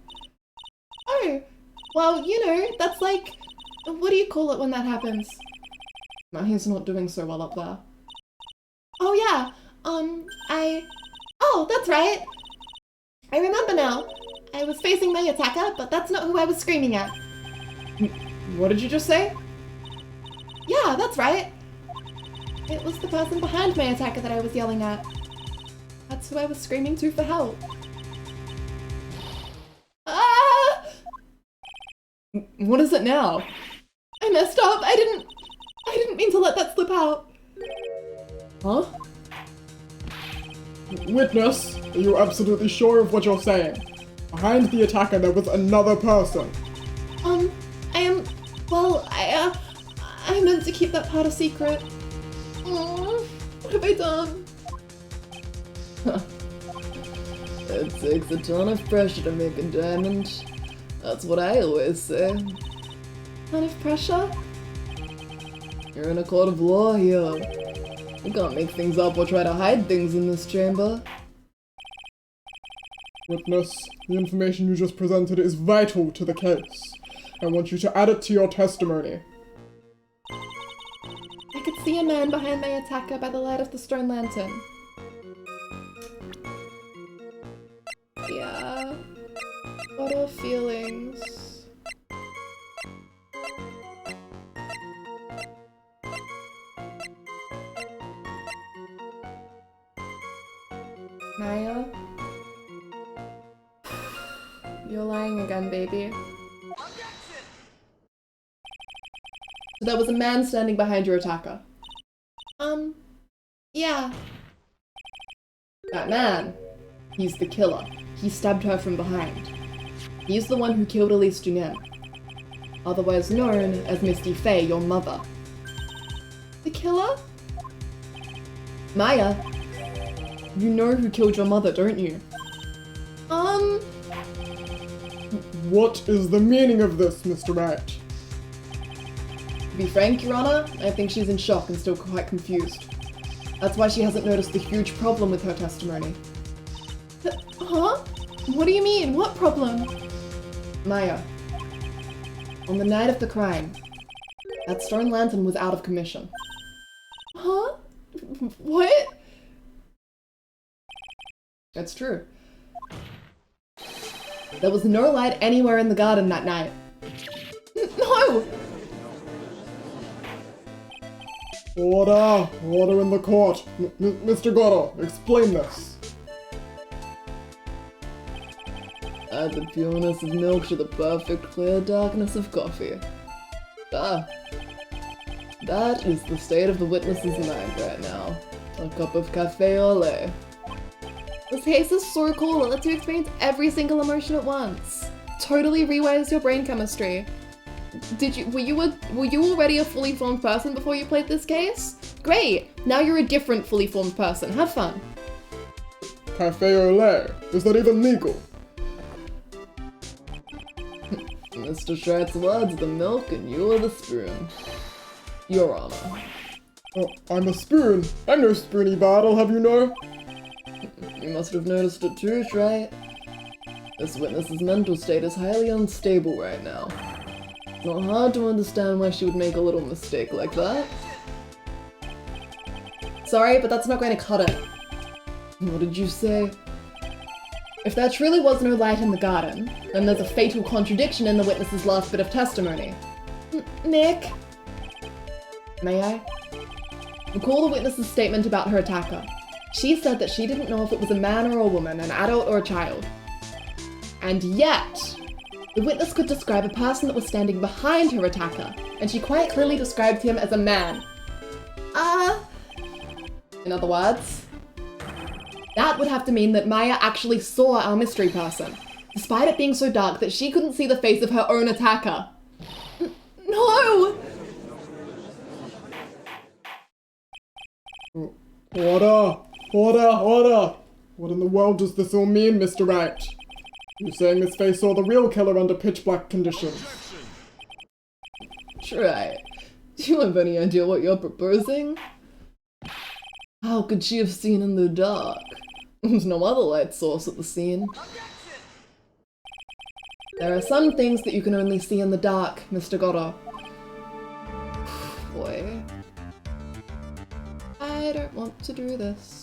Oh, well, you know, that's like... What do you call it when that happens? Maya's not doing so well up there. Oh yeah, Oh, that's right! I remember now. I was facing my attacker, but that's not who I was screaming at. What did you just say? Yeah, that's right. It was the person behind my attacker that I was yelling at. That's who I was screaming to for help. Ah! What is it now? I messed up. I didn't mean to let that slip out. Huh? Witness, are you absolutely sure of what you're saying? Behind the attacker there was another person. I meant to keep that part a secret. Oh, what have I done? It takes a ton of pressure to make a diamond. That's what I always say. Ton of pressure? You're in a court of law here. You can't make things up or try to hide things in this chamber. Witness, the information you just presented is vital to the case. I want you to add it to your testimony. I could see a man behind my attacker by the light of the stone lantern. Yeah. What are feelings? Maya? You're lying again, baby. So there was a man standing behind your attacker. Yeah. That man, he's the killer. He stabbed her from behind. He's the one who killed Elise Junien, otherwise known as Misty Faye, your mother. The killer? Maya, you know who killed your mother, don't you? What is the meaning of this, Mr. Wright? To be frank, Your Honor, I think she's in shock and still quite confused. That's why she hasn't noticed the huge problem with her testimony. Huh? What do you mean? What problem? Maya, on the night of the crime, that stone lantern was out of commission. Huh? What? That's true. There was no light anywhere in the garden that night. No! Order! Order in the court! Mr. Goro, explain this. Add the pureness of milk to the perfect clear darkness of coffee. Ah. That is the state of the witness's mind right now. A cup of cafe au lait. This case is so cool. It lets you experience every single emotion at once. Totally rewires your brain chemistry. Were you already a fully formed person before you played this case? Great! Now you're a different fully formed person. Have fun. Cafe au lait. Is that even legal? Mr. Shart's words, the milk, and you are the spoon. Your Honor. Oh, I'm a spoon. I'm no spoony bard, I'll have you know. You must have noticed it too, right? This witness's mental state is highly unstable right now. It's not hard to understand why she would make a little mistake like that. Sorry, but that's not going to cut it. What did you say? If there truly was no light in the garden, then there's a fatal contradiction in the witness's last bit of testimony. Nick? May I? Recall the witness's statement about her attacker. She said that she didn't know if it was a man or a woman, an adult or a child. And yet, the witness could describe a person that was standing behind her attacker, and she quite clearly described him as a man. In other words, that would have to mean that Maya actually saw our mystery person, despite it being so dark that she couldn't see the face of her own attacker. No! Order! What in the world does this all mean, Mr. Wright? You're saying this face saw the real killer under pitch black conditions? Try. Do you have any idea what you're proposing? How could she have seen in the dark? There's no other light source at the scene. There are some things that you can only see in the dark, Mr. Goddard. Boy. I don't want to do this.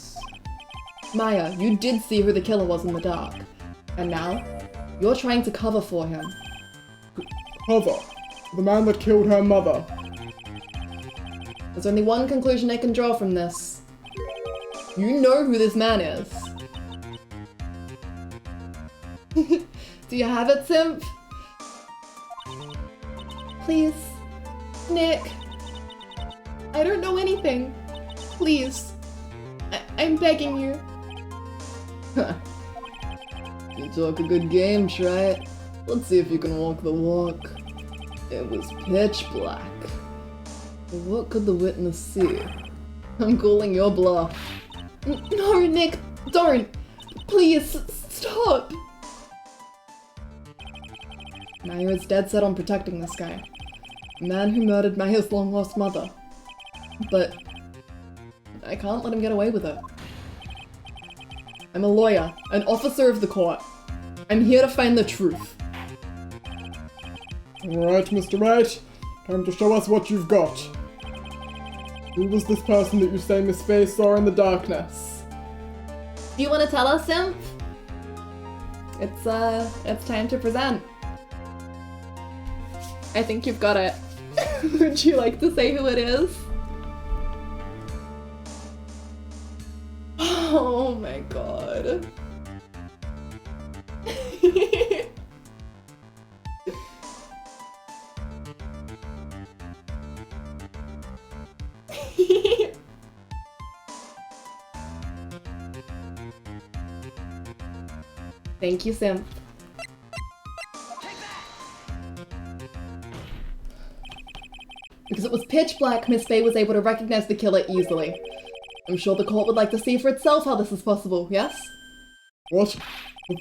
Maya, you did see who the killer was in the dark. And now, you're trying to cover for him. Cover? The man that killed her mother. There's only one conclusion I can draw from this. You know who this man is. Do you have it, Simp? Please. Nick. I don't know anything. Please. I'm begging you. You talk a good game, try it. Let's see if you can walk the walk. It was pitch black. But what could the witness see? I'm calling your bluff. No, Nick, don't. Please, stop. Maya is dead set on protecting this guy. The man who murdered Maya's long-lost mother. But I can't let him get away with it. I'm a lawyer, an officer of the court. I'm here to find the truth. Alright, Mr. Wright. Time to show us what you've got. Who was this person that you say Miss Faye saw in the darkness? Do you want to tell us, Simp? It's time to present. I think you've got it. Would you like to say who it is? Oh my god. Thank you, Simp. Because it was pitch black, Miss Faye was able to recognize the killer easily. I'm sure the court would like to see for itself how this is possible, yes? What?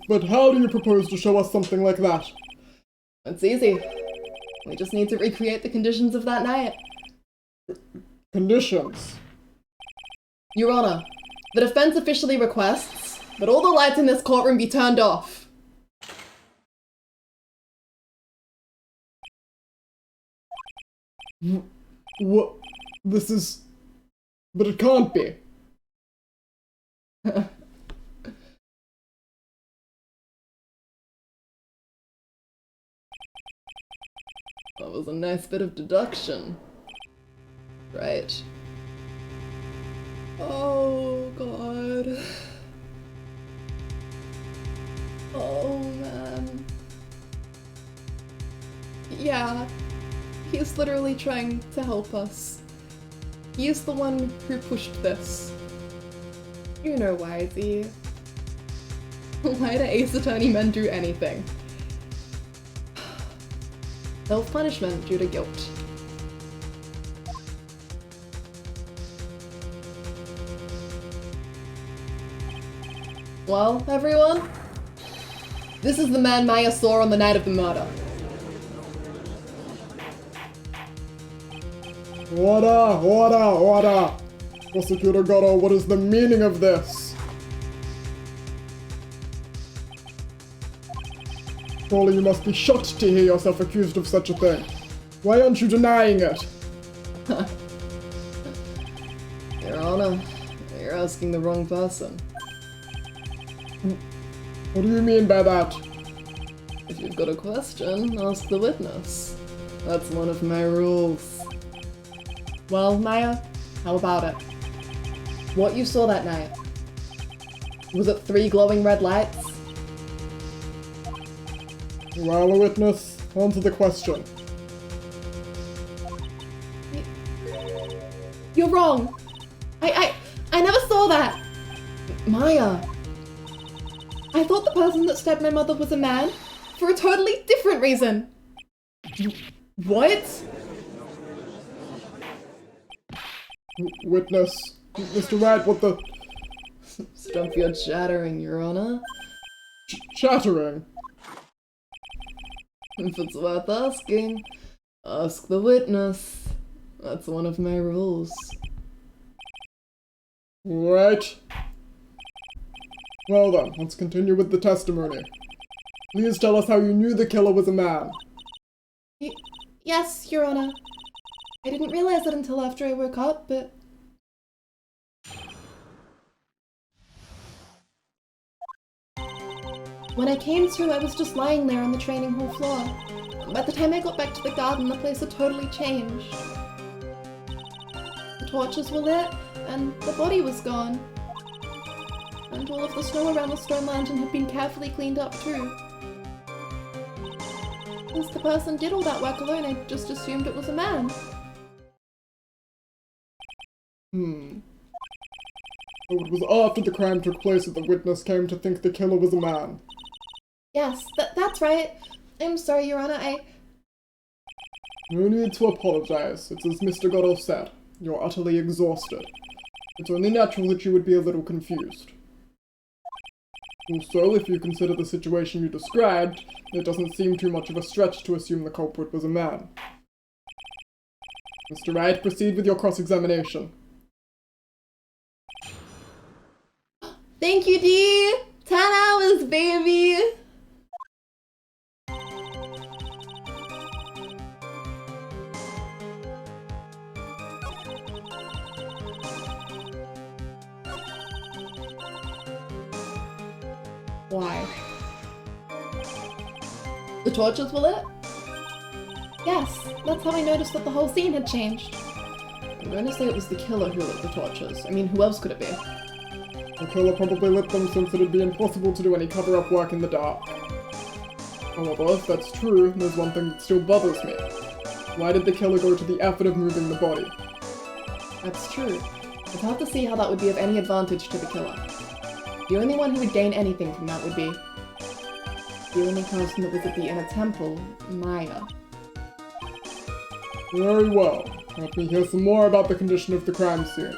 But how do you propose to show us something like that? It's easy. We just need to recreate the conditions of that night. Conditions? Your Honor, the defense officially requests that all the lights in this courtroom be turned off. What? This is... But it can't be. That was a nice bit of deduction. Right. Oh, God. Oh, man. Yeah, he's literally trying to help us. He's the one who pushed this. You know why, Z. Why do Ace Attorney men do anything? Self-punishment due to guilt. Well, everyone, this is the man Maya saw on the night of the murder. Order! Prosecutor Goto, what is the meaning of this? Surely you must be shocked to hear yourself accused of such a thing. Why aren't you denying it? Your Honor, you're asking the wrong person. What do you mean by that? If you've got a question, ask the witness. That's one of my rules. Well, Maya, how about it? What you saw that night? Was it 3 glowing red lights? Well, a witness, answer the question. You're wrong. I never saw that. Maya! I thought the person that stabbed my mother was a man for a totally different reason. What? Witness, Mr. Wright, what the... Stop your chattering, Your Honor. Chattering? If it's worth asking, ask the witness. That's one of my rules. Right. Well then, let's continue with the testimony. Please tell us how you knew the killer was a man. Yes, Your Honor. I didn't realize it until after I woke up, but... When I came to, I was just lying there on the training hall floor. By the time I got back to the garden, the place had totally changed. The torches were lit, and the body was gone. And all of the snow around the stone lantern had been carefully cleaned up too. Since the person did all that work alone, I just assumed it was a man. So it was after the crime took place that the witness came to think the killer was a man. Yes, that's right. I'm sorry, Your Honor, No need to apologize. It's as Mr. Goddard said. You're utterly exhausted. It's only natural that you would be a little confused. Also, if you consider the situation you described, it doesn't seem too much of a stretch to assume the culprit was a man. Mr. Wright, proceed with your cross-examination. Thank you, Dee! 10 hours, baby! Why? The torches were lit? Yes, that's how I noticed that the whole scene had changed. I'm going to say it was the killer who lit the torches. I mean, who else could it be? The killer probably lit them since it'd be impossible to do any cover-up work in the dark. However, if that's true, there's one thing that still bothers me. Why did the killer go to the effort of moving the body? That's true. It's hard to see how that would be of any advantage to the killer. The only one who would gain anything from that would be the only person that was at the inner temple, Maya. Very well. Let me hear some more about the condition of the crime scene.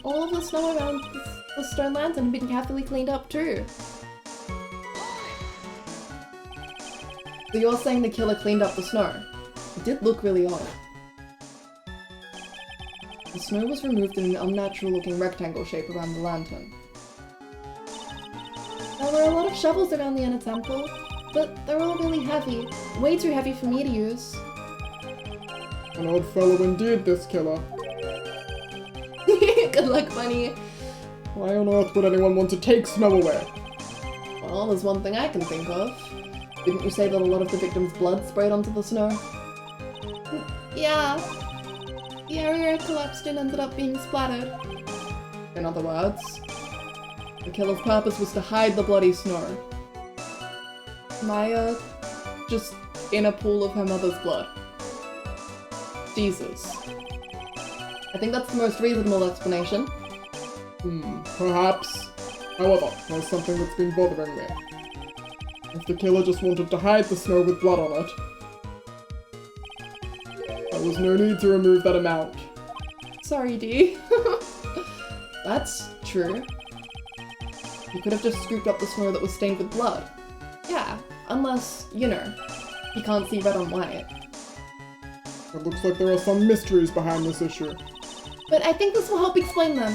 All of the snow around the stone lantern had been carefully cleaned up too. So you're saying the killer cleaned up the snow? It did look really odd. The snow was removed in an unnatural-looking rectangle shape around the lantern. There were a lot of shovels around the inner temple, but they're all really heavy. Way too heavy for me to use. An odd fellow indeed, this killer. Good luck, Bunny. Why on earth would anyone want to take snow away? Well, there's one thing I can think of. Didn't you say that a lot of the victim's blood sprayed onto the snow? Yeah. The area collapsed and ended up being splattered. In other words, the killer's purpose was to hide the bloody snow. Maya, just in a pool of her mother's blood. Jesus. I think that's the most reasonable explanation. Perhaps. However, there's something that's been bothering me. If the killer just wanted to hide the snow with blood on it, there was no need to remove that amount. Sorry, Dee. That's true. You could have just scooped up the snow that was stained with blood. Yeah. Unless, you know, you can't see red on white. It looks like there are some mysteries behind this issue. But I think this will help explain them.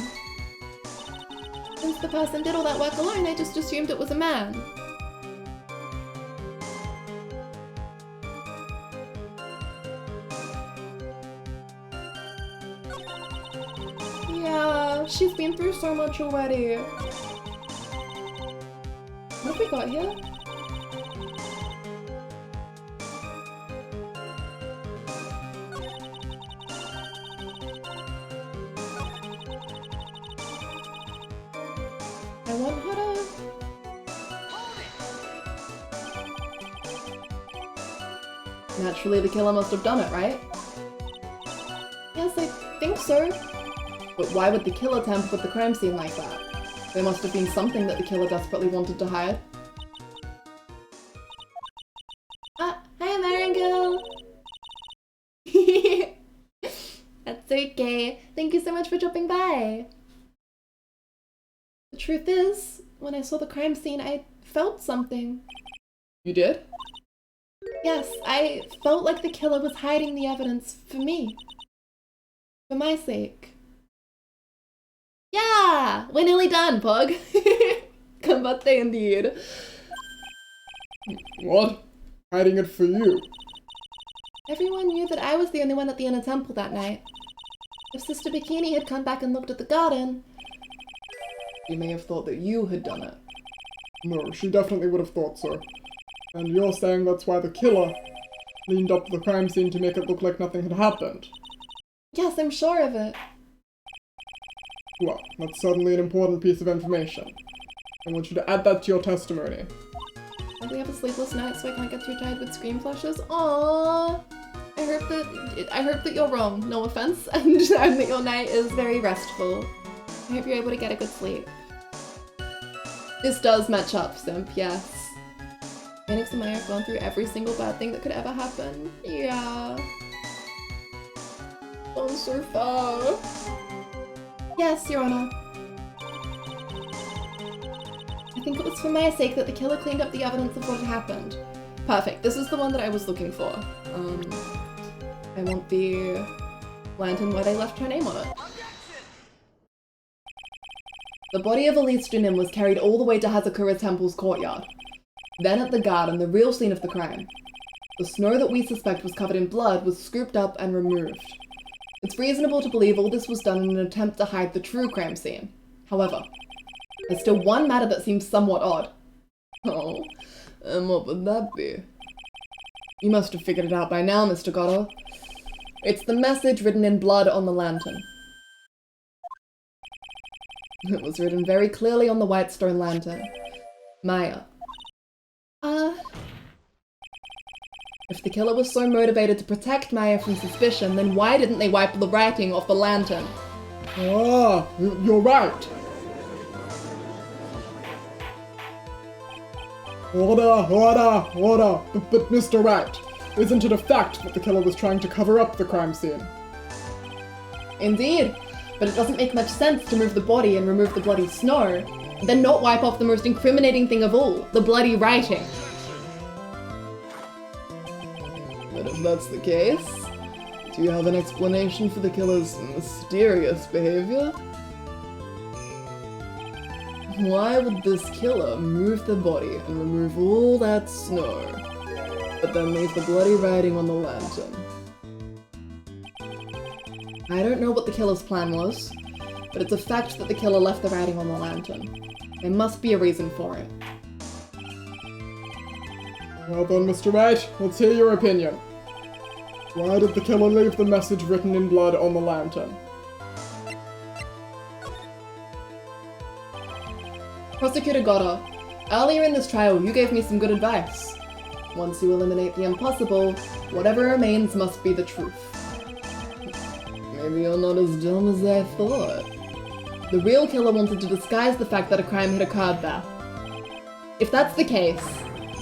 Since the person did all that work alone, I just assumed it was a man. she's been through so much already. What have we got here? I want her to... Naturally, the killer must have done it, right? Yes, I think so. But why would the killer tamper with the crime scene like that? There must have been something that the killer desperately wanted to hide. Hi, Marangale. That's okay. Thank you so much for dropping by. The truth is, when I saw the crime scene, I felt something. You did? Yes, I felt like the killer was hiding the evidence for me. For my sake. Yeah! We're nearly done, Pog. Combate indeed. What? Hiding it for you? Everyone knew that I was the only one at the inner temple that night. If Sister Bikini had come back and looked at the garden... You may have thought that you had done it. No, she definitely would have thought so. And you're saying that's why the killer leaned up to the crime scene to make it look like nothing had happened? Yes, I'm sure of it. Well, that's certainly an important piece of information. I want you to add that to your testimony. We have a sleepless night, so I can't get too tired with scream flashes. Aww. I hope that you're wrong. No offense, and that your night is very restful. I hope you're able to get a good sleep. This does match up, Simp. Yes. Phoenix and Maya have gone through every single bad thing that could ever happen. Yeah. Gone so far. Yes, Your Honor. I think it was for my sake that the killer cleaned up the evidence of what had happened. Perfect. This is the one that I was looking for. I want the lantern where they left her name on it. The body of Elise Junim was carried all the way to Hazakura Temple's courtyard. Then at the garden, the real scene of the crime. The snow that we suspect was covered in blood was scooped up and removed. It's reasonable to believe all this was done in an attempt to hide the true crime scene. However, there's still one matter that seems somewhat odd. Oh, and what would that be? You must have figured it out by now, Mr. Goddard. It's the message written in blood on the lantern. It was written very clearly on the white stone lantern. Maya. If the killer was so motivated to protect Maya from suspicion, then why didn't they wipe the writing off the lantern? Ah, you're right. Order. But Mr. Wright, isn't it a fact that the killer was trying to cover up the crime scene? Indeed, but it doesn't make much sense to move the body and remove the bloody snow, then not wipe off the most incriminating thing of all, the bloody writing. But if that's the case, do you have an explanation for the killer's mysterious behavior? Why would this killer move the body and remove all that snow, but then leave the bloody writing on the lantern? I don't know what the killer's plan was, but it's a fact that the killer left the writing on the lantern. There must be a reason for it. Well then, Mr. Wright, let's hear your opinion. Why did the killer leave the message written in blood on the lantern? Prosecutor Goddard, earlier in this trial you gave me some good advice. Once you eliminate the impossible, whatever remains must be the truth. Maybe you're not as dumb as I thought. The real killer wanted to disguise the fact that a crime had occurred there. If that's the case,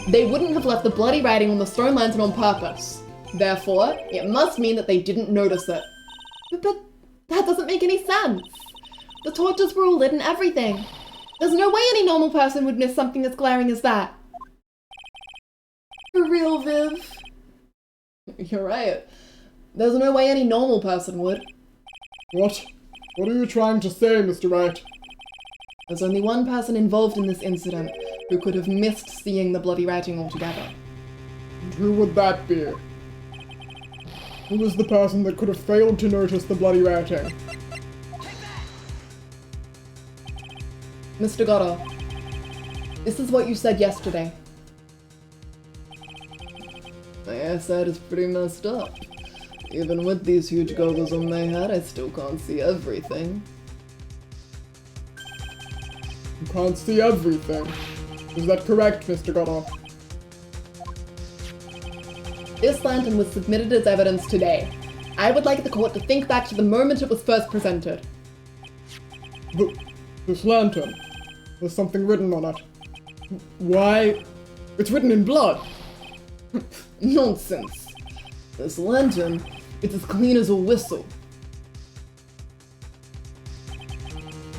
they wouldn't have left the bloody writing on the stone lantern on purpose. Therefore, it must mean that they didn't notice it. But that doesn't make any sense. The torches were all lit and everything. There's no way any normal person would miss something as glaring as that. For real, Viv. You're right. There's no way any normal person would. What? What are you trying to say, Mr. Wright? There's only one person involved in this incident who could have missed seeing the bloody writing altogether. And who would that be? Who was the person that could have failed to notice the bloody writing? Mr. Goddard, this is what you said yesterday. My eyesight is pretty messed up. Even with these huge goggles on my head, I still can't see everything. You can't see everything. Is that correct, Mr. Goddard? This lantern was submitted as evidence today. I would like the court to think back to the moment it was first presented. This lantern. There's something written on it. Why? It's written in blood. Nonsense. This lantern, it's as clean as a whistle.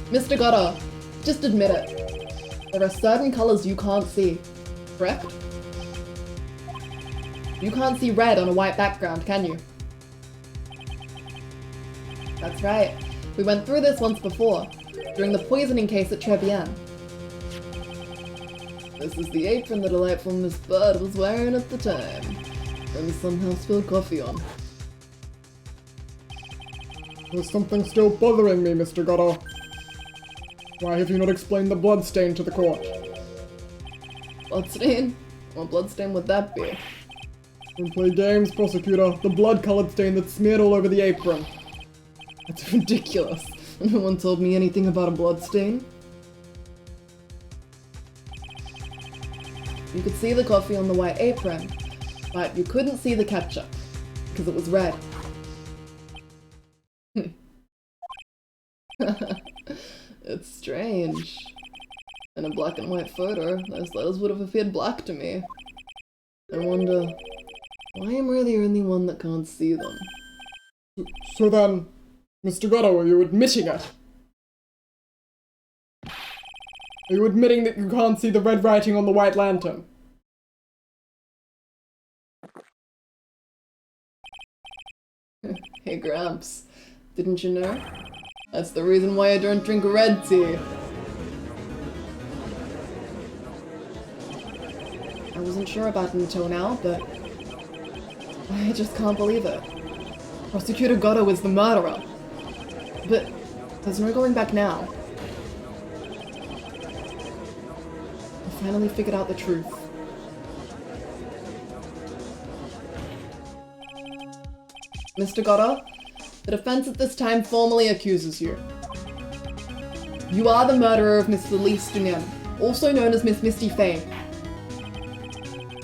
Mr. Goddard, just admit it. There are certain colors you can't see, correct? You can't see red on a white background, can you? That's right. We went through this once before, during the poisoning case at Trebian. This is the apron the delightful Miss Bird was wearing at the time, and somehow spilled coffee on. There's something still bothering me, Mr. Goddard. Why have you not explained the bloodstain to the court? Bloodstain? What bloodstain would that be? Don't play games, prosecutor. The blood-colored stain that's smeared all over the apron. That's ridiculous. No one told me anything about a bloodstain. You could see the coffee on the white apron, but you couldn't see the ketchup, because it was red. It's strange. In a black and white photo, those letters would have appeared black to me. I wonder, why am I the only one that can't see them? So then, Mr. Goddard, are you admitting it? Are you admitting that you can't see the red writing on the white lantern? Hey Gramps, didn't you know? That's the reason why I don't drink red tea. I wasn't sure about it until now, but I just can't believe it. Prosecutor Goddard was the murderer. But there's no going back now. I finally figured out the truth. Mr. Goddard, the defense at this time formally accuses you. You are the murderer of Miss Elise Dunyan, also known as Miss Misty Fey.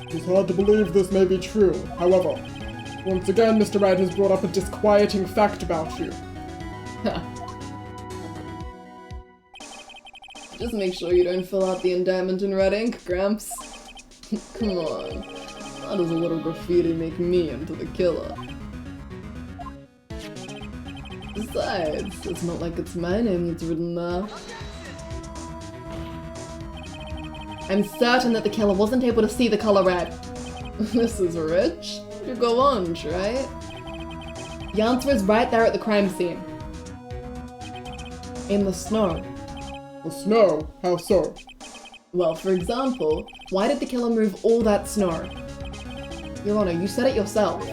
It's hard to believe this may be true. However, once again, Mr. Wright has brought up a disquieting fact about you. Just make sure you don't fill out the indictment in red ink, Gramps. Come on. How does a little graffiti make me into the killer? Besides, it's not like it's my name that's written there. I'm certain that the killer wasn't able to see the color red. This is rich. You go on, right? The answer is right there at the crime scene. In the snow. The snow? How so? Well, for example, why did the killer move all that snow? Your Honor, you said it yourself.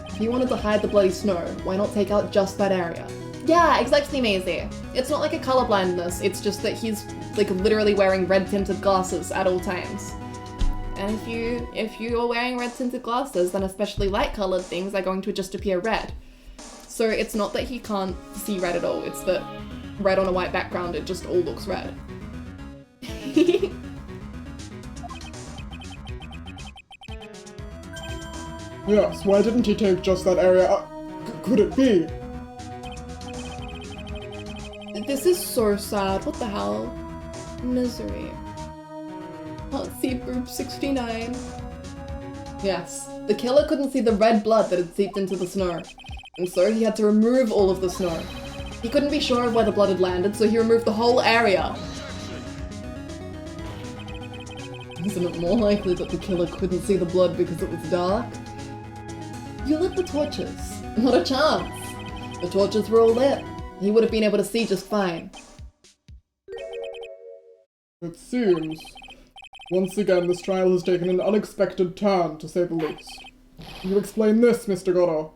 If he wanted to hide the bloody snow, why not take out just that area? Yeah, exactly, Maisie. It's not like a color blindness, it's just that he's like literally wearing red tinted glasses at all times. And if you are wearing red tinted glasses, then especially light colored things are going to just appear red. So it's not that he can't see red at all, it's that red on a white background, it just all looks red. Yes, why didn't he take just that area? Could it be? This is so sad, what the hell? Misery. Can't see group 69. Yes, the killer couldn't see the red blood that had seeped into the snow, and so he had to remove all of the snow. He couldn't be sure of where the blood had landed, so he removed the whole area. Isn't it more likely that the killer couldn't see the blood because it was dark? You lit the torches. Not a chance. The torches were all lit. He would have been able to see just fine. It seems. Once again, this trial has taken an unexpected turn, to say the least. Can you explain this, Mr. Goddard?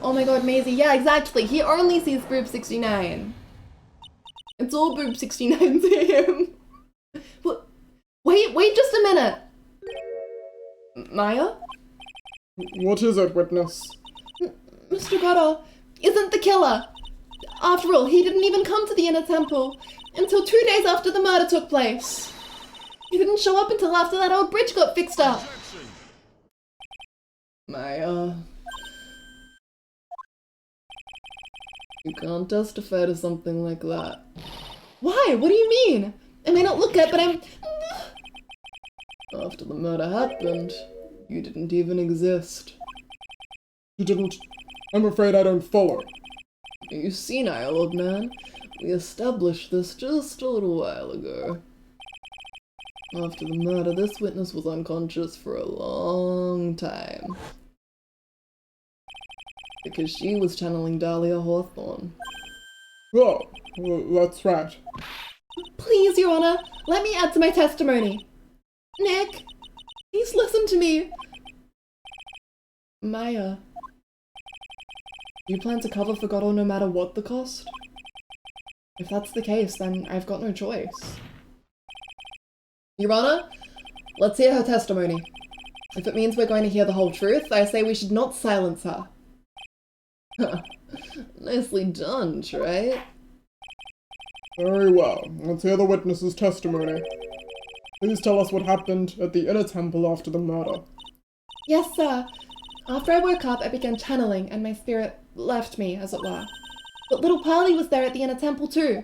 Oh my god, Maisie, yeah, exactly. He only sees group 69. It's all boob 69 to him. What? Wait just a minute. Maya? What is it, witness? Mr. Goddard isn't the killer. After all, he didn't even come to the inner temple until 2 days after the murder took place. He didn't show up until after that old bridge got fixed up. Maya. You can't testify to something like that. Why? What do you mean? I may not look it, but I'm... After the murder happened, you didn't even exist. You didn't. I'm afraid I don't follow. You senile, old man. We established this just a little while ago. After the murder, this witness was unconscious for a long time. Because she was channeling Dahlia Hawthorne. Oh, well, that's right. Please, Your Honor, let me add to my testimony. Nick, please listen to me. Maya. You plan to cover for Godot no matter what the cost? If that's the case, then I've got no choice. Your Honor, let's hear her testimony. If it means we're going to hear the whole truth, I say we should not silence her. Nicely done, Trey. Very well. Let's hear the witness's testimony. Please tell us what happened at the inner temple after the murder. Yes, sir. After I woke up, I began channeling, and my spirit left me, as it were. But little Pearlie was there at the inner temple too.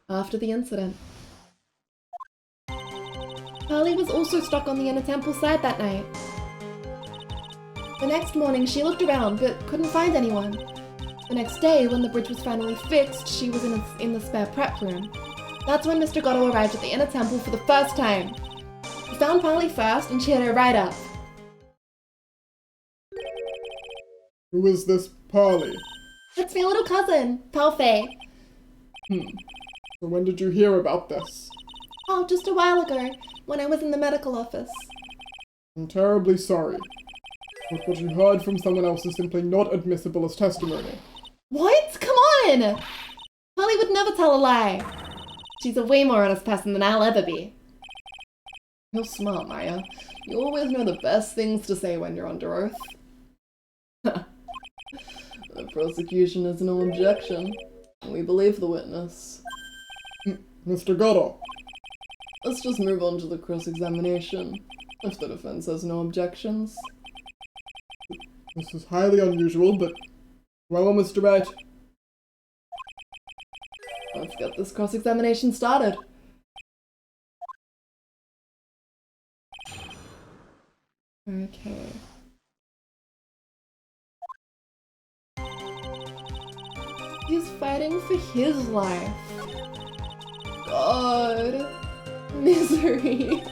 After the incident, Pearlie was also stuck on the inner temple side that night. The next morning, she looked around, but couldn't find anyone. The next day, when the bridge was finally fixed, she was in the spare prep room. That's when Mr. Godot arrived at the inner temple for the first time. He found Pearlie first and cheered her right up. Who is this Pearlie? It's my little cousin, Palfay. So when did you hear about this? Oh, just a while ago, when I was in the medical office. I'm terribly sorry. But what you heard from someone else is simply not admissible as testimony. What? Come on! Pearlie would never tell a lie. She's a way more honest person than I'll ever be. You're smart, Maya. You always know the best things to say when you're under oath. The prosecution has no objection. We believe the witness. Mr. Godot. Let's just move on to the cross-examination, if the defense has no objections. This is highly unusual, but... Well, Mr. Wright. Let's get this cross-examination started. Okay. He's fighting for his life. God. Misery.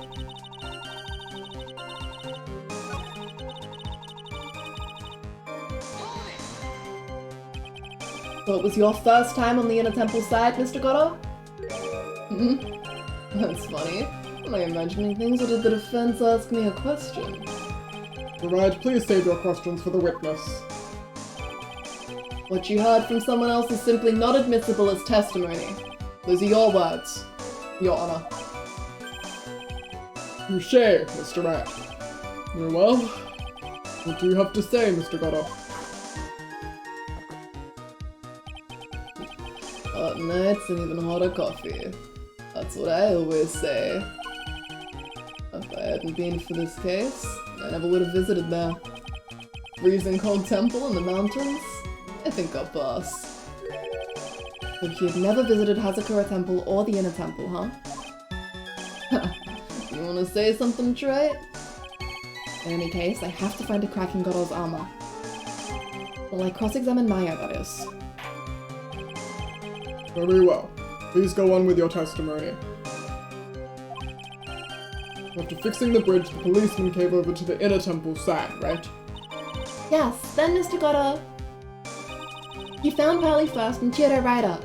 So it was your first time on the inner temple side, Mr. Godot? That's funny. Am I imagining things, or did the defense ask me a question? Mr. Wright, please save your questions for the witness. What you heard from someone else is simply not admissible as testimony. Those are your words, Your Honor. Touché, Mr. Wright. Very well. What do you have to say, Mr. Godot? Hot nights and even hotter coffee. That's what I always say. If I hadn't been for this case, I never would have visited there. Freezing cold temple in the mountains? I think I'll pass. But he had never visited Hazakura Temple or the Inner Temple, huh? You wanna say something, Trey? In any case, I have to find a crack in Godot's armor. Well, I cross-examine Maya, that is. Very well. Please go on with your testimony. After fixing the bridge, the policeman came over to the inner temple side, right? Yes, then Mr. Godot. He found Pearlie first and cheered her right up.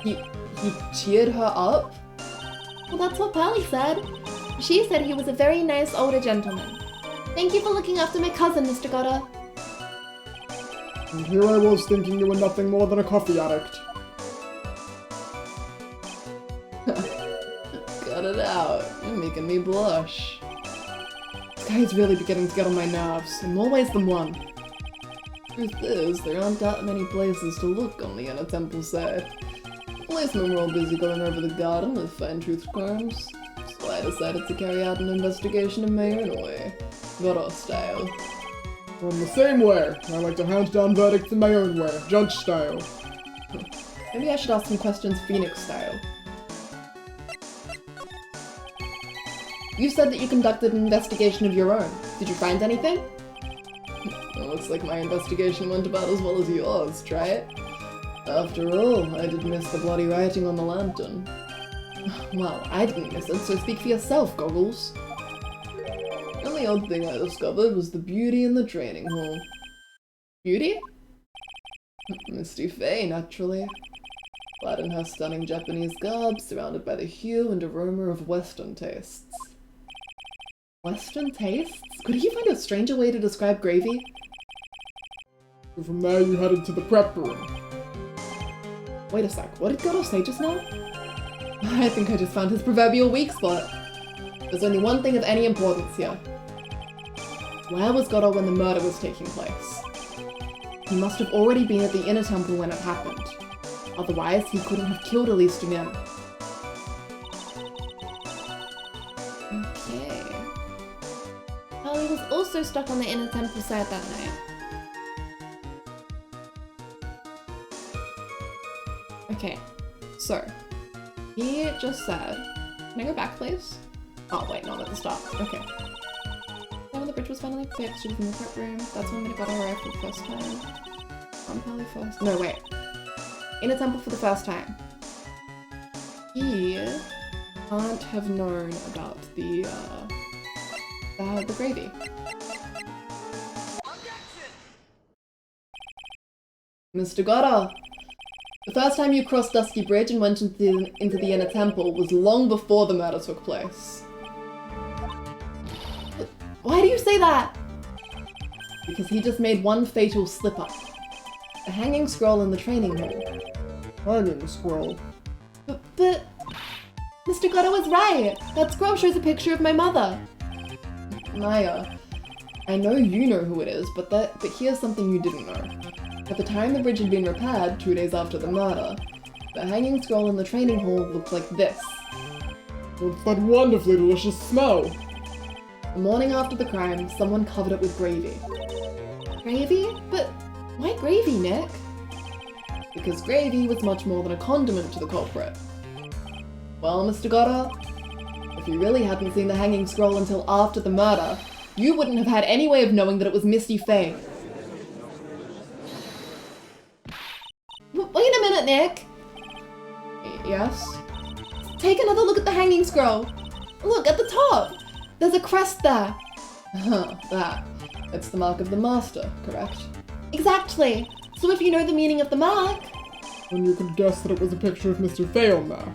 He cheered her up? Well, that's what Pearlie said. She said he was a very nice older gentleman. Thank you for looking after my cousin, Mr. Godot. And here I was thinking you were nothing more than a coffee addict. Cut it out. You're making me blush. This guy is really beginning to get on my nerves, in more ways than one. Truth is, there aren't that many places to look on the inner temple side. The policemen were all busy going over the garden with fine-toothed combs, so I decided to carry out an investigation in my own way. Goro style. I'm the same way. I like to hound down verdicts in my own way, judge style. Maybe I should ask some questions Phoenix style. You said that you conducted an investigation of your own. Did you find anything? It looks like my investigation went about as well as yours, try it. After all, I did miss the bloody writing on the lantern. Well, I didn't miss it, so speak for yourself, Goggles. The only odd thing I discovered was the beauty in the training hall. Beauty? Misty Faye, naturally. Clad in her stunning Japanese garb, surrounded by the hue and aroma of Western tastes. Western tastes? Could he find a stranger way to describe gravy? From there you headed to the prep room. Wait a sec, what did Goro say just now? I think I just found his proverbial weak spot. There's only one thing of any importance here. Where was Goro when the murder was taking place? He must have already been at the inner temple when it happened. Otherwise, he couldn't have killed Elise Jungin. Okay. Well, he was also stuck on the inner temple side that night. Okay, so he just said, can I go back, please? Oh wait, not at the start. Okay. Then when the bridge was finally fixed, she was in the prep room. That's when we got arrived for the first time. On Pally first. No, wait. In a temple for the first time. He can't have known about the gravy. Mr. Goro! The first time you crossed Dusky Bridge and went into the inner temple was long before the murder took place. Why do you say that? Because he just made one fatal slip-up. The hanging scroll in the training hall. Hanging scroll. But Mr. Goro was right. That scroll shows a picture of my mother. Maya, I know you know who it is, but here's something you didn't know. At the time the bridge had been repaired, 2 days after the murder, the hanging scroll in the training hall looked like this. What's that wonderfully delicious smell? The morning after the crime, someone covered it with gravy. Gravy? But why gravy, Nick? Because gravy was much more than a condiment to the culprit. Well, Mr. Goro, if you really hadn't seen the hanging scroll until after the murder, you wouldn't have had any way of knowing that it was Misty Faye. Wait a minute, Nick. Yes? Take another look at the hanging scroll. Look, at the top. There's a crest there. That. It's the mark of the master, correct? Exactly. So if you know the meaning of the mark... Then you could guess that it was a picture of Mr. Faye on there.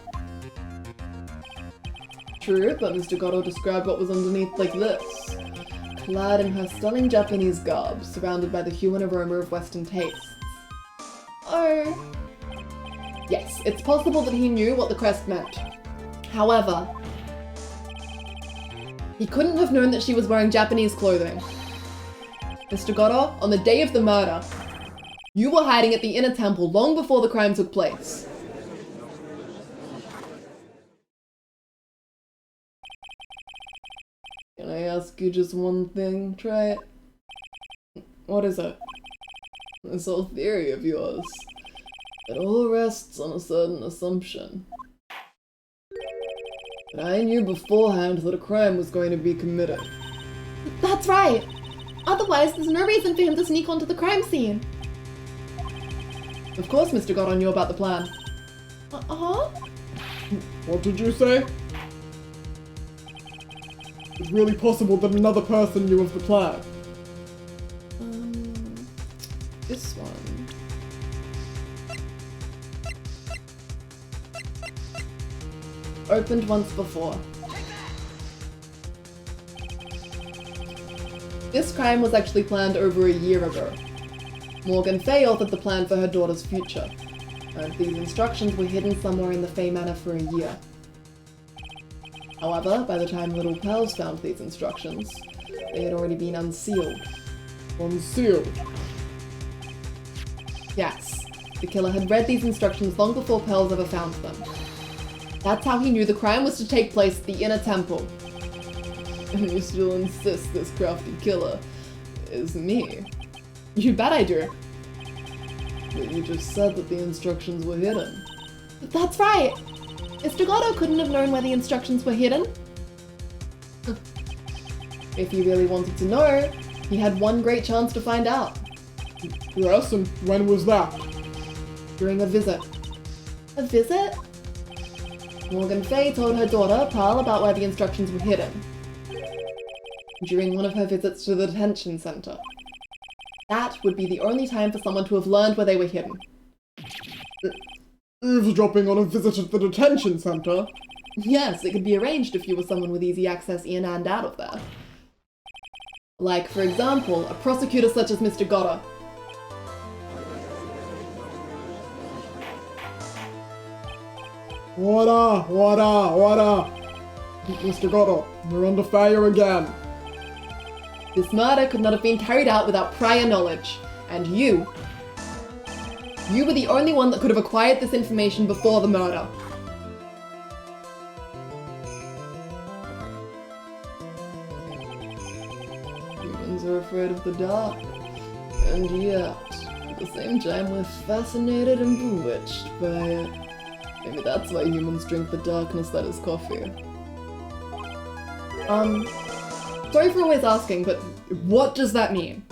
True, but Mr. Goro described what was underneath like this. Clad in her stunning Japanese garb, surrounded by the hue and aroma of Western tastes. Oh... Yes, it's possible that he knew what the crest meant. However, he couldn't have known that she was wearing Japanese clothing. Mr. Goro, on the day of the murder, you were hiding at the inner temple long before the crime took place. Can I ask you just one thing? Try it. What is it? This whole theory of yours. It all rests on a certain assumption. But I knew beforehand that a crime was going to be committed. That's right. Otherwise, there's no reason for him to sneak onto the crime scene. Of course Mr. Goro knew about the plan. Uh-huh. What did you say? It's really possible that another person knew of the plan. This one. Opened once before. This crime was actually planned over a year ago. Morgan Fay authored the plan for her daughter's future, and these instructions were hidden somewhere in the Fay Manor for a year. However, by the time little Pearls found these instructions, they had already been unsealed. Unsealed. Yes, the killer had read these instructions long before Pearls ever found them. That's how he knew the crime was to take place at the Inner Temple. And you still insist this crafty killer is me. You bet I do. But you just said that the instructions were hidden. That's right. Mr. Gatto couldn't have known where the instructions were hidden. If he really wanted to know, he had one great chance to find out. Yes, and when was that? During a visit. A visit? Morgan Fay told her daughter, Pearl, about where the instructions were hidden. During one of her visits to the detention center. That would be the only time for someone to have learned where they were hidden. Eavesdropping on a visit at the detention center? Yes, it could be arranged if you were someone with easy access in and out of there. Like, for example, a prosecutor such as Mr. Goddard. What? Mr. Goddard, you're under fire again. This murder could not have been carried out without prior knowledge, and you were the only one that could have acquired this information before the murder. Humans are afraid of the dark, and yet, at the same time, we're fascinated and bewitched by it. Maybe that's why humans drink the darkness that is coffee. Sorry for always asking, but what does that mean?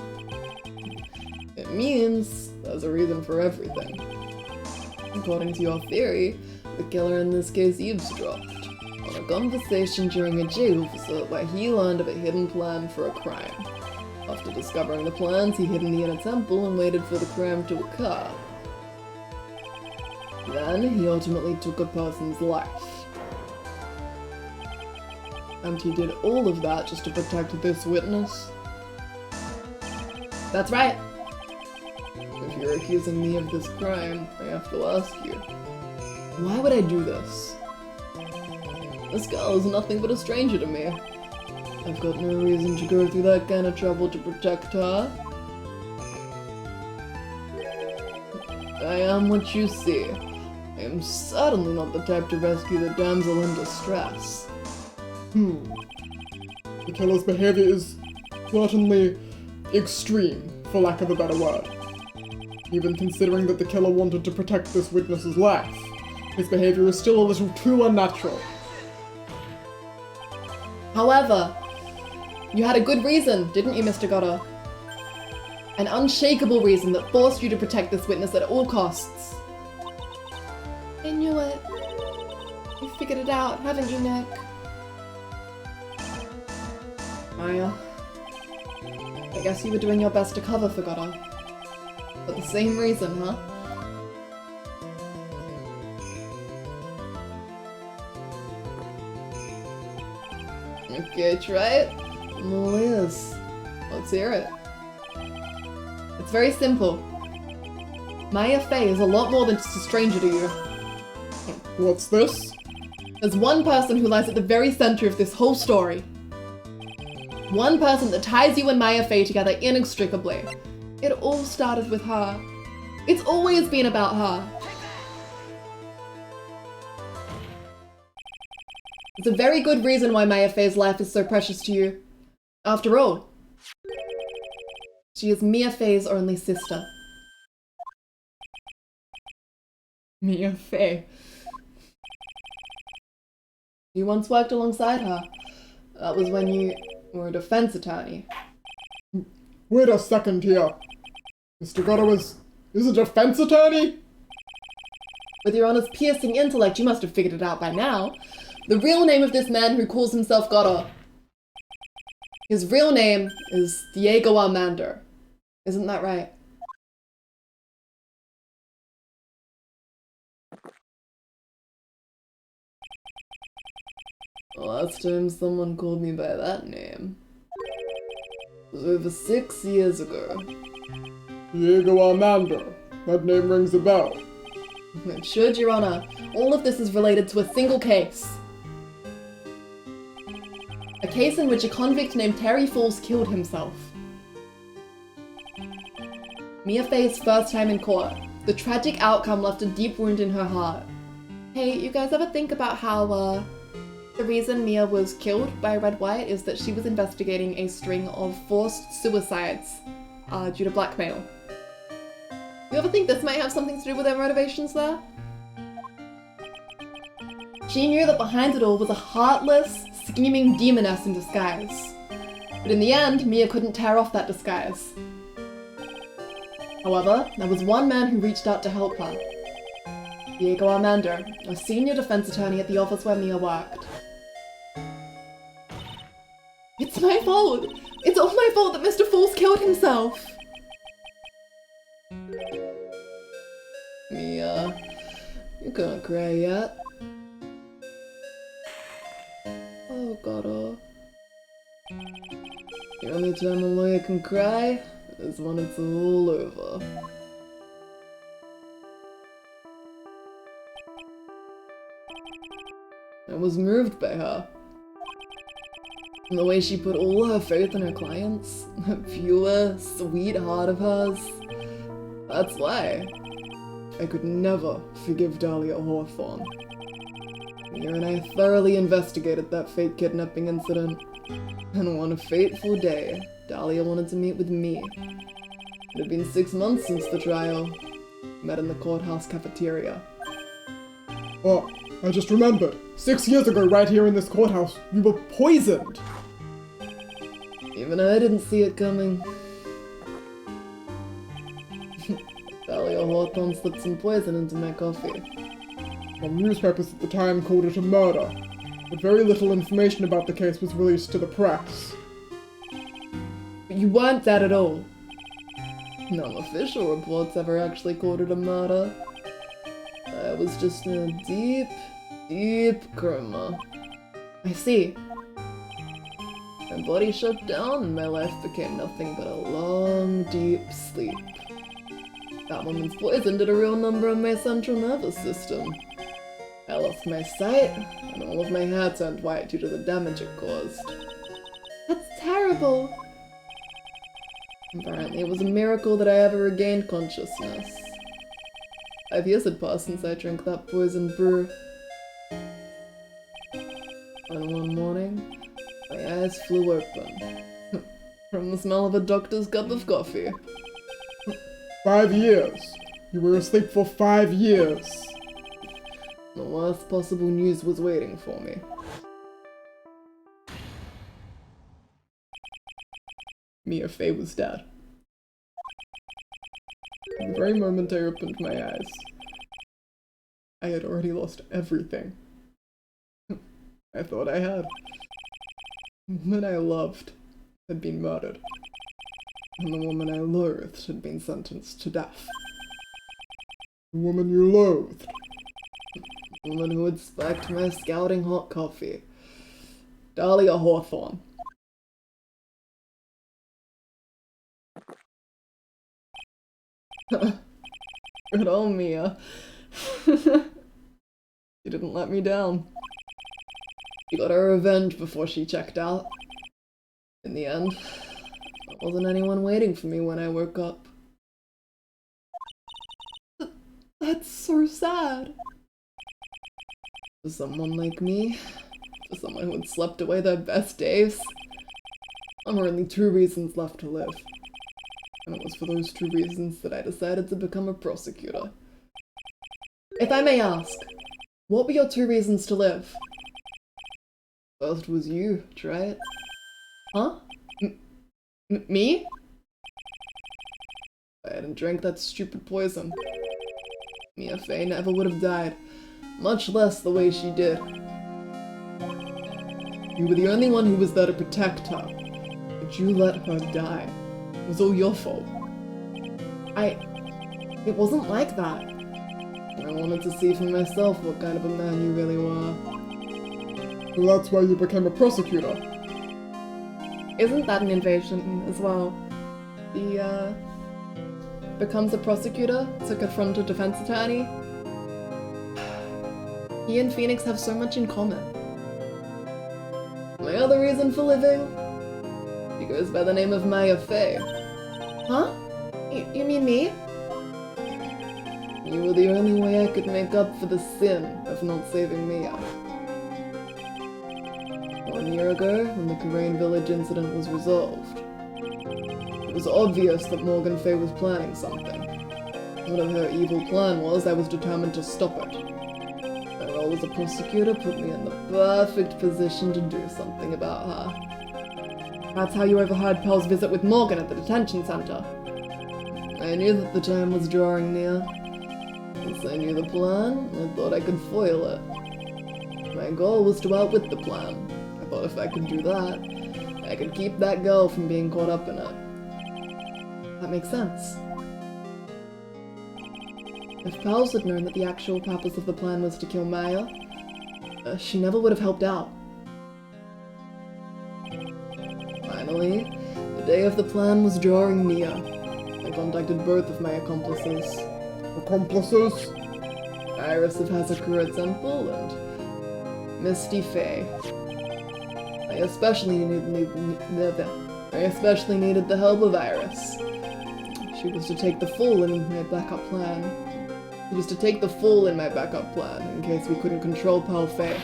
It means there's a reason for everything. According to your theory, the killer in this case eavesdropped on a conversation during a jail visit where he learned of a hidden plan for a crime. After discovering the plans, he hid in the Inner Temple and waited for the crime to occur. Then, he ultimately took a person's life. And he did all of that just to protect this witness? That's right. If you're accusing me of this crime, I have to ask you, why would I do this? This girl is nothing but a stranger to me. I've got no reason to go through that kind of trouble to protect her. I am what you see. I am certainly not the type to rescue the damsel in distress. The killer's behavior is certainly extreme, for lack of a better word. Even considering that the killer wanted to protect this witness's life, his behavior is still a little too unnatural. However, you had a good reason, didn't you, Mr. Goddard? An unshakable reason that forced you to protect this witness at all costs. I knew it. You figured it out, haven't you, Nick? Maya, I guess you were doing your best to cover for Goddard. For the same reason, huh? Okay, try it. Liz, let's hear it. It's very simple. Maya Fey is a lot more than just a stranger to you. What's this? There's one person who lies at the very center of this whole story. One person that ties you and Maya Fey together inextricably. It all started with her. It's always been about her. It's a very good reason why Maya Fey's life is so precious to you. After all, she is Mia Fey's only sister. Mia Fey. You once worked alongside her. That was when you were a defense attorney. Wait a second here. Mr. Goddard is a defense attorney? With your honest piercing intellect, you must have figured it out by now. The real name of this man who calls himself Goddard. His real name is Diego Armando. Isn't that right? Last time someone called me by that name was over 6 years ago. Diego Armando. That name rings a bell. It should, Your Honor. All of this is related to a single case. A case in which a convict named Terry Falls killed himself. Mia Fey's first time in court. The tragic outcome left a deep wound in her heart. Hey, you guys ever think about how, the reason Mia was killed by Red White is that she was investigating a string of forced suicides, due to blackmail. You ever think this might have something to do with their motivations there? She knew that behind it all was a heartless, scheming demoness in disguise. But in the end, Mia couldn't tear off that disguise. However, there was one man who reached out to help her. Diego Armando, a senior defense attorney at the office where Mia worked. It's my fault! It's all my fault that Mr. Falls killed himself! Mia, you can't cry yet. Oh, God. The only time a lawyer can cry is when it's all over. I was moved by her. And the way she put all her faith in her clients. That pure, sweet heart of hers. That's why I could never forgive Dahlia Hawthorne. Mia and I thoroughly investigated that fake kidnapping incident. And one fateful day, Dahlia wanted to meet with me. It had been 6 months since the trial. Met in the courthouse cafeteria. Oh, I just remembered. 6 years ago, right here in this courthouse, you were poisoned! Even I didn't see it coming. Dahlia Hawthorne slipped some poison into my coffee. Some newspapers at the time called it a murder, but very little information about the case was released to the press. But you weren't dead at all. No official reports ever actually called it a murder. I was just in a deep, deep coma. I see. My body shut down and my life became nothing but a long, deep sleep. That woman's poison did a real number on my central nervous system. I lost my sight, and all of my hair turned white due to the damage it caused. That's terrible! Apparently it was a miracle that I ever regained consciousness. 5 years had passed since I drank that poisoned brew. And one morning, my eyes flew open. From the smell of a doctor's cup of coffee. 5 years. You were asleep for 5 years. The worst possible news was waiting for me. Mia Fey was dead. At the very moment I opened my eyes, I had already lost everything. I thought I had. The woman I loved had been murdered, and the woman I loathed had been sentenced to death. The woman you loathed. The woman who had spiked my scalding hot coffee. Dahlia Hawthorne. Good old Mia. She didn't let me down. She got her revenge before she checked out. In the end, there wasn't anyone waiting for me when I woke up. That's so sad. For someone like me, for someone who had slept away their best days, there were only 2 reasons left to live. And it was for those 2 reasons that I decided to become a prosecutor. If I may ask, what were your 2 reasons to live? First was you, try it. Huh? Me? If I hadn't drank that stupid poison, Mia Fey never would have died, much less the way she did. You were the only one who was there to protect her, but you let her die. It was all your fault. It wasn't like that. I wanted to see for myself what kind of a man you really were. Well, that's why you became a prosecutor. Isn't that an invasion as well? becomes a prosecutor to confront a defense attorney. He and Phoenix have so much in common. My other reason for living? She goes by the name of Maya Fey. Huh? You mean me? You were the only way I could make up for the sin of not saving Mia. 1 year ago, when the Karain village incident was resolved, it was obvious that Morgan Fey was planning something. Whatever her evil plan was, I was determined to stop it. My role as a prosecutor put me in the perfect position to do something about her. That's how you overheard Pearl's visit with Morgan at the detention center. I knew that the time was drawing near. Since I knew the plan, I thought I could foil it. My goal was to outwit the plan. I thought if I could do that, I could keep that girl from being caught up in it. That makes sense. If Pals had known that the actual purpose of the plan was to kill Maya, she never would have helped out. Finally, the day of the plan was drawing near. I contacted both of my accomplices. Accomplices? Iris of Hazakura Temple and Misty Fey. I especially needed the help of Iris. She was to take the fall in my backup plan. in case we couldn't control Pearl Fey.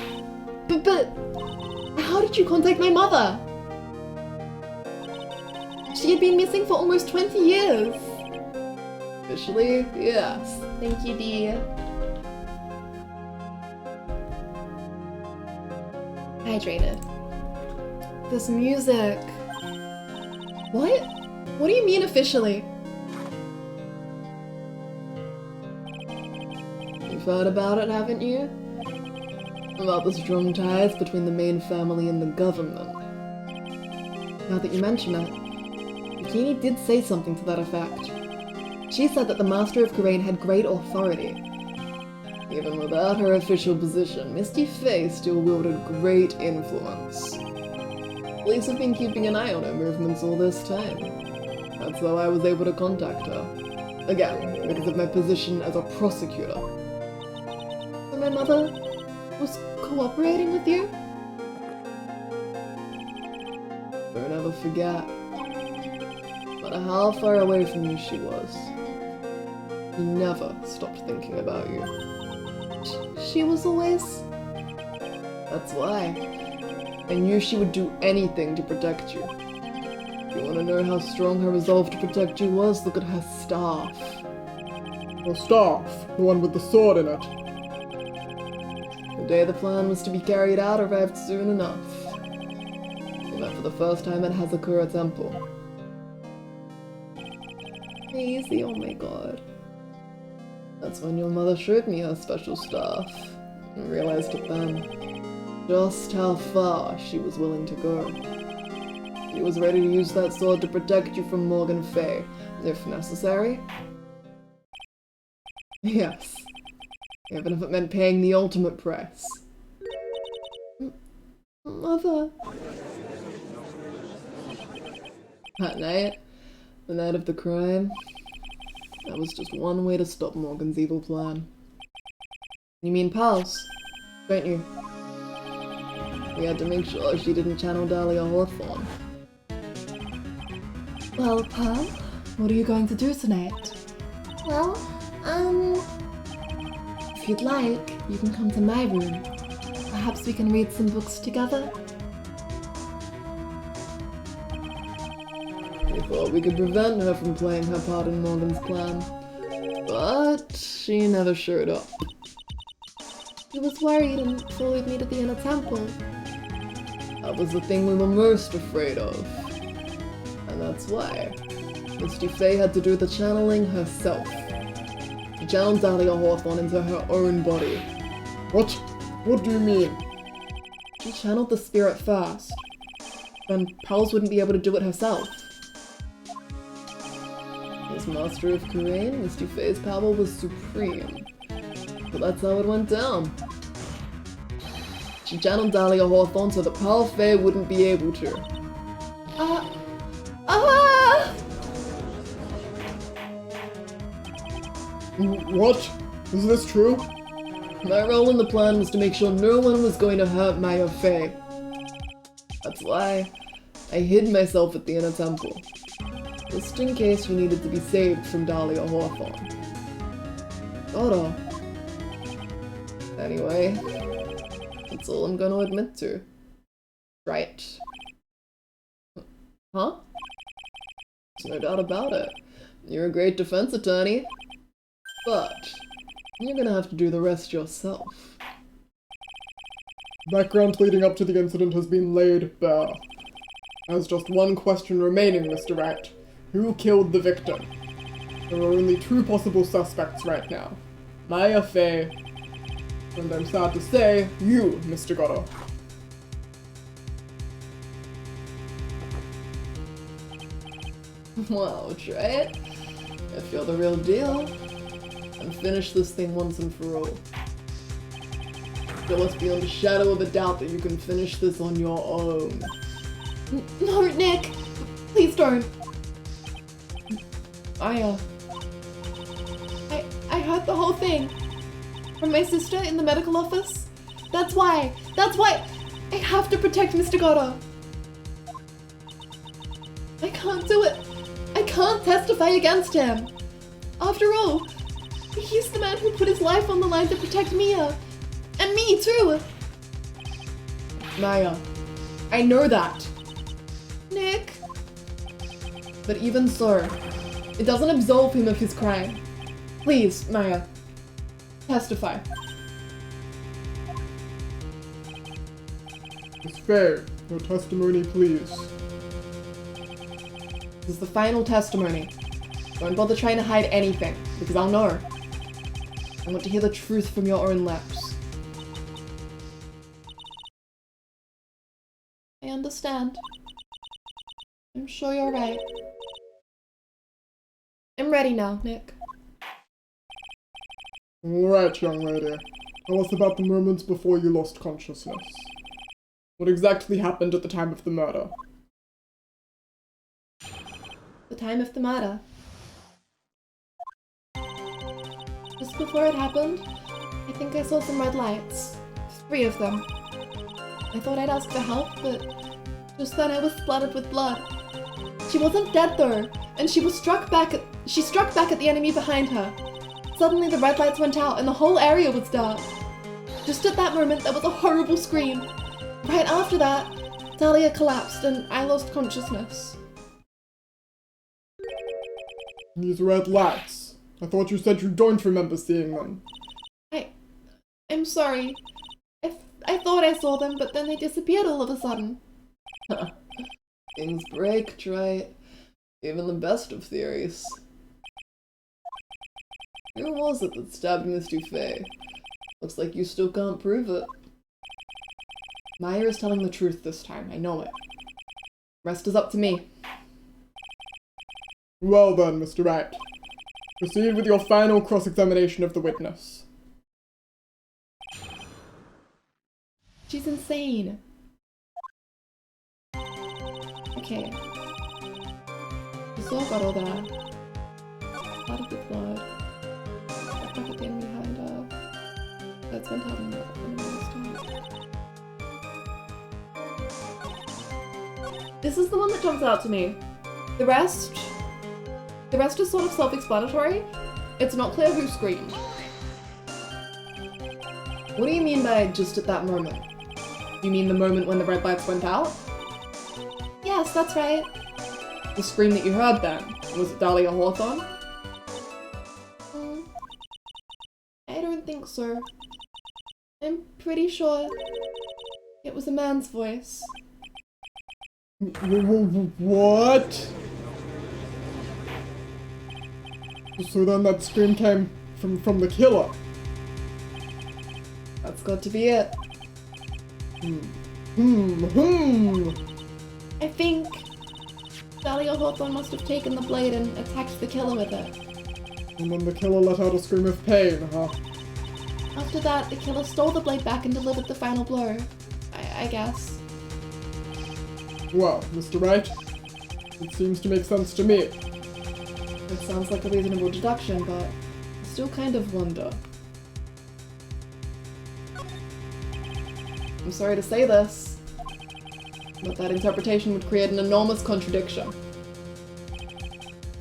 But how did you contact my mother? She had been missing for almost 20 years. Officially, yes. Thank you, dear. Hydrated. This music. What? What do you mean officially? You've heard about it, haven't you? About the strong ties between the main family and the government. Now that you mention it, Bikini did say something to that effect. She said that the Master of Karain had great authority. Even without her official position, Misty Fey still wielded great influence. Police have been keeping an eye on her movements all this time. That's how I was able to contact her. Again, because of my position as a prosecutor. So my mother was cooperating with you? Don't ever forget. No matter how far away from you she was, she never stopped thinking about you. She was always... That's why. I knew she would do anything to protect you. If you want to know how strong her resolve to protect you was, look at her staff. Her staff? The one with the sword in it? The day the plan was to be carried out arrived soon enough. We met for the first time at Hazakura Temple. Crazy, oh my god. That's when your mother showed me her special staff. I realized it then. Just how far she was willing to go. She was ready to use that sword to protect you from Morgan Fey, if necessary. Yes. Even if it meant paying the ultimate price. Mother... That night, the night of the crime, that was just one way to stop Morgan's evil plan. You mean Pals, don't you? We had to make sure she didn't channel Dahlia Hawthorne. Well, Pearl, what are you going to do tonight? Well, if you'd like, you can come to my room. Perhaps we can read some books together? We thought we could prevent her from playing her part in Morgan's plan, but she never showed up. He was worried and followed me to the inner temple. That was the thing we were most afraid of. And that's why Misty Fey had to do the channeling herself. She channeled Dahlia Hawthorne into her own body. What? What do you mean? She channeled the spirit first. Then Pals wouldn't be able to do it herself. As Master of Karain, Misty Fey's power was supreme. But that's how it went down. She channeled Dahlia Hawthorne so that Pearl Fey wouldn't be able to. What? Is this true? My role in the plan was to make sure no one was going to hurt Maya Fey. That's why I hid myself at the inner temple. Just in case you needed to be saved from Dahlia Hawthorne. Sorta. Anyway, that's all I'm gonna admit to. Right. Huh? There's no doubt about it. You're a great defense attorney. But you're gonna have to do the rest yourself. Background leading up to the incident has been laid bare. There's just one question remaining, Mr. Wright. Who killed the victim? There are only two possible suspects right now. Maya Fey, and I'm sad to say, you, Mr. Goddard. Wow, try it. If you're the real deal, and finish this thing once and for all. Show us beyond a shadow of a doubt that you can finish this on your own. No, Nick! Please don't. Maya. I heard the whole thing. From my sister in the medical office. That's why I have to protect Mr. Goddard. I can't do it. I can't testify against him. After all, he's the man who put his life on the line to protect Mia. And me too. Maya. I know that. Nick. But even so, it doesn't absolve him of his crime. Please, Maya. Testify. Miss Fey, your testimony, please. This is the final testimony. Don't bother trying to hide anything, because I'll know. I want to hear the truth from your own lips. I understand. I'm sure you're right. I'm ready now, Nick. Alright, young lady. Tell us about the moments before you lost consciousness. What exactly happened at the time of the murder? The time of the murder. Just before it happened, I think I saw some red lights. 3 of them. I thought I'd ask for help, but just then I was splattered with blood. She wasn't dead though, and she struck back at the enemy behind her. Suddenly the red lights went out and the whole area was dark. Just at that moment there was a horrible scream. Right after that, Dahlia collapsed and I lost consciousness. These red lights. I thought you said you don't remember seeing them. I'm sorry. I thought I saw them, but then they disappeared all of a sudden. Things break, right? Even the best of theories. Who was it that stabbed Miss Dufay? Looks like you still can't prove it. Maya is telling the truth this time, I know it. Rest is up to me. Well then, Mr. Wright. Proceed with your final cross-examination of the witness. She's insane. Okay. You saw got all that. Part of the blood. Back at the enemy behind her. That's when having that This is the one that jumps out to me. The rest is sort of self-explanatory. It's not clear who screamed. What do you mean by just at that moment? You mean the moment when the red lights went out? Yes, that's right. The scream that you heard then, was it Dahlia Hawthorne? I don't think so. I'm pretty sure it was a man's voice. What? So then that scream came from the killer. That's got to be it. I think Dahlia Hawthorne must have taken the blade and attacked the killer with it. And then the killer let out a scream of pain, huh? After that, the killer stole the blade back and delivered the final blow. I guess. Well, Mr. Wright, it seems to make sense to me. It sounds like a reasonable deduction, but still kind of wonder. I'm sorry to say this, but that interpretation would create an enormous contradiction.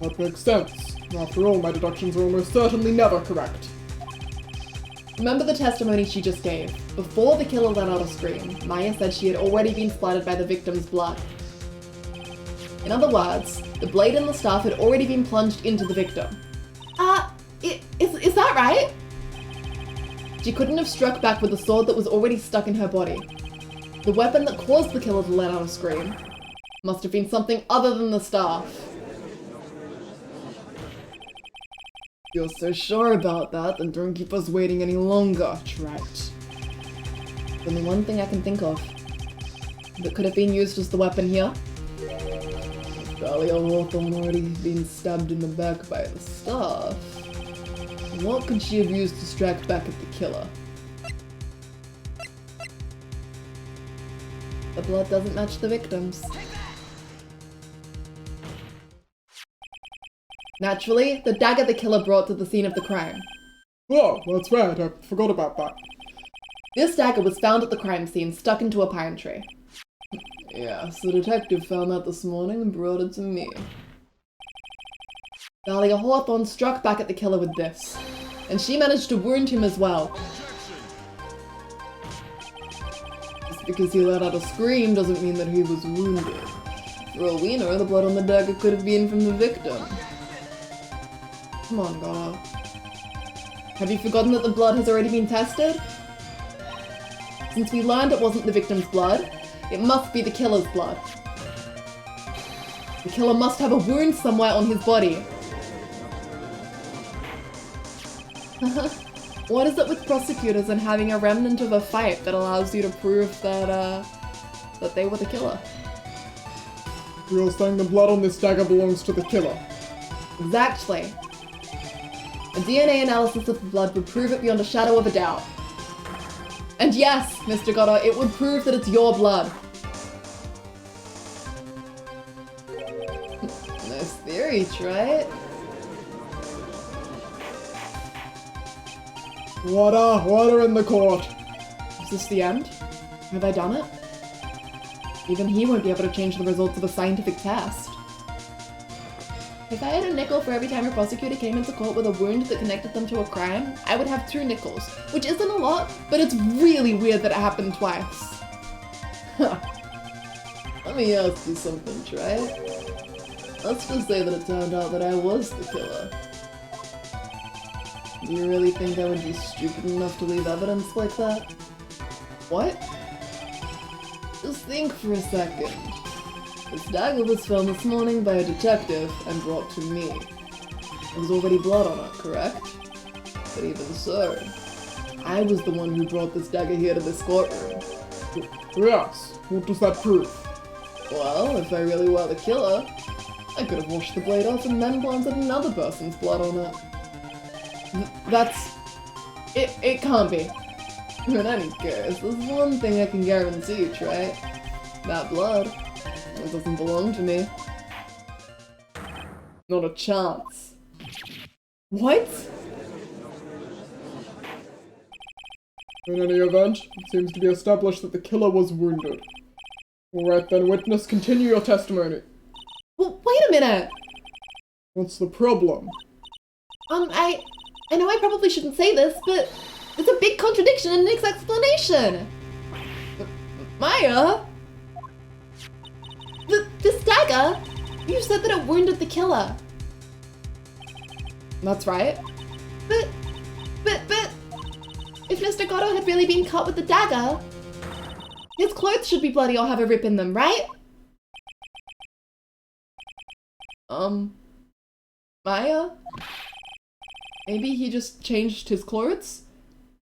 That makes sense. After all, my deductions are almost certainly never correct. Remember the testimony she just gave. Before the killer let out a scream, Maya said she had already been splattered by the victim's blood. In other words, the blade and the staff had already been plunged into the victim. Is that right? She couldn't have struck back with a sword that was already stuck in her body. The weapon that caused the killer to let out a scream must have been something other than the staff. If you're so sure about that, then don't keep us waiting any longer, Trent. There's only one thing I can think of that could have been used as the weapon here. If Dahlia Hawthorne already been stabbed in the back by the staff, what could she have used to strike back at the killer? The blood doesn't match the victim's. Naturally, the dagger the killer brought to the scene of the crime. Oh, that's right, I forgot about that. This dagger was found at the crime scene, stuck into a pine tree. Yes, the detective found that this morning and brought it to me. Dahlia Hawthorne struck back at the killer with this, and she managed to wound him as well. Just because he let out a scream doesn't mean that he was wounded. For all we know, the blood on the dagger could have been from the victim. Come on, Ghana. Have you forgotten that the blood has already been tested? Since we learned it wasn't the victim's blood, it must be the killer's blood. The killer must have a wound somewhere on his body. What is it with prosecutors and having a remnant of a fight that allows you to prove that they were the killer? You're saying the blood on this dagger belongs to the killer. Exactly. A DNA analysis of the blood would prove it beyond a shadow of a doubt. And yes, Mr. Goddard, it would prove that it's your blood. Nice theory, right? Order in the court. Is this the end? Have I done it? Even he won't be able to change the results of a scientific test. If I had a nickel for every time a prosecutor came into court with a wound that connected them to a crime, I would have 2 nickels, which isn't a lot, but it's really weird that it happened twice. Let me ask you something, Trey. Let's just say that it turned out that I was the killer. Do you really think I would be stupid enough to leave evidence like that? What? Just think for a second. This dagger was found this morning by a detective and brought to me. There was already blood on it, correct? But even so, I was the one who brought this dagger here to this courtroom. Yes, what does that prove? Well, if I really were the killer, I could have washed the blade off and then planted another person's blood on it. It can't be. In any case, there's one thing I can guarantee, Trey. That blood, it doesn't belong to me. Not a chance. What? In any event, it seems to be established that the killer was wounded. Alright then, witness, continue your testimony. Well, wait a minute. What's the problem? I know I probably shouldn't say this, but there's a big contradiction in Nick's explanation. Maya? This dagger, you said that it wounded the killer. That's right. But, if Mr. Gatto had really been cut with the dagger, his clothes should be bloody or have a rip in them, right? Maya? Maybe he just changed his clothes?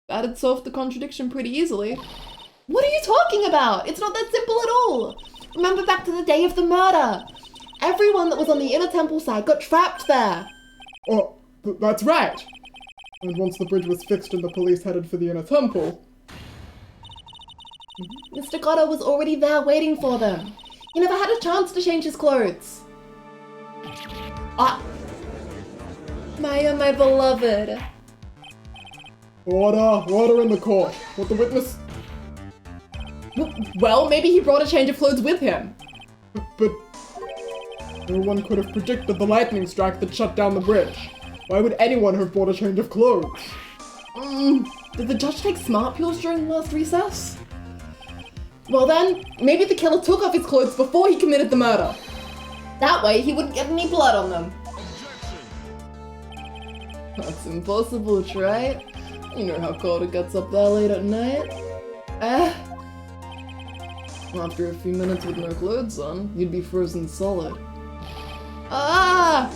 That'd solve the contradiction pretty easily. What are you talking about? It's not that simple at all. Remember back to the day of the murder. Everyone that was on the inner temple side got trapped there. Oh, that's right! And once the bridge was fixed and the police headed for the inner temple... Mr. Gatto was already there waiting for them. He never had a chance to change his clothes. Maya, my beloved, Order in the court. What the witness... Well, maybe he brought a change of clothes with him. But... No one could have predicted the lightning strike that shut down the bridge. Why would anyone have brought a change of clothes? Did the judge take smart pills during the last recess? Well then, maybe the killer took off his clothes before he committed the murder. That way, he wouldn't get any blood on them. That's impossible, right? You know how Carter gets up there late at night? After a few minutes with no clothes on, you'd be frozen solid. Ah!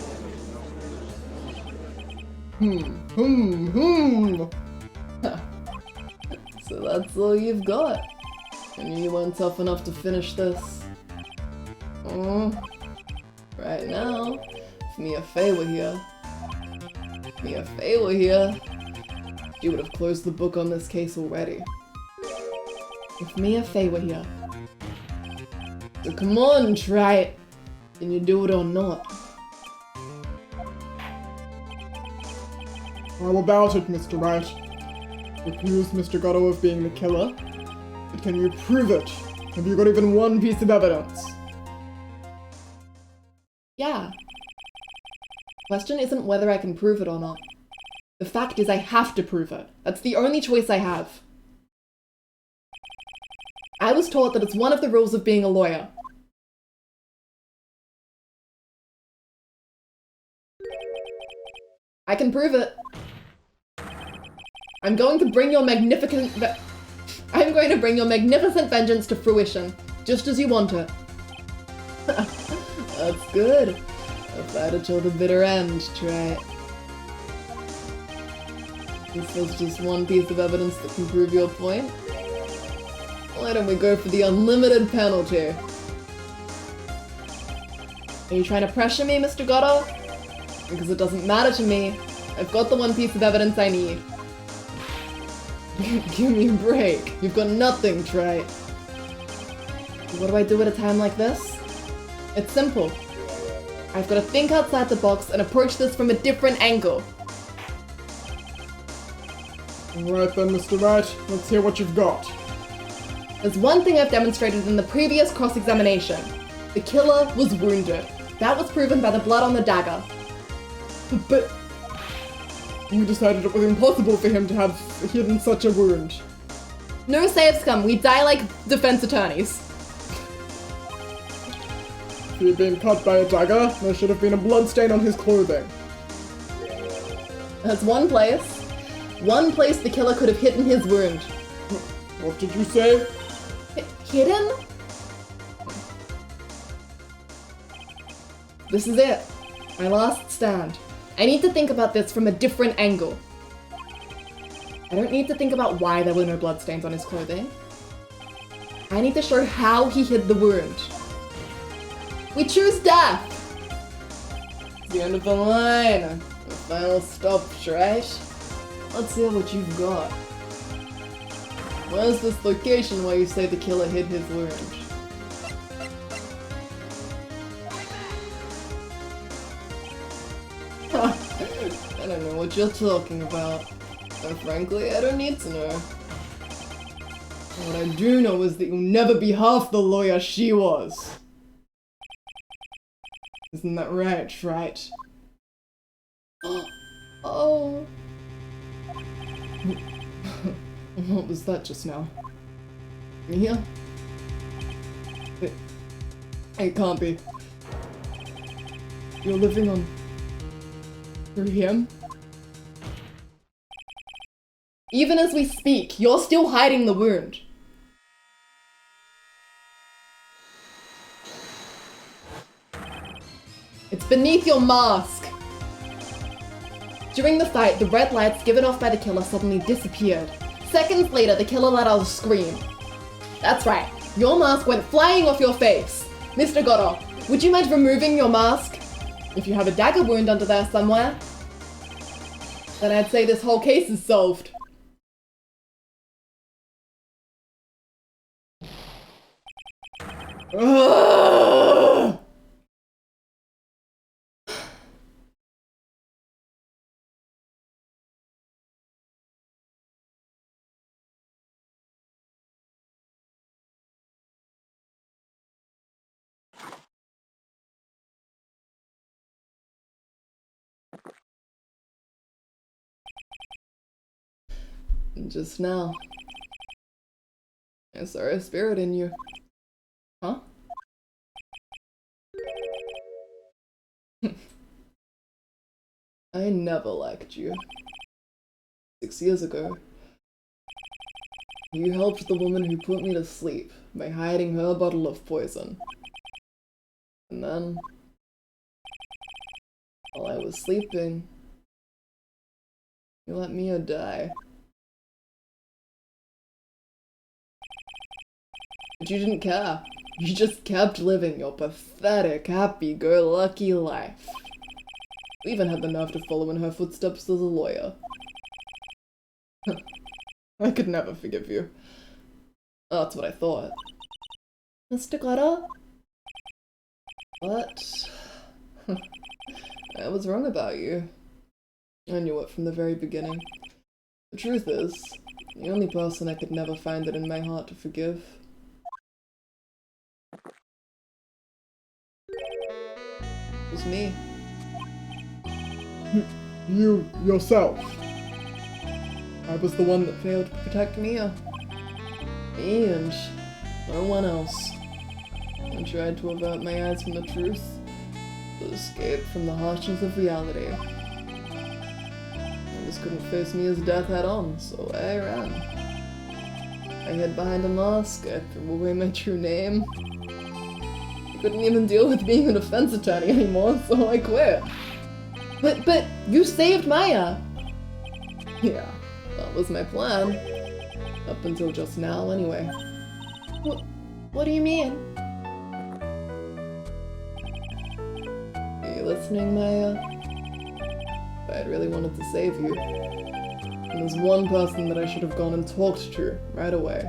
So that's all you've got. I knew you weren't tough enough to finish this. Right now, if Mia Fey were here, she would have closed the book on this case already. If Mia Fey were here. So come on, try it. Can you do it or not? How about it, Mr. Wright? You accuse Mr. Gatto of being the killer, but can you prove it? Have you got even one piece of evidence? Yeah. Question isn't whether I can prove it or not. The fact is I have to prove it. That's the only choice I have. I was taught that it's one of the rules of being a lawyer. I can prove it. I'm going to bring your magnificent vengeance to fruition, just as you want it. That's good. A fighter till the bitter end, try it. This was just one piece of evidence that can prove your point. Why don't we go for the unlimited penalty? Are you trying to pressure me, Mr. Gatto? Because it doesn't matter to me. I've got the one piece of evidence I need. Give me a break. You've got nothing, Trey. What do I do at a time like this? It's simple. I've got to think outside the box and approach this from a different angle. Alright then, Mr. Wright. Let's hear what you've got. There's one thing I've demonstrated in the previous cross-examination. The killer was wounded. That was proven by the blood on the dagger. But... You decided it was impossible for him to have hidden such a wound. No save scum, we die like defense attorneys. If he had been cut by a dagger, there should have been a bloodstain on his clothing. That's one place. One place the killer could have hidden his wound. What did you say? Hidden? This is it. My last stand. I need to think about this from a different angle. I don't need to think about why there were no bloodstains on his clothing. I need to show how he hid the wound. We choose death! It's the end of the line. The final stop, right? Let's see what you've got. Where's this location where you say the killer hid his wound? I don't know what you're talking about. And frankly, I don't need to know. What I do know is that you'll never be half the lawyer she was. Isn't that right, right? Oh. What was that just now? Mia? It can't be. You're living on... through him? Even as we speak, you're still hiding the wound. It's beneath your mask. During the fight, the red lights given off by the killer suddenly disappeared. Seconds later, the killer let out a scream. That's right, your mask went flying off your face. Mr. Gatto, would you mind removing your mask? If you have a dagger wound under there somewhere, then I'd say this whole case is solved. Ugh! Just now. I saw a spirit in you. Huh? I never liked you. 6 years ago, you helped the woman who put me to sleep by hiding her bottle of poison. And then, while I was sleeping, you let Mia die. But you didn't care. You just kept living your pathetic, happy-go-lucky life. You even had the nerve to follow in her footsteps as a lawyer. I could never forgive you. That's what I thought. Mr. Glitter? What? I was wrong about you. I knew it from the very beginning. The truth is, the only person I could never find it in my heart to forgive was me. You, yourself. I was the one that failed to protect Mia. Me and no one else. I tried to avert my eyes from the truth, to escape from the harshness of reality. I just couldn't face Mia's death head on, so I ran. I hid behind a mask, I threw away my true name. I couldn't even deal with being a defense attorney anymore, so I quit. But you saved Maya! Yeah, that was my plan. Up until just now, anyway. What do you mean? Are you listening, Maya? If I'd really wanted to save you, and there's one person that I should have gone and talked to right away.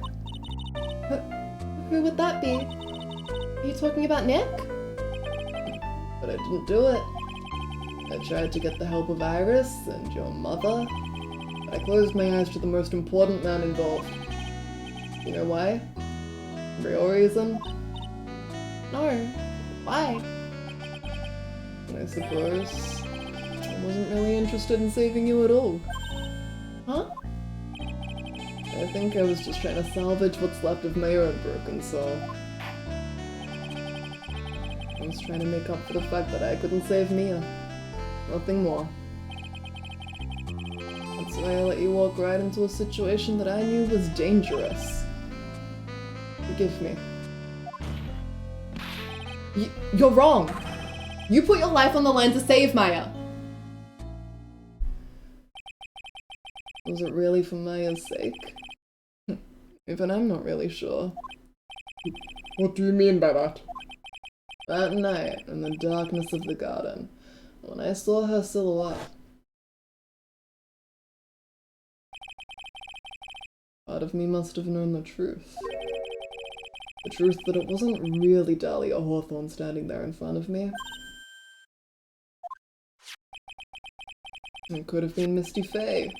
Who would that be? Are you talking about Nick? But I didn't do it. I tried to get the help of Iris and your mother, but I closed my eyes to the most important man involved. You know why? Real reason? No. Why? I suppose I wasn't really interested in saving you at all. Huh? I think I was just trying to salvage what's left of my own broken soul. I was trying to make up for the fact that I couldn't save Mia. Nothing more. That's why I let you walk right into a situation that I knew was dangerous. Forgive me. You're wrong! You put your life on the line to save Maya! Was it really for Maya's sake? Even I'm not really sure. What do you mean by that? That night, in the darkness of the garden, when I saw her silhouette, part of me must have known the truth. The truth that it wasn't really Dahlia Hawthorne standing there in front of me. It could have been Misty Faye,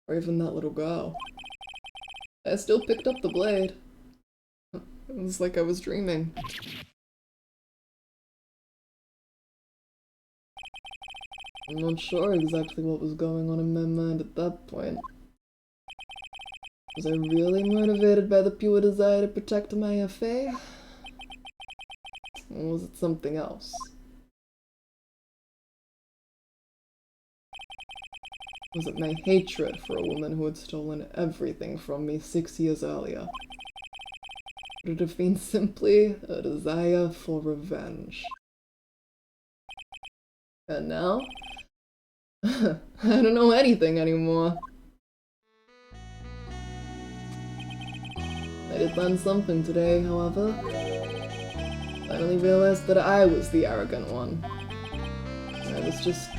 or even that little girl. I still picked up the blade. It was like I was dreaming. I'm not sure exactly what was going on in my mind at that point. Was I really motivated by the pure desire to protect Maya Faye? Or was it something else? Was it my hatred for a woman who had stolen everything from me 6 years earlier? Would it have been simply a desire for revenge? And now? I don't know anything anymore. I did learn something today, however. Finally realized that I was the arrogant one. I was just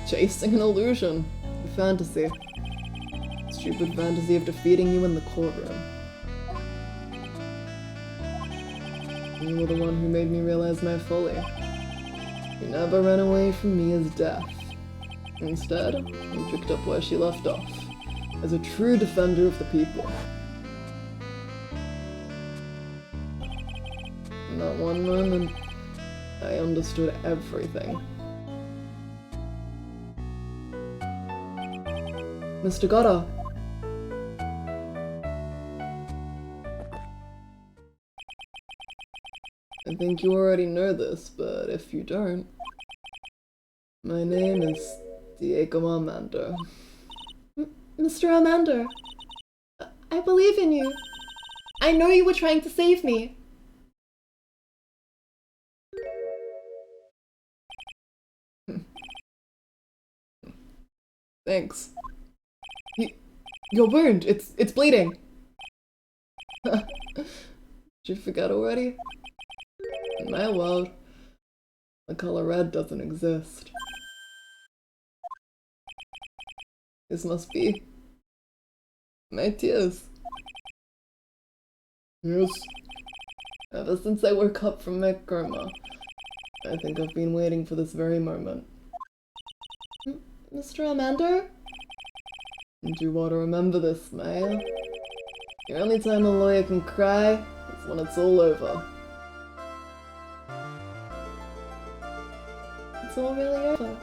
chasing an illusion, a fantasy. A stupid fantasy of defeating you in the courtroom. You were the one who made me realize my folly. You never ran away from Mia's death. Instead, you picked up where she left off, as a true defender of the people. In that one moment, I understood everything. Mr. Gotta, think you already know this, but if you don't, my name is Diego Armando. Mr. Armando, I believe in you. I know you were trying to save me. Thanks. Your wound, it's bleeding. Did you forget already? In my world, the color red doesn't exist. This must be my tears. Yes? Ever since I woke up from my coma, I think I've been waiting for this very moment. Mr. Armando? And you want to remember this, Maya? The only time a lawyer can cry is when it's all over. It's all really over.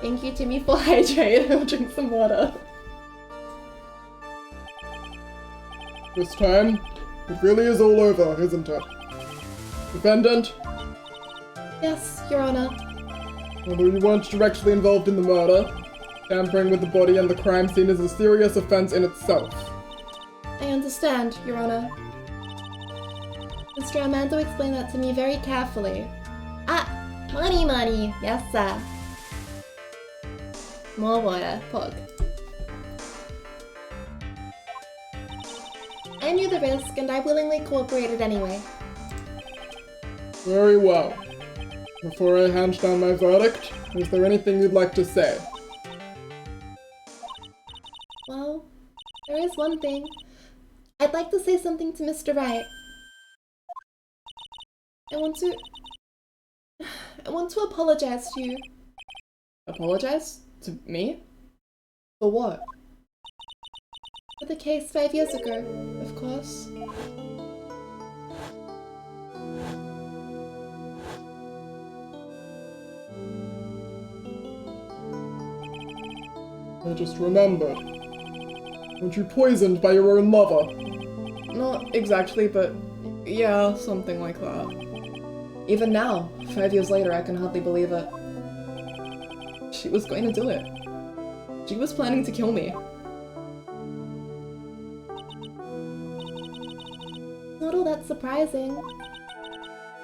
Thank you, Timmy, for hydrate. I'll drink some water. This time, it really is all over, isn't it? Defendant, Yes, Your Honor. although you weren't directly involved in the murder, tampering with the body and the crime scene is a serious offense in itself. I understand, Your Honor. Mr. Armando explained that to me very carefully. Ah, money. Yes, sir. More water, Pog. I knew the risk, and I willingly cooperated anyway. Very well. Before I hand down my verdict, is there anything you'd like to say? Well, there is one thing. I'd like to say something to Mr. Wright. I want to apologize to you. Apologize? To me? For what? For the case 5 years ago, of course. I just remembered. Weren't you poisoned by your own lover? Not exactly, but yeah, something like that. Even now, 5 years later, I can hardly believe it. She was going to do it. She was planning to kill me. Not all that surprising.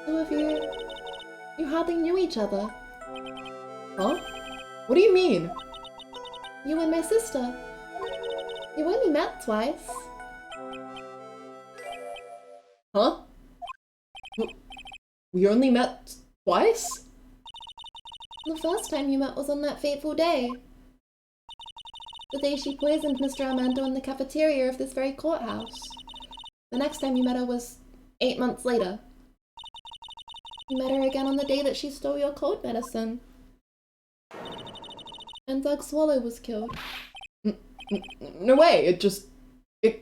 Two of you hardly knew each other. Huh? What do you mean? You and my sister. You only met twice. Huh? We only met twice? The first time you met was on that fateful day. The day she poisoned Mr. Armando in the cafeteria of this very courthouse. The next time you met her was 8 months later. You met her again on the day that she stole your cold medicine. And Doug Swallow was killed. No way, it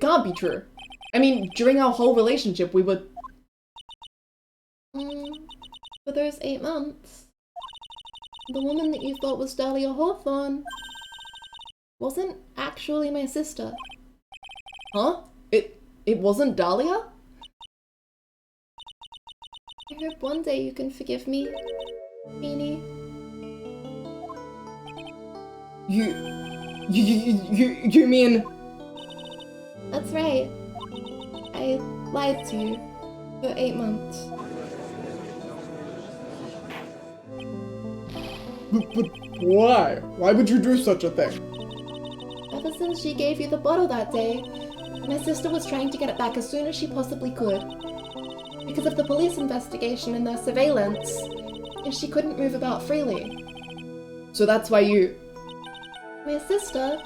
can't be true. I mean, during our whole relationship, we were... For those 8 months, the woman that you thought was Dahlia Hawthorne wasn't actually my sister. Huh? It wasn't Dahlia? I hope one day you can forgive me, Beanie. You mean... That's right. I lied to you for 8 months. But why? Why would you do such a thing? Ever since she gave you the bottle that day, my sister was trying to get it back as soon as she possibly could. Because of the police investigation and their surveillance, and she couldn't move about freely. So that's why you... My sister,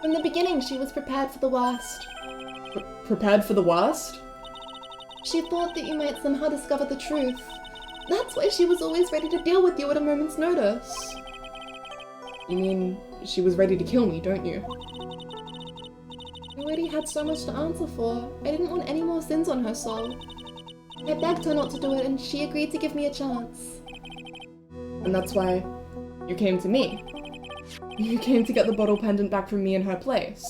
from the beginning she was prepared for the worst. Prepared for the worst? She thought that you might somehow discover the truth. That's why she was always ready to deal with you at a moment's notice. You mean she was ready to kill me, don't you? I already had so much to answer for. I didn't want any more sins on her soul. I begged her not to do it, and she agreed to give me a chance. And that's why you came to me. You came to get the bottle pendant back from me in her place.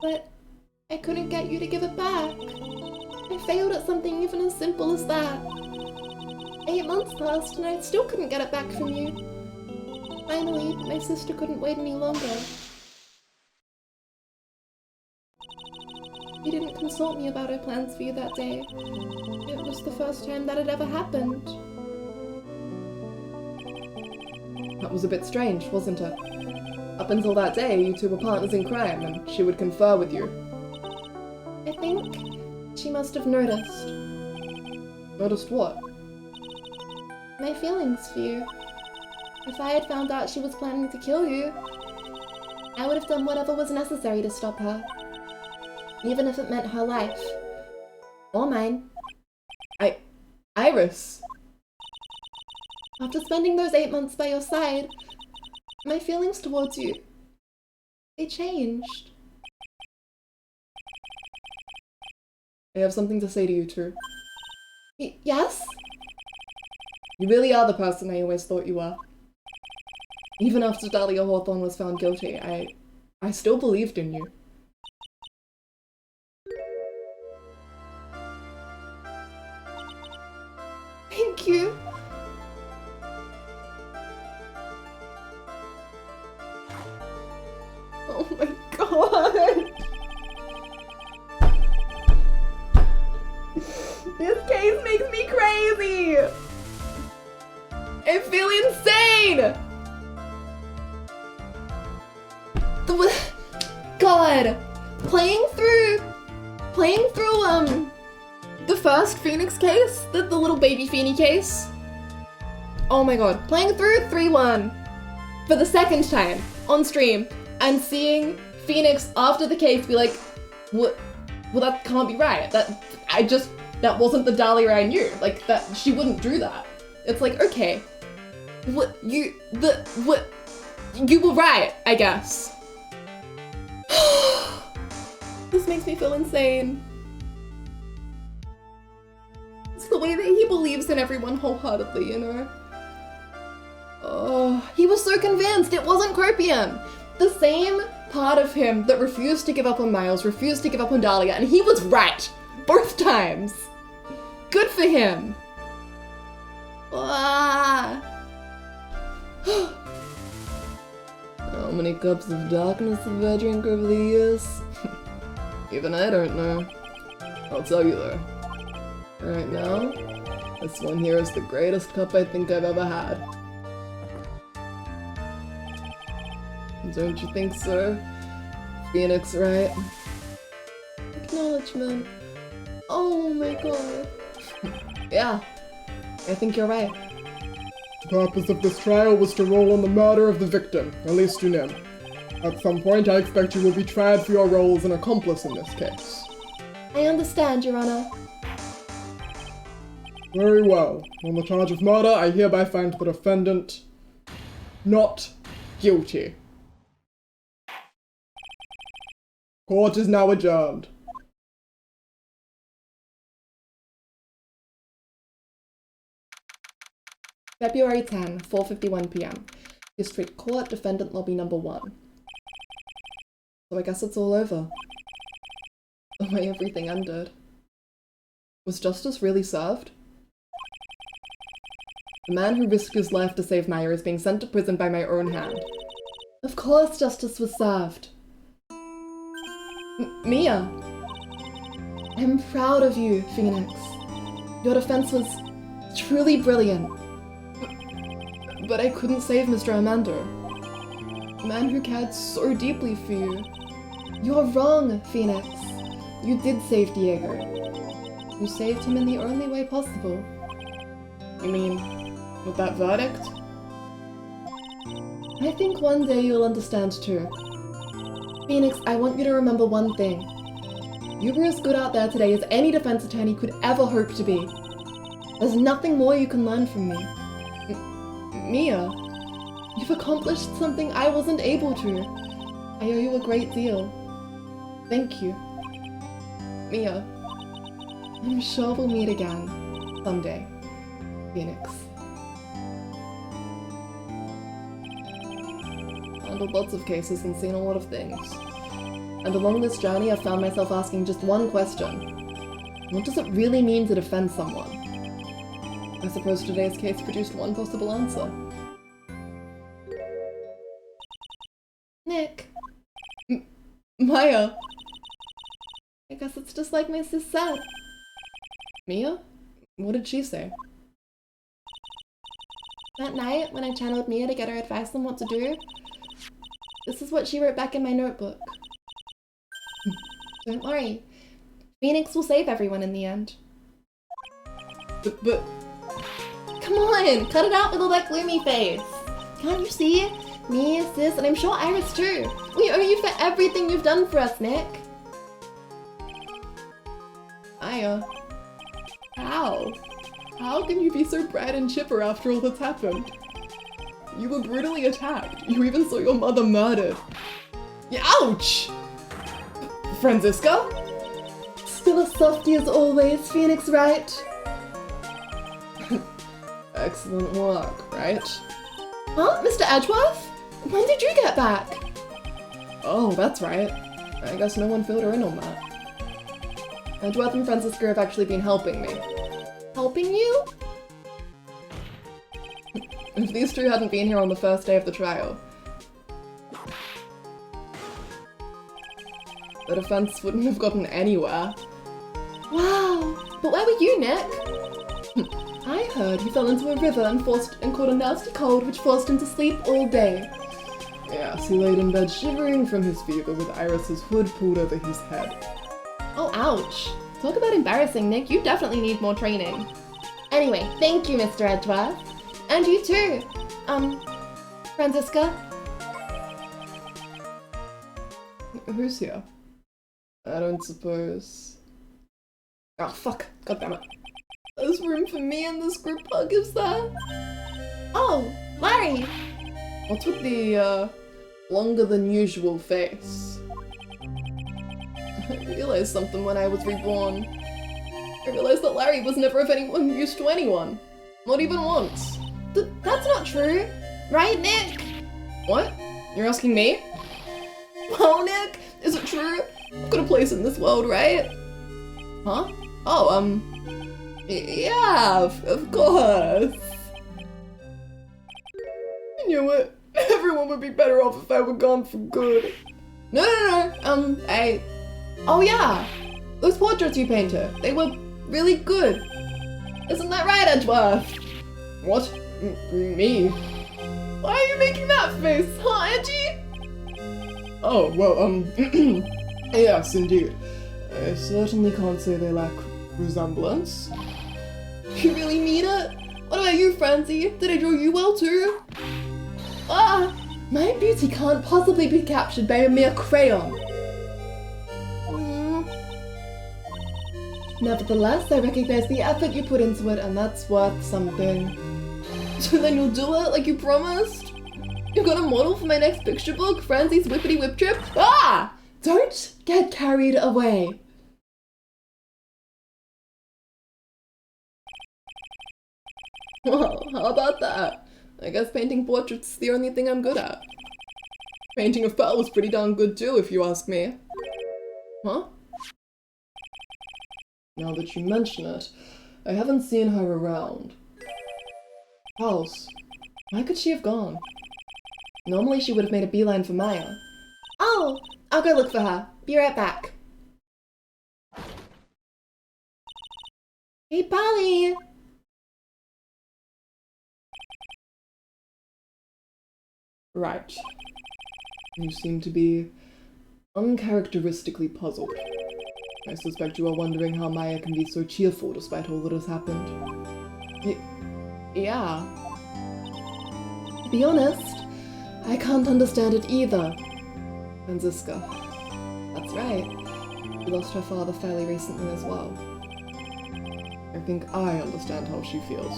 But I couldn't get you to give it back. I failed at something even as simple as that. 8 months passed and I still couldn't get it back from you. Finally, my sister couldn't wait any longer. You didn't consult me about our plans for you that day. It was the first time that had ever happened. That was a bit strange, wasn't it? Up until that day, you two were partners in crime, and she would confer with you. I think she must have noticed. Noticed what? My feelings for you. If I had found out she was planning to kill you, I would have done whatever was necessary to stop her. Even if it meant her life. Or mine. Iris! After spending those 8 months by your side, my feelings towards you, they changed. I have something to say to you two. Yes? You really are the person I always thought you were. Even after Dahlia Hawthorne was found guilty, I still believed in you. Thank you. Oh my god! This case makes me crazy! I feel insane! God! Playing through, The first Phoenix case, the little baby Feeny case. Oh my god, playing through 3-1 for the second time on stream and seeing Phoenix after the case be like, what? Well, that can't be right. That wasn't the Dahlia I knew. Like, that, she wouldn't do that. It's like, okay, you were right, I guess. This makes me feel insane. It's the way that he believes in everyone wholeheartedly, you know? Oh, he was so convinced it wasn't Copium. The same part of him that refused to give up on Miles, refused to give up on Dahlia, and he was right. Both times. Good for him. Ah. How many cups of darkness have I drank over the years? Even I don't know. I'll tell you though. Right now, this one here is the greatest cup I think I've ever had. Don't you think so? Phoenix, right? acknowledgement. Oh my god. Yeah, I think you're right. The purpose of this trial was to rule on the murder of the victim, at least you know. At some point, I expect you will be tried for your role as an accomplice in this case. I understand, Your Honor. Very well. On the charge of murder, I hereby find the defendant not guilty. Court is now adjourned. February 10, 4:51 p.m. District Court, Defendant Lobby Number 1. So I guess it's all over. The way everything ended. Was justice really served? The man who risked his life to save Maya is being sent to prison by my own hand. Of course justice was served. Mia! I'm proud of you, Phoenix. Your defense was truly brilliant. But I couldn't save Mr. Armando. A man who cared so deeply for you. You're wrong, Phoenix. You did save Diego. You saved him in the only way possible. You mean, with that verdict? I think one day you'll understand too. Phoenix, I want you to remember one thing. You were as good out there today as any defense attorney could ever hope to be. There's nothing more you can learn from me. Mia, you've accomplished something I wasn't able to. I owe you a great deal. Thank you. Mia, I'm sure we'll meet again someday, Phoenix. Handled lots of cases and seen a lot of things. And along this journey, I've found myself asking just one question. What does it really mean to defend someone? I suppose today's case produced one possible answer. Nick, Maya! I guess it's just like my sis said. Mia? What did she say? That night, when I channeled Mia to get her advice on what to do, this is what she wrote back in my notebook. Don't worry. Phoenix will save everyone in the end. But... Come on, cut it out with all that gloomy face. Can't you see? Me, sis, and I'm sure Iris too. We owe you for everything you've done for us, Nick. Maya... How? How can you be so bright and chipper after all that's happened? You were brutally attacked. You even saw your mother murdered. Ouch! Franziska? Still a softie as always, Phoenix, right? Excellent work, right? Huh? Mr. Edgeworth? When did you get back? Oh, that's right. I guess no one filled her in on that. Edgeworth and Franziska have actually been helping me. Helping you? If these two hadn't been here on the first day of the trial, the defense wouldn't have gotten anywhere. Wow. But where were you, Nick? I heard he fell into a river and caught a nasty cold which forced him to sleep all day. Yes, he laid in bed shivering from his fever with Iris's hood pulled over his head. Oh, ouch. Talk about embarrassing, Nick. You definitely need more training. Anyway, thank you, Mr. Edgeworth. And you too. Franziska? Who's here? I don't suppose... Oh, fuck. God damn it. There's room for me in this group hug, is there? Oh, Larry. What's with the, longer than usual face? I realized something when I was reborn. I realized that Larry was never of anyone use to anyone. Not even once. That's not true. Right, Nick? What? You're asking me? Well, Nick, is it true? I've got a place in this world, right? Huh? Oh, yeah, of course. I knew it. Everyone would be better off if I were gone for good. No, oh yeah, those portraits you painted, they were really good. Isn't that right, Edgeworth? What? Me? Why are you making that face, huh, Edgy? Oh, well, yes, indeed. I certainly can't say they lack resemblance. You really mean it? What about you, Francie? Did I draw you well too? Ah, my beauty can't possibly be captured by a mere crayon. Nevertheless, I recognize the effort you put into it, and that's worth something. So then you'll do it like you promised? You got a model for my next picture book, Francie's Whippity Whip Trip? Ah! Don't get carried away. Well, how about that? I guess painting portraits is the only thing I'm good at. Painting a fell was pretty darn good too, if you ask me. Huh? Now that you mention it, I haven't seen her around. House, why could she have gone? Normally she would have made a beeline for Maya. Oh, I'll go look for her. Be right back. Hey, Polly! Right. You seem to be uncharacteristically puzzled. I suspect you are wondering how Maya can be so cheerful despite all that has happened. Yeah. To be honest, I can't understand it either. Franziska. That's right. She lost her father fairly recently as well. I think I understand how she feels.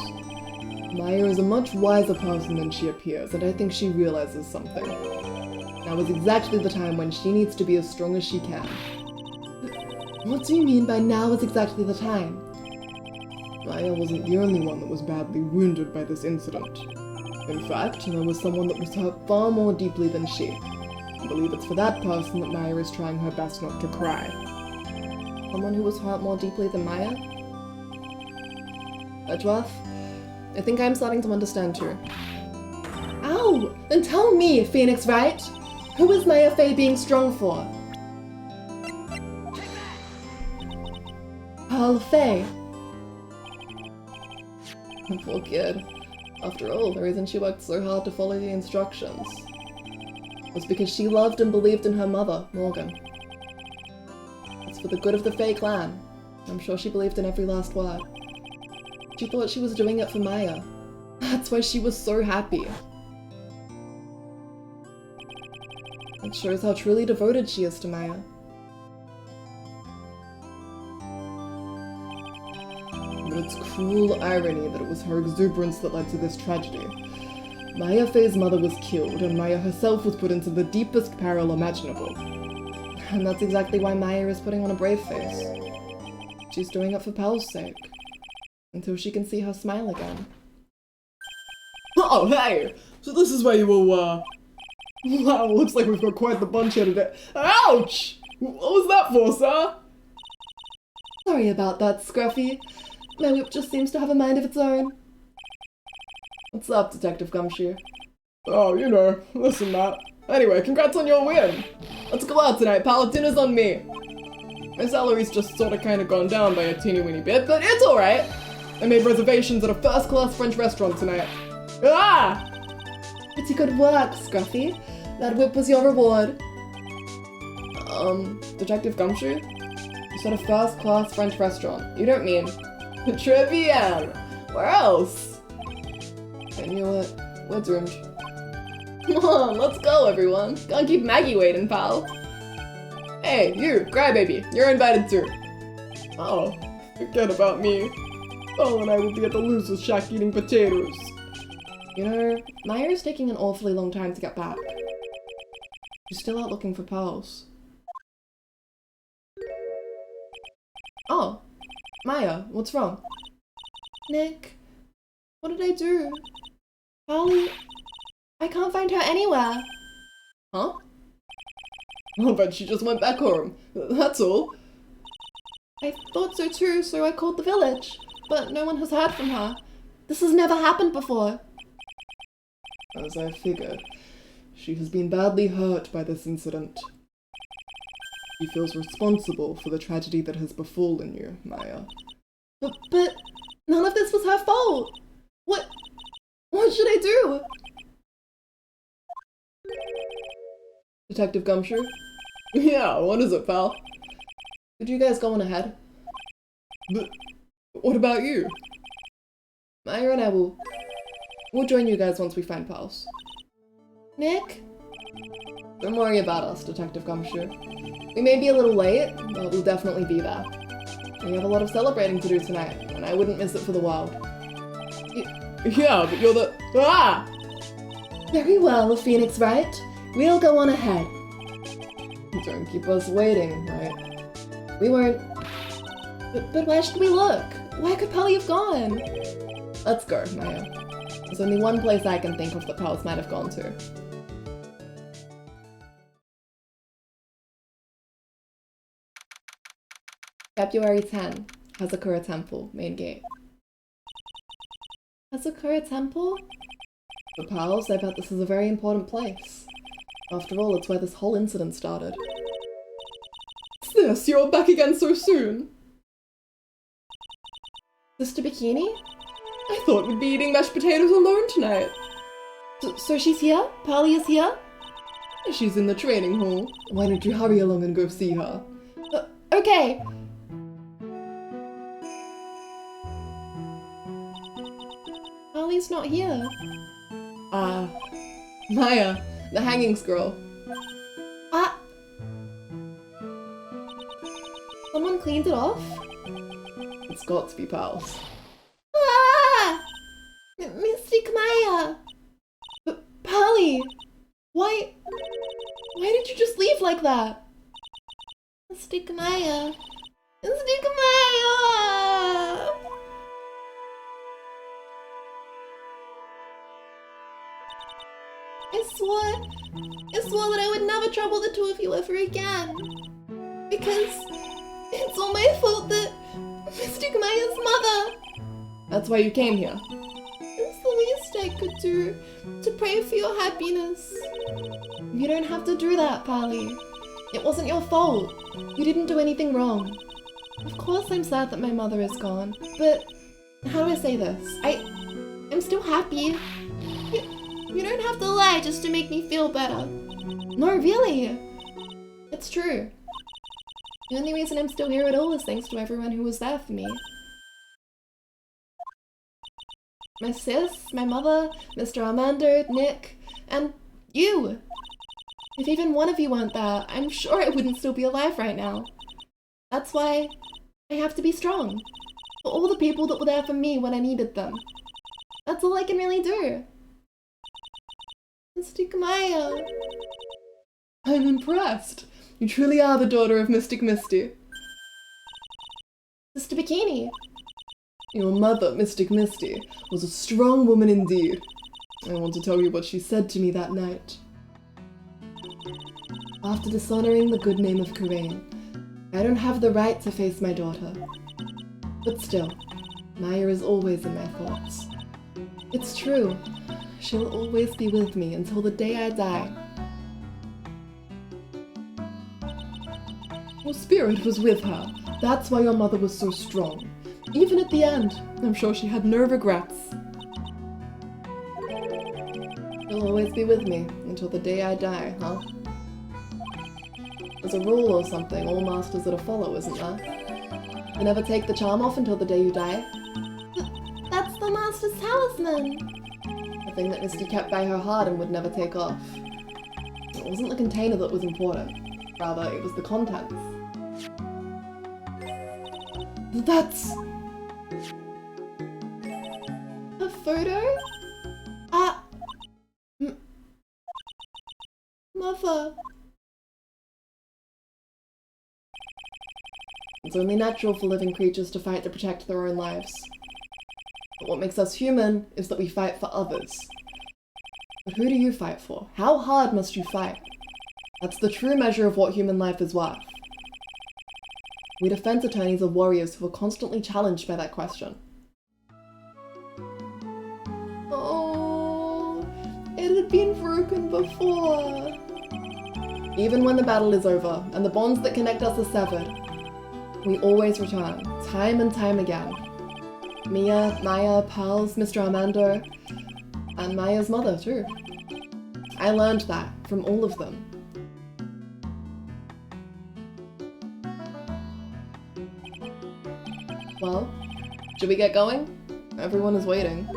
Maya is a much wiser person than she appears, and I think she realizes something. Now is exactly the time when she needs to be as strong as she can. What do you mean by now is exactly the time? Maya wasn't the only one that was badly wounded by this incident. In fact, there was someone that was hurt far more deeply than she. I believe it's for that person that Maya is trying her best not to cry. Someone who was hurt more deeply than Maya? Edgeworth? I think I'm starting to understand too. Ow! Then tell me, Phoenix Wright! Who is Maya Fey being strong for? Pearl Fey. Poor kid. After all, the reason she worked so hard to follow the instructions was because she loved and believed in her mother, Morgan. It's for the good of the Fey clan. I'm sure she believed in every last word. She thought she was doing it for Maya. That's why she was so happy. It shows how truly devoted she is to Maya. But it's cruel irony that it was her exuberance that led to this tragedy. Maya Fey's mother was killed, and Maya herself was put into the deepest peril imaginable. And that's exactly why Maya is putting on a brave face. She's doing it for Pel's sake. Until she can see her smile again. Oh, hey! So this is where you will, Wow, looks like we've got quite the bunch here today. Ouch! What was that for, sir? Sorry about that, Scruffy. My whip just seems to have a mind of its own. What's up, Detective Gumshoe? Oh, you know, listen, Matt. Anyway, congrats on your win! Let's go out tonight, pal. Dinner's on me. My salary's just sorta kinda gone down by a teeny weeny bit, but it's alright. I made reservations at a first-class French restaurant tonight. Ah! Pretty good work, Scruffy. That whip was your reward. Detective Gumshoe? You said a first-class French restaurant. You don't mean... Trivian! Where else? I knew it. We're doomed. Come on, let's go, everyone. Can't keep Maggie waiting, pal. Hey, you, Crybaby, you're invited too. Oh, forget about me. Paul and I will be at the loser's shack eating potatoes. You know, Maya's taking an awfully long time to get back. She's still out looking for pearls. Oh, Maya, what's wrong? Nick, what did I do? Polly, I can't find her anywhere. Huh? I'll bet she just went back home. That's all. I thought so too, so I called the village. But no one has heard from her. This has never happened before. As I figured, she has been badly hurt by this incident. She feels responsible for the tragedy that has befallen you, Maya. But none of this was her fault. What should I do? Detective Gumshoe? Yeah, what is it, pal? Could you guys go on ahead? But what about you? Maya and I will join you guys once we find pals. Nick? Don't worry about us, Detective Gumshoe. We may be a little late, but we'll definitely be there. We have a lot of celebrating to do tonight, and I wouldn't miss it for the world. Yeah, but you're the... Ah! Very well, Phoenix Wright. We'll go on ahead. Don't keep us waiting, right? We won't. But where should we look? Where could Pelly have gone? Let's go, Maya. There's only one place I can think of that Pals might have gone to. February 10, Hazakura Temple, main gate. Hazakura Temple? For Pals, I bet this is a very important place. After all, it's where this whole incident started. Sis, you're back again so soon? Sister Bikini? I thought we'd be eating mashed potatoes alone tonight. So she's here? Pally is here? She's in the training hall. Why don't you hurry along and go see her? Okay. Pally's not here. Ah, Maya, the hanging scroll. Ah! Someone cleaned it off? It's got to be Pals. Ah! Mystic Maya! Pally! Why did you just leave like that? Mystic Maya! Mystic Maya! I swore that I would never trouble the two of you ever again. Because It's all my fault that Mystic Maya's mother. That's why you came here. It's the least I could do to pray for your happiness. You don't have to do that, Pali. It wasn't your fault. You didn't do anything wrong. Of course I'm sad that my mother is gone, but how do I say this? I'm still happy. You don't have to lie just to make me feel better. No, really. It's true. The only reason I'm still here at all is thanks to everyone who was there for me. My sis, my mother, Mr. Armando, Nick, and you. If even one of you weren't there, I'm sure I wouldn't still be alive right now. That's why I have to be strong. For all the people that were there for me when I needed them. That's all I can really do. Mystic Maya. I'm impressed. You truly are the daughter of Mystic Misty. Mr. Bikini. Your mother, Mystic Misty, was a strong woman indeed. I want to tell you what she said to me that night. After dishonoring the good name of Karain, I don't have the right to face my daughter. But still, Maya is always in my thoughts. It's true. She'll always be with me until the day I die. Your spirit was with her. That's why your mother was so strong. Even at the end, I'm sure she had no regrets. She'll always be with me until the day I die, huh? There's a rule or something all masters that are follow, isn't there? You never take the charm off until the day you die. That's the master's talisman. A thing that Misty kept by her heart and would never take off. It wasn't the container that was important. Rather, it was the contents. That's... a photo? Mother. It's only natural for living creatures to fight to protect their own lives. But what makes us human is that we fight for others. But who do you fight for? How hard must you fight? That's the true measure of what human life is worth. We defense attorneys are warriors who are constantly challenged by that question. Oh, it had been broken before. Even when the battle is over and the bonds that connect us are severed, we always return, time and time again. Mia, Maya, Pals, Mr. Armando, and Maya's mother too. I learned that from all of them. Well, should we get going? Everyone is waiting.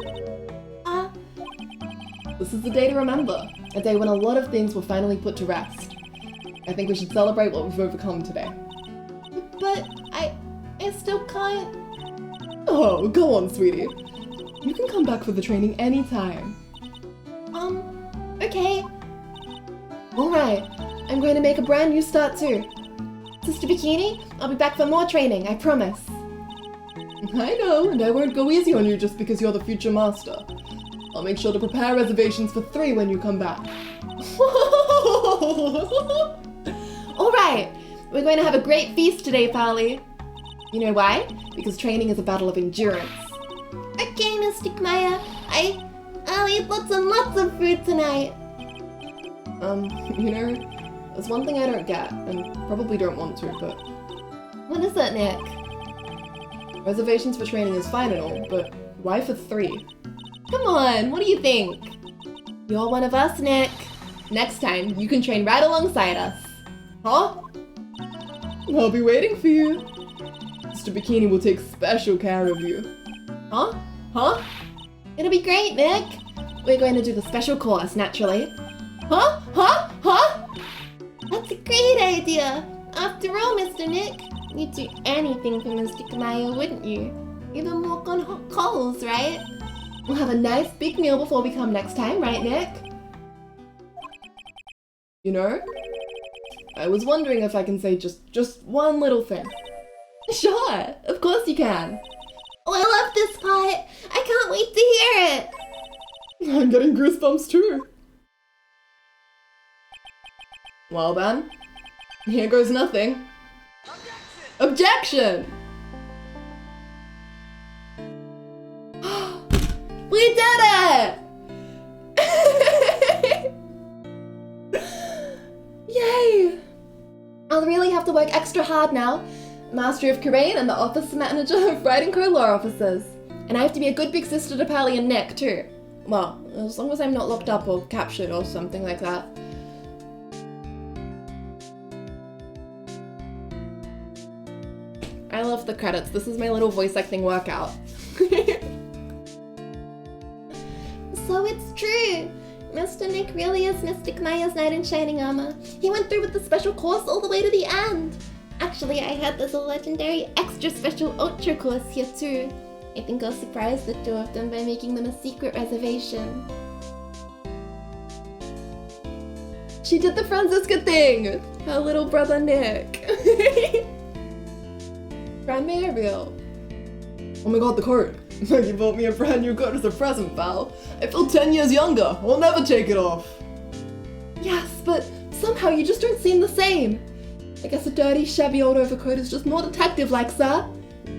This is the day to remember. A day when a lot of things were finally put to rest. I think we should celebrate what we've overcome today. But I still can't. Oh, go on, sweetie. You can come back for the training anytime. Okay. Alright, I'm going to make a brand new start too. Sister Bikini, I'll be back for more training, I promise. I know, and I won't go easy on you just because you're the future master. I'll make sure to prepare reservations for 3 when you come back. Alright, we're going to have a great feast today, Pali. You know why? Because training is a battle of endurance. Okay, Mystic Maya, I'll eat lots and lots of food tonight. You know, there's one thing I don't get, and probably don't want to, but... What is it, Nick? Reservations for training is fine and all, but why for 3? Come on, what do you think? You're one of us, Nick. Next time, you can train right alongside us. Huh? I'll be waiting for you. Mr. Bikini will take special care of you. Huh? Huh? It'll be great, Nick. We're going to do the special course, naturally. Huh? Huh? Huh? That's a great idea. After all, Mr. Nick, you'd do anything for Mystic Maya, wouldn't you? Even walk on hot coals, right? We'll have a nice big meal before we come next time, right, Nick? You know, I was wondering if I can say just one little thing. Sure, of course you can. Oh, I love this part. I can't wait to hear it. I'm getting goosebumps too. Well then, here goes nothing. Objection! Objection! We did it! Yay! I'll really have to work extra hard now. Master of Karain and the office manager of Writing Co law officers. And I have to be a good big sister to Pally and Nick too. Well, as long as I'm not locked up or captured or something like that. I love the credits. This is my little voice acting workout. So it's true. Mr. Nick really is Mystic Maya's knight in shining armor. He went through with the special course all the way to the end. Actually, I heard there's a legendary extra special ultra course here too. I think I'll surprise the two of them by making them a secret reservation. She did the Franziska thing! Her little brother Nick. Grandma Ariel. Oh my god, the card. You bought me a brand new card as a present, pal. I feel 10 years younger. I'll never take it off. Yes, but somehow you just don't seem the same. I guess a dirty, shabby old overcoat is just more detective-like, sir.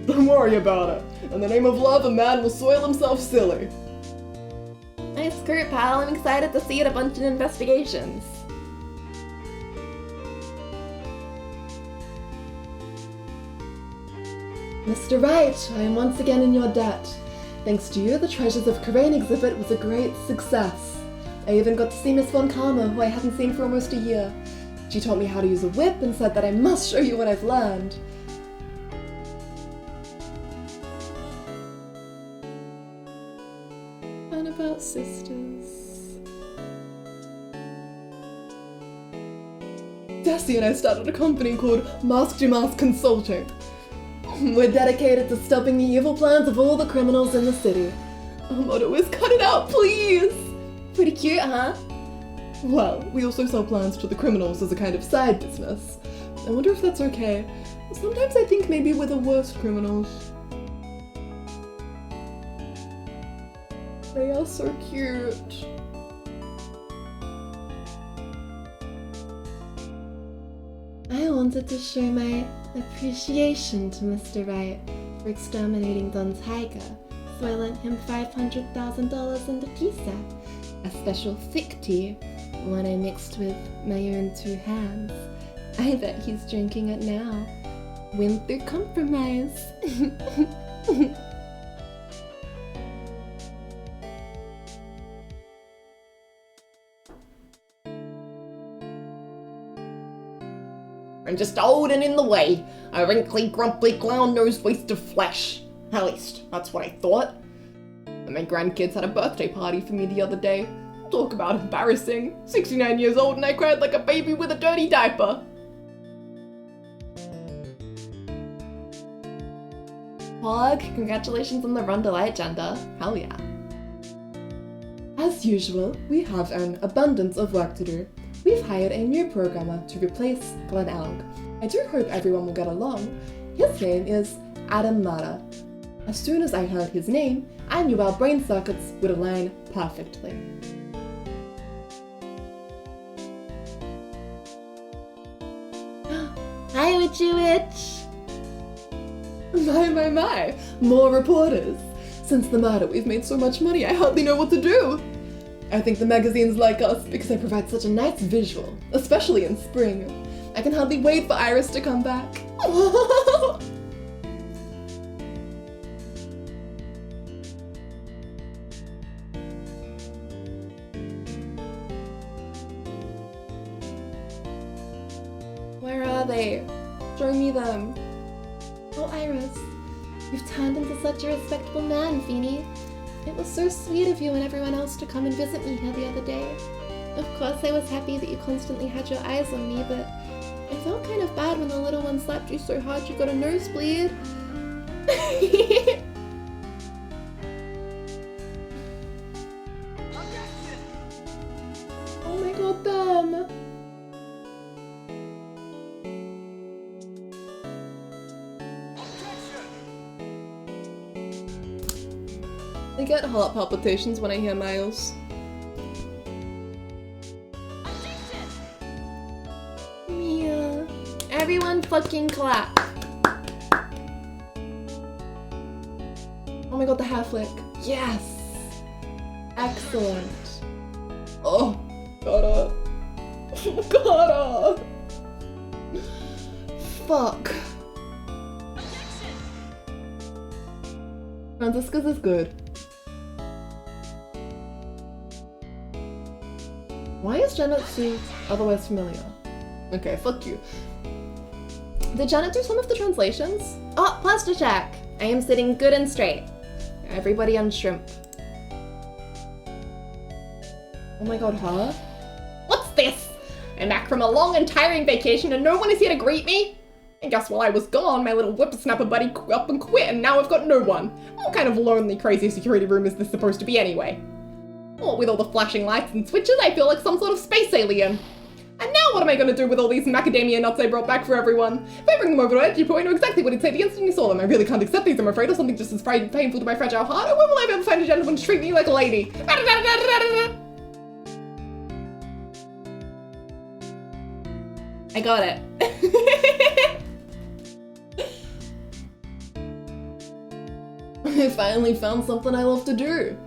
Don't worry about it. In the name of love, a man will soil himself silly. Nice skirt, pal. I'm excited to see it a bunch in investigations. Mr. Wright, I am once again in your debt. Thanks to you, the Treasures of Karain exhibit was a great success. I even got to see Miss Von Karma, who I hadn't seen for almost a year. She taught me how to use a whip and said that I must show you what I've learned. And about sisters. Desi and I started a company called Mask to Mask Consulting. We're dedicated to stopping the evil plans of all the criminals in the city. Our motto is cut it out, please! Pretty cute, huh? Well, we also sell plans to the criminals as a kind of side business. I wonder if that's okay. Sometimes I think maybe we're the worst criminals. They are so cute. I wanted to show my appreciation to Mr. Wright for exterminating Don Tiger, so I lent him $500,000 in the tea set, a special thick tea, one I mixed with my own two hands. I bet he's drinking it now. Win through compromise. I'm just old and in the way. A wrinkly, grumpy, clown-nosed waste of flesh. At least, that's what I thought. And my grandkids had a birthday party for me the other day. Talk about embarrassing. 69 years old and I cried like a baby with a dirty diaper. Pog, congratulations on the Run to Light agenda. Hell yeah. As usual, we have an abundance of work to do. We've hired a new programmer to replace Glenn Elg. I do hope everyone will get along. His name is Adam Mata. As soon as I heard his name, I knew our brain circuits would align perfectly. Hi, Witchy Witch! My, more reporters. Since the murder, we've made so much money, I hardly know what to do. I think the magazines like us because I provide such a nice visual, especially in spring. I can hardly wait for Iris to come back. Where are they? Show me them. Oh, Iris, you've turned into such a respectable man, Feeny. It was so sweet of you and everyone else to come and visit me here the other day. Of course, I was happy that you constantly had your eyes on me, but I felt kind of bad when the little one slapped you so hard you got a nosebleed. Oh my god, them! I get heart palpitations when I hear Miles. Mia. Everyone fucking clap. my god, the hair flick. Yes! Excellent. Oh, gotta. Gotta. Fuck. Francisca's is good. Why is Janetsu otherwise familiar? Okay, fuck you. Did Janet do some of the translations? Oh, posture check. I am sitting good and straight. Everybody on shrimp. Oh my god, huh? What's this? I'm back from a long and tiring vacation and no one is here to greet me? I guess while I was gone, my little whippersnapper buddy up and quit and now I've got no one. What kind of lonely, crazy security room is this supposed to be anyway? Oh, with all the flashing lights and switches, I feel like some sort of space alien. And now what am I going to do with all these macadamia nuts I brought back for everyone? If I bring them over to Edgy Point, I know exactly what he'd say the instant he saw them. I really can't accept these, I'm afraid, or something just as painful to my fragile heart. Oh, when will I ever find a gentleman to treat me like a lady? I got it. I finally found something I love to do.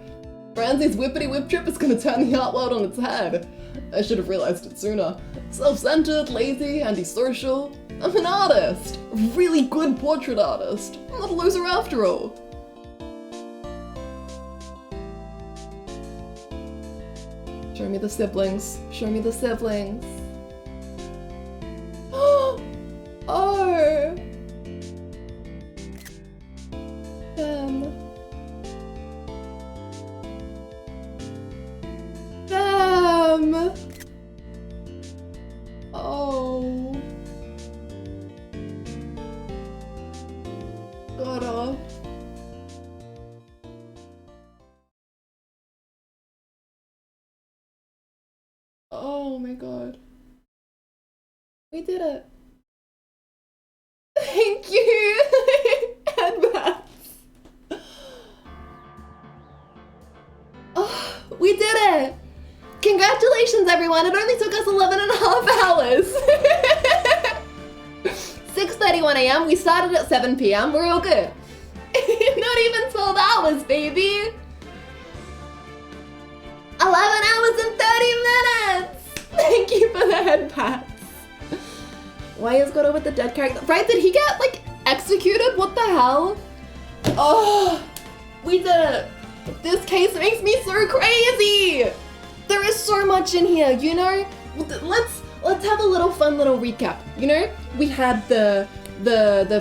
Franzi's whippity whip trip is gonna turn the art world on its head. I should have realized it sooner. Self-centered, lazy, antisocial. I'm an artist. A really good portrait artist. I'm not a loser after all. Show me the siblings. Show me the siblings. Oh! Them. Oh. Gotta. Oh my god. We did it. Thank you! Advance. Oh, we did it! Congratulations, everyone! It only took us 11 and a half hours! 6:31 a.m. We started at 7 p.m. We're all good. Not even 12 hours, baby! 11 hours and 30 minutes! Thank you for the head pats. Why is Goto with the dead character? Right, did he get, like, executed? What the hell? Oh, we did it. This case makes me so crazy. There is so much in here, you know? Let's have a little fun little recap, you know? We had the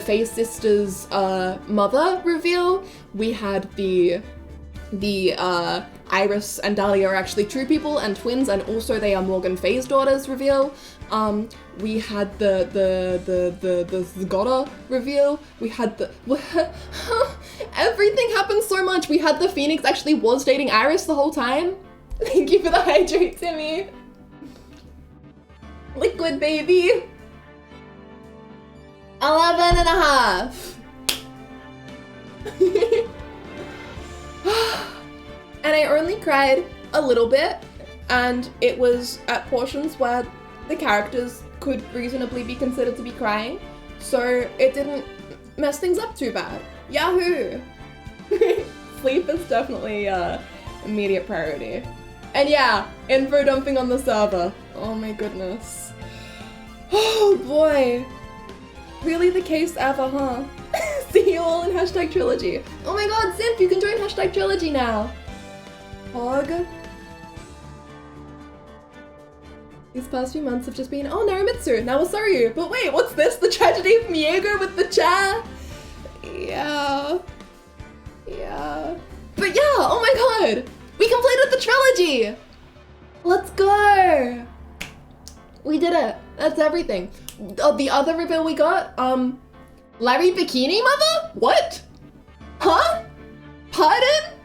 Faye sisters' mother reveal. We had the Iris and Dahlia are actually true people and twins, and also they are Morgan Faye's daughters reveal. We had the Zgoda reveal. We had the everything happened so much. We had the Phoenix actually was dating Iris the whole time. Thank you for the hydrate, Timmy. Liquid baby. 11 and a half. And I only cried a little bit, and it was at portions where the characters could reasonably be considered to be crying, so it didn't mess things up too bad. Yahoo! Sleep is definitely immediate priority. And yeah, info dumping on the server. Oh my goodness. Oh boy. Really the case ever, huh? See you all in #trilogy. Oh my god, Simp, you can join #trilogy now. Hog. These past few months have just been, oh, Naramitsu, now Osaru. But wait, what's this? The tragedy of Miego with the chair? Yeah. Yeah. But yeah, oh my god! We completed the trilogy! Let's go! We did it. That's everything. Oh, the other reveal we got, Larry Bikini Mother? What? Huh? Pardon?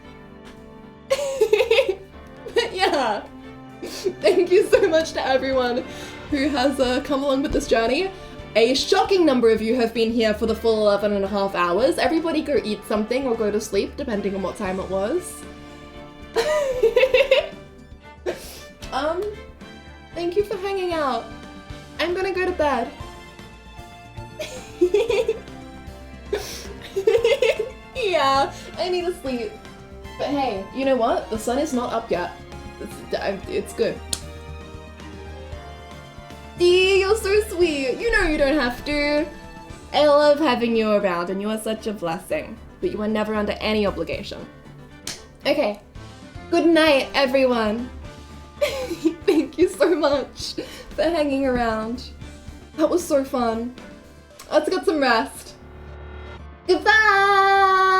But yeah. Thank you so much to everyone who has come along with this journey. A shocking number of you have been here for the full 11 and a half hours. Everybody go eat something or go to sleep, depending on what time it was. Thank you for hanging out. I'm gonna go to bed. Yeah, I need to sleep. But hey, you know what? The sun is not up yet. It's good. Dee, you're so sweet. You know you don't have to. I love having you around and you are such a blessing. But you are never under any obligation. Okay. Good night, everyone. Thank you so much for hanging around. That was so fun. Let's get some rest. Goodbye!